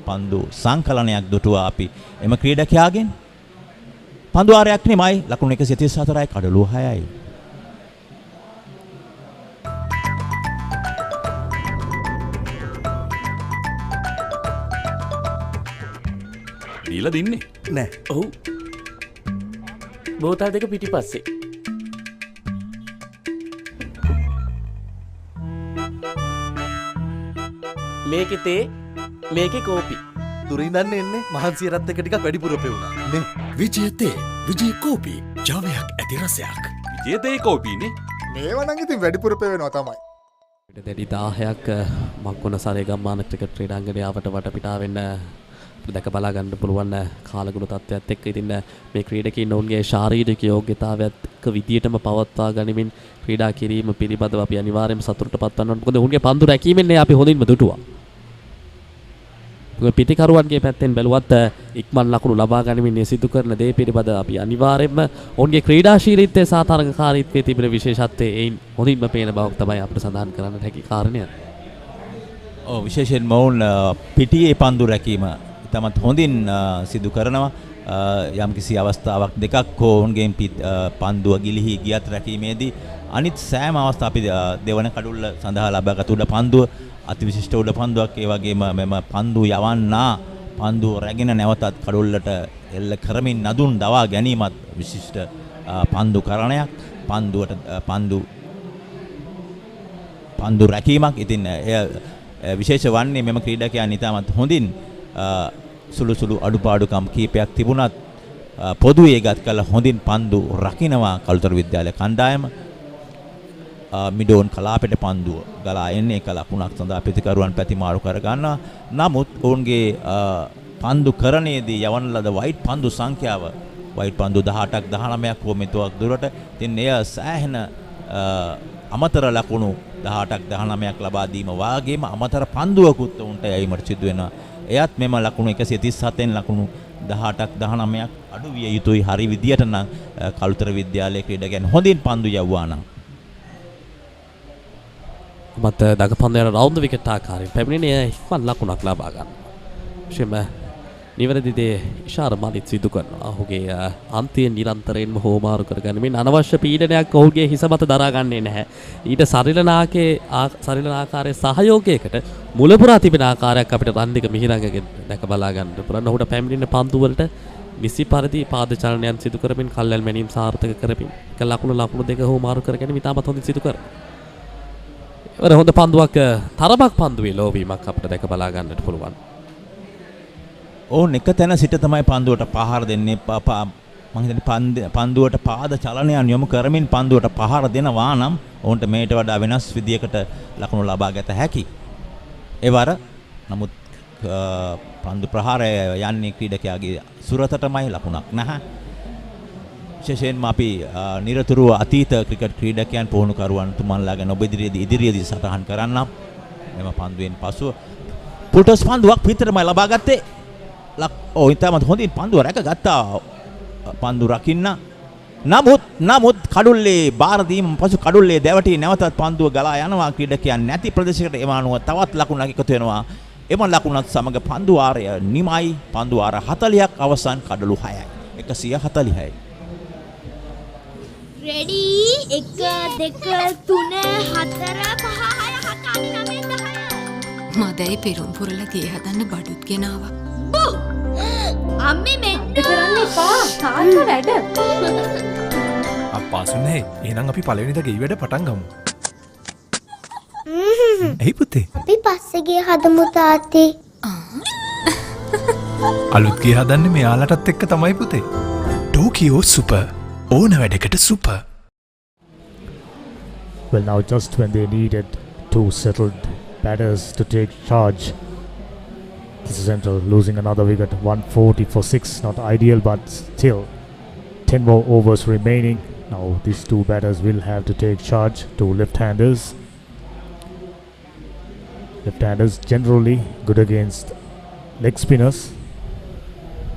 පන්දු සංකලනයක් දුටුවා අපි එම ක්‍රීඩකයාගෙන්. පන්දු ආරයක් නෙමයි ලකුණු 134යි කඩලු 6යි. දීලා දින්නේ නෑ. ඔව් බෝතල් දෙක පිටිපස්සේ මේකේ තේ මේකේ කෝපි. දුරින්දන්න එන්නේ මහන්සියරත් එක ටිකක් වැඩිපුර පෙවුණා. නේ විජය තේ විජය කෝපි ජවයක් ඇති රසයක්. විජය තේ කෝපිනේ. මේවා නම් ඉතින් වැඩිපුර පෙවෙනවා තමයි. දැඩි 10ක් මක්කොන සරේගම් මාන ක්‍රිකට් ක්‍රීඩාංගණය ආවට වටපිටාවෙන් දැක බලා ගන්න පුළුවන් කාලගුණ තත්ත්වයක් එක්ක ඉතින් මේ ක්‍රීඩකයින් ඔවුන්ගේ ශාරීරික යෝග්‍යතාවයත් එක්ක විදියටම පවත්වා ගනිමින් ක්‍රීඩා කිරීම පිළිබඳව අපි අනිවාර්යයෙන්ම සතුටටපත් වෙන්න ඕනේ. මොකද ඔවුන්ගේ පන්දු රැකීමෙන් අපි හොඳින්ම දුටුවා. පිටිකරුවන්ගේ පැත්තෙන් බැලුවත් ඉක්මන් ලකුණු ලබා ගනිමින් සිදු කරන දේ පිළිබඳව අපි අනිවාර්යයෙන්ම ඔවුන්ගේ ක්‍රීඩාශීලීත්වයේ සහ තරගකාරීත්වයේ තිබෙන විශේෂත්වයේ එයින් හොඳින්ම පේන බවක් තමයි අපිට සඳහන් කරන්න හැකි කාරණය. ඔව් විශේෂයෙන්ම ඔවුන් පිටියේ පන්දු රැකීම තමත් හොඳින් සිදු කරනවා. යම්කිසි අවස්ථාවක් දෙකක් ඔවුන්ගේ පන්දුව ගිලිහි ගියත් රැකීමේදී අනිත් සෑම අවස්ථාවක් අපි දෙවන කඩුල්ල සඳහා ලබාගත් උඩ පන්දුව අතිවිශිෂ්ට උඩ පන්දුවක්. ඒ වගේම මෙම පන්දු යවන්නා පන්දුව රැගෙන නැවතත් කඩුල්ලට එල්ල කරමින් නදුන් දවා ගැනීමත් විශිෂ්ට පන්දු කරණයක්. පන්දු රැකීමක්. ඉතින් එය විශේෂ වන්නේ මෙම ක්‍රීඩකයන් ඉතාමත් හොඳින් සුළු අඩුපාඩුකම් කීපයක් තිබුණත් පොදුවේ ගත් කළ හොඳින් පන්දු රකින්නවා කළුතර විද්‍යාලය කණ්ඩායම. මිඩෝන් කලාපෙට පන්දුව ගලා එන්නේ එක ලකුණක් සඳහා ප්‍රතිකරුවන් පැතිමාරු කර ගන්නවා. නමුත් ඔවුන්ගේ පන්දු කරණයේදී යවන ලද වයිට් පන්දු සංඛ්‍යාව වයිට් පන්දු 18ක් 19ක් හෝ මෙතුවක් දුරට. ඉතින් එය සෑහෙන අමතර ලකුණු 18ක් 19ක් ලබා දීම වාගේම අමතර පන්දුවකුත් උන්ට යැවීමට සිදු වෙනවා. එයත් මෙම ලකුණු 137න් ලකුණු 18ක් 19ක් අඩු විය යුතුයි. හරි විදියට නම් කළුතර විද්‍යාලයේ ක්‍රීඩකයන් හොඳින් පන්දු යවුවා නම්. මත දගපන්දු යන රවුන්ඩ් විකට් ආකාරයෙන් පැමිණෙන ඉක්මන් ලකුණක් ලබා ගන්න. විශේෂයෙන්ම නිවැරදි දේ ඉෂාර මලිත් සිදු කරනවා. ඔහුගේ අන්තිම නිරන්තරයෙන්ම හෝමාරු කරගනිමින් අනවශ්‍ය පීඩනයක් ඔහුගේ හිස මත දරා ගන්නේ නැහැ. ඊට සරිලන ආකාරයේ සහයෝගයකට මුලපුරා තිබෙන ආකාරයක් අපිට රන්දික මිහිරංගගෙන් දැක බලා ගන්න පුළුවන්. ඔහුට පැමිණෙන පන්දු වලට නිසි පරිදි පාද චලනයන් සිදු කරමින් කල්යල් මැනීම් සාර්ථක කරමින් එක ලකුණු දෙක හෝමාරු කරගෙන ඉතාමත් හොඳින් සිදු කරනවා. ඒවර හොඳ පන්දුවක් තරමක් පන්දුවේ ලෝවීමක් අපිට දැක බලා ගන්නට පුළුවන්. ඕන් එක තැන සිට තමයි පන්දුවට පහර දෙන්නේ. මම හිතන්නේ පන්දුවට පාද චලනයන් යොමු කරමින් පන්දුවට පහර දෙනවා නම් ඔවුන්ට මේට වඩා වෙනස් විදියකට ලකුණු ලබා ගත හැකි. ඒවර නමුත් පන්දු ප්‍රහාරය යන්නේ ක්‍රීඩකයාගේ සුරතටමයි ලකුණක් නැහැ. විශේෂයෙන්ම අපි නිරතුරුව අතීත ක්‍රිකට් ක්‍රීඩකයන් පුහුණුකරුවන් තුමන්ලා ගැන ඔබ ඉදිරියේදී සටහන් කරන්නම්. මෙම පන්දුවෙන් පසුව පුටස් පන්දුවක් පිටරමයි ලබා ගත්තේ. ඉතාමත් හොඳින් පන්දුව රැක ගත්තා පන්දු රකින්න. නමුත් කඩුල්ලේ බාර දීම පසු කඩුල්ලේ දැවටි නැවතත් පන්දුව ගලා යනවා. ක්‍රීඩකයන් නැති ප්‍රදේශයකට එම අනුව තවත් ලකුණක් එකතු වෙනවා. එම ලකුණත් සමග පන්දු වාරය නිමයි. පන්දු වාර 40ක් අවසන් කඩලු 6යි 146යි. රෙඩි 1 2 3 4 5 6 7 8 9 10 මදයි පෙරුම් පුරල ගේ හදන්න බඩුත් ගෙනාවා. අම්මේ මෙන්න කරන්න එපා. තාත්තා වැඩ. අප්පාසුනේ එහෙනම් අපි පළවෙනිද ගෙයි වැඩ පටන් ගමු. එයි පුතේ. අපි පස්සේ ගේ හදමු තාත්තේ. අලුත් ගේ හදන්නේ මෙයාලටත් එක්ක තමයි පුතේ. Tokyo super. ඕන වැඩකට super. Well, now just when they needed two settled batters to take charge, Tissa Central losing another wicket, 140 for 6. Not ideal, but still 10 more overs remaining. Now these two batters will have to take charge. Two left-handers. Left-handers generally good against leg spinners,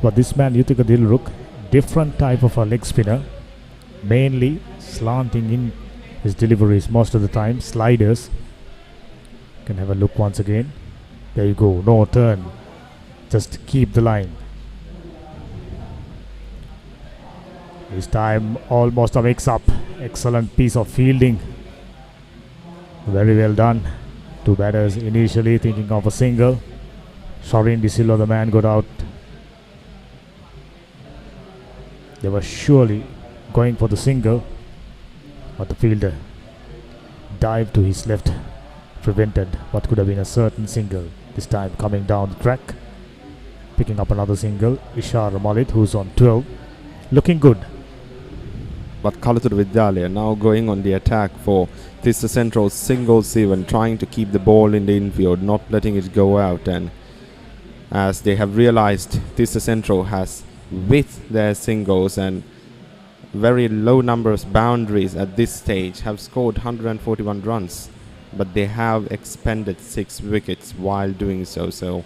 but this man Yuthika Dilruk, different type of a leg spinner, mainly slanting in his deliveries most of the time, sliders. Can have a look once again. There you go, no turn, just keep the line. This time almost a mix up. Excellent piece of fielding, very well done. Two batters initially thinking of a single. Surrey Village, the man got out. They were surely going for the single, but the fielder dived to his left, prevented what could have been a certain single. This time coming down the track, picking up another single. Ishar Malit, who's on 12, looking good. But Kalutara Vidyalaya now going on the attack for Tissa Central singles even, trying to keep the ball in the infield, not letting it go out. And as they have realized, Tissa Central has, with their singles and very low numbers boundaries at this stage, have scored 141 runs, but they have expended 6 wickets while doing so. So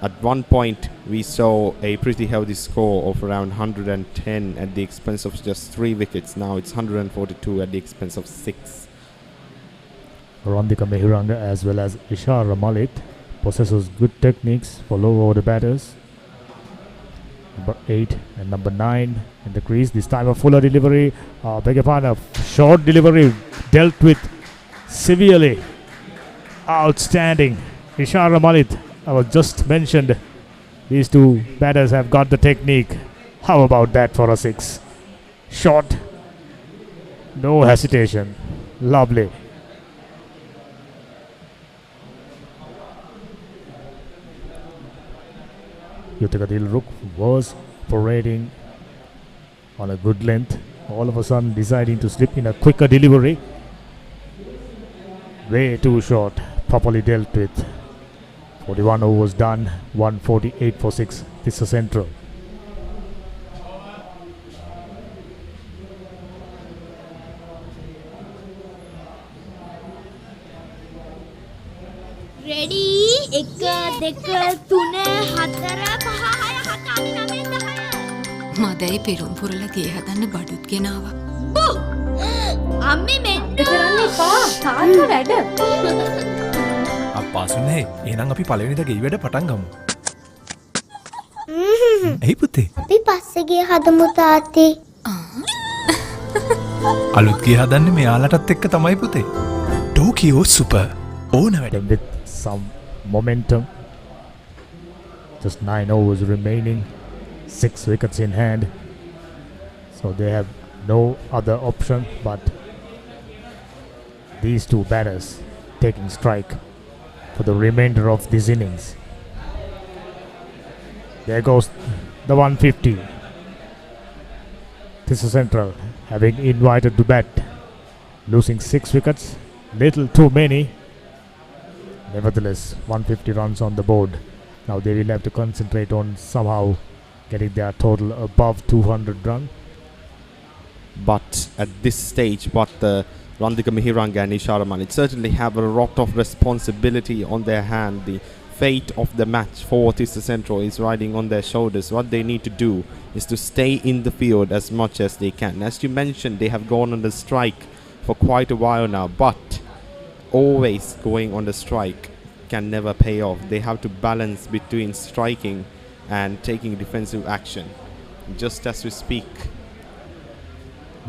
at one point we saw a pretty healthy score of around 110 at the expense of just 3 wickets. Now it's 142 at the expense of 6. Randika Mehiranga as well as Ishar Malit possesses good techniques for low order batters. Number 8 and number 9 in the crease. This time a fuller delivery. Beg your pardon, a short delivery dealt with severely. Outstanding. Ishar Malit, I was just mentioned. These two batters have got the technique. How about that for a 6? Short. No hesitation. Lovely. Yutika Dilruk was parading on a good length, all of a sudden deciding to slip in a quicker delivery. Way too short, properly dealt with. 41 overs done, 148 for 6. Tissa Central. Ready? 1, 2, 3, 4, 5, 6, 7, 8, 9, 10. මදයි පෙරුම් පුරල ගේ හදන්න බඩුත් ගෙනාවා. බූ! අම්මේ මෙන්න කරන්න එපා. තාත්තා වැඩ. අප්පාසුනේ එහෙනම් අපි පළවෙනිද ගෙයි වැඩ පටන් ගමු. එයි පුතේ. අපි පස්සේ ගේ හදමු තාත්තේ. අලුත් ගේ හදන්නේ මෙයාලටත් එක්ක තමයි පුතේ. ටෝකියෝ සුපර් ඕන වැඩ. With some momentum. Just 9 overs remaining. 6 wickets in hand. So they have no other option but these two batters taking strike for the remainder of this innings. There goes the 150. Tissa Central having invited to bat. Losing 6 wickets. Little too many. Nevertheless, 150 runs on the board. Now they will have to concentrate on somehow getting their total above 200 runs. But at this stage, what the Randika Mehiranga and Ishar Malit certainly have a lot of responsibility on their hand. The fate of the match for Tissa Central is riding on their shoulders. What they need to do is to stay in the field as much as they can. As you mentioned, they have gone on the strike for quite a while now, but always going on the strike can never pay off. They have to balance between striking and taking defensive action. Just as we speak,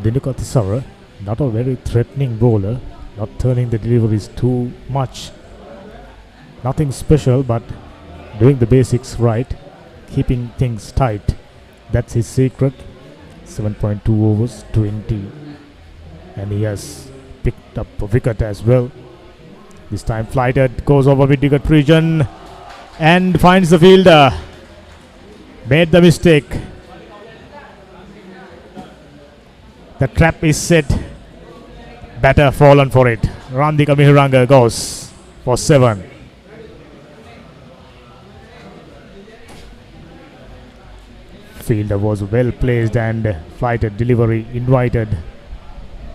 Dinuka Thisara, not a very threatening bowler, not turning the deliveries too much. Nothing special, but doing the basics right, keeping things tight. That's his secret. 7.2 overs, 20. And he has picked up a wicket as well. This time flighted, goes over mid-wicket region and finds the fielder. Made the mistake. The trap is set. Batter fallen for it. Randika Mehiranga goes for 7. Fielder was well placed and flighted delivery invited.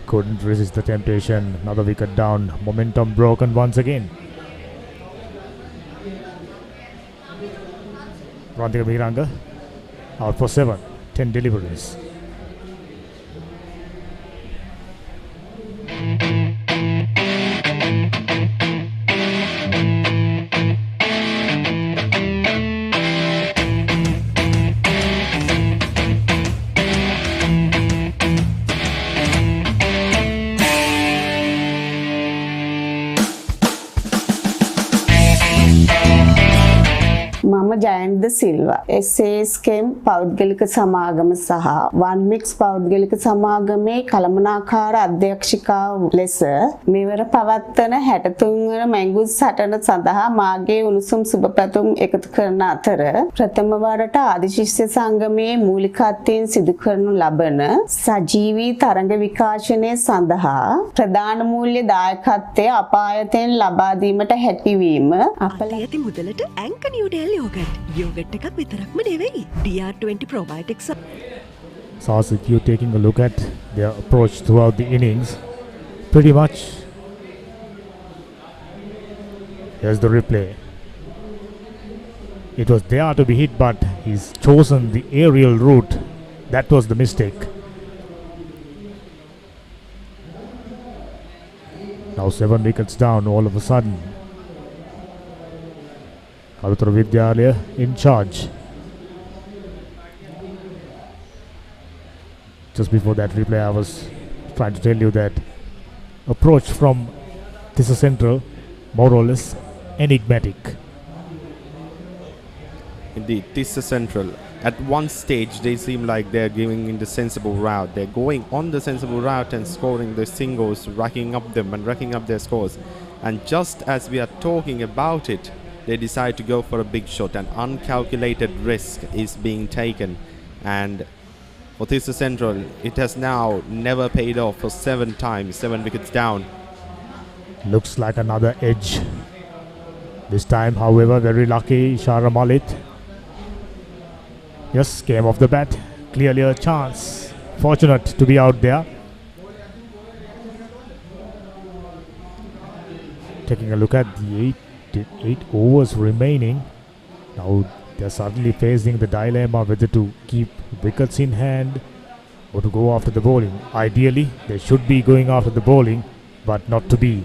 Couldn't resist the temptation. Another wicket down. Momentum broken once again. Randika Mehiranga out for 7. 10 deliveries. මම ජයන්ත ජයන්ත සිල්වා SASකම් පෞද්ගලික සමාගම සහ වන් mix පෞද්ගලික සමාගමේ කළමනාකාර අධ්‍යක්ෂිකාව ලෙස මෙවර පවත්වන 63 වන මැංගුස් සටන සඳහා මාගේ උණුසුම් සුබ පැතුම් එකතු කරන අතර ප්‍රථම වරට ආදිශිෂ්‍ය සංගමයේ මූලිකත්වයෙන් සිදු කරනු ලබන සජීවී තරඟ විකාශනය සඳහා ප්‍රධාන මූල්‍ය දායකත්වය අප ආයතනයෙන් ලබා දීමට හැකියවීම ඇති මුදලට ඇන්ක නිව්ඩෙල් යෝගට් එකක් විතරක්ම නෙවෙයි DR20 probiotics. So if you're taking a look at their approach throughout the innings, pretty much. Here's the replay. It was there to be hit, but he's chosen the aerial route. That was the mistake. Now 7 wickets down all of a sudden. Kalutara Vidyalaya in charge. Just before that replay, I was trying to tell you that approach from Tissa Central, more or less enigmatic. Indeed, Tissa Central. At one stage, they seem like they're giving in the sensible route. They're going on the sensible route and scoring the singles, racking up them and racking up their scores. And just as we are talking about it, they decide to go for a big shot. An uncalculated risk is being taken. And for Tissa Central, it has now never paid off for 7 times, 7 wickets down. Looks like another edge. This time, however, very lucky Shara Malit. Yes, came off the bat. Clearly a chance. Fortunate to be out there. Taking a look at the 8 overs remaining. Now they're suddenly facing the dilemma whether to keep wickets in hand or to go after the bowling. Ideally, they should be going after the bowling, but not to be.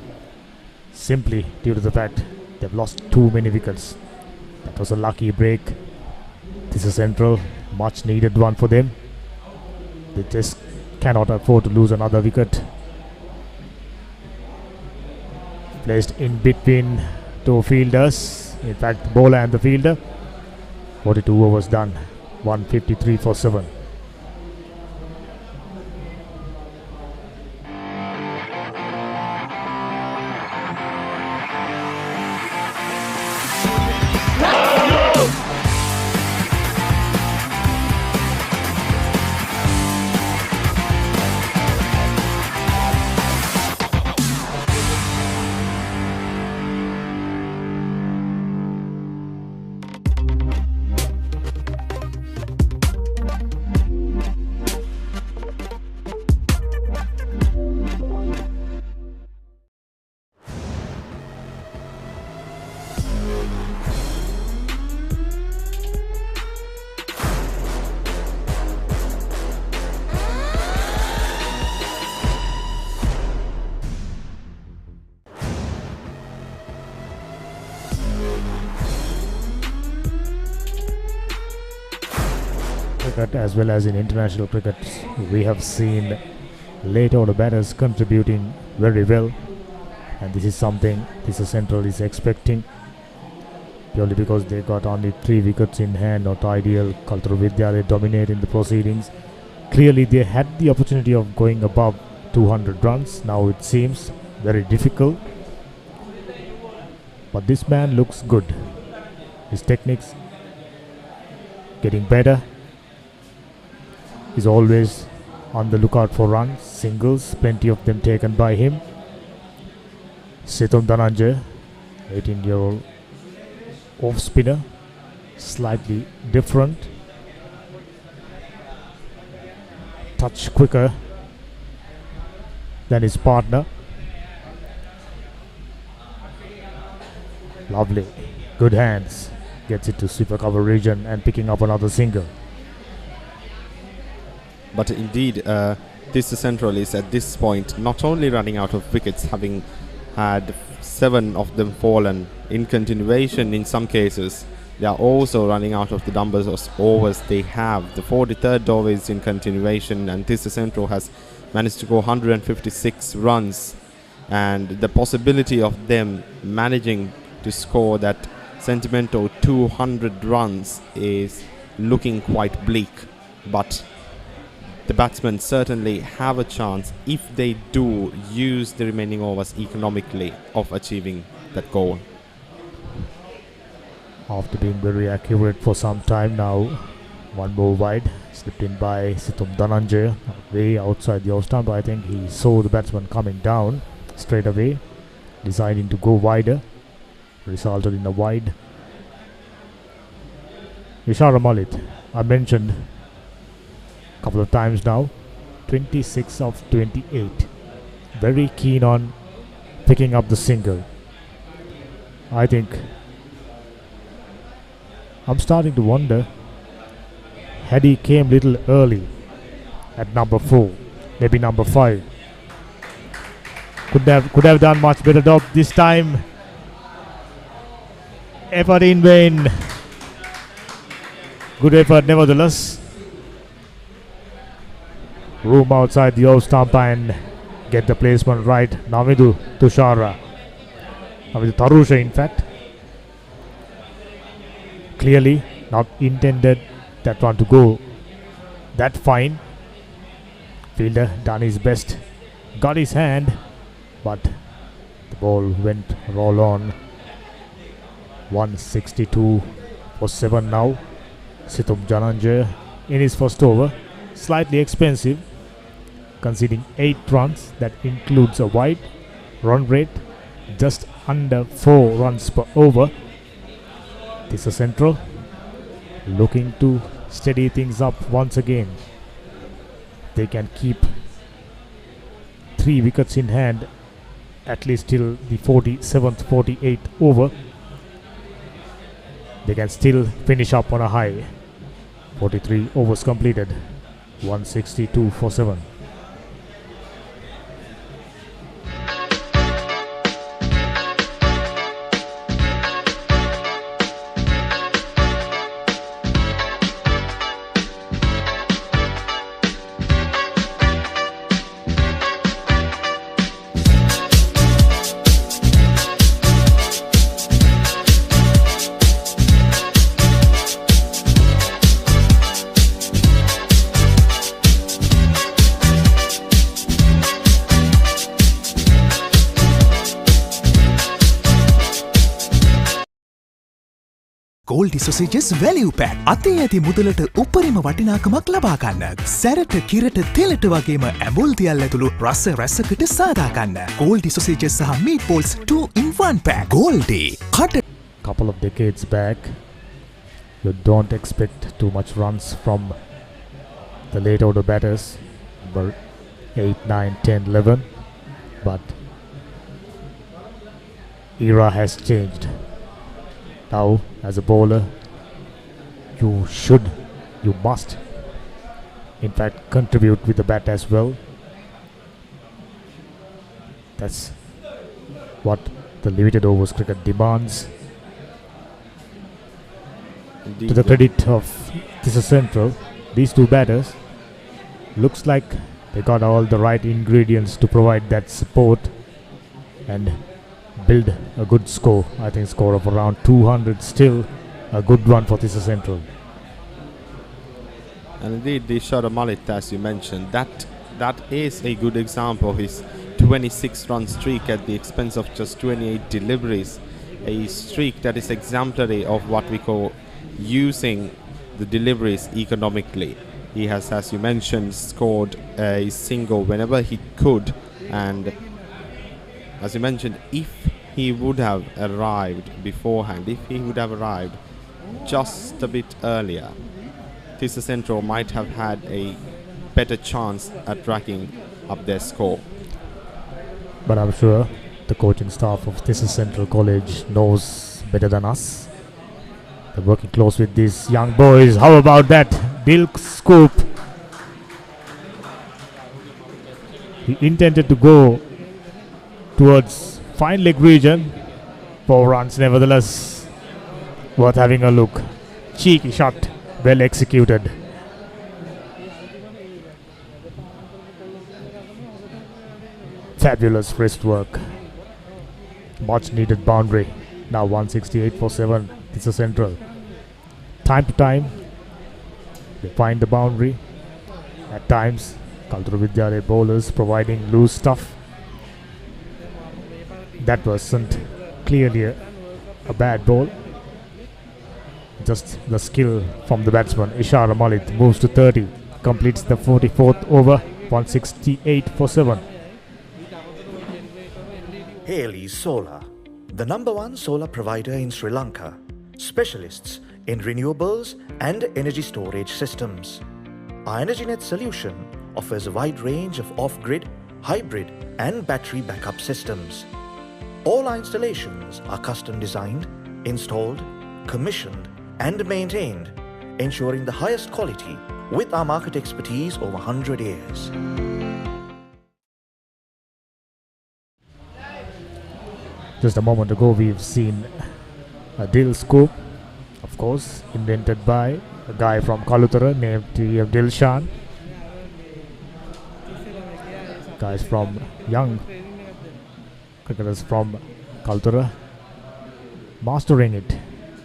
Simply due to the fact they've lost too many wickets. That was a lucky break. This is Central, much needed one for them. They just cannot afford to lose another wicket. Placed in between two fielders, in fact the bowler and the fielder. 42 overs done, 153 for 7. As well as in international cricket, we have seen late order batters contributing very well, and this is something Tissa Central is expecting, purely because they got only 3 wickets in hand, not ideal. Kalutara Vidyalaya dominate in the proceedings. Clearly they had the opportunity of going above 200 runs. Now it seems very difficult, but this man looks good. His techniques getting better. He's always on the lookout for runs, singles, plenty of them taken by him. Sethum Dhananjaya, 18-year-old off spinner, slightly different, touch quicker than his partner. Lovely, good hands, gets it to super cover region and picking up another single. But indeed, Tissa Central is at this point not only running out of wickets, having had 7 of them fallen in continuation in some cases, they are also running out of the numbers of overs they have. The 43rd over is in continuation, and Tissa Central has managed to go 156 runs, and the possibility of them managing to score that sentimental 200 runs is looking quite bleak, but the batsmen certainly have a chance if they do use the remaining overs economically of achieving that goal. After being very accurate for some time now, one more wide, slipped in by Situm Dhananjay, way outside the off stump. I think he saw the batsman coming down straight away, deciding to go wider, resulted in a wide. Ishara Malit, I mentioned a couple of times now, 26 of 28. Very keen on picking up the single. I think I'm starting to wonder, had he came little early at number 4, maybe number 5, could have done much better job this time. Effort in vain. Good effort nevertheless. Room outside the off stump and get the placement right. Navidu Tushara. Navidu Tarusha in fact. Clearly not intended that one to go that fine. Fielder done his best. Got his hand. But the ball went roll on. 162 for 7 now. Situm Dhananjay in his first over. Slightly expensive, conceding 8 runs. That includes a wide. Run rate just under 4 runs per over. Tissa Central looking to steady things up once again. They can keep 3 wickets in hand at least till the 47th, 48th over. They can still finish up on a high. 43 overs completed. 162 for 7. Goldie Sausages Value Pack. අතේ ඇති මුදලට උපරිම වටිනාකමක් ලබා ගන්න. සැරට කිරට තෙලට වගේම ඇඹුල් තියල් ඇතුළු රස රසකට සාදා ගන්න. Goldie Sausages සහ Meatballs 2 in 1 pack. Goldie. Couple of decades back, you don't expect too much runs from the late order batters. Number 8, 9, 10, 11. But era has changed. Now, as a bowler, you must, in fact, contribute with the bat as well. That's what the limited overs cricket demands. Indeed. To the credit of Tissa Central, these 2 batters, looks like they got all the right ingredients to provide that support and build a good score. I think score of around 200, still a good one for Tissa Central. And indeed, the Ishara Malit, as you mentioned, that is a good example of his 26 run streak at the expense of just 28 deliveries. A streak that is exemplary of what we call using the deliveries economically. He has, as you mentioned, scored a single whenever he could, and as you mentioned, if he would have arrived beforehand, if he would have arrived just a bit earlier, Tissa Central might have had a better chance at racking up their score. But I'm sure the coaching staff of Tissa Central College knows better than us. They're working close with these young boys. How about that? Dilk scoop. He intended to go towards fine leg region. 4 runs nevertheless. Worth having a look. Cheeky shot. Well executed. Fabulous wrist work. Much needed boundary. Now 168 for 7. Tissa Central. Time to time, they find the boundary. At times, Kalutara Vidyalaya bowlers providing loose stuff. That wasn't clearly a bad ball. Just the skill from the batsman. Ishara Malik moves to 30. Completes the 44th over. 168 for 7. Haley Solar, the #1 solar provider in Sri Lanka. Specialists in renewables and energy storage systems. Our EnergyNet solution offers a wide range of off-grid, hybrid and battery backup systems. All our installations are custom designed, installed, commissioned and maintained, ensuring the highest quality with our market expertise over 100 years. Just a moment ago, we've seen a drill scoop, of course, invented by a guy from Kalutara named Dilshan. Guys from young cricketers from Kalutara mastering it,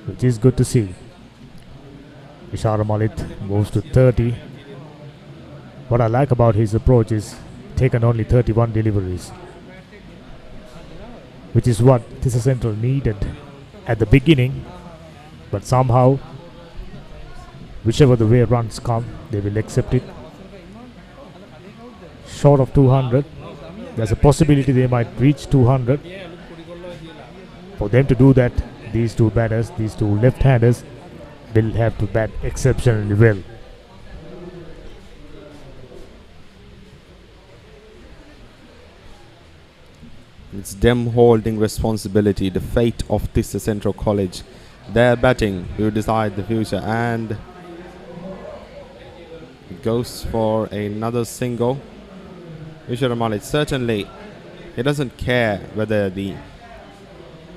which is good to see. Ishara Malik moves to 30. What I like about his approach is taken only 31 deliveries, which is what Tissa Central needed at the beginning, but somehow, whichever the way runs come, they will accept it. Short of 200, there's a possibility they might reach 200. For them to do that, these two batters, these two left-handers, will have to bat exceptionally well. It's them holding responsibility, the fate of Tissa Central College. Their batting will decide the future, and it goes for another single. Ishara Malik, certainly he doesn't care whether the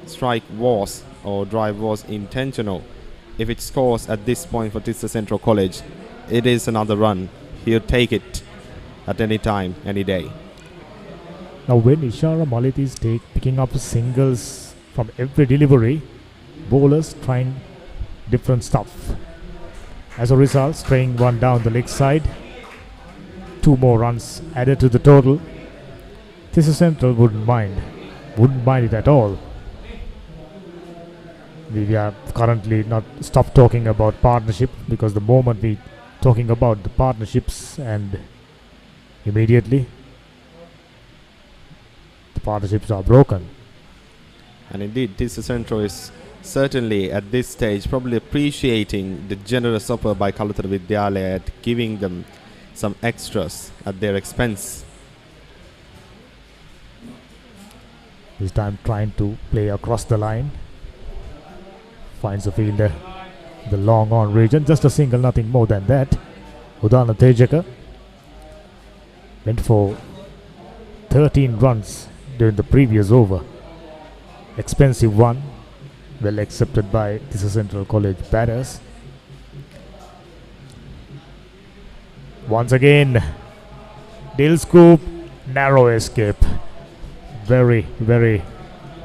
strike was or drive was intentional. If it scores at this point for Tissa Central College, it is another run. He'll take it at any time, any day. Now when Ishara Malik is picking up singles from every delivery, bowlers trying different stuff. As a result, straying one down the leg side, 2 more runs added to the total. Tissa Central wouldn't mind it at all. We are currently not stopped talking about partnership, because the moment we talking about the partnerships, and immediately the partnerships are broken. And indeed, Tissa Central is certainly at this stage probably appreciating the generous offer by Kalutara Vidyalaya at giving them some extras at their expense. This time trying to play across the line. Finds a fielder in the long on region. Just a single, nothing more than that. Udana Tejaka went for 13 runs during the previous over. Expensive one. Well accepted by Tissa Central College batters. Once again, Dill scoop, narrow escape. Very, very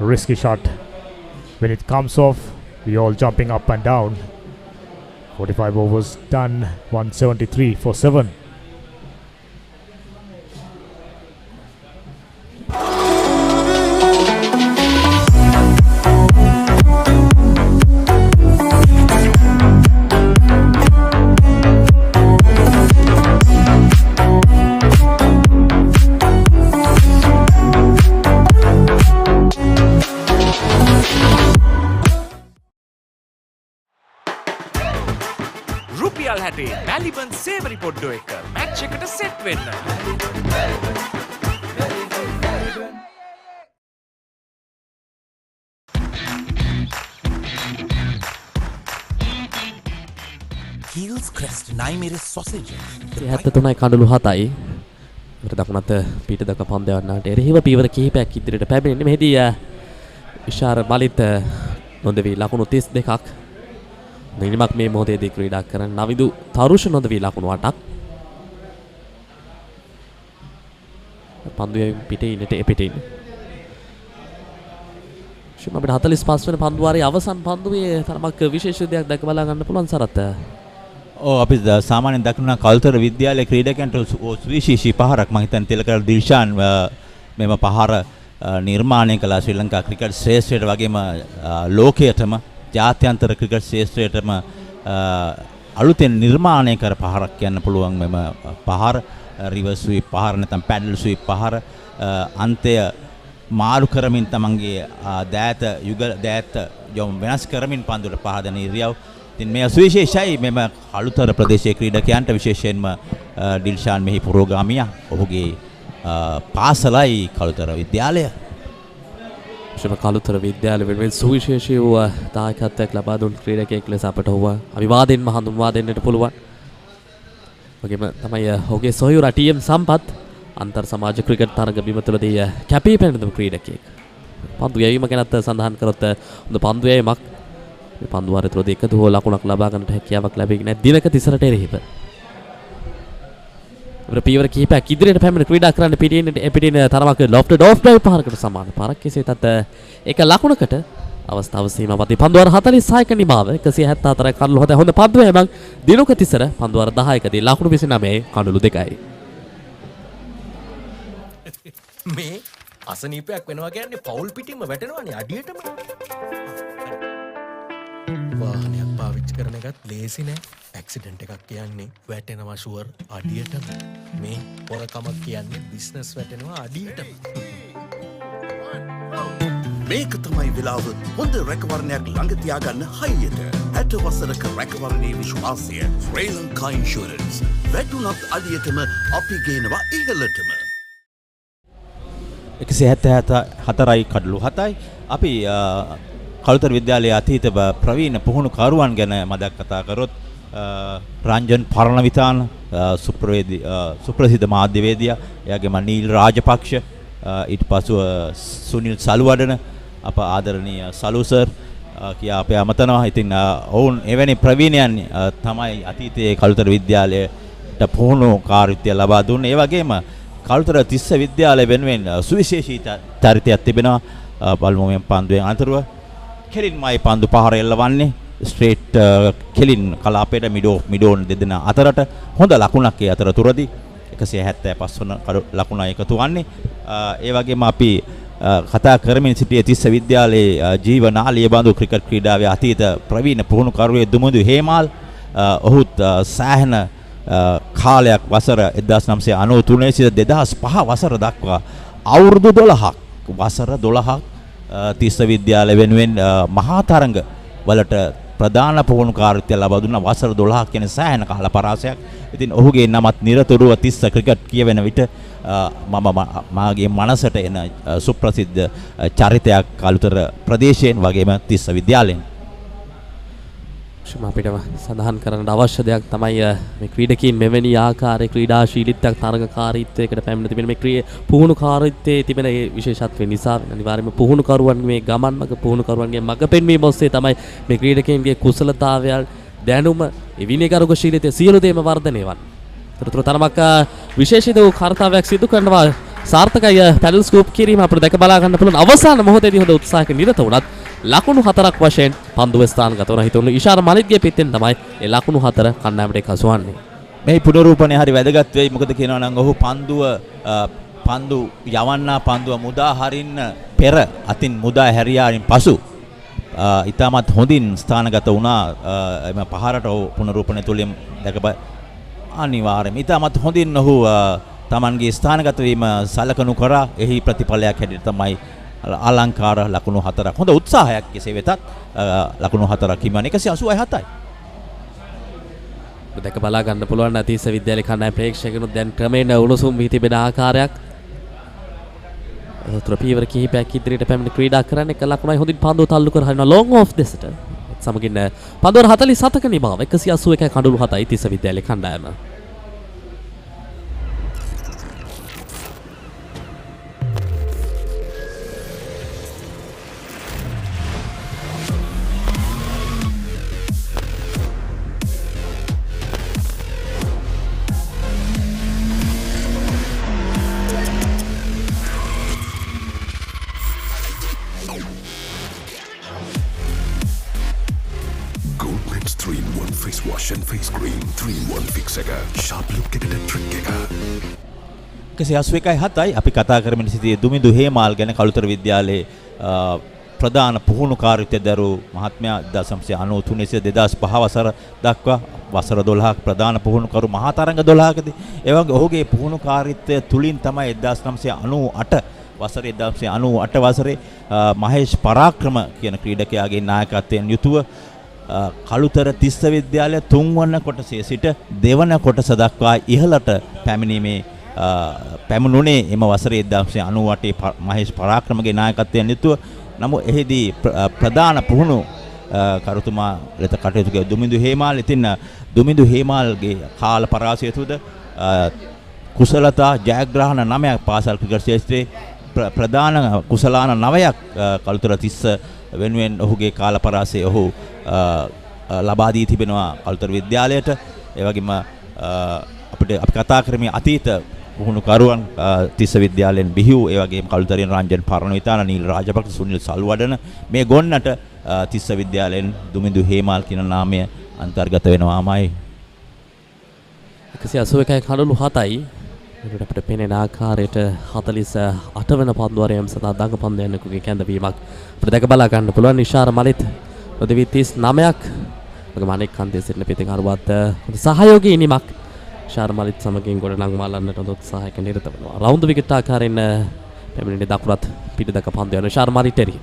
risky shot. When it comes off, we all jumping up and down. 45 overs done, 173 for 7. රුපියල් 60 මැලිබන් සේවරි පොඩ්ඩෝ එක match එකට set වෙන්න. Heels crest Naimiri sausages. 73යි කඩලු 7යි. ඉවර දකුණත පිට දක පන්දයන්නාට එරෙහිව පීවර කිහිපයක් ඉදිරියට පැමිණෙන්නේ. මෙහිදී ඉෂාර මලිත් නොදවි ලකුණු 32ක්. නිනිමක් මේ මොහොතේදී ක්‍රීඩා කරන නවිදු තරුෂ නොදවි ලකුණු 8ක්. පන්දුවේ පිටේ ඉන්නට එපිටින්. අපිට 45 වෙනි පන්දුවාරයේ අවසන් පන්දුවේ තරමක් විශේෂ දෙයක් දැක බලා ගන්න පුළුවන් සරත්. අපි සාමාන්‍යයෙන් දක්වන කල්තර විද්‍යාලයේ ක්‍රීඩකයන්ට සුවිශේෂී පහරක් මම හිතන්නේ තිලකර දිල්ෂාන් මෙම පහර නිර්මාණය කළා ශ්‍රී ලංකා ක්‍රිකට් ශ්‍රේෂ්ඨයට වගේම ලෝකයටම ජාත්‍යන්තර ක්‍රිකට් ශ්‍රේෂ්ඨයටම අලුතෙන් නිර්මාණය කර පහරක් කියන්න පුළුවන් මෙම පහර රිවර්ස් ස්වීප් පහර නැත්නම් පැඩල් ස්වීප් පහර අන්තය මාරු කරමින් තමන්ගේ දෑත යොමු වෙනස් කරමින් පන්දුවට පහර දෙන ඉරියව්. ඉතින් මේ සුවිශේෂයි මෙම කළුතර ප්‍රදේශයේ ක්‍රීඩකයන්ට විශේෂයෙන්ම ඩිල්ෂාන් මෙහි පුරෝගාමියා ඔහුගේ පාසලයි කළුතර විද්‍යාලය. කළුතර විද්‍යාලය වෙනුවෙන් සුවිශේෂී වූ දායකත්වයක් ලබා දුන් ක්‍රීඩකයෙක් ලෙස අපට ඔහුව අවිවාදයෙන්ම හඳුන්වා දෙන්නට පුළුවන්. වගේම තමයි ඔහුගේ සොයුරා ටීඑම් සම්පත් අන්තර් සමාජ ක්‍රිකට් තරග බිම තුළදී කැපී පෙනෙන ක්‍රීඩකයෙක්. පන්දු යැවීම ගැනත් සඳහන් කරොත් හොඳ පන්දු යැවීමක් මේ පන්දු වාරය තුළදී එකදු හෝ ලකුණක් ලබා ගන්නට හැකියාවක් ලැබෙන්නේ නැහැ. දිනක 30ට එරෙහිව. පීවර කිහිපයක් ඉදිරියට පැමිණ ක්‍රීඩා කරන්න පිටින් තරමක් ලොෆ්ටඩ් ඔෆ් ඩ්‍රයිව් පහරකට සමාන පාරක්. කෙසේතත් එක ලකුණකට අවස්ථාව සීමාවදී පන්දුවාර 46ක නිමාව 174යි කඩළු හොඳ පන්දු යැවීමක් දිනක 30 පන්දුවාර 10කදී ලකුණු 29 කඩළු 2යි. මේ අසනීපයක් වෙනවා කියන්නේ පවුල් පිටින්ම වැටෙනවානේ අඩියටම. වාහනයක් පාවිච්චි කරන එකත් ලේසි නෑ. ඇක්සිඩන්ට් එකක් කියන්නේ වැටෙනවා ෂුවර් අඩියටම. මේ පොරකමක් කියන්නේ බිස්නස් වැටෙනවා අඩියටම. මේක තමයි වෙලාව හොඳ රැකවරණයක් ළඟ තියාගන්න හයියට. 60 වසරක රැකවරණයේ විශ්වාසය ශ්‍රී ලංකා ඉන්ෂුරන්ස්. වැටුණත් අඩියටම අපි ගේනවා ඉහළටම. 174යි කඩළු 7යි. අපි කළුතර විද්‍යාලයේ අතීත ප්‍රවීණ පුහුණු කරුවන් ගැන මදක් කතා කරොත් රංජන් පරණවිතාන සුප්‍රසිද්ධ මාධ්‍යවේදියා, එයාගේම නීල් රාජපක්ෂ, ඊට පසුව සුනිල් සලුවඩන අප ආදරණීය සලු සර් කියා අපේ අමතනවා. ඉතින් ඔවුන් එවැනි ප්‍රවීණයන් තමයි අතීතයේ කළුතර විද්‍යාලයට පුහුණු කාර්යත්වය ලබා දුන්නේ. ඒ වගේම කළුතර තිස්ස විද්‍යාලය වෙනුවෙන් සුවිශේෂී චරිතයක් තිබෙනවා. බලමු මේ පන්දුවෙන් අනතුරුව කෙලින්මයි පන්දු පහර එල්ලවන්නේ ස්ට්‍රේට් කෙලින් කලාපයට මිඩෝන් දෙදෙනා අතරට හොඳ ලකුණක් ඒ අතරතුරදී 175 වන ලකුණ එකතු වන්නේ. ඒ වගේම අපි කතා කරමින් සිටියේ තිස්ස විද්‍යාලයේ ජීවනාලිය බඳු ක්‍රිකට් ක්‍රීඩාවේ අතීත ප්‍රවීණ පුහුණු කරුවේ දුමුදු හේමාල්. ඔහුත් සෑහෙන කාලයක් වසර 1993 සිට 2005 වසර දක්වා අවුරුදු 12ක් වසර 12ක් තිස්ස විද්‍යාලය වෙනුවෙන් මහා තරඟ වලට ප්‍රධාන පුහුණු කාර්යත්වය ලබා දුන්න වසර 12ක් කියන සෑහෙන කාල පරාසයක්. ඉතින් ඔහුගේ නමත් නිරතුරුව තිස්ස ක්‍රිකට් කියවෙන විට මාගේ මනසට එන සුප්‍රසිද්ධ චරිතයක් කළුතර ප්‍රදේශයෙන් වගේම තිස්ස විද්‍යාලයෙන්. අපිට සඳහන් කරන්න අවශ්‍ය දෙයක් තමයි මේ ක්‍රීඩකීන් මෙවැනි ආකාරයේ ක්‍රීඩාශීලීත්වයක් තරගකාරීත්වයකට පැමිණ තිබෙන මේ පුහුණු කාර්යත්වයේ තිබෙන ඒ විශේෂත්වය නිසා අනිවාර්යයෙන්ම පුහුණුකරුවන් මේ ගමන් මඟ පුහුණුකරුවන්ගේ මඟ පෙන්වීම ඔස්සේ තමයි මේ ක්‍රීඩකයන්ගේ කුසලතාවයන් දැනුම විනයගරුකශීලීත්වය සියලු දේම වර්ධනය වන්නේ. ඒතරතුර තරමක් විශේෂිත වූ කාර්යයක් සිදු කරනවා සාර්ථකයි පැඩල් ස්කූප් කිරීම අපිට දැක බලා ගන්න පුළුවන්. අවසාන මොහොතේදී හොඳ උත්සාහයක නිරත වුණත් ලකුණු 4ක් වශයෙන් පන්දුවේ ස්ථානගත වන හිතුණු ඉෂාර මලිත්ගේ පිටින් තමයි ඒ ලකුණු 4 කණ්ඩායමට එකසුවන්නේ. මේ පුනරූපණය හරි වැදගත් වෙයි. මොකද කියනවා නම් ඔහු පන්දු යවන්නා පන්දුව මුදා හරින්න පෙර අතින් මුදා හැරියාරින් පසු ඉතාමත් හොඳින් ස්ථානගත වුණා. එම පහරට ඔහු පුනරූපණය තුලින් දැක අනිවාර්යයෙන්ම ඉතාමත් හොඳින් ඔහු තමන්ගේ ස්ථානගත වීම සලකනු කරා. එහි ප්‍රතිඵලයක් හැටියට තමයි අලංකාර ලකුණු 4ක්. හොඳ උත්සාහයක් කෙසේ වෙතත් ලකුණු 4ක් හිමිවන්නේ 187යි. දැක බලා ගන්න පුළුවන් තිස්ස විද්‍යාලේ කණ්ඩායම ප්‍රේක්ෂකයන්ුත් දැන් ක්‍රමෙන් උණුසුම් වී තිබෙන ආකාරයක්. ත්‍රපීවර කිහිපයක් ඉදිරියට පැමිණ ක්‍රීඩා කරන්නේ එක ලකුණයි හොඳින් පන්දුව තල්ලු කර හරිනවා ලොං ඔෆ් දෙසට. සමගින් පන්දුව 47ක නිමාව 181යි කඩළු 7යි තිස්ස විද්‍යාලේ කණ්ඩායම. 181යි අපි කතා කරමින් සිටියේ දුමිඳු හේමාල් ගැන කළුතර විද්‍යාලයේ ප්‍රධාන පුහුණුකාරීත්වය දරූ මහත්මයා 1993 2005 වසර දක්වා වසර 12ක ප්‍රධාන පුහුණුකරු මහා තරඟ 12කදී ඒ වගේ ඔහුගේ පුහුණුකාරීත්වය තුලින් තමයි 1998 වසරේ 1998 වසරේ මහේෂ් පරාක්‍රම කියන ක්‍රීඩකයාගේ නායකත්වයෙන් යුතුව කළුතර තිස්ස විද්‍යාලය 3 වන කොටසේ සිට 2 වන කොටස දක්වා ඉහළට පැමිණීමේ පැමුණුනේ එම වසරේ 1998 මහේෂ් පරාක්‍රමගේ නායකත්වයෙන් යුතුව. නමුත් එහිදී ප්‍රධාන පුහුණු කරුතුමා ලෙස කටයුතු කළ දුමිඳු හේමාල්. ඉතින් දුමිඳු හේමාල්ගේ කාල පරාසය තුද කුසලතා ජයග්‍රහණ 9ක් පාසල් ක්‍රිකට් ක්ෂේත්‍රයේ ප්‍රධාන කුසලාන 9ක් කළුතර තිස්ස වෙනුවෙන් ඔහුගේ කාල පරාසය ඔහු ලබා දී තිබෙනවා කළුතර විද්‍යාලයට. ඒ වගේම අපි කතා කරමු අතීත පුහුණුකරුවන් තිස්ස විද්‍යාලයෙන් බිහිව් ඒ වගේම කළුතරින් රංජන් පරණවිතාන නීල් රාජපක්ෂ සුනිල් සල්වඩන මේ ගොන්නට තිස්ස විද්‍යාලයෙන් දුමිඳු හේමාල් කියන නාමය අන්තර්ගත වෙනවාමයි. 181යි කඩලු 7යි මෙතන අපිට පේන ආකාරයට 48 වෙන පන්දුවරයම් සතා දඟ පන්දයන්කුගේ කැඳවීමක් අපිට දැක බලා ගන්න පුළුවන්. ඉෂාර මලිත් උදවි 39ක් වගේම අනෙක් කන්දේ සිටින පිටිකරුවත් සහයෝගී ඉනිමක් ඉෂාර මලිත් සමගින් ගොඩනංවාලන්නට උත්සාහයක නිරත වෙනවා. රවුන්ඩ් විකට් ආකාරයෙන් පැමිණෙන දකුණත් පිට දක පන්දු යන ඉෂාර මලිත් එරි.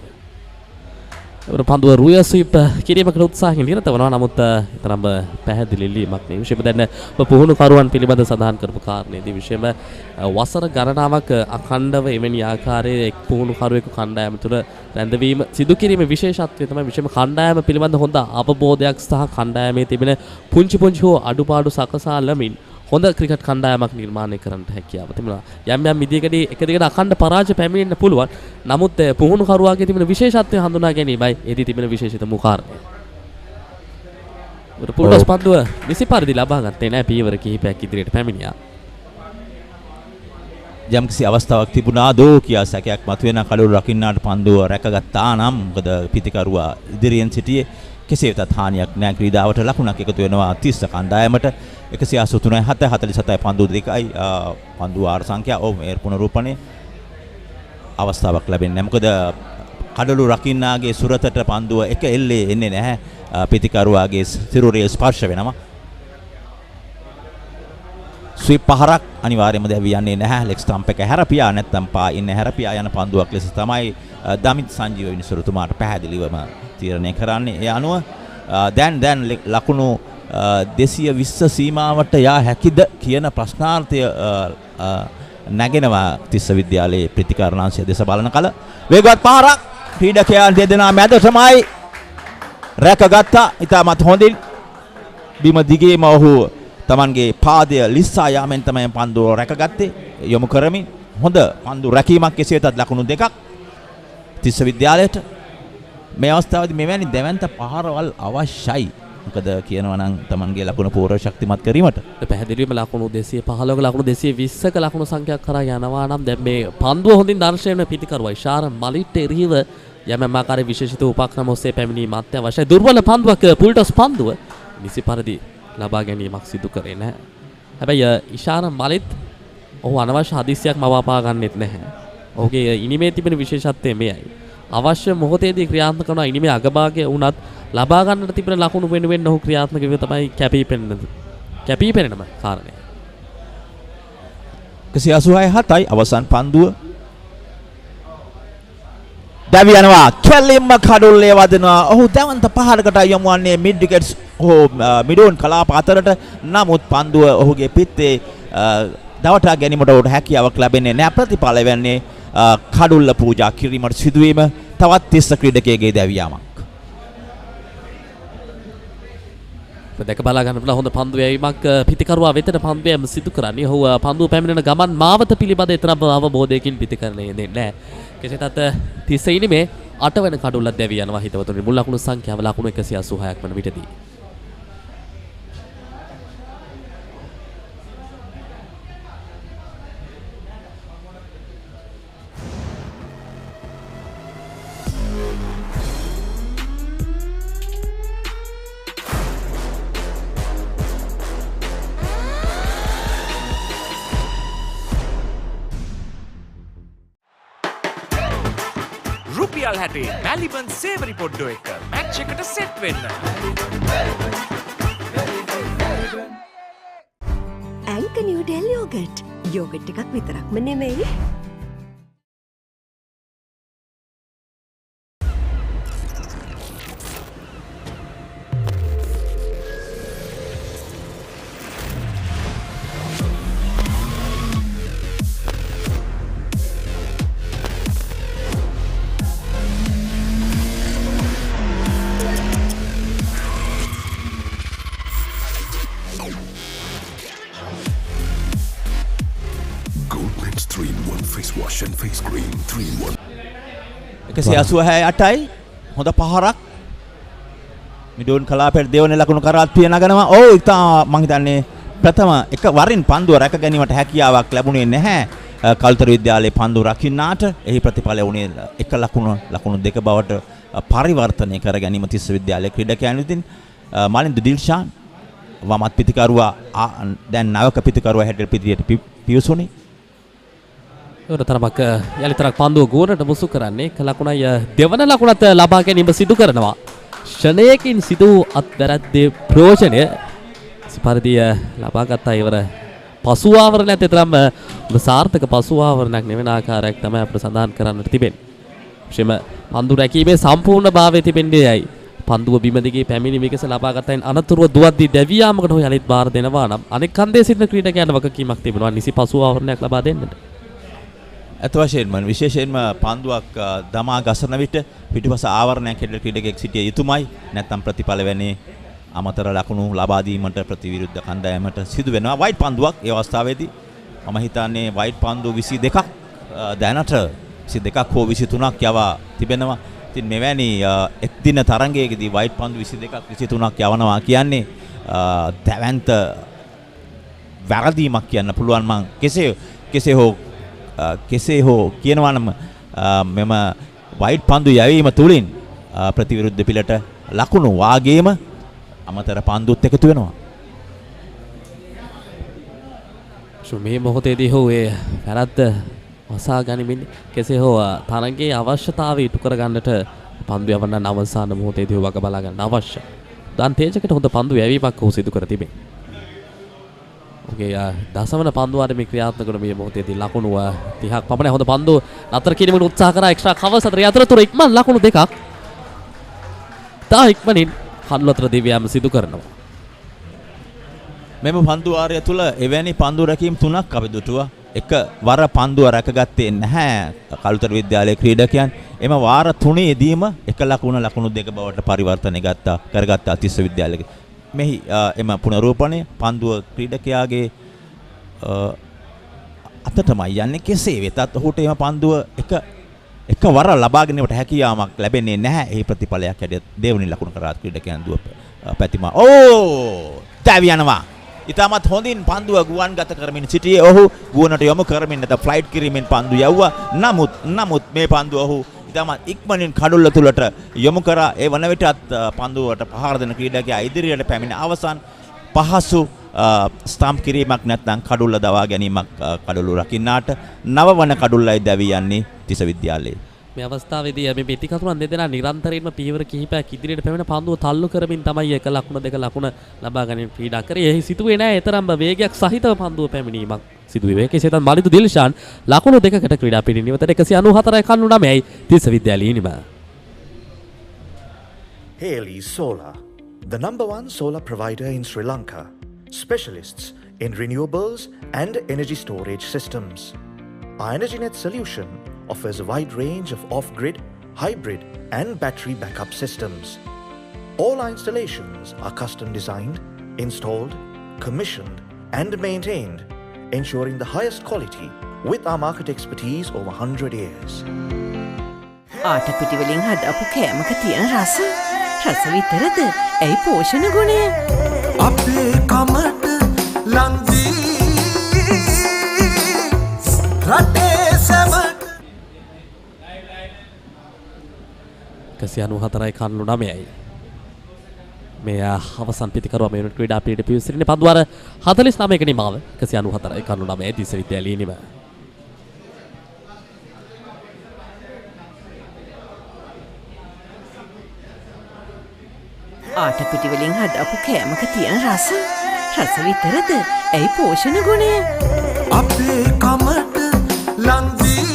එවර පන්දුව රුය ස්වීප් කිරීමකට උත්සාහයෙන් නිරත වෙනවා. නමුත් තරම් පැහැදිලි ලීමක් නෙවෙයි. විශේෂයෙන්ම දැන් පුහුණු කරුවන් පිළිබඳ සඳහන් කරපු කාරණේදී විශේෂයෙන්ම වසර ගණනාවක් අඛණ්ඩව එවැනි ආකාරයේ එක් පුහුණු කරුවෙකු කණ්ඩායම තුළ රැඳවීම සිදු කිරීමේ විශේෂත්වය තමයි විශේෂයෙන්ම කණ්ඩායම පිළිබඳ හොඳ අවබෝධයක් සහ කණ්ඩායමේ තිබෙන පුංචි හෝ අඩුපාඩු සකසා ලමින් හොඳ ක්‍රිකට් කණ්ඩායමක් නිර්මාණය කරන්නට හැකියාව තිබුණා. යම් යම් විදිහකදී එක දිගට අඛණ්ඩ පරාජය පැමිණෙන්න පුළුවන්. නමුත් පුහුණු කරුවාගේ තිබෙන විශේෂත්වය හඳුනා ගැනීමයි එදී තිබෙන විශේෂිත මුකාරණය. පුල්ටස් පන්දුව නිසි පරිදි ලබා ගත්තේ නැහැ. පීවර කිහිපයක් ඉදිරියට පැමිණියා. යම්කිසි අවස්ථාවක් තිබුණා දෝ කියා සැකයක් මතුවෙන කඩළු රකින්නාට පන්දුව රැකගත්තා නම් මොකද පිටිකරුවා ඉදිරියෙන් සිටියේ. කෙසේ වෙතත් හානියක් නැහැ. ක්‍රීඩාවට ලකුණක් එකතු වෙනවා තිස්ස කණ්ඩායමට. 183යි 47යි පන්දු 2යි පන්දු ආර සංඛ්‍යා ඔව් මේ පුනරූපණේ අවස්ථාවක් ලැබෙන්නේ නැහැ. මොකද කඩළු රකින්නාගේ සුරතට පන්දුව එක එල්ලේ එන්නේ නැහැ. පිටිකරුවාගේ සිරුරේ ස්පර්ශ වෙනවා. ස්විප් පහරක් අනිවාර්යයෙන්ම දැවි යන්නේ නැහැ. ලෙග් ස්ටම්ප් එක හැරපියා නැත්නම් පා ඉන්නේ හැරපියා යන පන්දුවක් ලෙස තමයි දමිත් සංජීව විනිසුරුතුමාට පැහැදිලිවම තීරණය කරන්නේ. ඒ අනුව දැන් ලකුණු 220 සීමාවට යා හැකිද කියන ප්‍රශ්නාර්ථය නැගෙනවා තිස්ස විද්‍යාලයේ ප්‍රතිකාරණාංශය දෙස බලන කල වේගවත් පහරක් ක්‍රීඩකයන් දෙදෙනා මැද තමයි රැකගත්තා. ඉතාමත් හොඳින් බිම දිගේම ඔහු තමන්ගේ පාදය ලිස්සා යාමෙන් තමයි පන්දුව රැකගත්තේ. යොමු කරමින් හොඳ පන්දු රැකීමක් කෙසේ වෙතත් ලකුණු 2ක් තිස්ස විද්‍යාලයට. මේ අවස්ථාවේදී මෙවැනි දැවැන්ත පහරවල් අවශ්‍යයි. මොකද කියනවා නම් තමන්ගේ ලකුණු පූර්ව ශක්තිමත් කිරීමට. පැහැදිලිවම ලකුණු 215ක ලකුණු 220ක ලකුණු සංඛ්‍යාවක් කරා යනවා නම් දැන් මේ පන්දුව හොඳින් දර්ශනය වෙන පිටිකරුවා ඉෂාර මලිට එරෙහිව යම් ආකාරයේ විශේෂිත උපක්‍රම ඔස්සේ පැමිණීම අත්‍යවශ්‍යයි. දුර්වල පන්දුවක පුල්ටස් පන්දුව නිසි පරිදි ලබා ගැනීමක් සිදු කරේ නැහැ. හැබැයි ඉෂාර මලිත් ඔහු අනවශ්‍ය හදිස්සියක් මවාපා ගන්නෙත් නැහැ. ඔහුගේ ඉනිමේ තිබෙන විශේෂත්වය මෙයයි. අවශ්‍ය මොහොතේදී ක්‍රියාත්මක කරන ඉනිමේ අගභාගය වුණත් ලබා ගන්නට තිබෙන ලකුණු වෙනුවෙන් ඔහු ක්‍රියාත්මක වෙව තමයි කැපිපෙනෙනම කාරණය. 186යි අවසන් පන්දුව දැවි යනවා. කෙලින්ම කඩුල්ලේ වදිනවා. ඔහු දැවන්ත පහරකට යොමු වන්නේ මිඩ් විකට්ස් මිඩෝන් කලාප අතරට. නමුත් පන්දුව ඔහුගේ පිත්තේ දවටා ගැනීමට ඔහුට හැකියාවක් ලැබෙන්නේ නැහැ. ප්‍රතිඵල වෙන්නේ කඩුල්ල පූජා කිරීමට සිදුවීම තවත් තිස්ස ක්‍රීඩකයේගේ දැවියාමක්. දැක බලා ගන්න පුළුවන් හොඳ පන්දු යැවීමක් පිටිකරුවා වෙතට පන්දු යැවීම සිදු කරන්නේ. ඔහු පන්දුව පැමිණෙන ගමන් මාවත පිළිබඳ තරම් අවබෝධයකින් පිටිකරණය දෙන්නේ නැහැ. කෙසේතත් තිස්ස ඉනිමේ 8 වෙනි කඩුල්ලක් දැවී යනවා හිතවතුනි. මුල් ලකුණු සංඛ්‍යාව ලකුණු 186ක් වන විටදී. රුපියල් 60 මැලිබන් සේවරි පොඩ්ඩෝ එක මැච් එකට සෙට් වෙන්න. ඇන්ක නිව්ඩෙල් යෝගට්. යෝගට් එකක් විතරක්ම නෙමෙයි. Goldman's 3-in-1 face wash and face cream 3-in-1. 188යි හොඳ පහරක් මිඩෝන් කලාපයට දෙවන ලකුණු කරාත් පිය නගනවා. ඔව් ඉතා මං හිතන්නේ ප්‍රථම එක වරින් පන්දුව රැක ගැනීමට හැකියාවක් ලැබුණේ නැහැ කළුතර විද්‍යාලයේ පන්දුව රකින්නාට. එහි ප්‍රතිඵලය වුණේ එක ලකුණු දෙක බවට පරිවර්තනය කර ගැනීම තිස්ස විද්‍යාලයේ ක්‍රීඩකයන් විසින්. මාලින්ද දිල්ෂාන් වමත් පිතිකරුවා දැන් නවක පිතිකරුවා හැටියට පිටියට පියුසුනේ. ඒකට තරමක් යලිතරක් පන්දුව ගෝනට මුසු කරන්නේ ලකුණයි දෙවන ලකුණත් ලබා ගැනීම සිදු කරනවා. ෂණයකින් සිදු අත්වැරද්දේ ප්‍රයෝජනය සිපරිදි ලබාගත් ඉවර පසුආවරණයත් තරම් සාර්ථක පසුආවරණයක් නෙවෙන ආකාරයක් තමයි අපිට සඳහන් කරන්නට තිබෙන්නේ. විශේෂම පන්දු රැකීමේ සම්පූර්ණ භාවය තිබෙන්නේයි. පන්දුව බිම දිගේ පැමිණි විකස ලබාගතයින් අනතුරුව දුවද්දී දැවියාමකට හොය යලිත් බාර දෙනවා නම් අනෙක් කන්දේ සිටින ක්‍රීඩකයන් වගකීමක් තිබෙනවා නිසි පසුආවරණයක් ලබා දෙන්නට. ඇත්ත වශයෙන්ම විශේෂයෙන්ම පන්දුවක් දමා ගසන විට පිටිපස ආවරණයක් හැටියට ක්‍රීඩකයෙක් සිටිය යුතුමයි. නැත්නම් ප්‍රතිඵල වෙන්නේ අමතර ලකුණු ලබා දීමට ප්‍රතිවිරුද්ධ කණ්ඩායමට සිදු වෙනවා. වයිට් පන්දුවක් ඒ අවස්ථාවේදී මම හිතන්නේ වයිට් පන්දු 22ක් දැනට 22ක් හෝ 23ක් යවා තිබෙනවා. ඉතින් මෙවැනි එක් දින තරඟයකදී වයිට් පන්දු 22ක් 23ක් යවනවා කියන්නේ දැවැන්ත වැරදීමක් කියන්න පුළුවන්. මම කෙසේ හෝ කියනවා නම් මෙම වයිට් පන්දු යැවීම තුලින් ප්‍රතිවිරුද්ධ පිළට ලකුණු වාගේම අමතර පන්දුත් එකතු වෙනවා. මේ මොහොතේදී හෝ ඒ වැරද්ද වසා ගනිමින් කෙසේ හෝ තරඟයේ අවශ්‍යතාවය ඉටු කර ගන්නට පන්දු යවන්න අවසාන මොහොතේදී වග බලා ගන්න අවශ්‍ය. දාන් තේජකට හොඳ පන්දු යැවීමක් ඔහු සිදු කර තිබේ. ඔහුගේ දසවන පන්දුවාට මේ ක්‍රියාත්මක වන මේ මොහොතේදී ලකුණු 30ක් පමණ හොඳ පන්දු නතර කිරීමට උත්සාහ කරා එක්ස්ට්‍රා කවර්ස් අතර යතරතුර ඉක්මන් ලකුණු දෙකක්. තා ඉක්මනින් කඩළු අතර දිව්‍යාම සිදු කරනවා. මෙම පන්දු වාරය තුල එවැනි පන්දු රැකීම් තුනක් අපි දුටුවා. එක වර පන්දුව රැකගත්තේ නැහැ කළුතර විද්‍යාලයේ ක්‍රීඩකයන්. එම වාර තුනේදීම එක ලකුණු දෙක බවට පරිවර්තනය කරගත්තා තිස්ස විද්‍යාලයේ. මෙහි එම පුනරූපණය පන්දුව ක්‍රීඩකයාගේ අතටමයි යන්නේ. කෙසේ වෙතත් ඔහුට එම පන්දුව එක වර ලබා ගැනීමට හැකියාවක් ලැබෙන්නේ නැහැ. එහි ප්‍රතිඵලයක් හැටියට දෙවනි ලකුණු කරා ක්‍රීඩකයන් දුව පැතිමා. දැවි යනවා. ඉතාමත් හොඳින් පන්දුව ගුවන් ගත කරමින් සිටියේ ඔහු ගුවනට යොමු කරමින් නැත ෆ්ලයිට් කිරීමෙන් පන්දු යවුවා. නමුත් මේ පන්දුව ඔහු ඉතාමත් ඉක්මනින් කඩුල්ල තුලට යොමු කරා. ඒ වන විටත් පන්දුවට පහර දෙන ක්‍රීඩකයා ඉදිරියට පැමිණ අවසන් පහසු ස්ටම්ප් කිරීමක් නැත්නම් කඩුල්ල දවා ගැනීමක් කඩුළු රකින්නාට නවවන කඩුල්ලයි දැවි යන්නේ තිස්ස විද්‍යාලයේ. මේ අවස්ථාවේදී මේ පිටිකතුරන් දෙදෙනා නිරන්තරයෙන්ම පියවර කිහිපයක් ඉදිරියට පැමිණ පන්දුව තල්ලු කරමින් තමයි එක ලකුණ දෙක ලකුණ ලබා ගැනීම ක්‍රීඩා කරේ. එහි සිදුවේ නැහැ තරම්ම වේගයක් සහිතව පන්දුව පැමිණීමක් සිදුවේ. කෙසේත් මලිදු දිල්ෂාන් ලකුණු දෙකකට ක්‍රීඩා පිටින් ඉවතට 194.99යි තිස්ස විද්‍යාලයේ ඉනිම. Haley Solar, the #1 solar provider in Sri Lanka, specialists in renewables and energy storage systems. Our EnergyNet solution offers a wide range of off-grid, hybrid and battery backup systems. All our installations are custom designed, installed, commissioned and maintained, ensuring the highest quality with our market expertise over 100 years. ආට පිටිවලින් හදපු කෑමක තියෙන රස විතරද? ඇයි පෝෂණ ගුණය? අපේ කමට ලන්දී රටේ සැමට 194.99යි. මේ අවසන් පිතිකරුවා මේ ක්‍රීඩා පිළිවෙලට පිවිසිරින්නේ පන්දු වාර 49ක නිමාව 194.99 තිස්ස විද්‍යාලයේ නිම. ආට පිටි වලින් හදපු කෑමක තියෙන රස විතරද? ඇයි පෝෂණ ගුණය? අපේ කමට ලන්දී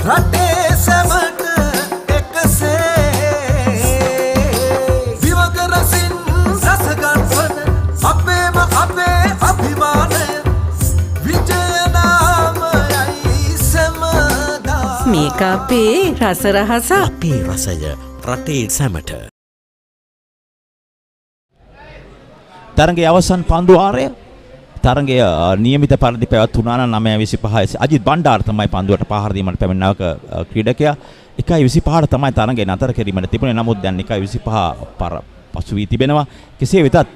රටේ සැමට එකසේ විවක රසින් රස ගන්වන අපේම අපේ අභිමානය විජයනාමයයි සැමදා. මේක අපේ රස රහස. අපේ රසය රටේ සැමට. තරගයේ අවසන් පන්දු ආරය තරගය නියමිත පරිදි පැවැත්වුණා නම් 9:25 අජිත් බණ්ඩාර තමයි පන්දුවට පහර දීමට පැමිණ නවක ක්‍රීඩකයා. 1:25ට තමයි තරගය නතර කිරීමට තිබුණේ. නමුත් දැන් 1:25 පසු වී තිබෙනවා. කෙසේ වෙතත්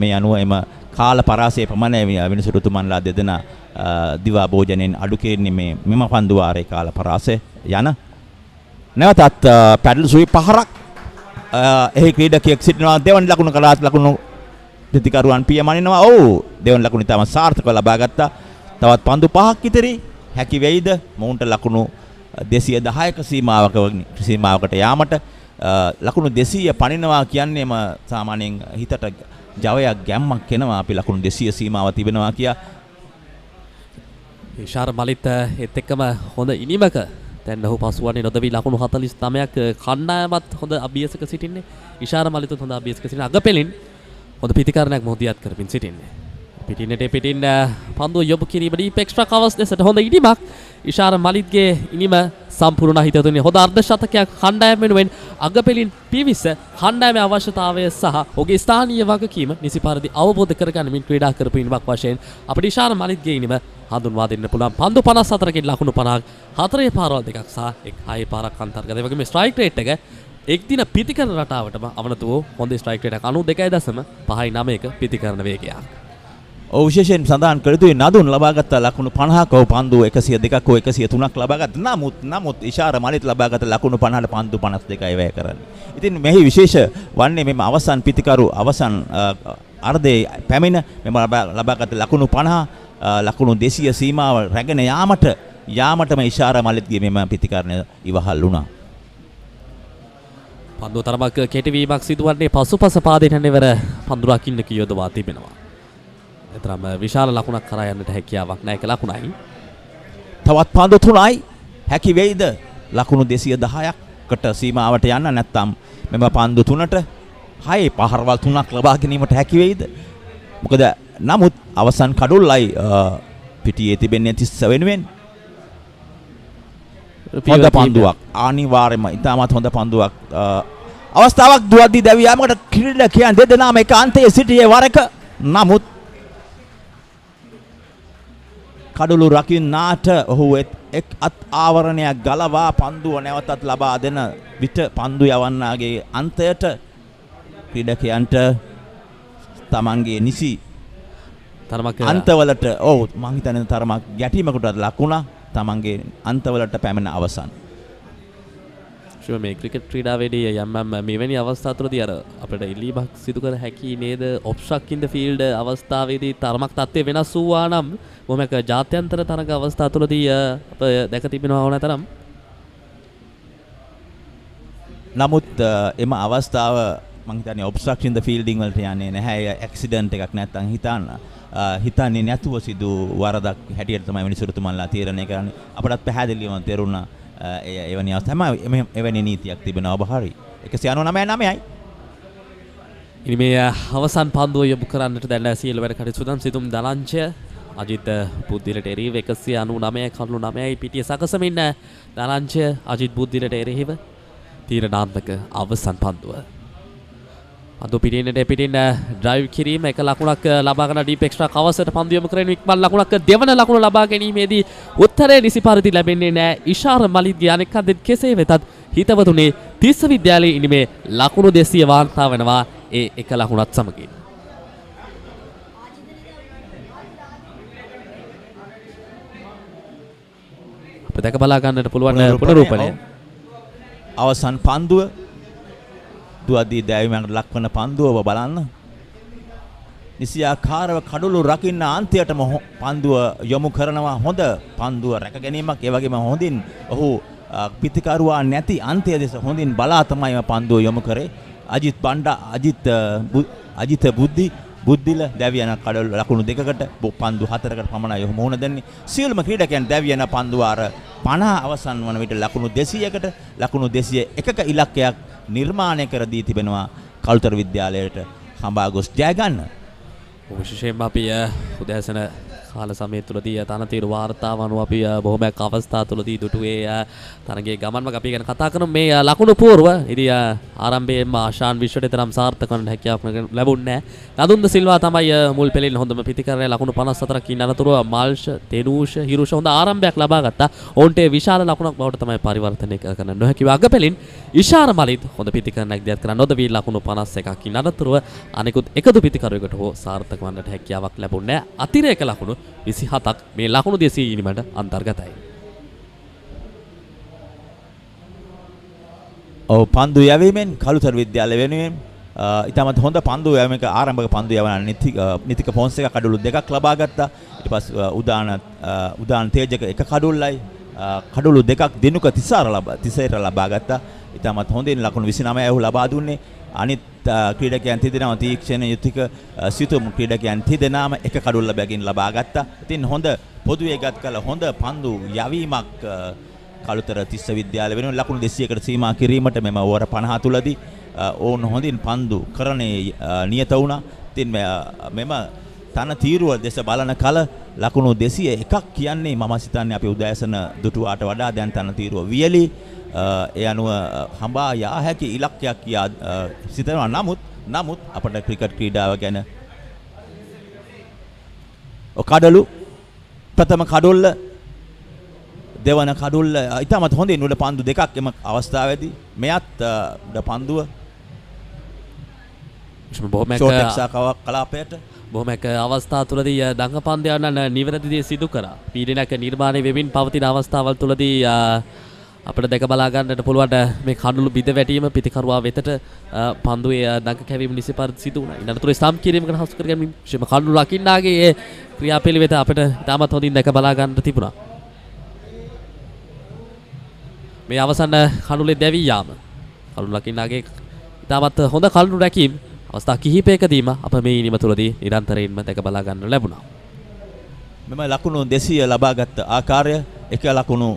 මේ අනුව එම කාල පරාසය ප්‍රමාණය විනිසුරුතුමන්ලා දෙදෙනා දිවා භෝජනෙන් අඩු කිරීමේ මෙම පන්දු ආරේ කාල පරාසය යන නැවතත් පැඩල් සුවි පහරක් එහි ක්‍රීඩකයෙක් සිටිනවා. දෙවන ලකුණු කලාත් ලකුණු ප්‍රතිකරුවන් පියමනිනවා. ඔව් දෙවන ලකුණ ඉතාම සාර්ථකව ලබා ගත්තා. තවත් පන්දු 5ක් ඉතිරි. හැකි වෙයිද මොවුන්ට ලකුණු 210ක සීමාවකට යාමට? ලකුණු 200 පනිනවා කියන්නේම සාමාන්‍යයෙන් හිතට ජවයක් ගැම්මක් එනවා. අපි ලකුණු 200 සීමාව තිබෙනවා කියා. ඉෂාර මලිත් ඒත් එක්කම හොඳ ඉනිමක දැන් ඔහු පසුවන්නේ නොදවි ලකුණු 49ක් කණ්ඩායමත් හොඳ අභියසක සිටින්නේ. ඉෂාර මලිතුත් හොඳ අභියසක සිටින අගපෙලින් හොඳ පිතිකරණයක් මොහොතියත් කරමින් සිටින්නේ. පිටින් පන්දුව යොමු කිරීම ඩීප් එක්ස්ට්‍රා කවර්ස් දෙසට හොඳ ඉනිමක්. ඉෂාර මලිත්ගේ ඉනිම සම්පූර්ණ හිතතුනේ හොඳ අර්ධ ශතකයක් කණ්ඩායම වෙනුවෙන් අගපෙලින් පිවිස කණ්ඩායමේ අවශ්‍යතාවය සහ ඔහුගේ ස්ථානීය වගකීම නිසි පරිදි අවබෝධ කරගන්නමින් ක්‍රීඩා කරපු ඉනිමක් වශයෙන් අපිට ඉෂාර මලිත්ගේ ඉනිම හඳුන්වා දෙන්න පුළුවන්. පන්දු 54කින් ලකුණු 50ක් 4 පාරවල් දෙකක් සහ 6 පාරක් අන්තර්ගත. ඒ වගේම ස්ට්‍රයික් රේට් එක එක්දින පිතිකරන රටාවටම අවනතුව හොඳ ස්ට්‍රයික් රේට් එක 92.59ක පිතිකරන වේගයක්. ඔව් විශේෂයෙන් සඳහන් කළ යුතුයි නදුන් ලබාගත් ලකුණු 50ක ඔව් පන්දු 102ක් ඔව් 103ක් ලබාගත්. නමුත් ඉෂාර මලිත් ලබාගත් ලකුණු 50ට පන්දු 52යි වැය කරන්නේ. ඉතින් මෙහි විශේෂ වන්නේ මෙම අවසන් පිතිකරු අවසන් අර්ධයේ පැමිණ මෙම ලබාගත් ලකුණු 50 ලකුණු 200 සීමාව රැගෙන යාමටම ඉෂාර මලිත්ගේ මෙම පිතිකරණය ඉවහල් වුණා. පන්දුව තරමක් කෙටිවීමක් සිදුවන්නේ පසුපස පාදයට නෙවර පන්දුරකින්න කියොදවා තිබෙනවා. එතරම් විශාල ලකුණක් කරා යන්නට හැකියාවක් නැහැ. ඒක ලකුණයි. තවත් පන්දු 3යි. හැකි වෙයිද ලකුණු 210කට සීමාවට යන්න? නැත්නම් මෙම පන්දු 3ට 6 පහරවල් 3ක් ලබා ගැනීමට හැකි වෙයිද? මොකද නමුත් අවසන් කඩුල්ලයි පිටියේ තිබෙන්නේ 30 වෙනුවෙන්. හොඳ පන්දුවක් අනිවාර්යයෙන්ම ඉතාමත් හොඳ පන්දුවක් අවස්ථාවක් දුවද්දී දැවි යාමකට ක්‍රීඩකයන් දෙදෙනාම එක අන්තයේ සිටියේ වරක. නමුත් කඩළු රකින්නාට ඔහු එක් අත් ආවරණයක් ගලවා පන්දුව නැවතත් ලබා දෙන විට පන්දු යවන්නාගේ අන්තයට ක්‍රීඩකයන්ට තමන්ගේ නිසි අන්තවලට ඔව් මං හිතන්නේ තරමක් ගැටීමකට ලකුණා. තමන්ගේ අන්තවලට පැමිණ අවසන්. මේ ක්‍රිකට් ක්‍රීඩාවේදී යම් මෙවැනි අවස්ථා තුළදී අර අපිට ඉල්ලීමක් සිදු කර හැකි නේද? ඔෆ්සක් ඉන් ද ෆීල්ඩ් අවස්ථාවේදී තරමක් තත්ත්වය වෙනස් වූවා නම් මොමක ජාත්‍යන්තර තරග අවස්ථා තුළදී අප දැක තිබෙනවා ඕනතරම්. නමුත් එම අවස්ථාව මං හිතන්නේ ඔෆ්සක් ඉන් ද ෆීල්ඩින් වලට යන්නේ නැහැ. ඇක්සිඩන්ට් එකක් නැත්තම් හිතන්නේ නැතුව සිදු වරදක් හැටියට තමයි මිනිසුරුතුමන්ලා තීරණය කරන්නේ. අපටත් පැහැදිලිවම තේරුණා එවැනි අවස්ථාවම එවැනි නීතියක් තිබෙනවා. ඔබ හරි 199යි. ඉනි මේ අවසන් පන්දුව යොමු කරන්නට දැන් සියලු වැඩ කටයුතු සුදම් සිතුම් දලංචය අජිත් බුද්ධිලට එරෙහිව 199යි කරුණු 9යි පිටිය සකසමින් දලංචය අජිත් බුද්ධිලට එරෙහිව තීරණාත්මක අවසන් පන්දුව. අදු පිටින් ඩ්‍රයිව් කිරීම එක ලකුණක් ලබා ගන්න ඩීප් එක්ස්ට්‍රා කවර්සට පන්දු යොමු කරගෙන ඉක්මන් ලකුණක් දෙවන ලකුණ ලබා ගැනීමේදී උත්තරේ නිසි පරිදි ලැබෙන්නේ නැහැ. ඉෂාර මලිත්ගේ අනෙක් අතෙන් කෙසේ වෙතත් හිතවතුනේ තිස්ස විද්‍යාලයේ ඉනිමේ ලකුණු 200 වාර්තා වෙනවා ඒ එක ලකුණත් සමගින්. අපිට දැක බලා ගන්නට පුළුවන් පුනරූපණය. අවසන් පන්දුව දුවදී දැවීමකට ලක්වන පන්දුව ඔබ බලන්න. නිසියාකාරව කඩළු රකින්න අන්තයටම පන්දුව යොමු කරනවා. හොඳ පන්දුව රැක ගැනීමක්. ඒ වගේම හොඳින් ඔහු පිතිකරුවා නැති අන්තය දෙස හොඳින් බලා තමයි පන්දුව යොමු කරේ. අජිත් බුද්ධිල දැවියන කඩවල ලකුණු දෙකකට පන්දු 4කට පමණයි යොමු වුණ දෙන්නේ. සියලුම ක්‍රීඩකයන් දැවියන පන්දු අර 50 අවසන් වන විට ලකුණු 200කට ලකුණු 201ක ඉලක්කයක් නිර්මාණය කර දී තිබෙනවා කළුතර විද්‍යාලයට හඹා ගොස් ජය ගන්න. විශේෂයෙන්ම අපි උදෑසන කාල සමය තුළදී තනතිරු වාර්තාව අනුව අපි බොහොමයක් අවස්ථා තුළදී දුටුවේ තරගයේ ගමන්මක අපි ගැන කතා කරමු. මේ ලකුණු පූර්ව ඉතින් ආරම්භයේම ආශාන් විශ්වයට තරම් සාර්ථක වන්න හැකියාවක් ලැබුණේ නැහැ. නදුන්ද සිල්වා තමයි මුල් පෙළෙන් හොඳම පිතිකරණය ලකුණු 54ක් ඉන්න අතරතුර මාල්ෂ තෙනූෂ හිරුෂ හොඳ ආරම්භයක් ලබා ගත්තා. ඔවුන්ට විශාල ලකුණක් බවට තමයි පරිවර්තනය කරන්න නොහැකිව අග පෙළින් ඉෂාර මලිත් හොඳ පිතිකරණයක් දියත් කරන්න නොදවී ලකුණු 51ක් ඉන්න අතරතුර අනෙකුත් එකදු පිතිකරුවෙකුට හෝ සාර්ථක වන්නට හැකියාවක් ලැබුණේ නැහැ. අතිරේක ලකුණු 27ක් මේ ලකුණු 200 ඉනිමට අන්තර්ගතයි. පන්දු යැවීමෙන් කළුතර විද්‍යාලය වෙනුවෙන් ඉතාමත් හොඳ පන්දු යැවීමක ආරම්භක පන්දු යවන නිතික පොන්සේක කඩලු දෙකක් ලබා ගත්තා. ඊට පස්සේ උදාන තේජක එක කඩුල්ලයි කඩලු දෙකක් දිනුක තිසාර ලබා ගත්තා. ඉතාමත් හොඳින් ලකුණු 29 ඔහු ලබා දුන්නේ. අනිත් ක්‍රීඩකයන් තිදෙනාම තීක්ෂණ යුතික සිතුම් ක්‍රීඩකයන් තිදෙනාම එක කඩුල්ල බැගින් ලබා ගත්තා. ඉතින් හොඳ පොදුවේ ගත් කළ හොඳ පන්දු යැවීමක් කළුතර තිස්ස විද්‍යාලය වෙනුවෙන් ලකුණු 200කට සීමා කිරීමට මෙම ඕවර 50 තුලදී ඕන් හොඳින් පන්දු කරණේ නියත වුණා. ඉතින් මෙම තන තීරුව දෙස බලන කල ලකුණු 201ක් කියන්නේ මම සිතන්නේ අපි උදෑසන දුටුවාට වඩා දැන් තන තීරුව වියලි. ඒ අනුව හඹා යා හැකි ඉලක්කයක් සිතනවා. නමුත් අපට ක්‍රිකට් ක්‍රීඩාව ගැන කඩලු ප්‍රථම කඩොල්ල දෙවන කඩොල්ල ඉතාමත් හොඳින් උඩ පන්දු දෙකක් එම අවස්ථාවේදී මෙයත් උඩ පන්දුව කලාපයට බොහොමක අවස්ථා තුළදී දඟ පන්දයන්න් නිවැරදිව සිදු කරා. පීඩනයක් නිර්මාණය වෙමින් පවතින අවස්ථාවල් තුළදී අපිට දැක බලා ගන්නට පුළුවන් මේ කඩළු බිඳ වැටීම පිතිකරුවා වෙතට පන්දුවේ දඟ කැවීම නිසි පරිදි සිදු වුණා. ඉන්නතර ස්ටම්ප් කිරීමකට හසු කර ගැනීම විශේෂම කඩළු රකින්නාගේ ඒ ක්‍රියාපිළිවෙත අපිට ඉතාමත් හොඳින් දැක බලා ගන්නට තිබුණා. මේ අවසන් කඩළුවේ දැවී යාම කඩළු රකින්නාගේ ඉතාමත් හොඳ කඩළු රැකීම අවස්ථා කිහිපයකදීම අප මේ ඉනිම තුළදී නිරන්තරයෙන්ම දැක බලා ගන්න ලැබුණා. මෙම ලකුණු 200 ලබාගත් ආකාරය එක ලකුණු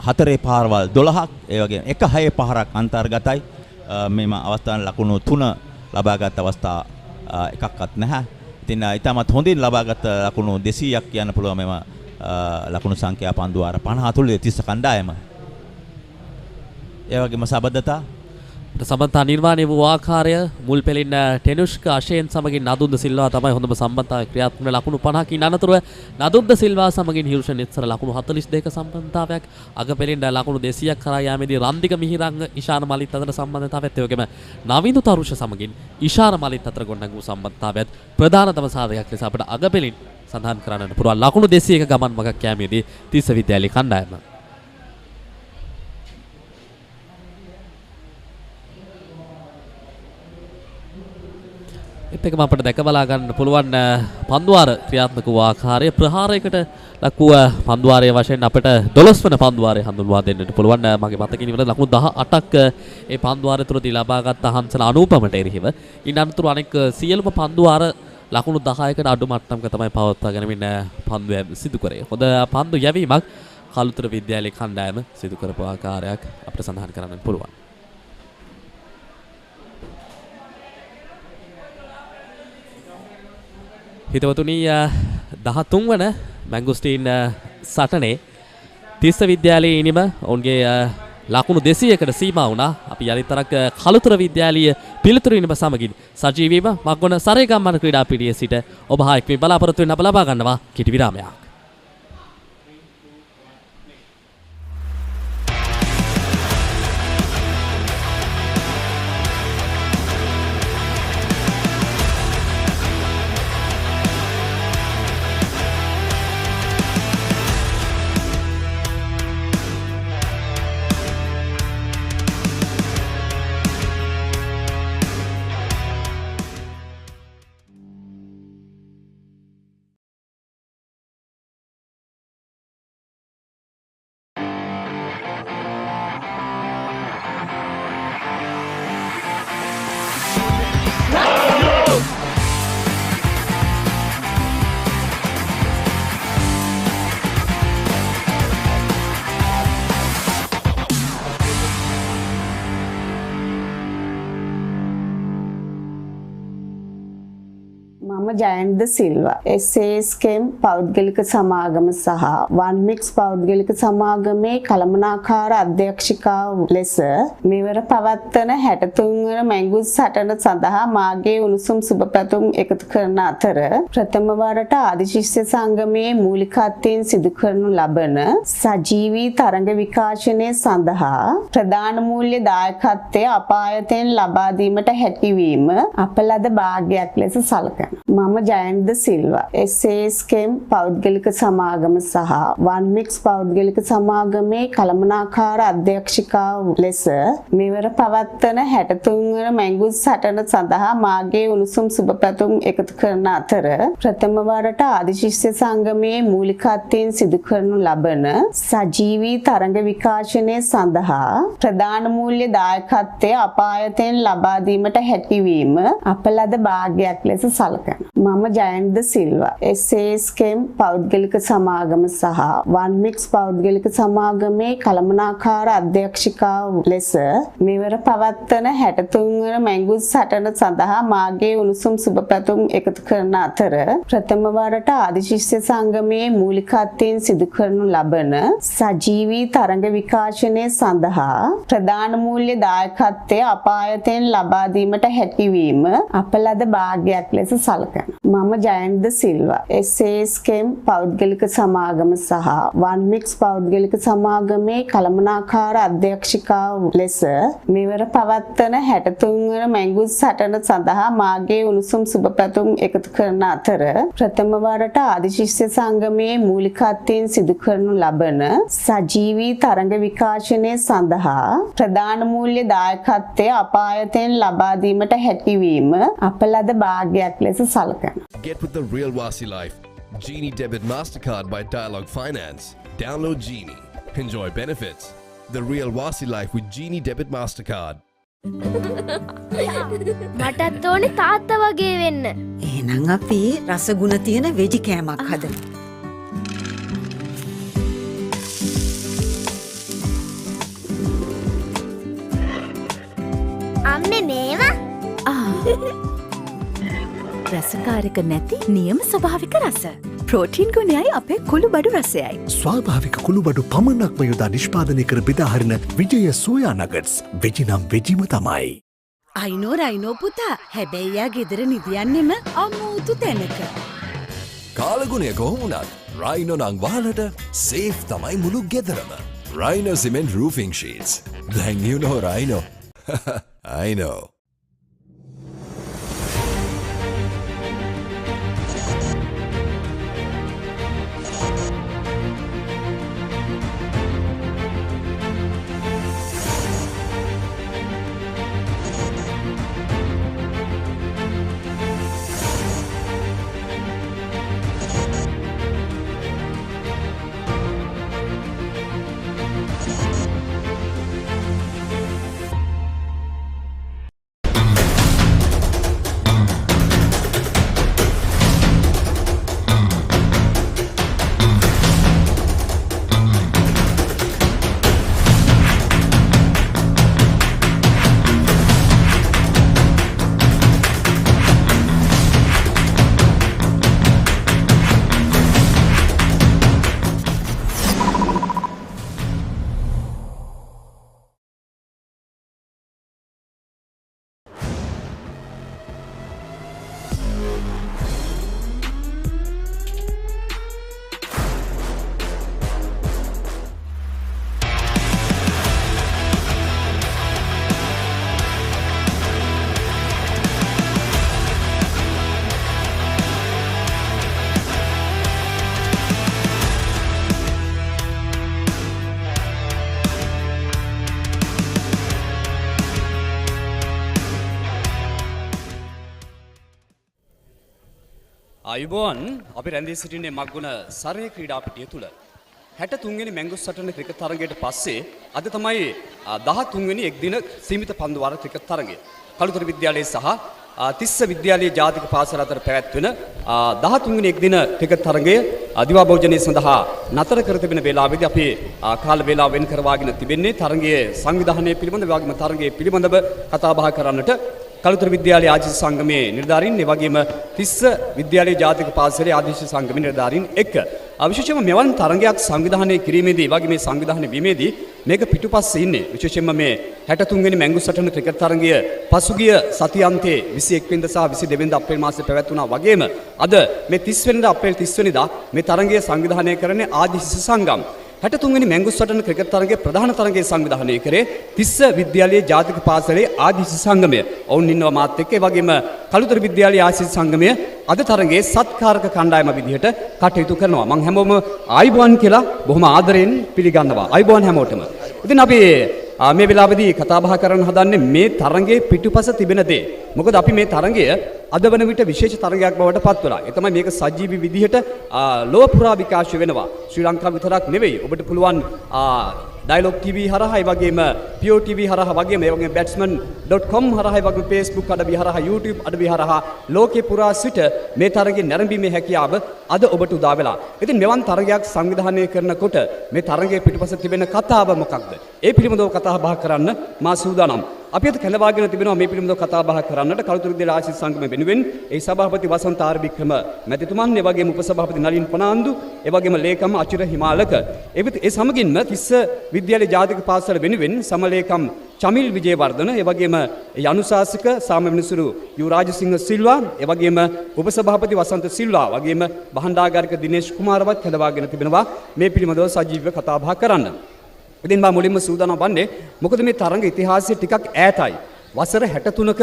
4 පාරවල් 12ක් ඒ වගේම 1-6 පහරක් අන්තර්ගතයි. මෙම අවස්ථාවේ ලකුණු 3 ලබාගත් අවස්ථා එකක්වත් නැහැ. ඉතින් ඊටමත් හොඳින් ලබාගත් ලකුණු 200ක් කියන්න පුළුවන් මෙම ලකුණු සංඛ්‍යා පන්දුවාර 50 තුලේ තිස්ස කණ්ඩායම. ඒ වගේම සබඳතා සම්බන්ධතා නිර්මාණය වූ ආකාරය මුල් පෙළින් ටෙනුෂ්ක අශයෙන් සමගින් නදුන්ද සිල්වා තමයි හොඳම සම්බන්ධතාවය ක්‍රියාත්මක ලකුණු 50කින් අනතුරුව නදුන්ද සිල්වා සමගින් හිරුෂන් එත්සර ලකුණු 42ක සම්බන්ධතාවයක් අග පෙළින් ලකුණු 200ක් කරා යාමේදී රන්දික මිහිරංග ඉෂාන මලිත් අතර සම්බන්ධතාවයත් ඒ වගේම නවින්දු තරුෂ සමගින් ඉෂාන මලිත් අතර ගොඩනැගූ සම්බන්ධතාවයත් ප්‍රධානතම සාධකයක් ලෙස අපට අග පෙළින් සඳහන් කරන්නට පුළුවන්. ලකුණු 200ක ගමන් මගක් යෑමේදී තිස්ස විද්‍යාලයේ කණ්ඩායම එකම අපිට දැක බලා ගන්න පුළුවන් පන්දුවාර ක්‍රියාත්මක වූ ආකාරය ප්‍රහාරයකට ලකුව පන්දුවාරයේ වශයෙන් අපිට 12 වන පන්දුවාරය හඳුන්වා දෙන්නට පුළුවන්. මගේ මතකින් ඉවර ලකුණු 18ක් ඒ පන්දුවාරය තුලදී ලබාගත් හංසල අනූපමට එරෙහිව ඉන් අනතුරු අනෙක් සියලුම පන්දුවාර ලකුණු 10කට අඩු මට්ටමක තමයි පවත්වාගෙන ඉන්න පන්දු සිදු කරේ. හොඳ පන්දු යැවීමක් කළුතර විද්‍යාලයේ කණ්ඩායම සිදු කරපු ආකාරයක් අපිට සඳහන් කරන්න පුළුවන්. හිතවතුනි 13 වන මැංගෝස්ටීන් සටනේ තිස්ස විද්‍යාලයේ ඉනිම ඔවුන්ගේ ලකුණු 200කට සීමා වුණා. අපි යලිතරක් කළුතර විද්‍යාලීය පිළිතුරු ඉනිම සමගින් සජීවීව මග්ගොන සරේගම්මන ක්‍රීඩා පිටියේ සිට ඔබ හා එක්වී බලාපොරොත්තු වෙන්න අප ලබා ගන්නවා කිටි විරාමයක්. මම ජයන්ත සිල්වා SASකම් පෞද්ගලික සමාගම සහ වන්මික්ස් පෞද්ගලික සමාගමේ කළමනාකාර අධ්‍යක්ෂිකාව ලෙස මෙවර පවත්වන 63 වන මැංගුස් සටන සඳහා මාගේ උණුසුම් සුබපැතුම් එකතු කරන අතර ප්‍රථම වරට ආදිශිෂ්‍ය සංගමයේ මූලිකත්වයෙන් සිදු කරනු ලබන සජීවී තරඟ විකාශනය සඳහා ප්‍රධාන මූල්‍ය දායකත්වය අපායතෙන් ලබා දීමට හැකියවීම අප ලද භාග්‍යයක් ලෙස සලකනවා. මම ජයන්ත සිල්වා SASකම් පෞද්ගලික සමාගම සහ වන්මික්ස් පෞද්ගලික සමාගමේ කළමනාකාර අධ්‍යක්ෂිකාව ලෙස මෙවර පවත්වන 63 වන මැංගුස් සටන සඳහා මාගේ උණුසුම් සුබපැතුම් එකතු කරන අතර ප්‍රථම වරට ආදිශිෂ්‍ය සංගමයේ මූලිකත්වයෙන් සිදු කරනු ලබන සජීවී තරඟ විකාශනය සඳහා ප්‍රධාන මූල්‍ය දායකත්වය අපායතෙන් ලබා දීමට හැකියවීම අප ලද භාග්‍යයක් ලෙස සලකනවා. මම ජයන්ත සිල්වා SASකම් පෞද්ගලික සමාගම සහ වන්මික්ස් පෞද්ගලික සමාගමේ කළමනාකාර අධ්‍යක්ෂිකාව ලෙස මෙවර පවත්වන 63 වන මැංගුස් සටන සඳහා මාගේ උණුසුම් සුබපැතුම් එකතු කරන අතර ප්‍රථම වරට ආදිශිෂ්‍ය සංගමයේ මූලිකත්වයෙන් සිදු කරනු ලබන සජීවී තරඟ විකාශනය සඳහා ප්‍රධාන මූල්‍ය දායකත්වය අපායතෙන් ලබා දීමට හැකියවීම අප ලද භාග්‍යයක් ලෙස සලකනවා. මම ජයන්ත සිල්වා SASකම් පෞද්ගලික සමාගම සහ වන්මික්ස් පෞද්ගලික සමාගමේ කළමනාකාර අධ්‍යක්ෂිකාව ලෙස මෙවර පවත්වන 63 වන මැංගුස් සටන සඳහා මාගේ උණුසුම් සුබපැතුම් එකතු කරන අතර ප්‍රථම වරට ආදිශිෂ්‍ය සංගමයේ මූලිකත්වයෙන් සිදු කරනු ලබන සජීවී තරඟ විකාශනය සඳහා ප්‍රධාන මූල්‍ය දායකත්වය අපායතෙන් ලබා දීමට හැකියවීම අප ලද භාග්‍යයක් ලෙස සලකනවා. Get with the real Wasi life. Genie Debit MasterCard by Dialog Finance. Download Genie. Enjoy benefits. The real Wasi life with Genie Debit MasterCard. මටත් ඕනේ තාත්තා වගේ වෙන්න. එහෙනම් අපි රසගුණ තියෙන වෙජි කෑමක් හදමු. අම්මේ මේවා රසකාරක නැති නියම ස්වභාවික රස. ප්‍රෝටීන් ගුණයයි අපේ කුළුබඩු රසයයි. ස්වාභාවික කුළුබඩු පමණක්ම යොදා නිෂ්පාදනය කර බෙදාහරින විජය සෝයා නගට්ස් වෙජිනම් වෙජිම තමයි. අයිනෝ පුතා හැබැයි යා ගෙදර නිදියන්නෙම අමුතු තැනක. කාලගුණය කොහොමුණත් රයිනෝ නං වාලට සේෆ් තමයි මුළු ගෙදරම. Rhino Cement Roofing Sheets. Then you know Rhino. I know. අයිබෝන් අපි රැඳී සිටින්නේ මග්ගුණ සරේ ක්‍රීඩා පිටිය තුල 63 වෙනි මැංගුස් සටන ක්‍රිකට් තරගයට පස්සේ අද තමයි 13 වෙනි එක්දින සීමිත පන්දු වාර ක්‍රිකට් තරගය. කළුතර විද්‍යාලයේ සහ තිස්ස විද්‍යාලයේ ජාතික පාසල අතර පැවැත්වෙන 13 වෙනි එක්දින ක්‍රිකට් තරගය දිවා භෝජනයේ සඳහා නතර කර තිබෙන වේලාවෙදී අපි කාල වේලාව වෙන් කරවාගෙන තිබෙන්නේ තරගයේ සංවිධානය පිළිබඳ වගේම තරගයේ පිළිබඳව කතා බහ කරන්නට. කළුතර විද්‍යාලයේ ආදිශ සංගමයේ නිලධාරීන් ඒ වගේම තිස්ස විද්‍යාලයේ ජාතික පාසලේ ආදිශ සංගමයේ නිලධාරීන් එක්ක විශේෂයෙන්ම මෙවන් තරගයක් සංවිධානය කිරීමේදී වගේ මේ සංවිධානය වීමේදී මේක පිටුපස්සේ ඉන්නේ විශේෂයෙන්ම මේ 63 වෙනි මැංගුස්ටන් ක්‍රිකට් තරගය පසුගිය සතියාන්තයේ 21 වෙනිදා සහ 22 වෙනිදා අප්‍රේල් මාසයේ පැවැත්වුණා වගේම අද මේ 30 වෙනිදා අප්‍රේල් 30 වෙනිදා මේ තරගය සංවිධානය කරන්නේ ආදිශ සංගම් 63 වෙනි මැංගුස්ටන් ක්‍රිකට් තරගයේ ප්‍රධාන තරගයේ සංවිධානය කරේ තිස්ස විද්‍යාලයේ ජාතික පාසලේ ආදිශ සංගමය. ඔවුන් ඉන්නවා මාත් එක්ක. ඒ වගේම කළුතර විද්‍යාලයේ ආදිශ සංගමය අද තරගයේ සත්කාරක කණ්ඩායම විදිහට කටයුතු කරනවා. මම හැමෝම ආයුබෝවන් කියලා බොහොම ආදරෙන් පිළිගන්නවා. ආයුබෝවන් හැමෝටම. ඉතින් අපි මේ වෙලාවේදී කතා බහ කරන්න හදන්නේ මේ තරගයේ පිටුපස තිබෙන දේ. මොකද අපි මේ තරගය අද වන විට විශේෂ තරගයක් බවට පත් වෙලා. ඒ තමයි මේක සජීවී විදිහට ලෝක පුරා විකාශය වෙනවා. ශ්‍රී ලංකාව විතරක් නෙවෙයි. ඔබට පුළුවන් Dialog TV හරහා ඒ වගේම Pio TV හරහා වගේම ඒ වගේම batsman.com හරහා ඒ වගේම Facebook අඩවි හරහා YouTube අඩවි හරහා ලෝකේ පුරා සිට මේ තරගයේ නැරඹීමේ හැකියාව අද ඔබට උදා වෙලා. ඉතින් මෙවන් තරගයක් සංවිධානය කරනකොට මේ තරගයේ පිටුපස තිබෙන කතාව මොකක්ද? ඒ පිළිබඳව කතා බහ කරන්න මා සූදානම්. අපි අද කැඳවාගෙන තිබෙනවා මේ පිළිබඳව කතා බහ කරන්නට කළුතර විද්‍යාලයේ ආශිස් සංගමය වෙනුවෙන් ඒ සභාපති වසන්ත ආර් වික්‍රම මැතිතුමන් ඒ වගේම උපසභාපති නලින් පනාන්දු ඒ වගේම ලේකම් අචිර හිමාලක ඒ සමගින්ම තිස්ස විද්‍යාලයේ ජාතික පාසල වෙනුවෙන් සමලේකම් චමිල් විජේවර්ධන ඒ වගේම අනුශාසක සාම මිනිසුරු යු රාජසිංහ සිල්වා ඒ වගේම උපසභාපති වසන්ත සිල්වා වගේම බහණ්ඩාගාරික දිනේෂ් කුමාරවත් කැඳවාගෙන තිබෙනවා මේ පිළිබඳව සජීවීව කතා බහ කරන්න. ඉතින් මම මුලින්ම සූදානම් වන්නේ මොකද මේ තරඟ ඉතිහාසය ටිකක් ඈතයි. වසර 63ක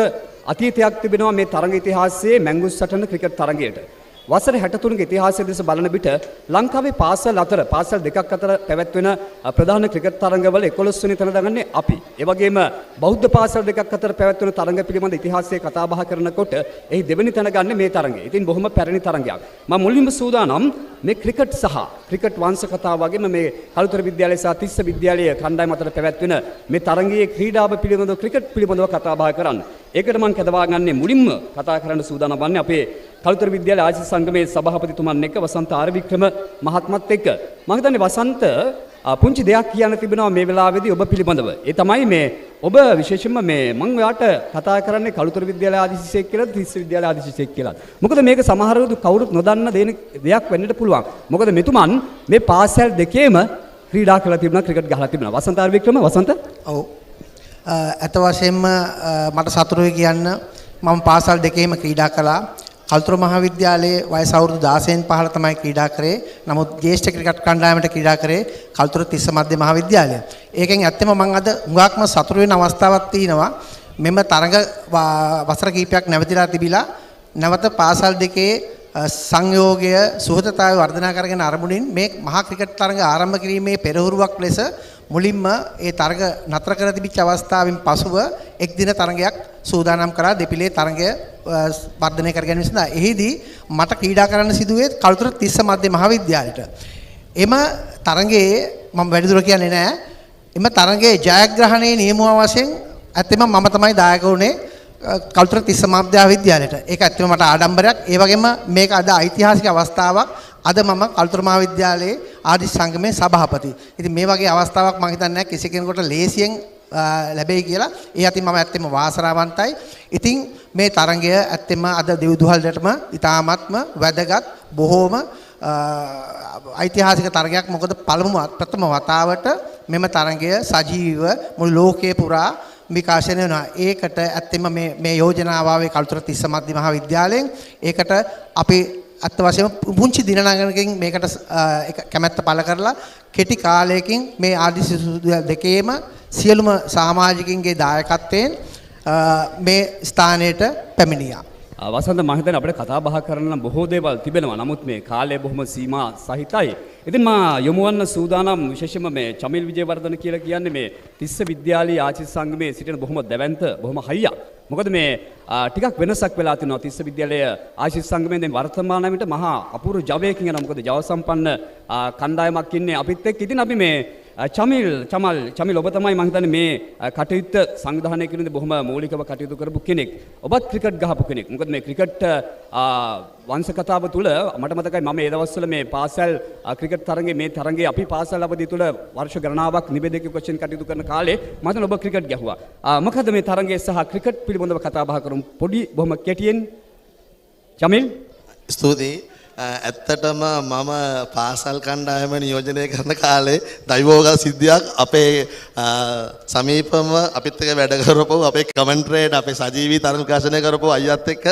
අතීතයක් තිබෙනවා මේ තරඟ ඉතිහාසයේ මැංගුස්ටන් ක්‍රිකට් තරගයට. වසර 63ක ඉතිහාසය දෙස බලන විට ලංකාවේ පාසල් දෙකක් අතර පැවැත්වෙන ප්‍රධාන ක්‍රිකට් තරඟවල 11 වෙනි තැන දගන්නේ අපි. ඒ වගේම බෞද්ධ පාසල් දෙකක් අතර පැවැත්වෙන තරඟ පිළිබඳ ඉතිහාසය කතා බහ කරනකොට එහි දෙවෙනි තැන ගන්න මේ තරඟය. ඉතින් බොහොම පැරණි තරඟයක්. මම මුලින්ම සූදානම් මේ ක්‍රිකට් සහ ක්‍රිකට් වංශ කතාව වගේම මේ කළුතර විද්‍යාලය සහ තිස්ස විද්‍යාලයේ කණ්ඩායම අතර පැවැත්වෙන මේ තරඟයේ ක්‍රීඩාව පිළිබඳව ක්‍රිකට් පිළිබඳව කතා බහ කරන්න. ඒකට මම කැඳවා ගන්නේ මුලින්ම කතා කරන්න සූදානම් වන්නේ අපේ කළුතර විද්‍යාලයේ ආශිස් සංගමේ සභාපතිතුමන් එක්ක වසන්ත ආර් වික්‍රම මහත්මත් එක්ක. මම හිතන්නේ වසන්ත පුංචි දෙයක් කියන්න තිබෙනවා මේ වෙලාවේදී ඔබ පිළිබඳව. ඒ තමයි මේ ඔබ විශේෂයෙන්ම මේ මම ඔයාට කතා කරන්නේ කළුතර විද්‍යාලයේ ආදිශිෂයෙක් කියලා තිස්ස විද්‍යාලයේ ආදිශිෂයෙක් කියලා. මොකද මේක සමහරවිට කවුරුත් නොදන්න දෙයක් වෙන්නට පුළුවන්. මොකද මෙතුමන් මේ පාසල් දෙකේම ක්‍රීඩා කරලා තිබුණා ක්‍රිකට් ගහලා තිබුණා. වසන්ත ආර් වික්‍රම වසන්ත. ඔව්. ඇත්ත වශයෙන්ම මට සතුටුයි කියන්න මම පාසල් දෙකේම ක්‍රීඩා කළා. කළුතර මහාවිද්‍යාලයේ වයස අවුරුදු 16න් පහළ තමයි ක්‍රීඩා කරේ. නමුත් ජ්‍යෙෂ්ඨ ක්‍රිකට් කණ්ඩායමට ක්‍රීඩා කරේ කළුතර තිස්ස මධ්‍ය මහාවිද්‍යාලය. ඒකෙන් ඇත්තම මම අද හුඟක්ම සතුටු වෙන අවස්ථාවක් තියෙනවා. මෙම තරඟ වසර කිහිපයක් නැවතිලා තිබිලා නැවත පාසල් දෙකේ සංයෝගය සුහදතාවය වර්ධනය කරගෙන අරමුණින් මේ මහා ක්‍රිකට් තරඟ ආරම්භ කිරීමේ පෙරහුරුවක් ලෙස මුලින්ම ඒ තරඟ නතර කර තිබිච්ච අවස්ථාවෙන් පසුව එක් දින තරඟයක් සූදානම් කරා දෙපිලේ තරඟය වර්ධනය කර ගැනීම සඳහා. එහිදී මට ක්‍රීඩා කරන්න සිදුවේ කළුතර තිස්ස මධ්‍ය මහාවිද්‍යාලයට. එම තරඟයේ මම වැඩිදුර කියන්නේ නැහැ. එම තරඟයේ ජයග්‍රහණයේ නියමුව වශයෙන් ඇත්තම මම තමයි දායක වුණේ කළුතර තිස්ස මහාවිද්‍යාලයට. ඒක ඇත්තම මට ආඩම්බරයක්. ඒ වගේම මේක අද ඓතිහාසික අවස්ථාවක්. අද මම කළුතර මහාවිද්‍යාලයේ ආදිශ සංගමේ සභාපති. ඉතින් මේ වගේ අවස්ථාවක් මම හිතන්නේ නැහැ කිසි කෙනෙකුට ලේසියෙන් ලැබෙයි කියලා. ඒ අතින් මම ඇත්තම වාසනාවන්තයි. ඉතින් මේ තරඟය ඇත්තම අද දෙව්දුහල්ටම ඉතාමත්ම වැදගත් බොහෝම ඓතිහාසික තරගයක්. මොකද ප්‍රථම වතාවට මෙම තරඟය සජීවීව මුළු ලෝකයේ පුරා විකාශනය වෙනවා. ඒකට ඇත්තම මේ යෝජනාව ආවේ කළුතර තිස්ස මධ්‍ය මහාවිද්‍යාලයෙන්. ඒකට අපි අත් වශයෙන්ම පුංචි දිනනගරකින් මේකට කැමැත්ත පළ කරලා කෙටි කාලයකින් මේ ආදිශ දෙකේම සියලුම සමාජිකින්ගේ දායකත්වයෙන් මේ ස්ථානයට පැමිණියා. වසන්ත මම හිතන්නේ අපිට කතා බහ කරන්න බොහෝ දේවල් තිබෙනවා. නමුත් මේ කාලය බොහොම සීමා සහිතයි. ඉතින් මා යොමු වන්න සූදානම් විශේෂයෙන්ම මේ චමිල් විජේවර්ධන කියලා කියන්නේ මේ තිස්ස විද්‍යාලයේ ආචිස් සංගමේ සිටින බොහොම දැවැන්ත බොහොම හයියක්. මොකද මේ ටිකක් වෙනසක් වෙලා තිනවා තිස්ස විද්‍යාලයේ ආචිස් සංගමේ දැන් වර්තමාන විට මහා අපූර්ව ජවයකින් යනවා. මොකද ජව සම්පන්න කණ්ඩායමක් ඉන්නේ අපිත් එක්ක. ඉතින් අපි මේ චමිල් ඔබ තමයි මම හිතන්නේ මේ කටයුත්ත සංවිධානය කිරීමේදී බොහොම මූලිකව කටයුතු කරපු කෙනෙක්. ඔබත් ක්‍රිකට් ගහපු කෙනෙක්. මොකද මේ ක්‍රිකට් වංශ කතාව තුළ මට මතකයි මම ඒ දවස්වල මේ පාසල් ක්‍රිකට් තරඟේ මේ තරඟේ අපි පාසල් අවධිය තුළ වර්ෂ ගණනාවක් නිබෙදක වශයෙන් කටයුතු කරන කාලේ මම හිතන්නේ ඔබ ක්‍රිකට් ගැහුවා. මොකද මේ තරඟයේ සහ ක්‍රිකට් පිළිබඳව කතා බහ කරමු පොඩි බොහොම කෙටියෙන්. චමිල් ස්තුතියි. ඇත්තටම මම පාසල් කණ්ඩායම නියෝජනය කරන කාලේ දෛවෝගත සිද්ධියක් අපේ සමීපම අපිත් එක්ක වැඩ කරපු අපේ කමෙන්ට්‍රේට් අපේ සජීවී තරඟ විකාශනය කරපු අයියත් එක්ක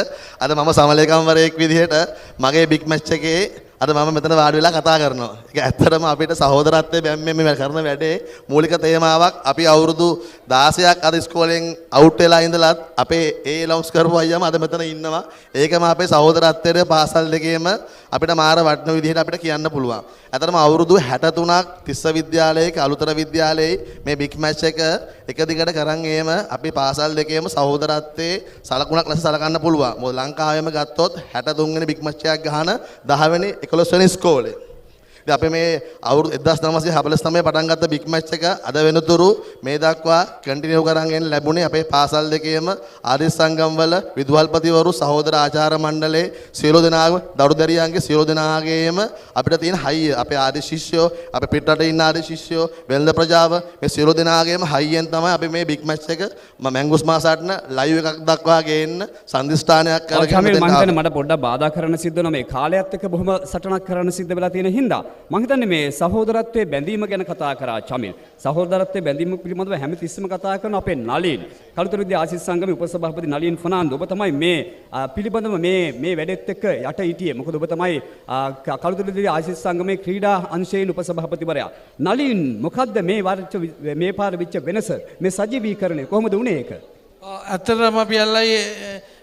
අද මම සමලේකම්වරයෙක් විදිහට මගේ බිග් මැච් එකේ අද මම මෙතන වාඩි වෙලා කතා කරනවා. ඒක ඇත්තටම අපිට සහෝදරත්වයේ බැම්මෙන් මේ කරන වැඩේ මූලික තේමාවක් අපි අවුරුදු 16ක් අද ඉස්කෝලෙන් අවුට් වෙලා ඉඳලා අපේ ඒ ලොන්ස් කරපු අයියම අද මෙතන ඉන්නවා. ඒකම අපේ සහෝදරත්වයේ පාසල් දෙකේම අපිට මාර වටින විදිහට අපිට කියන්න පුළුවන්. ඇත්තටම අවුරුදු 63ක් තිස්ස විද්‍යාලයේ කලුතර විද්‍යාලයේ මේ බිග් මැච් එක දිගට කරන් ඒම අපි පාසල් දෙකේම සහෝදරත්වයේ සලකුණක් ලෙස සලකන්න පුළුවන්. මොකද ලංකාවෙම ගත්තොත් 63 වෙනි බිග් මැච් එකක් ගහන 10 වෙනි 11 වෙනි ඉස්කෝලේ. ඉතින් අපි මේ අවුරුදු 1949 පටන් ගත්ත බිග් මැච් එක අද වෙනතුරු මේ දක්වා කන්ටිනියු කරන් එන්න ලැබුණේ අපේ පාසල් දෙකේම ආර්ය සංගම් වල විදුහල්පතිවරු සහෝදර ආචාර්ය මණ්ඩලයේ සියලු දෙනාම දරුදරියන්ගේ සියලු දෙනාගේම අපිට තියෙන හයිය අපේ ආර්ය ශිෂ්‍යයෝ අපේ පිටරට ඉන්න ආර්ය ශිෂ්‍යයෝ වෙළඳ ප්‍රජාව මේ සියලු දෙනාගේම හයියෙන් තමයි අපි මේ බිග් මැච් එක මැංගුස් මාසාටන ලයිව් එකක් දක්වා ගේන්න සම්දිස්ථානයක් කරගෙන මම හිතන්නේ මට පොඩ්ඩක් බාධා කරන්න සිද්ධ වෙනවා මේ කාලයත් එක්ක බොහොම සටනක් කරන්න සිද්ධ වෙලා තියෙන හින්දා මම හිතන්නේ මේ සහෝදරත්වයේ බැඳීම ගැන කතා කරා චමිල්. සහෝදරත්වයේ බැඳීම පිළිබඳව හැමතිස්සෙම කතා කරන අපේ නලින් කලුතර විද්‍යා ආශිස් සංගමේ උපසභාපති නලින් ෆර්නාන්දෝ ඔබ තමයි මේ පිළිබඳව මේ වැඩෙත් එක්ක යට හිටියේ. මොකද ඔබ තමයි කලුතර විද්‍යා ආශිස් සංගමේ ක්‍රීඩා අංශයෙන් උපසභාපතිවරයා. නලින් මොකද්ද මේ පාර වෙච්ච වෙනස? මේ සජීවීකරණය කොහොමද වුනේ ඒක? ඇත්තටම අපි අල්ලයි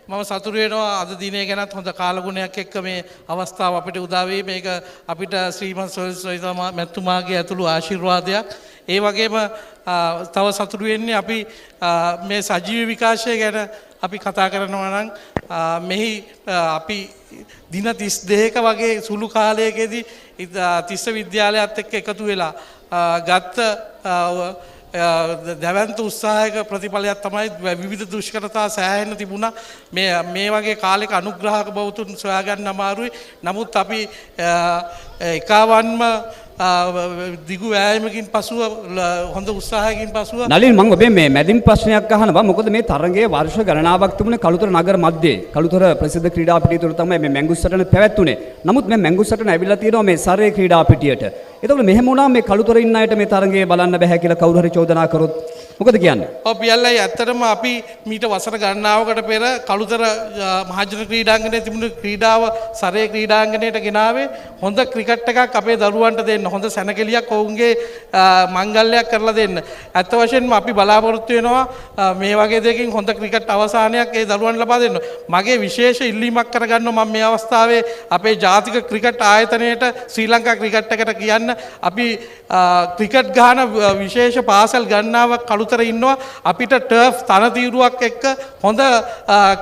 මම සතුටු වෙනවා අද දිනේ ගැනත් හොඳ කාලගුණයක් එක්ක මේ අවස්ථාව අපිට උදා වෙයි. මේක අපිට ශ්‍රීමන්ත සොයිසා මැතිතුමාගේ ඇතුළු ආශිර්වාදයක්. ඒ වගේම තව සතුටු වෙන්නේ අපි මේ සජීවී විකාශය ගැන අපි කතා කරනවා නම් මෙහි අපි දින 32ක වගේ සුළු කාලයකදී තිස්ස විද්‍යාලයත් එක්ක එකතු වෙලා ගත්ත දැවන්ත උත්සාහයක ප්‍රතිඵලයක් තමයි විවිධ දුෂ්කරතා සෑහෙන්න තිබුණා. මේ වගේ කාලෙක අනුග්‍රහක බවතුන් සොයාගන්න අමාරුයි. නමුත් අපි එකවන්ම දිගු වෑයමකින් පසුව හොඳ උත්සාහයකින් පසුව නලින් මම ඔබේ මේ මැදින් ප්‍රශ්නයක් අහනවා. මොකද මේ තරගයේ වර්ෂ ගණනාවක් තිබුණේ කලුතර නගර මැද්දේ. කලුතර ප්‍රසිද්ධ ක්‍රීඩා පිටිය තුළ තමයි මේ මැංගුස් සටන පැවැත්ුනේ. නමුත් මේ මැංගුස් සටන ඇවිල්ලා තියෙනවා මේ සරේ ක්‍රීඩා පිටියට. එතකොට මෙහෙම වුණා මේ කලුතර ඉන්න අයට මේ තරගයේ බලන්න බෑ කියලා කවුරු හරි චෝදනා කරොත් මොකද කියන්නේ? ඔව් පියල්ලයි ඇත්තටම අපි මීට වසර ගණනාවකට පෙර කලුතර මහජන ක්‍රීඩාංගණයේ තිබුණු ක්‍රීඩාව සරේ ක්‍රීඩාංගණයට ගෙනාවේ හොඳ ක්‍රිකට් එකක් අපේ දරුවන්ට දෙන්න. හොඳ සැනකෙලියක් ඔවුන්ගේ මංගල්‍යයක් කරලා දෙන්න. ඇත්ත වශයෙන්ම අපි බලාපොරොත්තු වෙනවා මේ වගේ දෙයකින් හොඳ ක්‍රිකට් අවසානයක් ඒ දරුවන් ලබා දෙන්න. මගේ විශේෂ ඉල්ලීමක් කරගන්නවා මම මේ අවස්ථාවේ අපේ ජාතික ක්‍රිකට් ආයතනයට ශ්‍රී ලංකා ක්‍රිකට් එකට කියන්න අපි ක්‍රිකට් ගහන විශේෂ පාසල් ගණනාවක් කලුතර ඉන්නවා. අපිට ටර්ෆ් තනතිරුවක් එක්ක හොඳ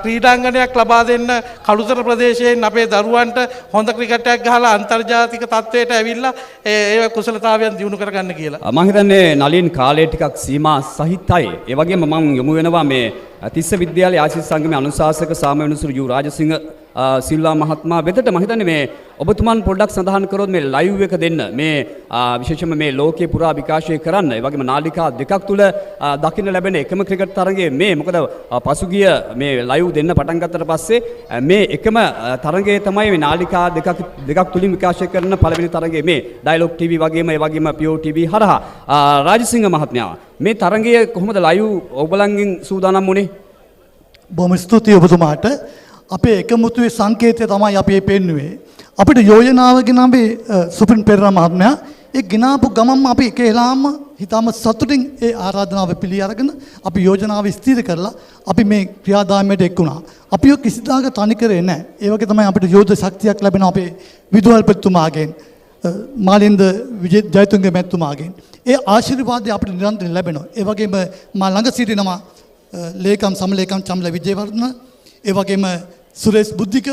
ක්‍රීඩාංගණයක් ලබා දෙන්න කලුතර ප්‍රදේශයෙන් අපේ දරුවන්ට හොඳ ක්‍රිකට් එකක් ගහලා අන්තර්ජාතික තත්ත්වයට ඇවිල්ලා ඒ කුසලතාවයන් දියුණු කරගන්න කියලා. මම හිතන්නේ නලින් කාලය ටිකක් සීමා සහිතයි. ඒ වගේම මම යොමු වෙනවා මේ තිස්ස විද්‍යාලයේ ආශිස් සංගමේ අනුශාසක සාමවෙනසුරු යු රාජසිංහ සිල්වා මහත්මයා වෙතට මම හිතන්නේ මේ ඔබතුමන් පොඩ්ඩක් සඳහන් කරොත් මේ ලයිව් එක දෙන්න මේ විශේෂයෙන්ම මේ ලෝකේ පුරා විකාශය කරන්න. ඒ වගේම නාලිකා දෙකක් තුල දකින්න ලැබෙන එකම ක්‍රිකට් තරගයේ මේ මොකද පසුගිය මේ ලයිව් දෙන්න පටන් ගත්තට පස්සේ මේ එකම තරගයේ තමයි මේ නාලිකා දෙකක් තුලින් විකාශය කරන පළවෙනි තරගයේ මේ ඩයලොග් ටීවී වගේම ඒ වගේම පියෝ ටීවී හරහා රාජසිංහ මහත්මයා මේ තරගය කොහොමද ලයිව් ඔයගලන්ගෙන් සූදානම් වුණේ? බොහොම ස්තුතියි ඔබතුමාට. අපේ එකමුතුවේ සංකේතය තමයි අපි පෙන්නුවේ. අපිට යෝජනාව ගෙනාවේ සුපින් පෙරේරා මහත්මයා. ඒ ගෙනාපු ගමන්ම අපි එකහෙලාම හිතාම සතුටින් ඒ ආරාධනාව පිළි අරගෙන අපි යෝජනාව ස්ථිර කරලා අපි මේ ක්‍රියාදාමයට එක් වුණා. අපි ඔය කිසිදාක තනි කරේ නැහැ. ඒ වගේ තමයි අපිට යෝධ ශක්තියක් ලැබෙන අපේ විදුහල්පතිතුමාගෙන් මාලින්ද ජයතුංග මැතිතුමාගෙන්. ඒ ආශිර්වාදය අපිට නිරන්තරයෙන් ලැබෙනවා. ඒ වගේම මා ළඟ සිටිනවා ලේකම් සමලේකම් චම්ල විජේවර්ධන, ඒ වගේම සුරේෂ් බුද්ධික,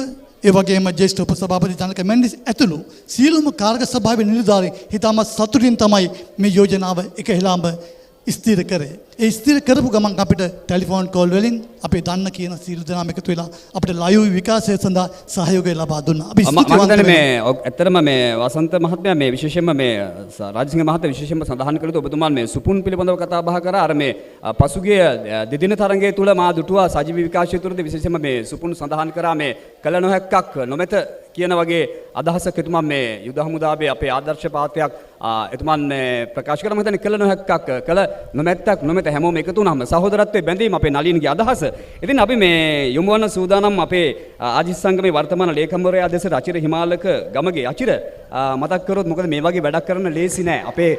ඒ වගේම ජ්‍යෙෂ්ඨ උපසභාපති ජනක මෙන්ඩිස් ඇතුළු සියලුම කාර්ක සභාවේ නිලධාරීන් හිතාමත් සතුටින් තමයි මේ යෝජනාව එකහෙලාම ස්ථිර කරේ. ඒ ස්ථිර කරපු ගමන් අපිට ටෙලිෆෝන් කෝල් වලින් අපේ දන්න කියන සියලු දෙනාම එකතු වෙලා අපිට ලයිව් විකාශය සඳහා සහයෝගය ලබා දුන්නා. අපි ස්තුතිවන්ත වෙනවා. මේ ඇත්තටම මේ වසන්ත මහත්මයා මේ විශේෂයෙන්ම මේ රාජසිංහ මහතා විශේෂයෙන්ම සඳහන් කළේ ඔබතුමාන් මේ සුපුන් පිළිබඳව කතා බහ කරා. අර මේ පසුගිය දෙදින තරඟය තුල මා දුටුවා සජීව විකාශය තුලදී විශේෂයෙන්ම මේ සුපුන් සඳහන් කරා මේ කල නොහැක්කක් නොමෙත කියන වගේ අදහසක් එතුමන් මේ යුද හමුදාවේ අපේ ආදර්ශ පාත්‍රයක් එතුමන් ප්‍රකාශ කරා. මම හිතන්නේ කල නොහැක්කක් කල නොමැත්තක් නොමෙත හැමෝම එකතු වුණාම සහෝදරත්වයේ බැඳීම අපේ නලින්ගේ අදහස. ඉතින් අපි මේ යොමු වන සූදානම් අපේ ආජිත් සංගමේ වර්තමාන ලේකම්වරයා දෙස අචිර හිමාලක ගමගේ අචිර මතක් කරොත් මොකද මේ වගේ වැඩක් කරන්න ලේසි නෑ. අපේ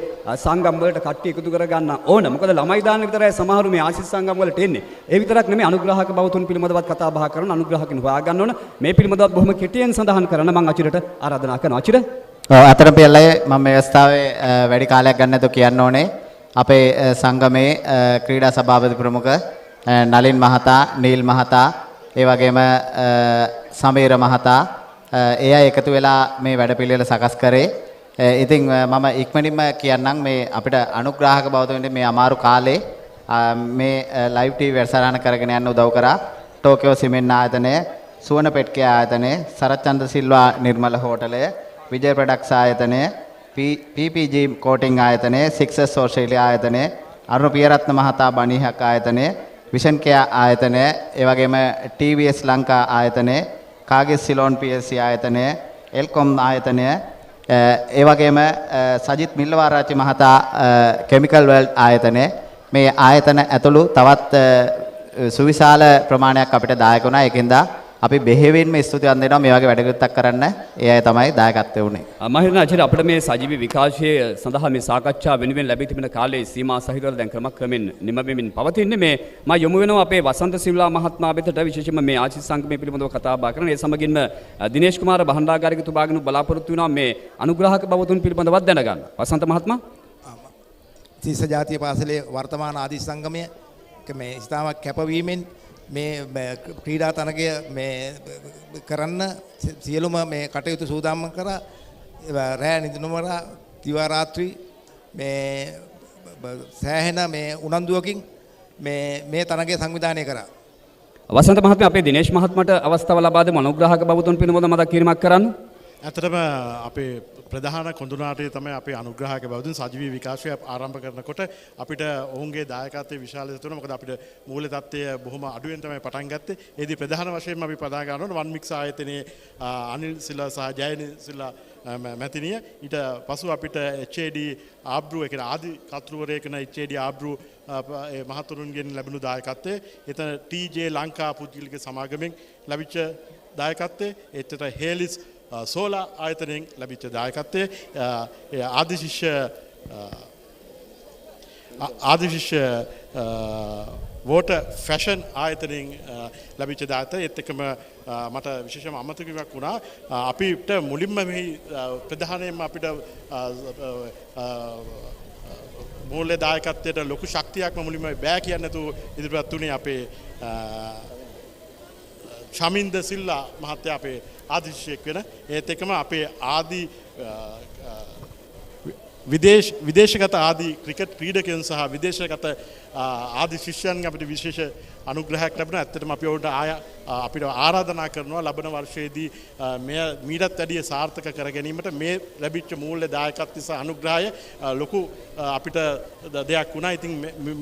සංගම් වලට කට්ටිය එකතු කර ගන්න ඕන. මොකද ළමයි දාන්න විතරයි සමහරු මේ ආශිස් සංගම් වලට එන්නේ. ඒ විතරක් නෙමෙයි අනුග්‍රහක බවතුන් පිළිබඳවත් කතා බහ කරන අනුග්‍රහකින් හොයා ගන්න ඕන. මේ පිළිබඳවත් බොහොම කෙටියෙන් සඳහන් කරන්න මම අචිරට ආරාධනා කරනවා. අචිර අතර පියල්ලේ මම මේ අවස්ථාවේ වැඩි කාලයක් ගන්න නැතුව කියන්න ඕනේ අපේ සංගමේ ක්‍රීඩා සභාපති ප්‍රමුඛ නලින් මහතා, නීල් මහතා, ඒ වගේම සමීර මහතා ඒ අය එකතු වෙලා මේ වැඩපිළිවෙල සකස් කරේ. ඉතින් මම ඉක්මනින්ම කියන්නම් මේ අපිට අනුග්‍රාහක බවතුන්ට මේ අමාරු කාලේ මේ ලයිව් ටීවී වැඩසටහන කරගෙන යන්න උදව් කරා ටෝකියෝ සිමෙන්ට් ආයතනය, සුවන පෙට්ටිය ආයතනය, සරච්චන්ද්‍ර සිල්වා නිර්මල හෝටලය, විජය ප්‍රොඩක්ට්ස් ආයතනය, PPG කෝටිං ආයතනය, සික්සස් ඕස්ට්‍රේලියා ආයතනය, අරුණ පියරත්න මහතා බණිහක් ආයතනය, විෂන් කෙයා ආයතනය, ඒ වගේම TVS ලංකා ආයතනය, කාගිස් සිලෝන් PLC ආයතනය, එල්කොම් ආයතනය, ඒ වගේම සජිත් මිල්ලවාරාච්චි මහතා කෙමිකල් වර්ල්ඩ් ආයතනය, මේ ආයතන ඇතුළු තවත් සුවිශාල ප්‍රමාණයක් අපිට දායක වුණා. ඒකෙන්ද අපි බෙහෙවින්ම ස්තුතිවන්ත වෙනවා මේ වගේ වැඩකටක් කරන්න. ඒ අය තමයි දායකත්වයේ උනේ. මම හිතනවා අචිර අපිට මේ සජීවී විකාශයේ සඳහා මේ සාකච්ඡා වෙනුවෙන් ලැබී තිබෙන කාලයේ සීමා සහිතව දැන් ක්‍රමක්‍රමෙන් නිමවෙමින් පවතින්නේ. මේ මම යොමු වෙනවා අපේ වසන්ත සිල්වා මහත්මයා වෙතට විශේෂයෙන්ම මේ ආචිත් සංගමයේ පිළිබඳව කතා බහ කරන. ඒ සමගින්ම දිනේෂ් කුමාර බණ්ඩාගාරිකතුමාගෙන් බලාපොරොත්තු වෙනවා මේ අනුග්‍රාහක බවතුන් පිළිබඳවත් දැනගන්න. වසන්ත මහත්මයා තිස්ස ජාතිය පාසලේ වර්තමාන ආදි සංගමය මේ ඉස්තාමක් කැපවීමෙන් මේ ක්‍රීඩා තරගය මේ කරන්න සියලුම මේ කටයුතු සූදානම් කරා. රෑ නිදිනොමර දිවා රාත්‍රී මේ සෑහෙන මේ උනන්දුවකින් මේ තරගය සංවිධානය කරා. වසන්ත මහත්මයා අපේ දිනේෂ් මහත්මයාට අවස්ථාව ලබා දෙමු අනුග්‍රාහක බවතුන් පිළිබඳව මතක් කිරීමක් කරන්න. ඇත්තටම අපේ ප්‍රධාන කොඳුනාටය තමයි අපේ අනුග්‍රහක බවතුන් සජීවී විකාශය ආරම්භ කරනකොට අපිට ඔවුන්ගේ දායකත්වයේ විශාල තුන මොකද අපිට මූල තත්ත්වය බොහොම අඩුවෙන් තමයි පටන් ගත්තේ. ඒදී ප්‍රධාන වශයෙන්ම අපි පදා ගන්න ඕන වන් මික්ස් ආයතනයේ අනිල් සිල්වා සහ ජයනි සිල්වා මැතිනිය. ඊට පසු අපිට HAD ආබ්රු ඒ කියන්නේ ආදි කතුරුවරයෙක් වෙන HAD ආබ්රු මහතුරුන්ගෙන් ලැබුණු දායකත්වය. එතන TJ ලංකා පුද්ගලික සමාගමෙන් ලැබිච්ච දායකත්වය. එතට හේලිස් සෝලා ආයතනයෙන් ලැබිච්ච දායකත්වය. ආදිශිෂ්‍ය වෝටර් ෆැෂන් ආයතනයෙන් ලැබිච්ච දායකත්වය. ඒත් එක්කම මට විශේෂම අමතක වීමක් වුණා. අපිට මුලින්ම මෙහි ප්‍රධානයෙන්ම අපිට මූල්‍ය දායකත්වයට ලොකු ශක්තියක්ම මුලින්ම බෑ කියන්නේ නැතුව ඉදිරිපත් වුණේ අපේ ශමින්ද සිල්ලා මහත්තයා අපේ ආදිශිෂ්‍යෙක් වෙන. ඒත් එක්කම අපේ ආදි විදේශගත ආදී ක්‍රිකට් ක්‍රීඩකයන් සහ විදේශගත ආදී ශිෂ්‍යයන් අපිට විශේෂ අනුග්‍රහයක් ලැබුණා. ඇත්තටම අපි ඔවුන්ට අපිට ආරාධනා කරනවා ලබන වර්ෂයේදී මීටත් වැඩිය සාර්ථක කර ගැනීමට මේ ලැබිච්ච මූල්‍ය දායකත්වය සහ අනුග්‍රහය ලොකු අපිට දෙයක් වුණා. ඉතින්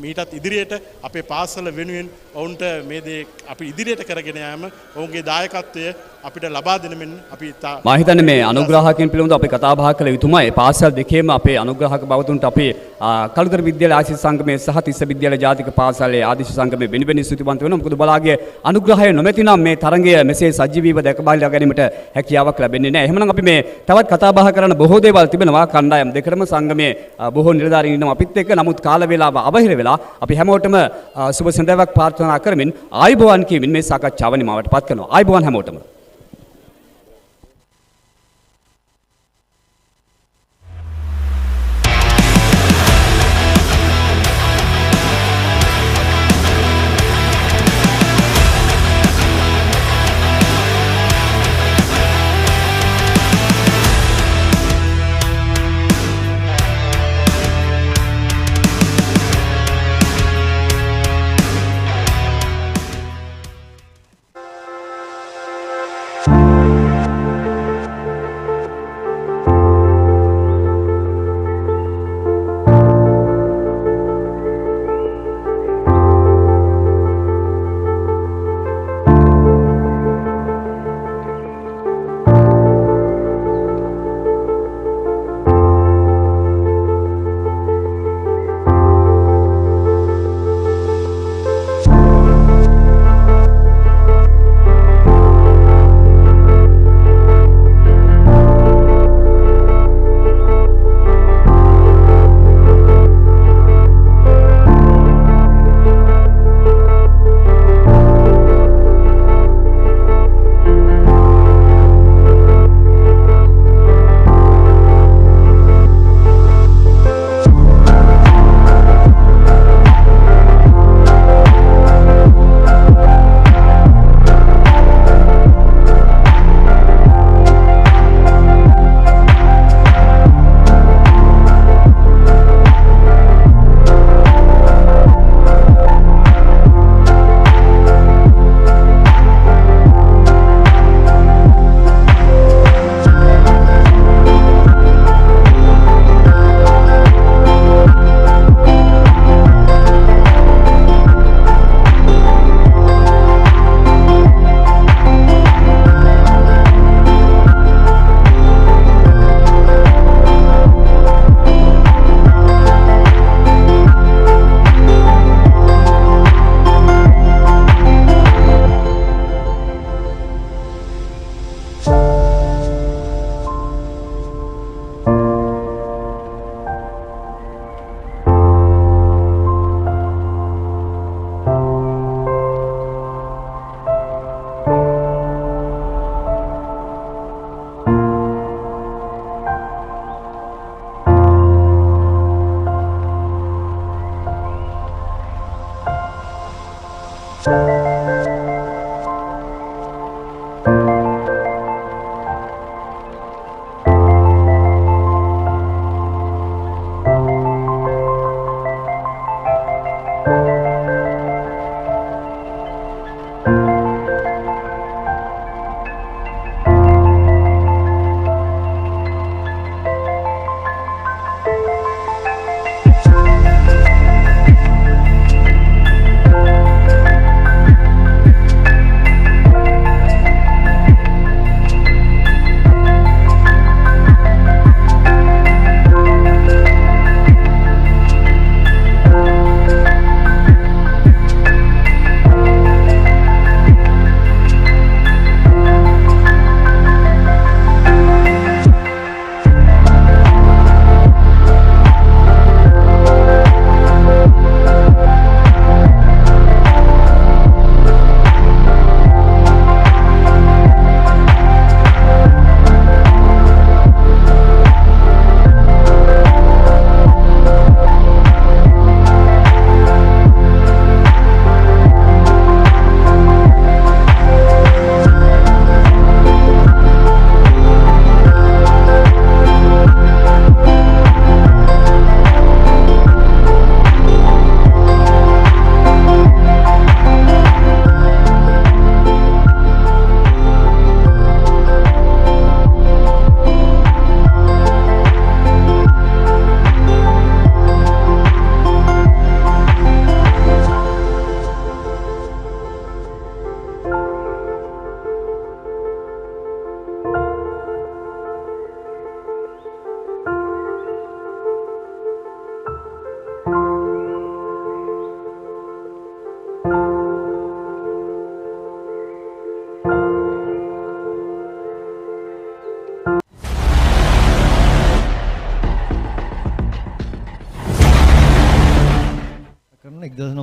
මීටත් ඉදිරියට අපේ පාසල වෙනුවෙන් ඔවුන්ට මේ දේ අපි ඉදිරියට කරගෙන යාම ඔවුන්ගේ දායකත්වය අපිට ලබා දෙන මෙන් අපි මම හිතන්නේ මේ අනුග්‍රාහකයන් පිළිබඳව අපි කතා බහ කළ යුතුමයි. පාසල් දෙකේම අපේ අනුග්‍රාහක බවතුන්ට අපේ කළුතර විද්‍යාලය ආශිස් සංගමයේ සහ තිස්ස විද්‍යාලය ජාතික පාසලේ ආදිශ සංගමයේ වෙන ස්තුතිවන්ත වෙනවා. මොකද බලාගේ අනුග්‍රහය නොමැතිනම් මේ තරඟය මෙසේ සජීවීව දැක බලා ගැනීමට හැකියාවක් ලැබෙන්නේ නැහැ. එහෙනම් අපි මේ තවත් කතා බහ කරන බොහෝ දේවල් තිබෙනවා. කණ්ඩායම් දෙකටම සංගමයේ බොහෝ නිලධාරීන් ඉන්නවා අපිත් එක්ක. නමුත් කාල වේලාව අවහිර වෙලා අපි හැමෝටම සුබ සඳාවක් ප්‍රාර්ථනා කරමින් ආයුබෝවන් කියමින් මේ සාකච්ඡාව නිමවට පත් කරනවා. ආයුබෝවන් හැමෝටම.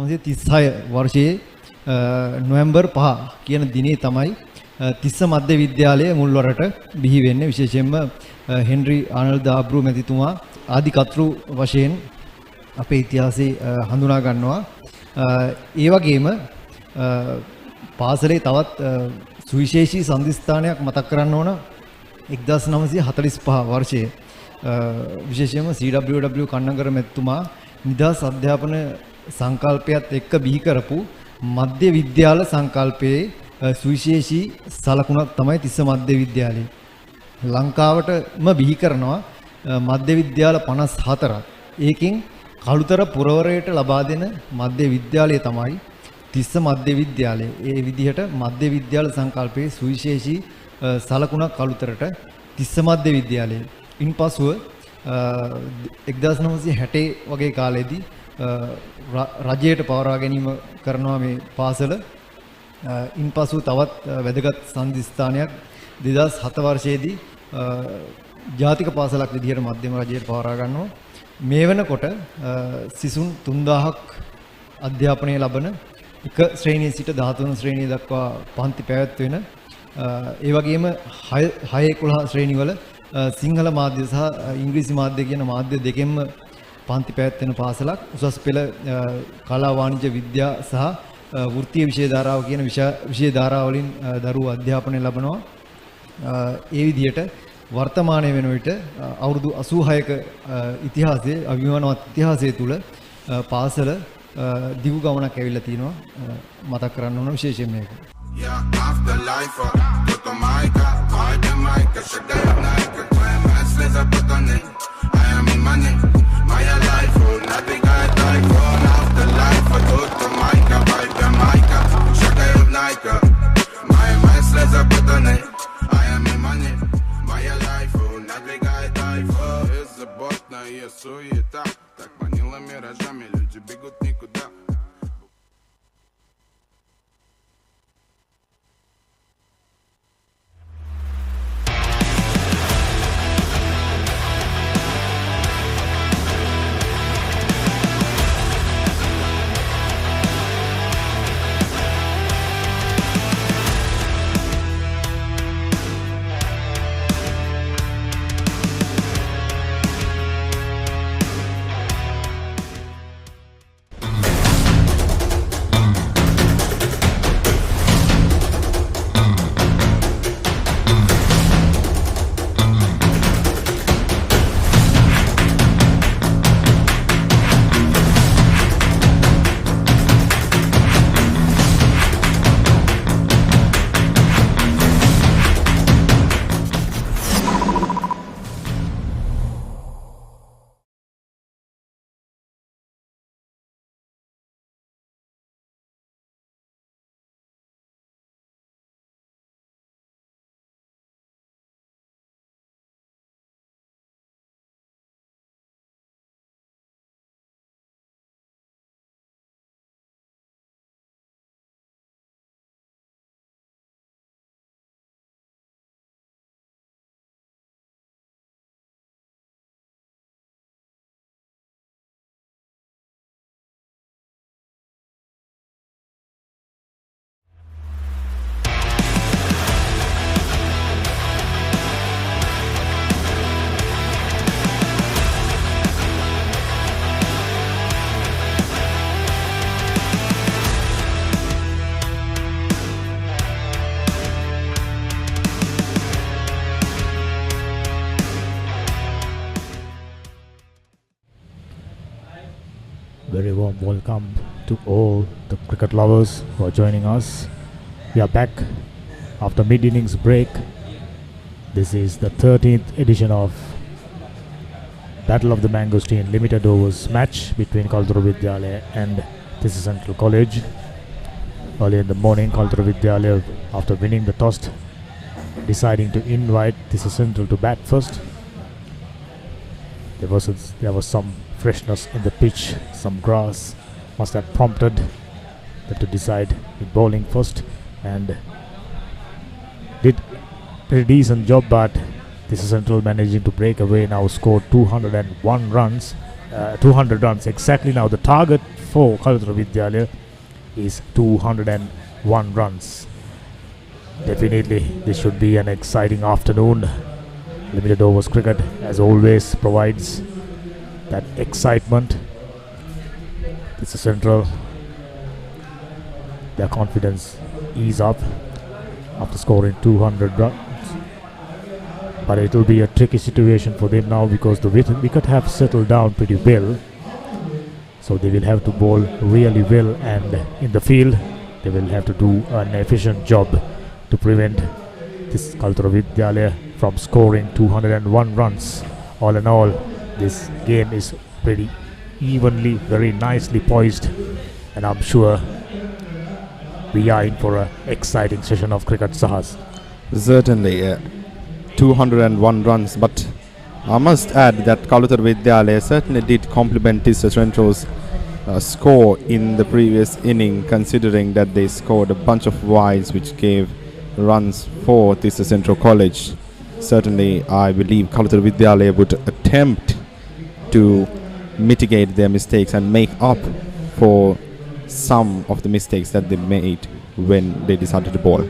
1936 වර්ෂයේ නොවැම්බර් 5 කියන දිනේ තමයි තිස්ස මධ්‍ය විද්‍යාලය මුල්වරට බිහි වෙන්නේ. විශේෂයෙන්ම හෙන්රි ආනල්ඩ් දාබ්රු මැතිතුමා ආදි කතෘ වශයෙන් අපේ ඉතිහාසයේ හඳුනා ගන්නවා. ඒ වගේම පාසලේ තවත් සුවිශේෂී සම්දිස්ථානයක් මතක් කරන්න ඕන 1945 වර්ෂයේ විශේෂයෙන්ම CWW කන්නගර මැතිතුමා නිදහස් අධ්‍යාපන සංකල්පයත් එක්ක බිහි කරපු මධ්‍ය විද්‍යාල සංකල්පයේ සුවිශේෂී සලකුණක් තමයි තිස්ස මධ්‍ය විද්‍යාලය. ලංකාවටම බිහි කරනවා මධ්‍ය විද්‍යාල 54ක්. ඒකෙන් කළුතර පුරවරයට ලබා දෙන මධ්‍ය විද්‍යාලය තමයි තිස්ස මධ්‍ය විද්‍යාලය. ඒ විදිහට මධ්‍ය විද්‍යාල සංකල්පයේ සුවිශේෂී සලකුණක් කළුතරට තිස්ස මධ්‍ය විද්‍යාලය. ඉන්පසුව 1960 වගේ කාලෙදී රජයට පවරා ගැනීම කරනවා මේ පාසල. ඉන්පසු තවත් වැදගත් සංදිස්ථානයක් 2007 වර්ෂයේදී ජාතික පාසලක් විදිහට මධ්‍යම රජයට පවරා ගන්නවා. මේ වෙනකොට සිසුන් 3000ක් අධ්‍යාපනය ලබන එක ශ්‍රේණියේ සිට 13 ශ්‍රේණිය දක්වා පන්ති පැවැත්වෙන ඒ වගේම 6-11 ශ්‍රේණිවල සිංහල මාධ්‍ය සහ ඉංග්‍රීසි මාධ්‍ය කියන මාධ්‍ය දෙකෙන්ම පන්ති පැවැත්වෙන පාසලක්. උසස් පෙළ කලා වාණිජ්‍ය විද්‍යා සහ වෘත්තීය විෂය ධාරාව කියන විෂය ධාරාවලින් දරුවෝ අධ්‍යාපනය ලබනවා. ඒ විදිහට වර්තමානයේ වෙන විට අවුරුදු 86ක ඉතිහාසයේ අභිමානවත් ඉතිහාසය තුල පාසල දිගු ගමනක් ඇවිල්ලා තිනවා. මතක් කරන්න ඕන විශේෂයෙන් මේක. Так манила миражами, люди бегут никуда. Very warm welcome to all the cricket lovers who are joining us. We are back after mid-innings break. This is the 13th edition of Battle of the Mangosteens limited overs match between Kalutara Vidyalaya and Tissa Central College. Early in the morning, Kalutara Vidyalaya, after winning the toss, deciding to invite Tissa Central to bat first. There was some freshness in the pitch, some grass must have prompted them to decide in bowling first, and did pretty decent job, but Tissa Central managing to break away, now scored 201 runs 200 runs exactly. Now the target for Kalutara Vidyalaya is 201 runs. Definitely this should be an exciting afternoon. Limited overs cricket, as always, provides that excitement. Tissa Central, their confidence is up after scoring 200 runs. But it will be a tricky situation for them now because the wicket have settled down pretty well. So they will have to bowl really well, and in the field they will have to do an efficient job to prevent this Kalutara Vidyalaya from scoring 201 runs. All in all, this game is pretty evenly, very nicely poised, and I'm sure we are in for an exciting session of cricket, Sahas. Certainly, 201 runs, but I must add that Kalutara Vidyalaya certainly did complement Tissa Central's score in the previous inning, considering that they scored a bunch of wides which gave runs for Tissa Central College. Certainly, I believe Kalutara Vidyalaya would attempt to mitigate their mistakes and make up for some of the mistakes that they made when they decided to bowl.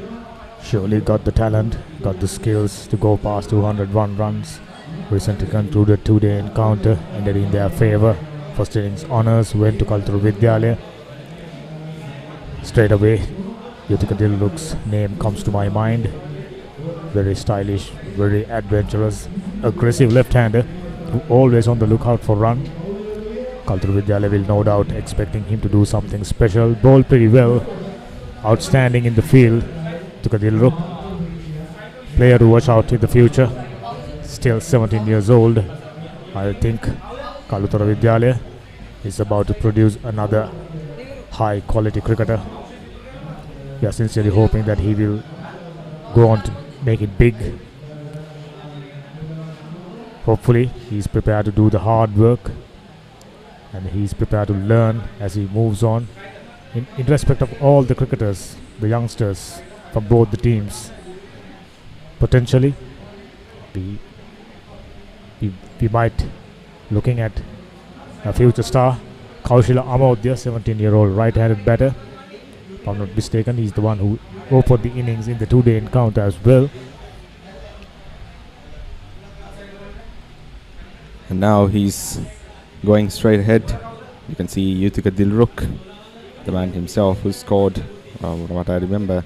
Surely got the talent, got the skills to go past 201 runs. Recently concluded two-day encounter ended in their favour. First innings honours went to Kalutara Vidyalaya. Straight away, Yuthika Dilruk's name comes to my mind. Very stylish, very adventurous, aggressive left-hander who always on the lookout for run. Kalutara Vidyalaya will no doubt expecting him to do something special. Bowled pretty well, outstanding in the field. Yuthika Dilruk, player to watch out in the future. Still 17 years old. I think Kalutara Vidyalaya is about to produce another high quality cricketer. We are sincerely hoping that he will go on to make it big. Hopefully he is prepared to do the hard work, and he is prepared to learn as he moves on in respect of all the cricketers, the youngsters from both the teams. Potentially we might looking at a future star, Kaushila Amodhya, 17-year-old right-handed batter. If I'm not mistaken, he's the one who opened the innings in the two-day encounter as well. And now he's going straight ahead. You can see Yuthika Dilruk, the man himself who scored, from what I remember,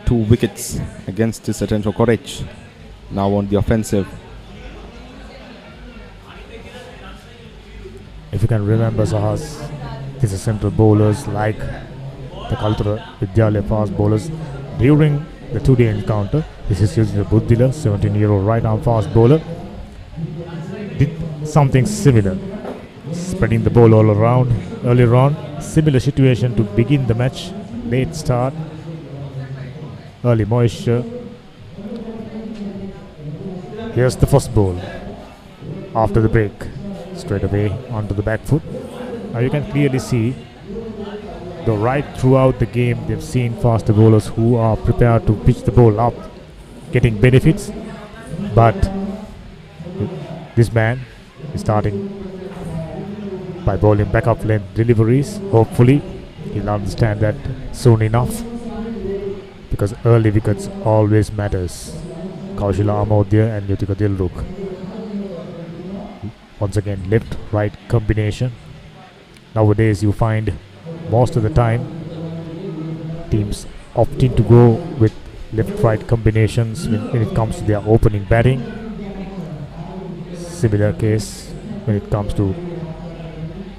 2 wickets against Tissa Central College. Now on the offensive. If you can remember, Sahas, Tissa Central bowlers like the Kalutara Vidyalaya fast bowlers during the two-day encounter. This is using Buddhila, 17-year-old right-arm fast bowler. Did something similar, spreading the ball all around earlier on. Similar situation to begin the match. Late start, early moisture. Here's the first ball after the break. Straight away onto the back foot. Now you can clearly see the right throughout the game they've seen faster bowlers who are prepared to pitch the ball up, getting benefits. But this man is starting by bowling back up length deliveries. Hopefully he'll understand that soon enough, because early wickets always matters. Kaushila Amodhya and Yuthika Dilruk. Once again, left-right combination. Nowadays you find most of the time teams opting to go with left-right combinations when it comes to their opening batting. Similar case when it comes to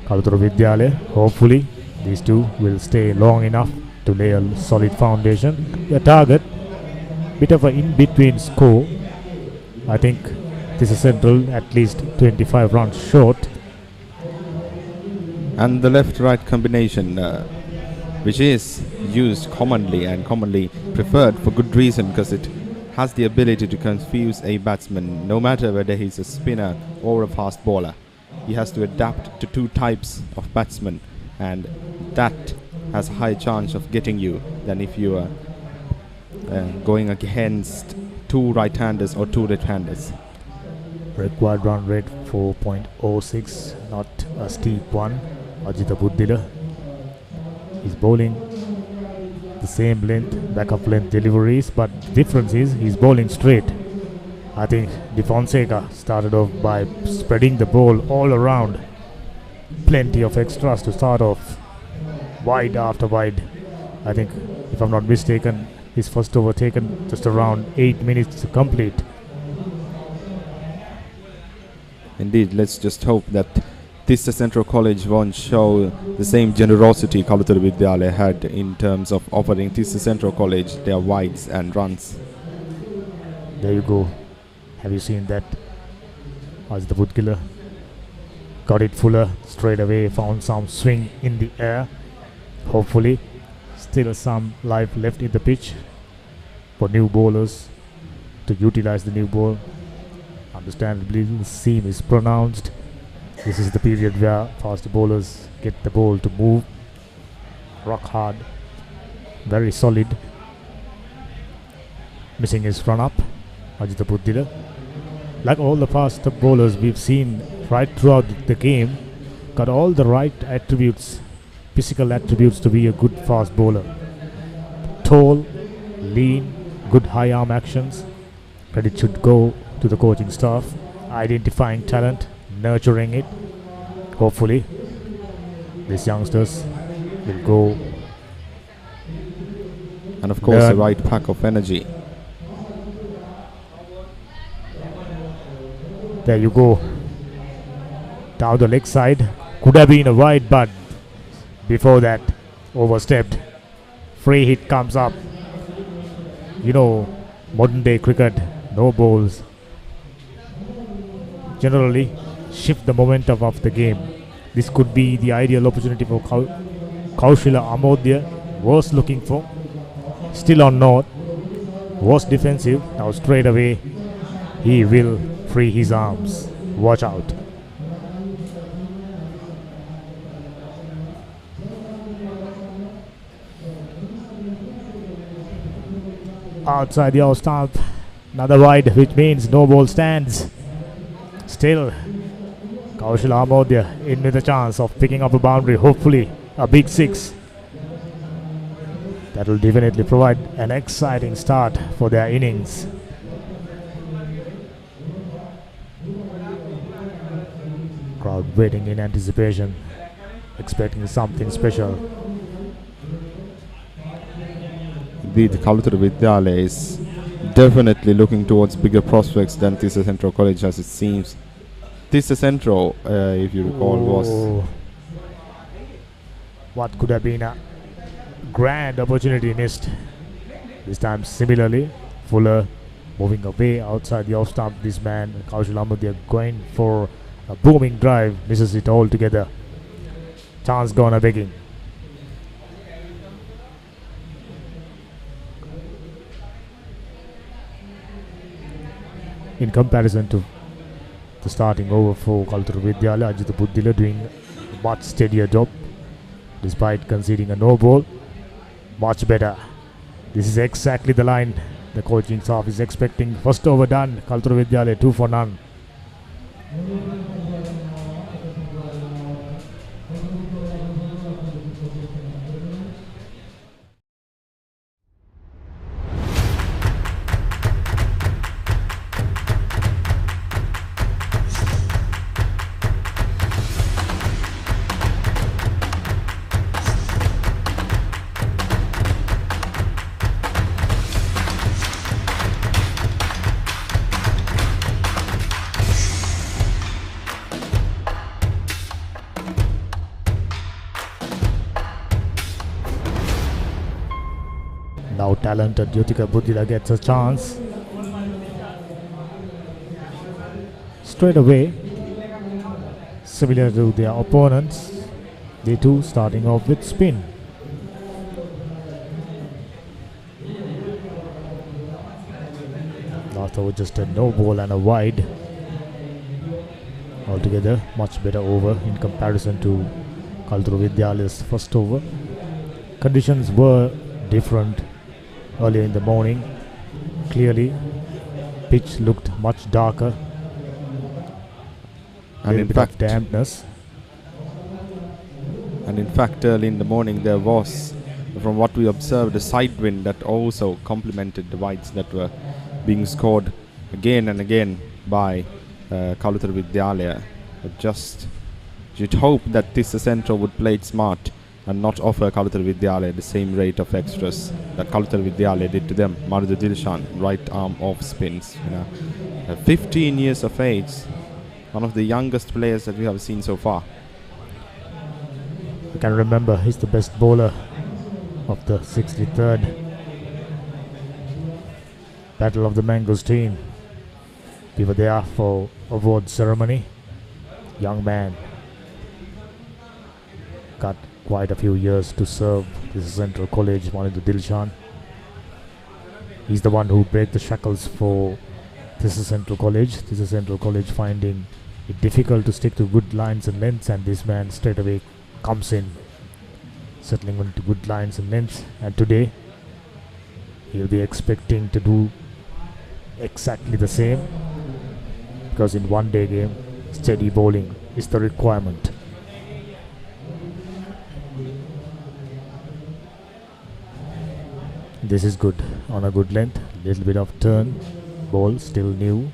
Kalutara Vidyalaya. Hopefully these two will stay long enough to lay a solid foundation. Their target, bit of an in-between score. I think Tissa Central at least 25 runs short. And the left-right combination, which is used commonly and commonly preferred for good reason, because it has the ability to confuse a batsman, no matter whether he's a spinner or a fast bowler. He has to adapt to 2 types of batsmen, and that has a high chance of getting you than if you are going against 2 right-handers or 2 left-handers. Required run rate 4.06, not a steep one. Ajitha Buddhila is bowling the same length, backup length deliveries, but the difference is he's bowling straight. I think De Fonseca started off by spreading the ball all around. Plenty of extras to start off, wide after wide. I think, if I'm not mistaken, his first over taken just around 8 minutes to complete. Indeed, let's just hope that Tissa Central College won't show the same generosity Kalutara Vidyalaya had in terms of offering Tissa Central College their wides and runs. There you go. Have you seen that? As the Budgila got it fuller straight away, found some swing in the air. Hopefully, still some life left in the pitch for new bowlers to utilize the new ball. Understandably, the seam is pronounced. This is the period where fast bowlers get the ball to move. Rock hard, very solid. Missing his run up, Ajitha Buddhila. Like all the fast bowlers we've seen right throughout the game, got all the right attributes, physical attributes to be a good fast bowler. Tall, lean, good high arm actions. Credit should go to the coaching staff, identifying talent, nurturing it. Hopefully, these youngsters will go. And of course, the right pack of energy. There you go. Down the leg side. Could have been a wide, but before that, overstepped. Free hit comes up. You know, modern day cricket, no balls generally shift the momentum of the game. This could be the ideal opportunity for Kaushila Amodhya. Was looking for. Still on note. Was defensive. Now straight away he will free his arms. Watch out. Outside the off stump. Another wide, which means no ball stands. Still, Kaushila Amodhya in with a chance of picking up a boundary. Hopefully, a big six. That will definitely provide an exciting start for their innings. Crowd waiting in anticipation, expecting something special. Indeed, Kalutara Vidyalaya is definitely looking towards bigger prospects than Tissa Central College, as it seems. Tissa Central, if you recall, was what could have been a grand opportunity missed. This time similarly, Fuller moving away outside the off stump. This man, Kaushila Amodhya, going for a booming drive, misses it altogether. Chance gone a begging. In comparison to the starting over for Kalutara Vidyalaya, Ajitha Buddhila doing a much steadier job despite conceding a no ball. Much better. This is exactly the line the coaching staff is expecting. First over done. Kalutara Vidyalaya 2 for none. Now talented Jyotika Buddhila gets a chance. Straight away, similar to their opponents, they too starting off with spin. Last over just a no ball and a wide. Altogether much better over in comparison to Kalutara Vidyalaya's first over. Conditions were different earlier in the morning. Clearly, pitch looked much darker. little bit of dampness. And in fact, early in the morning there was, from what we observed, a side wind that also complemented the wides that were being scored again and again by Kalutara Vidyalaya. But just you'd hope that Tissa Central would play it smart and not offer Kalutara Vidyalaya the same rate of extras that Kalutara Vidyalaya did to them. Marudu Dilshan, right arm off spins. 15 years of age, one of the youngest players that we have seen so far. I can remember he's the best bowler of the 63rd Battle of the Mangosteens. We were there for award ceremony. Young man, got quite a few years to serve Tissa Central College, Marudu Dilshan. He's the one who broke the shackles for Tissa Central College. Tissa Central College finding it difficult to stick to good lines and lengths, and this man straight away comes in, settling into good lines and lengths, and today he'll be expecting to do exactly the same, because in one day game steady bowling is the requirement. This is good on a good length, little bit of turn, ball still new,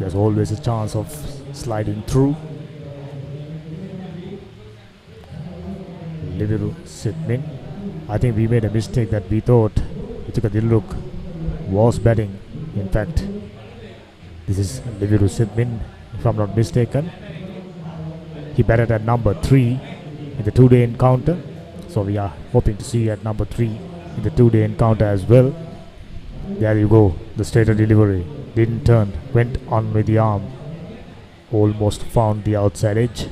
there's always a chance of sliding through. Liviru Sidmin. I think we made a mistake that we thought Yuthika Dilruk was batting. In fact, this is Liviru Sidmin, if I'm not mistaken. He batted at number 3 in the 2-day encounter. So we are hoping to see at number 3 in the 2-day encounter as well. There you go, the straighter delivery. Didn't turn, went on with the arm. Almost found the outside edge.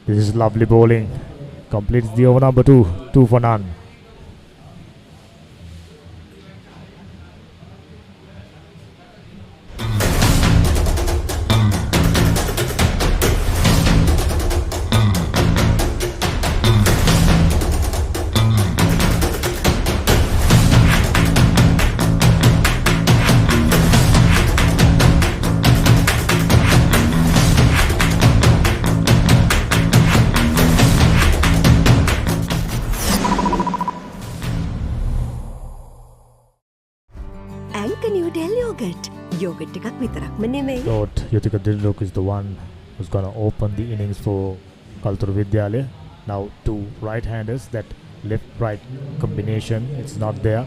This is lovely bowling. Completes the over number 2. 2 for none. Yoghurt එකක් විතරක්ම නෙමෙයි. Thought Yuthika Dilruk is the one who's going to open the innings for Kalutara Vidyalaya. Now two right-handers, that left-right combination, it's not there,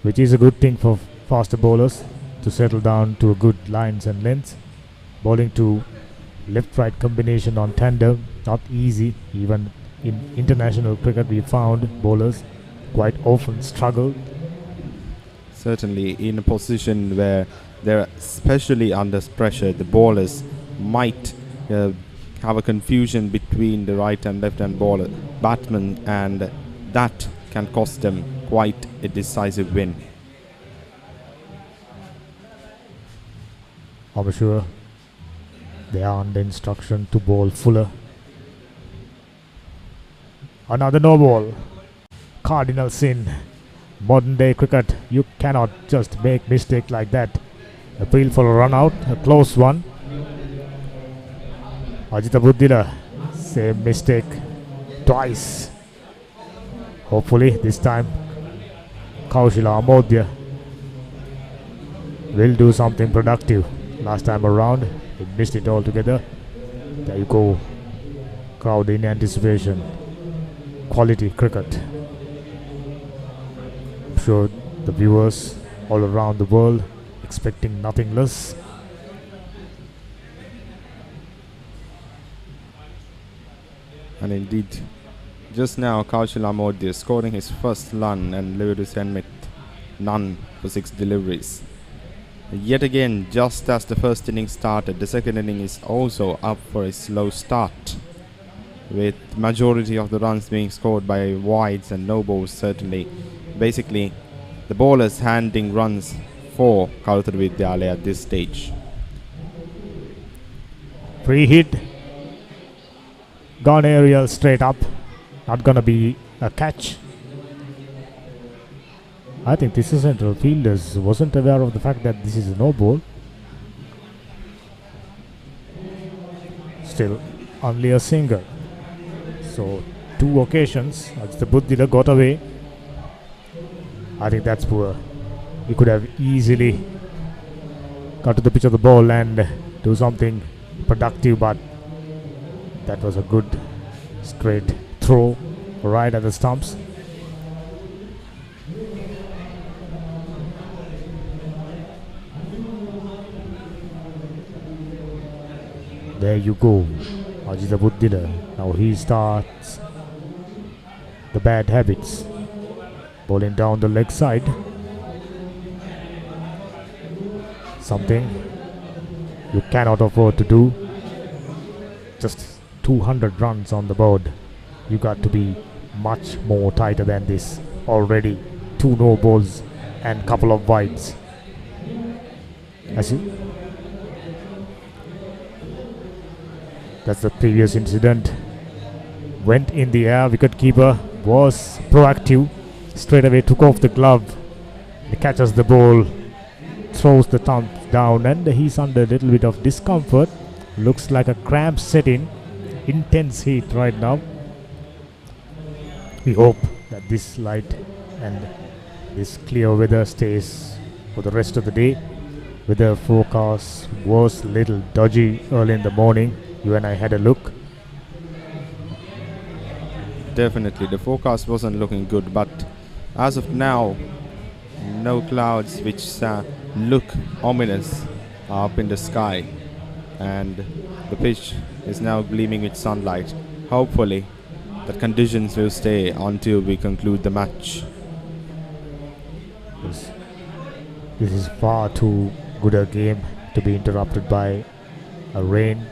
which is a good thing for faster bowlers to settle down to good lines and lengths. Bowling to left-right combination on tandem, not easy. Even in international cricket we found bowlers quite often struggle. Certainly in a position where they're especially under pressure, the bowlers might have a confusion between the right and left hand bowler batsman, and that can cost them quite a decisive win. I'm sure they are under instruction to bowl fuller. Another no ball. Cardinal sin. Modern day cricket, you cannot just make mistake like that. Appeal for a run out, a close one. Ajitha Buddhila, same mistake twice. Hopefully this time Kaushila Amodhya will do something productive. Last time around he missed it altogether. There you go, crowd in anticipation. Quality cricket. I'm sure the viewers all around the world expecting nothing less. And indeed, just now Kaushal Amodhya scoring his first run and Liviru Senmith none for 6 deliveries. Yet again, just as the first inning started, the second inning is also up for a slow start, with majority of the runs being scored by wides and no balls. Certainly, basically the bowlers handing runs for Kalutara Vidyalaya at this stage. Free hit, gone aerial straight up, not gonna be a catch. I think Tissa Central fielders wasn't aware of the fact that this is a no ball. still only a single. So 2 occasions, Ajitha Buddila got away. I think that's poor. He could have easily got to the pitch of the ball and do something productive, but that was a good straight throw right at the stumps. There you go, Ajitha Buddila. Now he starts the bad habits. Bowling down the leg side. Something you cannot afford to do. Just 200 runs on the board. You got to be much more tighter than this. Already 2 no balls and couple of wides. As you, that's the previous incident. Went in the air. Wicketkeeper was proactive. Straight away took off the glove. He catches the ball, throws the thumb down, and he's under a little bit of discomfort. Looks like a cramp setting. Intense heat right now. We hope that this light and this clear weather stays for the rest of the day. Weather forecast was a little dodgy early in the morning. You and I had a look. Definitely, the forecast wasn't looking good, but as of now, no clouds which look ominous are up in the sky, and the pitch is now gleaming with sunlight. Hopefully, the conditions will stay until we conclude the match. This is far too good a game to be interrupted by a rain.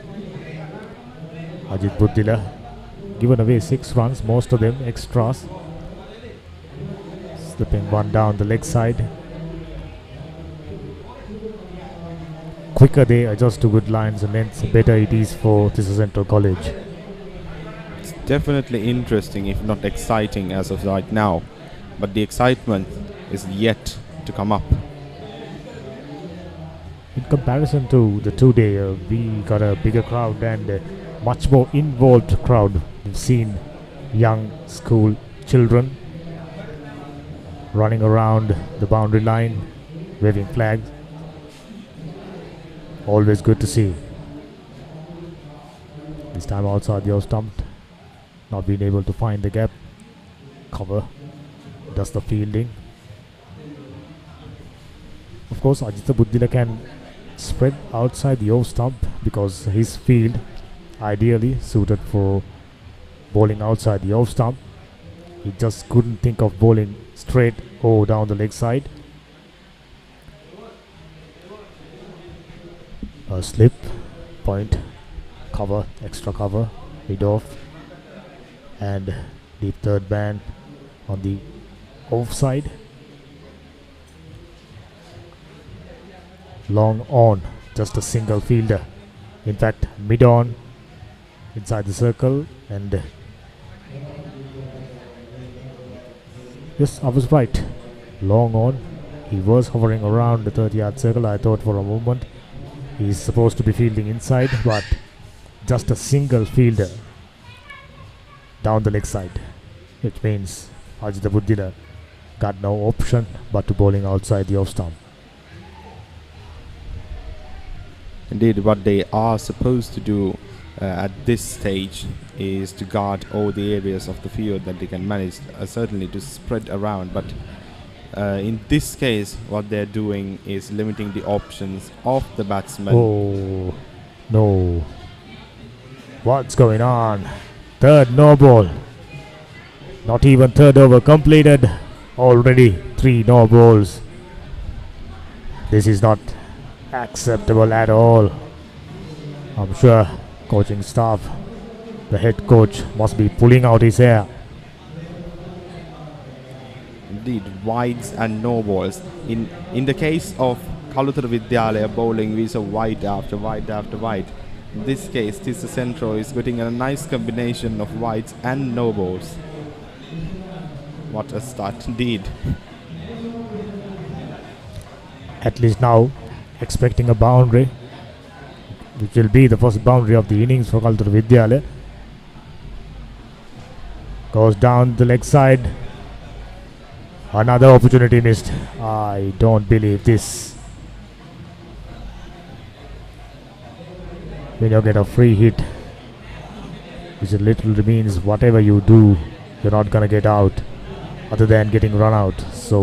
Ajitha Buddila given away 6 runs, most of them extras. Slipping one down the leg side. Quicker they adjust to good lines and lengths, better it is for Tissa Central College. It's definitely interesting, if not exciting as of right now, but the excitement is yet to come up. In comparison to the 2-day, we got a bigger crowd and a much more involved crowd. We've seen young school children running around the boundary line, waving flags. Always good to see. This time also the off stump, not being able to find the gap. Cover does the fielding. Of course, Ajitha Buddila can spread outside the off stump because his field ideally suited for bowling outside the off stump. He just couldn't think of bowling straight or down the leg side. A slip, point, cover, extra cover, mid off, and deep third man on the offside. Long on, just a single fielder. In fact, mid on, inside the circle, and yes, I was right. Long on, he was hovering around the 30-yard circle. I thought for a moment he's supposed to be fielding inside, but just a single fielder down the leg side, which means Ajitha Buddila got no option but to bowling outside the off stump. Indeed, what they are supposed to do at this stage is to guard all the areas of the field that they can manage, certainly to spread around, but in this case what they're doing is limiting the options of the batsman. Oh no, what's going on? Third no ball, not even third over completed, already 3 no balls. This is not acceptable at all. I'm sure coaching staff, the head coach must be pulling out his hair. Indeed, wides and no balls. In the case of Kalutara Vidyalaya bowling, we saw wide after wide after wide. In this case, Tissa Central is getting a nice combination of wides and no balls. What a start indeed. At least now, expecting a boundary. which will be the first boundary of the innings for Kalutara Vidyalaya. Goes down the leg side. Another opportunity missed. I don't believe this. When you get a free hit, which literally means whatever you do, you're not gonna get out other than getting run out. So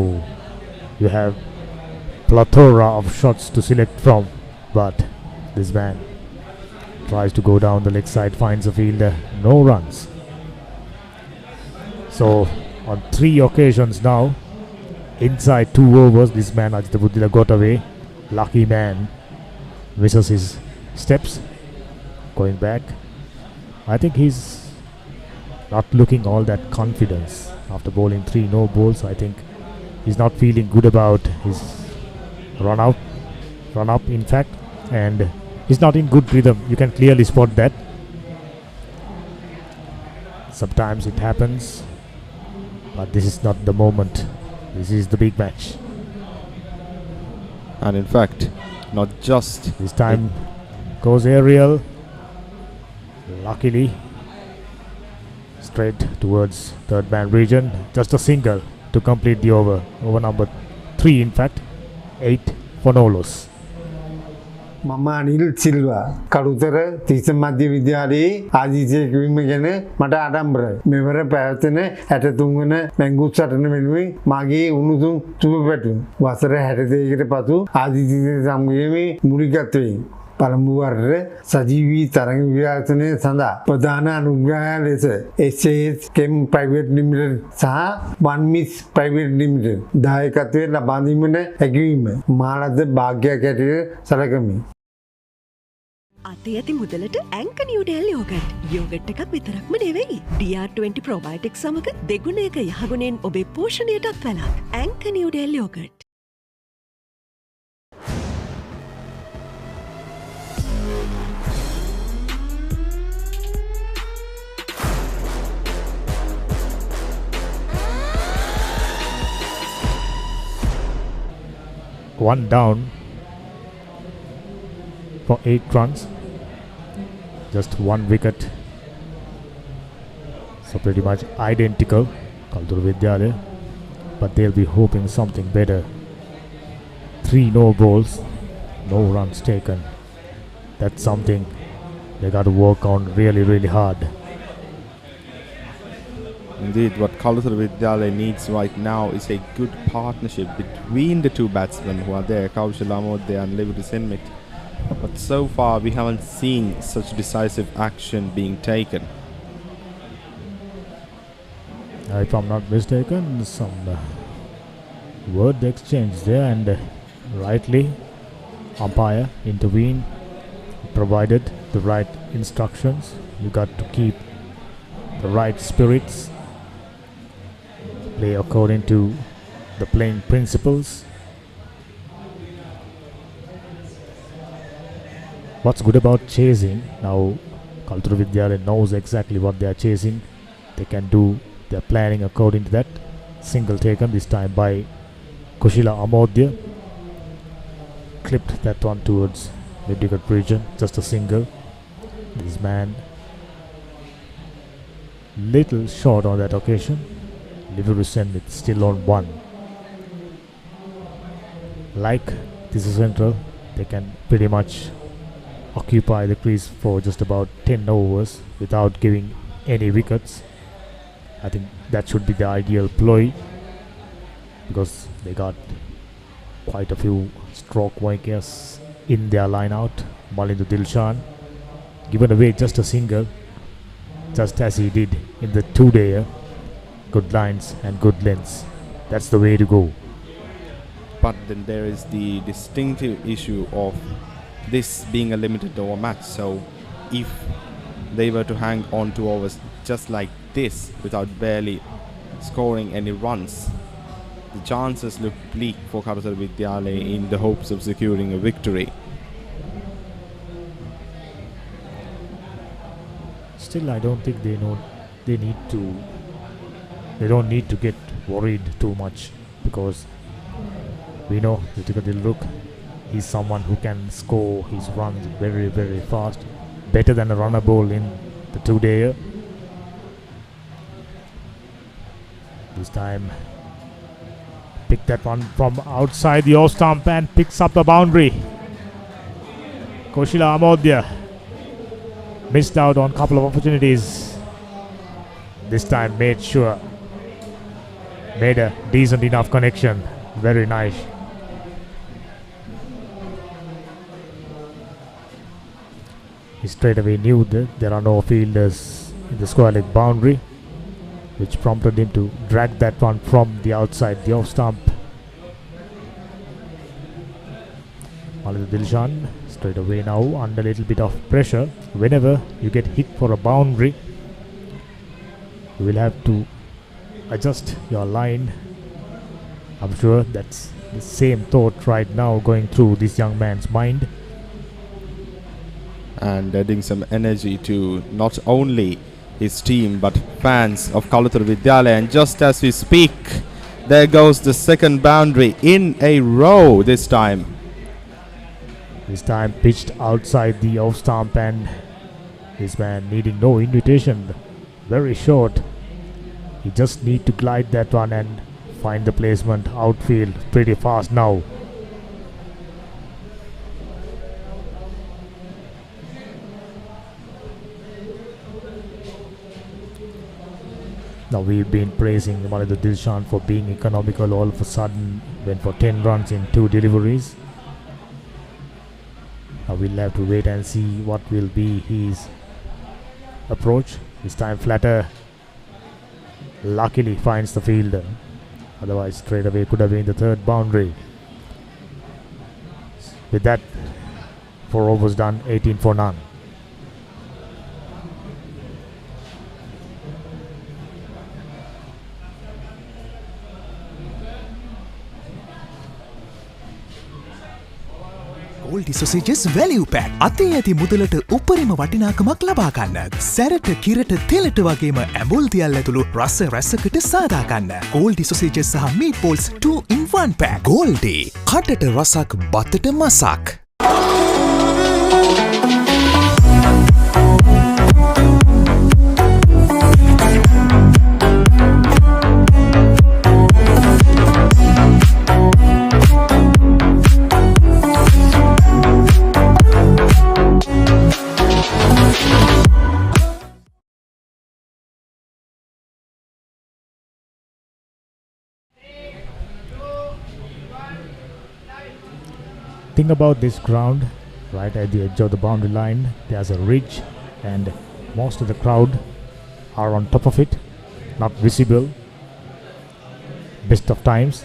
you have plethora of shots to select from, but this man tries to go down the leg side, finds a fielder, no runs. So on 3 occasions now, inside 2 overs, this man Ajitha Buddhila got away. Lucky man misses his steps. Going back, I think he's not looking all that confidence after bowling 3 no balls. I think he's not feeling good about his run up in fact, and he's not in good rhythm. You can clearly spot that. Sometimes it happens, but this is not the moment. This is the big match. And in fact, not just this time goes aerial. Luckily, straight towards third man region. Just a single to complete the over. Over number 3 in fact. 8 for no loss. මම අනිල් සිල්වා කළුතර තිස්ස මධ්‍ය විද්‍යාලයේ ආදිජය කිවීම ගැන මට ආඩම්බරයි. මෙවර පැවැත්වෙන 63 වන මැංගුස් සටන වෙනුවෙන් මාගේ උණුසුම් සුබ පැතුම්. වසර 62කට පසු ආදිජය සමගයේ මූලිකත්වයෙන් පළමු වරට සජීවී තරඟ විකාශනය සඳහා ප්‍රධාන අනුග්‍රහය ලෙස SAS කෙම් ප්‍රයිවට් ලිමිටඩ් සහ වන් මිස් ප්‍රයිවට් ලිමිටඩ් දායකත්වයෙන් ලබා දීමට හැකිවීම මා ලද වාග්යක් හැටියට සැලකමි. අතේ ඇති මුදලට ඇංක නිව්ඩෙල් යෝගට් එකක් විතරක්ම නෙවෙයි. DR20 ප්‍රොබයොටික් සමග දෙගුණයක යහගුණෙන් ඔබේ පෝෂණයටත් වැළක්. ඇංක නිව්ඩෙල් yoghurt. One down for 8 runs. Just 1 wicket. So pretty much identical, Kalutara Vidyalaya, but they'll be hoping something better. 3 no balls, no runs taken. That's something they got to work on really hard. Indeed, what Kalutara Vidyalaya needs right now is a good partnership between the 2 batsmen who are there, Kaushal Amodya and Lividu Senmit. But so far, we haven't seen such decisive action being taken. If I'm not mistaken, some word exchange there, and rightly, umpire intervened, provided the right instructions. You got to keep the right spirits, play according to the playing principles. What's good about chasing, now Kalutara Vidyalaya knows exactly what they are chasing. They can do their planning according to that. Single taken this time by Kushila Amodya. Clipped that one towards mid-wicket region, just a single. This man little short on that occasion. Lividu Senmit still on 1. Like Tissa Central, they can pretty much occupy the crease for just about 10 overs without giving any wickets. I think that should be the ideal ploy, because they got quite a few stroke wickets in their line out. Malindu Dilshan given away just a single, just as he did in the 2-dayer. Good lines and good lengths. That's the way to go. But then there is the distinctive issue of this being a limited over match. So if they were to hang on to overs just like this without barely scoring any runs, the chances look bleak for Kalutara Vidyalaya in the hopes of securing a victory. Still, I don't think they don't need to get worried too much, because we know the look He's someone who can score his runs very, very fast. Better than a runner ball in the two-dayer. This time, pick that one from outside the off stump and picks up the boundary. Kaushila Amodhya missed out on a couple of opportunities. This time made a decent enough connection. Very nice. He straight away knew that there are no fielders in the square leg boundary, which prompted him to drag that one from the outside, the off stump. Malid Dilshan straight away now under a little bit of pressure. Whenever you get hit for a boundary, you will have to adjust your line. I'm sure that's the same thought right now going through this young man's mind. And adding some energy to not only his team but fans of Kalutara Vidyalaya. And just as we speak, there goes the second boundary in a row this time. This time pitched outside the off stump, and this man needing no invitation. Very short. He just need to glide that one and find the placement outfield pretty fast now. Now we've been praising Malid Dilshan for being economical. All of a sudden went for 10 runs in 2 deliveries. Now we'll have to wait and see what will be his approach. This time flatter. Luckily finds the fielder. Otherwise straight away could have been the third boundary. With that, 4 overs done, 18 for none. Goldie Sausages Value Pack. අතේ ඇති මුදලට උපරිම වටිනාකමක් ලබා ගන්න. සැරට කිරට තෙලට වගේම ඇඹුල් දියල් ඇතුළු රස රැසකට සාදා ගන්න. Goldie Sausages සහ Meatballs 2 in 1 pack. Goldie. කටට රසක් බතට මසක්. Think about this ground, right at the edge of the boundary line. There's a ridge, and most of the crowd are on top of it, not visible best of times.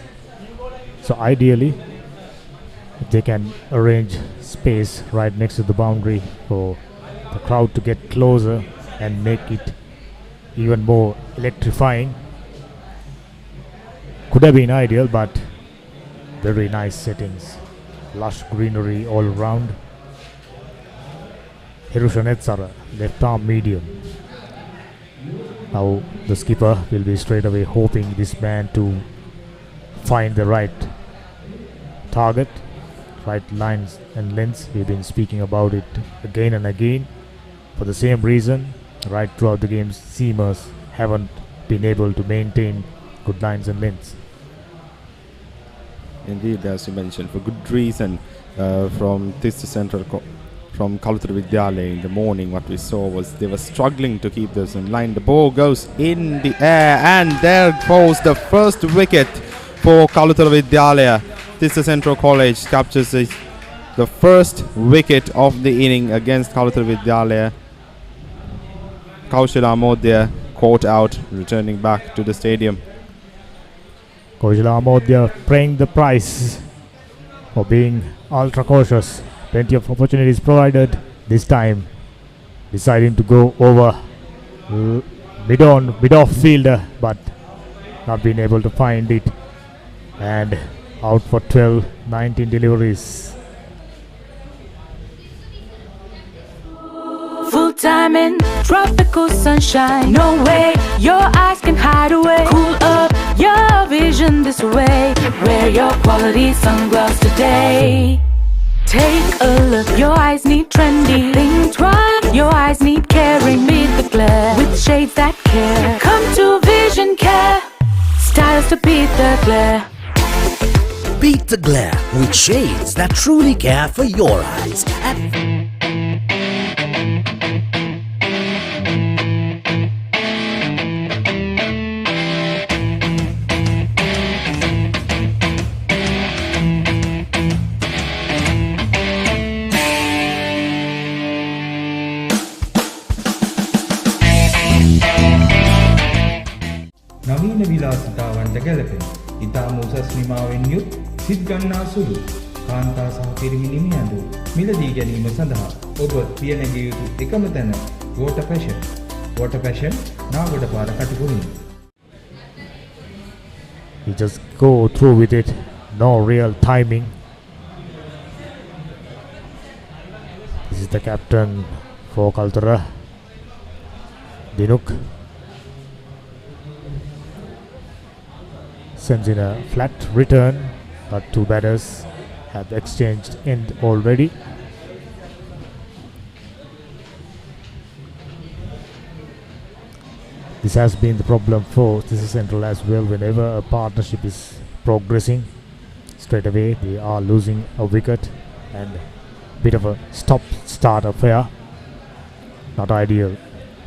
So ideally, if they can arrange space right next to the boundary for the crowd to get closer and make it even more electrifying, could have been ideal, but very nice settings. Lush greenery all around. Hirushanetsara, left arm medium. Now the skipper will be straight away hoping this man to find the right target, right lines and lengths. We've been speaking about it again and again. For the same reason, right throughout the games, seamers haven't been able to maintain good lines and lengths. Indeed, as you mentioned, for good reason. From Tissa Central from Kalutara Vidyalaya in the morning, what we saw was they were struggling to keep this in line. The ball goes in the air, and there falls the first wicket for Kalutara Vidyalaya. Tissa Central College captures the first wicket of the inning against Kalutara Vidyalaya. Kaushila Amodhya caught out, returning back to the stadium. Kaushila Amodhya paying the price for being ultra cautious. Plenty of opportunities provided. This time deciding to go over mid-off fielder, but not being able to find it, and out for 19 deliveries. Full time in tropical sunshine. No way your eyes can hide away. Cool up your vision this way. Wear your quality sunglasses today. Take a look, your eyes need trendy. Think twice, your eyes need caring. Beat the glare with shades that care. Come to Vision Care, styles to beat the glare. Beat the glare with shades that truly care for your eyes. නවීන විලාසිතාවන්ට ගැලපෙන ඉතාම උසස් නිමාවෙන් යුත් සිත් ගන්නා සුළු කාන්තා සහ පිරිමි නිමියඳු මිලදී ගැනීම සඳහා ඔබ පියනැගිය යුතු එකම තැන Water Passion නාගොඩ පාර කටුකුරුයි. You just go through with it, no real timing. This is the captain for Kalutara, Dinuk. Sends in a flat return, but two batters have exchanged end already. This has been the problem for Tissa Central as well. Whenever a partnership is progressing, straight away they are losing a wicket and bit of a stop-start affair. Not ideal.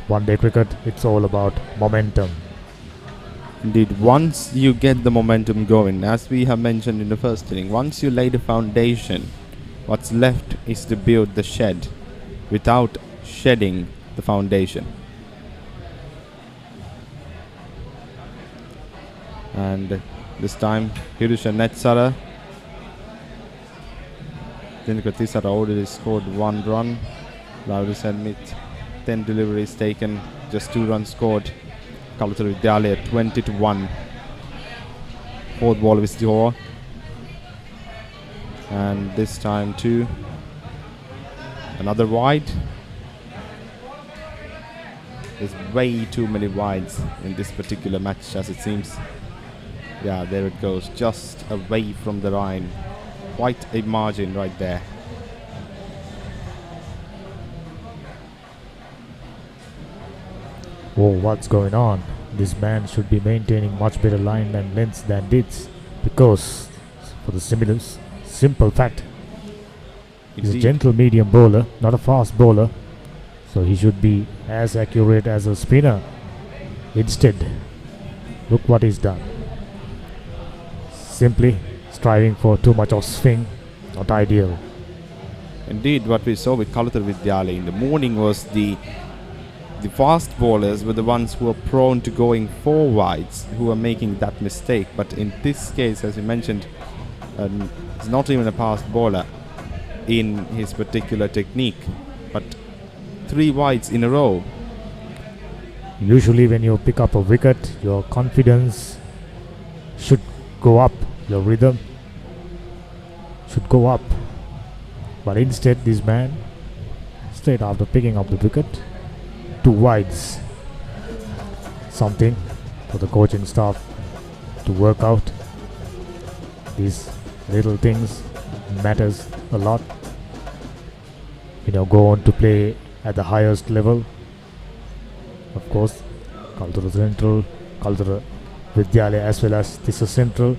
One-day cricket, it's all about momentum. Indeed, once you get the momentum going, as we have mentioned in the first inning, once you lay the foundation, what's left is to build the shed without shedding the foundation. And this time, Hirusha Netsara. Dinika Tissara already scored 1 run. Laurus admit 10 deliveries taken, just 2 runs scored. Kalutara Vidyalaya 20-1. Fourth ball is Johor. And this time too, another wide. There's way too many wides in this particular match, as it seems. Yeah, there it goes, just away from the line. Quite a margin right there. Oh, what's going on? This man should be maintaining much better line and length than this, because for the simple fact, he's a gentle medium bowler, not a fast bowler, so he should be as accurate as a spinner. Instead, look what he's done. Simply striving for too much of swing, not ideal. Indeed, what we saw with Kalutara Vidyalaya in the morning was the fast bowlers were the ones who are prone to going 4 wides, who are making that mistake. But in this case, as you mentioned, he's not even a fast bowler in his particular technique, but 3 wides in a row. Usually when you pick up a wicket, your confidence should go up, your rhythm should go up. But instead, this man, straight after picking up the wicket, 2 wides. Something for the coaching staff to work out. These little things matters a lot. Go on to play at the highest level. Of course, Kalutara Central, Kalutara Vidyalaya as well as Tissa Central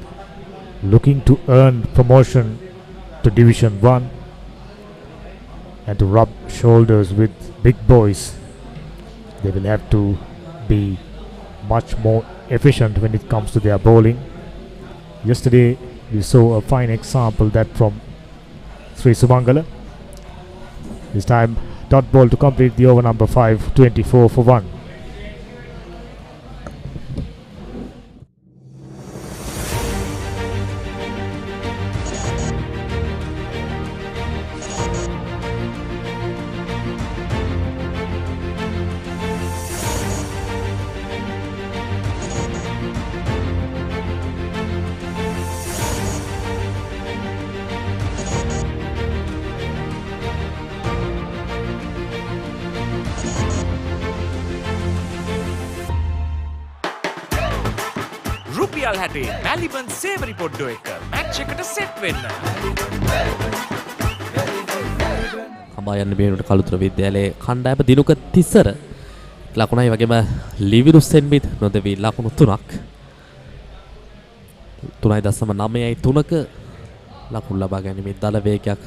looking to earn promotion to Division 1 and to rub shoulders with big boys. They will have to be much more efficient when it comes to their bowling. Yesterday we saw a fine example that from Sri Sumangala. This time dot ball to complete the over number 5, 24 for 1. රුපියල් 60 මැලිබන් සේවරි පොඩ්ඩෝ එක match එකට set වෙන්න. හඹා යන්න බේරුවට කළුතර විද්‍යාලයේ කණ්ඩායම දිනුක තිස්සර ලකුණයි වගේම ලිවිරුස් සෙන්බිත් නොදෙවි ලකුණු 3ක් 3.9ක ලකුණු ලබා ගැනීමේ දල වේගයක්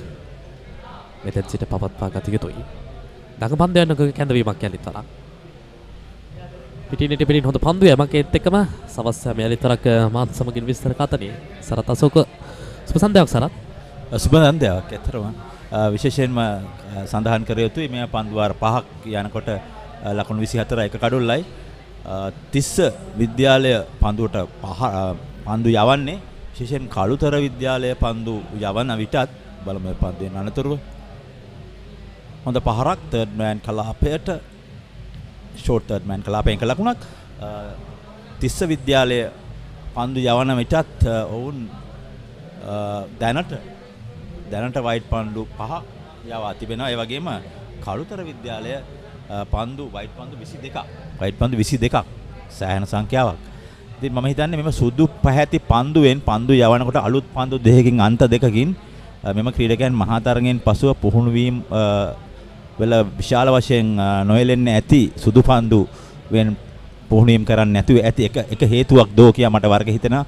මෙතෙන් සිට පවත්වා ගත යුතුයි. දඟපන්දු යනක කැඳවීමක් යලිත් තරක්. පිටින් පිටින් හොඳ පන්දු යමක් ඒත් එක්කම සවස් යලිත් තරක් මාත් සමගින් විස්තර කතනේ. සරත් අශෝක සුබ සන්ධ්‍යාවක් සරත්. සුබ සන්ධ්‍යාවක් ඇත්තටම විශේෂයෙන්ම සඳහන් කර යුතුයි මේ පන්දු වාර 5ක් යනකොට ලකුණු 24 එක කඩොල්ලයි තිස්ස විද්‍යාලය පන්දුවට පන්දු යවන්නේ විශේෂයෙන් කළුතර විද්‍යාලය පන්දු යවන විටත් බලමු පන්දුවෙන් අනතුරුව හොඳ පහරක් තර්ඩ් මෑන් කලාපයට ෂෝට් තර්ඩ් මෑන් කලාපයෙන් ලකුණක් තිස්ස විද්‍යාලය පන්දු යවන විටත් ඔවුන් දැනට වයිට් පන්දු 5 යවා තිබෙනවා. ඒ වගේම කළුතර විද්‍යාලය පන්දු වයිට් පන්දු 22ක් වයිට් පන්දු 22ක් සෑහෙන සංඛ්‍යාවක්. ඉතින් මම හිතන්නේ මෙම සුදු පැහැති පන්දුවෙන් පන්දු යවනකොට අලුත් පන්දු දෙකකින් අන්ත දෙකකින් මෙම ක්‍රීඩකයන් මහා තරගෙන් පසුව පුහුණු වීම වල විශාල වශයෙන් නොයලෙන්න ඇති සුදු පන්දු වෙන පුහුණු වීම කරන්න නැතුව ඇති එක හේතුවක් දෝ කියා මට වර්ග හිතෙනවා.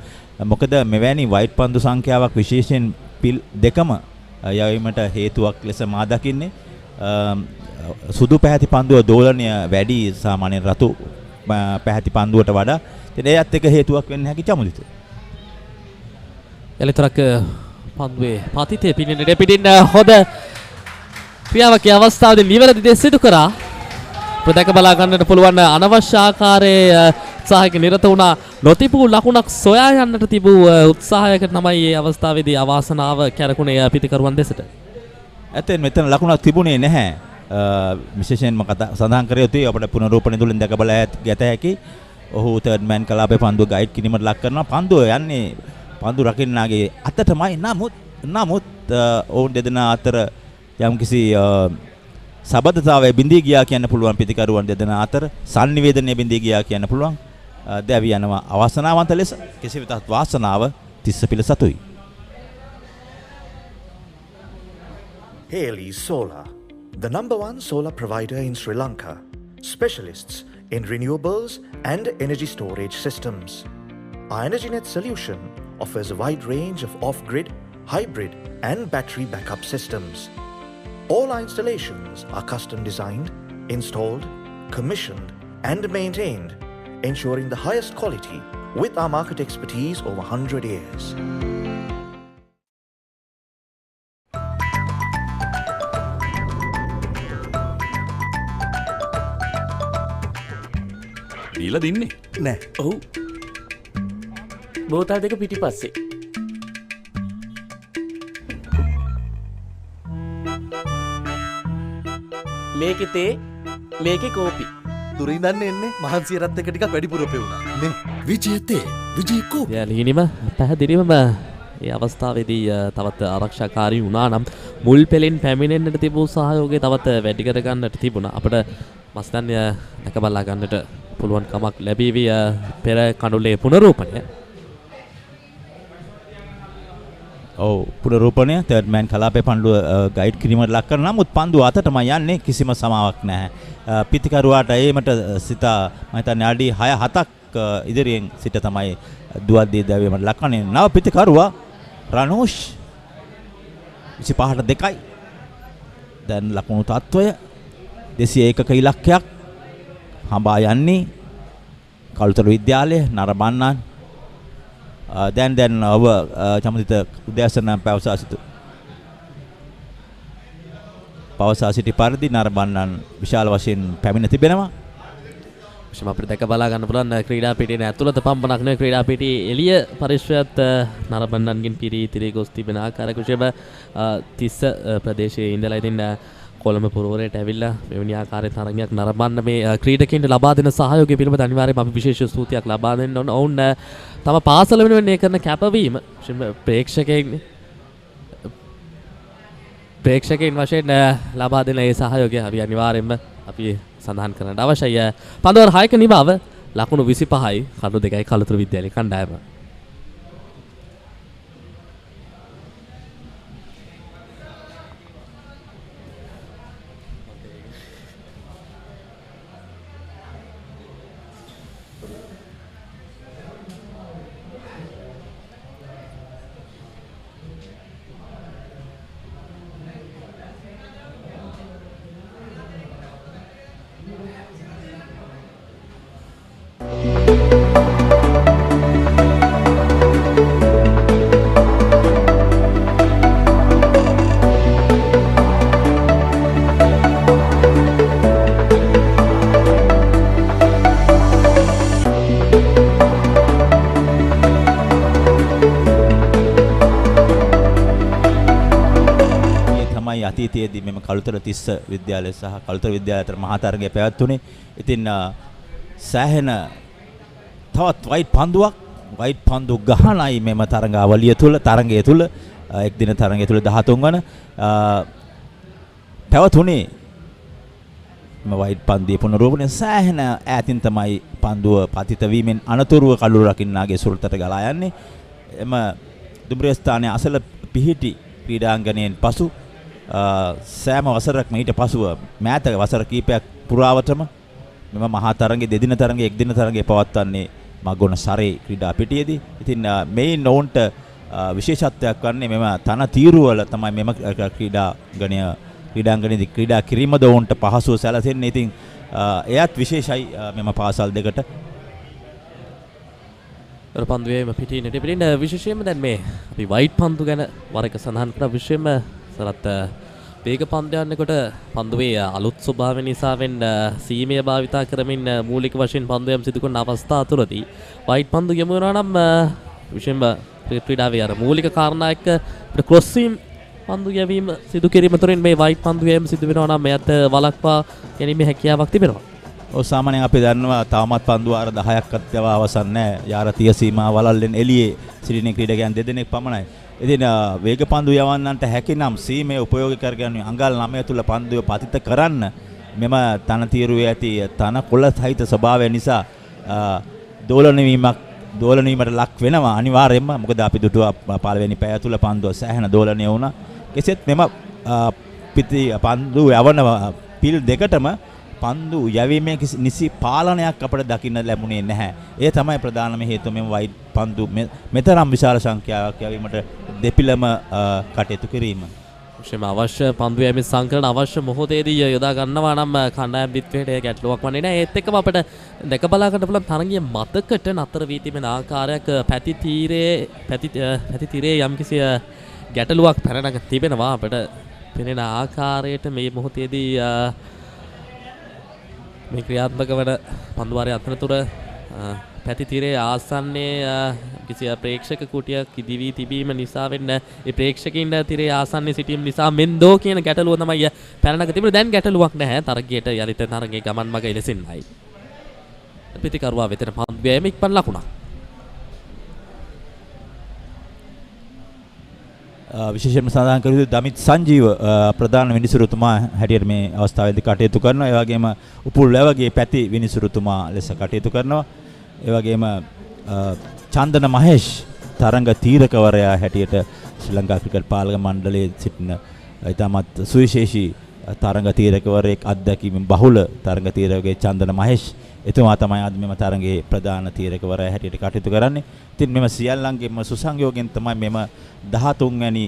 මොකද මෙවැනි වයිට් පන්දු සංඛ්‍යාවක් විශේෂයෙන් පිල් දෙකම යවීමට හේතුවක් ලෙස මා දකින්නේ සුදු පැහැති පන්දුව දෝලනය වැඩි සාමාන්‍ය රතු පැහැති පන්දුවට වඩා. ඉතින් ඒත් එක හේතුවක් වෙන්න හැකි චමුදිත. යලිතරක් පන්දුවේ පාතිතේ පින්නට පිටින් හොඳ ක්‍රියාවක් අවස්ථාවේදී නිවැරදි දේ සිදු කරා. ප්‍රදක බලා ගන්නට පුළුවන් අනවශ්‍ය ආකාරයේ උත්සාහයක නිරත වුණා. නොතිබූ ලකුණක් සොයා යන්නට තිබූ උත්සාහයකට තමයි මේ අවස්ථාවේදී අවාසනාව කැරකුණේ පිටිකරුවන් දෙසට. ඇත්තෙන් මෙතන ලකුණක් තිබුණේ නැහැ. විශේෂයෙන්ම සඳහන් කර යුතුයි අපේ පුනරූපණය තුලින් දැක බලා ගත හැකි. ඔහු තර්ඩ් මෑන් කලාපේ පන්දුව ගයිඩ් කිරීමට ලක් කරනවා. පන්දුව යන්නේ පන්දු රකින්නාගේ අතටමයි. නමුත් ඔවුන් දෙදෙනා අතර යම්කිසි සබඳතාවය බිඳී ගියා කියන්න පුළුවන්. පිටිකරුවන් දෙදෙනා අතර සංනිවේදනය බිඳී ගියා කියන්න පුළුවන්. දැවි යනවා අවාසනාවන්ත ලෙස. කෙසේ වෙතත් වාසනාව Tissa පිළ සතුයි. Haley Solar, the #1 solar provider in Sri Lanka, specialists in renewables and energy storage systems. Our EnergyNet solution offers a wide range of off-grid, hybrid and battery backup systems. All our installations are custom designed, installed, commissioned and maintained, ensuring the highest quality with our market expertise over 100 years. දීලා දින්නේ නෑ. ඔව්. බෝතල් දෙක පිටිපස්සේ. මේකේ තේ මේකේ කෝපි. දුරින් දන්නේ එන්නේ මහන්සියරත් එක ටිකක් වැඩිපුර පෙවුණා. නේ විජය තේ විජය කෝපි. යාලීනිම පැහැදිලිවම ඒ අවස්ථාවේදී තවත් ආරක්ෂාකාරී වුණා නම් මුල් පෙළෙන් පැමිණෙන්නට තිබූ සහයෝගය තවත් වැඩි කර ගන්නට තිබුණා. අපිට මස්තන් දැක බලා ගන්නට පුළුවන් කමක් ලැබීවි පෙර කඳුලේ පුනරූපණය. ඔව් පුනරූපණය තර්ඩ් මෑන් කලාපේ පන්දුව ගයිඩ් කිරීමට ලක් කරන නමුත් පන්දුව අතටම යන්නේ කිසිම සමාවක් නැහැ. පිටිකරුවාට ඒමට සිතා මම හිතන්නේ අඩි 6-7ක් ඉදිරියෙන් සිට තමයි දුවද්දී දැවීමට ලක් කරන්නේ. නව පිටිකරුවා රනෝෂ් 25ට 2යි. දැන් ලකුණු තත්වය 201ක ඉලක්කයක් හඹා යන්නේ කළුතර විද්‍යාලය නරඹන්නන්. දැන් ඔබ චමදිත උදෑසන පවසා සිටි පරිදි නරඹන්නන් විශාල වශයෙන් පැමිණ තිබෙනවා. විශේෂම අපිට දැක බලා ගන්න පුළුවන් ක්‍රීඩා පිටියේ ඇතුළත පම්පනක් නෙවෙයි ක්‍රීඩා පිටියේ එළිය පරිශ්‍රයත් නරඹන්නන්ගෙන් පිරී ගොස් තිබෙන ආකාරයක විශේෂම තිස්ස ප්‍රදේශයේ ඉඳලා ඉතින් කොළඹ පුරවරයට ඇවිල්ලා මෙවැනි ආකාරයේ තරගයක් නරඹන්න මේ ක්‍රීඩකයන්ට ලබා දෙන සහයෝගය පිළිබඳ අනිවාර්යයෙන්ම අපි විශේෂ ස්තුතියක් ලබා දෙන්න ඕන. ඔවුන් තම පාසල වෙනුවෙන් කරන කැපවීම ප්‍රේක්ෂකයන් වශයෙන් ලබා දෙන ඒ සහයෝගය අපි අනිවාර්යයෙන්ම අපි සඳහන් කරන්න අවශ්‍යයි. පන්දුවර 6ක නිබව ලකුණු 25යි කඩු 2යි කළුතර විද්‍යාලයේ කණ්ඩායම. තියේදී මෙම කළුතර තිස්ස විද්‍යාලය සහ කළුතර විද්‍යාලය අතර මහා තරගය පැවැත්වුණේ. ඉතින් සෑහෙන තවත් වයිට් පන්දු ගහනයි මෙම තරඟාවලිය තරඟය තුල එක් දින තරඟය තුල 13 වන පැවතුනේ වයිට් පන්දියේ පුනරූපණය සෑහෙන ඈතින් තමයි පන්දුව පතිත වීමෙන් අනතුරුව කළුර රකින්නාගේ සුළුතට ගලා යන්නේ. එම දුම්රිය ස්ථානයේ අසල පිහිටි ක්‍රීඩාංගණයෙන් පසු සෑම වසරක්ම ඊට පසුව මෑත වසර කිහිපයක් පුරාවටම මෙම මහා තරඟයේ දෙදින තරඟයේ එක් දින තරඟයේ පවත්වන්නේ මග්ගොන සරේ ක්‍රීඩා පිටියේදී. ඉතින් මේන් ඔවුන්ට විශේෂත්වයක් වන්නේ මෙම තන තීරුවල තමයි මෙම ක්‍රීඩාංගණයේදී ක්‍රීඩා කිරීමද ඔවුන්ට පහසුව සැලසෙන්නේ. ඉතින් එයත් විශේෂයි මෙම පාසල් දෙකට. පන්දුවේම පිටින් පිටින් විශේෂයෙන්ම දැන් මේ අපි වයිට් පන්දු ගැන වර එක සඳහන් කරා. විශේෂයෙන්ම සරත් වේග පන්දු යනකොට පන්දුවේ අලුත් ස්වභාවය නිසාවෙන් සීමය භාවිතා කරමින් මූලික වශයෙන් පන්දු යම් සිදු කරන අවස්ථා තුරදී වයිට් පන්දු යමු වෙනවා නම් විශේෂයෙන්ම ක්‍රීඩාවේ අර මූලික කාරණා එක්ක ක්‍රොස් සීම් පන්දු යැවීම සිදු කිරීම තුළින් මේ වයිට් පන්දු යැවීම සිදු වෙනවා නම් එයත් වළක්වා ගැනීමේ හැකියාවක් තිබෙනවා. ඔව් සාමාන්‍යයෙන් අපි දන්නවා තාමත් පන්දු වාර 10ක් අත්‍යව අවසන් නැහැ. යාර 30 සීමා වලල්ලෙන් එළියේ සිටින ක්‍රීඩකයන් දෙදෙනෙක් පමණයි. ඉතින් වේග පන්දු යවන්නන්ට හැකිනම් සීමේ උපයෝගී කරගන්න අඟල් 9 තුල පන්දුව පතිත කරන්න මෙම තන තීරුවේ ඇති තන කොළ සහිත ස්වභාවය නිසා දෝලන වීමට ලක් වෙනවා අනිවාර්යයෙන්ම. මොකද අපි දුටුවා පළවෙනි පැය තුල පන්දුව සෑහෙන දෝලනය වුණා. කෙසේත් මෙම පන්දු යවන පිල් දෙකටම පන්දු යැවීමේ නිසි පාලනයක් අපිට දකින්න ලැබුණේ නැහැ. ඒ තමයි ප්‍රධානම හේතුව මෙම වයිට් පන්දු මෙතරම් විශාල සංඛ්‍යාවක් යැවීමට දෙපිළම කටයුතු කිරීම. විශේෂම අවශ්‍ය පන්දු යැවීමේ සංකලන අවශ්‍ය මොහොතේදී යොදා ගන්නවා නම් කණ්ඩායම් දිත්වයට ගැටලුවක් වන්නේ නැහැ. ඒත් එක්කම අපිට දැක බලා ගන්න පුළුවන් තරගයේ මතකට නතර වී තිබෙන ආකාරයක් පැති තීරයේ යම්කිසි ගැටලුවක් පැන තිබෙනවා. අපිට පෙනෙන ආකාරයට මේ මොහොතේදී මේ ක්‍රියාත්මක වන පන්දුවාරය අතරතුර පැති තීරයේ ආසන්නයේ කිසි ප්‍රේක්ෂක කුටියක් ඉදිවි තිබීම නිසා වෙන්න ඒ ප්‍රේක්ෂකින් තීරයේ ආසන්නයේ සිටීම නිසා මෙන්දෝ කියන ගැටලුව තමයි පැනනග තිබුණේ. දැන් ගැටලුවක් නැහැ. තරගයට යලිත තරගයේ ගමන් මග එලෙසින්යි. පිටිකරුවා වෙතට පන්දුවේම ඉක්පන් ලකුණක්. විශේෂයෙන්ම සඳහන් කර යුතු දමිත් සංජීව ප්‍රධාන විනිසුරුතුමා හැටියට මේ අවස්ථාවේදී කටයුතු කරනවා. ඒ වගේම උපුල් වැවගේ පැති විනිසුරුතුමා ලෙස කටයුතු කරනවා. ඒ වගේම චන්දන මහේෂ් තරඟ තීරකවරයා හැටියට ශ්‍රී ලංකා ක්‍රිකට් පාලක මණ්ඩලයේ සිටින ඉතාමත් සුවිශේෂී තරඟ තීරකවරයෙක් අත්දැකීම් බහුල තරඟ තීරකගේ චන්දන මහේෂ් එතුමා තමයි අද මෙම තරඟයේ ප්‍රධාන තීරකවරයා හැටියට කටයුතු කරන්නේ. ඉතින් මෙම සියල්ලන්ගේම සුසංයෝගයෙන් තමයි මෙම 13 වැනි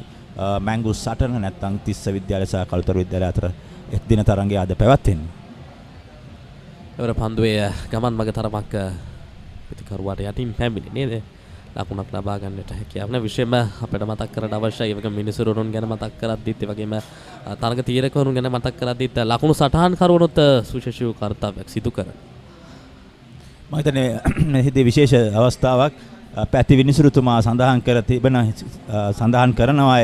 මැංගු සටන නැත්නම් තිස්ස විද්‍යාලය සහ කළුතර විද්‍යාලය අතර එක් දින තරඟය අද පැවැත්වෙන්නේ. එවර පන්දුවේ ගමන් මග තරමක් පිටිකරුවාට යටින් පැමිණි නේද? ලකුණක් ලබා ගන්නට හැකියාව නැහැ. විශේෂයෙන්ම අපිට මතක් කරන්න අවශ්‍යයි. ඒක මිනිසුරුන් ගැන මතක් කරද්දිත් ඒ වගේම තරඟ තීරකවරුන් ගැන මතක් කරද්දිත් ලකුණු සටහන් කරුණොත් සුවිශේෂී කර්තව්‍යයක් සිදු කරන. මම හිතන්නේ මෙහිදී විශේෂ අවස්ථාවක් පැති විනිසුරුතුමා සඳහන් කරනවා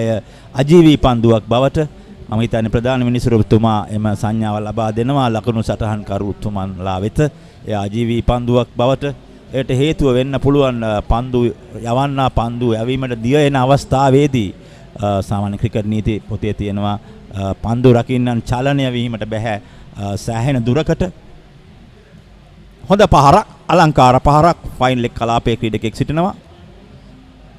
අජීවී පන්දුවක් බවට. මම හිතන්නේ ප්‍රධාන විනිසුරුතුමා එම සංඥාව ලබා දෙනවා ලකුණු සටහන් කරුතුමන්ලා වෙත. ඒ අජීවී පන්දුවක් බවට ඒට හේතුව වෙන්න පුළුවන් පන්දු යවන්නා පන්දු යැවීමට දිය එන අවස්ථාවේදී සාමාන්‍ය ක්‍රිකට් නීති පොතේ තියෙනවා පන්දු රකින්නන් චලනය වීමට බෑ සෑහෙන දුරකට. හොඳ පහරක් අලංකාර පහරක් ෆයින් ලෙග් කලාපයේ ක්‍රීඩකෙක් සිටිනවා.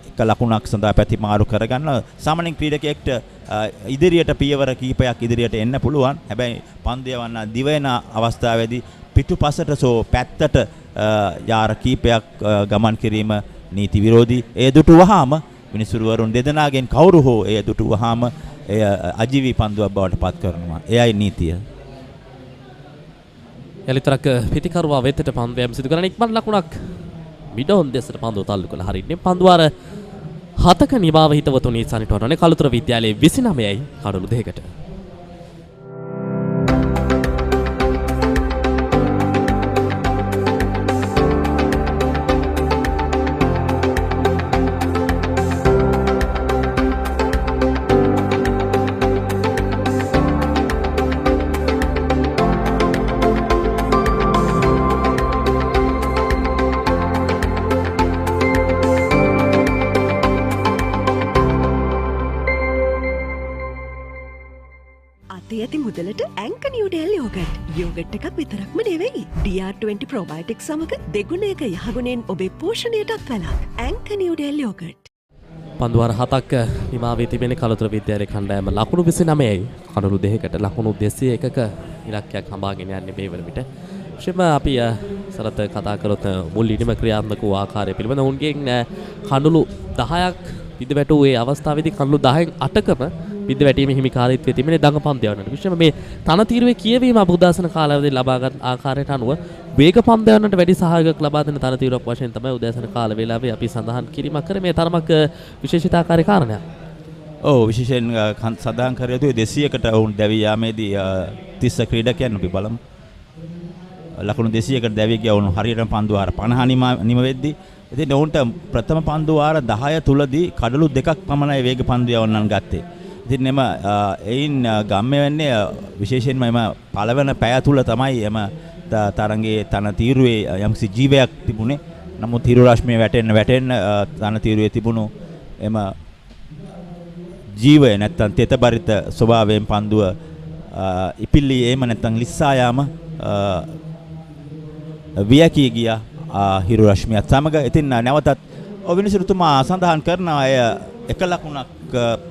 එක ලකුණක් සඳහා පැති මාරු කරගන්න සාමාන්‍යයෙන් ක්‍රීඩකයෙක්ට ඉදිරියට පියවර කීපයක් ඉදිරියට එන්න පුළුවන්. හැබැයි පන්දු යවන්න දිව එන අවස්ථාවේදී පිටුපසට සෝ පැත්තට යාර කීපයක් ගමන් කිරීම නීති විරෝධී. ඒ දුටු වහාම විනිසුරුවරුන් දෙදෙනාගෙන් කවුරු හෝ ඒ දුටු වහාම එය අජීවී පන්දුවක් බවට පත් කරනවා. එයයි නීතිය. යලිතරක් පිටිකරුවා වෙතට පන්දු යැවීම සිදු කරන ඉක්මන් ලකුණක් මිඩෝන් දෙසට පන්දුව තල්ලු කළ හරින්නේ. පන්දුවාර 7ක නිවාව හිතවතුනි සනිටවන්නේ කළුතර විද්‍යාලයේ 29යි කඩලු 2කට. අතේ ඇති මුදලට ඇංක නිව්ඩෙල් යෝගට්. යෝගට් එකක් විතරක්ම නෙවෙයි. DR20 ප්‍රොබයොටික් සමග දෙගුණයක යහගුණෙන් ඔබේ පෝෂණයටත් වැළක්. ඇංක නිව්ඩෙල් යෝගට්. පන්දුවර 7ක් නිමාවී තිබෙන කළුතර විද්‍යාලය කණ්ඩායම ලකුණු 29යි කඩලු 2කට ලකුණු 201ක ඉලක්කයක් හඹාගෙන යන්නේ මේ වන විට. විශේෂයෙන්ම අපි සරත් කතා කරොත් මුල් ඉනිම ක්‍රියාත්මක වූ ආකාරය පිළිබඳ උන්ගෙන් කඩලු 10ක් විද වැටුවේ අවස්ථාවේදී කඩලු 10න් 8කම විද වැටීමේ හිමිකාරීත්වයේ තිබෙන දඟපන්දු යවන්නට. විශේෂයෙන්ම මේ තනතිරුවේ කියවීම අබුදාසන කාලාවදී ලබාගත් ආකාරයට අනුව වේග පන්දු යවන්නට වැඩි සහයෝගයක් ලබා දෙන තනතිරුවක් වශයෙන් තමයි උදෑසන කාල වේලාවේ අපි සඳහන් කිරීමක් කරේ. මේ තරමක් විශේෂිතාකාරී කාරණයක්. ඔව් විශේෂයෙන් සඳහන් කර යුතු 200කට වුන් දැවී යාමේදී තිස්ස ක්‍රීඩකයන් අපි බලමු. ලකුණු 200කට දැවී ගියා වුන් හරියටම පන්දු වාර 50 නිම වෙද්දී ඉතින් ඔවුන්ට ප්‍රථම පන්දු වාර 10 තුලදී කඩලු 2ක් පමණයි වේග පන්දු යවන්නන් ගත්තේ. ඉතින් එම එයින් ගම්ම වෙන්නේ විශේෂයෙන්ම එම පළවෙනි පැය තුල තමයි එම තරංගයේ තන තීරුවේ යම්කිසි ජීවයක් තිබුණේ. නමුත් හිරු රශ්මිය වැටෙන්න තන තීරුවේ තිබුණු එම ජීවය නැත්තම් තෙතබරිත ස්වභාවයෙන් පන්දුව ඉපිලි එහෙම නැත්තම් ලිස්සා යාම වියකී ගියා හිරු රශ්මියත් සමග. ඉතින් නැවතත් විනිසුරුතුමා සඳහන් කරන අය එක ලකුණක්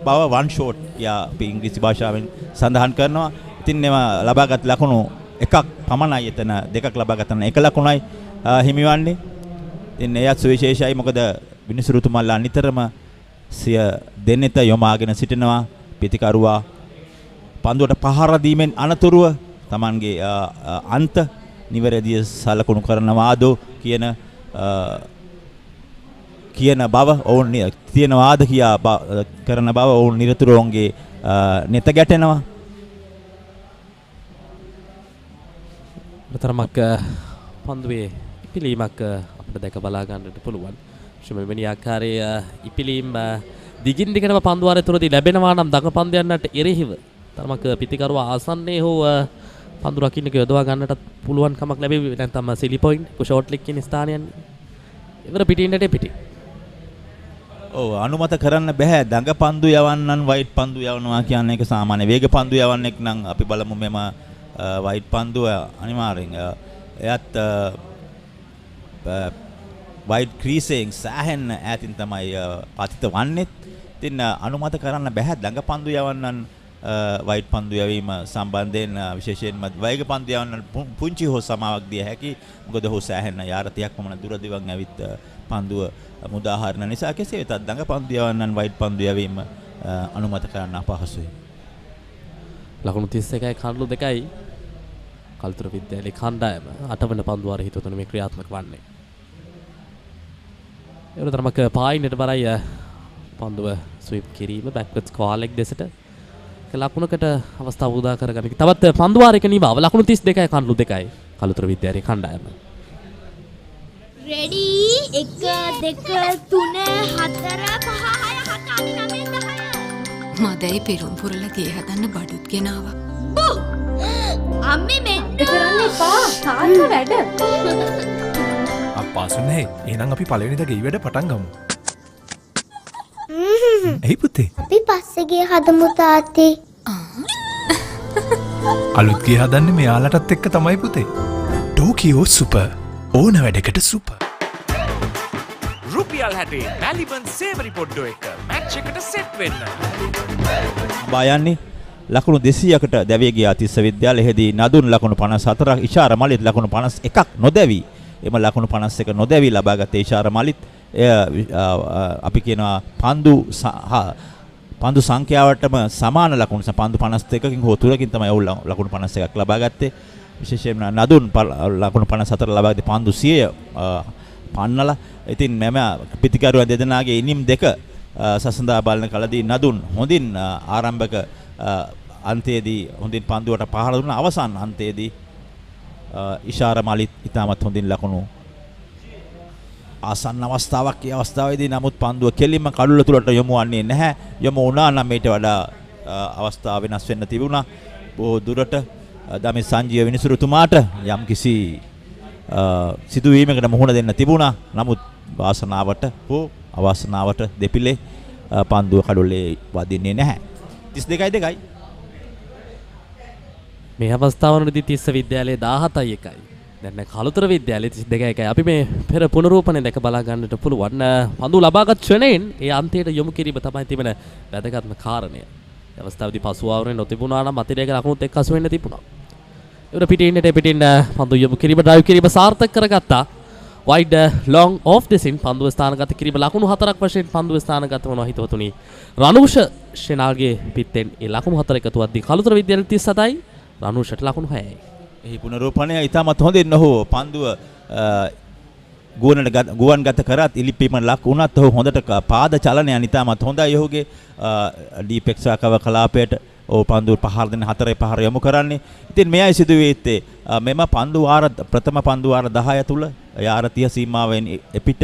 බව වන් ෂෝට් යා අපි ඉංග්‍රීසි භාෂාවෙන් සඳහන් කරනවා. ඉතින් එම ලබාගත් ලකුණු එකක් පමණයි එතන දෙකක් ලබාගත් එක ලකුණයි හිමිවන්නේ. ඉතින් එයත් සුවිශේෂයි මොකද විනිසුරුතුමාලා නිතරම සිය දෙනෙත යොමාගෙන සිටිනවා පිටිකරුවා පන්දුවට පහර දීමෙන් අනතුරුව Tamanගේ අන්ත නිවැරදිව සලකුණු කරනවාදෝ කියන බව ඔවුන් තියනවාද කියා කරන බව ඔවුන් නිරතුරුවන්ගේ නෙත ගැටෙනවා. තරමක් පන්දුවේ ඉපිලීමක් අපිට දැක බලා ගන්නට පුළුවන්. මෙවැනි ආකාරයේ ඉපිලීම් දිගින් දිගටම පන්දු වාරය තුරදී ලැබෙනවා නම් දඟ පන්දු යන්නට එරෙහිව තරමක් පිටිකරුවා ආසන්නයේ හෝ පන්දු රකින්නක යොදවා ගන්නට පුළුවන් කමක් ලැබෙවි. නැත්නම් සිලි පොයින්ට් ෂෝට් ලික් කියන ස්ථානයන් ඉවර පිටින්නට පිටි. ඔව් අනුමත කරන්න බෑ දඟ පන්දු යවන්නන් වයිට් පන්දු යවනවා කියන්නේ ඒක සාමාන්‍ය වේග පන්දු යවන්නෙක් නම් අපි බලමු මෙම වයිට් පන්දුව අනිවාර්යෙන් එයත් වයිට් ක්‍රීසෙන් සෑහෙන්න ඈතින් තමයි පතිත වන්නේ. ඉතින් අනුමත කරන්න බෑ දඟ පන්දු යවන්නන් වයිට් පන්දු යවීම සම්බන්ධයෙන් විශේෂයෙන්ම වේග පන්දු යවන්නන් පුංචි හෝ සමාවක් දිය හැකි. මොකද ඔහු සෑහෙන්න යාර 30ක් පමණ දුර දිවන් ඇවිත් පන්දුව මුදාහරණ නිසා කෙසේ වෙතත් දඟ පන්දු යවන්නන් වයිට් පන්දු යවීම අනුමත කරන්න අපහසුයි. ලකුණු 31යි කඩලු 2යි කළුතර විද්‍යාලයේ කණ්ඩායම 8 වන පන්දු වාරයේ හිතවතුන මේ ක්‍රියාත්මක වන්නේ. ඒ තරමක පායින්නට බරයි පන්දුව ස්විප් කිරීම බැක්වර්ඩ්ස් කෝලෙක් දෙසට ලකුණකට අවස්ථාව උදා කරගන්න. තවත් පන්දු වාරයක නිවාව ලකුණු 32යි කඩලු 2යි කළුතර විද්‍යාලයේ කණ්ඩායම. රෙඩි 1 2 3 4 5 6 7 8 9 10 මදයි පෙරුම් පුරලා ගේ හදන්න බඩුත් ගෙනාවා. අම්මේ මෙන්න කරන්න එපා. තාත්තා වැඩ. අප්පාසුනේ එහෙනම් අපි පළවෙනිද ගෙයි වැඩ පටන් ගමු. එයි පුතේ. අපි පස්සේ ගේ හදමු තාත්තේ. අලුත් ගේ හදන්නේ මෙයාලටත් එක්ක තමයි පුතේ. ටෝකියෝ සුපර් ඕන වැඩකට සුපර්. රුපියල් 60 මැලිබන් සේවරි පොඩ්ඩෝ එක මැච් එකට සෙට් වෙන්න. බයන්නේ ලකුණු 200කට දැවී ගියා තිස්ස විද්‍යාලයේදී නදුන් ලකුණු 54ක් ඉෂාර මලිත් ලකුණු 51ක් නොදැවි එම ලකුණු 51 නොදැවි ලබාගත්තේ ඉෂාර මලිත් අපි කියනවා පන්දු සංඛ්‍යාවටම සමාන ලකුණු පන්දු 52කින් හෝ 3කින් තමයි ඔවුන් ලකුණු 51ක් ලබාගත්තේ. විශේෂයෙන්ම නදුන් ලකුණු 54 ලබාගත්තේ පන්දු 100 පන්නලා. ඉතින් මෙම පිටිකරුවන් දෙදෙනාගේ ඉනිම් දෙක සසඳා බලන කලදී නදුන් හොඳින් ආරම්භක අන්තයේදී හොඳින් පන්දුවට පහර දුන්නා. අවසන් අන්තයේදී ඉෂාර මලිත් ඉතාමත් හොඳින් ලකුණු ආසන්න අවස්ථාවක් ඒ අවස්ථාවේදී නමුත් පන්දුව කෙලින්ම කඩුල තුලට යොමු වන්නේ නැහැ. යොමු වුණා නම් ඊට වඩා අවස්ථාව වෙනස් වෙන්න තිබුණා. බොහෝ දුරට දමිත් සංජීව විනිසුරුතුමාට යම්කිසි සිදුවීමකට මුහුණ දෙන්න තිබුණා. නමුත් වාසනාවට හෝ අවාසනාවට දෙපිලේ පන්දුව කඩුලේ වදින්නේ නැහැ. 32යි 2යි මේ අවස්ථාවනදී තිස්ස විද්‍යාලයේ 17යි 1යි. දැන් කලුතර විද්‍යාලයේ 32යි 1යි. අපි මේ පෙර පුනරූපණය දැක බලා ගන්නට පුළුවන්. පන්දු ලබාගත් ක්ෂණයෙන් ඒ අන්තයට යොමු කිරීම තමයි තිබෙන වැදගත්ම කාරණය. ඒ අවස්ථාවේදී පසු ආවරණය නොතිබුණා නම් අතිරේක ලකුණුත් එක්ක අසු වෙන්න තිබුණා. ඒවර පිටින් පන්දු යොමු කිරීම ඩ්‍රයිව් කිරීම සාර්ථක කරගත්තා. wide long off the sin පන්දුව ස්ථානගත කිරීම ලකුණු 4ක් වශයෙන් පන්දුව ස්ථානගත වනවා හිතවතුනි. රණුෂ ෂෙනාල්ගේ පිටෙන් ඒ ලකුණු 4 එකතු වද්දී කලුතර විද්‍යාලය 37යි රණුෂට ලකුණු 6යි. එහි පුනරූපණය ඉතාමත් හොඳින් ඔහු පන්දුව ගුවන්ගත කරත් ඉලිපීම ලක් වුණත් ඔහු හොඳට පාද චලනයන් ඉතාමත් හොඳයි ඔහුගේ ඩීපෙක්සා කව කලාපයට ඔහු පන්දුව පහර දෙන 4 පහර යොමු කරන්නේ. ඉතින් මෙයයි සිදුවේ ඉත්තේ මෙම පන්දු වාර ප්‍රථම පන්දු වාර 10 තුල යාරතිය සීමාවෙන් එපිට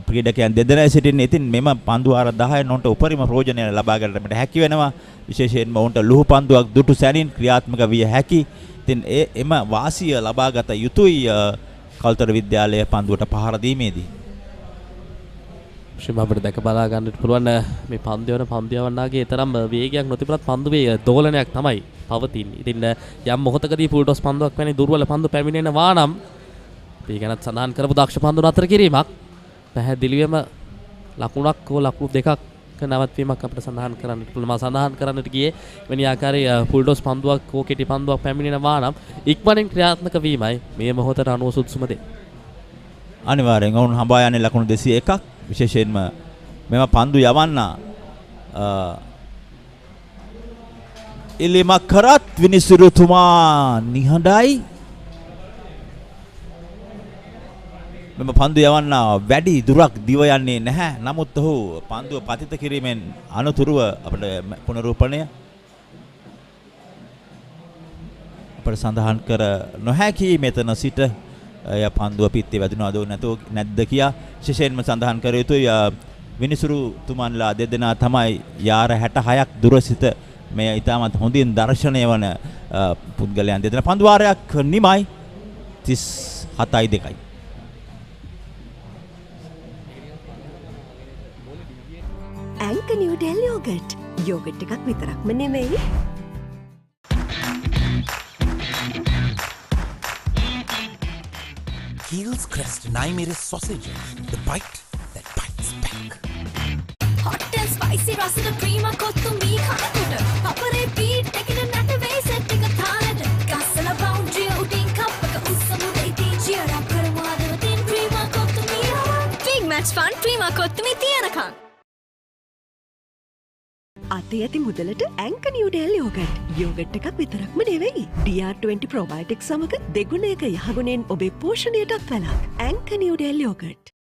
ක්‍රීඩකයන් දෙදෙනා සිටින්නේ. ඉතින් මෙම පන්දු වාර 10 නොන්ට උපරිම ප්‍රයෝජනය ලබා ගැනීමට හැකි වෙනවා. විශේෂයෙන්ම ඔවුන්ට ලුහු පන්දුවක් දුටු සැනින් ක්‍රියාත්මක විය හැකි. ඉතින් එම වාසිය ලබාගත යුතුයි කලුතර විද්‍යාලය පන්දුවට පහර දීමේදී. අපිට දැක බලා ගන්නට පුළුවන් මේ පන්දියවන්නාගේ තරම් වේගයක් නොතිබුණත් පන්දුවේ දෝලනයක් තමයි පවතින්නේ. ඉතින් යම් මොහොතකදී ෆුල් ටොස් පන්දුවක් වැනි දුර්වල පන්දු පැමිණෙනවා නම් මේ ගැනත් සඳහන් කරපු දක්ෂ පන්දු නතර කිරීමක් පැහැදිලිවම ලකුණක් හෝ ලකුණු දෙකක් නැවැත්වීමක් අපිට සඳහන් කරන්නට පුළුවන්. මම සඳහන් කරන්නට ගියේ වෙන ආකාරයේ ෆුල් ටොස් පන්දුවක් හෝ කෙටි පන්දුවක් පැමිණෙනවා නම් ඉක්මනින් ක්‍රියාත්මක වීමයි මේ මොහොතට අනුව සුදුසුම දේ. අනිවාර්යෙන් ඔවුන් හඹා යන්නේ ලකුණු 201ක්. විශේෂයෙන්ම මෙම පන්දු යවන්න ඉල්ලීමක් කරත් විනිසුරුතුමා නිහඬයි. මෙම පන්දු යවන්න වැඩි දුරක් දිව යන්නේ නැහැ. නමුත් ඔහු පන්දුව පතිත කිරීමෙන් අනතුරුව අපිට පුනරූපණය අපිට සඳහන් කර නොහැකි මෙතන සිට ය පන්දුව පිත්තේ වැදුනවද නැද්ද කියා විශේෂයෙන්ම සඳහන් කර යුතුයි. විනිසුරුතුමන්ලා දෙදෙනා තමයි යාර 66ක් දුර සිට මේ ඉතාමත් හොඳින් දර්ශනය වන පුද්ගලයන් දෙදෙනා. පන්දු වාරයක් නිමයි 37යි 2යි. ඇන්ක නිව්ඩෙල් යෝගට්. යෝගට් එකක් විතරක්ම නෙමෙයි. Heels Crest Naimeris sausages, the bite that bites back. Hot and spicy රසට ක්‍රීම කොත්තු මී කනකොට පපරේ බීට් එකේ නැට වෙයි සෙට් එක තාලෙට ගස්සල බවුන්ඩරි උඩින් කප් එක උස්සමු දෙයි චියර් අප් කරමු අදවතින් ක්‍රීම කොත්තු මී big match fun cream kottu මී තියනකම්. අතේ ඇති මුදලට ඇන්ක නිව්ඩෙල් යෝගට්. යෝගට් එකක් විතරක්ම නෙවෙයි. DR20 ප්‍රොබයොටික් සමග දෙගුණයක යහගුණෙන් ඔබේ පෝෂණයටත් වැළක්. ඇන්ක නිව්ඩෙල් යෝගට්.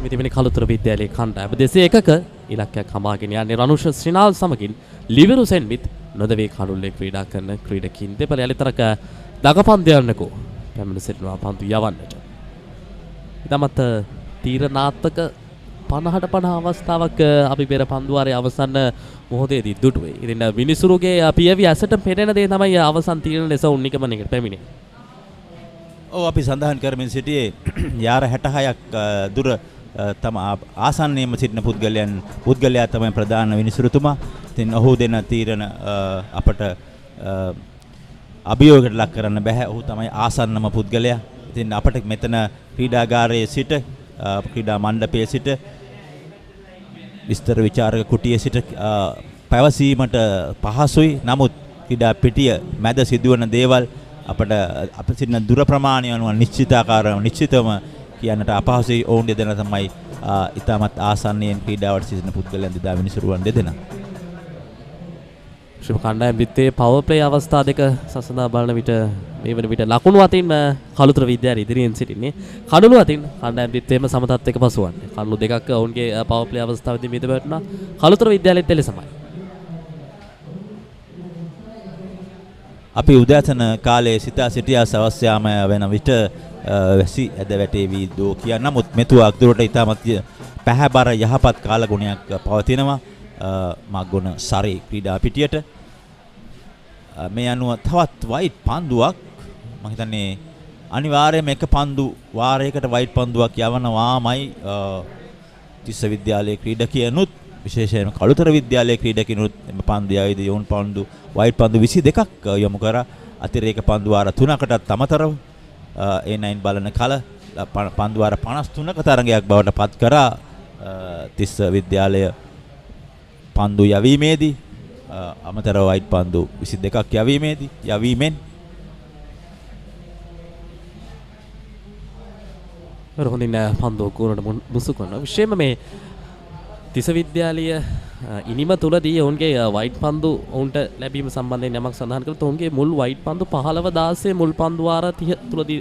මෙතිබෙන කලුතර විද්‍යාලයේ කණ්ඩායම 201ක ඉලක්කයක් හමාගෙන යන්නේ රණුෂ ශ්‍රීනාල් සමගින් ලිවරු සෙන්විත් නොදවේ කණුල්ලේ ක්‍රීඩා කරන ක්‍රීඩකින් දෙපළ යලිතරක දගපන්දයන්නකෝ පැමිණ සිටිනවා පන්දු යවන්නට. ඉතමත් තීරණාත්මක 50ට 50 අවස්ථාවක් අපි පෙර පන්දු වාරයේ අවසන් මොහොතේදී දුටුවේ. ඉතින් විනිසුරුගේ පියවි ඇසට පෙනෙන දේ තමයි අවසන් තීරණ ලෙස උන්නිකමනයකට පැමිණේ. ඔව් අපි සඳහන් කරමින් සිටියේ යාර 66ක් දුර තම ආසන්නයේම සිටින පුද්ගලයා තමයි ප්‍රධාන විනිසුරුතුමා. ඉතින් ඔහු දෙන තීරණ අපට අභියෝගයට ලක් කරන්න බෑ. ඔහු තමයි ආසන්නම පුද්ගලයා. ඉතින් අපට මෙතන ක්‍රීඩාගාරයේ සිට ක්‍රීඩා මණ්ඩපයේ සිට විස්තර විචාරක කුටියේ සිට පැවසීමට පහසුයි. නමුත් ක්‍රීඩා පිටිය මැද සිදුවන දේවල් අපට සිටින දුර ප්‍රමාණය අනුව නිශ්චිතවම කියන්නට අපහසුයි. ඔවුන් දෙදෙනා තමයි ඉතාමත් ආසන්නයෙන් ක්‍රීඩාවට සිටින පුද්ගලයන් දෙදා විනිසුරුවන් දෙදෙනා. ශ්‍රී කණ්ඩායම් විත්තේ පවර් ප්ලේ අවස්ථා දෙක සසඳා බලන විට මේ වන විට ලකුණු අතින් කලුතර විද්‍යාලය ඉදිරියෙන් සිටින්නේ. කඩළු අතින් කණ්ඩායම් විත්තේම සමතත් එක පසුවන්නේ. කඩළු දෙකක් ඔවුන්ගේ පවර් ප්ලේ අවස්ථාවේදී මිද වැටුණා. කලුතර විද්‍යාලයේත් එලෙසමයි. අපි උදෑසන කාලයේ සිතා සිටියා සවස් යාම වෙන විට වැසි ඇද වැටේවි දෝ කියන නමුත් මෙතුවක් දුරට ඉතාමත් පැහැබර යහපත් කාලගුණයක් පවතිනවා මග්ගොන සරේ ක්‍රීඩා පිටියට. මේ අනුව තවත් වයිට් පන්දුවක් මම හිතන්නේ අනිවාර්යයෙන්ම එක පන්දු වාරයකට වයිට් පන්දුවක් යවනවාමයි තිස්ස විද්‍යාලයේ ක්‍රීඩකයනුත් විශේෂයෙන්ම කළුතර විද්‍යාලයේ ක්‍රීඩකිනුත් එම පන්දු යයිද යොන් පන්දු වයිට් පන්දු 22ක් යොමු කර අතිරේක පන්දු වාර 3කටත් අමතරව A9 බලන කල පන්දු වාර 53ක තරගයක් බවට පත් කරා තිස්ස විද්‍යාලය පන්දු යවීමේදී අමතරව වයිට් පන්දු 22ක් යවීමෙන් හොඳින් පන්දුව කූරට මුසු කරනවා. විශේෂයෙන්ම මේ තිස්ස විද්‍යාලය ඉනිම තුලදී ඔවුන්ගේ වයිට් පන්දු ඔවුන්ට ලැබීම සම්බන්ධයෙන් යමක් සඳහන් කළොත් ඔවුන්ගේ මුල් වයිට් පන්දු 15 මුල් පන්දු වාර 30 තුලදී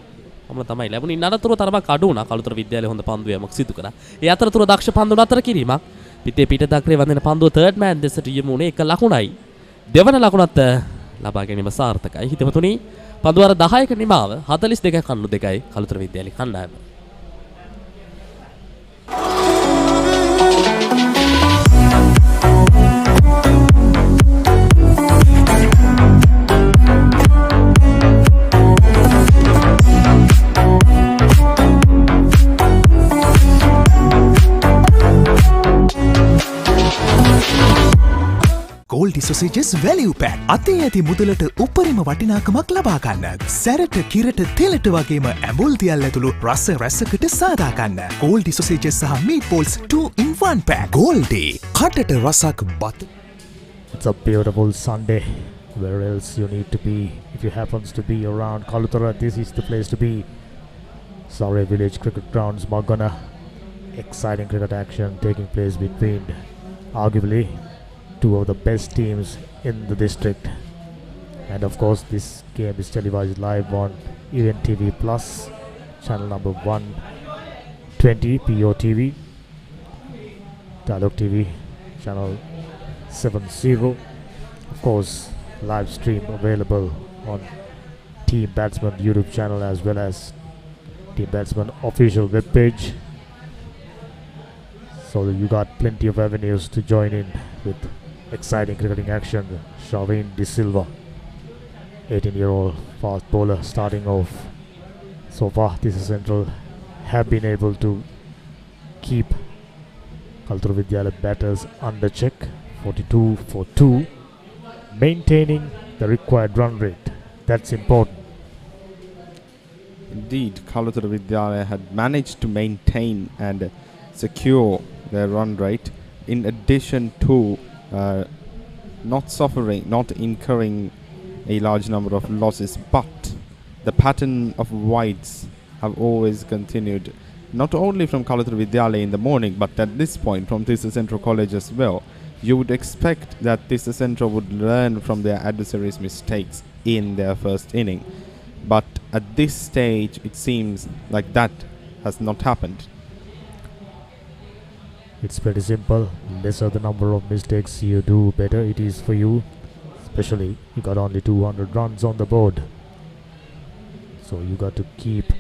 තමයි ලැබුණේ. ඉන්න අතරතුර තරමක් අඩු වුණා. කළුතර විද්‍යාලය හොඳ පන්දු යමක් සිදු කරා. ඒ අතරතුර දක්ෂ පන්දු නතර කිරීමක් පිටේ පිට දක්රේ වදින පන්දුව තර්ඩ් මෑන් දෙසට යමු උනේ එක ලකුණයි. දෙවන ලකුණත් ලබා ගැනීම සාර්ථකයි. හිතවතුනි පන්දු වාර 10ක නිමාව 42ක කන්නු දෙකයි කළුතර විද්‍යාලයේ කණ්ඩායම. Goldie Sausages Value Pack අතේ ඇති මුදලට උපරිම වටිනාකමක් ලබා ගන්න. සැරට කිරට තෙලට වගේම ඇඹුල් දියල් ඇතුළු රස රැසකට සාදා ගන්න. Goldie Sausages සහ Meatballs 2 in 1 pack. Goldie කටට රසක් බත්. It's a beautiful Sunday. Where else you need to be? If you happens to be around Kalutara, this is the place to be. Surrey Village Cricket Grounds, Maggona. Exciting cricket action taking place between arguably two of the best teams in the district, and of course this game is televised live on Event TV Plus channel number 120 POTV, Dialog TV channel 70, of course live stream available on Team Batsman YouTube channel as well as Team Batsman official webpage. So you got plenty of avenues to join in with exciting cricketing action. Shavin De Silva, 18-year-old fast bowler, starting off. So far, Tissa Central have been able to keep Kalutara Vidyalaya batters under check, 42 for 2, maintaining the required run rate. That's important. Indeed, Kalutara Vidyalaya had managed to maintain and secure their run rate, in addition to not incurring a large number of losses, but the pattern of wides have always continued, not only from Kalutara Vidyalaya in the morning, but at this point from Tissa Central College as well. You would expect that Tissa Central would learn from their adversaries' mistakes in their first inning, but at this stage it seems like that has not happened. It's pretty simple. Lesser the number of mistakes you do, better it is for you. Especially you got only 200 runs on the board, so you got to keep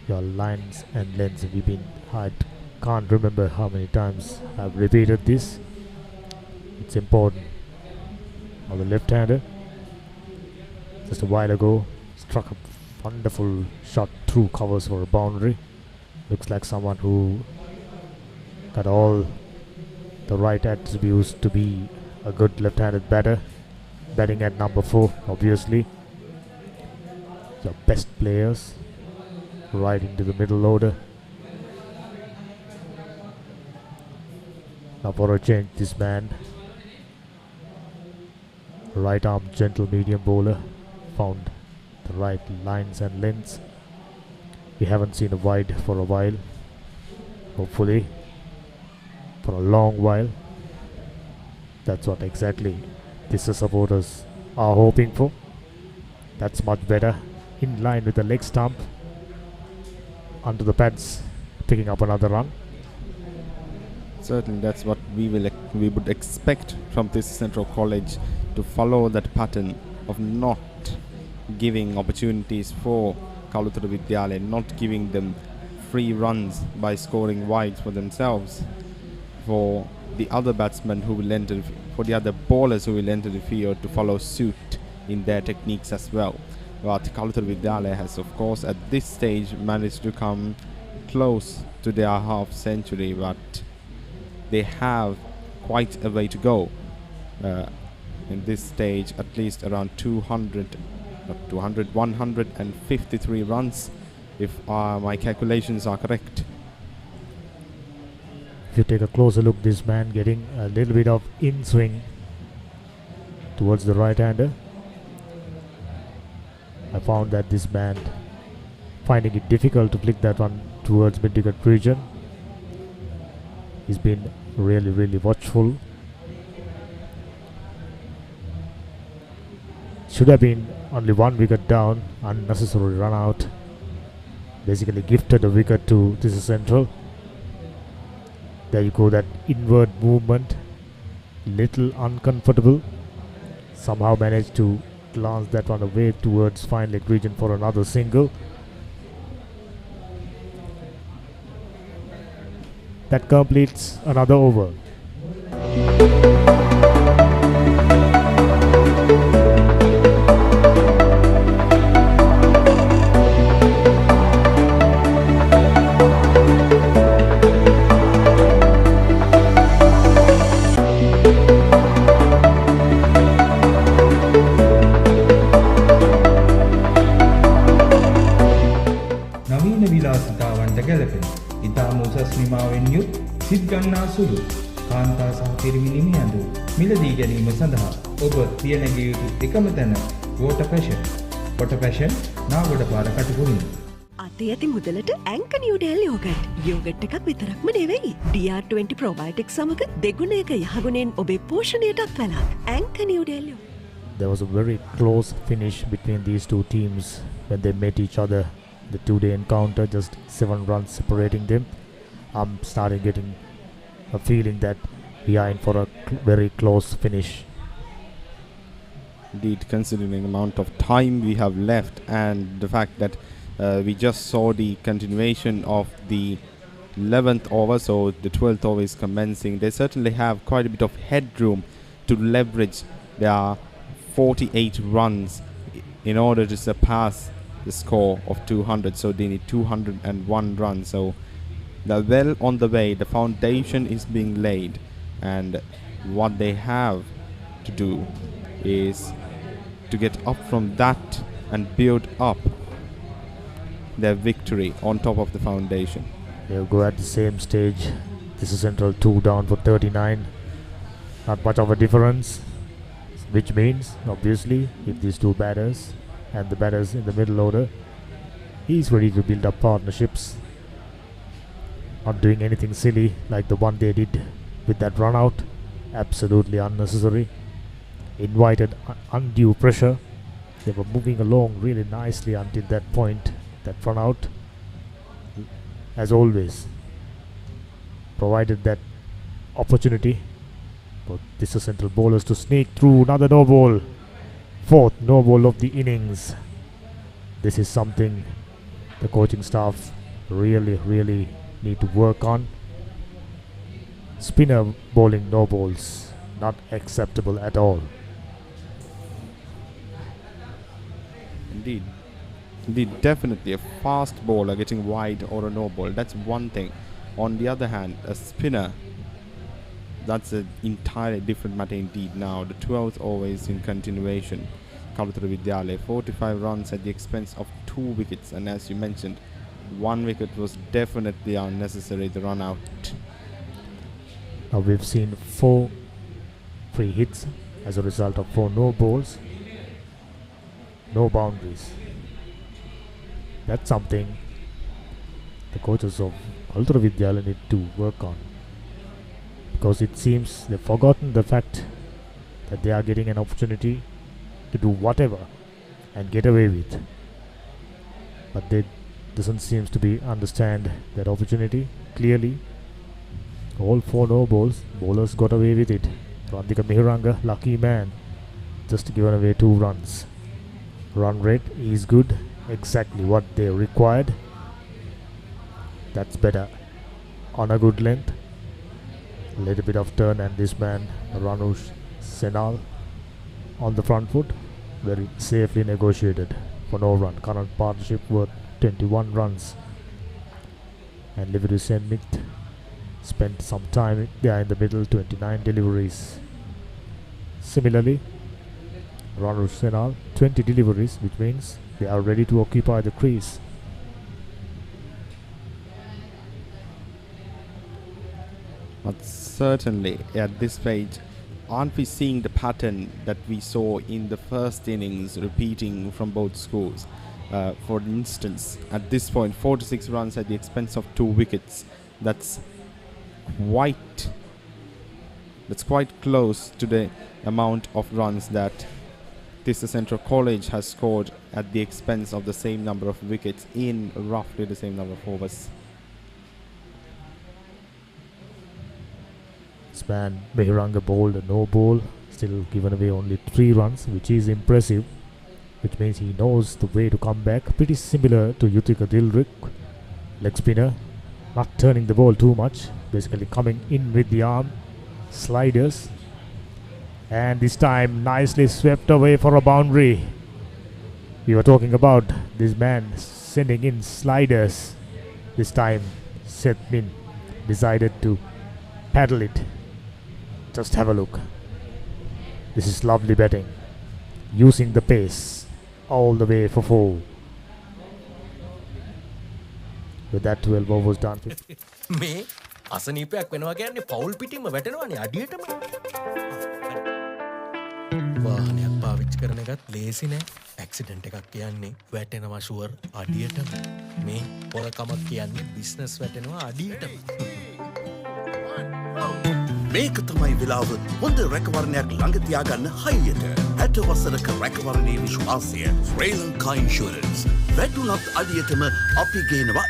your lines and lengths. I can't remember how many times I've repeated this. It's important. Now the left-hander, just a while ago, struck a wonderful shot through covers for a boundary. Looks like someone who got all the right attributes to be a good left-handed batter. Batting at number 4, obviously. Your best players right into the middle order. Now for a change, this man, right arm gentle medium bowler, found the right lines and lengths. We haven't seen a wide for a while. Hopefully for a long while. That's what exactly Tissa supporters are hoping for. That's much better. In line with the leg stump, onto the pads, picking up another run. Certainly that's what we would expect from Tissa Central College, to follow that pattern of not giving opportunities for Kalutara Vidyalaya, not giving them free runs by scoring wides for themselves, for the other batsmen who will enter, for the other bowlers who will enter the field to follow suit in their techniques as well. But Kalutara Vidyalaya has, of course, at this stage managed to come close to their half century, but they have quite a way to go. In this stage, at least around 153 runs, if my calculations are correct. If you take a closer look, this man getting a little bit of in swing towards the right-hander. I found that this man finding it difficult to flick that one towards mid-wicket region. He's been really watchful. Should have been only 1 wicket down, unnecessary run out. Basically gifted a wicket to Tissa Central. There you go, that inward movement, little uncomfortable. Somehow managed to glance that one away towards fine leg region for another single. That completes another over. නවීන විලාසිතාවන්ට ගැලපෙන ඉතාම උසස් නිමාවෙන් යුත් සිත් ගන්නා සුළු කාන්තා සහ පිරිමි නිමියඳු මිලදී ගැනීම සඳහා ඔබ පියනැගිය යුතු එකම තැන water passion. Water passion Nagoda පාර කටුකුරුයි. අතේ ඇති මුදලට ඇංක නිව්ඩෙල් යෝගට්. යෝගට් එකක් විතරක්ම නෙවෙයි. DR20 ප්‍රොබයොටික්ස් සමග දෙගුණයක යහගුණෙන් ඔබේ පෝෂණයටත් වැළක්. ඇංක නිව්ඩෙල් yoghurt. There was a very close finish between these two teams when they met each other. The two-day encounter, just 7 runs separating them. I'm starting getting a feeling that we are in for a very close finish. Indeed, considering the amount of time we have left and the fact that we just saw the continuation of the 11th over, so the 12th over is commencing. They certainly have quite a bit of headroom to leverage their 48 runs in order to surpass the score of 200. So they need 201 runs. So they're well on the way. The foundation is being laid, and what they have to do is to get up from that and build up their victory on top of the foundation. They'll go at the same stage. This is Central 2 down for 39. Not much of a difference, which means obviously if these two batters and the batters in the middle order, he's ready to build up partnerships, not doing anything silly like the one they did with that run out. Absolutely unnecessary, invited undue pressure. They were moving along really nicely until that point, that run out. As always, provided that opportunity for Tissa Central bowlers to sneak through. Another no ball, 4th no ball of the innings. This is something the coaching staff really need to work on. Spinner bowling no balls, not acceptable at all. Indeed, definitely a fast bowler getting wide or a no ball, that's one thing. On the other hand, a spinner, that's an entirely different matter indeed. Now the 12th over is in continuation. Kalutara Vidyalaya 45 runs at the expense of 2 wickets, and as you mentioned, 1 wicket was definitely unnecessary, the run out. Now we've seen 4 free hits as a result of 4 no balls, no boundaries. That's something the coaches of Kalutara Vidyalaya need to work on, because it seems they've forgotten the fact that they are getting an opportunity to do whatever and get away with, but they doesn't seem to be understand that opportunity clearly. All 4 no balls, bowlers got away with it. Randika Mihiranga, lucky man, just given away 2 runs. Run rate is good, exactly what they required. That's better on a good length. A little bit of turn, and this man Ranush Senal on the front foot, very safely negotiated. for no run. Current partnership worth 21 runs. And Lividu Senmith spent some time there in the middle, 29 deliveries. Similarly, Ranu Senal, 20 deliveries, which means they are ready to occupy the crease. But certainly at this stage, aren't we seeing the pattern that we saw in the first innings repeating from both schools? For instance, at this point, 4 to 6 runs at the expense of 2 wickets. That's quite close to the amount of runs that Tissa Central College has scored at the expense of the same number of wickets in roughly the same number of overs. Span Behiranga bowled a no ball, still given away only 3 runs, which is impressive, which means he knows the way to come back. Pretty similar to Yuthika Dilrik, leg spinner, not turning the ball too much, basically coming in with the arm, sliders, and this time nicely swept away for a boundary. We were talking about this man sending in sliders. This time Seth Min decided to paddle it. Just have a look. This is lovely batting, using the pace all the way for 4. With that 12 overs done. මේ අසනීපයක් වෙනවා කියන්නේ පවුල් පිටින්ම වැටෙනවානේ අඩියටම. වාහනයක් පාවිච්චි කරන එකත් ලේසි නෑ. ඇක්සිඩන්ට් එකක් කියන්නේ වැටෙනවා ෂුවර් අඩියටම. මේ පොරකමක් කියන්නේ බිස්නස් වැටෙනවා අඩියටම. මේක තමයි වෙලාව හොඳ රැකවරණයක් ළඟ තියාගන්න හයියට. 60 වසරක රැකවරණයේ විශ්වාසය ශ්‍රී ලංකා ඉන්ෂුරන්ස්. වැටුණත් අඩියටම අපි ගේනවා.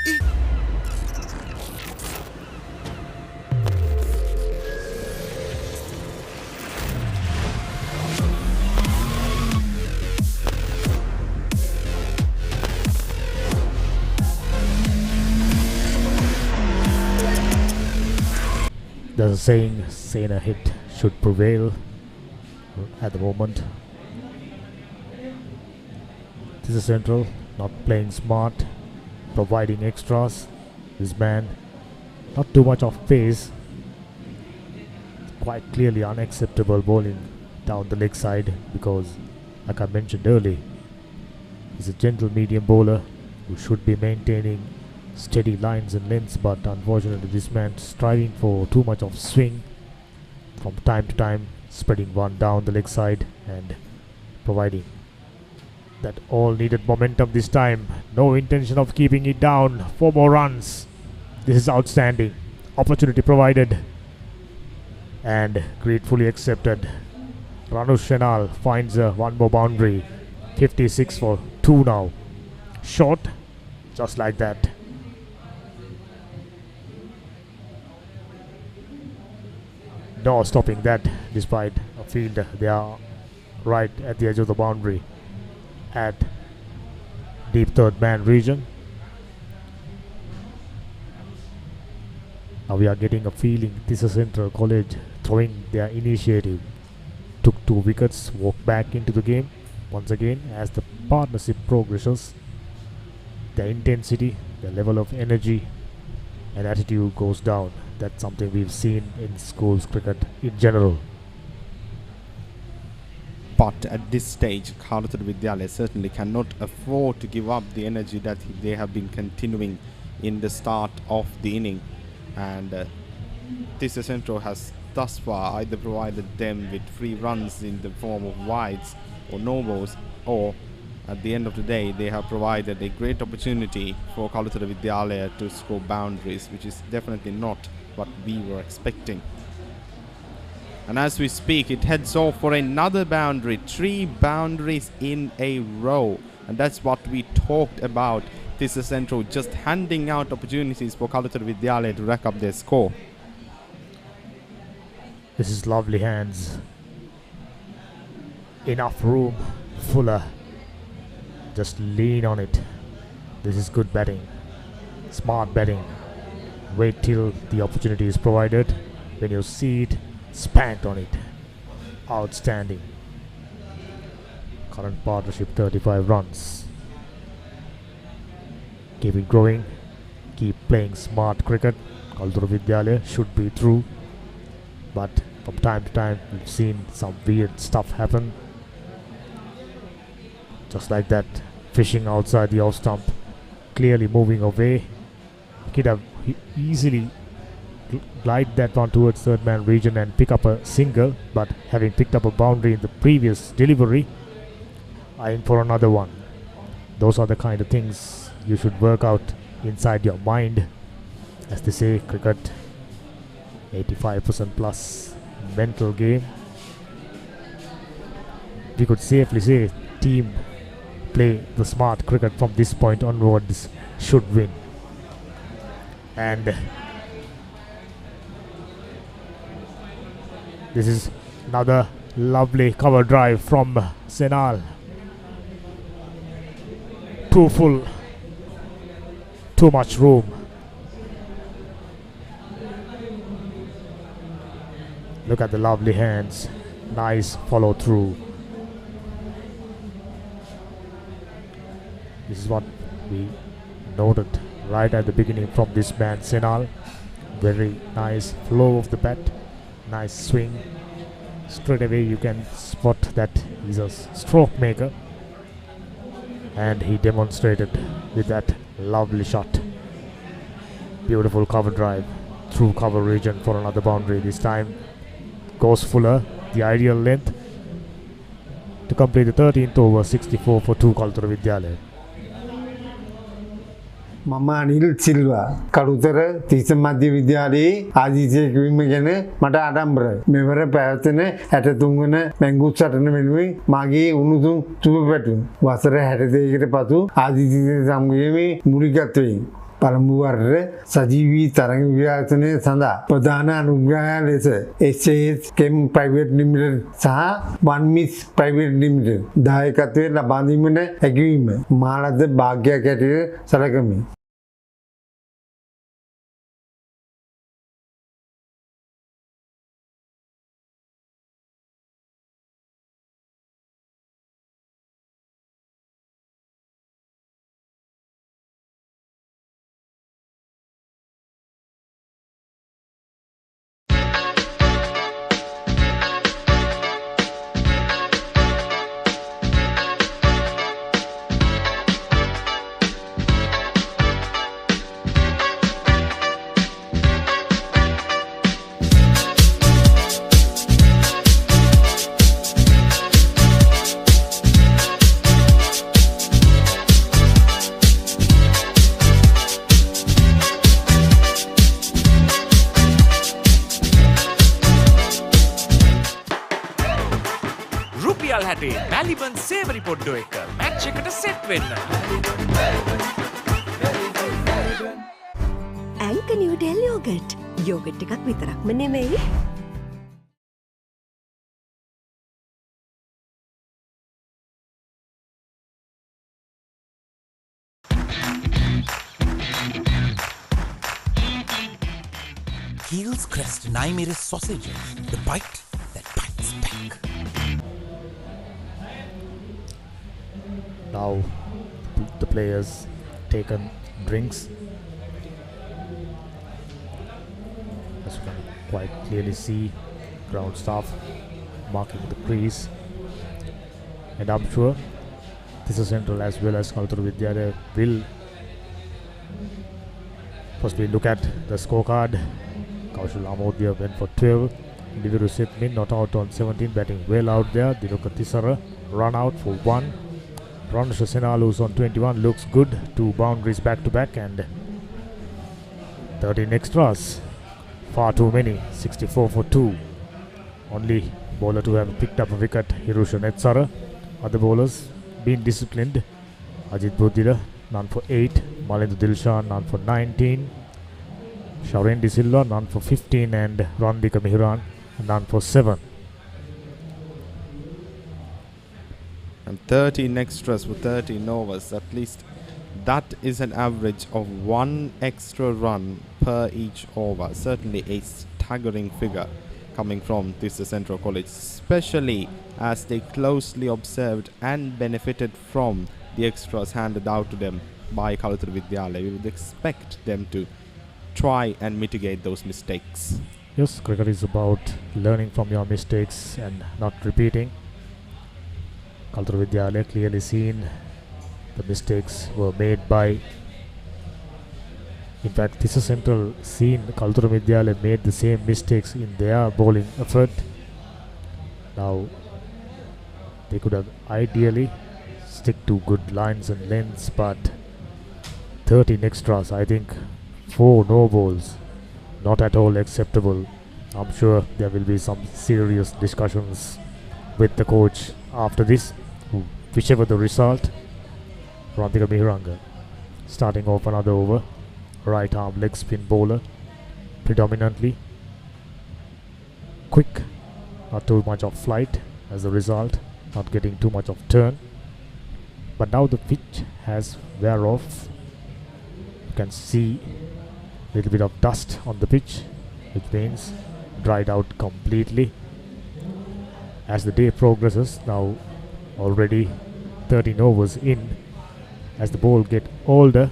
There's a saying, saner hit should prevail at the moment. Tissa Central not playing smart, providing extras. This man, not too much of pace, quite clearly unacceptable bowling down the leg side because, like I mentioned earlier, he's a gentle medium bowler who should be maintaining steady lines and lengths, but unfortunately this man striving for too much of swing from time to time, spreading one down the leg side and providing that all needed momentum this time. No intention of keeping it down. 4 more runs. This is outstanding. Opportunity provided and gratefully accepted. Ranush Shenal finds one more boundary. 56 for 2 now. Short, just like that. No stopping that, despite a field they are right at the edge of the boundary at deep third man region. Now we are getting a feeling Tissa Central College throwing their initiative. Took 2 wickets, walked back into the game once again as the partnership progresses. Their intensity, their level of energy and attitude goes down. That's something we've seen in schools cricket in general. But at this stage, Kalutara Vidyalaya certainly cannot afford to give up the energy that they have been continuing in the start of the inning. And Tissa Central has thus far either provided them with free runs in the form of wides or no balls, or at the end of the day, they have provided a great opportunity for Kalutara Vidyalaya to score boundaries, which is definitely not what we were expecting. And as we speak, it heads off for another boundary. 3 boundaries in a row. And that's what we talked about. Tissa Central just handing out opportunities for Kalutara Vidyalaya to rack up their score. This is lovely hands. Enough room. Fuller. Just lean on it. This is good batting. Smart batting. Wait till the opportunity is provided. When you see it, spanked on it. Outstanding. Current partnership 35 runs. keep it growing, keep playing smart cricket. Kalutara Vidyalaya should be through, but from time to time we've seen some weird stuff happen. Just like that, fishing outside the off stump, clearly moving away. He could have easily glide that one towards third man region and pick up a single, but having picked up a boundary in the previous delivery, eyeing for another one. Those are the kind of things you should work out inside your mind. As they say, cricket 85% plus mental game. We could safely say team play the smart cricket from this point onwards should win. And this is another lovely cover drive from Senal. Too full, too much room. Look at the lovely hands, nice follow through. This is what we noted right at the beginning from this man Senal. Very nice flow of the bat, nice swing. Straight away you can spot that he's a stroke maker, and he demonstrated with that lovely shot. Beautiful cover drive through cover region for another boundary. This time goes fuller, the ideal length to complete the 13th over. 64 for 2 Kalutara Vidyalaya. මම අනිල් සිල්වා කළුතර තිස්ස මධ්‍ය විද්‍යාලයේ ආදිසය කිවීම ගැන මට ආඩම්බරයි. මෙවර පැවැත්වෙන 63 වන මැංගුස් සටන වෙනුවෙන් මාගේ උණුසුම් සුබ පැතුම්. වසර 62කට පසු ආදිසය සමගයේ මූලිකත්වයෙන් පළමු වරට සජීවී තරඟ විකාශනය සඳහා ප්‍රධාන අනුග්‍රහය ලෙස SAS Chem Private Limited සහ One Miss Private Limited දායකත්වය ලබා දීමට හැකිවීම මා ලද වාග්යක් ඇටියට සැලකමි. මැලිබන් සේවරි පොඩ්ඩෝ එක මැච් එකට සෙට් වෙන්න. ඇංක නිව්ඩෙල් යෝගට්. යෝගට් එකක් විතරක්ම නෙමෙයි. Heels Crest Naimiri sausages, the bite that bites back. Now the players taken drinks. As you can quite clearly see, ground staff marking the crease, and I'm sure Tissa Central as well as Kalutara Vidyalaya will firstly look at the scorecard. Kaushal Amodia went for 12. Liviru Sithmin not out on 17, batting well out there. Dinuka Tissara run out for 1. Ronasha Senalus on 21 looks good. 2 boundaries back to back and 13 extras. Far too many. 64 for 2. Only bowler to have picked up a wicket, Hirusha Netsara. Other bowlers been disciplined. Ajit Budira none for 8. Malindu Dilshan none for 19. Shaureen De Silva none for 15, and Randika Mihiran none for 7. And 13 extras for 13 overs. At least that is an average of 1 extra run per each over. Certainly a staggering figure coming from Tissa Central College, especially as they closely observed and benefited from the extras handed out to them by Kalutara Vidyalaya, we would expect them to try and mitigate those mistakes. Yes, cricket is about learning from your mistakes and not repeating. Kalutara Vidyalaya clearly seen the mistakes were made by. In fact, Tissa Central seen Kalutara Vidyalaya made the same mistakes in their bowling effort. Now, they could have ideally stick to good lines and lengths, but 13 extras, I think 4 no balls, not at all acceptable. I'm sure there will be some serious discussions with the coach after this, whichever the result. Ranthika Mihiranga starting off another over. Right arm leg spin bowler, predominantly quick, not too much of flight as a result, not getting too much of turn. But now the pitch has wear off. You can see a little bit of dust on the pitch, which means dried out completely. As the day progresses, now already 13 overs in, as the ball get older,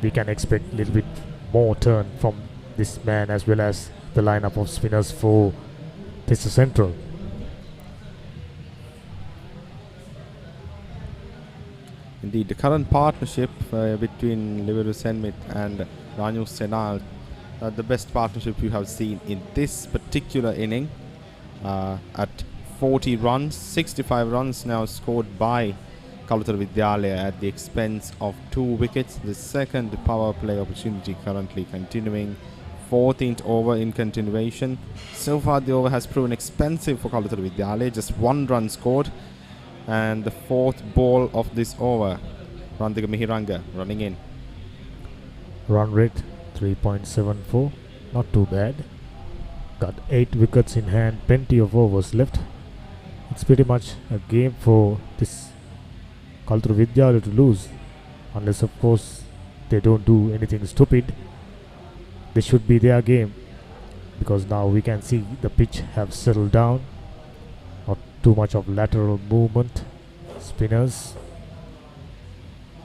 we can expect a little bit more turn from this man as well as the lineup of spinners for Tissa Central. Indeed, the current partnership between Liveru Senmith and Ranu Senal, the best partnership you have seen in this particular inning. At 40 runs, 65 runs now scored by Kalutara Vidyalaya at the expense of 2 wickets. The second power play opportunity currently continuing. 14th over in continuation. So far the over has proven expensive for Kalutara Vidyalaya. Just 1 run scored. And the 4th ball of this over. Ranthika Mihiranga running in. Run rate 3.74. Not too bad. Got 8 wickets in hand. Plenty of overs left. It's pretty much a game for this Kalutara Vidyalaya to lose, unless of course they don't do anything stupid. This should be their game, because now we can see the pitch have settled down, not too much of lateral movement. Spinners,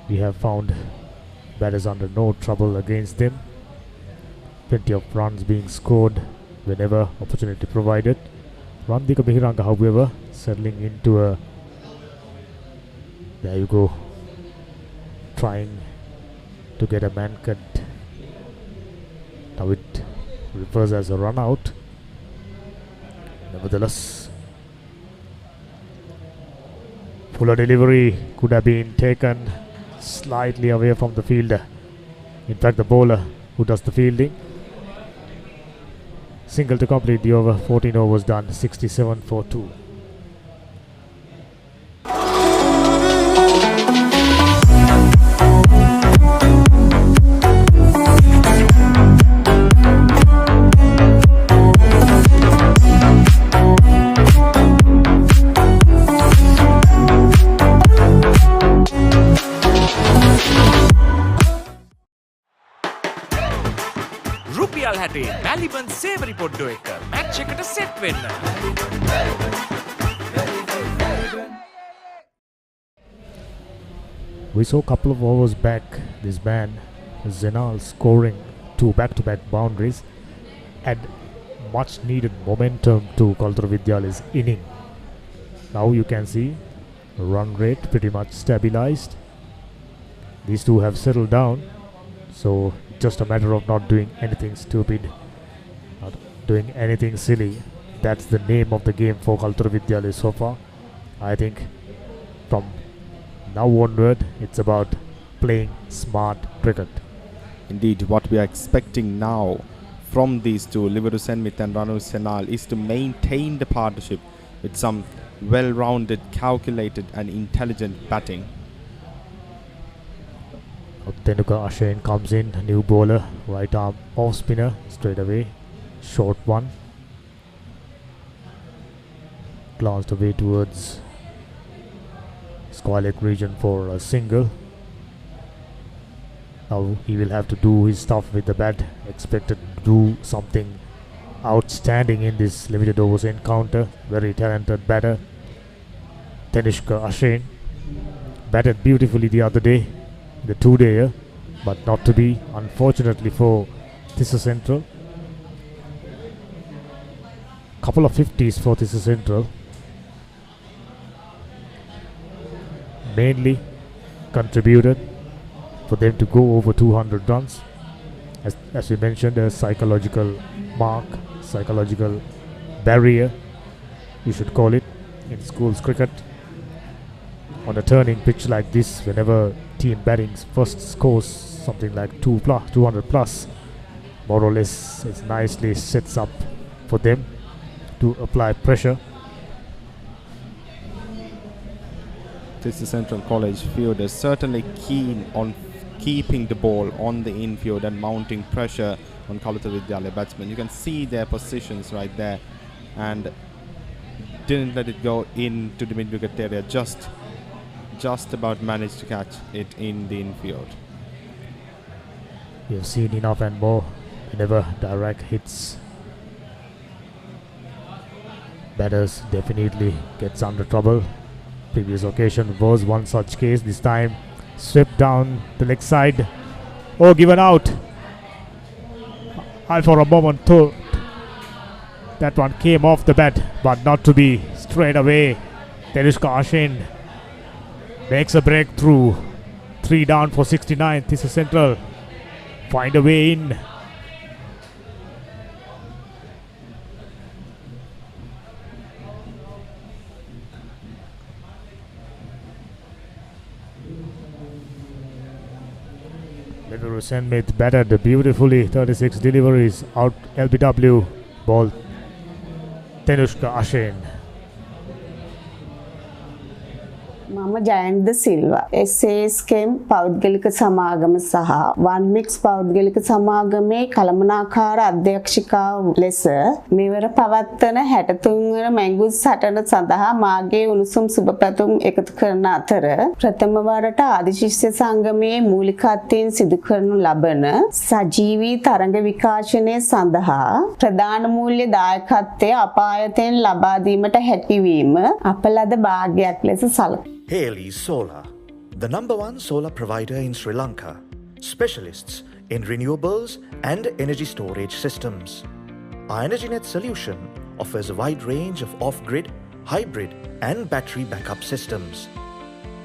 we have found batters under no trouble against them. Plenty of runs being scored whenever opportunity provided. Ranthika Mihiranga, however, settling into a, there you go, trying to get a man cut. Now it refers as a run out. Nevertheless, fuller delivery could have been taken slightly away from the fielder. In fact, the bowler who does the fielding. Single to complete the over. 14 overs done. 67 for 2. රුපියල් 60 මැලිබන් සේවරි පොඩ්ඩෝ එක match එකට set වෙන්න. We saw a couple of overs back this man Zenal scoring 2 back-to-back boundaries, add much needed momentum to Kalutara Vidyalaya's inning. Now you can see run rate pretty much stabilized. These two have settled down, so just a matter of not doing anything stupid, not doing anything silly. That's the name of the game for Kalutara Vidyalaya so far. I think from now onward, it's about playing smart cricket. Indeed, what we are expecting now from these two, Liveru Senmith and Ranu Senal, is to maintain the partnership with some well-rounded, calculated and intelligent batting. Tenuka Ashain comes in, new bowler, right arm off spinner, straight away, short one. Glanced away towards square leg region for a single. Now he will have to do his stuff with the bat, expected to do something outstanding in this limited overs encounter. Very talented batter, Tenuka Ashain. batted beautifully the other day, the two-dayer, but not to be, unfortunately for Tissa Central. Couple of 50s for Tissa Central. Mainly contributed for them to go over 200 runs. As we mentioned, a psychological mark, psychological barrier, you should call it, in schools cricket. On a turning pitch like this, whenever team batting first scores something like 200 plus, more or less it nicely sets up for them to apply pressure. Tissa Central College fielders certainly keen on keeping the ball on the infield and mounting pressure on Kalutara Vidyalaya batsmen. You can see their positions right there, and didn't let it go into the mid-wicket area, just about managed to catch it in the infield. You've seen enough and more whenever direct hits. Batters definitely gets under trouble. Previous occasion was one such case. This time swept down the leg side. Oh, given out. I for a moment thought that one came off the bat, but not to be. Straight away, Tenushka Ashin makes a breakthrough. 3 down for 69. Tissa Central find a way in. Little Smith batted beautifully. 36 deliveries out. LBW ball. Tenushka Ashin. මම ජයන්ත සිල්වා SASකම් පෞද්ගලික සමාගම සහ වන් mix පෞද්ගලික සමාගමේ කළමනාකාර අධ්‍යක්ෂිකාව ලෙස මෙවර පවත්වන 63 වන මැංගුස් සටන සඳහා මාගේ උණුසුම් සුබපැතුම් එකතු කරන අතර ප්‍රථම වරට ආදිශිෂ්‍ය සංගමයේ මූලිකත්වයෙන් සිදු කරනු ලබන සජීවී තරඟ විකාශනය සඳහා ප්‍රධාන මූල්‍ය දායකත්වය අපායතෙන් ලබා දීමට හැකියවීම අප ලද භාග්‍යයක් ලෙස සැලකේ. Haley Solar, the #1 solar provider in Sri Lanka, specialists in renewables and energy storage systems. Our EnergyNet solution offers a wide range of off-grid, hybrid and battery backup systems.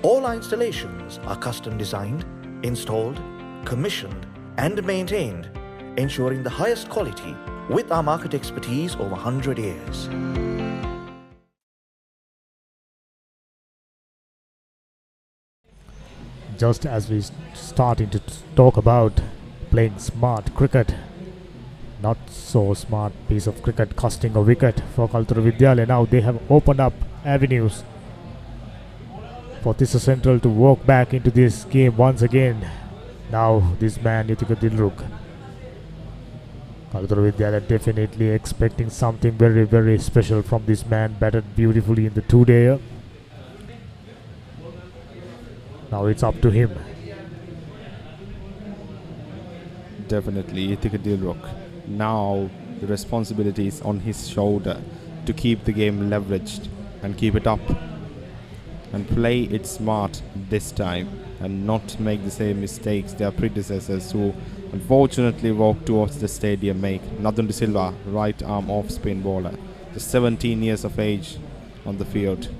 All our installations are custom designed, installed, commissioned and maintained, ensuring the highest quality with our market expertise over 100 years. Just as we starting to talk about playing smart cricket, not so smart piece of cricket costing a wicket for Kalutara Vidyalaya, now they have opened up avenues for Tissa Central to walk back into this game once again. Now this man Yutika Dilruk. Kalutara Vidyalaya definitely expecting something very, very special from this man. Batted beautifully in the two-dayer. Now it's up to him. Definitely, Ithika Dilruk. Now the responsibility is on his shoulder to keep the game leveraged and keep it up and play it smart this time and not make the same mistakes their predecessors who unfortunately walked towards the stadium make. Nadun De Silva, right arm off spin bowler, just 17 years of age on the field.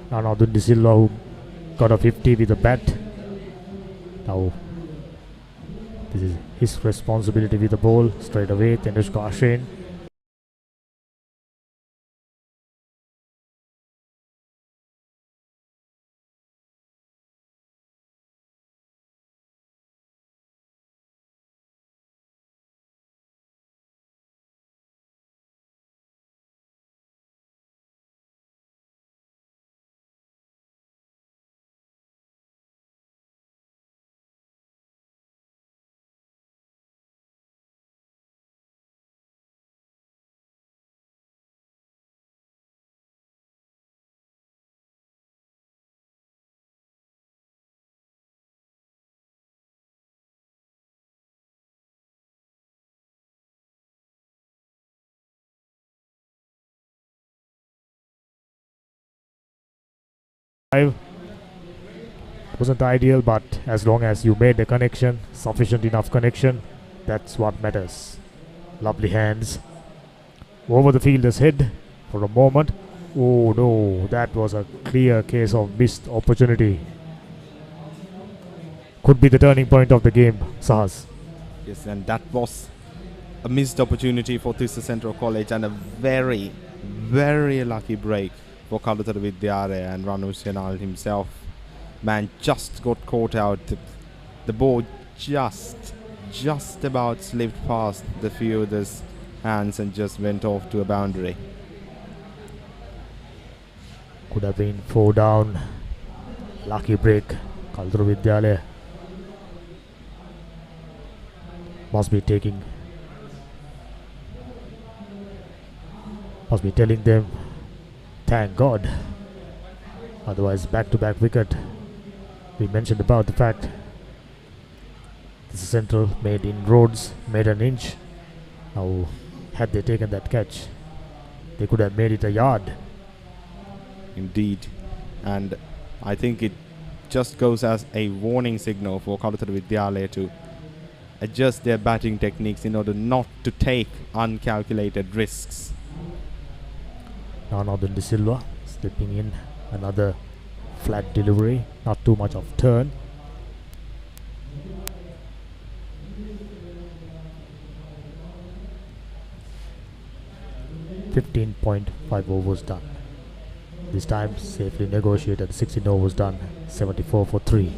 Now Nadun De Silva, who got a 50 with a bat. Now this is his responsibility with the ball. Straight away, Tenushka Ashin Wasn't ideal, but as long as you made the connection, sufficient enough connection, that's what matters. Lovely hands. Over the fielder's head for a moment. Oh no, that was a clear case of missed opportunity. Could be the turning point of the game, Sahas. Yes, and that was a missed opportunity for Tissa Central College and a very, very lucky break for Kalutara Vidyalaya and Ranu Senal himself. Man just got caught out. The ball just about slipped past the fielder's hands and just went off to a boundary. Could have been 4 down. Lucky break. Kalutara Vidyalaya must be telling them, thank God. Otherwise, back-to-back wicket. We mentioned about the fact this is Central made inroads, made an inch. Now, had they taken that catch, they could have made it a yard. Indeed. And I think it just goes as a warning signal for Kalutara Vidyalaya to adjust their batting techniques in order not to take uncalculated risks. None other than De Silva slipping in, another flat delivery, not too much of turn. .5 overs done. This time safely negotiated. 16 overs done. 74 for 3.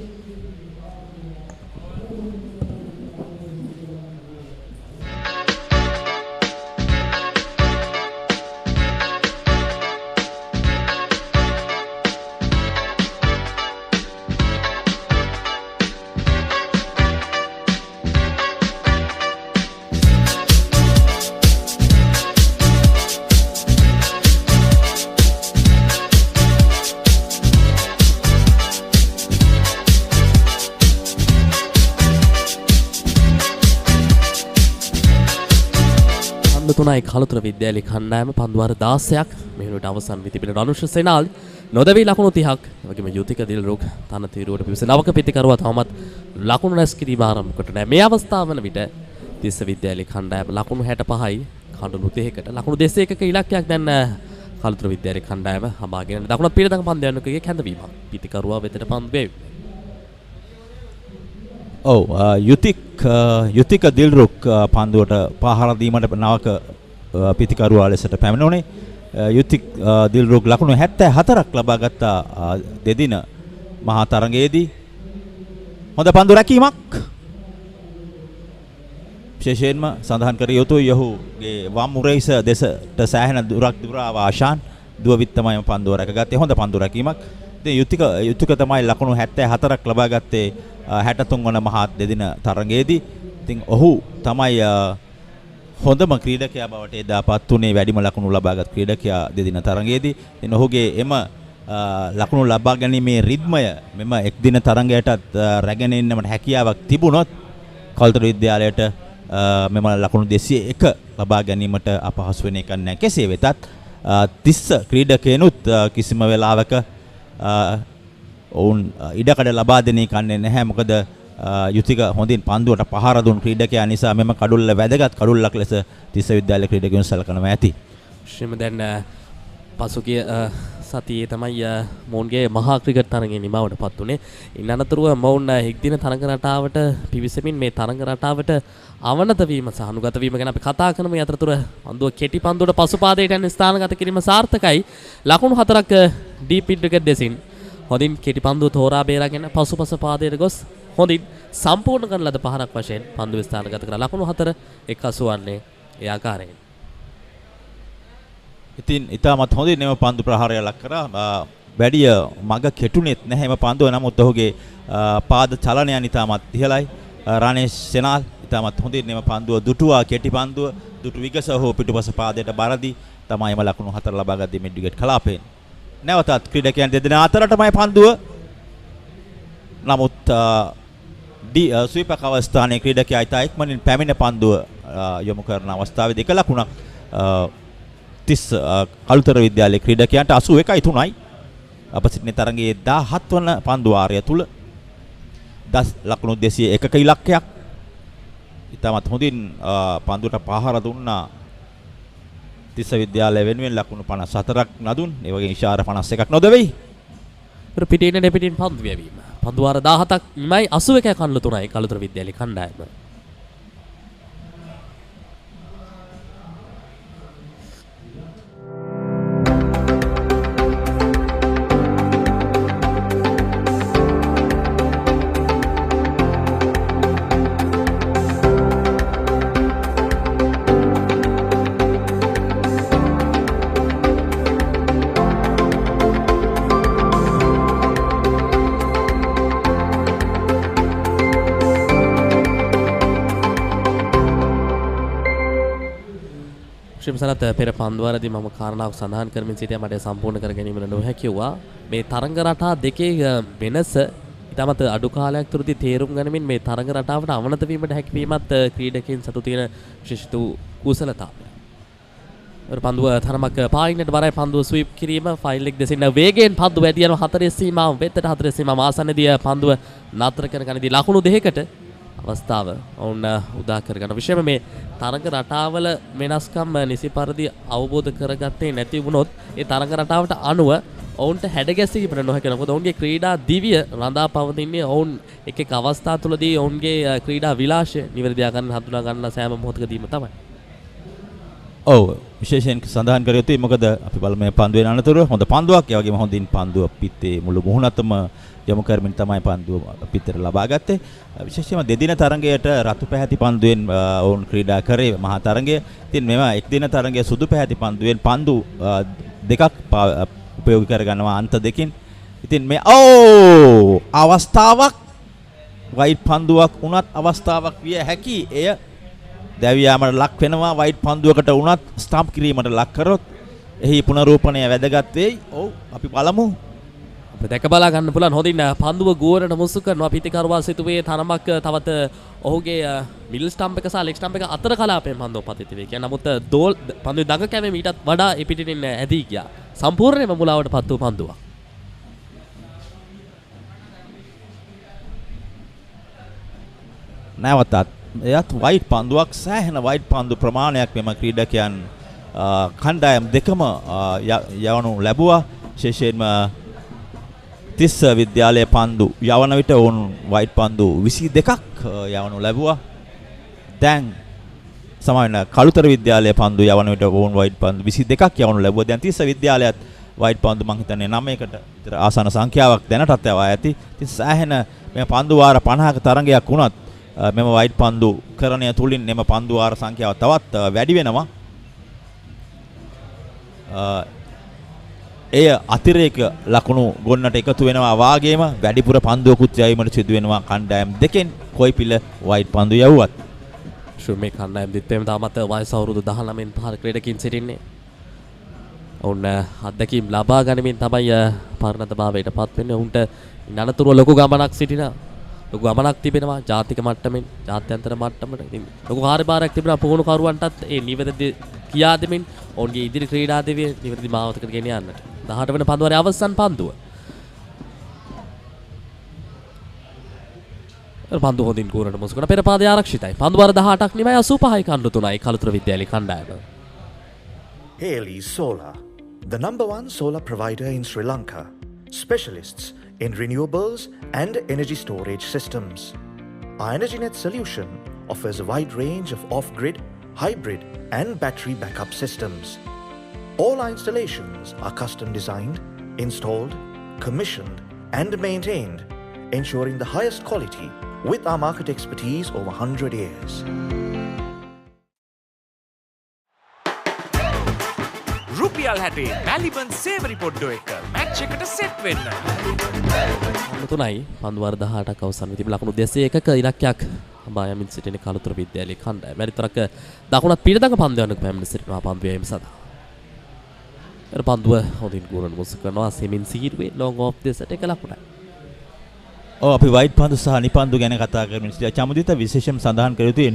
තුනයි කලුතර විද්‍යාලය කණ්ඩායම පන්දුවාර 16ක් මෙහෙණුවට අවසන් වී තිබෙන රනුෂ සේනාල් නොදවි ලකුණු 30ක් වගේම යුතික දිල්රුක් තනතිරුවට පිවිසෙන නවක පිටිකරුවා තවමත් ලකුණු රැස් කිරීම ආරම්භ කොට නැහැ. මේ අවස්ථාව වන විට තිස්ස විද්‍යාලය කණ්ඩායම ලකුණු 65යි කඩලු 30කට ලකුණු 201ක ඉලක්කයක් දැන් කලුතර විද්‍යාලය කණ්ඩායම හඹාගෙන දකුණත් පිටදඟ පන්දයන්කගේ කැඳවීමක් පිටිකරුවා වෙතට පන්දු වේ. යුතික දිල්රුක් පන්දුවට පහර දීමට නවක පිතිකරුවා ලෙසට පැමිණුණේ. යුතික් දිල්රුක් ලකුණු 74ක් ලබා ගත්තා දෙදින මහා තරගයේදී. හොඳ පන්දු රැකීමක්. විශේෂයෙන්ම සඳහන් කර යුතුයි යහුගේ වම් උරහිස දෙසට සෑහෙන දුරක් දුරාව ආශාන් දුවවිත් තමයි පන්දුව රැකගත්තේ. හොඳ පන්දු රැකීමක්. ඉතින් යුතික තමයි ලකුණු 74ක් ලබා ගත්තේ 63 වන මහා දෙදින තරගයේදී. ඉතින් ඔහු තමයි හොඳම ක්‍රීඩකයා බවට එදාපත් උනේ වැඩිම ලකුණු ලබාගත් ක්‍රීඩකයා දෙදින තරගයේදී. ඉතින් ඔහුගේ එම ලකුණු ලබා ගැනීමේ රිද්මය මෙම එක් දින තරගයටත් රැගෙන එන්නමට හැකියාවක් තිබුණොත් කලුතර විද්‍යාලයට මෙම ලකුණු 201 ලබා ගැනීමට අපහසු වෙන එකක් නැහැ. කෙසේ වෙතත් 30 ක්‍රීඩකයනුත් කිසිම වෙලාවක ඔවුන් ඉඩකඩ ලබා දෙන්නේ කන්නේ නැහැ. මොකද යුතික හොඳින් පන්දුවට පහර දුන් ක්‍රීඩකයා නිසා මෙම කඩුල්ල වැදගත් කඩුල්ලක් ලෙස තිස්ස විද්‍යාලය ක්‍රීඩකයන් සලකනවා ඇති. ශ්‍රීම දැන් පසුගිය සතියේ තමයි මොවුන්ගේ මහා ක්‍රිකට් තරගයේ නිමවට පත් උනේ. ඉන් අනතුරුව මොවුන් එක් දින තරග රටාවට පිවිසෙමින් මේ තරග රටාවට අවනත වීම සහ අනුගත වීම ගැන අපි කතා කරන මේ අතරතුර පන්දුව කෙටි පන්දුවට පසුපාදයට යන ස්ථානගත කිරීම සාර්ථකයි. ලකුණු 4ක් ඩීප් ක්‍රිකට් දෙසින් හොඳින් කෙටි පන්දුව තෝරා බේරාගෙන පසුපස පාදයට ගොස් හොඳින් සම්පූර්ණ කරන ලද පහරක් වශයෙන් පන්දුව ස්ථානගත කර ලකුණු 4 180 වන්නේ ඒ ආකාරයෙන්. ඉතින් ඊටමත් හොඳින් එම පන්දු ප්‍රහාරය ලක් කරා. වැඩිය මග කෙටුනේත් නැහැ එම පන්දුව. නමුත් ඔහුගේ පාද චලනයන් ඊටමත් ඉහළයි. රණේෂ් සෙනාල් ඊටමත් හොඳින් එම පන්දුව දුටුවා. කෙටි පන්දුව දුටු විගස හෝ පිටුපස පාදයට බරදී තමයි එම ලකුණු 4 ලබා ගත්තේ මිඩ් විකට් කලාපයෙන්. නැවතත් ක්‍රීඩකයන් දෙදෙනා අතරටමයි පන්දුව. නමුත් ස්වීපර් අවස්ථානයේ ක්‍රීඩකයා ඉතා ඉක්මනින් පැමිණ පන්දුව යොමු කරන අවස්ථාවේදී එක ලකුණක් කලුතර විද්‍යාලයේ ක්‍රීඩකයන්ට 81යි 3යි. අප සිටින තරගයේ 17 වන පන්දු වාරය තුල ලකුණු 201ක ඉලක්කයක් ඉතාමත් හොඳින් පන්දුවට පහර දුන්නා තිස්ස විද්‍යාලය වෙනුවෙන් ලකුණු 54ක් නදුන් ඒ වගේ ඉෂාර 51ක් නොදෙවි පිටින් දෙපිටින් පන්දු වැවීම පන්දු වාර 17ක් මයි 81ක කන්ල තුනයි කළුතර විද්‍යාලයේ කණ්ඩායම සනත් පෙර පන්දුවරදී මම කාරණාවක් සඳහන් කරමින් සිටියා මට සම්පූර්ණ කර ගැනීම නොහැකියුවා මේ තරඟ රටා දෙකේ වෙනස ඉතාමත් අඩු කාලයක් තුරදී තේරුම් ගනිමින් මේ තරඟ රටාවට අවනත වීමට හැකියවීමත් ක්‍රීඩකයන් සතු තියෙන විශේෂිත කුසලතාවය. පන්දුව තරමක් පායින්නට බරයි පන්දුව ස්වීප් කිරීම ෆයිල් එක දෙසින් වේගයෙන් පන්දුව වැඩි යන 4 සීමාව වෙතට 4 සීමාව ආසන්නදී පන්දුව නතර කරගනිදී ලකුණු දෙකකට අවස්ථාව ඔවුන් උදා කරගන්න විශේෂයෙන්ම මේ තරඟ රටාවල වෙනස්කම් නිසි පරිදි අවබෝධ කරගත්තේ නැති වුණොත් ඒ තරඟ රටාවට අනුව ඔවුන්ට හැඩගැසීමට නොහැකි වෙනවා. මොකද ඔවුන්ගේ ක්‍රීඩා දිවිය රඳා පවතින්නේ ඔවුන් එක් එක් අවස්ථා තුළදී ඔවුන්ගේ ක්‍රීඩා විලාශය නිවැරදි ආකාරයෙන් හඳුනා ගන්න සෑම මොහොතකදීම තමයි. ඔව් විශේෂයෙන් සඳහන් කර යුතුයි මොකද අපි බලමු මේ පන්දුවේ අනතුරු හොඳ පන්දුවක් ඒ වගේම හොඳින් පන්දුව පිටේ මුළු මුහුණතම යොමු කරමින් තමයි පන්දුව පිටතට ලබා ගත්තේ. විශේෂයෙන්ම දෙදින තරඟයට රතු පැහැති පන්දුවෙන් ඔවුන් ක්‍රීඩා කරේ මහා තරඟය. ඉතින් මේව එක් දින තරඟයේ සුදු පැහැති පන්දුවෙන් පන්දු දෙකක් උපයෝගී කරගන්නවා අන්ත දෙකින්. ඉතින් මේ අවස්ථාවක් වයිට් පන්දුවක් උනත් අවස්ථාවක් විය හැකි. එය දැවියාමට ලක් වෙනවා වයිට් පන්දුවකට උනත් ස්ටම්ප් කිරීමට ලක් කරොත් එහි පුනරූපණය වැදගත් වෙයි. ඔව් අපි බලමු. දැක බලා ගන්න පුළුවන් හොඳින් පන්දුව ගෝරට මුසු කරනවා පිටිකරුවා සිටුවේ තරමක් තවත් ඔහුගේ මිඩල් ස්ටම්ප් එක සහ ලෙග් ස්ටම්ප් එක අතර කලාපයෙන් පන්දුව පතිත වේ. කියන්නේ නමුත් දෝල් පන්දුවේ දඟ කැමේ ඊටත් වඩා ඒ පිටින් ඇදී ගියා. සම්පූර්ණයෙන්ම මුලාවට පත් වූ පන්දුවක්. නැවතත් එයත් වයිට් පන්දුවක් සෑහෙන වයිට් පන්දු ප්‍රමාණයක් මෙම ක්‍රීඩකයන් කණ්ඩායම් දෙකම යවනු ලැබුවා. විශේෂයෙන්ම තිස්ස විද්‍යාලයේ පන්දු යවන විට ඔවුන් වයිට් පන්දු 22ක් යවනු ලැබුවා. දැන් සමාන කළුතර විද්‍යාලයේ පන්දු යවන විට ඔවුන් වයිට් පන්දු 22ක් යවනු ලැබුවා. දැන් තිස්ස විද්‍යාලයත් වයිට් පන්දු මං හිතන්නේ 9කට විතර ආසන සංඛ්‍යාවක් දැනටත් යවා ඇති. ඉතින් සෑහෙන මේ පන්දු වාර 50ක තරඟයක් වුණත් මෙම වයිට් පන්දු කරණය තුලින් මෙම පන්දු වාර සංඛ්‍යාව තවත් වැඩි වෙනවා. එය අතිරේක ලකුණු ගොන්නට එකතු වෙනවා වාගේම වැඩිපුර පන්දුවකුත් යැවීමට සිදු වෙනවා කණ්ඩායම් දෙකෙන් කොයිපිල වයිට් පන්දු යවුවත්. මේ කණ්ඩායම් දෙත්තේම තාමත් වයස අවුරුදු 19න් පහළ ක්‍රීඩකින් සිටින්නේ. ඔවුන් අත්දැකීම් ලබා ගනිමින් තමයි පරිණතභාවයට පත් වෙන්නේ. ඔවුන්ට අනතුරුව ලොකු ගමනක් සිටිනවා. ලොකු ගමනක් තිබෙනවා ජාතික මට්ටමින් ජාත්‍යන්තර මට්ටමට. ඉතින් ලොකු කාර්යභාරයක් තිබෙනවා පුහුණුකරුවන්ටත් ඒ නිවැරදි කියා දෙමින් ඔවුන්ගේ ඉදිරි ක්‍රීඩා දෙවිය නිවැරදි මාවතකට ගෙන යන්නට. 18 වෙනි පන්දුවේ අවසන් පන්දුව. පන්දු හොඳින් කෝරට මුසු කරන පෙර පාදය ආරක්ෂිතයි. පන්දු වාර 18ක් නිමයි 85යි කණ්ඩු 3යි කළුතර විද්‍යාලයේ කණ්ඩායම. Haley Solar, the #1 solar provider in Sri Lanka. Specialists in renewables and energy storage systems. Our EnergyNet solution offers a wide range of off-grid, hybrid and battery backup systems. All our installations are custom designed, installed, commissioned and maintained, ensuring the highest quality with our market expertise over 100 years. රුපියල් 60 මැලිබන් සේවරි පොඩ්ඩෝ එක match එකට set වෙන්න. තුනයි පන්දු වාර 18ක් අවසන් වී තිබෙන ලකුණු 201ක ඉලක්කයක් හඹා යමින් සිටින කළුතර විද්‍යාලයේ කණ්ඩායම. මැරිතරක දකුණත් පිටදඟ පන්දු යන්නක පැමිණ සිටිනවා පන්දු යැවීම සඳහා. පන්දුව හොඳින් ගුණන මුසු කරනවා සෙමින් සීරුවේ ලොංග් ඔෆ් දෙසට එක ලකුණයි. ඔව් අපි වයිට් පන්දු සහ නිපන්දු ගැන කතා කරමින් සිටියා. චමුදිත විශේෂයෙන් සඳහන් කළ යුතුයි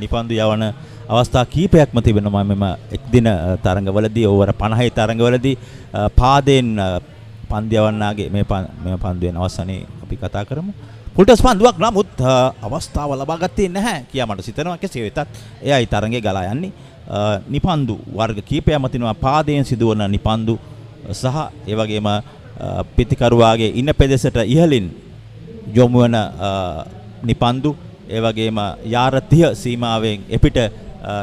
නිපන්දු යවන අවස්ථා කීපයක්ම තිබෙනවා මෙම එක් දින තරඟවලදී ඕවර 50 තරඟවලදී පාදයෙන් පන්දු යවන්නාගේ මේ පන්දුවෙන් අවසානයේ අපි කතා කරමු. පුල්ටස් පන්දුවක් නමුත් අවස්ථාව ලබා ගත්තේ නැහැ කියා මට සිතෙනවා. කෙසේ වෙතත් එයයි තරඟේ ගලා යන්නේ. නිපන්දු වර්ග කීපයක්ම තිනවා පාදයෙන් සිදුවන නිපන්දු සහ ඒ වගේම පිතිකරුවාගේ ඉන්න පෙදෙසට ඉහළින් යොමු වන නිපන්දු ඒ වගේම යාර 30 සීමාවෙන් එපිට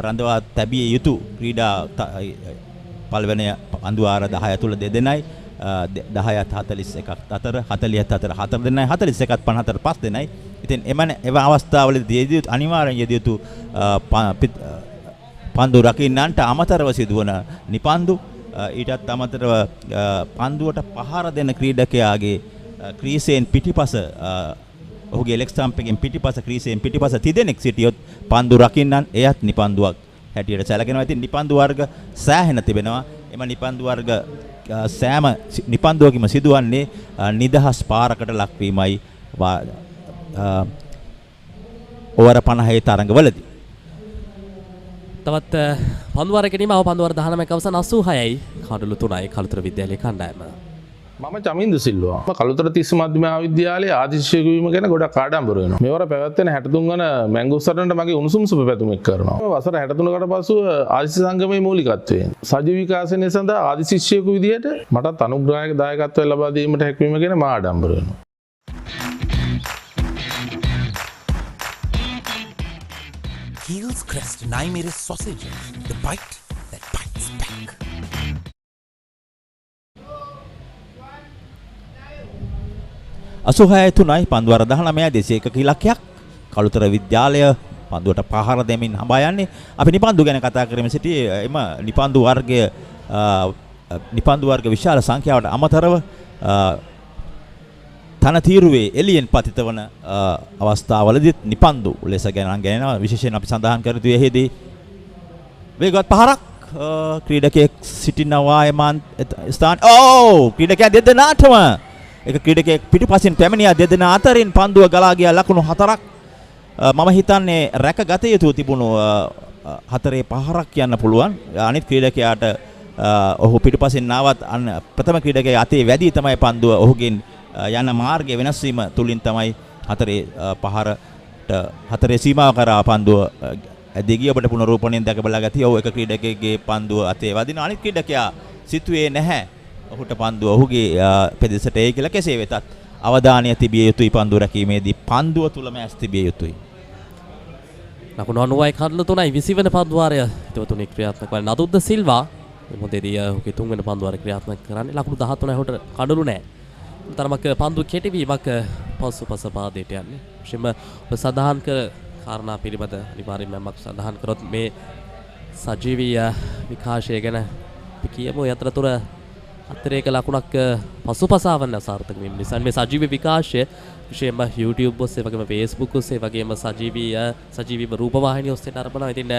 රඳවා තැබිය යුතු ක්‍රීඩා පළවෙනි පන්දු ආර 10 තුල දෙදෙනයි 10ත් 41ක් අතර 40ත් අතර 4 දෙනයි 41ත් 54 5 දෙනයි. ඉතින් එව අවස්ථාවලදී අනිවාර්යෙන් යෙදිය යුතු පන්දු රකින්නන්ට අමතරව සිදුවන නිපන්දු ඊටත් අමතරව පන්දුවට පහර දෙන ක්‍රීඩකයාගේ ක්‍රීසයෙන් පිටිපස ඔහුගේ ලෙග් ස්ටම්ප් එකෙන් පිටිපස ක්‍රීසයෙන් පිටිපස තිදෙනෙක් සිටියොත් පන්දු රකින්නන් එයත් නිපන්දුවක් හැටියට සැලකෙනවා. ඉතින් නිපන්දු වර්ග සෑහෙන තිබෙනවා. එම නිපන්දු වර්ග සෑම නිපන්දුවකම සිදුවන්නේ නිදහස් පාරකට ලක්වීමයි ඕවර 50 තරඟවලදී. තවත් පන්දුවාර ගැනීම පන්දුවාර 19ක අවසන් 86යි කඩළු 3යි කළුතර විද්‍යාලයේ කණ්ඩායම. මම චමින්ද සිල්වා. කළුතර තිස්ස මධ්‍යම මහාවිද්‍යාලයේ ආදිශිෂ්‍යක වීම ගැන ගොඩක් ආඩම්බර වෙනවා. මේවර පැවැත්වෙන 63 වන මැංගෝස්ටන්ට මගේ උණුසුම් සුබ පැතුම් එක් කරනවා. වසර 63කට පසුව ආදිශිෂ්‍ය සංගමයේ මූලිකත්වයෙන් සජීව විකාශනය සඳහා ආදිශිෂ්‍යයෙකු විදිහට මටත් අනුග්‍රහයක දායකත්වය ලබා දීමට හැකියවීම ගැන මා ආඩම්බර වෙනවා. Heels Crest 9mm sausages, the bite that bites back. අසුහය තුනයි පන්දුවර 19 201 ඉලක්කයක් කළුතර විද්‍යාලය පන්දුවට පහර දෙමින් හඹා යන්නේ. අපි නිපන්දු ගැන කතා කරමින් සිටියේ එම නිපන්දු වර්ග විශාල සංඛ්‍යාවට අමතරව තන තීරුවේ එළියෙන් පතිත වන අවස්ථාවලදීත් නිපන්දු ලෙස ගණනනවා. විශේෂයෙන් අපි සඳහන් කර යුතු එහිදී වේගවත් පහරක් ක්‍රීඩකයෙක් සිටිනවා එමන් ස්ථාන ක්‍රීඩකයා දෙදෙනාටම එක ක්‍රීඩකයෙක් පිටිපසින් පැමිණියා. දෙදෙනා අතරින් පන්දුව ගලා ගියා ලකුණු 4ක්. මම හිතන්නේ රැකගත යුතු තිබුණු 4 පහරක් කියන්න පුළුවන්. අනිත් ක්‍රීඩකයාට ඔහු පිටිපසින් නාවත් ප්‍රථම ක්‍රීඩකයා අතේ වැඩි තමයි පන්දුව ඔහුගෙන් යන මාර්ගය වෙනස් වීම තුලින් තමයි 4 සීමාව කරා පන්දුව දෙගිය ඔබට පුනරූපණයෙන් දැක බලා ගතිය. ඔව් එක ක්‍රීඩකයෙක්ගේ පන්දුව අතේ වදින අනිත් ක්‍රීඩකයා සිතුවේ නැහැ ඔහුට පන්දුව ඔහුගේ පෙදෙසට එයි කියලා. කෙසේ වෙතත් අවධානය තිබිය යුතුයි පන්දුව රැකීමේදී. පන්දුව තුලම ඇස් තිබිය යුතුයි. ලකුණු 90යි කඩළු 3යි 20 වෙනි පන්දුවාරය තුනේ ක්‍රියාත්මක වන නදුද්ද සිල්වා මොදේදී ඔහුගේ 3 වෙනි පන්දුවාරය ක්‍රියාත්මක කරන්නේ. ලකුණු 13යි ඔහුට කඩළු නැහැ. තරමක පන්දු කෙටිවීමක් පසුපස පාදයට යන්නේ. විශේෂයෙන්ම සදාහන් කර කාරණා පිළිබඳ අනිවාර්යයෙන්ම මම සදාහන් කරොත් මේ සජීවී විකාශය ගැන කියමු. යතරතුර අතරේක ලකුණක් පසුපසාවන්න සාර්ථක වීම නිසා මේ සජීවී විකාශය විශේෂයෙන්ම YouTube ඔස්සේ වගේම Facebook ඔස්සේ වගේම සජීවීව රූපවාහිනිය ඔස්සේ නරඹනවා. ඉතින්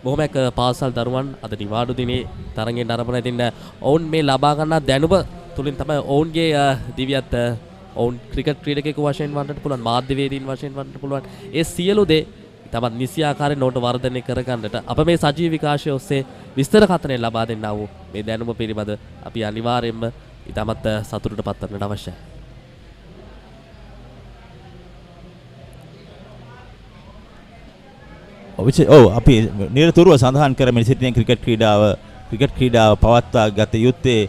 බොහොමයක් පාසල් දරුවන් අද නිවාඩු දිනේ තරඟෙන් නරඹන. ඉතින් ඔවුන් මේ ලබා ගන්නා දැනුම තුලින් තමයි ඔවුන්ගේ දිවියත් ඔවුන් ක්‍රිකට් ක්‍රීඩකයෙකු වශයෙන් වන්නට පුළුවන්, මාධ්‍යවේදීන් වශයෙන් වන්නට පුළුවන්. ඒ සියලු දේ තමත් නිසි ආකාරයෙන් ඔවුන්ට වර්ධනය කරගන්නට අප මේ සජීව විකාශය ඔස්සේ විස්තර කතනය ලබා දෙන්නා වූ මේ දැනුම පිළිබඳ අපි අනිවාර්යයෙන්ම ඉතාමත් සතුටට පත් කරන්නට අවශ්‍යයි. අපි නිරතුරුව සඳහන් කරමින් සිටින ක්‍රිකට් ක්‍රීඩාව පවත්වා ගත යුත්තේ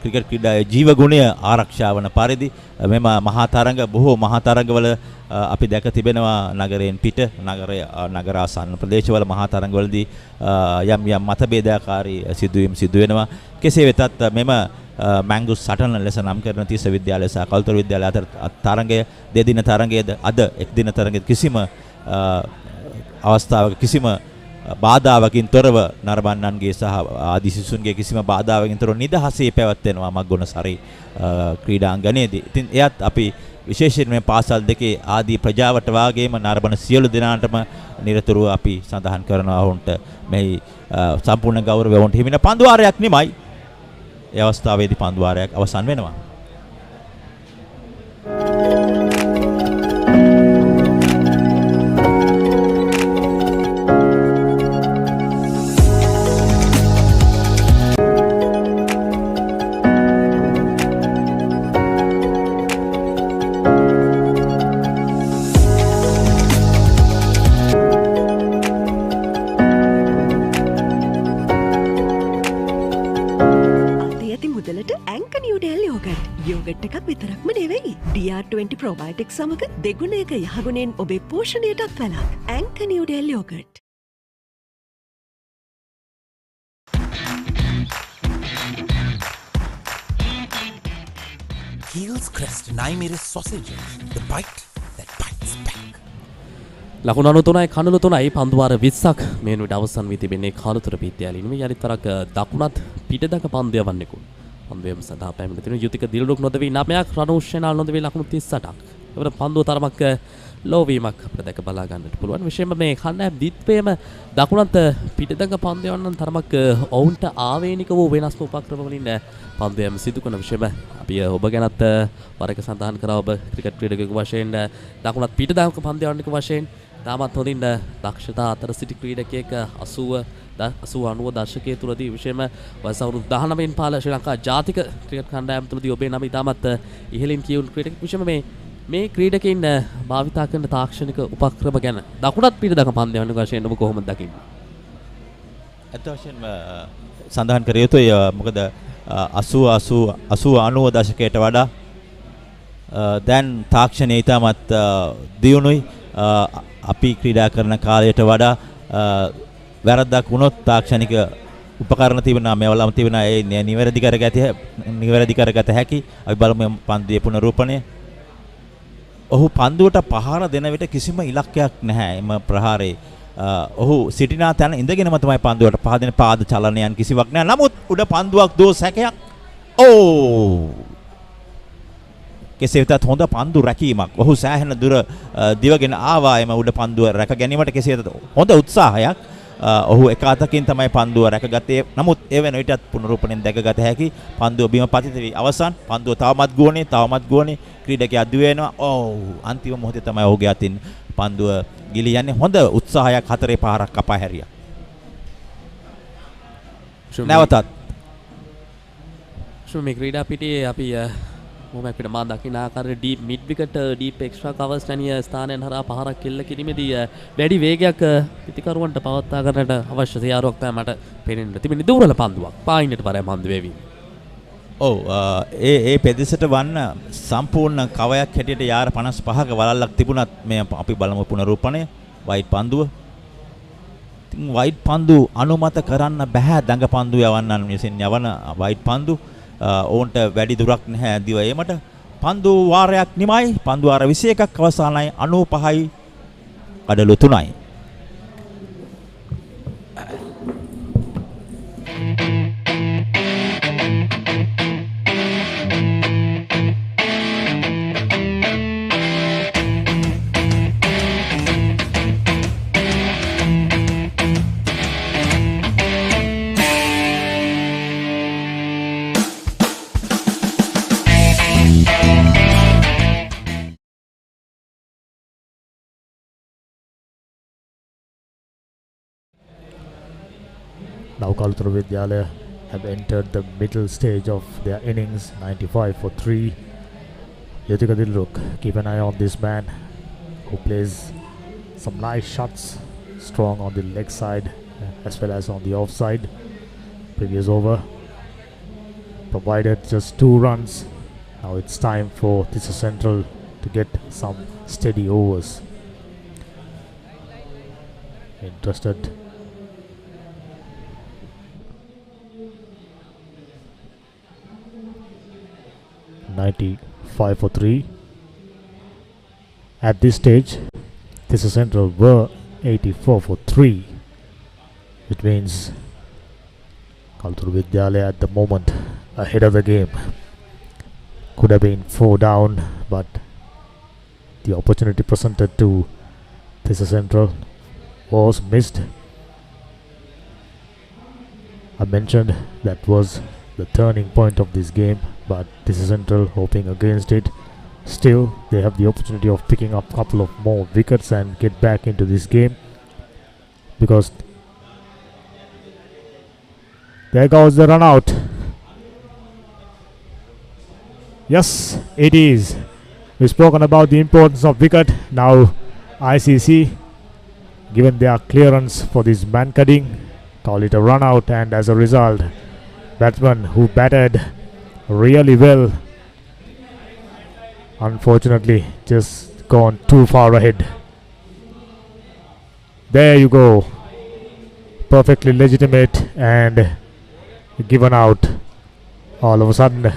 ක්‍රිකට් ක්‍රීඩාවේ ජීව ගුණය ආරක්ෂා වන පරිදි මෙම මහා තරඟ බොහෝ මහා තරඟවල අපි දැක තිබෙනවා. නගරයෙන් පිට නගරාසන්න ප්‍රදේශවල මහා තරඟවලදී යම් මතභේදාකාරී සිදුවීම් සිදු වෙනවා. කෙසේ වෙතත් මෙම මැංගුස් සටන ලෙස නම් කරන තිස්ස විද්‍යාලය සහ කළුතර විද්‍යාලය අතර තරඟය දෙදින තරඟයේද අද එක් දින තරඟයේ කිසිම අවස්ථාවක කිසිම බාධාවකින් තොරව නරඹන්නන්ගේ සහ ආදි සිසුන්ගේ කිසිම බාධාවකින් තොරව නිදහසේ පැවැත්වෙනවා මග්ගොන සරි ක්‍රීඩාංගණයේදී. ඉතින් එයත් අපි විශේෂයෙන් මේ පාසල් දෙකේ ආදී ප්‍රජාවට වාගේම නරඹන සියලු දෙනාටම නිරතුරුව අපි සඳහන් කරනවා ඔවුන්ට මේ සම්පූර්ණ ගෞරවය ඔවුන්ට හිමින පන්දුවාරයක් නිමයි. ඒ අවස්ථාවේදී පන්දුවාරයක් අවසන් වෙනවා. DR20 probiotic සමග දෙගුණයක යහගුණෙන් ඔබේ පෝෂණයටත් වැළක්. Anchor Newdale yoghurt. Heels Crest Naimiri sausages. The bite that bites back. ලකුණු 93යි කණුළු 3යි පන්දුවාර 20ක් මේ වෙනුවට අවසන් වී තිබෙන්නේ කාලුතර විද්‍යාලයේ මේ යලිතරක් දකුණත් පිටදක පන්දු යවන්නෙකු. පන්දුවම සඳහා පැමිණ තිබෙන යුතික දිලුඩුක් නොදවි 9ක් රණෝෂ්‍යනාල් නොදවි ලකුණු 38ක්. එවර පන්දුව තරමක් ලෝවීමක් අපිට දැක බලා ගන්නට පුළුවන්. විශේෂයෙන්ම මේ කණ්ඩායම් දිත්වේම දකුණත් පිටදක පන්දු යවන්න තරමක් ඔවුන්ට ආවේනික වූ වෙනස්ම උපක්‍රම වලින් පන්දුවම සිදු කරන විශේෂම අපි ඔබ ගැනත් වරක සඳහන් කරා ඔබ ක්‍රිකට් ක්‍රීඩකයෙකු වශයෙන් දකුණත් පිටදක පන්දු යවන්නෙකු වශයෙන් තාමත් හොඳින් දක්ෂතා අතර සිටි ක්‍රීඩකයෙක් 80 දශකයේ තුලදී විශේෂම වයස අවුරුදු 19න් පාල ශ්‍රී ලංකා ජාතික ක්‍රිකට් කණ්ඩායම තුලදී ඔබේ නම ඉතාමත් ඉහළින් කියවුණු ක්‍රීඩකයෙක් විශේෂම මේ ක්‍රීඩකයින් භාවිතා කරන තාක්ෂණික උපක්‍රම ගැන දකුණත් පිටදක පන්දු යවන්න වශයෙන් ඔබ කොහොමද දකින්නේ? අත් වශයෙන්ම සඳහන් කර යුතුයි මොකද 80 90 දශකයට වඩා දැන් තාක්ෂණය ඉතාමත් දියුණුයි. අපි ක්‍රීඩා කරන කාලයට වඩා වැරද්දක් වුණොත් තාක්ෂණික උපකරණ තිබෙනවා මේවලම තිබෙනවා ඒ නිවැරදි කරගත හැකි. අපි බලමු පන්දුවේ පුනරූපණය. ඔහු පන්දුවට පහර දෙන විට කිසිම ඉලක්කයක් නැහැ. එම ප්‍රහාරේ ඔහු සිටිනා තැන ඉඳගෙනම තමයි පන්දුවට පහ දෙන පාද චලනයන් කිසිවක් නැහැ. නමුත් උඩ පන්දුවක් දෝස් හැකයක්. කෙසේ වෙතත් හොඳ පන්දු රැකීමක්. ඔහු සෑහෙන දුර දිවගෙන ආවා එම උඩ පන්දුව රැක ගැනීමට. කෙසේ වෙතත් හොඳ උත්සාහයක්. ඔහු එක අතකින් තමයි පන්දුව රැකගත්තේ. නමුත් ඒ වෙන විටත් පුනරූපණයෙන් දැකගත හැකි පන්දුව බිම පතිත වී අවසන්. පන්දුව තවමත් ගෝනේ ක්‍රීඩකයා අදු වෙනවා. අන්තිම මොහොතේ තමයි ඔහුගේ අතින් පන්දුව ගිලී යන්නේ. හොඳ උත්සාහයක් 4 පාරක් කපා හැරියා. නැවතත් මේ ක්‍රීඩා පිටියේ අපි මොම අපිට මා දකින්න ආකාරයේ deep mid wicket deep extra covers වැනි ස්ථානයන් හරහා පහරක් කෙල්ල කිරීමේදී වැඩි වේගයක් පිටිකරුවන්ට පවත්වා ගන්නට අවශ්‍ය තියාරුවක් තමයි මට පේනෙන්න තිබෙන්නේ. දුරල පන්දුවක් පායින්නට පරය පන්දු වේවි. ඒ පෙදෙසට වන්න සම්පූර්ණ කවයක් හැටියට යාර 55ක වලල්ලක් තිබුණත් මේ අපි බලමු පුනරූපණය. වයිට් පන්දුව. ඉතින් වයිට් පන්දු අනුමත කරන්න බෑ දඟ පන්දු යවන්නන් විසින් යවන වයිට් පන්දු. ඕන්ට වැඩි දුරක් නැහැ දිව ඒමට. පන්දු වාරයක් නිමයි. පන්දු වාර 21ක් අවසానයි 95යි කඩලු 3යි. Now Kalutara Vidyalaya have entered the middle stage of their innings, 95 for 3. Yutika Dilruk, keep an eye on this man who plays some nice shots, strong on the leg side as well as on the off side. Previous over provided just 2 runs. Now it's time for Tissa Central to get some steady overs. Interested. $95 for 3. At this stage, Tissa Central were 84 for 3, which means Kalutara Vidyalaya at the moment ahead of the game. Could have been 4 down, but the opportunity presented to Tissa Central was missed. I mentioned that was the turning point of this game, but Tissa Central hoping against it. Still, they have the opportunity of picking up a couple of more wickets and get back into this game, because there goes the run out. Yes, it is. We've spoken about the importance of wicket. Now ICC given their clearance for this man cutting, call it a run out, and as a result batsman who batted really well Unfortunately, just gone too far ahead. There you go. Perfectly legitimate and given out. All of a sudden,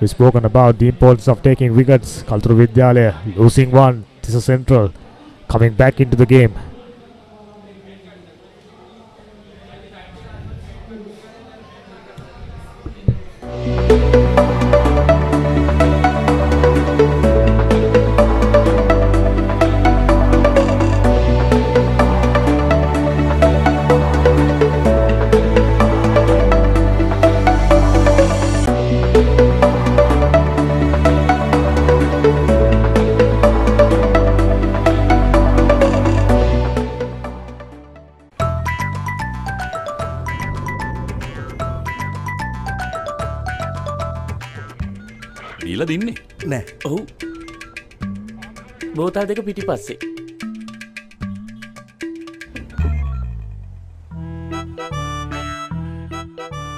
we've spoken about the importance of taking wickets. Kalutara Vidyalaya losing one. Tissa Central coming back into the game. දීලා දින්නේ නෑ. ඔව්. බෝතල් දෙක පිටිපස්සේ.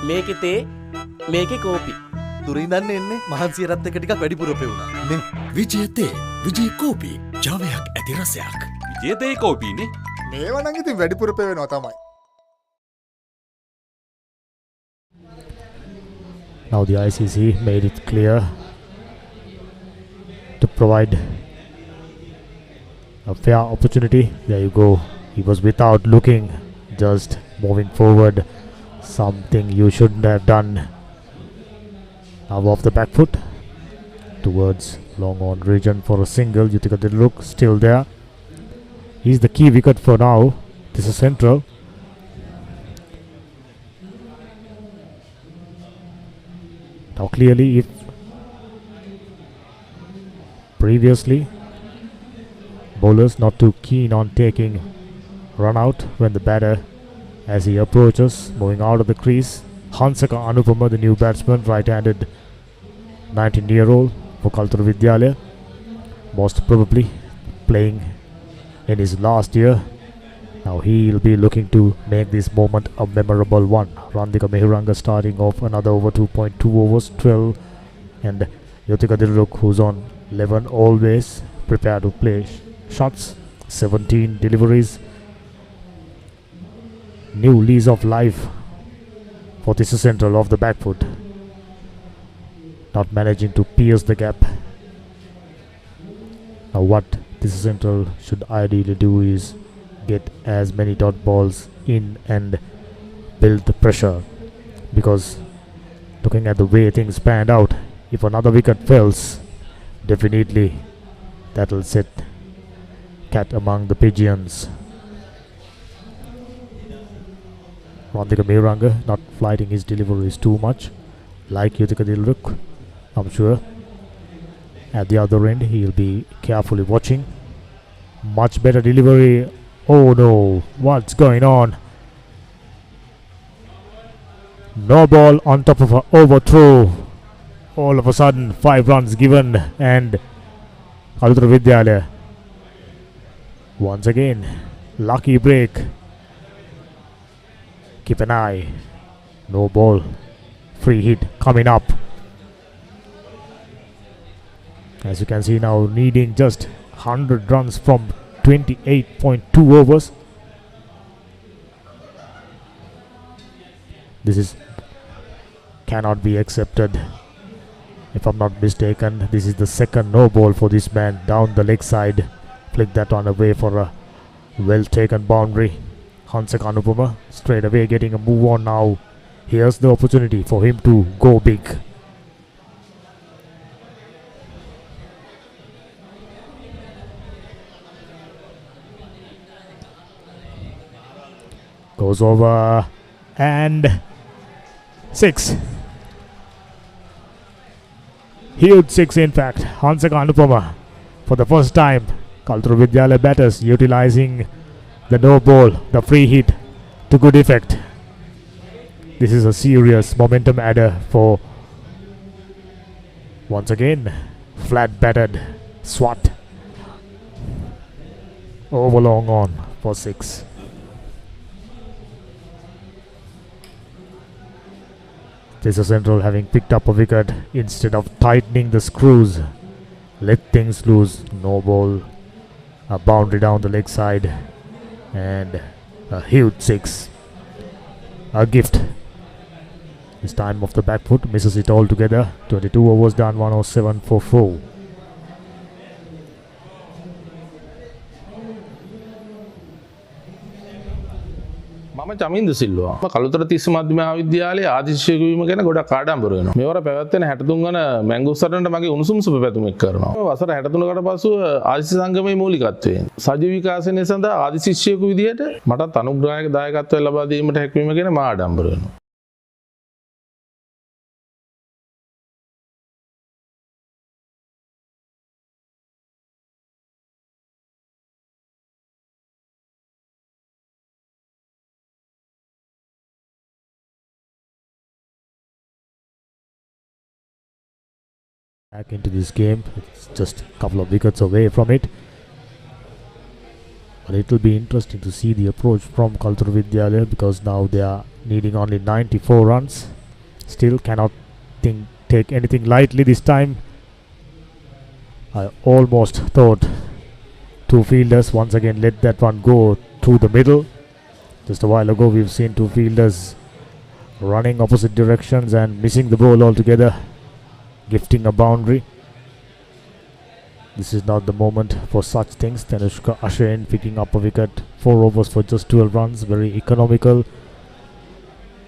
මේකේ තේ, මේකේ කෝපි. දුරින්දන්න එන්නේ මහන්සියරත් එක ටිකක් වැඩිපුර පෙවුණා. නේ. විජය තේ, විජය කෝපි, ජාවයක් ඇති රසයක්. විජය තේ කෝපිනේ. මේවා නම් ඉතින් වැඩිපුර පෙවෙනවා තමයි. Now the ICC made it clear to provide a fair opportunity. There you go. He was without looking, just moving forward. Something you shouldn't have done. Now off the back foot towards long on region for a single. You take a little look, still there. He's the key wicket for now. This is Central. Now clearly, if previously bowlers not too keen on taking run out when the batter as he approaches, moving out of the crease. Hansaka Anupama, the new batsman, right-handed 19-year-old for Kalutara Vidyalaya, most probably playing in his last year. Now he'll be looking to make this moment a memorable one. Randika Mehuranga starting off another over 2.2 overs, 12, and Yotika Dilruk, who's on 11, always prepared to play shots, 17 deliveries. New lease of life for Tissa Central off the back foot. Not managing to pierce the gap. Now what Tissa Central should ideally do is get as many dot balls in and build the pressure, because looking at the way things panned out, if another wicket falls, definitely that'll set cat among the pigeons. Randika Mehuranga not flighting his deliveries too much, like Yuthika Dilruk. I'm sure at the other end he'll be carefully watching. Much better delivery. Oh no, what's going on? No ball on top of an overthrow. All of a sudden 5 runs given, and Kalutara Vidyalaya once again lucky break. Keep an eye. No ball. Free hit coming up. As you can see now, needing just 100 runs from 28.2 overs. This cannot be accepted. If I'm not mistaken, this is the second no ball for this man down the leg side. Flick that one away for a well taken boundary. Hansaka Anupama straight away getting a move on now. Here's the opportunity for him to go big. Goes over and 6. Huge 6 in fact. Hansaka Anupama for the first time. Kalutara Vidyalaya batters utilizing the no ball, the free hit to good effect. This is a serious momentum adder for, once again, flat battered Swat. Over long on for 6. Tissa Central having picked up a wicket instead of tightening the screws let things loose. No ball, a boundary down the leg side, and a huge six. A gift. This time off the back foot, misses it altogether. 22 overs done, 107 for 4. මම චමින්ද සිල්වා. කළුතර තිස්ස මධ්‍යම විද්‍යාලයේ ආදිශිෂ්‍යයෙකු වීම ගැන ගොඩක් ආඩම්බර වෙනවා. මේවර පැවැත්වෙන 63 වන මැංගෝස්ටන්ට මගේ උණුසුම් සුබ පැතුම් එක් කරනවා. වසර 63කට පසුව ආදිශ සංගමයේ මූලිකත්වයෙන් සජීව විකාශනය සඳහා ආදිශිෂ්‍යයෙකු විදියට මටත් අනුග්‍රහයක දායකත්වය ලබා දීමට හැකියවීම ගැන මා ආඩම්බර වෙනවා. Back into this game, it's just a couple of wickets away from it. But it will be interesting to see the approach from Kalutara Vidyalaya, because now they are needing only 94 runs. Still cannot take anything lightly this time. I almost thought two fielders once again let that one go through the middle. Just a while ago we've seen two fielders running opposite directions and missing the ball altogether, gifting a boundary. This is not the moment for such things. Tanushka Ashain picking up a wicket, 4 overs for just 12 runs, very economical.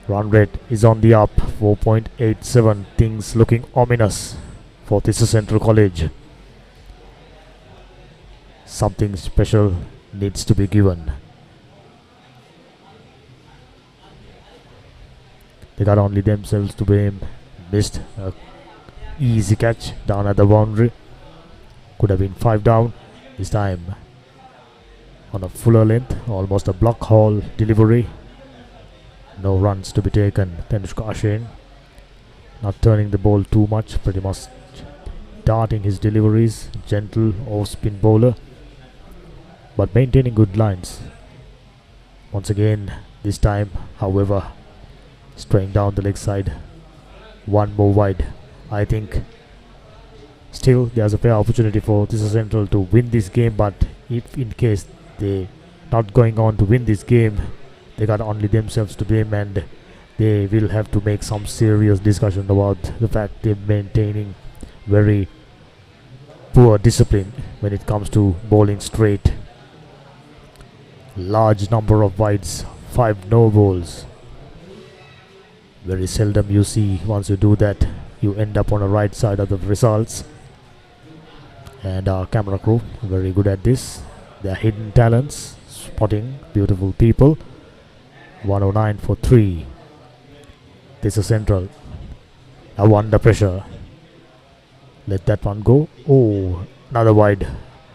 Run rate is on the up, 4.87. Things looking ominous for Tissa Central College. Something special needs to be given. They got only themselves to blame. Missed a easy catch down at the boundary. Could have been 5 down. This time on a fuller length, almost a block hole delivery. No runs to be taken. Tanushka Ashain not turning the ball too much, pretty much darting his deliveries. Gentle off-spin bowler, but maintaining good lines. Once again, this time, however, straying down the leg side. One more wide. I think still there's a fair opportunity for Tissa Central to win this game, but if in case they not going on to win this game, they got only themselves to blame, and they will have to make some serious discussion about the fact they're maintaining very poor discipline when it comes to bowling straight. Large number of wides, 5 no balls. Very seldom you see, once you do that, you end up on the right side of the results. And our camera crew very good at this. Their hidden talents, spotting beautiful people. 109 for 3. This is Central. Now under pressure. Let that one go. Oh, another wide.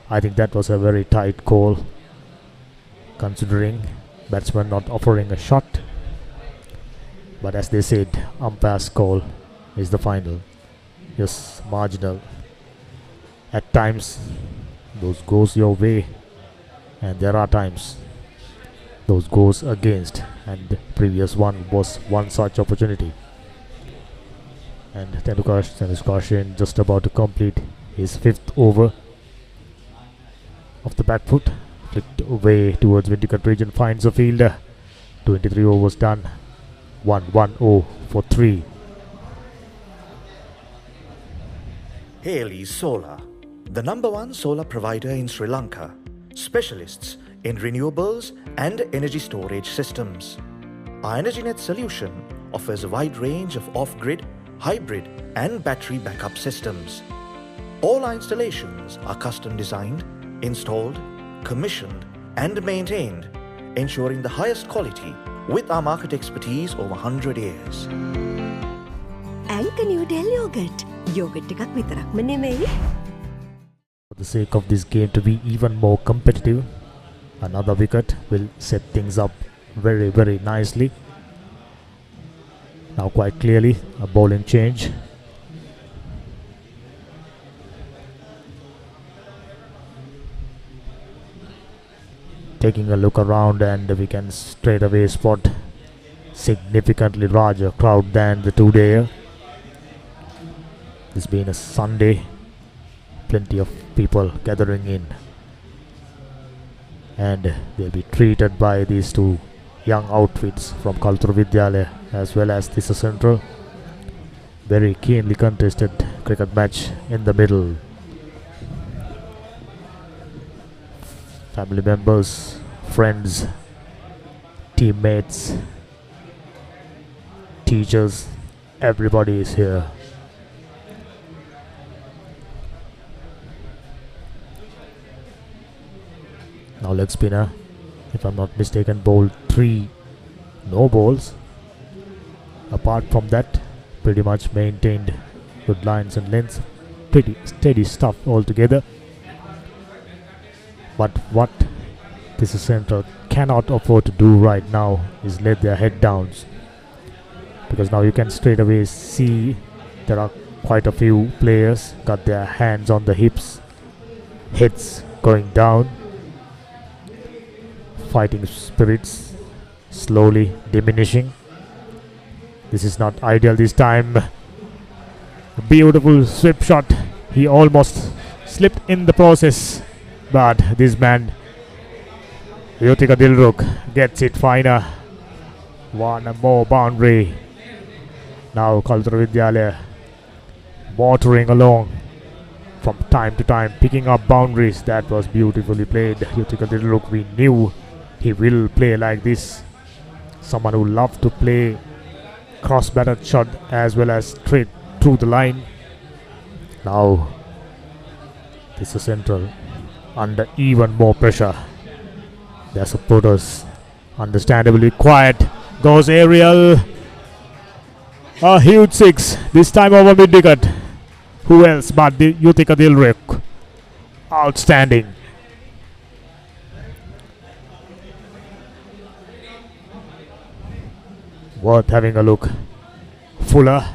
I think that was a very tight call, considering batsman not offering a shot. But as they said, umpire's call is the final. Yes, marginal. At times those goes your way, and there are times those goes against, and the previous one was one such opportunity. And Tanushka Ashain just about to complete his 5th over. Off the back foot, flicked away towards Windicut region, finds a fielder. 23 overs done, 1-1-0 for 3. Haley Solar, the #1 solar provider in Sri Lanka, specialists in renewables and energy storage systems. Our EnergyNet solution offers a wide range of off-grid, hybrid and battery backup systems. All our installations are custom designed, installed, commissioned and maintained, ensuring the highest quality with our market expertise over 100 years. Anchor New Del Yogurt. Yogurt එකක් විතරක්ම නෙමෙයි. For the sake of this game to be even more competitive, another wicket will set things up very, very nicely. Now quite clearly a bowling change. Taking a look around, and we can straight away spot significantly larger crowd than the 2-dayer. This being a Sunday, plenty of people gathering in, and they'll be treated by these two young outfits from Kalutara Vidyalaya as well as Tissa Central. Very keenly contested cricket match in the middle. Family members, friends, teammates, teachers, everybody is here. Now leg spinner, if I'm not mistaken, bowled 3 no balls. Apart from that, pretty much maintained good lines and lengths. Pretty steady stuff altogether. But what Tissa Central cannot afford to do right now is let their head downs, because now you can straight away see there are quite a few players got their hands on the hips, heads going down. Fighting spirits slowly diminishing. This is not ideal this time. A beautiful sweep shot. He almost slipped in the process, but this man Yutika Dilruk gets it finer. One more boundary. Now Kalutara Vidyalaya motoring along from time to time, picking up boundaries. That was beautifully played. Yutika Dilruk, we knew he will play like this. Someone who loves to play cross-batted shot as well as straight through the line. Now Tissa Central under even more pressure. Their supporters understandably quiet. Goes aerial. A huge 6. This time over mid-wicket. Who else but Yutika Dilruk? Outstanding. Worth having a look. Fuller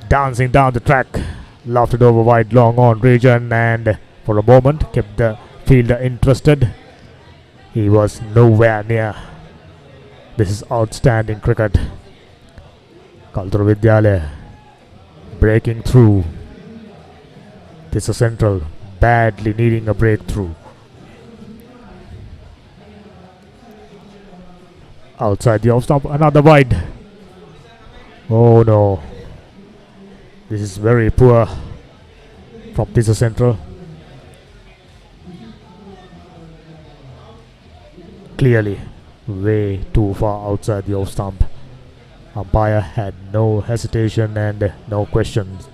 dancing down the track, lofted over wide long on region, and for a moment kept the fielder interested. He was nowhere near. This is outstanding cricket. Kalutara Vidyalaya breaking through. Tissa Central badly needing a breakthrough. Outside the off stump, another wide. Oh no. This is very poor from Tissa Central. Clearly way too far outside the off stump. Umpire had no hesitation and no questions.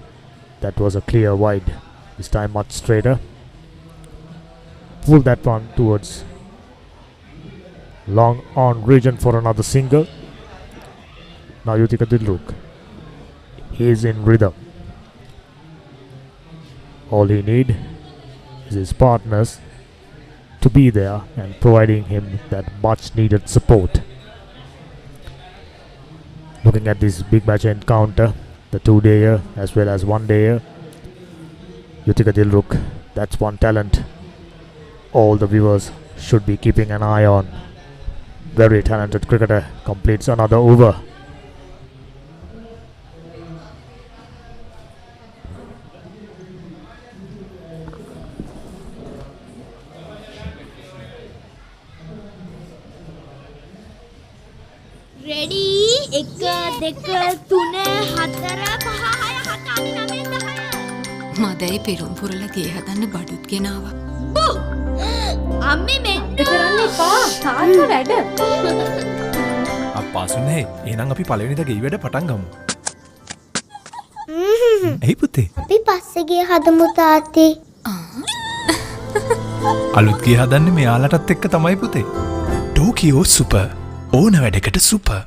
That was a clear wide. This time much straighter. Pull that one towards long on region for another single. Now Yutika Dilruk is in rhythm. All he need is his partners to be there and providing him that much needed support. Looking at this big match encounter, the 2-dayer as well as 1-dayer, Yutika Dilruk, that's one talent all the viewers should be keeping an eye on. Very talented cricketer completes another over. Ready? 1 2 3 4 5 6 7 8 9 10 මදැයි පෙරුම් පුරල ගේ හදන්න බඩුත් ගෙනාව. අම්මේ මෙන්න කරන්න එපා. තාත්තා වැඩ. අප්පාසුනේ එහෙනම් අපි පළවෙනිද ගෙයි වැඩ පටන් ගමු. එයි පුතේ. අපි පස්සේ ගේ හදමු තාත්තේ. අලුත් ගේ හදන්නේ මෙයාලටත් එක්ක තමයි පුතේ. Tokyo super. ඕන වැඩකට super.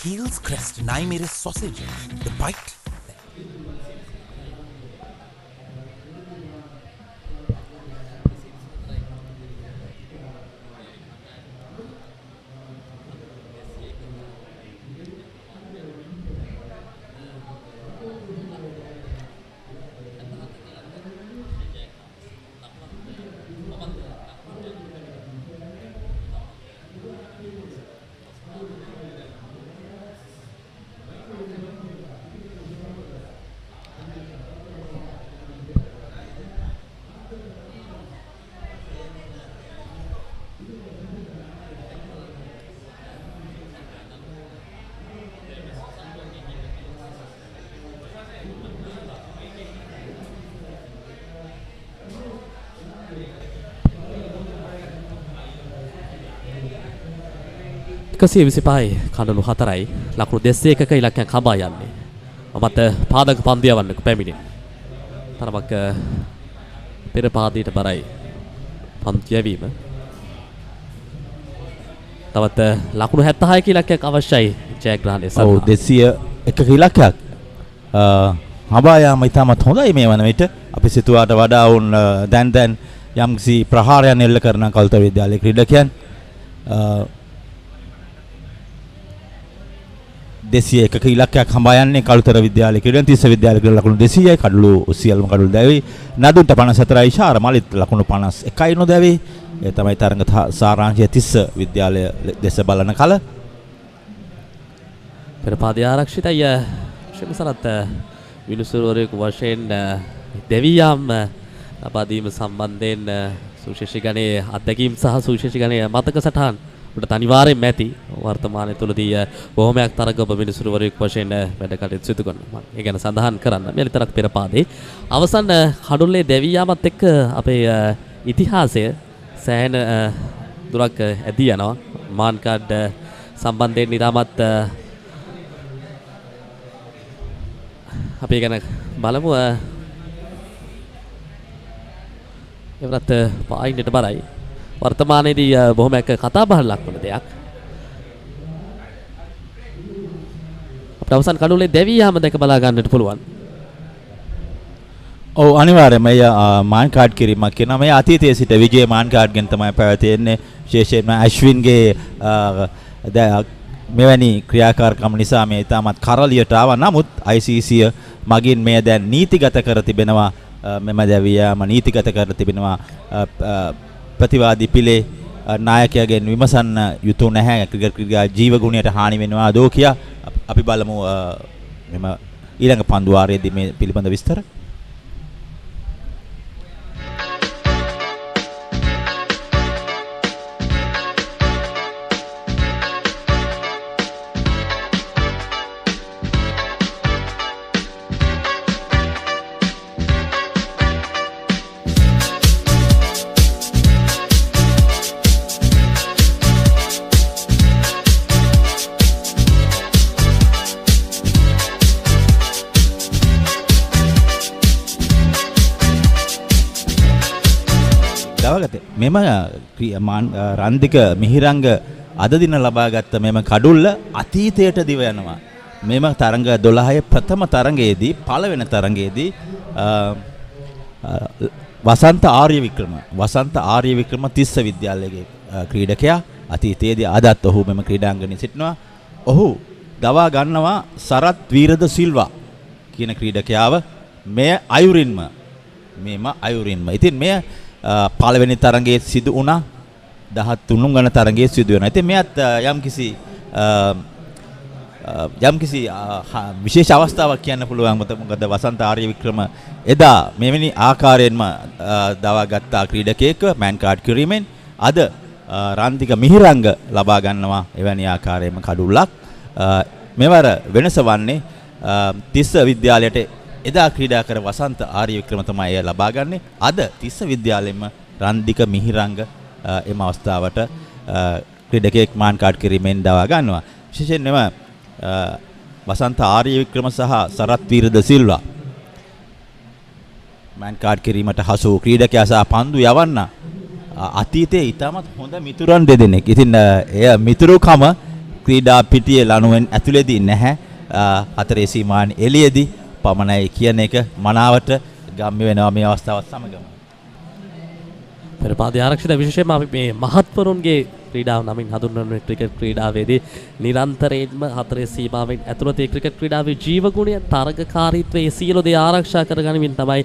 Heels Crest 9 sausages. The bite. 125යි කඩලු 4යි ලකුණු 201ක ඉලක්කයක් හඹා යන්නේ. මත පාදක පන්දු යවන්නක පැමිණෙන. තරමක් පෙර පාදයට බරයි පන්දු යැවීම. තවත් ලකුණු 76ක ඉලක්කයක් අවශ්‍යයි ජයග්‍රහණය සඳහා. ඔව් 201ක ඉලක්කයක්. හඹා යාම ඉතාමත් හොඳයි මේ වන විට. අපි සිතුවාට වඩා වුන් දැන් යම්කිසි ප්‍රහාරයන් එල්ල කරන කළුතර විද්‍යාලයේ ක්‍රීඩකයන් 201ක ඉලක්කයක් හඹා යන්නේ කළුතර විද්‍යාලයේ ක්‍රීඩකයන්. තිස්ස විද්‍යාලයේ ක්‍රීඩ ලකුණු 200යි කඩලු සියලුම කඩලු දැවි. නදුන්ට 54යි ඉෂාර මලිත් ලකුණු 51යි නොදැවි. ඒ තමයි තරඟ සාරාංශය තිස්ස විද්‍යාලය දෙස බලන කල. පෙර පාදයේ ආරක්ෂිතය ශිමසරත් විනුසුරවරයෙකු වශයෙන් දෙවියම් ලබා දීම සම්බන්ධයෙන් සුවිශේෂී ගණයේ අත්දැකීම් සහ සුවිශේෂී ගණයේ මතක සටහන් උඩට අනිවාර්යෙන්ම ඇති. වර්තමානයේ තුලදී බොහොමයක් තරග ඔබ විනුසුරවරයෙකු වශයෙන් වැඩ කටයුතු සිදු කරනවා. මම ඒ ගැන සඳහන් කරන්න. මේ විතරක් පෙර පාදයේ අවසන් කඩුල්ලේ දෙවියමත් එක්ක අපේ ඉතිහාසය සෑහෙන දුරක් ඇදී යනවා. මාන් කාඩ් සම්බන්ධයෙන් ඉතාමත් අපි ගැන බලමු. එවරත් පායින්ට බරයි. වර්තමානයේදී බොහොමයක් කතා බහ ලක් වන දෙයක්. අපිට අවසන් කඩුල්ලේ දෙවියම දැක බලා ගන්නට පුළුවන්. ඔව් අනිවාර්යයෙන්ම මාන් කාඩ් කිරීමක් කියනවා. මේ අතීතයේ සිට විජේ මාන් කාඩ් ගෙන් තමයි පැවතෙන්නේ. විශේෂයෙන්ම අශ්වින්ගේ මෙවැනි ක්‍රියාකාරකම් නිසා මේ ඉතාමත් කරලියට ආවා. නමුත් ICC මගින් මේ දැන් නීතිගත කර තිබෙනවා. මෙම දැවියාම නීතිගත කර තිබෙනවා. ප්‍රතිවාදී පිළේ නායකයාගෙන් විමසන්න යුතු නැහැ. ක්‍රිකට් ජීව ගුණයට හානි වෙනවා දෝ කියා. අපි බලමු මෙම ඊළඟ පන්දු වාරයේදී මේ පිළිබඳ විස්තර. මෙම රන්දික මිහිරංග අද දින ලබාගත් මෙම කඩුල්ල අතීතයට දිව යනවා. මෙම තරඟ 12 ප්‍රථම තරඟයේදී පළවෙනි තරඟයේදී වසන්ත ආර්යවික්‍රම තිස්ස විද්‍යාලයේ ක්‍රීඩකයා අතීතයේදී අදත් ඔහු මෙම ක්‍රීඩාංගණයේ සිටිනවා. ඔහු දවා ගන්නවා සරත් වීරද සිල්වා කියන ක්‍රීඩකයාව මෙය අයුරින්ම ඉතින් මෙය පළවෙනි තරඟයේ සිදු වුණා 13 වන තරඟයේ සිදු වෙනවා. ඉතින් මෙයත් යම්කිසි විශේෂ අවස්ථාවක් කියන්න පුළුවන්. මොකද වසන්ත ආර්යවික්‍රම එදා මෙවැනි ආකාරයෙන්ම දවාගත් ක්‍රීඩකයෙක් මෑන් කාඩ් කිරීමෙන් අද රන්දික මිහිරංග ලබා ගන්නවා එවැනි ආකාරයෙන්ම කඩුල්ලක්. මෙවර වෙනස වන්නේ තිස්ස විද්‍යාලයට එදා ක්‍රීඩා කර වසන්ත ආර්යවික්‍රම තමයි එය ලබා ගන්නේ. අද තිස්ස විද්‍යාලයෙන්ම රන්දික මිහිරංග එම අවස්ථාවට ක්‍රීඩකයෙක් මාන් කාඩ් කිරීමෙන් දවා ගන්නවා. විශේෂයෙන්ම වසන්ත ආර්යවික්‍රම සහ සරත් වීරද සිල්වා මාන් කාඩ් කිරීමට හසු ක්‍රීඩකයා සහ පන්දු යවන්න අතීතයේ ඉතාමත් හොඳ මිතුරන් දෙදෙනෙක්. ඉතින් එය මිතුරුකම ක්‍රීඩා පිටියේ ලනුවෙන් ඇතුළේදී නැහැ. හතරේ සීමාන් එළියේදී පමණයි කියන එක මනාවට ගම්ම්‍ය වෙනවා මේ අවස්ථාවත් සමගම. පෙර පාදයේ ආරක්ෂිත විශේෂයෙන්ම අපි මේ මහත්වරුන්ගේ ක්‍රීඩාව නමින් හඳුන්වන ක්‍රිකට් ක්‍රීඩාවේදී නිරන්තරයෙන්ම හතරේ සීමාවෙන් ඇතුළත ක්‍රිකට් ක්‍රීඩාවේ ජීවගුණය තරගකාරීත්වයේ සියලු දේ ආරක්ෂා කරගනිමින් තමයි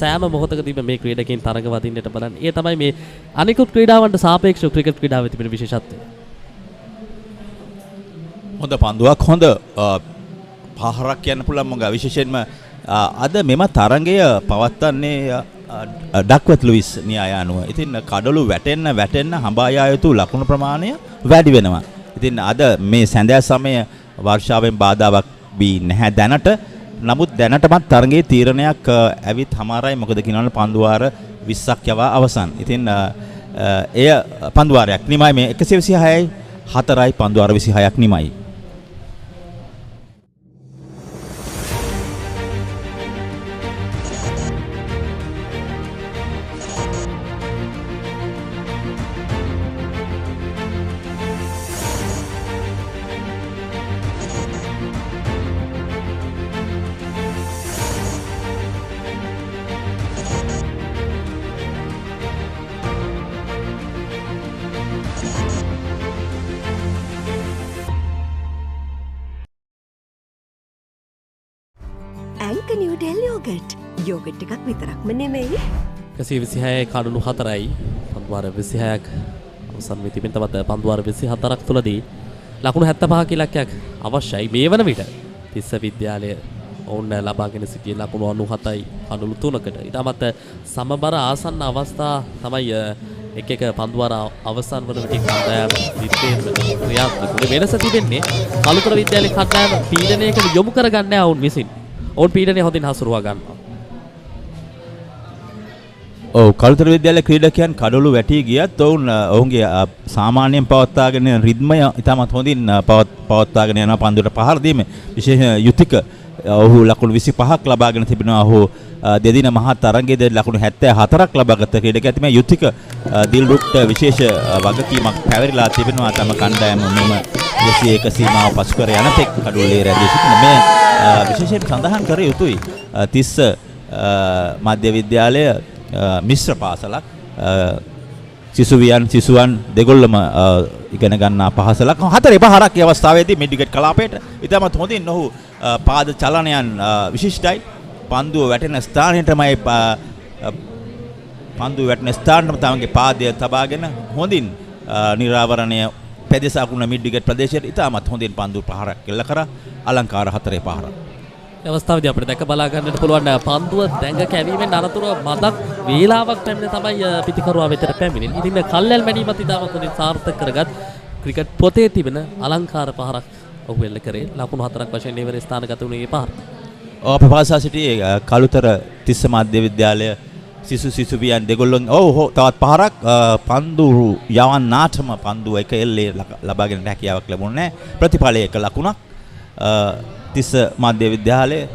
සෑම මොහොතකදීම මේ ක්‍රීඩකයන් තරග වදින්නට බලන්නේ. ඒ තමයි මේ අනිකුත් ක්‍රීඩාවන්ට සාපේක්ෂව ක්‍රිකට් ක්‍රීඩාවේ තිබෙන විශේෂත්වය. හොඳ පන්දුවක් හොඳ පහරක් කියන්න පුළුවන්. මොකද විශේෂයෙන්ම අද මෙම තරගය පවත්වන්නේ ඩක්වර්ත් ලුයිස් න්‍යාය අනුව. ඉතින් කඩලු වැටෙන්න හඹා යා යුතු ලකුණු ප්‍රමාණය වැඩි වෙනවා. ඉතින් අද මේ සැඳෑ සමය වර්ෂාවෙන් බාධාවක් වී නැහැ දැනට. නමුත් දැනටමත් තරගයේ තීරණයක් ඇවිත් හමාරයි. මොකද කියනවනේ පන්දුවාර 20ක් යවා අවසන්. ඉතින් එය පන්දුවාරයක් නිමයි මේ 126යි 4යි පන්දු අර 26ක් නිමයි. ඇංක නිවඩෙල් යෝගට් යෝගට් එකක් විතරක්ම නෙමෙයි 126 කඩුණු 4යි පන්දුවාර 26ක් අවසන් වී තිබෙන තවත් පන්දුවාර 24ක් තුලදී ලකුණු 75 ඉලක්කයක් අවශ්‍යයි මේ වන විට තිස්ස විද්‍යාලය ඔවුන් ලබාගෙන සිටිය ලකුණු 97යි කඩුණු 3කට ඊට අමත සමබර ආසන්න අවස්ථා තමයි එක පන්දුවාර අවසන් වන විට කණ්ඩායම විද්‍යාත්මක ක්‍රියාත්මක වෙනස තිබෙන්නේ කලුතර විද්‍යාලයේ කණ්ඩායම පීඩනයකට යොමු කරගන්නේ ඔවුන් විසින් ඔවුන් පීඩනය හොඳින් හසුරුවා ගන්නවා. ඔව් කලුතර විද්‍යාලයේ ක්‍රීඩකයන් කඩළු වැටි ගියත් ඔවුන්ගේ සාමාන්‍යයෙන් පවත්වාගෙන යන රිද්මය ඉතාමත් හොඳින් පවත්වාගෙන යන පන්දුවට පහර දීමේ විශේෂ යුතික ඔහු ලකුණු 25ක් ලබාගෙන තිබෙනවා. ඔහු දෙදින මහා තරගයේදී ලකුණු 74ක් ලබාගත් ක්‍රීඩකයෙක් ඇති මේ යුතික දිල්රුක්ට විශේෂ වගකීමක් පැවරිලා තිබෙනවා. තම කණ්ඩායම මෙම 21 සීමාව පසු කර යන තෙක් කඩුල්ලේ රැඳී සිටින මේ විශේෂයෙන් සඳහන් කර යුතුයි. තිස්ස මධ්‍ය විද්‍යාලය මිශ්‍ර පාසලක් සිසුවන් දෙගොල්ලම ඉගෙන ගන්නා පාසලක්. 4-5ක් ඒ අවස්ථාවේදී මිඩ්ගේට් කලාපයට ඉතාමත් හොඳින් ඔහු පාද චලනයන් විශිෂ්ටයි. පන්දුව වැටෙන ස්ථානයටමයි පන්දුව වැටෙන ස්ථානටම තමගේ පාදය තබාගෙන හොඳින් නිරාවරණය පෙදෙස අකුණ මිඩ්ගේට් ප්‍රදේශයට ඉතාමත් හොඳින් පන්දු පහරක් එල්ල කරා. අලංකාර 4 පහරක්. ඒ අවස්ථාවේදී අපිට දැක බලා ගන්නට පුළුවන් පන්දුව දැඟ කැවීමෙන් අනතුරු මදක් වේලාවක් පැමිණ තමයි පිටිකරුවා වෙතට පැමිණෙන්නේ. ඉතින් කල්යල් මැනීමත් ඉතාමත් හොඳින් සාර්ථක කරගත් ක්‍රිකට් පොතේ තිබෙන අලංකාර පහරක් ඔහු එල්ල කරේ. ලකුණු 4ක් වශයෙන් ඉවර ස්ථානගත වුණේ මේ පහර. අප පාසා සිටියේ කලුතර තිස්ස මධ්‍ය විද්‍යාලය සිසුවියන් දෙගොල්ලන් තවත් පහරක් පන්දු යවන්නාටම පන්දු එක එල්ලේ ලබාගෙන හැකියාවක් ලැබුණේ නැහැ. ප්‍රතිඵලය එක ලකුණක්. තිස්ස මධ්‍ය විද්‍යාලයේ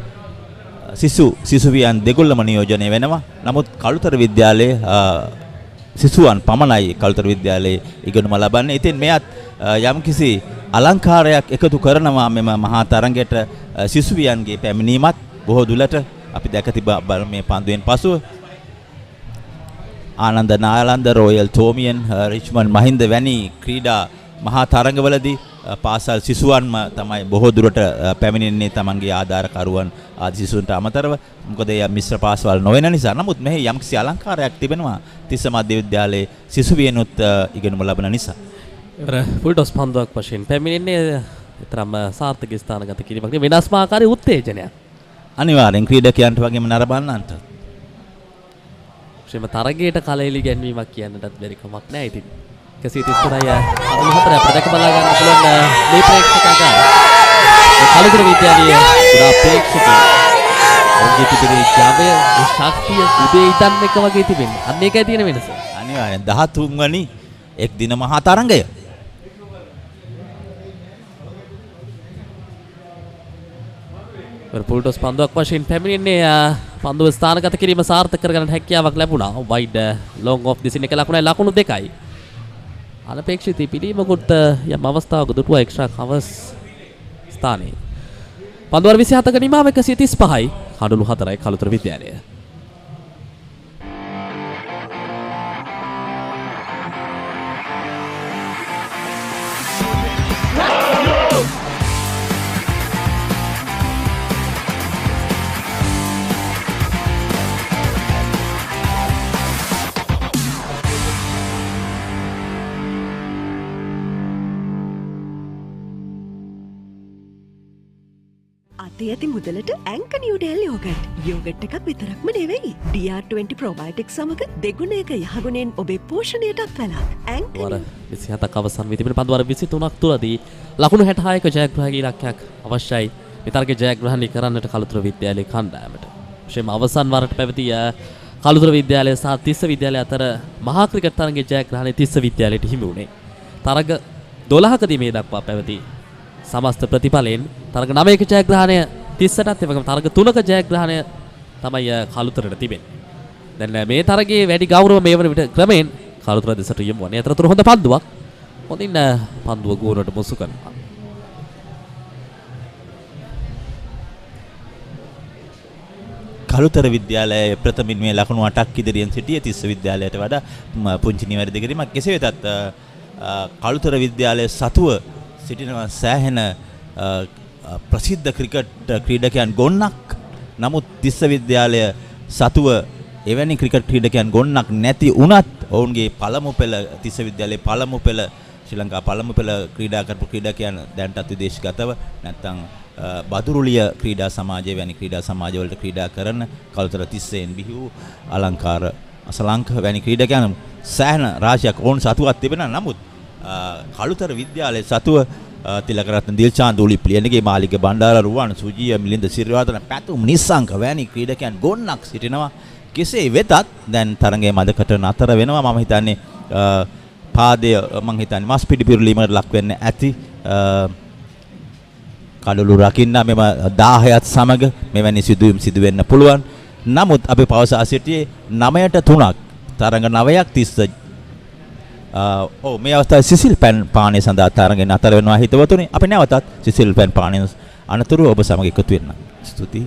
සිසුවියන් දෙගොල්ලම නියෝජනය වෙනවා. නමුත් කලුතර විද්‍යාලයේ සිසුවන් පමණයි කලුතර විද්‍යාලයේ ඉගෙනුම ලබන්නේ. ඉතින් මෙයත් යම්කිසි අලංකාරයක් එකතු කරනවා මෙම මහා තරඟයට සිසුවියන්ගේ පැමිණීමත් බොහෝ දුරට අපි දැක තිබා මේ පන්දුවෙන් පසුව ආනන්ද නාලන්ද රොයල් ටෝමියන් රිච්මන්ඩ් මහින්ද වැනි ක්‍රීඩා මහා තරඟවලදී පාසල් සිසුවන්ම තමයි බොහෝ දුරට පැමිණෙන්නේ තමන්ගේ ආධාරකරුවන් ආදි සිසුන්ට අමතරව. මොකද ඒ මිශ්‍ර පාසල් නොවන නිසා. නමුත් මෙහි යම්කිසි අලංකාරයක් තිබෙනවා තිස්ස මධ්‍ය විද්‍යාලයේ සිසුවියනුත් ඉගෙනුම ලබන නිසා. ෆුල් ටොස් පන්දුවක් වශයෙන් පැමිණෙන්නේ තරම් සාර්ථක ස්ථානගත කිරීමක් වෙනස්ම ආකාරයේ උත්තේජනයක්. අනිවාර්යෙන් ක්‍රීඩකයන්ට වගේම නරඹන්නන්ට. ශ්‍රම තරගයට කලෙලි ගැන්වීමක් කියන්නටත් බැරි කමක් නැහැ. ඉතින් 133යි අනුහතර අපිට දැක බලා ගන්න පුළුවන් මේ ප්‍රේක්ෂකාගාරය. කලුතර විද්‍යාලයේ පුරා ප්‍රේක්ෂකයන් ඔවුන්ගේ තිබෙන ජවය ශක්තිය උදේ ඉදන් එක වගේ තිබෙන්නේ. අන්න ඒකයි තියෙන වෙනස. අනිවාර්යෙන් 13 වෙනි එක් දින මහා තරඟය. පුල්ටොස් පන්දුවක් වශයෙන් පැමිණෙන්නේ පන්දුව ස්ථානගත කිරීම සාර්ථක කරගන්න හැකියාවක් ලැබුණා. වයිඩ් ලොං ඔෆ් දිසින් එක ලකුණයි ලකුණු 2යි. අනපේක්ෂිත පිළිමකුත් යම් අවස්ථාවක දුටුවා එක්ස්ට්‍රා කවර්ස් ස්ථානයේ. පන්දුවර 27ක නිමාව 135යි කඩළු 4යි කලුතර විද්‍යාලය. අතේ ඇති මුදලට ඇංක නිවඩෙල් යෝගට් එකක් විතරක්ම නෙවෙයි. DR20 ප්‍රොබයොටික් සමග දෙගුණයක යහගුණෙන් ඔබේ පෝෂණයටත් වැළක්. ඇංක 27ක් අවසන් වී තිබෙන පන්දුවර 23ක් තුලදී ලකුණු 66ක ජයග්‍රහණී ඉලක්කයක් අවශ්‍යයි. විතරගේ ජයග්‍රහණය කරන්නට කලුතර විද්‍යාලයේ කණ්ඩායමට. විශේෂම අවසන් වරට පැවති කලුතර විද්‍යාලය සහ තිස්ස විද්‍යාලය අතර මහා ක්‍රිකට් තරගයේ ජයග්‍රහණය තිස්ස විද්‍යාලයට හිමි වුණේ. තරග 12කදී මේ දක්වා පැවති සමස්ත ප්‍රතිඵලයෙන් තරග 9ක ජයග්‍රහණය 30ටත් එවගම තරග 3ක ජයග්‍රහණය තමයි කළුතරට තිබෙන්නේ. දැන් මේ තරගයේ වැඩි ගෞරව මේ වන විට ක්‍රමෙන් කළුතර දෙසට යොමු වන්නේ. අතරතුර හොඳ පන්දුවක්. හොඳින් පන්දුව ගෝලයට මුසු කරනවා. කළුතර විද්‍යාලයේ ප්‍රථමින් මේ ලකුණු 8ක් ඉදිරියෙන් සිටියේ තිස්ස විද්‍යාලයට වඩා පුංචි නිවැරදි කිරීමක්. කෙසේ වෙතත් කළුතර විද්‍යාලයේ සතුව සිටිනවා සෑහෙන ප්‍රසිද්ධ ක්‍රිකට් ක්‍රීඩකයන් ගොන්නක්. නමුත් තිස්ස විද්‍යාලය සතුව එවැනි ක්‍රිකට් ක්‍රීඩකයන් ගොන්නක් නැති වුණත් ඔවුන්ගේ පළමු පෙළ තිස්ස විද්‍යාලයේ පළමු පෙළ ශ්‍රී ලංකා පළමු පෙළ ක්‍රීඩා කරපු ක්‍රීඩකයන් දැන්ටත් විදේශගතව නැත්නම් බදුරුලිය ක්‍රීඩා සමාජයේ වැනි ක්‍රීඩා සමාජවලට ක්‍රීඩා කරන කළුතර තිස්සෙන් බිහි වූ අලංකාර අසලංක වැනි ක්‍රීඩකයන් සෑහෙන රාශියක් ඔවුන් සතුවක් තිබෙනවා. නමුත් කළුතර විද්‍යාලයේ සතුව තිලකරත්න දිල්චාන්ද් උලිප්ලියනගේ මාලික බණ්ඩාර රුවන් සුජිය මිලින්ද සිරිවර්ධන පැතුම් නිස්සංක වැනි ක්‍රීඩකයන් ගොන්නක් සිටිනවා. කෙසේ වෙතත් දැන් තරගයේ මදකට නතර වෙනවා. මම හිතන්නේ පාදය මම හිතන්නේ මස් පිටි පිරුලීමකට ලක් වෙන්න ඇති. කඩළු රකින්න මෙම 10ත් සමග මෙවැනි සිදුවීම් සිදු වෙන්න පුළුවන්. නමුත් අපි පවසා සිටියේ 9ට 3ක් තරඟ 9ක් තිස්ස මේ අවස්ථාවේ සිසිල් පැන් පානය සඳහා තරඟෙන් අතර වෙනවා හිතවතුනි. අපි නැවතත් සිසිල් පැන් පානය අනතුරු ඔබ සමග එකතු වෙන්න. ස්තුතියි.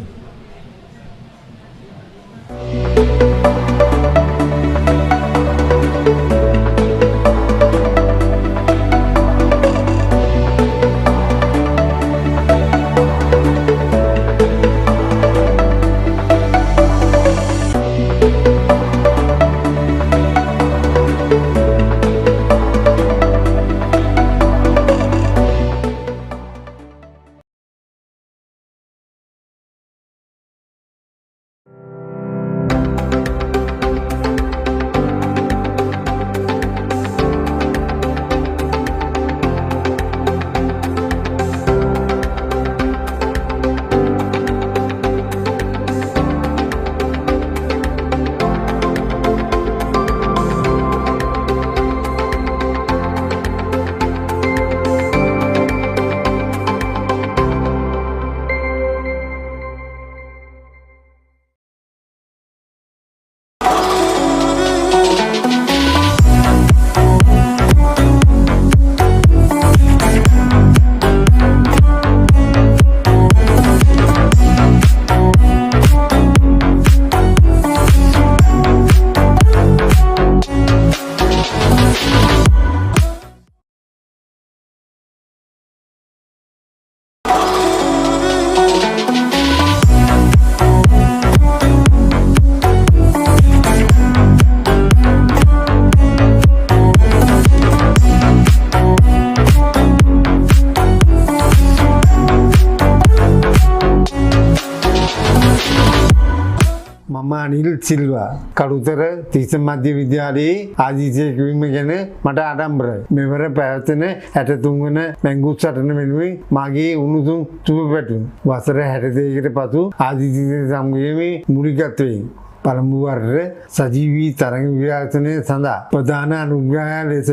අනිල් සිල්වා කළුතර තිස්ස මධ්‍ය විද්‍යාලයේ ආදීශය කිවීම ගැන මට ආඩම්බරයි. මෙවර පැවැත්වෙන 63 වන මැංගුස් සටන වෙනුවෙන් මාගේ උණුසුම් සුබ පැතුම්. වසර 62කට පසු ආදීශය සමගයේ මූලිකත්වයෙන් පළමු වරට සජීවී තරඟ විකාශනය සඳහා ප්‍රධාන අනුග්‍රහය ලෙස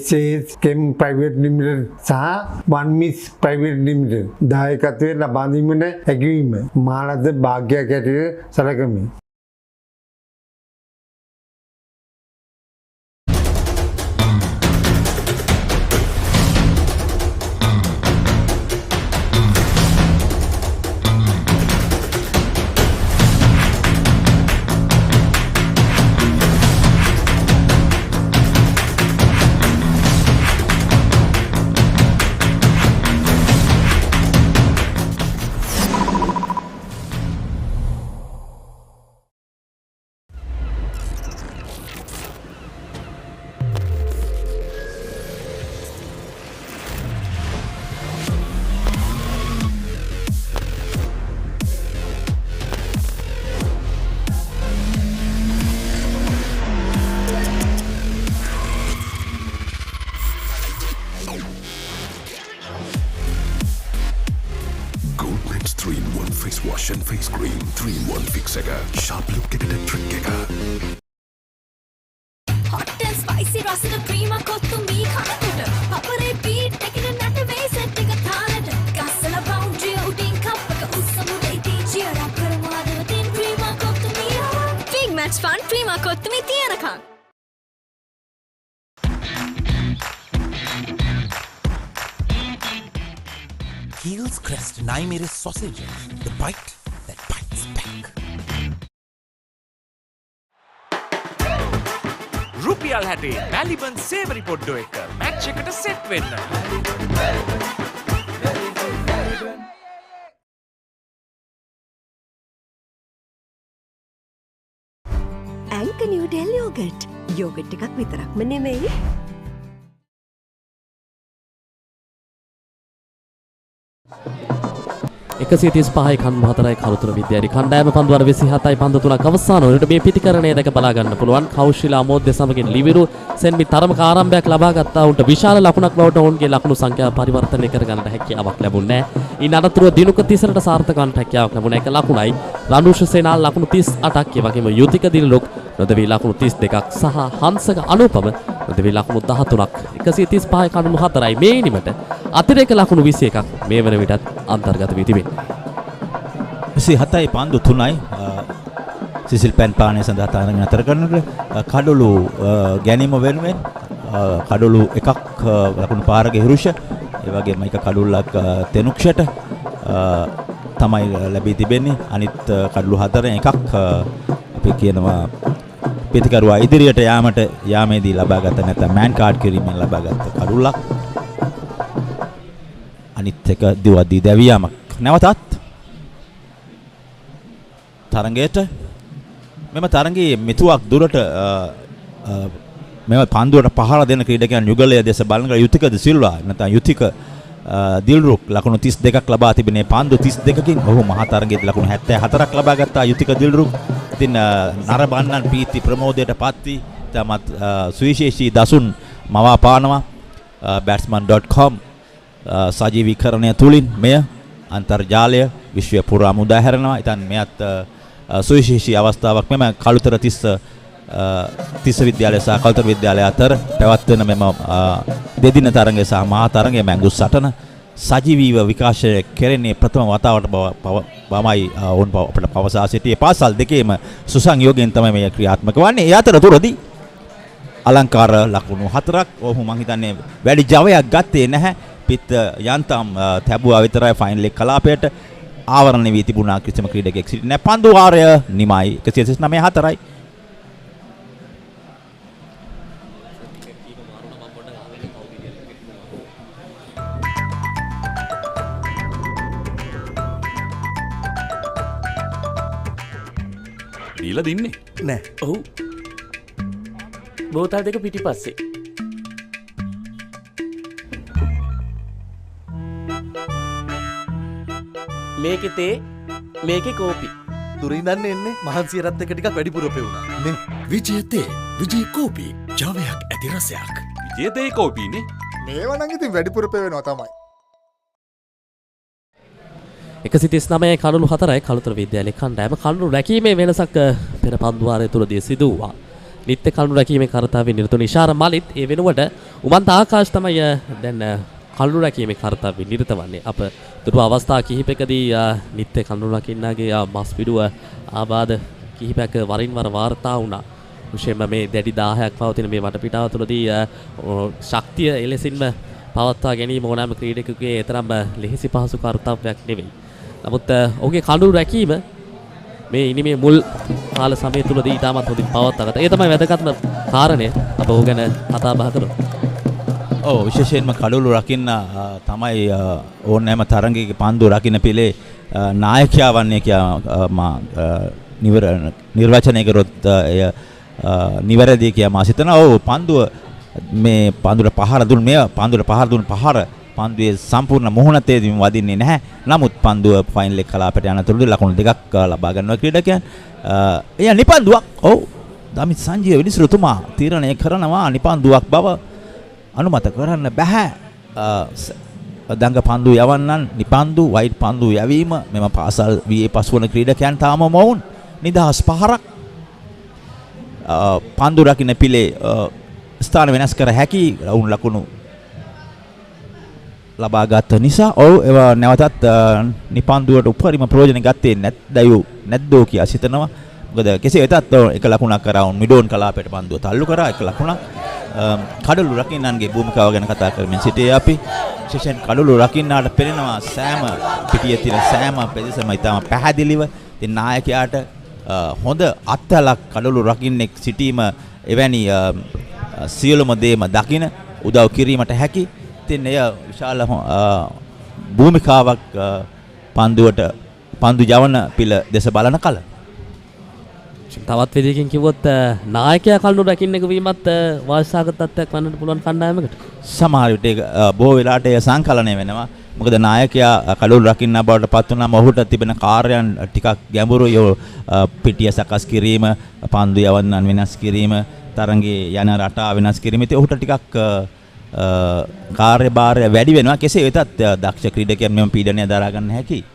SAS කෙම් ප්‍රයිවට් ලිමිටඩ් සහ වන් මිස් ප්‍රයිවට් ලිමිටඩ් දායකත්වය ලබා දීමට හැකිවීම මා ලද භාග්‍යයක් ඇටියට සැලකමි. face wash and face cream 3-in-1 fix එක sharp look එකට trick එක hot and spicy රසන ක්‍රීම කොත්තු මී කනකොට Papare beat match fun Prima කොත්තුමේ තියනකම්. Heels Crest Naimiris sausages, the bite that bites back. රුපියල් 60 මැලිබන් සේවරි පොඩ්ඩෝ එක මැච් එකට සෙට් වෙන්න. ඇංක නිව්ඩෙල් යෝගට්. යෝගට් එකක් විතරක්ම නෙමෙයි. එකසිතිස් පහයි කන්දු හතරයි කළුතර විද්‍යාලය කණ්ඩායම පන්දුවර 27යි පන්දු 3ක් අවසාන වලට මේ පිටිකරණය දැක බලා ගන්න පුළුවන්. කෞශල අමෝද්‍ය සමගින් ලිවිරු සෙන්මි තරමක ආරම්භයක් ලබා ගත්තා. උන්ට විශාල ලකුණක් බවට ඔවුන්ගේ ලකුණු සංඛ්‍යාව පරිවර්තනය කර ගන්නට හැකියාවක් ලැබුණේ නැහැ. ඉන් අනතුරුව දිනුක 30ට සාර්ථක වන්නට හැකියාවක් ලැබුණා. එක ලකුණයි රණුෂ සේනාල් ලකුණු 38ක්, ඒ වගේම යුතික දිලලොක් නොදවි ලකුණු 32ක් සහ හංසක අනුපම නොදවි ලකුණු 13ක්. 135යි කණ්ඩු 4යි මේ ඉනිමට අතිරේක ලකුණු 21ක් මේ වන විටත් අන්තර්ගත වී තිබෙනවා. 27යි පන්දු 3යි සිසිල් පැන් පානය සඳහා තරඟ නතර කරනට කඩොළු ගැනීම වෙනුවෙන් කඩොළු එකක් ලකුණු පාරක හිරුෂ ඒ වගේම එක කඩොල්ලක් තෙනුක්ෂට තමයි ලැබී තිබෙන්නේ. අනිත් කඩොළු 4 එකක් අපි කියනවා පිටිකරුවා ඉදිරියට යාමේදී ලබාගත නැත්නම් මෑන් කාඩ් කිරීමෙන් ලබාගත් කඩොල්ලක්. අනිත් එක දිවදී දැවියාමක්. නැවතත් තරඟයට මෙම තරඟයේ මෙතුවක් දුරට මෙම පන්දුවට පහර දෙන ක්‍රීඩකයන් යුගලය දෙස බලන යුතික ද සිල්වා නැත්නම් යුතික දිල්රුක් ලකුණු 32ක් ලබා තිබෙනේ පන්දු 32කින්. ඔහු මහා තරඟයේදී ලකුණු 74ක් ලබා ගත්තා යුතික දිල්රුක්. ඉතින් නරබන්නන් පීති ප්‍රමෝදයට පත්වී තමත් සුවිශේෂී දසුන් මවා පානවා. batsman.com සජීවීකරණය තුලින් මෙය අන්තර්ජාලය විශ්වය පුරාම උදාහරණවා. ඉතින් මෙයත් සුවිශේෂී අවස්ථාවක්. මෙම කළුතර තිස්ස විද්‍යාලය සහ කළුතර විද්‍යාලය අතර පැවැත්වෙන මෙම දෙදින තරඟය සහ මහා තරඟය මැංගුස් සටන සජීවීව විකාශය කෙරෙන්නේ ප්‍රථම වතාවට බවමයි ඔවුන් අපට පවසා සිටියේ. පාසල් දෙකේම සුසංයෝගයෙන් තමයි මේ ක්‍රියාත්මක වන්නේ. ඒ අතරතුරදී අලංකාර ලකුණු 4ක් ඔහු මං හිතන්නේ වැඩි ජවයක් ගත්තේ නැහැ. පිට යන්තම් තැබුවා විතරයි ෆයිනල් එක කලාපයට ආවරණය වී තිබුණා. කිසිම ක්‍රීඩකයෙක් සිටින්නේ නැහැ. පන්දු වාරය නිමයි 139 4යි. දීලා දින්නේ නෑ. ඔව් බෝතල් දෙක පිටිපස්සේ. මේකේ තේ මේකේ කෝපි. දුරින්දන්න එන්නේ මහන්සියරත් එක ටිකක් වැඩිපුර පෙවුණා නේ. විජයතේ විජය කෝපි ජවයක් ඇති රසයක්. විජයතේ කෝපිනේ. මේවා නම් ඉතින් වැඩිපුර පෙවෙනවා තමයි. 139 කණ්ඩු 4යි කළුතර විද්‍යාලයේ කණ්ඩායම කණ්ඩු රැකීමේ වෙනසක් පෙර පන්දු වාරය තුලදී සිදු වුණා. නිත්‍ය කණ්ඩු රැකීමේ කාර්යතාවයේ නිරතුරු ඉෂාර මලිත් ඒ වෙනුවට උමන්ත ආකාශ තමයි දැන් කණ්ඩු රැකීමේ කාර්යතාවයේ නිරත වන්නේ. අප දුටු අවස්ථා කිහිපයකදී නිත්‍ය කණ්ඩු රකින්නාගේ මස් පිඩුව ආබාධ කිහිපයක වරින් වර වාර්තා වුණා. විශේෂයෙන්ම මේ දැඩි 10ක් පවතින මේ වටපිටාව තුළදී ශක්තිය එලෙසින්ම පවත්වා ගැනීම ඕනෑම ක්‍රීඩකයෙකුගේ තරම් ලෙහෙසි පහසු කාර්යතාවයක් නෙවෙයි. නමුත් ඔහුගේ කණ්ඩු රැකීම මේ ඉනිමේ මුල් කාල සමය තුලදී ඉතාමත් හොඳින් පවත්වාගත්තා. ඒ තමයි වැදගත්ම කාරණය. අප ඔහු ගැන කතා බහ කරමු. ඔව් විශේෂයෙන්ම කඩොළු රකින්න තමයි ඕනෑම තරඟයක පන්දු රකින්න පිළේ නායකයා වන්නේ කියලා නිර්වචනය කරොත් එය නිවැරදි කියලා මා සිතනවා. ඔව් පන්දුව මේ පන්දුවට පහර දුන්න මේ පන්දුවට පහර දුන්න පහර පන්දුවේ සම්පූර්ණ මුහුණතේදී වදින්නේ නැහැ. නමුත් පන්දුව ෆයිනල් එක කලාපයට යනතුරුදී ලකුණු දෙකක් ලබා ගන්නවා ක්‍රීඩකයන්. එය නිපන්දුවක්. ඔව් දමිත් සංජීව විනිසුරුතුමා තීරණය කරනවා නිපන්දුවක් බව අනුමත කරන්න බෑ. දඟ පන්දු යවන්නන් නිපන්දු වයිට් පන්දු යැවීම මෙම පාසල් වියේ පසුවන ක්‍රීඩකයන් තාම මොවුන් නිදහස් පහරක් පන්දු රකින්න පිළේ ස්ථාන වෙනස් කර හැකි වුන් ලකුණු ලබා ගත්ත නිසා ඔව් ඒවා නැවතත් නිපන්දුවට උපරිම ප්‍රයෝජන ගත්තේ නැද්දෝ කියා සිතනවා. මොකද කෙසේ වෙතත් එක ලකුණක් කරවුන් මිඩෝන් කලාපයට පන්දුව තල්ලු කරා එක ලකුණක් කඩලු රකින්නන්ගේ භූමිකාව ගැන කතා කරමින් සිටියේ අපි විශේෂයෙන් කඩලු රකින්නාට පෙනෙනවා සෑම පිටියේ තියෙන සෑම ප්‍රදේශම ඉතාම පැහැදිලිව ඉතින් නායකයාට හොඳ අත්ලක් කඩලු රකින්නෙක් සිටීම එවැනි සියලුම දේම දකින උදව් කිරීමට හැකි ඉතින් එය විශාල භූමිකාවක් පන්දුවට පන්දු යවන පිළ දෙස බලන කල තවත් විදිහකින් කිව්වොත් නායකයා කල්නු රකින්නක වීමත් වාසාගත තත්ත්වයක් වන්නට පුළුවන් කණ්ඩායමකට සමහර විට බොහෝ වෙලාවට ඒ සංකලනය වෙනවා මොකද නායකයා කඩලු රකින්න බවට පත් වුණාම ඔහුට තිබෙන කාර්යයන් ටිකක් ගැඹුරුයි පිටිය සකස් කිරීම පන්දු යවන්නන් වෙනස් කිරීම තරඟේ යන රටා වෙනස් කිරීම ඉතින් ඔහුට ටිකක් කාර්යභාරය වැඩි වෙනවා කෙසේ වෙතත් දක්ෂ ක්‍රීඩකයන් මෙම පීඩනය දරා ගන්න හැකියි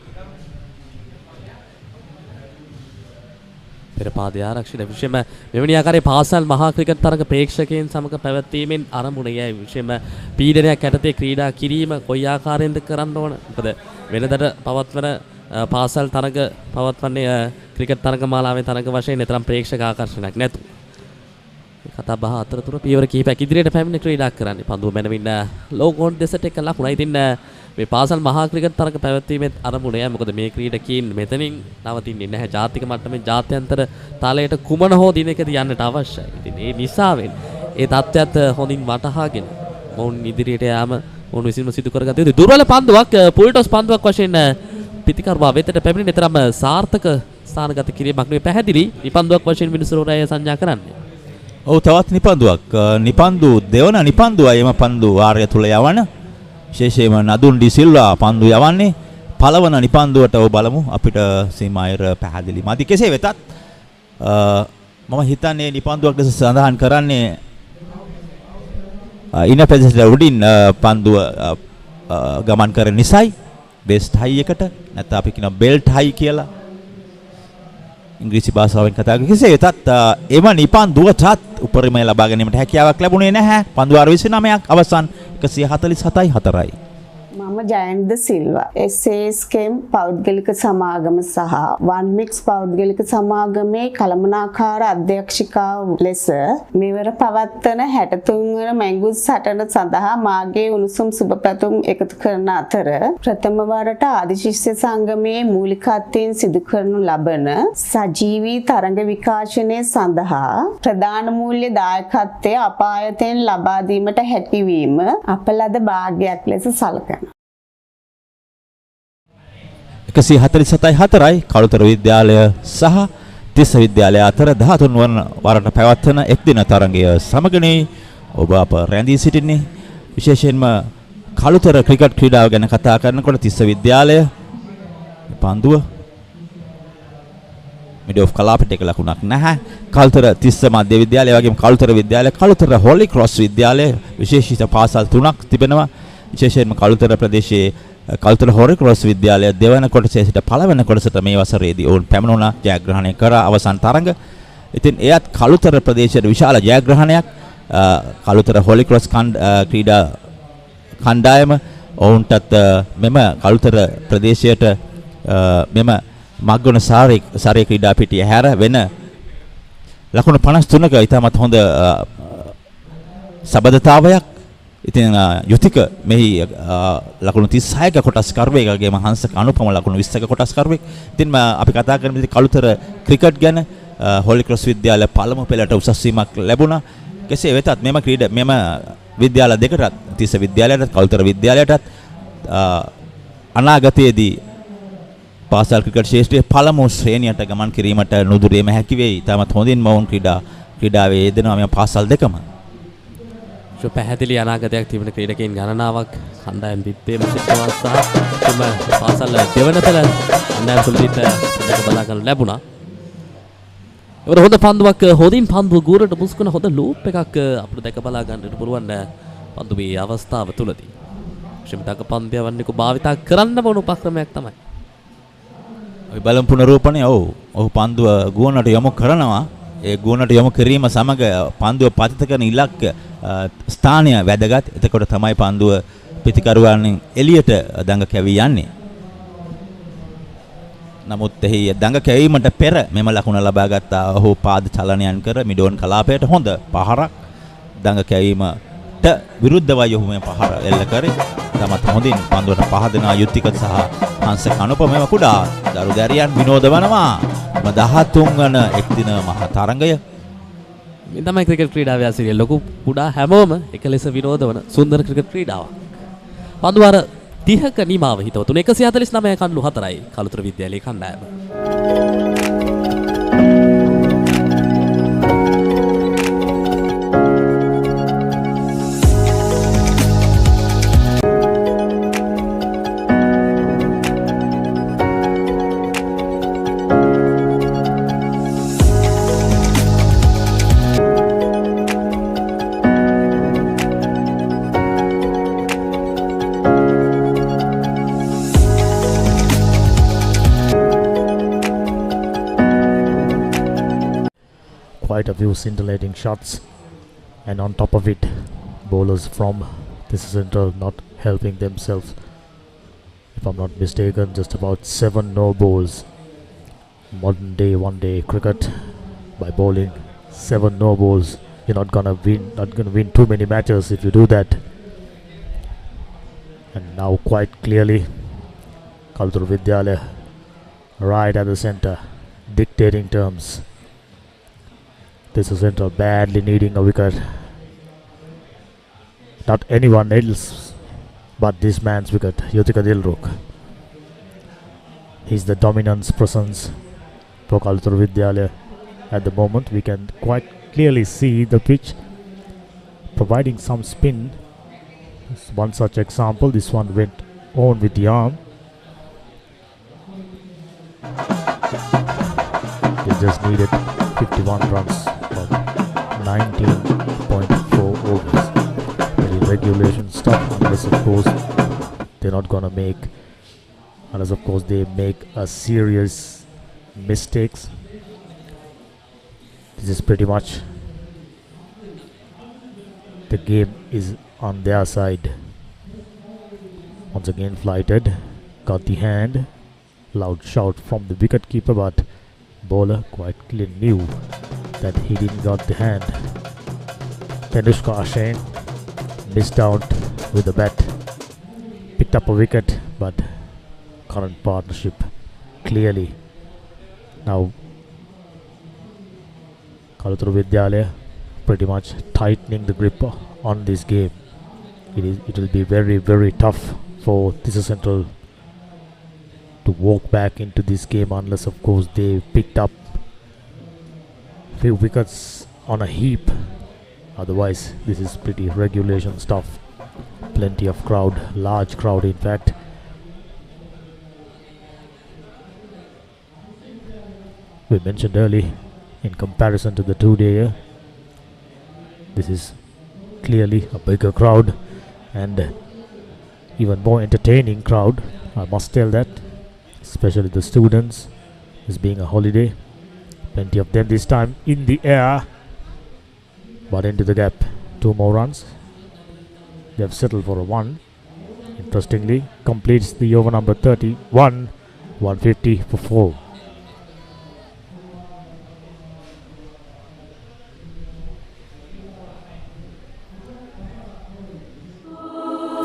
පෙරපාද ආරක්ෂිත විශේෂම මෙවැනි ආකාරයේ පාසල් මහා ක්‍රිකට් තරග ප්‍රේක්ෂකයන් සමග පැවැත්වීමෙන් අරමුණේ විශේෂම පීඩනයක් යටතේ ක්‍රීඩා කිරීම කොයි ආකාරයෙන්ද කරන්න ඕන මොකද වෙනදට පවත්වන පාසල් තරග පවත්වන්නේ ක්‍රිකට් තරග මාලාවේ තරග වශයෙන් තරම් ප්‍රේක්ෂක ආකර්ෂණයක් නැතු කතා බහ අතරතුර පියවර කිහිපයක් ඉදිරියට පැමිණ ක්‍රීඩා කරන්නේ පන්දුව මැනවින් ලෝගෝන් දෙසට එක ලකුණයි ඉතින් මේ පාසල් මහා ක්‍රිකට් තරග පැවැත්වීමේ අරමුණය මොකද මේ ක්‍රීඩකීන් මෙතනින් නවතින්නේ නැහැ ජාතික මට්ටමේ ජාත්‍යන්තර තාලයට කුමන හෝ දිනකදී යන්නට අවශ්‍යයි. ඉතින් ඒ නිසාවෙන් ඒ තත්ත්වයට හොඳින් වටහාගෙන මොවුන් ඉදිරියට යාම මොවුන් විසින්ම සිදු කරගත යුතුයි. දුර්වල පන්දුවක් පුල්ටොස් පන්දුවක් වශයෙන් පිටිකරුවා වෙතට පැමිණෙන තරම සාර්ථක ස්ථානගත කිරීමක් නෙවෙයි පැහැදිලි නිපන්දුවක් වශයෙන් මිනිසුරෝරය සංඥා කරන්නේ. ඔව් තවත් නිපන්දුවක් නිපන්දු දෙවන නිපන්දුවයි එම පන්දු වාරය තුල යවන විශේෂයෙන්ම නදුන් ඩි සිල්වා පන්දු යවන්නේ පළවන නිපන්දුවට ඔබ බලමු අපිට සීමායර පැහැදිලි මදි කෙසේ වෙතත් මම හිතන්නේ නිපන්දුවක් ලෙස සඳහන් කරන්නේ ඉන ප්‍රදේශයේ උඩින් පන්දුව ගමන් කරන නිසායි බෙස්ට් හයි එකට නැත්නම් අපි කියන බෙල්ට් හයි කියලා ඉංග්‍රීසි භාෂාවෙන් කතා කරන කෙසේ වෙතත් එම නිපන්දුවටත් උපරිමය ලබා ගැනීමට හැකියාවක් ලැබුණේ නැහැ පන්දු 29ක් අවසන් 147-4යි මම ජයන්ත සිල්වා SASකම් පෞද්ගලික සමාගම සහ වන්මික්ස් පෞද්ගලික සමාගමේ කළමනාකාර අධ්‍යක්ෂිකාව ලෙස මෙවර පවත්වන 63 වන මැංගුස් සටන සඳහා මාගේ උණුසුම් සුබපැතුම් එකතු කරන අතර ප්‍රථම වරට ආදිශිෂ්‍ය සංගමයේ මූලිකත්වයෙන් සිදු කරනු ලබන සජීවී තරඟ විකාශනය සඳහා ප්‍රධාන මූල්‍ය දායකත්වය අපායතෙන් ලබා දීමට හැකියවීම අප ලද භාග්‍යයක් ලෙස සලකනවා. 147-4යි කළුතර විද්‍යාලය සහ තිස්ස විද්‍යාලය අතර 13 වන වරට පැවැත්වෙන එක්දින තරඟය සමගනේ ඔබ අප රැඳී සිටින්නේ විශේෂයෙන්ම කළුතර ක්‍රිකට් ක්‍රීඩාව ගැන කතා කරනකොට තිස්ස විද්‍යාලය පන්දුව මිඩ් ඔෆ් කලාපට එක ලකුණක් නැහැ කළුතර තිස්ස මධ්‍ය විද්‍යාලය වගේම කළුතර විද්‍යාලය කළුතර හොලි ක්‍රොස් විද්‍යාලය විශේෂිත පාසල් 3ක් තිබෙනවා විශේෂයෙන්ම කළුතර ප්‍රදේශයේ කළුතර හොරි ක්‍රොස් විද්‍යාලය දෙවන කොටසේ සිට පළවෙනි කොටසට මේ වසරේදී ඔවුන් පැමිණුණා ජයග්‍රහණය කරා අවසන් තරඟ. ඉතින් එයත් කළුතර ප්‍රදේශයේ විශාල ජයග්‍රහණයක් කළුතර හොලි ක්‍රොස් ක්‍රීඩා කණ්ඩායම ඔවුන්ටත් මෙම කළුතර ප්‍රදේශයට මෙම මග්ගොන සාරේ ක්‍රීඩා පිටිය හැර වෙන ලකුණු 53ක ඉතාමත් හොඳ සබඳතාවයක් ඉතින් යුතික මෙහි ලකුණු 36ක කොටස් කරුවෙකගේම හංසක අනුපම ලකුණු 20ක කොටස් කරුවෙක්. ඉතින් අපි කතා කරමු ඉතින් කළුතර ක්‍රිකට් ගැන හොලි ක්‍රොස් විද්‍යාලය පළමු පෙළට උසස් වීමක් ලැබුණා. කෙසේ වෙතත් මෙම විද්‍යාල දෙකටත් තිස්ස විද්‍යාලයටත් කළුතර විද්‍යාලයටත් අනාගතයේදී පාසල් ක්‍රිකට් ශාස්ත්‍රයේ පළමු ශ්‍රේණියට ගමන් කිරීමට නුදුරේම හැකි වෙයි. තාමත් හොඳින් මොවුන් ක්‍රීඩාවේ යෙදෙනවා මේ පාසල් දෙකම. පැහැදිලි අනාගතයක් තිබෙන ක්‍රීඩකයන් ගණනාවක් කණ්ඩායම් දිත්තේම සිටවා සහ තම පාසල් දෙවන පෙළ කණ්ඩායම් තුලදීත් දෙක බලා ගන්න ලැබුණා. ඒවල හොඳ පන්දුවක් හොඳින් පන්දුව ගුරට මුස්කුණ හොඳ ලූප් එකක් අපිට දැක බලා ගන්නට පුළුවන් පන්දුවේ අවස්ථාව තුලදී. ශ්‍රමිතක පන්දය වන්නේක භාවිතා කරන්න ඕන උපක්‍රමයක් තමයි. අපි බලමු පුනරූපණය. ඔව් පන්දුව ගුවනට යොමු කරනවා. ඒ ගුණට යොමු කිරීම සමග පන්දුව පතිත කරන ඉලක්ක ස්ථානය වැදගත්. එතකොට තමයි පන්දුව පිටිකරුවන් එළියට දඟ කැවී යන්නේ. නමුත් එහි දඟ කැවීමට පෙර මෙම ලකුණ ලබාගත් ඔහු පාද චලනයන් කර මිඩෝන් කලාපයට හොඳ පහරක් දඟ කැවීමට විරුද්ධවයි ඔහු මේ පහර එල්ල කරේ. තමත් හොඳින් පන්දුවට පහදන යුත්තික සහ හංස කනුපමෙම කුඩා දරු දැරියන් විනෝද වනවා. 13 වන එක්දින මහා තරඟය. මේ තමයි ක්‍රිකට් ක්‍රීඩාවේ ඇසිරිය ලොකු කුඩා හැමෝම එක ලෙස විනෝද වන සුන්දර ක්‍රිකට් ක්‍රීඩාවක්. පන්දුවාර 30ක නිමාව හිතවතුන 149 කණ්ඩු 4යි කළුතර විද්‍යාලයේ කණ්ඩායම. Quite a few scintillating shots, and on top of it, bowlers from Tissa Central not helping themselves. If I'm not mistaken, just about 7 no balls. Modern day, one day cricket, by bowling 7 no balls, you're not gonna win too many matches if you do that. And now quite clearly, Kalutara Vidyalaya right at the center, dictating terms. Tissa Central badly needing a wicket. Not anyone else but this man's wicket, Yutika Dilruk. He's the dominance presence for Kalutara Vidyalaya at the moment. We can quite clearly see the pitch providing some spin. One such example, this one went on with the arm. They just needed 51 runs from 19.4 overs. Very regulation stuff, unless of course they're not gonna make, unless of course they make a serious mistakes. This is pretty much the game is on their side. Once again flighted, got the hand, loud shout from the wicket keeper, but bowler quite clearly knew that he didn't got the hand. Tenushka Ashain missed out with the bat, picked up a wicket, but current partnership clearly now Kalutara Vidyalaya pretty much tightening the grip on this game. It will be very, very tough for Tissa Central to walk back into this game, unless of course they picked up few wickets on a heap. Otherwise this is pretty regulation stuff. Plenty of crowd, large crowd in fact. We mentioned early, in comparison to the 2-day, this is clearly a bigger crowd and even more entertaining crowd, I must tell that, especially the students, this being a holiday. Plenty of them this time in the air, but into the gap. 2 more runs. They have settled for a 1. Interestingly, completes the over number 31, 150 for 4.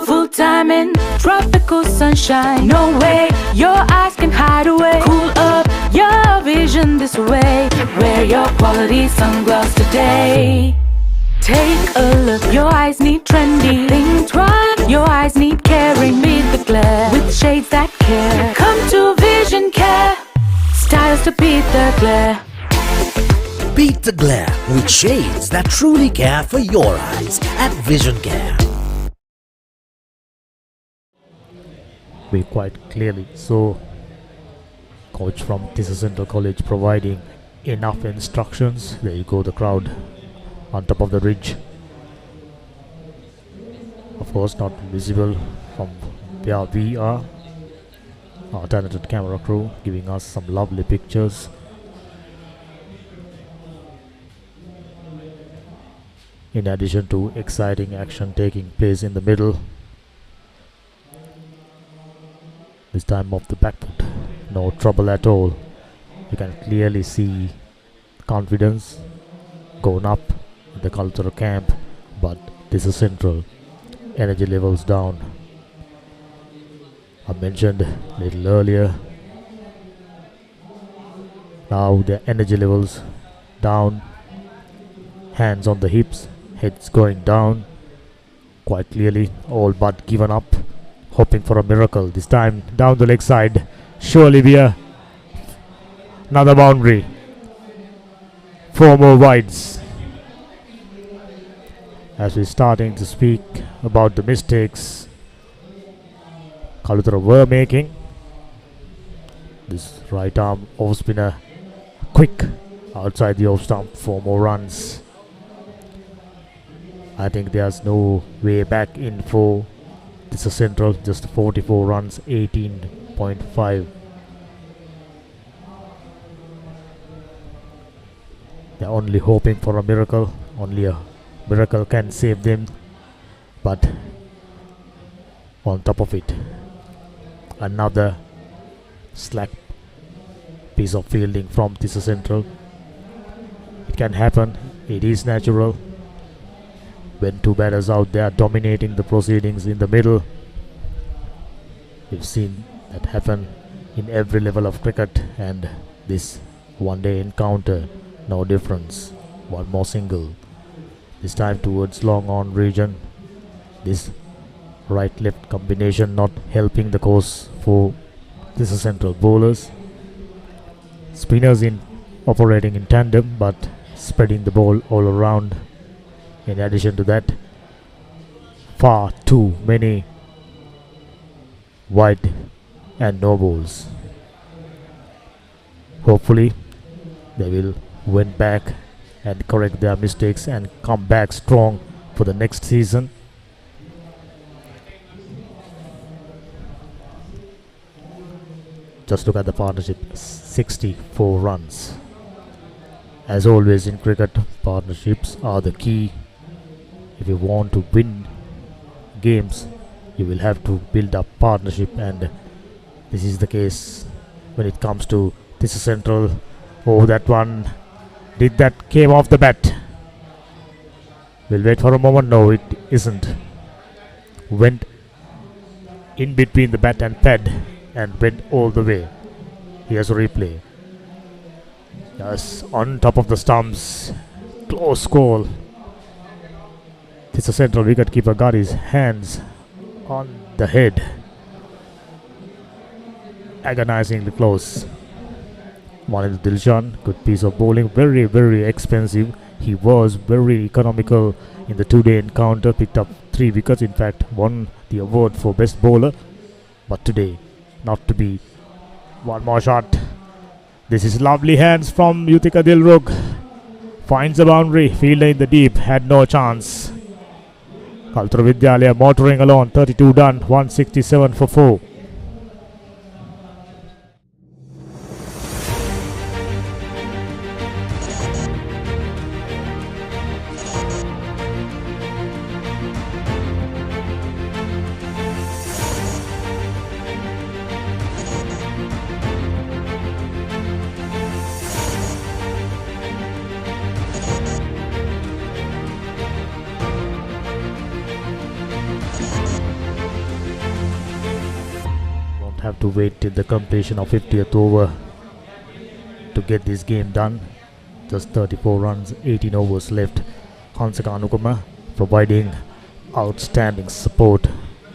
Full time in tropical sunshine. No way your eyes can hide away. Cool up your vision this way. Wear your quality sunglasses today. Take a look, your eyes need trendy. Think twice, your eyes need caring. Beat the glare with shades that care. Come to Vision Care, styles to beat the glare. Beat the glare with shades that truly care for your eyes at Vision Care. We quite clearly saw coach from Tissa Central College providing enough instructions. There you go, the crowd on top of the ridge. Of course not visible from where we are. Our talented camera crew giving us some lovely pictures. In addition to exciting action taking place in the middle, this time off the back foot, No trouble at all. You can clearly see confidence going up in the Kalutara camp, but this is Central. Energy levels down. I mentioned a little earlier. Now the energy levels down. Hands on the hips, heads going down. Quite clearly, all but given up, hoping for a miracle. This time down the leg side. Surely Via. Another boundary. 4 more wides. As we're starting to speak about the mistakes Kalutara were making. This right arm off spinner quick outside the off stump. 4 more runs. I think there's no way back in for Tissa Central. Just 44 runs, 18.5. They're only hoping for a miracle. Only a miracle can save them. But on top of it, another slack piece of fielding from Tissa Central. It can happen. It is natural. When 2 batters out there dominating the proceedings in the middle. We've seen that happen in every level of cricket, and this one-day encounter, no difference. 1 more single. This time towards long on region. This right-left combination not helping the cause for Tissa Central bowlers. Spinners operating in tandem but spreading the ball all around. In addition to that, far too many wide and no balls. Hopefully they will win back and correct their mistakes and come back strong for the next season. Just look at the partnership, 64 runs. As always in cricket, partnerships are the key. If you want to win games, you will have to build up partnership, and this is the case when it comes to Tissa Central. Oh, that one, came off the bat. We'll wait for a moment. No, it isn't. Went in between the bat and pad and went all the way. Here's a replay. Yes, on top of the stumps. Close call. Tissa Central wicketkeeper got his hands on the head. Agonizingly close. Mohammad Dilshan, good piece of bowling. Very, very expensive. He was very economical in the 2-day encounter. Picked up 3 wickets. In fact, won the award for best bowler. But today, not to be. 1 more shot. This is lovely hands from Yutika Dilruk. Finds a boundary. Fielder in the deep. Had no chance. Kalutara Vidyalaya motoring along. 32 done. 167 for 4. Have to wait till the completion of 50th over to get this game done. Just 34 runs, 18 overs left. Hansaka Anukuma providing outstanding support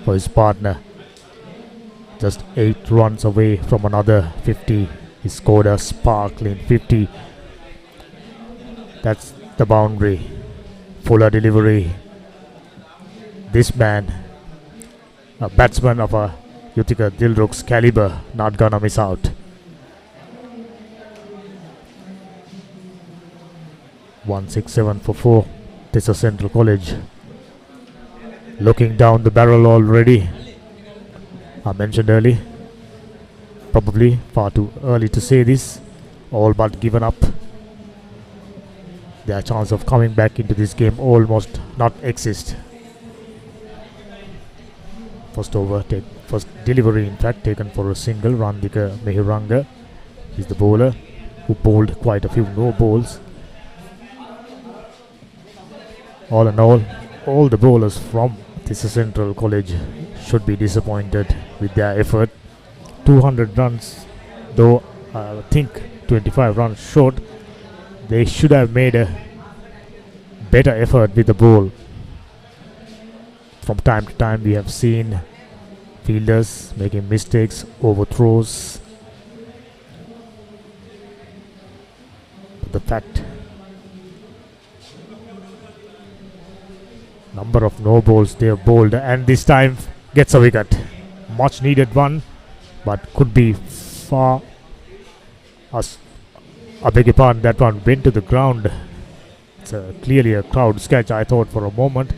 for his partner. Just 8 runs away from another 50. He scored a sparkling 50. That's the boundary. Fuller delivery. This man, a batsman of a Yutika Dilruk's caliber, not gonna miss out. 167 for 4. Tissa Central College looking down the barrel already. I mentioned early, probably far too early to say this, all but given up. Their chance of coming back into this game almost not exist. First delivery, in fact, taken for a single. Randika Mehiranga is the bowler who bowled quite a few no balls. All in all the bowlers from Tissa Central College should be disappointed with their effort. 200 runs, though I think 25 runs short. They should have made a better effort with the ball. From time to time we have seen fielders making mistakes, overthrows. But the fact, number of no balls they have bowled, and this time gets a wicket. Much needed one, but could be far. I beg your pardon, that one went to the ground. It's clearly a crowd sketch, I thought for a moment.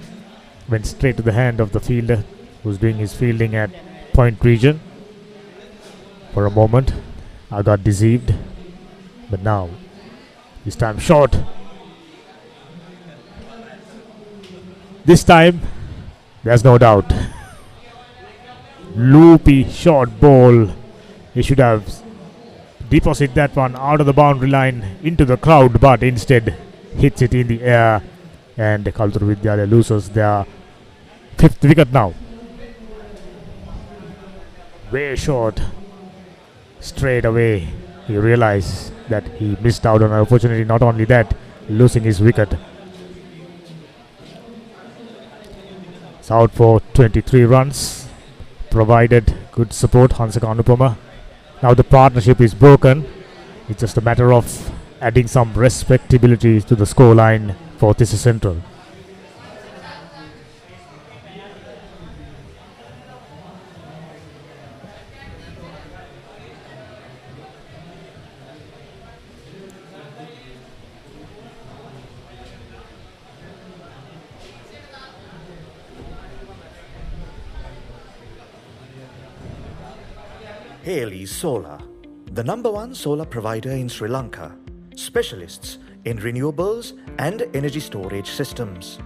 Went straight to the hand of the fielder who's doing his fielding at point region. For a moment I got deceived, but now this time short. This time there's no doubt. Loopy short ball. He should have deposited that one out of the boundary line into the crowd, but instead hits it in the air, and Kalutara Vidyalaya loses their 5th wicket now. Way short. Straight away he realized that he missed out on an opportunity. Not only that, losing his wicket. It's out for 23 runs. Provided good support, Hansaka Anupama. Now the partnership is broken. It's just a matter of adding some respectability to the scoreline for Tissa Central. Haley Solar, the #1 solar provider in Sri Lanka, specialists in renewables and energy storage systems.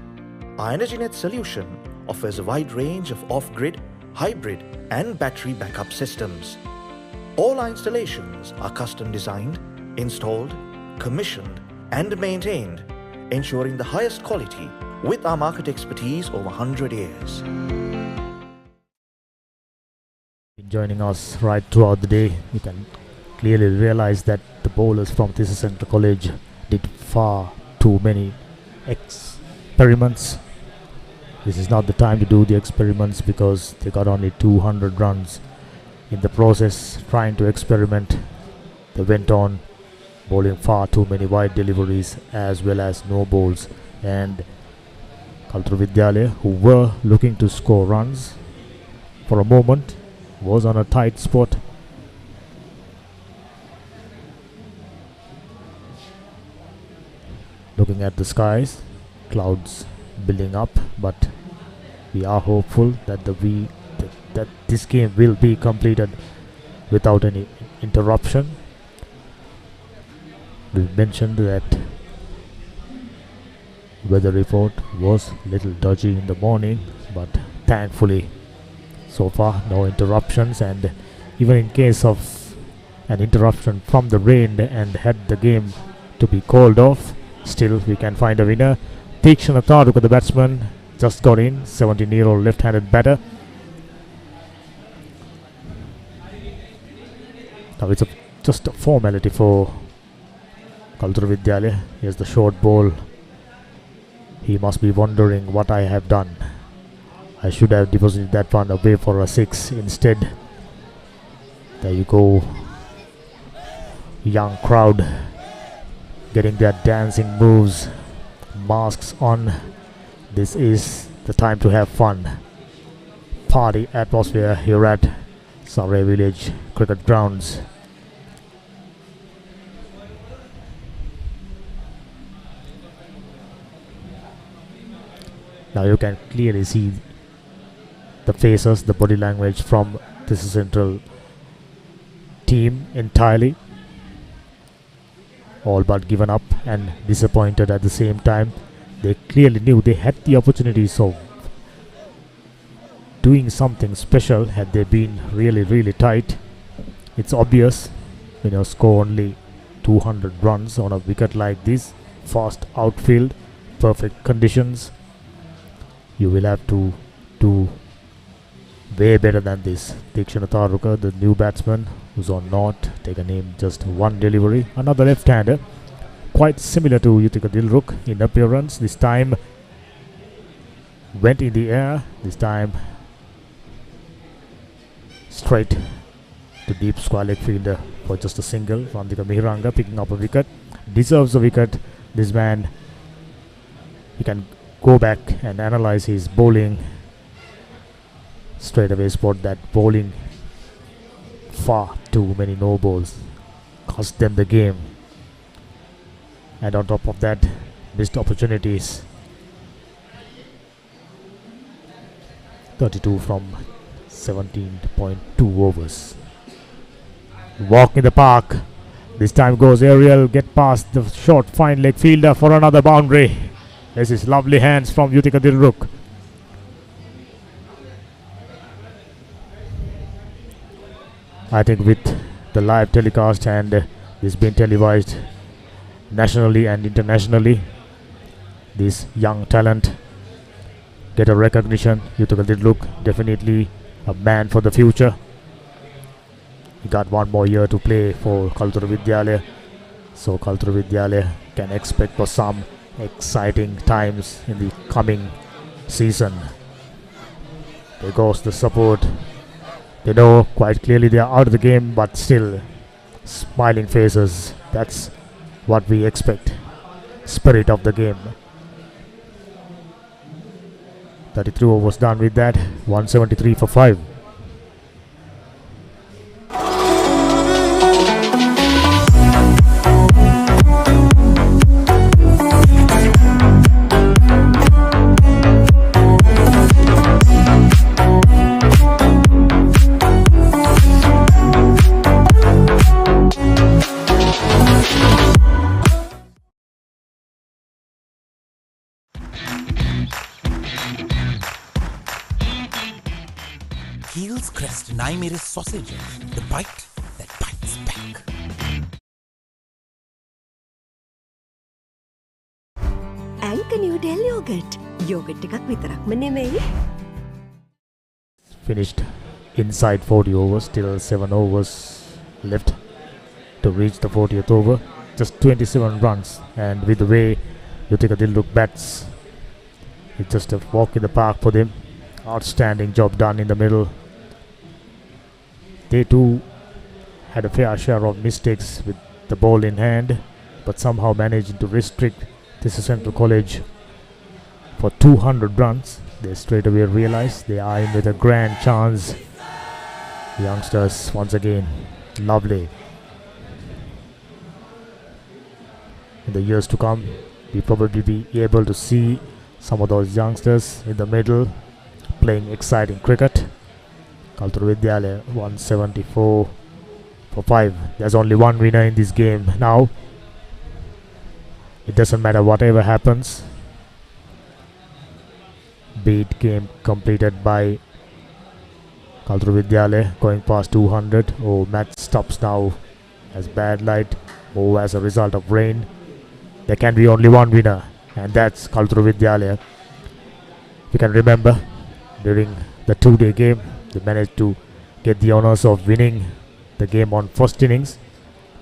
Our EnergyNet solution offers a wide range of off-grid, hybrid and battery backup systems. All our installations are custom designed, installed, commissioned and maintained, ensuring the highest quality with our market expertise over 100 years. Joining us right throughout the day, you can clearly realize that the bowlers from Tissa Central College did far too many experiments. This is not the time to do the experiments because they got only 200 runs. In the process, trying to experiment, they went on bowling far too many wide deliveries as well as no balls, and Kalutara Vidyalaya, who were looking to score runs, for a moment was on a tight spot. Looking at the skies, clouds building up, but we are hopeful that that this game will be completed without any interruption. We mentioned that weather report was little dodgy in the morning, but thankfully so far no interruptions, and even in case of an interruption from the rain and had the game to be called off, still we can find a winner. Tikshana Taruka, the batsman, just got in, 17-year-old left-handed batter. Now it's just a formality for Kalutara Vidyalaya. Here's the short ball. He must be wondering what I have done. I should have deposited that one away for a 6 instead. There you go. Young crowd getting their dancing moves, masks on. This is the time to have fun. Party atmosphere here at Surrey Village Cricket Grounds. Now you can clearly see the faces, the body language from Tissa Central team entirely. All but given up and disappointed at the same time. They clearly knew they had the opportunity, so doing something special had they been really tight. It's obvious when you score only 200 runs on a wicket like this, fast outfield, perfect conditions, you will have to do way better than this. Diksha Taruka, the new batsman who's on not taken him just one delivery. Another left-hander, quite similar to Yutika Dilruk in appearance. This time went in the air. This time straight to deep square leg fielder for just a single. Randika Mihiranga picking up a wicket. Deserves a wicket. This man, he can go back and analyze his bowling. Straight away spot that bowling. Far too many no balls cost them the game. And on top of that, missed opportunities. 32 from 17.2 overs. Walk in the park. This time goes aerial, get past the short fine leg fielder for another boundary. This is lovely hands from Yutika Dilruk. I think with the live telecast and this being televised nationally and internationally, this young talent get a recognition. Yutika Dilruk, definitely a man for the future. He got one more year to play for Kalutara Vidyalaya, so Kalutara Vidyalaya can expect for some exciting times in the coming season. There goes the support. They know quite clearly they are out of the game, but still smiling faces. That's what we expect. Spirit of the game. 33 overs done with that. 173 for 5. Heels Crest 9 sausages, the bite that bites back. Anchor New Delhi yogurt. Yogurt එකක් විතරක්ම නෙමෙයි. Finished inside 40 overs, still 7 overs left to reach the 40th over. Just 27 runs, and with the way Yutika Dilruk bats, it's just a walk in the park for them. Outstanding job done in the middle. They too had a fair share of mistakes with the ball in hand, but somehow managed to restrict Tissa Central College for 200 runs. They straight away realized they are in with a grand chance. The youngsters once again, lovely. In the years to come, we probably be able to see some of those youngsters in the middle playing exciting cricket. Kalutara Vidyalaya 174 for 5. There's only one winner in this game now. It doesn't matter whatever happens. Be it game completed by Kalutara Vidyalaya going past 200 or match stops now as bad light or as a result of rain. There can be only one winner, and that's Kalutara Vidyalaya. You can remember during the 2-day game, they managed to get the honors of winning the game on first innings.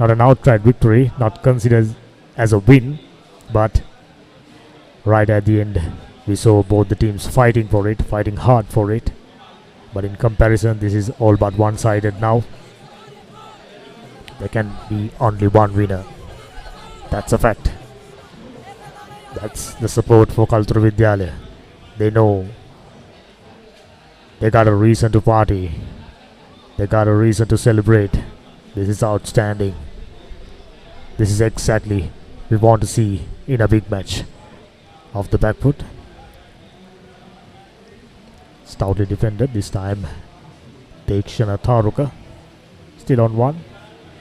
Not an outright victory, not considered as a win, but right at the end, we saw both the teams fighting for it, fighting hard for it. But in comparison, this is all but one-sided now. There can be only one winner. That's a fact. That's the support for Kalutara Vidyalaya. They know they got a reason to party. They got a reason to celebrate. This is outstanding. This is exactly we want to see in a big match. Off the back foot. Stoutly defended this time. Diksha Taruka still on one.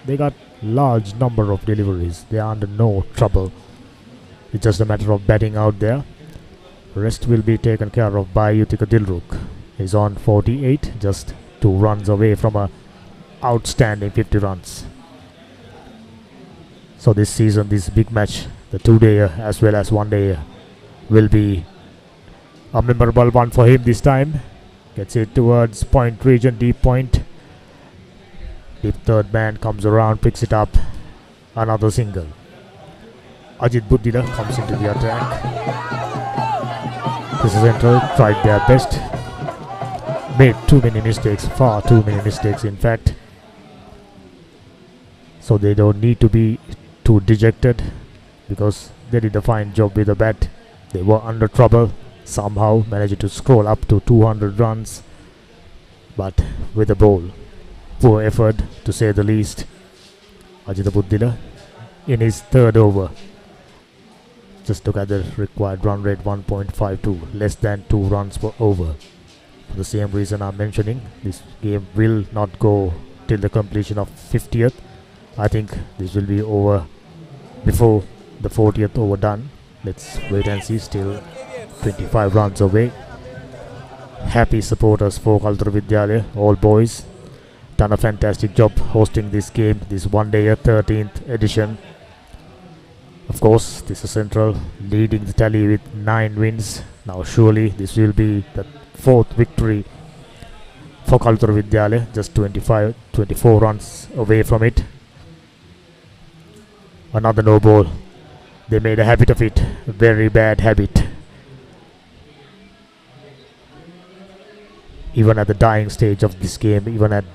They got large number of deliveries. They are under no trouble. It's just a matter of batting out there. Rest will be taken care of by Yutika Dilruk. is on 48, just 2 runs away from a outstanding 50 runs. So this season, this big match, the 2-dayer as well as 1-dayer, will be a memorable one for him this time. Gets it towards point region, deep point. Deep third man comes around, picks it up. Another single. Ajit Buddila comes into the attack. Tissa Central tried their best. Made too many mistakes, far too many mistakes in fact. So they don't need to be too dejected because they did a fine job with the bat. They were under trouble. Somehow managed to scroll up to 200 runs. But with the ball. Poor effort to say the least. Ajita Buddila in his third over. Just look at the required run rate, 1.52, less than 2 runs per over. For the same reason I'm mentioning, this game will not go till the completion of 50th. I think this will be over before the 40th over done. Let's wait and see. Still 25 runs away. Happy supporters for Kalutara Vidyalaya, all boys. Done a fantastic job hosting this game, this 1-dayer 13th edition. Of course, Tissa Central leading the tally with 9 wins. Now surely this will be the 4th victory for Kalutara Vidyalaya, just 24 runs away from it. Another no ball. They made a habit of it, a very bad habit. Even at the dying stage of this game, even at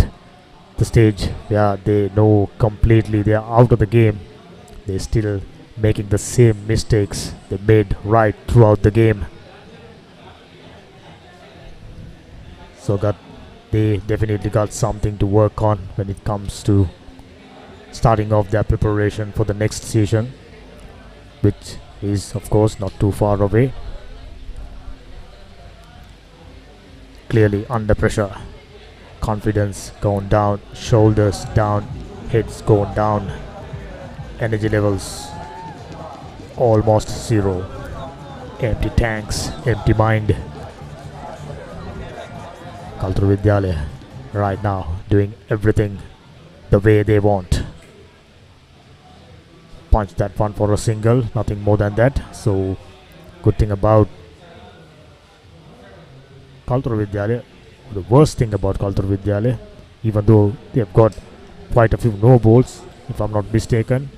the stage where they know completely they are out of the game, they're still making the same mistakes they made right throughout the game. So they definitely got something to work on when it comes to starting off their preparation for the next season, which is of course not too far away. Clearly under pressure. Confidence going down, shoulders down, heads going down, energy levels almost zero. Empty tanks, empty mind. Kalutara Vidyalaya right now doing everything the way they want. Punch that one for a single, nothing more than that. So good thing about Kalutara Vidyalaya, the worst thing about Kalutara Vidyalaya, even though they have got quite a few no balls, if I'm not mistaken,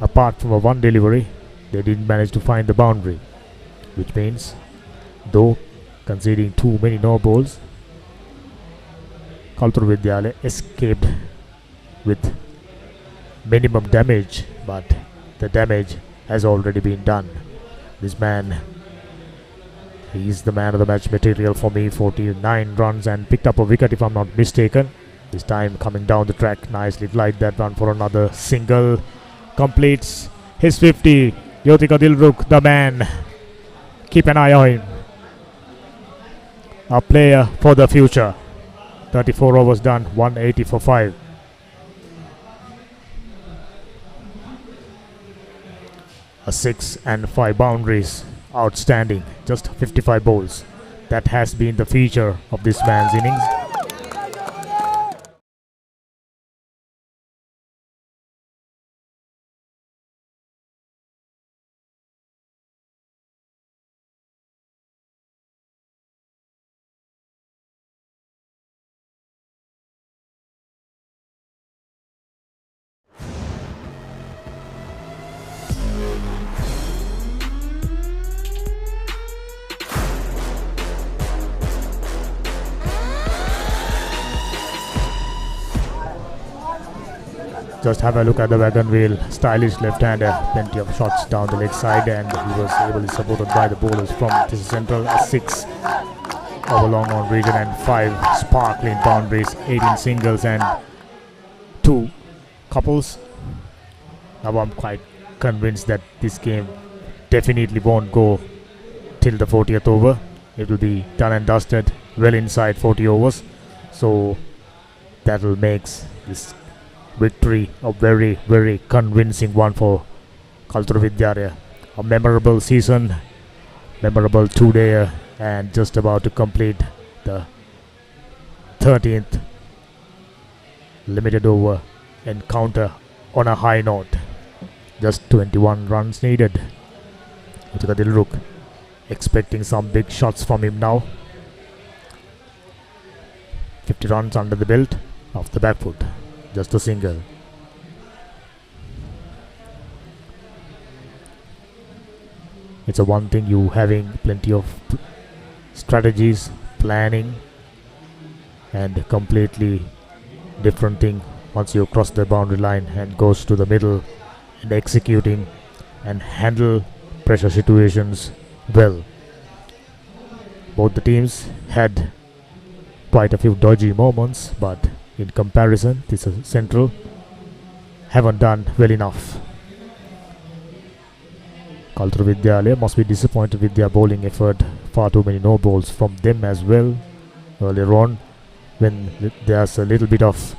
apart from a one delivery, they didn't manage to find the boundary, which means though conceding too many no balls, Kalutara Vidyalaya escaped with minimum damage, but the damage has already been done. This man, he is the man of the match material for me. 49 runs and picked up a wicket if I'm not mistaken. This time coming down the track, nicely glide that run for another single. Completes his 50. Yotika Dilruk, the man. Keep an eye on him. A player for the future. 34 overs done, 180 for 5. A 6 and 5 boundaries. Outstanding. Just 55 balls. That has been the feature of this man's innings. Just have a look at the wagon wheel. Stylish left-hander. Plenty of shots down the leg side, and he was ably supported by the bowlers from Tissa Central. 6 over long on region and 5 sparkling boundaries, 18 singles and 2 couples. Now I'm quite convinced that this game definitely won't go till the 40th over. It will be done and dusted well inside 40 overs. So that will make this victory a very, very convincing one for Kalutara Vidyalaya. A memorable season, memorable 2-dayer and just about to complete the 13th limited over encounter on a high note. Just 21 runs needed. Utika Dilruk expecting some big shots from him now. 50 runs under the belt off the back foot. Just a single. It's a one thing you having plenty of strategies, planning, and completely different thing once you cross the boundary line and goes to the middle and executing and handle pressure situations well. Both the teams had quite a few dodgy moments, but in comparison, Tissa Central haven't done well enough. Kalutara Vidyalaya must be disappointed with their bowling effort. Far too many no balls from them as well earlier on, when there's a little bit of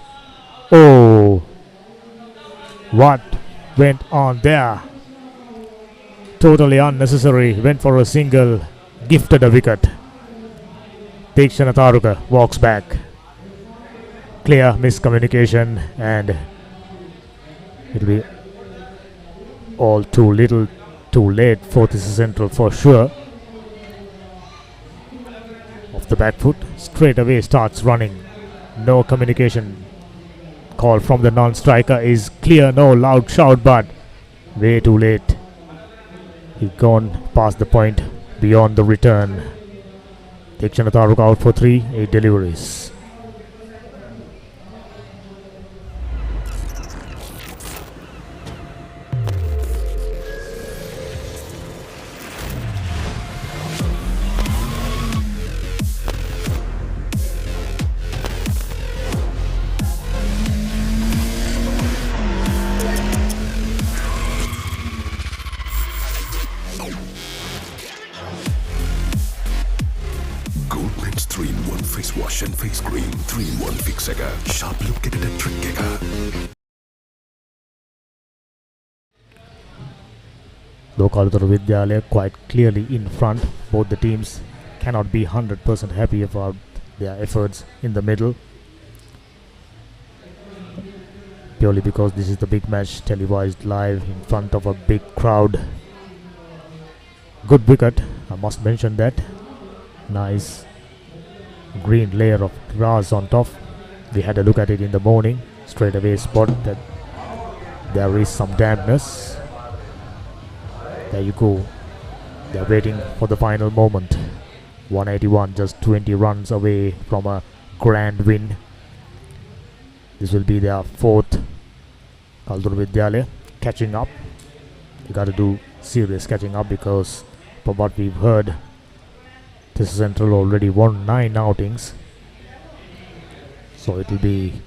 what went on there? Totally unnecessary. Went for a single, gifted a wicket. Tissa Central walks back. Clear miscommunication, and it'll be all too little too late for Tissa Central for sure. Off the back foot, straight away starts running. No communication. Call from the non-striker is clear. No loud shout, but way too late. He gone past the point beyond the return. Tissa Central out for 3, 8 deliveries. Goldman's 3-in-1 face wash and face cream. 3-in-1 fix එක. Sharp look එකට trick එක. Though Kalutara Vidyalaya quite clearly in front, both the teams cannot be 100% happy about their efforts in the middle. Purely because this is the big match televised live in front of a big crowd. Good wicket, I must mention that. Nice green layer of grass on top. We had a look at it in the morning. Straight away spot that there is some dampness. There you go. They're waiting for the final moment. 181, just 20 runs away from a grand win. This will be their 4th. Kalutara Vidyalaya catching up. You got to do serious catching up, because from what we've heard, Tissa Central already won 9 outings. So it will be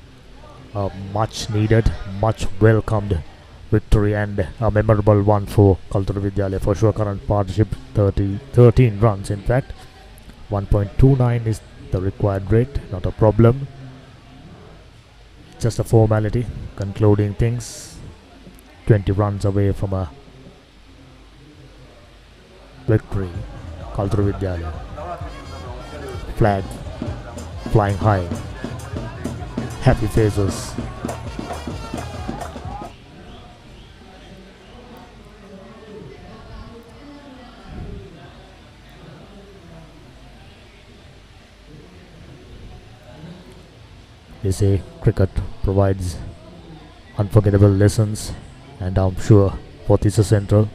a much needed, much welcomed victory, and a memorable one for Kalutara Vidyalaya for sure. Current partnership 13 runs in fact. 1.29 is the required rate, not a problem. Just a formality, concluding things. 20 runs away from a victory. Kalutara Vidyalaya. Flag flying high. Happy faces. They say cricket provides unforgettable lessons, and I'm sure for Tissa Central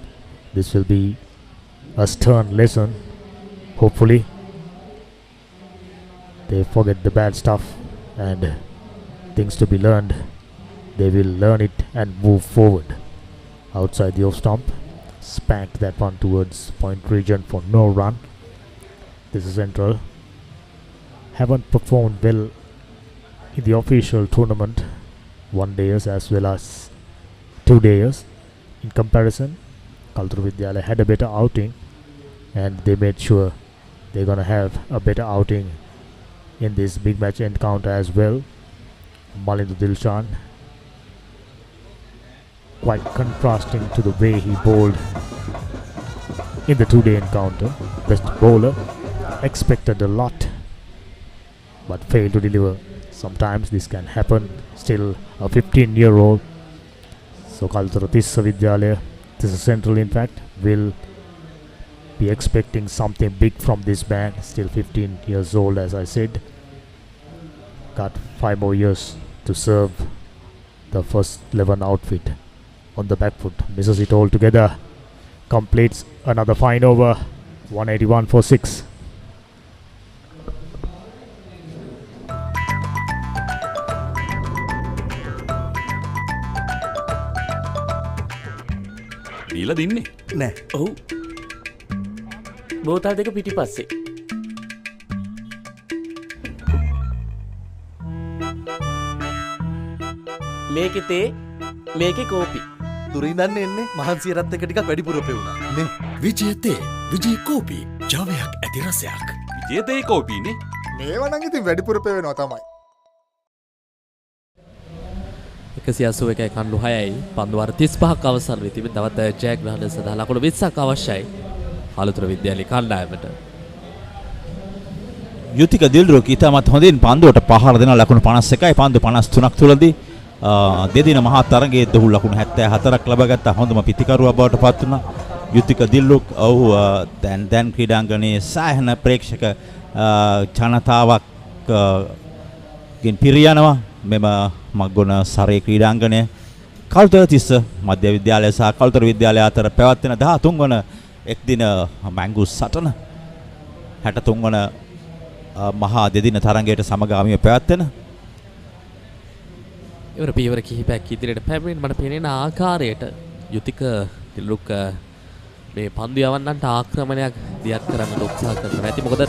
this will be a stern lesson. Hopefully they forget the bad stuff and things to be learned. They will learn it and move forward. Outside the off stump, spanked that one towards point region for no run. Tissa Central haven't performed well in the official tournament, 1 days as well as 2 days. In comparison, Kalutara Vidyalaya had a better outing, and they made sure they're gonna have a better outing in this big match encounter as well. Malindu Dilshan, quite contrasting to the way he bowled in the 2-day encounter. Best bowler expected a lot but failed to deliver. Sometimes this can happen. Still a 15-year-old. So Kalutara Tissa Vidyalaya, Tissa Central in fact, will be expecting something big from this band. Still 15 years old, as I said. Got 5 more years to serve the first 11 outfit on the back foot. Misses it all together. Completes another fine over. 181 for 6. දීලා දින්නේ නෑ. ඔව්. බෝතල් දෙක පිටිපස්සේ. මේකේ තේ, මේකේ කෝපි. දුරින්දන්න එන්නේ මහන්සියරත් එක ටිකක් වැඩිපුර පෙවුණා. නේ. විජය තේ, විජය කෝපි, ජවයක් ඇති රසයක්. විජය තේ කෝපිනේ. මේවා නම් ඉතින් වැඩිපුර පෙවෙනවා තමයි. 181යි කණ්ඩු 6යි පන්දු වාර 35ක් අවසන් වී තිබෙන තවත් ජයග්‍රහණ සඳහා ලකුණු 20ක් අවශ්‍යයි කලුතර විද්‍යාලයේ කණ්ඩායමට. යුතික දිල්රුක් ඉතාමත් හොඳින් පන්දුවට පහර දෙන ලකුණු 51යි පන්දු 53ක් තුලදී දෙදින මහා තරගයේ දහු ලකුණු 74ක් ලබාගත්ත හොඳම පිතිකරුවා බවට පත් වුණා. යුතික දිල්රුක් දැන් ක්‍රීඩාංගණයේ සෑහෙන ප්‍රේක්ෂක ජනතාවක් ගෙන් පිරියනවා. මෙම මග්ගොන සරේ ක්‍රීඩාංගණය කලුතර තිස්ස මධ්‍ය විද්‍යාලය සහ කලුතර විද්‍යාලය අතර පැවැත්වෙන 13 වන එක්දින මැංගු සටන 63 වන මහා දෙදින තරගයට සමගාමීව පැවැත්වෙන ඉවර පියවර කිහිපයක් ඉදිරියට පැමිණෙන මට පේන ආකාරයට යුතික දිල්රුක් මේ පන්දු යවන්නන්ට ආක්‍රමණයක් දියත් කරන්න උත්සාහ කරනවා. ඇති මොකද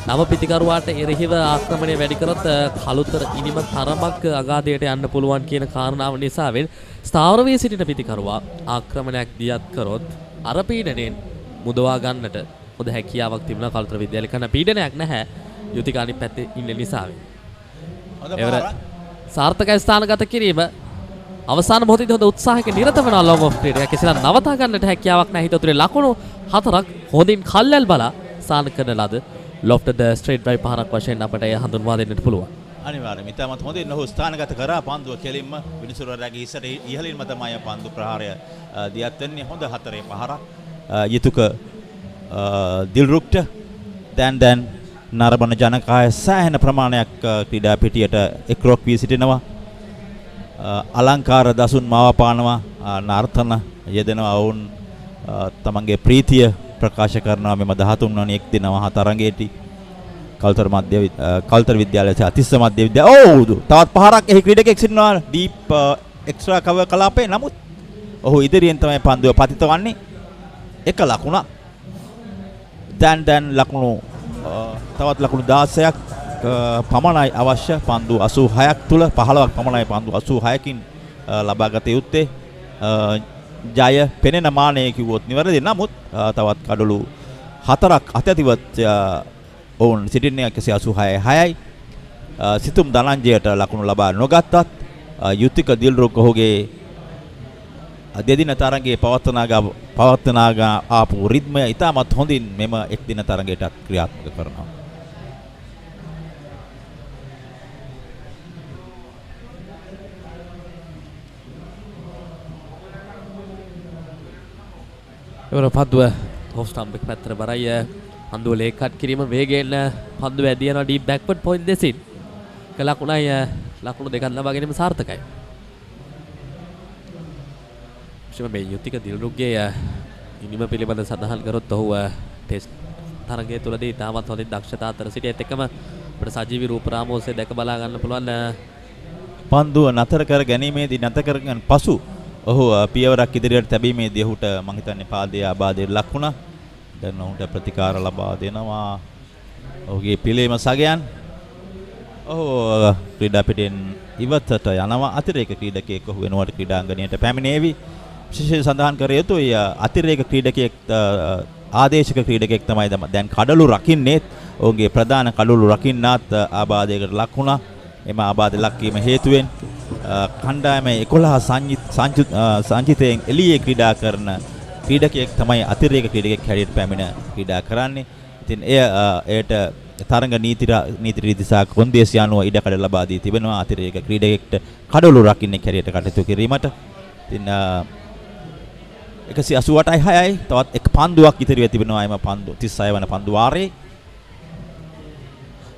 නව පිතිකරුවාට එරෙහිව ආක්‍රමණය වැඩි කරොත් කලුතර ඉනිම තරමක් අගාධයට යන්න පුළුවන් කියන කාරණාව නිසාවෙන් ස්ථාවර වී සිටින පිතිකරුවා ආක්‍රමණයක් දියත් කරොත් අර පීඩණයෙන් මුදවා ගන්නට හොඳ හැකියාවක් තිබුණා කලුතර විද්‍යාලේ. කරන පීඩනයක් නැහැ යුතික අනිත් පැත්තේ ඉන්න නිසාවෙන්. එවර සාර්ථකව ස්ථානගත කිරීම අවසාන මොහොතේදී හොඳ උත්සාහයක නිරත වෙනවා ලොං ඔෆ් ක්‍රීඩ. කෙසේනම් නවතා ගන්නට හැකියාවක් නැහැ. හිත උතුරේ ලකුණු 4ක් හොඳින් කල්යල් බලා සාන කරන ලද ලොෆ්ටඩ් ස්ට්‍රේට් ඩ්‍රයිව් පහරක් වශයෙන් අපට එය හඳුන්වා දෙන්නට පුළුවන්. අනිවාර්යයෙන් ඉතාමත් හොඳින් ඔහු ස්ථානගත කරා පන්දුව කෙලින්ම විනිසුරුවරයාගේ ඉස්සර ඉහළින්ම තමයි පන්දු ප්‍රහාරය දියත් වෙන්නේ. හොඳ 4 පහරක් යුතුක දිල්රුක්ට දැන් නරඹන ජනකාය සෑහෙන ප්‍රමාණයක් ක්‍රීඩා පිටියට එක්රොක් වී සිටිනවා. අලංකාර දසුන් මවපානවා නර්තන යෙදෙනවා. ඔවුන් තමන්ගේ ප්‍රීතිය ප්‍රකාශ කරනවා මෙම 13 වන එක් දින මහා තරගයේදී කලුතර විද්‍යාලය සහ තිස්ස මධ්‍ය විද්‍යාලය. තවත් පහරක් එහි ක්‍රීඩකෙක් සිටිනවා ඩීප් එක්ස්ට්‍රා කවර් කලාපේ. නමුත් ඔහු ඉදිරියෙන් තමයි පන්දුව පතිත වන්නේ. එක ලකුණක්. දැන් ලකුණු තවත් ලකුණු 16ක් පමණයි අවශ්‍ය. පන්දු 86ක් තුල 15ක් පමණයි පන්දු 86කින් ලබාගත යුත්තේ. ජය පෙනෙන මානය කිව්වොත් නිවැරදි. නමුත් තවත් කඩලු 4ක් අත්‍යතිවත් ඔවුන් සිටින්නේ 186යි. සිතුම් දනංජයට ලකුණු ලබා නොගත්තත් යුතික දිල්රුක් ඔහුගේ දෙදින තරගයේ පවත්වනාගා ආපු රිද්මය ඉතාමත් හොඳින් මෙම එක් දින තරගයටත් ක්‍රියාත්මක කරනවා. එවර පන්දුව ඔෆ් ස්ටම්ප් එක පැත්තට බරයි. පන්දුව ලේ කට් කිරීම වේගයෙන් පන්දුව ඇදී යනවා ඩීප් බෑක්වර්ඩ් පොයින්ට් දෙසින්. ලකුණු දෙකක් ලබා ගැනීම සාර්ථකයි. මේ යුතික දිල්රුක්ගේ ඉනිම පිළිබඳ සඳහන් කරොත් ඔහු ටෙස්ට් තරගය තුලදී තාමත් හොඳින් දක්ෂතා අතර සිටියත් එක්කම අපිට සජීවී රූපරාම ඔස්සේ දැක බලා ගන්න පුළුවන් පන්දුව නතර කර ගැනීමේදී නතර කරගෙන පසු ඔහු පියවරක් ඉදිරියට තැබීමේදී ඔහුට මම හිතන්නේ පාදයේ ආබාධයට ලක් වුණා. දැන් ඔහුට ප්‍රතිකාර ලබා දෙනවා ඔහුගේ පිළීම සගයන්. ඔහු ක්‍රීඩා පිටින් ඉවතට යනවා. අතිරේක ක්‍රීඩකයෙක් ඔහු වෙනුවට ක්‍රීඩාංගණයට පැමිණේවි. විශේෂයෙන් සඳහන් කර යුතුයි අතිරේක ක්‍රීඩකයෙක් ආදේශක ක්‍රීඩකයෙක් තමයි දැන් කඩලු රකින්නේ. ඔහුගේ ප්‍රධාන කඩලු රකින්නාත් ආබාධයකට ලක් වුණා. එම ආබාධ ලක්වීම හේතුවෙන් කණ්ඩායමේ 11 සංචිතයෙන් එළියේ ක්‍රීඩා කරන ක්‍රීඩකයෙක් තමයි අතිරේක ක්‍රීඩකයෙක් හැටියට පැමිණ ක්‍රීඩා කරන්නේ. ඉතින් එයට තරඟ නීති රීති සහ කොන්දේසි අනුව ඉඩකඩ ලබා දී තිබෙනවා අතිරේක ක්‍රීඩකයෙක්ට කඩොළු රකින්නෙක් හැටියට කටයුතු කිරීමට. ඉතින් 188යි 6යි තවත් එක පන්දුවක් ඉතිරි වෙ තිබෙනවා. එම පන්දු 36 වන පන්දු වාරයේ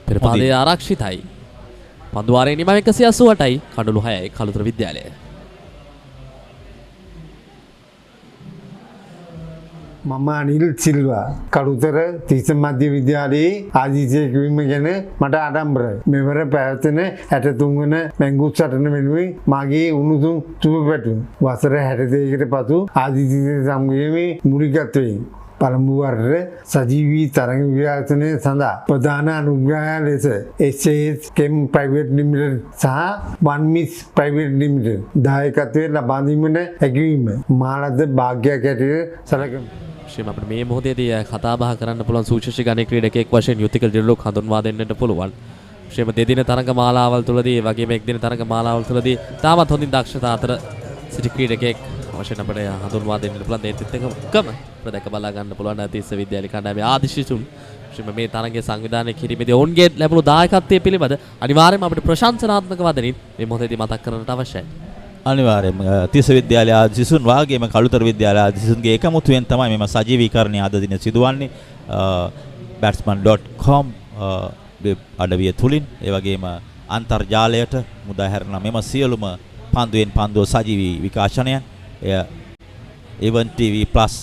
පෙරපාදයේ ආරක්ෂිතයි. පන්දු වාරයේ නිම 188යි කඩොළු 6යි කළුතර විද්‍යාලය. මම අනිල් සිල්වා කළුතර තිස්ස මධ්‍ය විද්‍යාලයේ ආදිසිය කිවීම ගැන මට ආඩම්බරයි. මෙවර පැවැත්වෙන 63 වන මැංගුස් සටන වෙනුවෙන් මාගේ උණුසුම් සුබ පැතුම්. වසර 62කට පසු ආදිසිය සමගයේ මූලිකත්වයෙන් පළමු වරට සජීවී තරඟ විකාශනය සඳහා ප්‍රධාන අනුග්‍රහය ලෙස SAS Chem Private Limited සහ One Mix Private Limited දායකත්වයෙන් ලබා දීමට හැකිවීම මාලද භාග්‍යයක් ඇටියට සැලකෙමි. ශ්‍රී අපිට මේ මොහොතේදී කතා බහ කරන්න පුළුවන් සූචිත ගණේ ක්‍රීඩකයෙක් වශයෙන් යුතික දිලොක් හඳුන්වා දෙන්නට පුළුවන්. ශ්‍රීම දෙදින තරඟ මාලාවල් තුලදී ඒ වගේම එක් දින තරඟ මාලාවල් තුලදී තාමත් හොඳින් දක්ෂතා අතර සිටි ක්‍රීඩකයෙක් වශයෙන් අපිට හඳුන්වා දෙන්න පුළුවන්. ඒත් එක්කම ප්‍රදක බලා ගන්න පුළුවන් තිස්ස විද්‍යාලය කණ්ඩායමේ ආදිශිසුන් ශ්‍රීම මේ තරඟයේ සංවිධානය කිරීමේදී ඔවුන්ගේ ලැබුණු දායකත්වයේ පිළිබඳ අනිවාර්යයෙන්ම අපිට ප්‍රශංසනාත්මක වදනින් මේ මොහොතේදී මතක් කරන්නට අවශ්‍යයි. අනිවාර්යයෙන්ම තිස්ස විද්‍යාලය ආදිසිසුන් වාගේම කළුතර විද්‍යාලය ආදිසිසුන්ගේ එකමුතුවෙන් තමයි මෙම සජීවීකරණය අද දින සිදුවන්නේ. batsman.com වෙබ් අඩවිය තුලින් ඒ වගේම අන්තර්ජාලයට මුදා හැරෙන මෙම සියලුම පන්දුවෙන් පන්දුව සජීවී විකාශනයන් එය Even TV Plus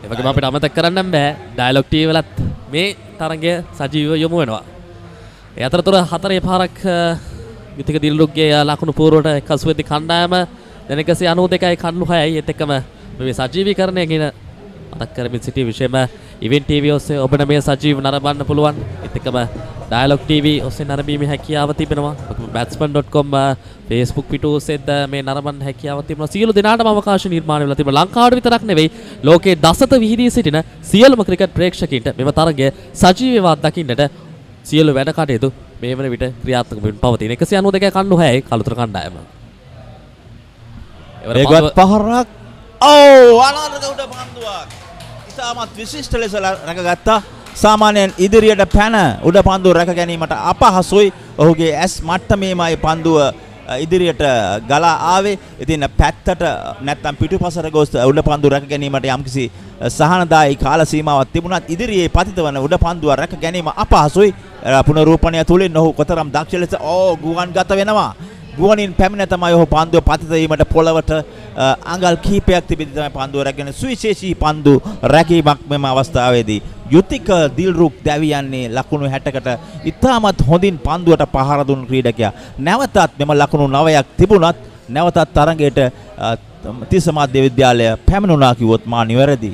ඒ වගේම අපිට අමතක කරන්න බෑ ඩයලොග් TV වලත් මේ තරඟය සජීවීව යොමු වෙනවා. ඒ අතරතුර හතරේ පාරක් යුතික දිල්ලුක්ගේ ලකුණු පූර්වට එක්කසු වෙද්දී කණ්ඩායම දැන් 192යි කඩලු 6යි ඒත් එක්කම මේ සජීවීකරණය කියන මතක් කරමින් සිටි විශේෂම ඉවෙන්ට් TV ඔස්සේ ඔබට මේ සජීව නරඹන්න පුළුවන්. ඒත් එක්කම ඩයලොග් TV ඔස්සේ නරඹීමේ හැකියාව තිබෙනවා. batsman.com Facebook පිටුව ඔස්සේද මේ නරඹන්න හැකියාව තිබෙනවා. සියලු දෙනාටම අවකාශ නිර්මාණය වෙලා තිබෙනවා. ලංකාවට විතරක් නෙවෙයි ලෝකයේ දසත විහිදී සිටින සියලුම ක්‍රිකට් ප්‍රේක්ෂකයින්ට මෙම තරගය සජීවීව අත්දකින්නට සියලු වැඩ කටයුතු මේ වන විට ක්‍රියාත්මක වෙමින් පවතින 192 කන්නු 6යි කළුතර කණ්ඩායම. ඒකවත් පහරක් අනාර්ග උඩ පන්දුවක්. ඉතාමත් විශිෂ්ට ලෙස රැකගත්තා. සාමාන්‍යයෙන් ඉදිරියට පැන උඩ පන්දුව රැක ගැනීමට අපහසුයි. ඔහුගේ ඇස් මට්ටමේමයි පන්දුව ඉදිරියට ගලා ආවේ. ඉතින් පැත්තට නැත්තම් පිටුපසට ගොස් උඩ පන්දුව රැක ගැනීමට යම්කිසි සහනදායී කාල සීමාවක් තිබුණත් ඉදිරියේ පතිත වන උඩ පන්දුව රැක ගැනීම අපහසුයි. පුනරූපණය තුලින් ඔහු කොතරම් දක්ෂ ලෙස ගුවන් ගත වෙනවා. ගුවනින් පැමිණ තමයි ඔහු පන්දුව පතිත වීමට පොළවට අඟල් කිහිපයක් තිබෙද්දී තමයි පන්දුව රැගෙන සුවිශේෂී පන්දු රැකීමක් මෙම අවස්ථාවේදී යුතික දිල්රුක් දැවියන්නේ ලකුණු 60කට ඉතාමත් හොඳින් පන්දුවට පහර දුන් ක්‍රීඩකයා. නැවතත් මෙම ලකුණු 9ක් තිබුණත් නැවතත් තරඟයට තිස්ස මධ්‍ය විද්‍යාලය පැමිණුණා කිව්වොත් මා නිවැරදි.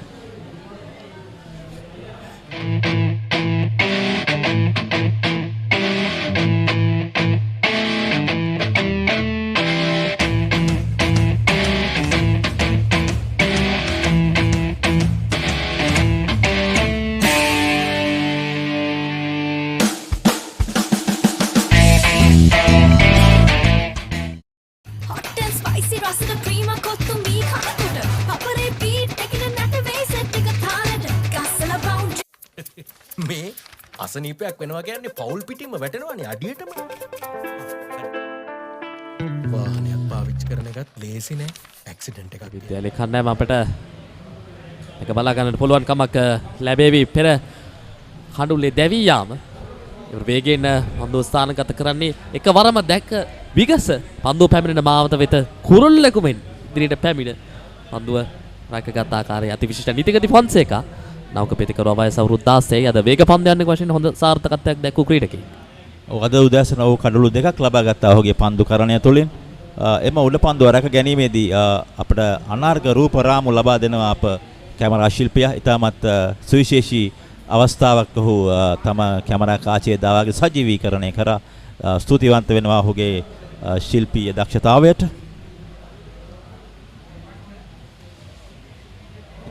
මේ අසනීපයක් වෙනවා කියන්නේ පවුල් පිටින්ම වැටෙනවානේ අඩියටම. වාහනයක් පාවිච්චි කරන එකත් ලේසි නෑ. ඇක්සිඩන්ට් එකක් විද්‍යාලේ කණ්ඩායම අපිට එක බලා ගන්නට පුළුවන් කමක් ලැබෙවි. පෙර කඩුල්ලේ දැවී යාම ඒ වේගයෙන් පන්දුව ස්ථානගත කරන්නේ එකවරම දැක්ක විගස පන්දුව පැමිණෙන මාවත වෙත කුරුල්ලෙකු මෙන් ඉදිරියට පැමිණ පන්දුව රැකගත් ආකාරය අතිවිශිෂ්ට නිතිගති ෆොන්සේකා නෞක පිටිකරුව වයස අවුරුදු 16යි අද වේග පන්දයන්ක වශයෙන් හොඳ සාර්ථකත්වයක් දැක්වූ ක්‍රීඩකයෙක්. අද උදෑසන ඔහු කඩළු දෙකක් ලබා ගත්තා ඔහුගේ පන්දුකරණය තුළින්. එම උඩ පන්දුව රැක ගැනීමේදී අපට අනාර්ග රූප රාමු ලබා දෙනවා අප කැමරා ශිල්පියා. ඉතාමත් සුවිශේෂී අවස්ථාවක් ඔහු තම කැමරා කාචයේ දාවාගේ සජීවීකරණය කරා. ස්තුතිවන්ත වෙනවා ඔහුගේ ශිල්පීය දක්ෂතාවයට.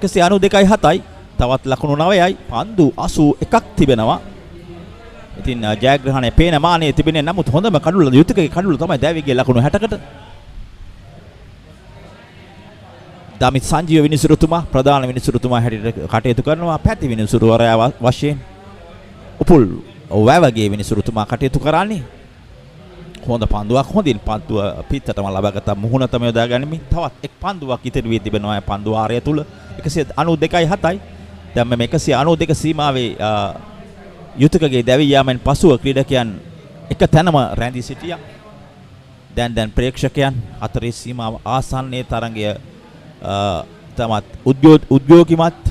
192යි 7යි තවත් ලකුණු 9යි පන්දු 81ක් තිබෙනවා. ඉතින් ජයග්‍රහණය පේන මානෙ තිබෙන්නේ නමුත් හොඳම කඩුල යුතිකගේ කඩුල තමයි දැවිගේ ලකුණු 60කට. දමිත් සංජීව විනිසුරුතුමා ප්‍රධාන විනිසුරුතුමා හැටියට කටයුතු කරනවා. පැති විනිසුරුවරයා වශයෙන් උපුල් වැවගේ විනිසුරුතුමා කටයුතු කරන්නේ. හොඳ පන්දුවක් හොඳින් පන්දුව පිටතටම ලබාගත මුහුණතම යොදා ගනිමින් තවත් එක් පන්දුවක් ඉතිරි වී තිබෙනවා පන්දු ආරය තුල 192.7යි. දැන් මේ 192 සීමාවේ යුතුයකගේ දැවී යාමෙන් පසුව ක්‍රීඩකයන් එක තැනම රැඳී සිටියා. දැන් ප්‍රේක්ෂකයන් අතරේ සීමාව ආසන්නයේ තරඟය තමත් උද්‍යෝගිමත්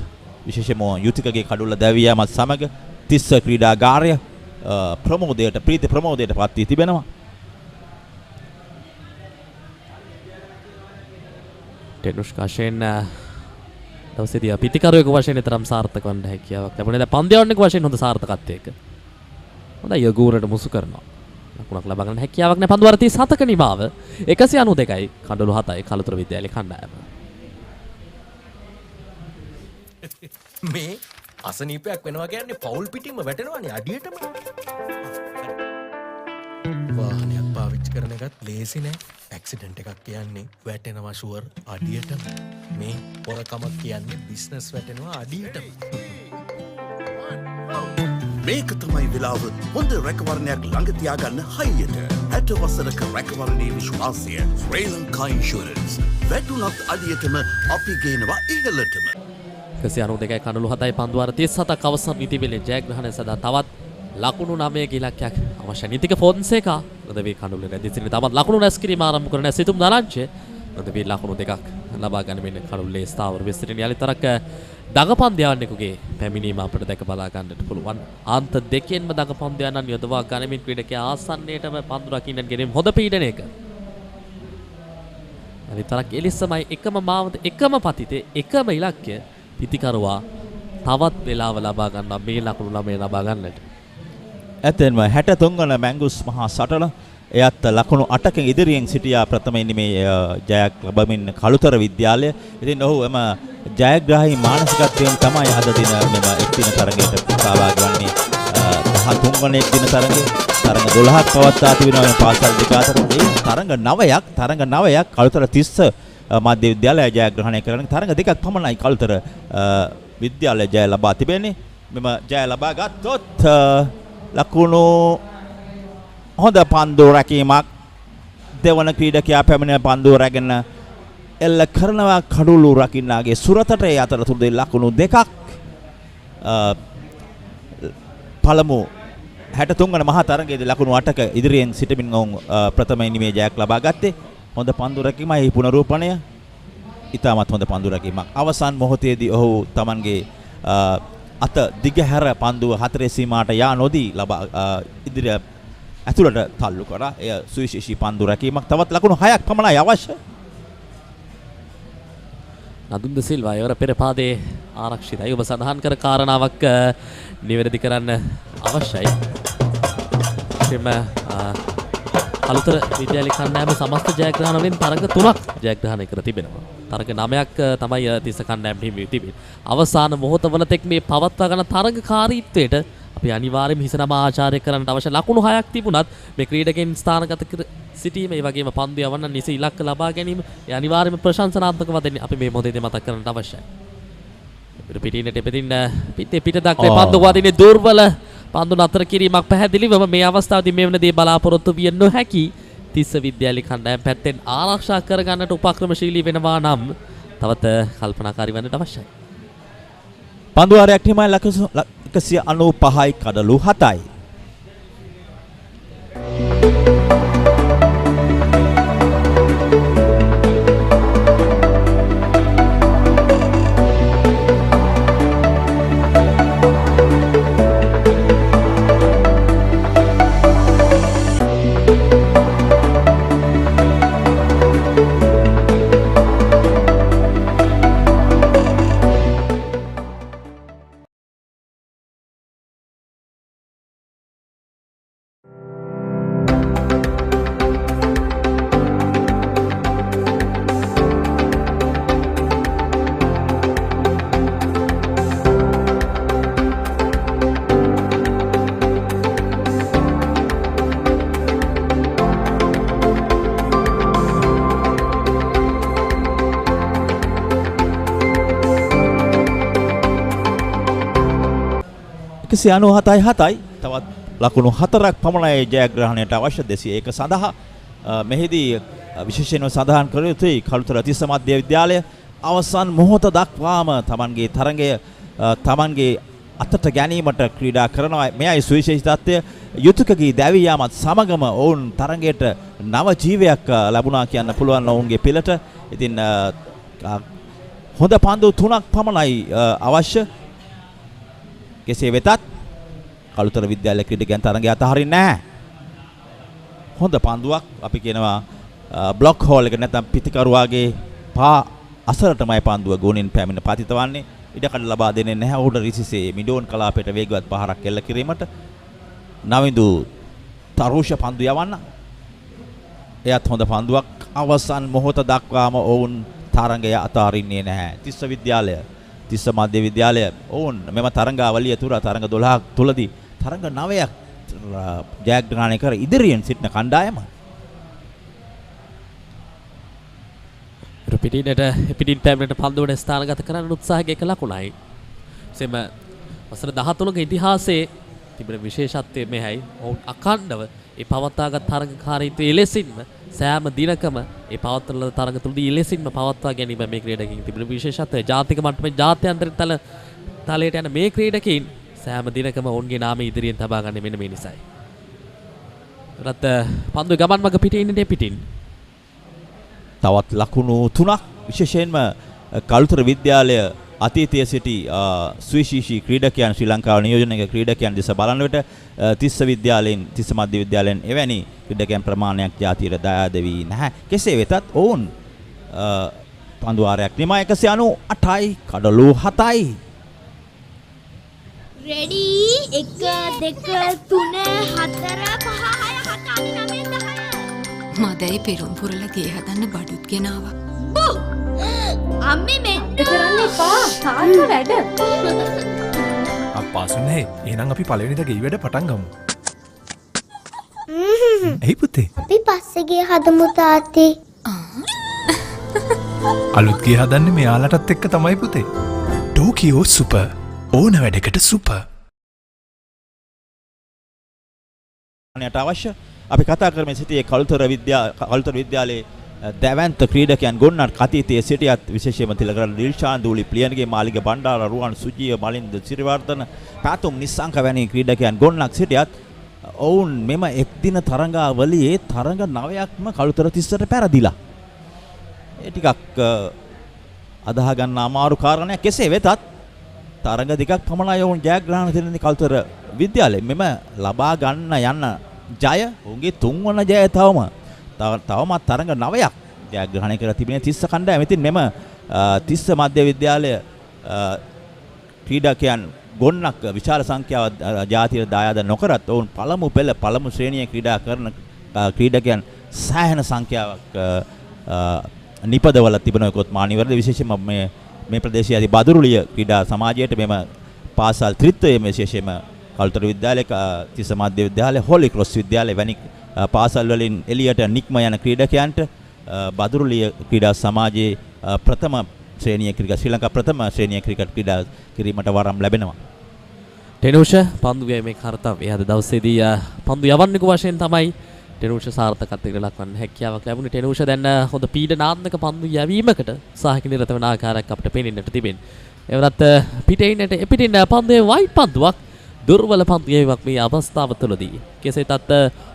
විශේෂයෙන්ම යුතුයකගේ කඩුල්ල දැවී යාමත් සමග තිස්ස ක්‍රීඩාගාරය ප්‍රමෝදයට ප්‍රීති ප්‍රමෝදයට පත් වී තිබෙනවා. ටෙනුෂ්කාෂයෙන් දවසේදී පිටිකරුවෙකු වශයෙන් තරම් සාර්ථක වන්න හැකියාවක් ලැබුණේ. දැන් පන්දියවන්නෙකු වශයෙන් හොඳ සාර්ථකත්වයක. හොඳයි යගූරට මුසු කරනවා. ලකුණක් ලබා ගන්න හැකියාවක් නැහැ. පන්දු වාර 37ක නිමාව 192යි කඩලු 7යි කලුතර විද්‍යාලයේ කණ්ඩායම. මේ අසනීපයක් වෙනවා කියන්නේ පවුල් පිටින්ම වැටෙනවානේ අඩියටම. වාහනයක් පාවිච්චි කරන එකත් ලේසි නෑ. ඇක්සිඩන්ට් එකක් කියන්නේ වැටෙනවා ෂුවර් අඩියටම. මේ පොරකමක් කියන්නේ බිස්නස් වැටෙනවා අඩියටම. මේක තමයි වෙලාව හොඳ රැකවරණයක් ළඟ තියාගන්න හයියට. 60 වසරක රැකවරණයේ විශ්වාසය ශ්‍රී ලංකා ඉන්ෂුරන්ස්. වැටුණත් අඩියටම අපි ගේනවා ඉහළටම. 192යි කඩලු 7යි පන්දු වාර 37ක් අවසන් ඉතිවිලේ ජයග්‍රහණය සඳහා තවත් ලකුණු 9ක ඉලක්කයක් අවශ්‍ය. නිතික ෆොන්සේකා රදවී කඩුල්ලේ රැඳී සිටින තවත් ලකුණු රැස් කිරීම ආරම්භ කරන සිතුම් දරංචය රදවී ලකුණු දෙකක් ලබා ගන්නමින් කඩුල්ලේ ස්ථාවර වෙ සිටින යලිතරක් දගපන්දයන්නෙකුගේ පැමිණීම අපිට දැක බලා ගන්නට පුළුවන්. අන්ත දෙකෙන්ම දගපන්දයන්න් යොදවා ගනිමින් ක්‍රීඩකයා ආසන්නයටම පන්දු රකින්න ගෙනීම හොඳ පීඩනයක. යලිතරක් එලිස්සමයි එකම මාවත එකම පතිතේ එකම ඉලක්කය පිතිකරුවා තවත් වෙලාව ලබා ගන්නවා මේ ලකුණු 9 ලබා ගන්නට. ඇතෙන්ම 63 වන මැංගුස් මහා සටන එයත් ලකුණු 8කින් ඉදිරියෙන් සිටියා ප්‍රථම ඉනිමේ ජයක් ලැබමින් කලුතර විද්‍යාලය. ඉතින් ඔහු එම ජයග්‍රාහී මානසිකත්වයෙන් තමයි අද දින මෙම එක් දින තරගයට සහභාගී වන්නේ. 13 වන එක් දින තරගයේ තරඟ 12ක් පවත්වා තිබෙනවා මේ පාසල් දෙක අතර. මේ තරඟ 9ක් කලුතර තිස්ස මධ්‍ය විද්‍යාලය ජයග්‍රහණය කරන තරඟ දෙකක් පමණයි කලුතර විද්‍යාලය ජය ලබා තිබෙන්නේ. මෙම ජය ලබා ගත්තොත් ලකුණු හොඳ පන්දු රැකීමක් දෙවන ක්‍රීඩකයා පැමිණ පන්දු රැගෙන එල්ල කරනවා කඩුළු රකින්නාගේ සුරතට ඒ අතරතුරදී ලකුණු දෙකක් පළමු 63 වන මහා තරගයේදී ලකුණු 8ක ඉදිරියෙන් සිටමින් ඔවුන් ප්‍රථම ඉනිමේ ජයක් ලබා ගත්තේ. හොඳ පන්දු රැකීමයි පුනරූපණය. ඉතාමත් හොඳ පන්දු රැකීමක්. අවසන් මොහොතේදී ඔහු Tamanගේ අත දිගහැර පන්දුව 4 සීමාවට යා නොදී ලබා ඉදිරිය ඇතුළට තල්ලු කරා. එය සුවිශේෂී පන්දු රැකීමක්. තවත් ලකුණු 6ක් පමණයි අවශ්‍ය. නදුන්ද සිල්වා යවර පෙර පාදේ ආරක්ෂිතයි. ඔබ සඳහන් කර කාරණාවක් නිවැරදි කරන්න අවශ්‍යයි. එම කලුතර විද්‍යාලය කණ්ඩායම සමස්ත ජයග්‍රහණ වලින් තරඟ 3ක් ජයග්‍රහණය කර තිබෙනවා. තරඟ 9ක් තමයි තිස්ස කණ්ඩායම හිමි වී තිබෙන්නේ. අවසාන මොහොතවල තෙක් මේ පවත්වා ගන්න තරඟකාරීත්වයට අපි අනිවාර්යයෙන්ම හිසනම ආචාර්ය කරන්නට අවශ්‍ය ලකුණු 6ක් තිබුණත් මේ ක්‍රීඩකයන් ස්ථානගත කර සිටීම ඒ වගේම පන්දු යවන්න නිසි ඉලක්ක ලබා ගැනීම ඒ අනිවාර්යයෙන්ම ප්‍රශංසනාත්මකව දෙන්නේ අපි මේ මොහොතේදී මතක් කරන්නට අවශ්‍යයි. පිටිනට පිටින් පිට දක්වා පන්දු වදිනේ දුර්වල පන්දු නතර කිරීමක් පැහැදිලිවම මේ අවස්ථාවේදී මේ වෙනදී බලාපොරොත්තු විය නොහැකි තිස්ස විද්‍යාලය කණ්ඩායම පැත්තෙන් ආරක්ෂා කරගන්නට උපක්‍රමශීලී වෙනවා නම් තවත් කල්පනාකාරී වන්නට අවශ්‍යයි. පන්දු වාරයක් හිමයි 195යි කඩලු 7යි. 197යි තවත් ලකුණු 4ක් පමණයි ජයග්‍රහණයට අවශ්‍ය 201 සඳහා මෙහිදී විශේෂයෙන්ම සඳහන් කර යුතුයි කළුතර තිස්ස මධ්‍ය විද්‍යාලය අවසන් මොහොත දක්වාම තමන්ගේ තරඟය තමන්ගේ අතට ගැනීමට ක්‍රීඩා කරනවා. මෙයයි සුවිශේෂී තත්ත්වය. යුතුයකගේ දැවී යාමත් සමගම ඔවුන් තරඟයට නව ජීවයක් ලැබුණා කියන්න පුළුවන් ඔවුන්ගේ පිළට. ඉතින් හොඳ පන්දු 3ක් පමණයි අවශ්‍ය. කෙසේ වෙතත් කළුතර විද්‍යාලය ක්‍රීඩකයන් තරඟය අතහරින්නේ නැහැ. හොඳ පන්දුවක් අපි කියනවා බ්ලොක් හෝල් එක නැත්නම් පිටිකරුවාගේ පා අසරටමයි පන්දුව ගෝනින් පැමිණ පතිත වන්නේ. ඉඩකඩ ලබා දෙන්නේ නැහැ උඩ රිසිසේ මිඩෝන් කලාපයට වේගවත් පහරක් එල්ල කිරීමට. නවින්දු තරුෂ පන්දු යවන්න. එයත් හොඳ පන්දුවක්. අවසන් මොහොත දක්වාම ඔවුන් තරඟය අතහරින්නේ නැහැ. තිස්ස විද්‍යාලය තිස්ස මධ්‍ය විද්‍යාලය ඔවුන් මෙම තරඟාවලිය තුර තරඟ 12ක් තුලදී තරඟ 9ක් ජයග්‍රහණය කර ඉදිරියෙන් සිටින කණ්ඩායම. පිටින් පැමිණට පන්දුවට ස්ථානගත කරන්න උත්සාහයක එක ලකුණයි. එසේම වසර 13ක ඉතිහාසයේ තිබෙන විශේෂත්වය මෙයයි. ඔවුන් අඛණ්ඩව ඒ පවත්වාගත් තරඟකාරීත්වයේ ලෙසින්ම සෑම දිනකම ඒ පවත්වන තරඟ තුලදී ලෙසින්ම පවත්වා ගැනීම මේ ක්‍රීඩකයන් තිබෙන විශේෂත්වය. ජාතික මට්ටමේ ජාත්‍යන්තර තලයට යන මේ ක්‍රීඩකයන් සෑම දිනකම ඔවුන්ගේ නාමය ඉදිරියෙන් තබා ගන්න මෙන්න මේ නිසායි. රත් පන්දු ගමන් මග පිටින් පිටින් තවත් ලකුණු 3ක් විශේෂයෙන්ම කළුතර විද්‍යාලය අතීතයේ සිටි සුවිශේෂී ක්‍රීඩකයන් ශ්‍රී ලංකාව නියෝජනය කළ ක්‍රීඩකයන් දෙස බලන විට තිස්ස විද්‍යාලයෙන් තිස්ස මධ්‍ය විද්‍යාලයෙන් එවැනි ක්‍රීඩකයන් ප්‍රමාණයක් ජාතියට දායාද වී නැහැ. කෙසේ වෙතත් ඔවුන් පන්දු වාරයක් නිමා 198යි කඩලු 7යි. රෙඩි 1 2 3 4 5 6 7 8 9 10 මදයි පෙරුම් පුරලා ගේ හදන්න බඩුත් ගෙනාවා. අම්මේ මෙන්න කරන්න එපා. තාත්තා වැඩ. අප්පාසුනේ එහෙනම් අපි පළවෙනිද ගේ වැඩ පටන් ගමු. එයි පුතේ. අපි පස්සේ ගේ හදමු තාත්තේ. අලුත් ගේ හදන්නේ මෙයාලටත් එක්ක තමයි පුතේ. ටෝකියෝ සුපර් ඕන වැඩකට සුපර්. අනේට අවශ්‍ය අපි කතා කරමින් සිටියේ කළුතර විද්‍යාලයේ දැවැන්ත ක්‍රීඩකයන් ගොන්නක් අතීතයේ සිටියත් විශේෂයෙන්ම තිලකරන දිල්ෂාන් දූලි ප්ලියන්ගේ මාලිග බණ්ඩාර රුවන් සුජිය මලින්ද සිරිවර්ධන පාතුම් නිස්සංක වැනි ක්‍රීඩකයන් ගොන්නක් සිටියත් ඔවුන් මෙම එක්දින තරඟාවලියේ තරඟ 9ක්ම කළුතර තිස්සට පැරදිලා. ඒ ටිකක් අදාහ ගන්න අමාරු කාරණයක්. කෙසේ වෙතත් තරඟ දෙකක් පමණයි ඔවුන් ජයග්‍රහණ දෙන්නේ කළුතර විද්‍යාලය. මෙම ලබා ගන්න යන ජය ඔවුන්ගේ තුන්වන ජය තවමත් තරඟ 9ක් ජයග්‍රහණය කර තිබෙන තිස්ස කණ්ඩායම. ඉතින් මෙම තිස්ස මධ්‍ය විද්‍යාලය ක්‍රීඩකයන් ගොන්නක් විශාල සංඛ්‍යාවක් ජාතියට දායාද නොකරත් ඔවුන් පළමු පෙළ පළමු ශ්‍රේණියේ ක්‍රීඩා කරන ක්‍රීඩකයන් සෑහෙන සංඛ්‍යාවක් නිපදවල තිබෙනකොත් මානිවරද විශේෂයෙන්ම මේ ප්‍රදේශයේ ඇති බදුරුලිය ක්‍රීඩා සමාජයට මෙම පාසල් ත්‍රිත්වයේ විශේෂයෙන්ම කළුතර විද්‍යාලය තිස්ස මධ්‍ය විද්‍යාලය හෝලි ක්‍රොස් විද්‍යාලය වැනි පාසල් වලින් එළියට නික්ම යන ක්‍රීඩකයන්ට බදුරුලිය ක්‍රීඩා සමාජයේ ප්‍රථම ශ්‍රේණිය ක්‍රිකට් ශ්‍රී ලංකා ප්‍රථම ශ්‍රේණිය ක්‍රිකට් ක්‍රීඩා කිරීමට වරම් ලැබෙනවා. ටෙනුෂ පන්දු යෑමේ කාර්යය අද දවසේදී පන්දු යවන්නක වශයෙන් තමයි ටෙනුෂ සාර්ථකත්වයකට ලක්වන්න හැකියාවක් ලැබුණේ. ටෙනුෂ දැන් හොඳ පීඩනාත්මක පන්දු යැවීමකට උත්සාහක නිරත වන ආකාරයක් අපිට පේනෙන්නට තිබෙනවා. එවනත් පිටින් පන්දුවේ වයිට් පන්දුවක් දුර්වල පන්දු යැවීමක් මේ අවස්ථාව තුළදී. කෙසේතත්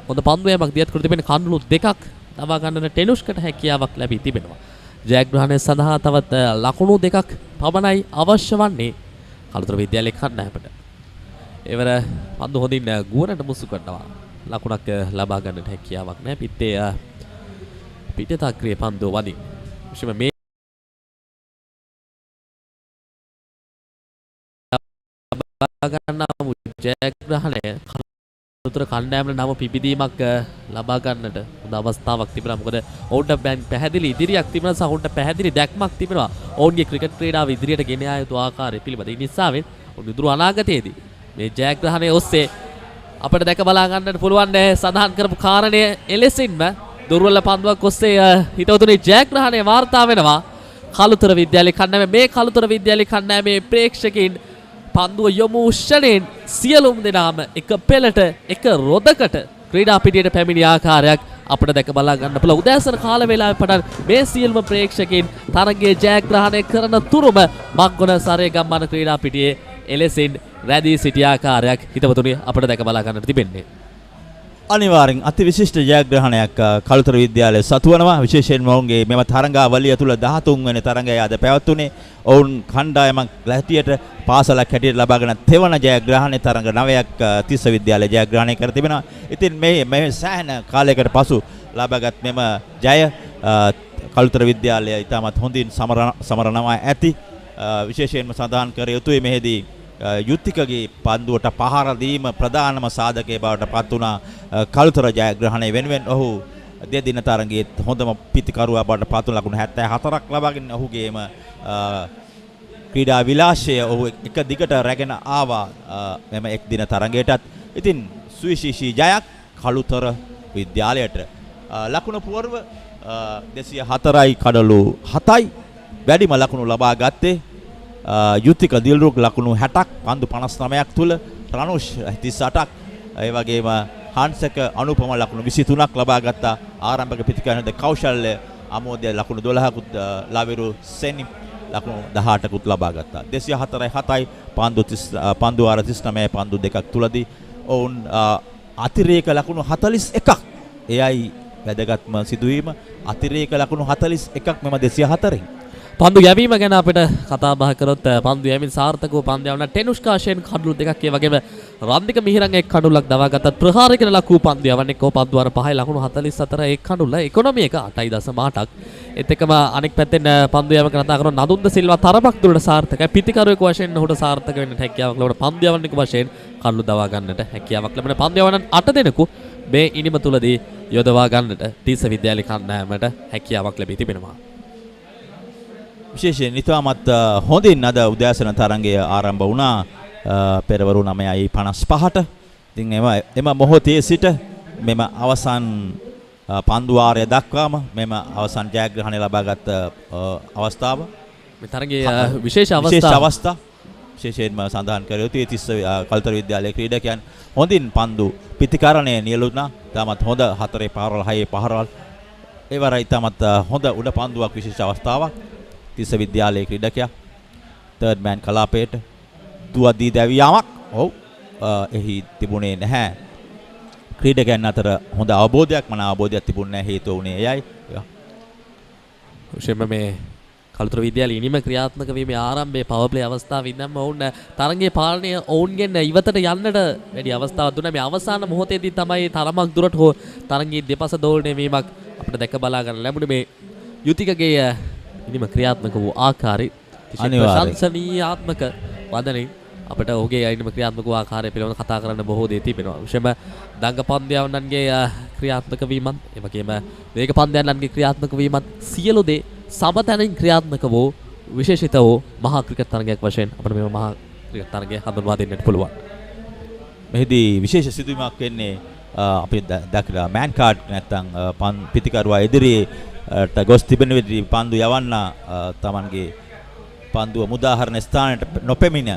හොඳ පන්දු යැවීමක් දියත් කර තිබෙන කඳුළු දෙකක් තබා ගන්නට ටෙනුෂ්කට හැකියාවක් ලැබී තිබෙනවා. ජයග්‍රහණය සඳහා තවත් ලකුණු දෙකක් පමණයි අවශ්‍ය වන්නේ කළුතර විද්‍යාලයේ කණ්ඩායමට. එවර පන්දු හොඳින් ගුවනට මුසු කරනවා. ලකුණක් ලබා ගන්නට හැකියාවක් නැහැ. පිටතක්‍රිය පන්දුව වදින්. විශේෂම මේ ගන්නා ජයග්‍රහණය කළුතර කණ්ඩායමට නව පිබිදීමක් ලබා ගන්නට හොඳ අවස්ථාවක් තිබෙනවා. මොකද ඔවුන්ට පැහැදිලි ඉදිරියක් තිබෙනවා සහ ඔවුන්ට පැහැදිලි දැක්මක් තිබෙනවා. ඔවුන්ගේ ක්‍රිකට් ක්‍රීඩාව ඉදිරියට ගෙන යා යුතු ආකාරය පිළිබඳ. ඒ නිසාවෙන් ඔවුන් ඉදිරි අනාගතයේදී මේ ජයග්‍රහණය ඔස්සේ අපිට දැක බලා ගන්නට පුළුවන් සඳහන් කරපු කාරණය එලෙසින්ම දුර්වල පන්දුවක් ඔස්සේ හිතවතුනි ජයග්‍රහණය වාර්තා වෙනවා කළුතර විද්‍යාලයේ කණ්ඩායම. මේ කළුතර විද්‍යාලයේ කණ්ඩායමේ ප්‍රේක්ෂකයින් පන්දුව යොමු ෂණයෙන් සියලුම දෙනාම එක පෙළට එක රොදකට ක්‍රීඩා පිටියට පැමිණි ආකාරයක් අපිට දැක බලා ගන්න පුළුවන්. උදෑසන කාල වේලාවේ පටන් මේ සියලුම ප්‍රේක්ෂකයන් තරගයේ ජයග්‍රහණය කරන තුරුම මග්ගොන සරේ ගම්මාන ක්‍රීඩා පිටියේ එලෙසින් රැඳී සිටි ආකාරයක් හිතවතුනි අපිට දැක බලා ගන්නට තිබෙන්නේ. අනිවාර්යෙන් අති විශිෂ්ට ජයග්‍රහණයක් කළුතර විද්‍යාලය සතු වෙනවා. විශේෂයෙන්ම ඔවුන්ගේ මෙම තරඟාවලිය තුල 13 වෙනි තරඟය අද පැවැත්වුණේ. ඔවුන් කණ්ඩායමක් ලැහැටියට පාසලක් හැටියට ලබාගෙන තෙවන ජයග්‍රහණය තරඟ 9ක් තිස්ස විද්‍යාලය ජයග්‍රහණය කර තිබෙනවා. ඉතින් මේ සෑහෙන කාලයකට පසු ලබාගත් මෙම ජය කළුතර විද්‍යාලය ඉතාමත් හොඳින් සමරනවා ඇති. විශේෂයෙන්ම සඳහන් කර යුතුයි මෙහිදී යුත්තිකගේ පන්දුවට පහර දීම ප්‍රධානම සාධකයේ බවට පත් වුණා. කළුතර ජයග්‍රහණය වෙනුවෙන් ඔහු දෙදින තරගයේ හොඳම පිතිකරුවා බවට පත් වුණ ලකුණු 74ක් ලබාගෙන ඔහුගේම ක්‍රීඩා විලාසය ඔහු එක දිගට රැගෙන ආවා මෙම එක් දින තරගයටත්. ඉතින් සුවිශේෂී ජයක් කළුතර විද්‍යාලයට. ලකුණු පුවරුව 204යි කඩලු 7යි වැඩිම ලකුණු ලබා ගත්තේ යුතික දිල්රුක් ලකුණු 60ක් පන්දු 59ක් තුල රනුෂ් 38ක් ඒ වගේම හංසක අනුපම ලකුණු 23ක් ලබා ගත්තා. ආරම්භක පිටිකරණද කෞශල්‍ය අමෝදය ලකුණු 12කුත් ලවිරු සෙනි ලකුණු 18කුත් ලබා ගත්තා. 204යි 7යි පන්දු 39 පන්දු දෙකක් තුලදී ඔවුන් අතිරේක ලකුණු 41ක් එයයි වැදගත්ම සිදුවීම. අතිරේක ලකුණු 41ක් මෙම 204න් පන්දු යැවීම ගැන අපිට කතා බහ කරොත් පන්දු යැවීම සාර්ථකව පන්දු යවන ටෙනුෂ්කාෂයෙන් කඩලු දෙකක් ඒ වගේම රන්දික මිහිරන් එක් කඩුලක් දවා ගත්තත් ප්‍රහාරයකට ලකුණු පන්දු යවන්නේ කො පන්දු වර 5යි ලකුණු 44 එක් කඩුල ඉකොනොමි එක 8.8ක් ඒත් එකම අනෙක් පැත්තෙන් පන්දු යැවීම කතා කරන නදුන්ද සිල්වා තරමක් දුරට සාර්ථකයි පිටිකරුවෙකු වශයෙන් ඔහුට සාර්ථක වෙන්න හැකියාවක් ලැබුණ පන්දු යවන්නෙකු වශයෙන් කඩලු දවා ගන්නට හැකියාවක් ලැබෙන පන්දු යවන 8 දෙනෙකු මේ ඉනිම තුලදී යොදවා ගන්නට තිස්ස විද්‍යාලය කණ්ඩායමට හැකියාවක් ලැබී තිබෙනවා. විශේෂයෙන් ඉතාමත් හොඳින් අද උදෑසන තරඟය ආරම්භ වුණා පෙරවරු 9:55ට. ඉතින් එම මොහොතේ සිට මෙම අවසන් පන්දු වාරය දක්වාම මෙම අවසන් ජයග්‍රහණය ලබාගත් අවස්ථාව මේ තරඟයේ විශේෂ අවස්ථා විශේෂයෙන්ම සඳහන් කර යුතුයි තිස්ස කළුතර විද්‍යාලයේ ක්‍රීඩකයන් හොඳින් පන්දු පිතිකරණය නියලුණා. ඉතාමත් හොඳ 4 පහරවල් 6 පහරවල් ඒවරයි ඉතාමත් හොඳ උඩ පන්දුවක් විශේෂ අවස්ථාවක්. තිස්ස විද්‍යාලයේ ක්‍රීඩකයා තර්ඩ් මෑන් කලාපයට දුවදී දැවියාමක් එහි තිබුණේ නැහැ. ක්‍රීඩකයන් අතර හොඳ අවබෝධයක් මන අවබෝධයක් තිබුණේ නැහැ. හේතුව උනේ එයයි. විශේෂයෙන්ම මේ කළුතර විද්‍යාලයේ ඉනිම ක්‍රියාත්මක වීමේ ආරම්භයේ පවර් ප්ලේ අවස්ථාවේ ඉඳන්ම ඔවුන් තරගයේ පාලනය ඔවුන්ගෙන් ඉවතට යන්නට වැඩි අවස්ථාවක් දුන්නා. මේ අවසාන මොහොතේදී තමයි තරමක් දුරට හෝ තරගයේ දෙපස දෝලණය වීමක් අපිට දැක බලා ගන්න ලැබුණේ. මේ යුතිකගේ ඉනිම ක්‍රියාත්මක වූ ආකාරය ප්‍රශංසනීයාත්මක වදනින් අපිට ඔහුගේ ඉනිම ක්‍රියාත්මක වූ ආකාරය පිළිබඳව කතා කරන්න බොහෝ දේ තිබෙනවා. විශේෂම දඟ පන්දයන්න්ගේ ක්‍රියාත්මක වීමත් ඒ වගේම වේග පන්දයන්න්ගේ ක්‍රියාත්මක වීමත් සියලු දේ සමතැනින් ක්‍රියාත්මක වූ විශේෂිත වූ මහා ක්‍රිකට් තරගයක් වශයෙන් අපිට මේ මහා ක්‍රිකට් තරගය හඳුන්වා දෙන්නට පුළුවන්. මෙහිදී විශේෂ සිදුවීමක් වෙන්නේ අපි දැකලා මෑන් කාඩ් නැත්නම් පිතිකරුවා ඉදිරියේ ගොස් තිබෙන විදිහේ පන්දු යවන්න තමන්ගේ පන්දුව මුදාහරණ ස්ථානයට නොපෙමිණ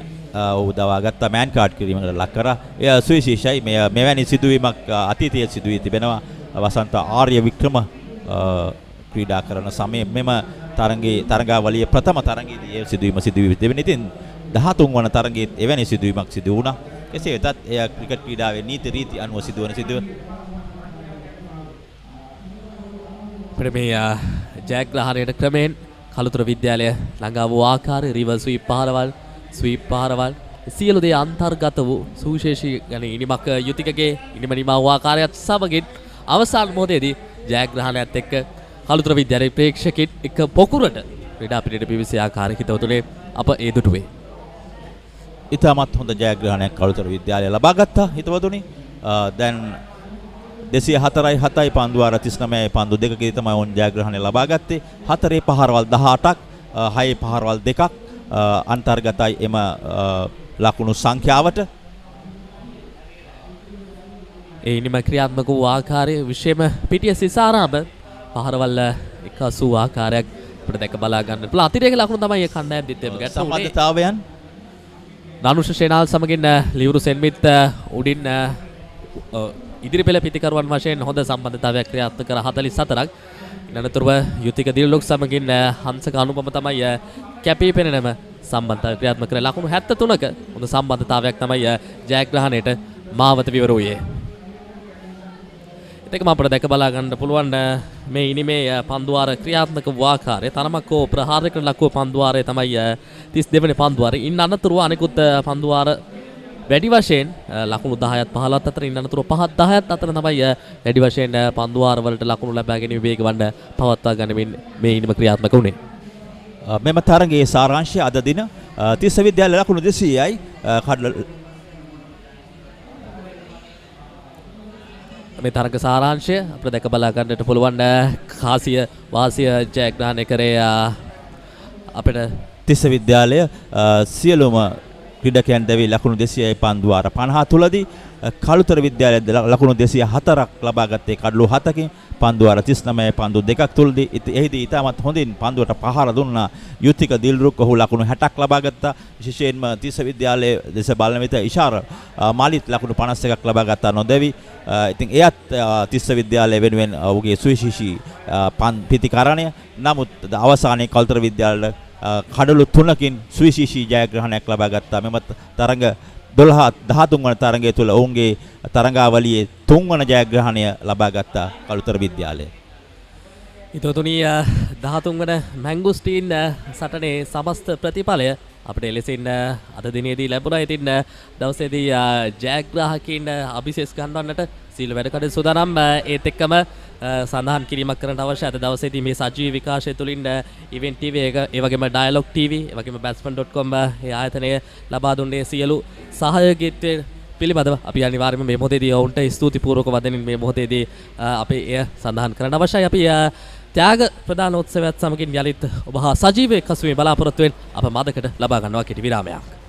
ඔහු දවාගත්ත මෑන් කාඩ් කිරීමකට ලක් කරා. එය සුවිශේෂයි. මෙවැනි සිදුවීමක් අතීතයේ සිදු වී තිබෙනවා. වසන්ත ආර්ය වික්‍රම ක්‍රීඩා කරන සමයේ මෙම තරගාවලියේ ප්‍රථම තරගයේදී ඒ සිදුවීම සිදු වී තිබෙන. ඉතින් 13 වන තරගයේ එවැනි සිදුවීමක් සිදු වුණා. කෙසේ වෙතත් එය ක්‍රිකට් ක්‍රීඩාවේ නීති රීති අනුව සිදුවන සිදුවීම. මේ ජයග්‍රහණයට ක්‍රමෙන් කළුතර විද්‍යාලය ළඟා වූ ආකාරය රිවර් ස්වීප් පහරවල් සියලු දේ අන්තර්ගත වූ සුවිශේෂී ගැන ඉනිමක් යුතිකගේ ඉනිම නිමා වූ ආකාරයත් සමගින් අවසාන මොහොතේදී ජයග්‍රහණයත් එක්ක කළුතර විද්‍යාලයේ ප්‍රේක්ෂකෙක් එක පොකුරට ක්‍රීඩා පිටියට පිවිසී ආකාරය හිතවතුනේ අප ඒ දුටුවේ. ඉතාමත් හොඳ ජයග්‍රහණයක් කළුතර විද්‍යාලය ලබා ගත්තා හිතවතුනි. දැන් 204යි 7යි පන්දු 39යි පන්දු දෙකකදී තමයි ඔවුන් ජයග්‍රහණය ලබා ගත්තේ. 4 පහරවල් 18ක් 6 පහරවල් 2ක් අන්තර්ගතයි එම ලකුණු සංඛ්‍යාවට. ඒ නිම ක්‍රියාත්මක වූ ආකාරය විශේෂම පිටිය සිසාරාම පහරවල් 180 ආකාරයක් අපිට දැක බලා ගන්න පුළුවන්. අතිරේක ලකුණු තමයි ඒ කණ්ඩායම් දෙත්තේම ගත්තා. සම්බන්ධතාවයන් නානුෂ ෂේනාල් සමගින් ලියුරු සෙන්මිත් උඩින් ඉදිරි පෙළ පිතිකරුවන් වශයෙන් හොඳ සම්බන්ධතාවයක් ක්‍රියාත්මක කර 44ක්. ඉන්නතරව යුතික දිල්ලොක් සමගින් හංසක අනුපම තමයි කැපී පෙනෙනම සම්බන්ධතාවය ක්‍රියාත්මක කර ලකුණු 73ක හොඳ සම්බන්ධතාවයක් තමයි ජයග්‍රහණයට මාවත විවර වූයේ. ඒකම අපිට දැක බලා ගන්න පුළුවන් මේ ඉනිමේ පන්දුවාර ක්‍රියාත්මක වූ ආකාරය තරමක් ප්‍රහාරයකට ලකුව පන්දුවාරය තමයි 32 වෙනි පන්දුවාරය. ඉන්න අනතුරුව අනිකුත් පන්දුවාර වැඩි වශයෙන් ලකුණු 10ත් 15ත් අතර ඉන්න අනතුරුව 5ත් 10ත් අතර තමයි වැඩි වශයෙන් පන්දුවාර වලට ලකුණු ලබා ගැනීම වේගවන්ත පවත්වා ගනිමින් මේ ඉනිම ක්‍රියාත්මක වුණේ. මෙම තරගයේ සාරාංශය අද දින තිස්ස විද්‍යාලය ලකුණු 200යි මේ තරග සාරාංශය අපිට දැක බලා ගන්නට පුළුවන්. කාසිය වාසිය ජයග්‍රහණය කරේ අපිට තිස්ස විද්‍යාලය සියලුම ක්‍රීඩකයන් දැවි ලකුණු 200යි පන්දුවාර 50 තුලදී කළුතර විද්‍යාලය ලකුණු 204ක් ලබා ගත්තේ කඩලු 7කින් පන්දුවාර 39යි පන්දු 2ක් තුලදී එහිදී ඉතාමත් හොඳින් පන්දුවට පහර දුන්නා යුතික දිල්රුක්. ඔහු ලකුණු 60ක් ලබා ගත්තා. විශේෂයෙන්ම තිස්ස විද්‍යාලයේ දෙස බලන විට ඉෂාර මාලිත් ලකුණු 51ක් ලබා ගත්තා නොදැවි. ඉතින් එයත් තිස්ස විද්‍යාලය වෙනුවෙන් ඔහුගේ සුවිශේෂී පිතිකරණය. නමුත් අවසානයේ කළුතර විද්‍යාලය කඩලු 3කින් සුවිශේෂී ජයග්‍රහණයක් ලබා ගත්තා. මෙම තරඟ 13 වන තරඟය තුළ ඔවුන්ගේ තරඟාවලියේ 3 වන ජයග්‍රහණය ලබා ගත්තා කළුතර විද්‍යාලය. ඉතෝතුණී 13 වන මැංගුස්ටීන් සටනේ සමස්ත ප්‍රතිඵලය අපිට එලෙසින් අද දිනේදී ලැබුණා. ඉතින් දවසේදී ජයග්‍රාහකයින් අභිෂේක ගන්නවන්නට සීල වැඩ කටයුතු සූදානම්. ඒත් එක්කම සඳහන් කිරීමක් කරන්න අවශ්‍ය අද දවසේදී මේ සජීවී විකාශය තුළින් ඉවෙන්ට් TV එක ඒ වගේම Dialog TV ඒ වගේම batsman.com ඒ ආයතනය ලබා දුන්නේ සියලු සහයෝගීත්වය පිළිබඳව අපි අනිවාර්යයෙන්ම මේ මොහොතේදී ඔවුන්ට ස්තුතිපූර්වක වදනින් මේ මොහොතේදී අපි එය සඳහන් කරන්න අවශ්‍යයි. අපි ත්‍යාග ප්‍රදානෝත්සවයත් සමගින් යලිත් ඔබ හා සජීවී එක්කසුමේ බලාපොරොත්තු වෙන අප මදකට ලබා ගන්නවා කෙටි විරාමයක්.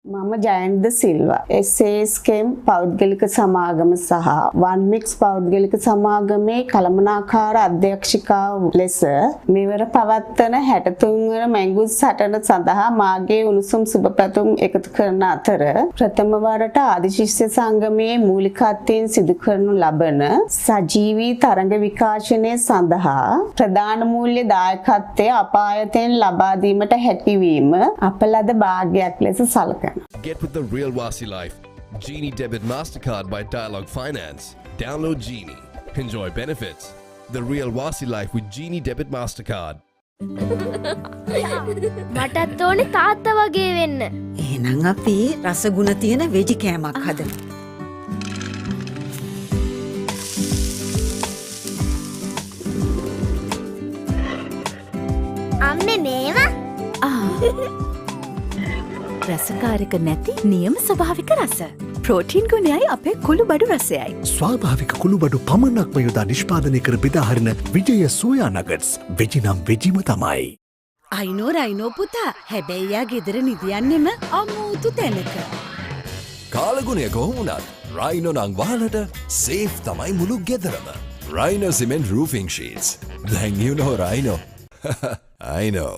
මම ජයන්ත සිල්වා SASකම් පෞද්ගලික සමාගම සහ වන්මික්ස් පෞද්ගලික සමාගමේ කළමනාකාර අධ්‍යක්ෂිකාව ලෙස මෙවර පවත්වන 63 වන මැංගුස් සටන සඳහා මාගේ උණුසුම් සුබපැතුම් එකතු කරන අතර ප්‍රථම වරට ආදිශිෂ්‍ය සංගමයේ මූලිකත්වයෙන් සිදු කරනු ලබන සජීවී තරඟ විකාශනය සඳහා ප්‍රධාන මූල්‍ය දායකත්වය අප ආයතනයෙන් ලබා දීමට හැකියවීම අප ලද භාග්‍යයක් ලෙස සලකනවා. Get with the real Wasi life. Genie Debit MasterCard by Dialog Finance. Download Genie. Enjoy benefits. The real Wasi life with Genie Debit MasterCard. මටත් ඕනේ තාත්තා වගේ වෙන්න. එහෙනම් අපි රසගුණ තියෙන වෙජි කෑමක් හදමු. අම්මේ මේවා රසකාරක නැති නියම ස්වභාවික රස. ප්‍රෝටීන් ගුණයයි අපේ කුළු බඩු රසයයි. ස්වාභාවික කුළු බඩු පමණක්ම යොදා නිෂ්පාදනය කර බෙදාහරින විජය සෝයා නගට්ස්. වෙජි නම් වෙජිම තමයි. අයිනෝ පුතා හැබැයි යා ගෙදර නිදියන්නෙම අමූතු තැනක. කාලගුණය කොහොමුණත් රයිනෝ නං වහලට සේෆ් තමයි මුළු ගෙදරම. Rhino Cement Roofing Sheets. Then you know Rhino. I know.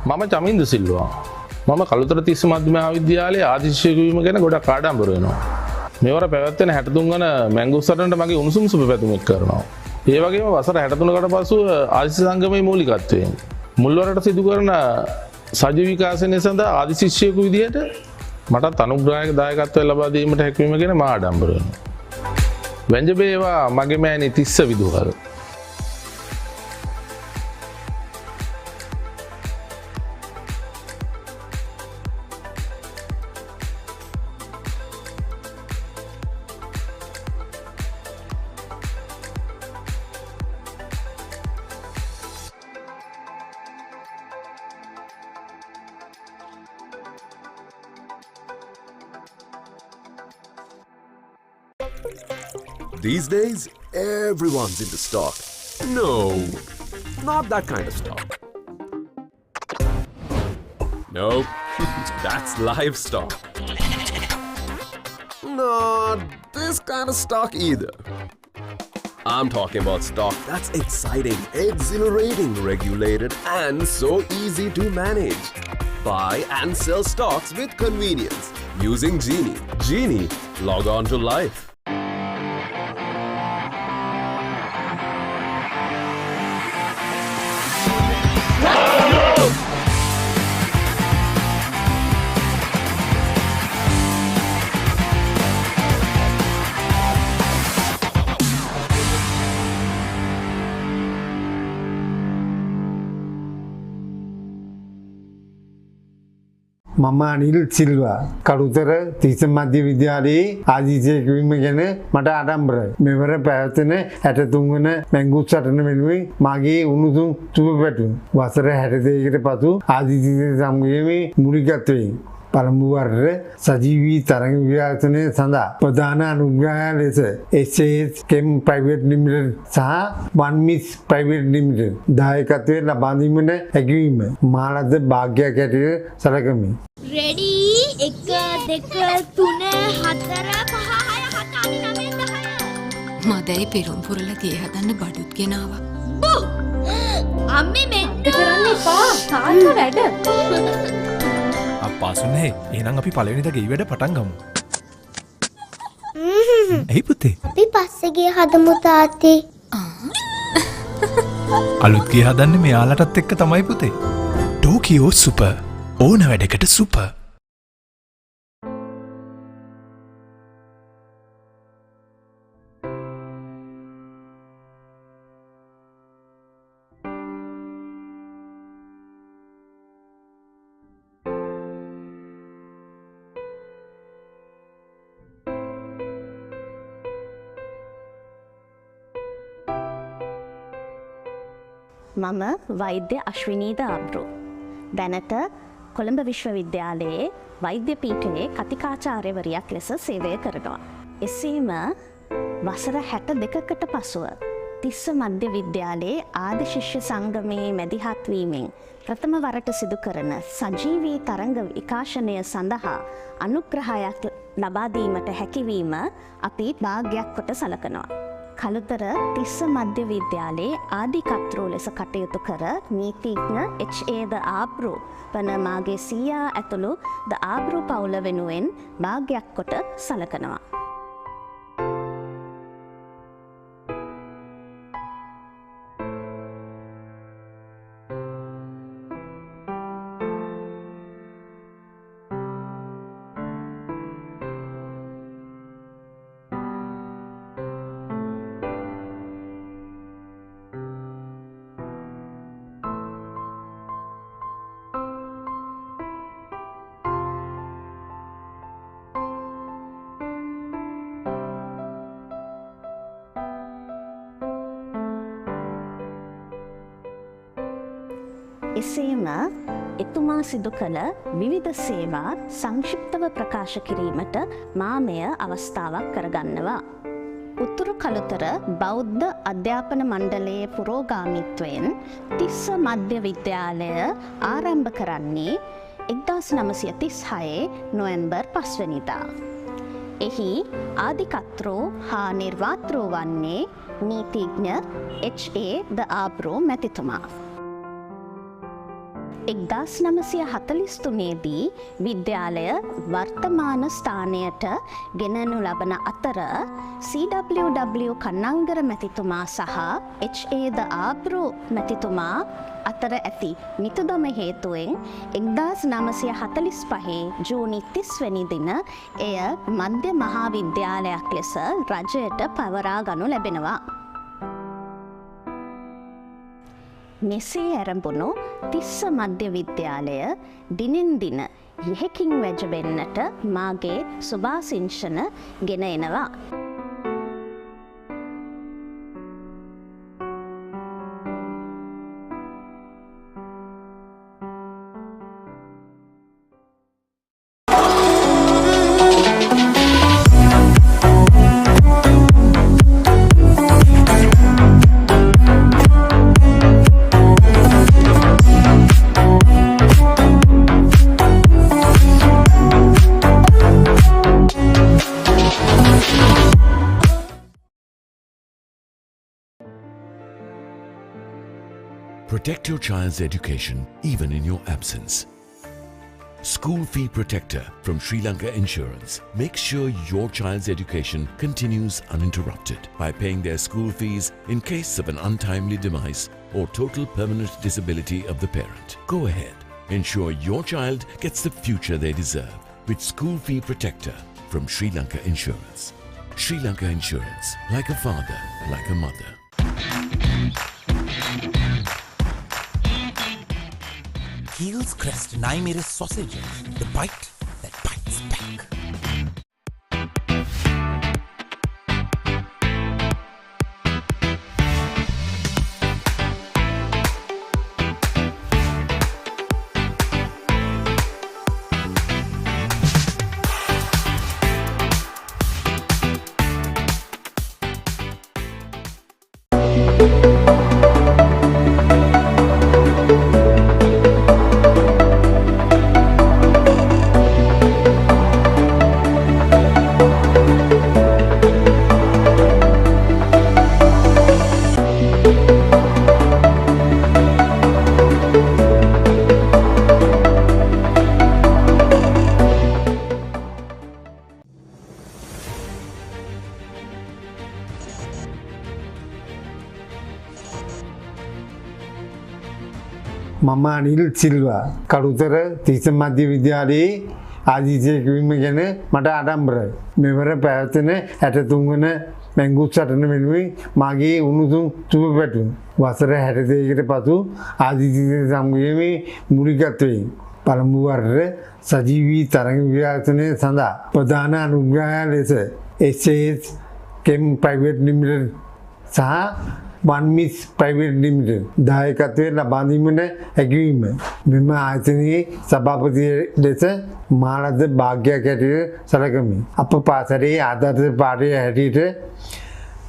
මම චමින්ද සිල්වා. මම කළුතර තිස්ස මධ්‍ය මහාවිද්‍යාලයේ ආදිශිෂ්‍යයෙකු වීම ගැන ගොඩක් ආඩම්බර වෙනවා. මේවර පැවැත්වෙන 63 වන මැංගුස්තරන්ට මගේ උණුසුම් සුබ පැතුමක් කරනවා. ඒ වගේම වසර 63කට පසු ආදිශ සංගමයේ මූලිකත්වයෙන් මුල්වරට සිදු කරන සජීව විකාශනය සඳහා ආදිශිෂ්‍යයෙකු විදිහට මටත් අනුග්‍රහයක දායකත්වය ලබා දීමට හැකියවීම ගැන මා ආඩම්බර වෙනවා. වැංජබේවා මගේ මෑණි Tissa විදුහල්. These days, everyone's into stock. No, not that kind of stock. Nope, that's livestock. Not this kind of stock either. I'm talking about stock that's exciting, exhilarating, regulated, and so easy to manage. Buy and sell stocks with convenience using Genie. Genie, log on to life. මම අනිල් සිල්වා කළුතර තිස්ස මධ්‍ය විද්‍යාලයේ ආදිශිෂ්‍යයෙකු වීම ගැන මට ආඩම්බරයි. මෙවර පැවැත්වෙන 63 වන මැංගුස්තරන් වෙනුවෙන් මාගේ උණුසුම් සුබ පැතුම්. වසර 62කට පසු ආදිශිෂ්‍ය සංගමයේ මූලිකත්වයෙන් පළමු වරට සජීවී තරංග විකාශනය සඳහා ප්‍රධාන අනුග්‍රහය ලෙස SAS Chem Private Limited සහ One Mix Private Limited දායකත්වය ලබා දීමට හැකිවීම මාලද භාග්‍යයක් ඇටියට සැලකමි. රෙඩි 1 2 3 4 5 6 7 8 9 10 මදයි පෙරුම් පුරල තිය හදන්න බඩුත් ගෙනාවා. බූ අම්මේ මෙන්න කරන්න එපා තාත්තා වැඩ. පාසුනේ එහෙනම් අපි පළවෙනිද ගෙයි වැඩ පටන් ගමු. එයි පුතේ. අපි පස්සේ ගේ හදමු තාත්තේ. අලුත් ගේ හදන්නේ මෙයාලටත් එක්ක තමයි පුතේ. Tokyo super. ඕන වැඩකට සුපර්. මම වෛද්‍ය අශ්විනීද ආබ්රු. දැනට කොළඹ විශ්වවිද්‍යාලයේ වෛද්‍ය පීඨයේ කතිකාචාර්යවරියක් ලෙස සේවය කරනවා. එසේම වසර 62කට පසුව තිස්ස මධ්‍ය විද්‍යාලයේ ආදිශිෂ්‍ය සංගමයේ මැදිහත් වීමෙන් ප්‍රථම වරට සිදු කරන සජීවී තරංග විකාශනය සඳහා අනුග්‍රහයක් ලබා දීමට හැකිවීම අපි භාග්‍යයක් කොට සලකනවා. කළුතර තිස්ස මධ්‍ය විද්‍යාලයේ ආධිකර්තෘ ලෙස කටයුතු කර නීතිඥ HA ද ආබ්රු වන මාගේ සීයා ඇතුළු ද ආබ්රු පවුල වෙනුවෙන් භාග්‍යයක් කොට සලකනවා. එසේම එතුමා සිදු කළ විවිධ සේවා සංක්ෂිප්තව ප්‍රකාශ කිරීමට මා මෙය අවස්ථාවක් කරගන්නවා. උතුරු කළුතර බෞද්ධ අධ්‍යාපන මණ්ඩලයේ පුරෝගාමීත්වයෙන් තිස්ස මධ්‍ය විද්‍යාලය ආරම්භ කරන්නේ 1936 නොවැම්බර් 5 වෙනිදා. එහි ආධිකර්තෘ හා නිර්මාතෘ වන්නේ නීතිඥ HA ද ආබ්‍රෝ මැතිතුමා. 1943දී විද්‍යාලය වර්තමාන ස්ථානයට ගෙනනු ලබන අතර CWW කන්නංගර මැතිතුමා සහ HA ද ආබ්‍රෝ මැතිතුමා අතර ඇති මිතුදම හේතුවෙන් 1945 ජූනි 30 වැනි දින එය මධ්‍ය මහා විද්‍යාලයක් ලෙස රජයට පවරා ගනු ලැබෙනවා. මෙසේ ඇරඹුණු තිස්ස මධ්‍ය විද්‍යාලය දිනෙන් දින යෙහෙකින් වැජබෙන්නට මාගේ සුභාසිංශන ගෙන එනවා. Protect your child's education even in your absence. School Fee Protector from Sri Lanka Insurance makes sure your child's education continues uninterrupted by paying their school fees in case of an untimely demise or total permanent disability of the parent. Go ahead. Ensure your child gets the future they deserve with School Fee Protector from Sri Lanka Insurance. Sri Lanka Insurance, like a father, like a mother. Keel's Crest Naimir's sausages, the bite that bites back. මම අනිල් සිල්වා කළුතර තිස්ස මධ්‍ය විද්‍යාලයේ ආදිසේක වීම ගැන මට ආඩම්බරයි. මෙවර පැවැත්වෙන 63 වන මැංගුස් සටන වෙනුවෙන් මාගේ උණුසුම් සුබ පැතුම්. වසර 62කට පසු ආදිසේක සංගමයේ මූලිකත්වයෙන් පළමු වරට සජීවී තරංග විකාශනය සඳහා ප්‍රධාන අනුග්‍රහය ලෙස SAS කෙම් ප්‍රයිවට් ලිමිටඩ් සහ වන්මිස් ප්‍රයිවට් ලිමිටඩ් දායකත්වයෙන් ලබා දීමට හැකිවීම මෙම ආයතනයේ සභාපති ලෙස මාලද භාග්‍යයක් හැටියට සැලකමි. අප පාසලේ ආදර්ශ පාඨය හැටියට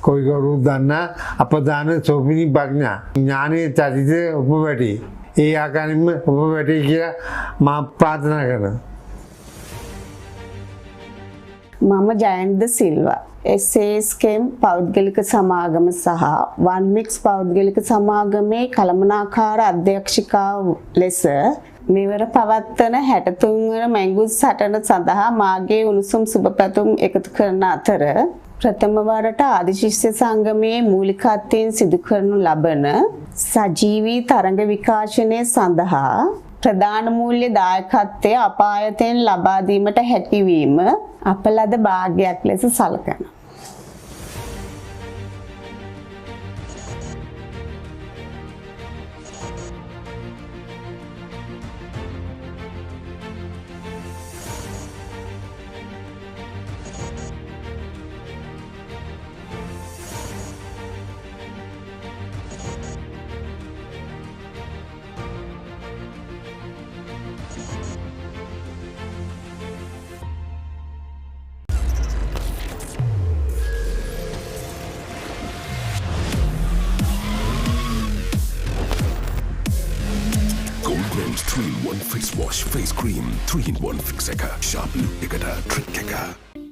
කොයිකරු දන්නා අපදාන සෝමිනි ප්‍රඥා ඥානයේ චරිත උපවැටි. ඒ ආකාරයෙන්ම උපවැටි කියලා මා ප්‍රාර්ථනා කරනවා. මම ජයන්ත සිල්වා SASකම් පෞද්ගලික සමාගම සහ වන්මික්ස් පෞද්ගලික සමාගමේ කළමනාකාර අධ්‍යක්ෂිකාව ලෙස මෙවර පවත්වන 63 වන මැංගුස් සටන සඳහා මාගේ උණුසුම් සුබපැතුම් එකතු කරන අතර ප්‍රථම වරට ආදිශිෂ්‍ය සංගමයේ මූලිකත්වයෙන් සිදු කරනු ලබන සජීවී තරංග විකාශනය සඳහා ප්‍රධාන මූල්‍ය දායකත්වය අප ආයතනයෙන් ලබා දීමට හැකියවීම අප ලද භාග්‍යයක් ලෙස සලකනවා. Goldman's 3-in-1 face wash face cream 3-in-1 fix එක sharp look එකට trick එක.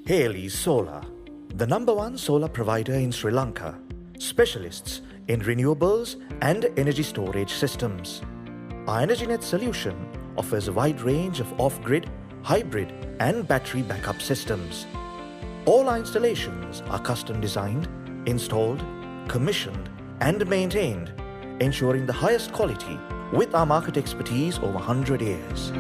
Haley Solar, the #1 solar provider in Sri Lanka, specialists in renewables and energy storage systems. Our EnergyNet solution offers a wide range of off-grid, hybrid and battery backup systems. All our installations are custom designed, installed, commissioned and maintained, ensuring the highest quality with our market expertise over 100 years.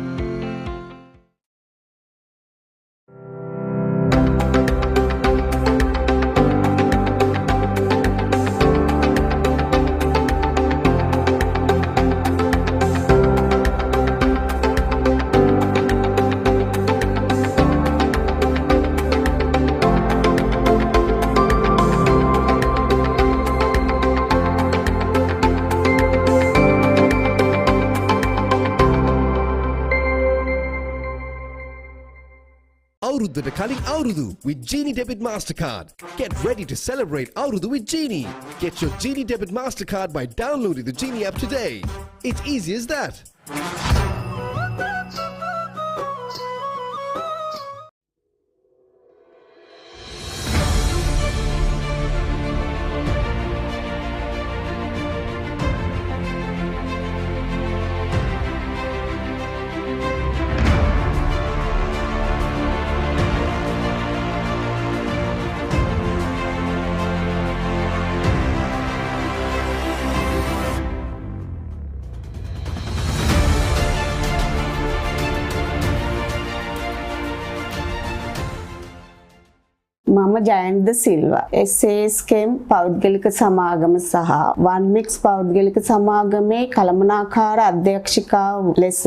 Avurudata Kaling Avrudu with Genie Debit Mastercard. Get ready to celebrate Avrudu with Genie. Get your Genie Debit Mastercard by downloading the Genie app today. It's easy as that. මම ජයන්ත සිල්වා SASකම් පෞද්ගලික සමාගම සහ වන් mix පෞද්ගලික සමාගමේ කළමනාකාර අධ්‍යක්ෂිකාව ලෙස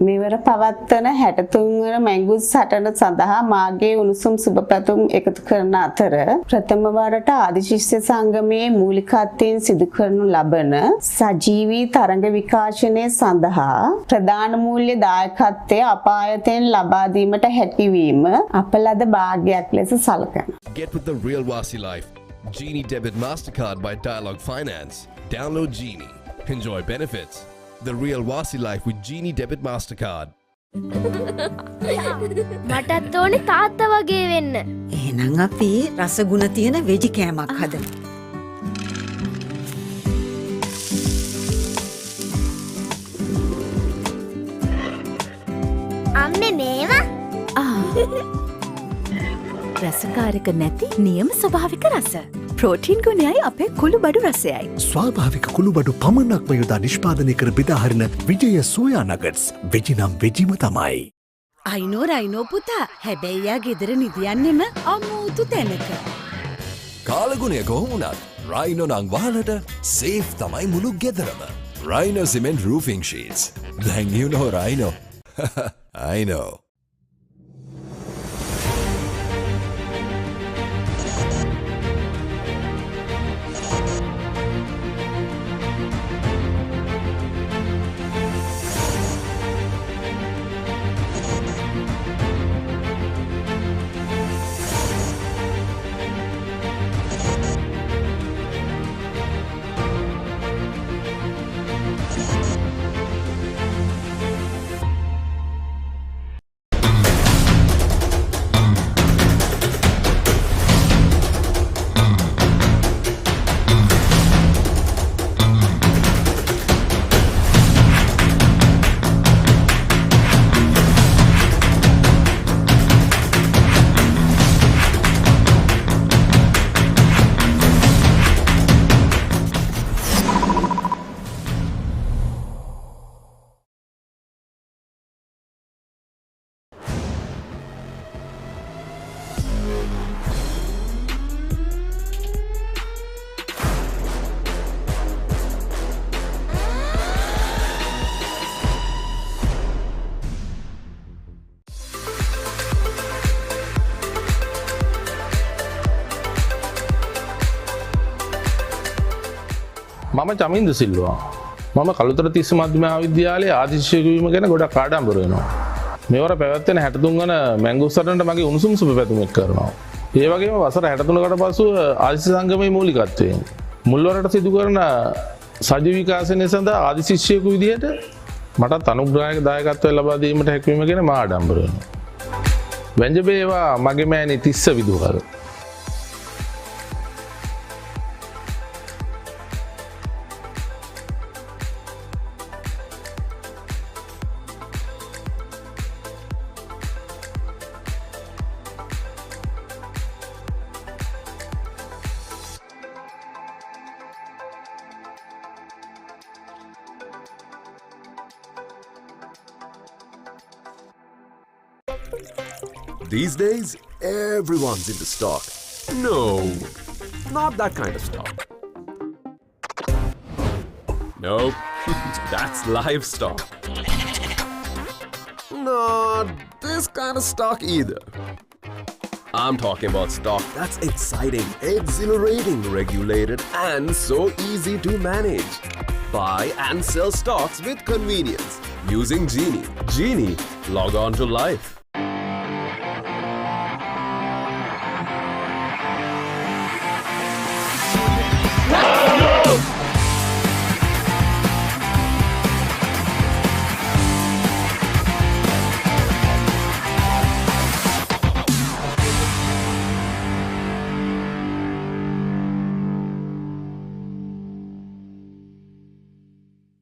මෙවර පවත්වන 63 වන මැංගුස් සටන සඳහා මාගේ උණුසුම් සුබපැතුම් එකතු කරන අතර ප්‍රථම වරට ආදිශිෂ්‍ය සංගමයේ මූලිකත්වයෙන් සිදු කරනු ලබන සජීවී තරඟ විකාශනය සඳහා ප්‍රධාන මූල්‍ය දායකත්වය අපායතෙන් ලබා දීමට හැකියවීම අප ලද භාග්‍යයක් ලෙස සලකනවා. Get with the real Wasi life. Genie Debit Mastercard by Dialog Finance. Download Genie. Enjoy benefits. The real Wasi life with Genie Debit Mastercard. මටත් ඕනේ තාත්තා වගේ වෙන්න. එහෙනම් අපි රසගුණ තියෙන වෙජි කෑමක් හදමු. අම්මේ මේවා? රසකාරක නැති නියම ස්වභාවික රස. ප්‍රෝටීන් ගුණයයි අපේ කුළු බඩු රසයයි. ස්වාභාවික කුළු බඩු පමණක්ම යොදා නිෂ්පාදනය කර බෙදාහරින විජය සෝයා නගට්ස් වෙජිනම් වෙජිම තමයි. අයිනෝ පුතා හැබැයි යා ගෙදර නිදියන්නෙම අමුතු තැනක. කාලගුණය කොහොමුණත් රයිනෝ නං වාලට සේෆ් තමයි මුළු ගෙදරම. Rhino Cement Roofing Sheets. Then you know Rhino. I know. මම චමින්ද සිල්වා. මම කළුතර තිස්ස මධ්‍යම මහාවිද්‍යාලයේ ආදිශිෂ්‍යයෙකු වීම ගැන ගොඩක් ආඩම්බර වෙනවා. මෙවර පැවැත්වෙන 63 වන මැංගුස්තරන්ට මගේ උණුසුම් සුබ පැතුම් එක් කරනවා. ඒ වගේම වසර 63කට පසු ආදිශිෂ්‍ය සංගමයේ මූලිකත්වයෙන් මුල්වරට සිදු කරන සජීවී විකාශනය සඳහා ආදිශිෂ්‍යයෙකු විදිහට මටත් අනුග්‍රහයක දායකත්වය ලබා දීමට හැකියවීම ගැන මා ආඩම්බර වෙනවා. වැංජබේවා මගේ මෑණි Tissa විදුහල්. These days, everyone's into stock. No, not that kind of stock. Nope, that's livestock. Not this kind of stock either. I'm talking about stock that's exciting, exhilarating, regulated, and so easy to manage. Buy and sell stocks with convenience using Genie. Genie, log on to life.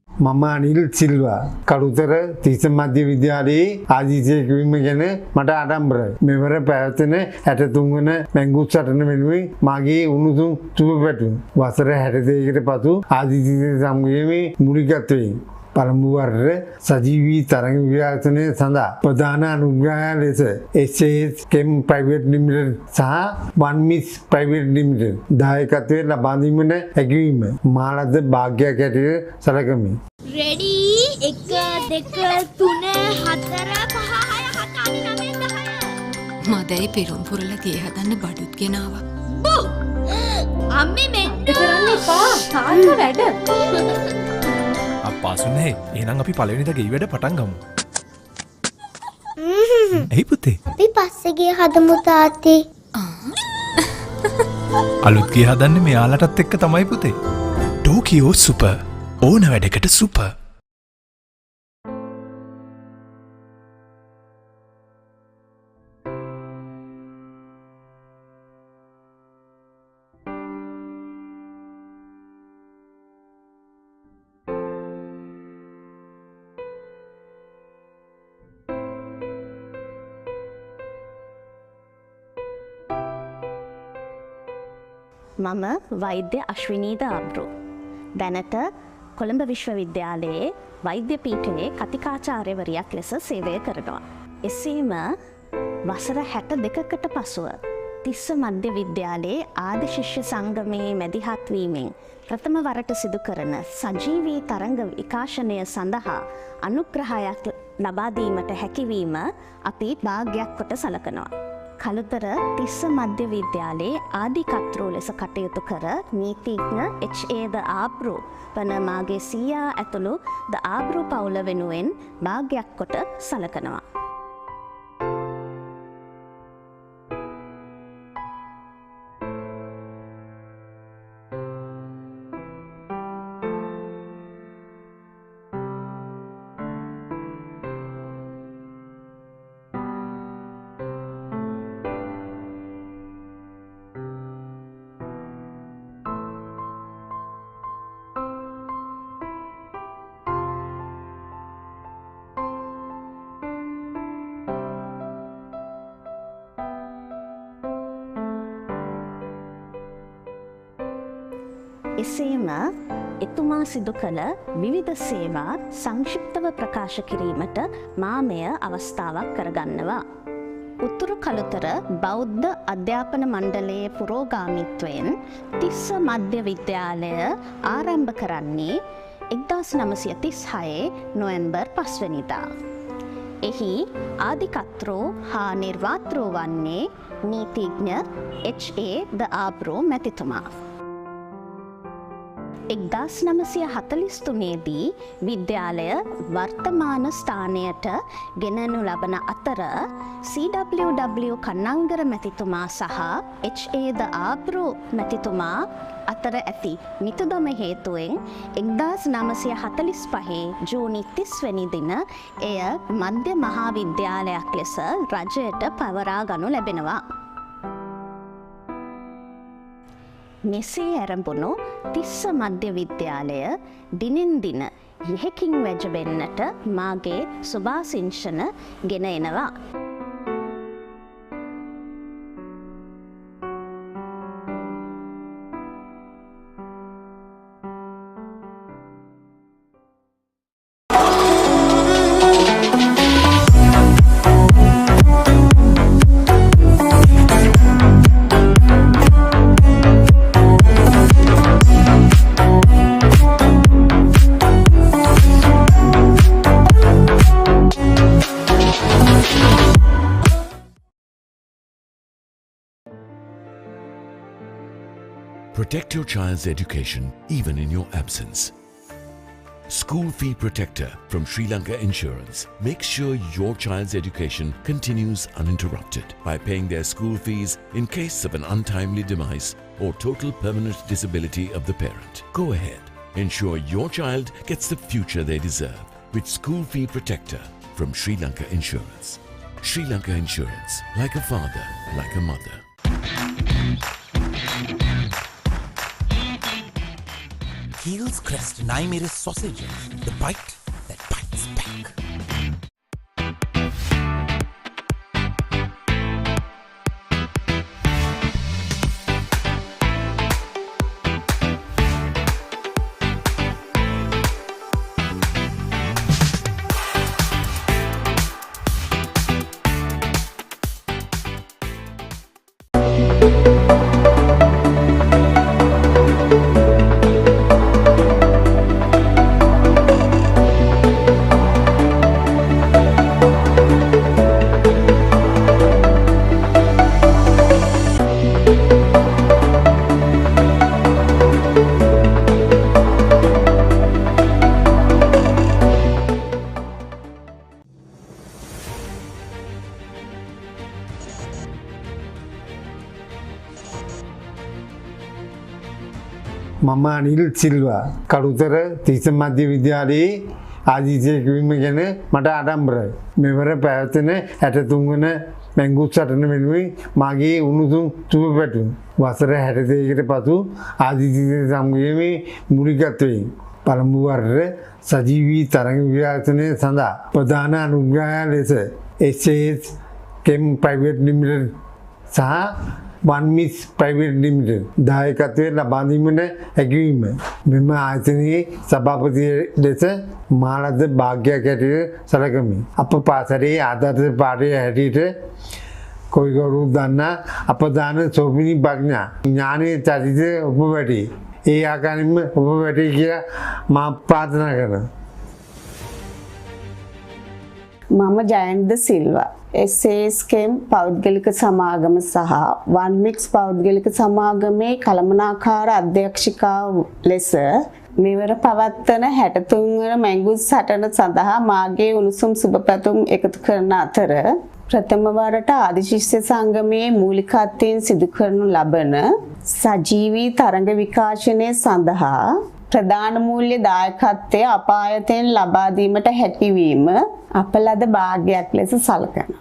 මම අනිල් සිල්වා කළුතර තිස්ස මධ්‍ය විද්‍යාලයේ ආදිසය කිවීම ගැන මට ආඩම්බරයි. මෙවර පැවැත්වෙන 63 වන මැංගුස් සටන වෙනුවෙන් මාගේ උණුසුම් සුබ පැතුම්. වසර 62කට පසු ආදිසය සමගයේ මූලිකත්වයෙන් පළමු වරට සජීවී තරඟ විකාශනය සඳහා ප්‍රධාන අනුග්‍රහය ලෙස SAS Chem Private Limited සහ One Mix Private Limited දායකත්වයෙන් ලබා දීමට හැකිවීම මා ලද වාග්යක් ඇටියට සැලකමි. රෙඩි 1 2 3 4 5 6 7 8 9 10 මදයි පෙරුම් පුරලා තිය හදන්න බඩුත් ගෙනාවා. බෝ අම්මේ මෙන්න කරන්න එපා. තාත්තා වැඩ. පාසුනේ එහෙනම් අපි පළවෙනිද ගෙයි වැඩ පටන් ගමු. එයි පුතේ. අපි පස්සේ ගිය හදමු තාත්තේ. අලුත් ගේ හදන්නේ මෙයාලටත් එක්ක තමයි පුතේ. ටෝකියෝ සුපර් ඕන වැඩකට සුපර්. මම වෛද්‍ය අශ්විනීද ආබ්රු. දැනට කොළඹ විශ්වවිද්‍යාලයේ වෛද්‍ය පීඨයේ කතිකාචාර්යවරියක් ලෙස සේවය කරනවා. එසේම වසර 62කට පසුව තිස්ස මධ්‍ය විද්‍යාලයේ ආදි ශිෂ්‍ය සංගමයේ මැදිහත් වීමෙන් ප්‍රථම වරට සිදු කරන සජීවී තරංග විකාශනය සඳහා අනුග්‍රහයක් ලබා දීමට හැකිවීම අපි භාග්‍යයක් කොට සලකනවා. කළුතර තිස්ස මධ්‍ය විද්‍යාලයේ ආධිකර්තෘ ලෙස කටයුතු කර නීතිඥ H.A. ද ආබ්රු වන මාගේ සීයා ඇතුළු ද ආබ්රු පවුල වෙනුවෙන් භාග්‍යයක් කොට සලකනවා. එසේම එතුමා සිදු කළ විවිධ සේවා සංක්ෂිප්තව ප්‍රකාශ කිරීමට මා මෙය අවස්ථාවක් කරගන්නවා. උතුරු කළුතර බෞද්ධ අධ්‍යාපන මණ්ඩලයේ පුරෝගාමීත්වයෙන් තිස්ස මධ්‍ය විද්‍යාලය ආරම්භ කරන්නේ 1936 නොවැම්බර් 5 වෙනිදා. එහි ආධිකර්තෘ හා නිර්මාතෘ වන්නේ නීතිඥ H.A. ද ආබ්රු මැතිතුමා. 1943 දී විද්‍යාලය වර්තමාන ස්ථානයට ගෙනනු ලබන අතර CWW කන්නංගර මැතිතුමා සහ H.A. ද ආබ්රු මැතිතුමා අතර ඇති මිතුදම හේතුවෙන් 1945 ජූනි 30 වැනි දින එය මධ්‍ය මහා විද්‍යාලයක් ලෙස රජයට පවරා ගනු ලැබෙනවා. මෙසේ ඇරඹුණු තිස්ස මධ්‍ය විද්‍යාලය දිනෙන් දින යෙහෙකින් වැජවෙන්නට මාගේ සුභාසිංශන ගෙන එනවා. Protect your child's education even in your absence. School Fee Protector from Sri Lanka Insurance makes sure your child's education continues uninterrupted by paying their school fees in case of an untimely demise or total permanent disability of the parent. Go ahead. Ensure your child gets the future they deserve with School Fee Protector from Sri Lanka Insurance. Sri Lanka Insurance, like a father, like a mother. Heels Crest Naimir's sausages, the bite that bites back. මම අනිල් සිල්වා කළුතර තිස්ස මධ්‍ය විද්‍යාලයේ ආදිජය කිවීම ගැන මට ආඩම්බරයි. මෙවර පැවැත්වෙන 63 වන මැංගුස් සටන වෙනුවෙන් මාගේ උණුසුම් සුබ පැතුම්. වසර 62කට පසු ආදිජය සමගයේ මූලිකත්වයෙන් පළමු වරට සජීවී තරංග විකාශනය සඳහා ප්‍රධාන අනුග්‍රහය ලෙස SAS Chem Private Limited සහ One Miss Private Limited දායකත්වය ලබා දීමට හැකිවීම මෙම ආයතනයේ සභාපති ලෙස මාලද භාග්‍යයක් හැටියට සැලකමි. අප පාසලේ ආදර්ශ පාඨය හැටියට කොයිකරු දන්නා අපදාන සෝමිනී ප්‍රඥා ඥානයේ චරිත උපවැටි. ඒ ආකාරයෙන්ම උපවැටි කියලා මා ප්‍රාර්ථනා කරනවා. මම ජයන්ත සිල්වා SAS Chem පෞද්ගලික සමාගම සහ One Mix පෞද්ගලික සමාගමේ කළමනාකාර අධ්‍යක්ෂිකාව ලෙස මෙවර පවත්වන 63 වන මැංගුස් සටන සඳහා මාගේ උණුසුම් සුබපැතුම් එකතු කරන අතර ප්‍රථම වරට ආදිශිෂ්‍ය සංගමයේ මූලිකත්වයෙන් සිදු කරනු ලබන සජීවී තරංග විකාශනය සඳහා ප්‍රධාන මූල්‍ය දායකත්වය අප ආයතනයෙන් ලබා දීමට හැකියවීම අප ලද භාග්‍යයක් ලෙස සලකනවා.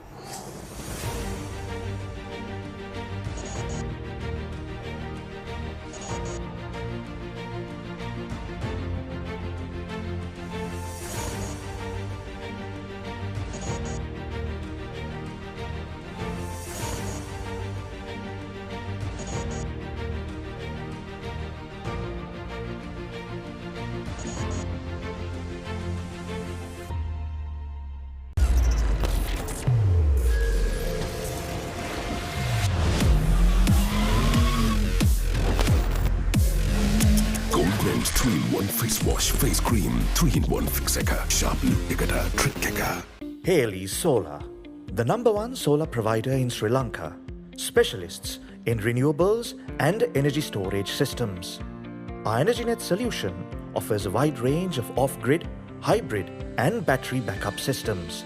Goldman's 3-in-1 face wash, face cream, 3-in-1 fixer, sharp look digger, trick kicker. Haley's Solar, the #1 solar provider in Sri Lanka, specialists in renewables and energy storage systems. Our EnergyNet solution offers a wide range of off-grid, hybrid and battery backup systems.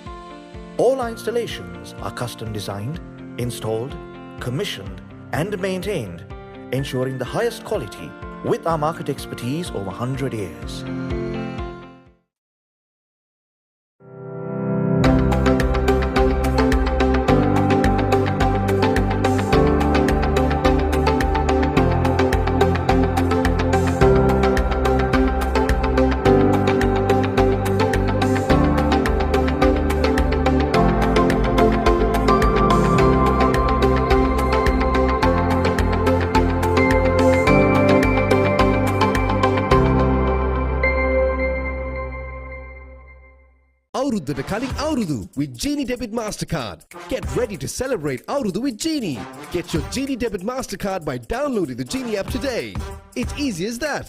All our installations are custom designed, installed, commissioned and maintained, ensuring the highest quality with our market expertise over 100 years. අවුරුද්දට කලින් අවුරුදු with Genie Debit Mastercard. Get ready to celebrate අවුරුදු with Genie. Get your Genie Debit Mastercard by downloading the Genie app today. It's easy as that.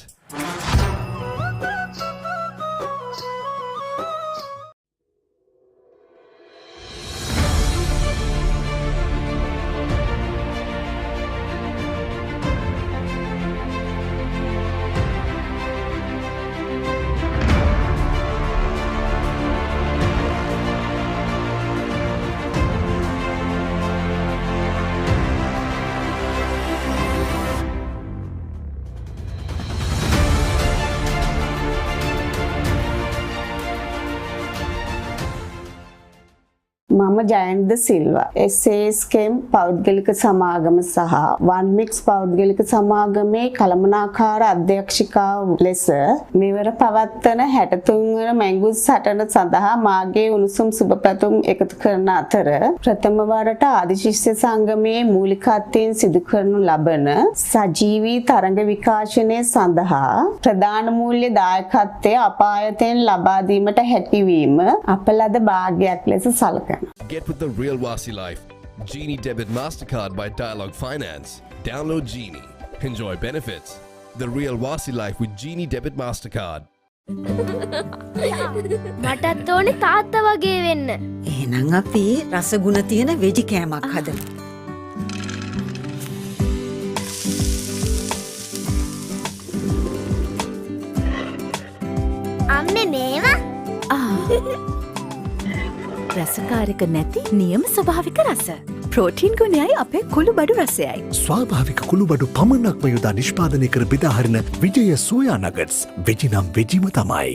මම Jayantha Silva SAS came පෞද්ගලික සමාගම සහ වන් mix පෞද්ගලික සමාගමේ කළමනාකාර අධ්‍යක්ෂිකාව ලෙස මෙවර පවත්වන 63 වන මැංගුස් සටන සඳහා මාගේ උණුසුම් සුබපැතුම් එකතු කරන අතර ප්‍රථම වරට ආදිශිෂ්‍ය සංගමයේ මූලිකත්වයෙන් සිදු කරනු ලබන සජීවී තරඟ විකාශනය සඳහා ප්‍රධාන මූල්‍ය දායකත්වය අපායතෙන් ලබා දීමට හැකියවීම අප ලද භාග්‍යයක් ලෙස සලකනවා. Get with the real Wasi life. Genie Debit MasterCard by Dialog Finance. Download Genie. Enjoy benefits. The real Wasi life with Genie Debit MasterCard. මටත් ඕනේ තාත්තා වගේ වෙන්න. එහෙනම් අපි රසගුණ තියෙන වෙජි කෑමක් හදමු. අම්මේ මේවා රසකාරක නැති නියම ස්වභාවික රස. ප්‍රෝටීන් ගුණයයි අපේ කුළු බඩු රසයයි. ස්වාභාවික කුළු බඩු පමණක්ම යොදා නිෂ්පාදනය කර බෙදාහරින විජය සෝයා නගට්ස් වෙජිනම් වෙජිම තමයි.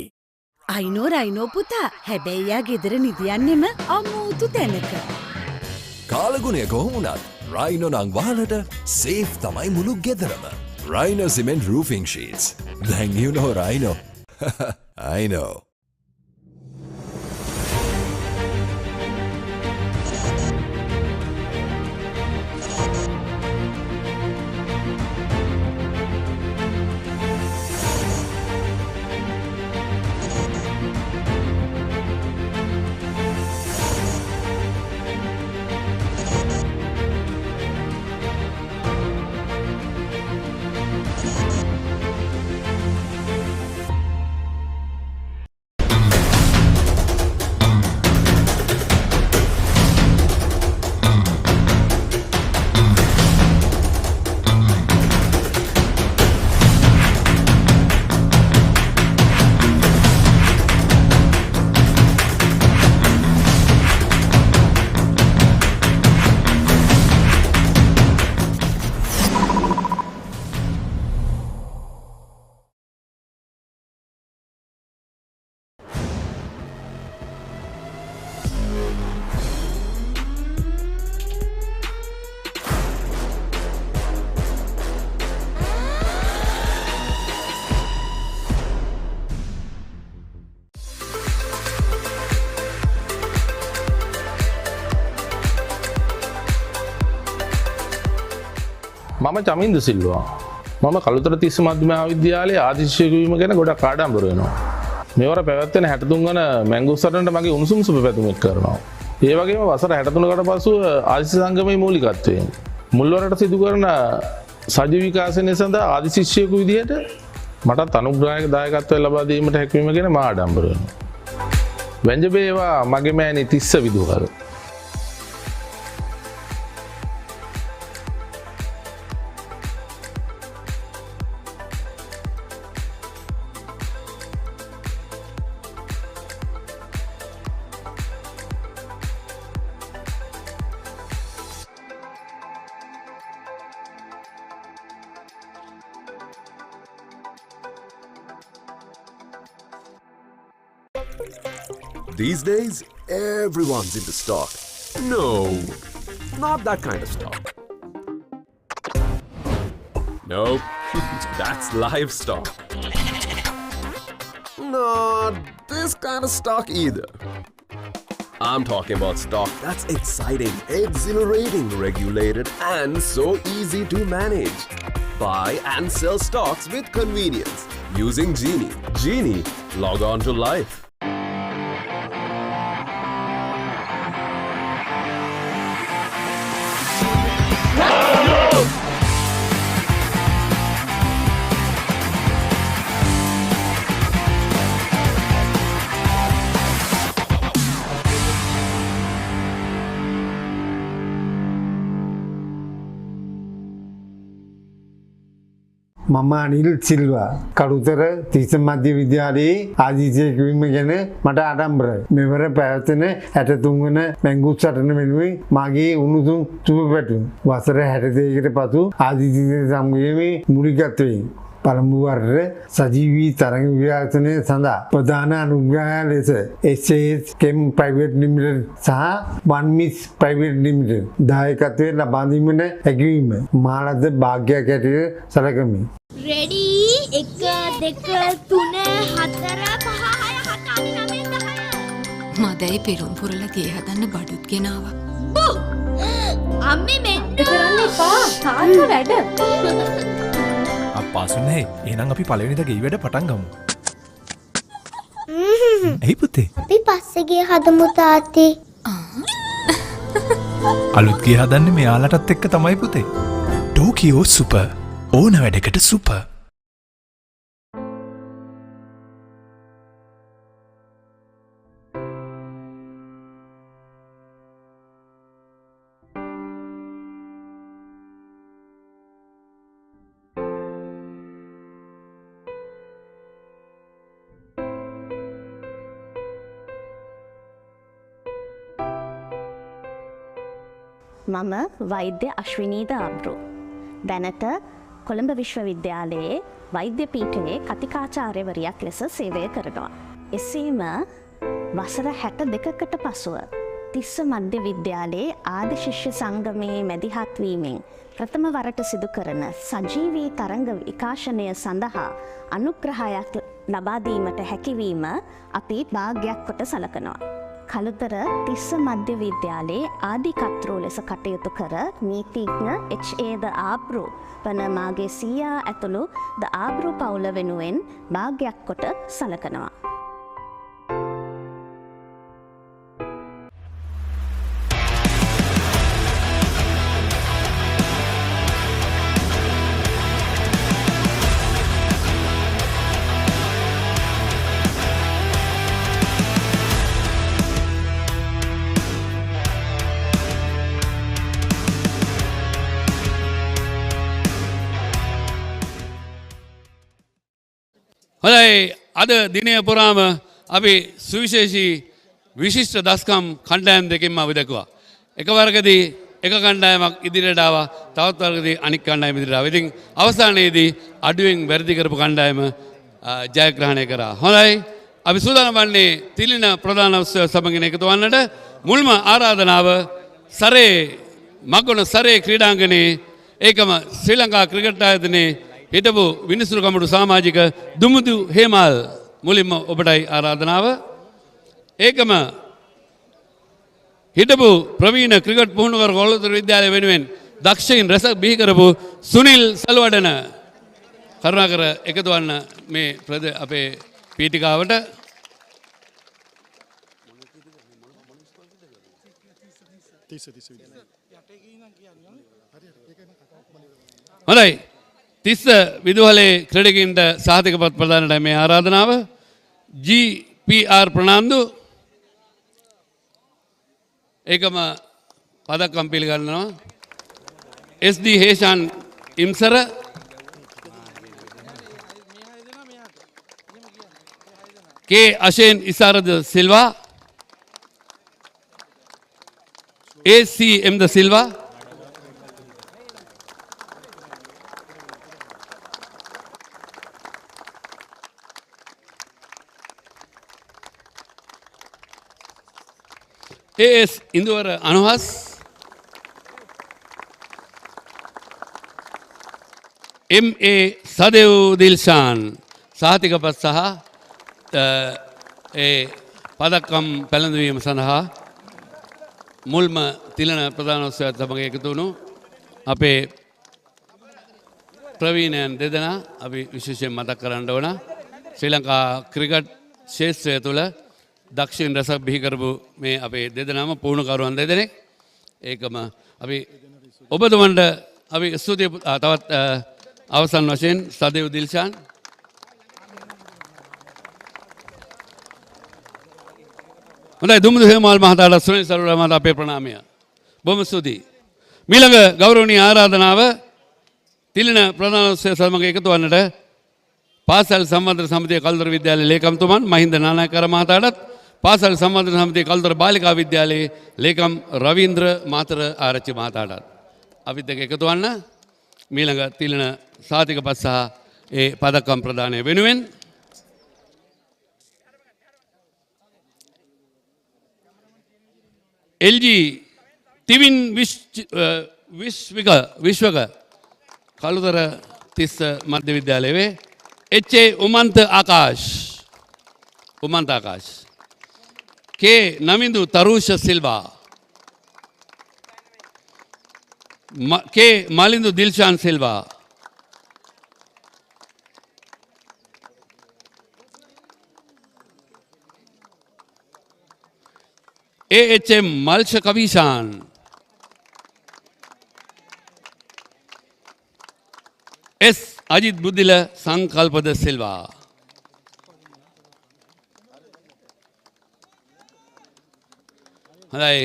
අයිනෝ පුතා හැබැයි යා ගෙදර නිදියන්නෙම අමුතු තැනක. කාලගුණය කොහොමුණත් රයිනෝ නං වහලට සේෆ් තමයි මුළු ගෙදරම. Rhino Cement Roofing Sheets. Then you know Rhino. I know. මම චමින්ද සිල්වා. මම කළුතර තිස්ස මධ්‍යම විද්‍යාලයේ ආදිශිෂ්‍යයෙකු වීම ගැන ගොඩක් ආඩම්බර වෙනවා. මෙවර පැවැත්වෙන 63 වන මැංගුස්තරන්ට මගේ උණුසුම් සුබ පැතුම් එක් කරනවා. ඒ වගේම වසර 63කට පසුව ආදිශිෂ්‍ය සංගමයේ මූලිකත්වයෙන් මුල්වරට සිදු කරන සජීවී විකාශනය සඳහා ආදිශිෂ්‍යයෙකු විදිහට මටත් අනුග්‍රහයක දායකත්වය ලබා දීමට හැකියවීම ගැන මා ආඩම්බර වෙනවා. වැංජබේවා මගේ මෑණි Tissa විදුහර. These days, everyone's into stock. No, not that kind of stock. Nope, that's livestock. Not this kind of stock either. I'm talking about stock that's exciting, exhilarating, regulated, and so easy to manage. Buy and sell stocks with convenience using Genie. Genie, log on to life. මම අනිල් සිල්වා කළුතර තිස්ස මධ්‍ය විද්‍යාලයේ ආදිශිෂ්‍යයෙකු වීම ගැන මට ආඩම්බරයි. මෙවර පැවැත්වෙන 63 වන මැංගුස් සටන වෙනුවෙන් මාගේ උණුසුම් සුබ පැතුම්. වසර 62කට පසු ආදිශිෂ්‍ය සංගමයේ මූලිකත්වයෙන් පළමු වරට සජීවී තරඟ විකාශනය සඳහා ප්‍රධාන අනුග්‍රහය ලෙස SAS Chem Private Limited සහ One Mix Private Limited දායකත්වය ලබා දීමට හැකිවීම මාලද භාග්‍යයක් ඇටියට සැලකමි. රෙඩි 1 2 3 4 5 6 7 8 9 10 මදැයි පෙරුම් පුරල ගේ හදන්න බඩුත් ගෙනාවා. අම්මේ මෙන්න කරන්න එපා. තාත්තා වැඩ. අප්පාසුනේ එහෙනම් අපි පළවෙනිද ගේ වැඩ පටන් ගමු. ඇයි පුතේ? අපි පස්සේ ගේ හදමු තාත්තේ. අලුත් ගේ හදන්නේ මෙයාලටත් එක්ක තමයි පුතේ. ටෝකියෝ සුපර් ඕන වැඩකට සුපර්. මම වෛද්‍ය අශ්විනීද අබ්රු. දැනට කොළඹ විශ්වවිද්‍යාලයේ වෛද්‍ය පීඨයේ කතිකාචාර්යවරියක් ලෙස සේවය කරනවා. එසේම වසර 62කට පසුව තිස්ස මධ්‍ය විද්‍යාලයේ ආදි ශිෂ්‍ය සංගමයේ මැදිහත් වීමෙන් ප්‍රථම වරට සිදු කරන සජීවී තරංග විකාශනය සඳහා අනුග්‍රහයක් ලබා දීමට හැකිවීම අපි භාග්‍යයක් කොට සලකනවා. කළුතර තිස්ස මධ්‍ය විද්‍යාලයේ ආදිකර්තෘ ලෙස කටයුතු කර නීතිඥ H.A.ද ආබ්රු වන මාගේ සීයා ඇතුළු ද ආබ්රු පවුල වෙනුවෙන් භාග්‍යයක් කොට සලකනවා. හොඳයි අද දිනය පුරාම අපි සුවිශේෂී විශිෂ්ට දස්කම් කණ්ඩායම් දෙකෙන්ම අපි දැකුවා. එක වර්ගදී එක කණ්ඩායමක් ඉදිරියට ආවා, තවත් වර්ගදී අනික් කණ්ඩායම ඉදිරියට ආවා. ඉතින් අවසානයේදී අඩුවෙන් වැරදි කරපු කණ්ඩායම ජයග්‍රහණය කරා. හොඳයි අපි සූදානම් වන්නේ තිලින ප්‍රධාන උත්සව සමගින් එකතු වන්නට. මුල්ම ආරාධනාව සරේ මග්ගොන සරේ ක්‍රීඩාංගණයේ ඒකම ශ්‍රී ලංකා ක්‍රිකට් ආයතනයේ හිටපු විනිසුරු කමඩු සමාජික දුමුදු හේමල් මුලින්ම ඔබටයි ආරාධනාව. ඒකම හිටපු ප්‍රවීණ ක්‍රිකට් පුහුණුකරු කොළඹ විද්‍යාලය වෙනුවෙන් දක්ෂයින් රැසක් බිහි කරපු සුනිල් සල්වඩන කරුණාකර එකතු වන්න මේ අපේ පීඨිකාවට. හොඳයි තිස්ස විදුහලේ ක්‍රීඩකින්ට සහතිකපත් ප්‍රදානට මේ ආරාධනාව. GPR ප්‍රනාන්දු ඒකම පදක්කම් පිළිගන්නවා. SD Heshan ඉම්සර K Ashen ඉසාරද Silva ACM ද සිල්වා AS ඉන්දුවර අනුහස් MA සදෙව් දිල්ෂාන් සහතිකපත් සහ ඒ පදක්කම් පැළඳවීම සඳහා මුල්ම තිලන ප්‍රධාන උත්සවයත් සමග එකතු වුණු අපේ ප්‍රවීණයන් දෙදෙනා අපි විශේෂයෙන් මතක් කරන්න ඕන. ශ්‍රී ලංකා ක්‍රිකට් ක්ෂේත්‍රය තුළ දක්ෂින් රසක් බිහි කරපු මේ අපේ දෙදෙනාම පුහුණුකරුවන් දෙදෙනෙක්. ඒකම අපි ඔබතුමන්ට අපි ස්තුතිය තවත් අවසන් වශයෙන් සදෙව් දිල්ෂාන් හොඳයි දුමුදු හේමල් මහතාට සුනිල් සල්වඩන මහතා අපේ ප්‍රණාමය. බොහොම ස්තුතියි. මීළඟ ගෞරවනීය ආරාධනාව තිලින ප්‍රධාන උත්සවය සමග එකතු වන්නට පාසල් සම්වර්ධන සමිතිය කළුතර විද්‍යාලයේ ලේකම්තුමන් මහින්ද නානායකර මහතාටත් පාසල් සම්වර්ධන සමිතිය කළුතර බාලිකා විද්‍යාලයේ ලේකම් රවීන්ද්‍ර මාතර ආරච්චි මහතාටත් අපිත් එක්ක එකතු වන්න මීළඟ තිලින සාතිකපත් සහ ඒ පදක්කම් ප්‍රදානය වෙනුවෙන් LG තිවින් විශ්වක කළුතර තිස්ස මධ්‍ය විද්‍යාලයේ HA උමන්ත ආකාශ K නමින්දු තරුෂ Silva K මලින්දු Dilshan Silva AHM මල්ෂ කවිෂාන් S Ajith බුද්ධිල සංකල්පද Silva හොඳයි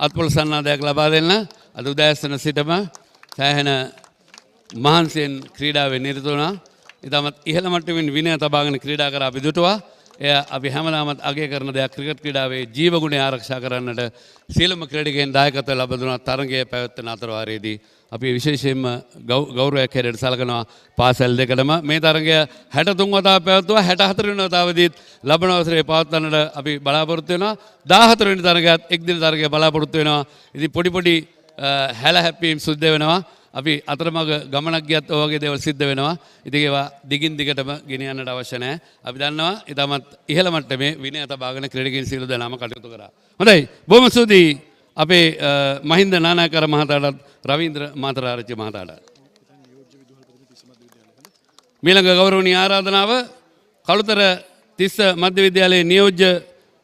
අත්පොළ සන්නාදයක් ලබා දෙන්න අද උදෑසන සිටම සෑහෙන මහන්සියෙන් ක්‍රීඩාවේ නිරත වුණා. ඉතාමත් ඉහළ මට්ටමින් විනය තබාගෙන ක්‍රීඩා කර අපි දුටුවා. එය අපි හැමදාමත් අගය කරන දෙයක් ක්‍රිකට් ක්‍රීඩාවේ ජීවගුණය ආරක්ෂා කරන්නට සියලුම ක්‍රීඩකයන් දායකත්වය ලබා දුනා තරගය පැවැත්වෙන අතරවාරයේදී අපි විශේෂයෙන්ම ගෞරවයක් හැටියට සලකනවා පාසල් දෙකටම මේ තරගය 63 වතාවක් පැවැත්වුවා 64 වෙනි වතාවදීත් ලබන අවසරයේ පවත්වන්නට අපි බලාපොරොත්තු වෙනවා 14 වෙනි තරගයත් එක් දින තරගය බලාපොරොත්තු වෙනවා. ඉතින් පොඩි හැල හැප්පීම් සුද්ධ වෙනවා. අපි අතරමඟ ගමනක් ගියත් ඔය වගේ දේවල් සිද්ධ වෙනවා. ඉතින් ඒවා දිගින් දිගටම ගෙනියන්නට අවශ්‍ය නැහැ. අපි දන්නවා ඊටමත් ඉහළ මට්ටමේ විනය තබාගෙන ක්‍රීඩකයන් සියලු දෙනාම කටයුතු කරා. හොඳයි. බොහොම ස්තුතියි අපේ මහින්ද නානායකර මහතාටත් රවීන්ද්‍ර මාතරාරච්චි මහතාට. මීළඟ ගෞරවනීය ආරාධනාව කළුතර තිස්ස මධ්‍ය විද්‍යාලයේ නියෝජ්‍ය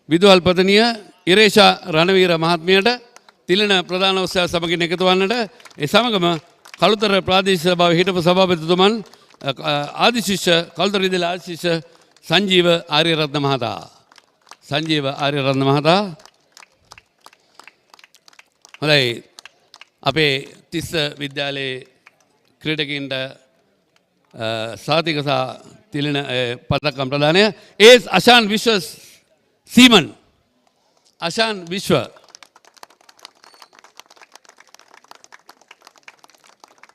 විදුහල්පතිනිය ඉරේෂා රණවීර මහත්මියට තිලන ප්‍රධාන උත්සව සමගින් එකතු වන්නට ඒ සමගම කළුතර ප්‍රාදේශීය සභාවේ හිටපු සභාපතිතුමන් ආදිශිෂ්‍ය කළුතර විද්‍යාලයේ ආදිශිෂ්‍ය සංජීව ආර්යරත්න මහතා හොඳයි අපේ තිස්ස විද්‍යාලයේ ක්‍රීඩකයින්ට සාතික සහ තිලන පදක්කම් ප්‍රදානය ඒස් අශාන් විශ්ව සීමන් අශාන් විශ්ව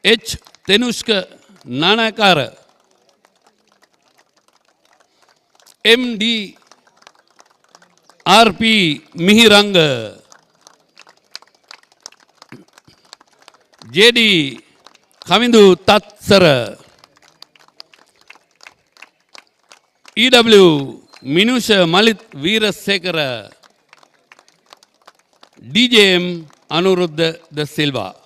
H තෙනුෂ්ක Nanayakkara MD RP මිහිරංග JD කමින්දු තත්සර EW මිනුෂ Malith Weerasekara DJM Anuruddha ද සිල්වා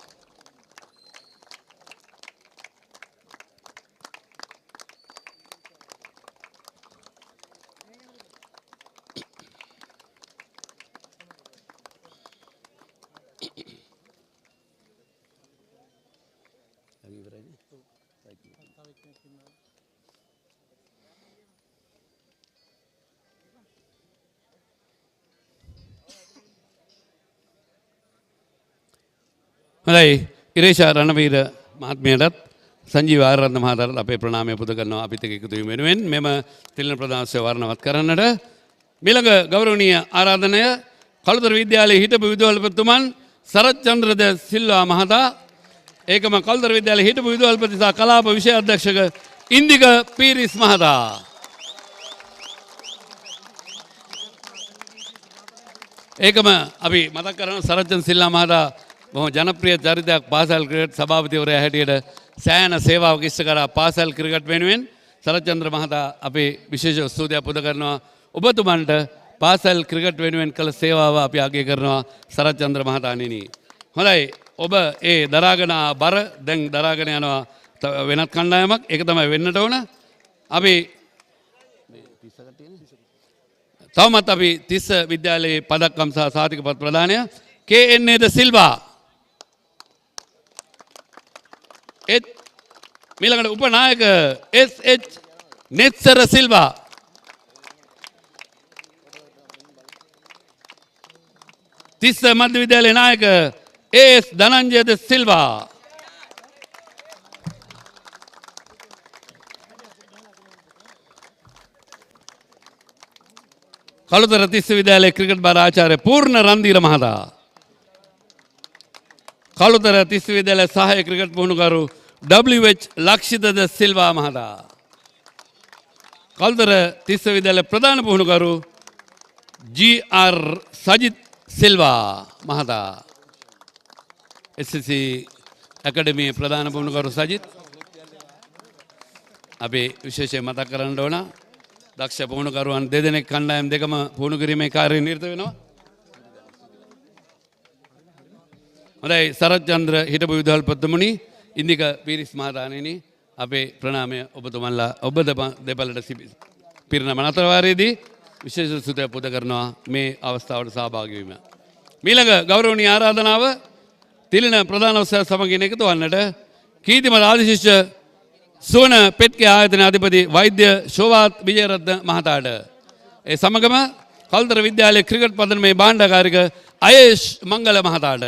හොඳයි ඉරේෂා රණවීර මහත්මියටත් සංජීව ආරණ්‍ය මහතාට අපේ ප්‍රණාමය පුද කරනවා අපිත් එක්ක එකතු වීම වෙනුවෙන් මෙම තිලන ප්‍රදානෝත්සවය වර්ණවත් කරන්නට මීළඟ ගෞරවනීය ආරාධනය කළුතර විද්‍යාලයේ හිටපු විදුහල්පතිතුමන් සරච්චන්ද්‍ර ද සිල්වා මහතා ඒකම කළුතර විද්‍යාලයේ හිටපු විදුහල්පති සහ කලාප විෂය අධ්‍යක්ෂක ඉන්දික පීරිස් මහතා ඒකම අපි මතක් කරන සරච්චන්ද්‍ර සිල්වා මහතා බොහොම ජනප්‍රිය චරිතයක් පාසල් ක්‍රිකට් සභාපතිවරයා හැටියට සෑහෙන සේවාවක් ඉෂ්ට කරා පාසල් ක්‍රිකට් වෙනුවෙන් සරච්චන්ද්‍ර මහතා අපේ විශේෂ ස්තුතියක් පුද කරනවා ඔබතුමන්ට පාසල් ක්‍රිකට් වෙනුවෙන් කළ සේවාව අපි අගය කරනවා සරච්චන්ද්‍ර මහතාණෙනි. හොඳයි ඔබ ඒ දරාගෙන බර දැන් දරාගෙන යනවා වෙනත් කණ්ඩායමක් ඒක තමයි වෙන්නට ඕන. අපි තවමත් අපි තිස්ස විද්‍යාලයේ පදක්කම් සහ සාතික පත් ප්‍රදානය KNA ද සිල්වා මීළඟට උපනායක SH නෙත්සර සිල්වා තිස්ස මධ්‍ය විද්‍යාලයේ නායක AS ධනංජය ද සිල්වා කළුතර තිස්ස විද්‍යාලයේ ක්‍රිකට් බාර ආචාර්ය පූර්ණ රන්දීර මහතා කළුතර තිස්ස විද්‍යාලයේ සහාය ක්‍රිකට් පුහුණුකරු WH ලක්ෂිත ද සිල්වා මහතා කල්තර තිස්ස විද්‍යාලය ප්‍රධාන පුහුණුකරු ජී.ආර්. සජිත් සිල්වා මහතා. SSC ඇකඩමියේ ප්‍රධාන පුහුණුකරු සජිත් අපි විශේෂයෙන් මතක් කරන්න ඕන. දක්ෂ පුහුණුකරුවන් දෙදෙනෙක් කණ්ඩායම් දෙකම පුහුණු කිරීමේ කාර්යය නිරත වෙනවා. හොඳයි සරත් චන්ද්‍ර හිටපු විදුහල්පතිතුමනි, ඉන්දික පීරිස් මහතාණෙනි, අපේ ප්‍රණාමය ඔබතුමන්ලා ඔබ දෙපළට පිරිනම අතරවාරයේදී විශේෂ සුතයක් පුද කරනවා මේ අවස්ථාවට සහභාගී වීම. මීළඟ ගෞරවනීය ආරාධනාව තිලින ප්‍රධාන උත්සව සමගින් එකතු වන්නට කීර්තිමත් ආදිශිෂ්‍ය සුවන පෙට්ගේ ආයතන අධිපති වෛද්‍ය ශෝවාත් විජයරත්න මහතාට, ඒ සමගම කල්තර විද්‍යාලයේ ක්‍රිකට් පදනමේ භාණ්ඩාගාරික අයේෂ් මංගල මහතාට.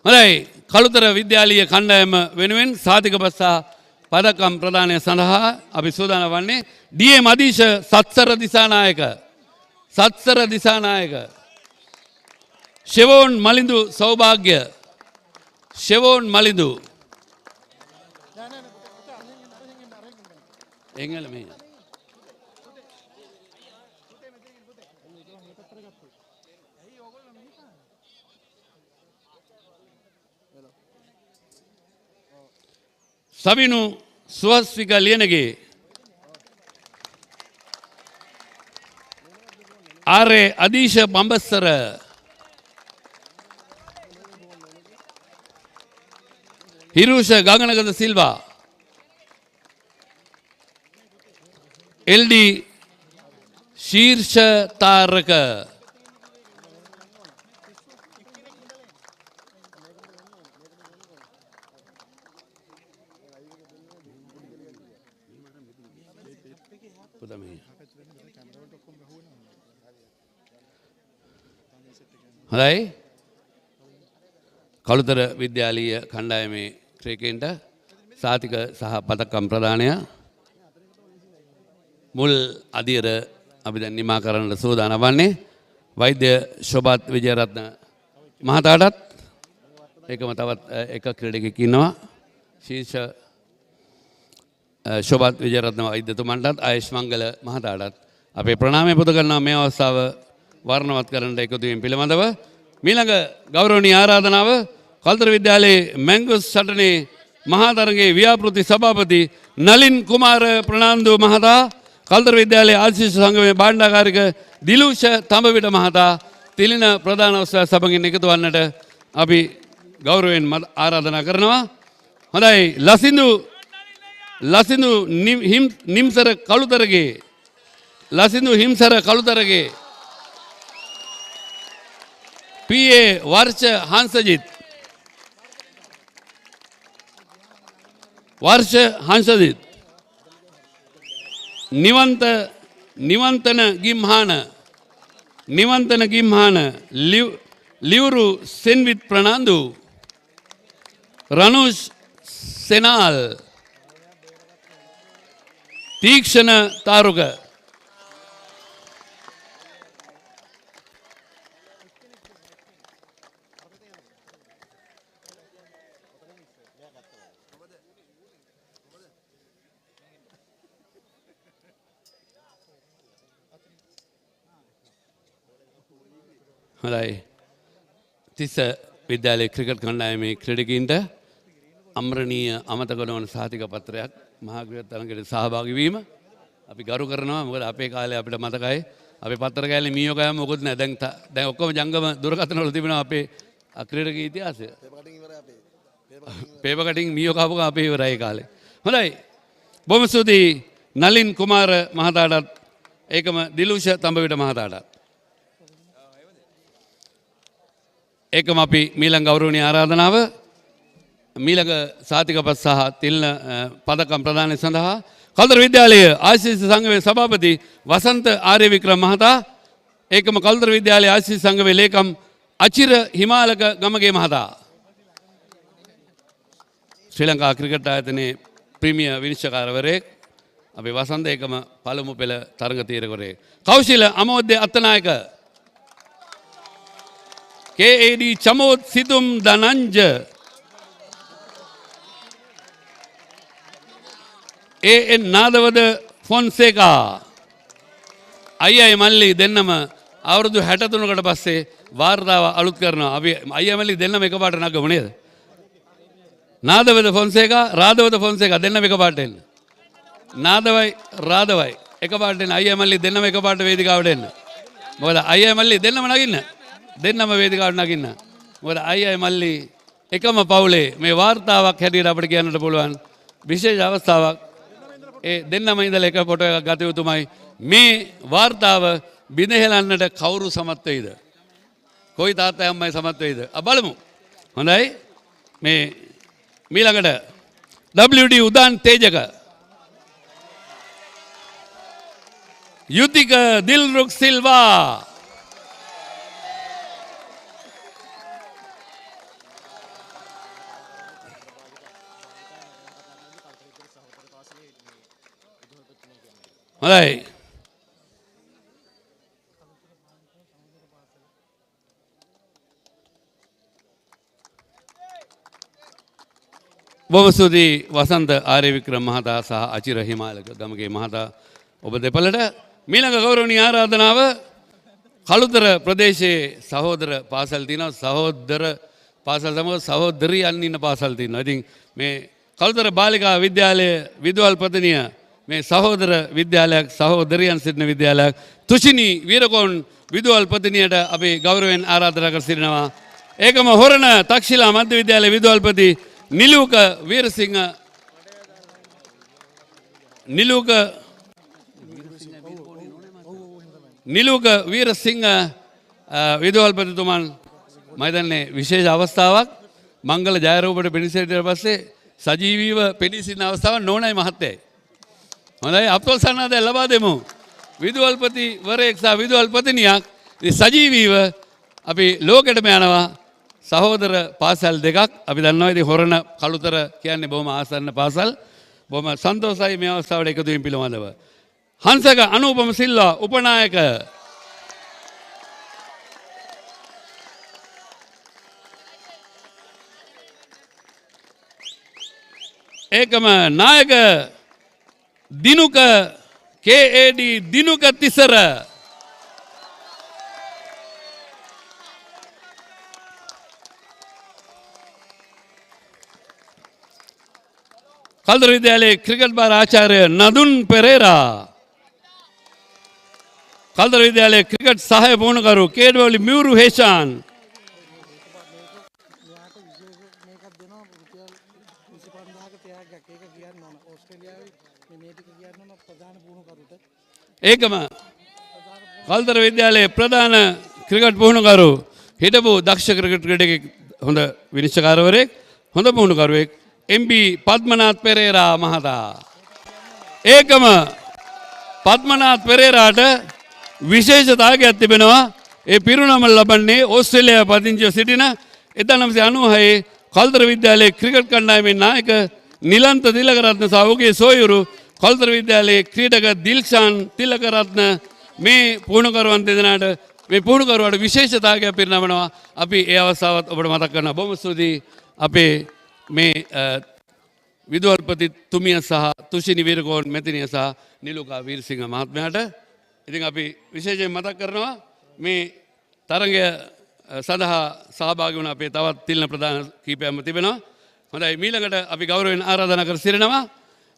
හොඳයි, කළුතර විද්‍යාලීය කණ්ඩායම වෙනුවෙන් සාතික පස්සා පදකම් ප්‍රදානය සඳහා අපි සූදානම් වන්නේ ඩී.ඒ. මදීෂ සත්සර දිසානායක, ෂෙවෝන් මලිඳු සෞභාග්‍ය, ෂෙවෝන් මලිඳු එංගල මේ සවිනු සුවස්වික ලියනගේ, ආරේ අදීශ පඹස්සර, හිරුෂ ගගනගත සිල්වා, එල්.ඩී. ශීර්ෂ තාරක, හොඳයි, කළුතර විද්‍යාලීය කණ්ඩායමේ ක්‍රිකෙන්ට සාතික සහ පදක්කම් ප්‍රදානය මුල් අදියර අපි දැන් නිමා කරන්න සූදානම් වන්නේ වෛද්‍ය ශෝභාත් විජයරත්න මහතාටත්, ඒකම තවත් එක ක්‍රීඩකෙක් ඉන්නවා ශීර්ෂ ශෝභාත් විජයරත්න වෛද්‍යතුමන්ටත් ආයේෂ් මංගල මහතාටත් අපේ ප්‍රණාමය පුද කරනවා මේ අවස්ථාව වර්ණවත් කරන්න එකතු වීම පිළිබඳව. මීළඟ ගෞරවනීය ආරාධනාව කල්තර විද්‍යාලයේ මැංගස් සටනේ මහා තරගයේ ව්‍යාපෘති සභාපති නලින් කුමාර ප්‍රනාන්දු මහතා, කල්තර විද්‍යාලයේ ආශිෂ්‍ය සංගමයේ භාණ්ඩාගාරික දිලුෂ තඹවිට මහතා තිලින ප්‍රධාන උත්සව සමගින් එකතු වන්නට අපි ගෞරවයෙන් ආරාධනා කරනවා. හොඳයි, ලසිඳු හිම්සර කළුතරගේ, ලසිඳු හිම්සර කළුතරගේ පී.ඒ. වර්ෂ හංසජිත්, නිවන්තන ගිම්හාන, ලිවුරු සෙන්විත් ප්‍රනාන්දු, රනුෂ් සෙනාල්, තීක්ෂණ තාරුක, හොඳයි, තිස්ස විද්‍යාලයේ ක්‍රිකට් කණ්ඩායමේ ක්‍රීඩකයින්ට අමරණීය අමතක නොවන සහතික පත්‍රයක් මහා තරගයට සහභාගී වීම අපි ගරු කරනවා. මොකද අපේ කාලේ අපිට මතකයි අපේ පත්‍ර කෑල්ලේ මීයෝ කෑම මොකුත් නැහැ. දැන් ඔක්කොම ජංගම දුරකථන වල තිබෙනවා අපේ ක්‍රීඩක ඉතිහාසය. පේපර් කටින් මීයෝ කාපු අපේ ඉවරයි ඒ කාලේ. හොඳයි, බොහොම ස්තුතියි නලින් කුමාර මහතාටත් ඒකම දිලුෂ තඹවිට මහතාටත්. ඒකම අපි මීළඟ ගෞරවනීය ආරාධනාව මීළඟ සාතිකපත් සහ තිල්න පදකම් ප්‍රදානය සඳහා කල්තර විද්‍යාලයේ ආශිෂ්‍ය සංගමේ සභාපති වසන්ත ආර්ය වික්‍රම මහතා, ඒකම කල්තර විද්‍යාලයේ ආශිෂ්‍ය සංගමේ ලේකම් අචිර හිමාලක ගමගේ මහතා, ශ්‍රී ලංකා ක්‍රිකට් ආයතනයේ ප්‍රීමියර් විනිශ්චයකාරවරයෙක් අපේ වසන්ත, ඒකම පළමු පෙළ තරග තීරකවරයෙක්, කෞශල අමෝද්‍ය අත්තනායක, KAD චමෝත් සිතුම් දනංජ AN නාදවද ෆොන්සේකා අයියයි මල්ලි දෙන්නම අවුරුදු 63කට පස්සේ වාර්තාව අලුත් කරනවා. අපි අයියා මල්ලි දෙන්නම එකපාරට නගමු නේද? නාදවද ෆොන්සේකා රාදවද ෆොන්සේකා දෙන්නම එකපාරට එන්න. නාදවයි රාදවයි එකපාරට එන්න. අයියා මල්ලි දෙන්නම එකපාරට වේදිකාවට එන්න. මොකද අයියා මල්ලි දෙන්නම නගින්න. දෙන්නම වේදිකාවට නගින්න. මොකද අයියා මල්ලි එකම පවුලේ මේ වාර්තාවක් හැටියට අපිට කියන්නට පුළුවන් විශේෂ අවස්ථාවක්. ඒ දෙන්නම ඉඳලා එක ෆොටෝ එකක් ගත යුතුමයි. මේ වාර්තාව බිඳහෙලන්නට කවුරු සමත් වෙයිද? කොයි තාත්තා අම්මයි සමත් වෙයිද? බලමු. හොඳයි. මේ මීළඟට WD උදාන් තේජක යුතික දිල්රුක් සිල්වා හොඳයි. බොහොම ස්තුතියි වසන්ත ආර්යවික්‍රම මහතා සහ අචිර හිමාලක ගමගේ මහතා ඔබ දෙපළට. මීළඟ ගෞරවනීය ආරාධනාව කළුතර ප්‍රදේශයේ සහෝදර පාසල් තියෙනවා. සහෝදර පාසල් තමයි සහෝදරියන් ඉන්න පාසල් තියෙනවා. ඉතින් මේ කළුතර බාලිකා විද්‍යාලය විදුහල්පතිනිය මේ සහෝදර විද්‍යාලයක් සහෝදරියන් සිටින විද්‍යාලයක් තුෂිනී වීරකෝන් විදුහල්පතිනියට අපි ගෞරවයෙන් ආරාධනා කර සිටිනවා. ඒකම හොරණ තක්ෂිලා මධ්‍ය විද්‍යාලයේ විදුහල්පති නිලූක වීරසිංහ විදුහල්පතිතුමන් මම හිතන්නේ විශේෂ අවස්ථාවක් මංගල ජයරූපට පිණිසෙට පස්සේ සජීවීව පෙනී සිටින අවස්ථාවක් නෝනයි මහත්තයයි. හොඳයි අපතොල් සන්නාදය ලබා දෙමු. විදුහල්පති වරයෙක් සහ විදුහල්පතිනියක් සජීවීව අපි ලෝකෙටම යනවා. සහෝදර පාසල් දෙකක් අපි දන්නවා. ඉතින් හොරණ කළුතර කියන්නේ බොහොම ආසන්න පාසල්. බොහොම සන්තෝෂයි මේ අවස්ථාවට එකතු වීම පිළිබඳව. හංසක අනුපම සිල්වා උපනායක ඒකම නායක දිනුක KAD දිනුක තිසර කළුතර විද්‍යාලයේ ක්‍රිකට් බාර ආචාර්ය නදුන් පෙරේරා කළුතර විද්‍යාලයේ ක්‍රිකට් සහාය පුහුණුකරු කේඩවලි මියුරු හේෂාන් ඒකම කළුතර විද්‍යාලයේ ප්‍රධාන ක්‍රිකට් පුහුණුකරු හිටපු දක්ෂ ක්‍රිකට් ක්‍රීඩකෙක් හොඳ විනිශ්චයකාරවරයෙක් හොඳ පුහුණුකරුවෙක් MB පද්මනාත් පෙරේරා මහතා. ඒකම පද්මනාත් පෙරේරාට විශේෂතාවයක් තිබෙනවා. ඒ පිරුණම ලබන්නේ ඕස්ට්‍රේලියාව පදිංචිව සිටින 1996 කළුතර විද්‍යාලයේ ක්‍රිකට් කණ්ඩායමේ නායක නිලන්ත තිලකරත්න සහ ඔහුගේ සොයුරු කළුතර විද්‍යාලයේ ක්‍රීඩක දිල්ෂාන් තිලකරත්න මේ පුහුණුකරුවන් දෙදෙනාට මේ පුහුණුකරුවාට විශේෂතාවයක් පිරිනමනවා. අපි ඒ අවස්ථාවත් ඔබට මතක් කරනවා. බොහොම ස්තුතියි අපේ මේ විදුහල්පති තුමිය සහ තුෂිනි වීරකෝන් මැතිනිය සහ නිලුකා වීරසිංහ මහත්මයාට. ඉතින් අපි විශේෂයෙන් මතක් කරනවා මේ තරගය සඳහා සහභාගී වුණ අපේ තවත් තිල්න ප්‍රධාන කීපයක්ම තිබෙනවා. හොඳයි මීළඟට අපි ගෞරවයෙන් ආරාධනා කර සිටිනවා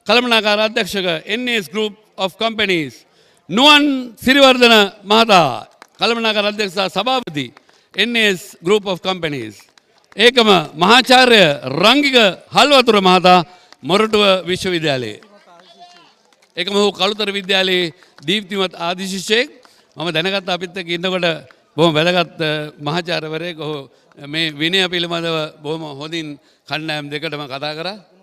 කළමනාකාර අධ්‍යක්ෂක NS Group of Companies නුවන් සිරිවර්ධන මහතා කළමනාකාර අධ්‍යක්ෂ සභාපති NS Group of Companies. ඒකම මහාචාර්ය රංගික හල්වතුර මහතා මොරටුව විශ්වවිද්‍යාලයේ. ඒකම ඔහු කළුතර විද්‍යාලයේ දීප්තිමත් ආදි ශිෂ්‍යයෙක්. මම දැනගත්ත අපිත් එක්ක ඉන්නකොට බොහොම වැදගත් මහාචාර්යවරයෙක්. ඔහු මේ විනය පිළිබඳව බොහොම හොඳින් කණ්ඩායම් දෙකටම කතා කරා.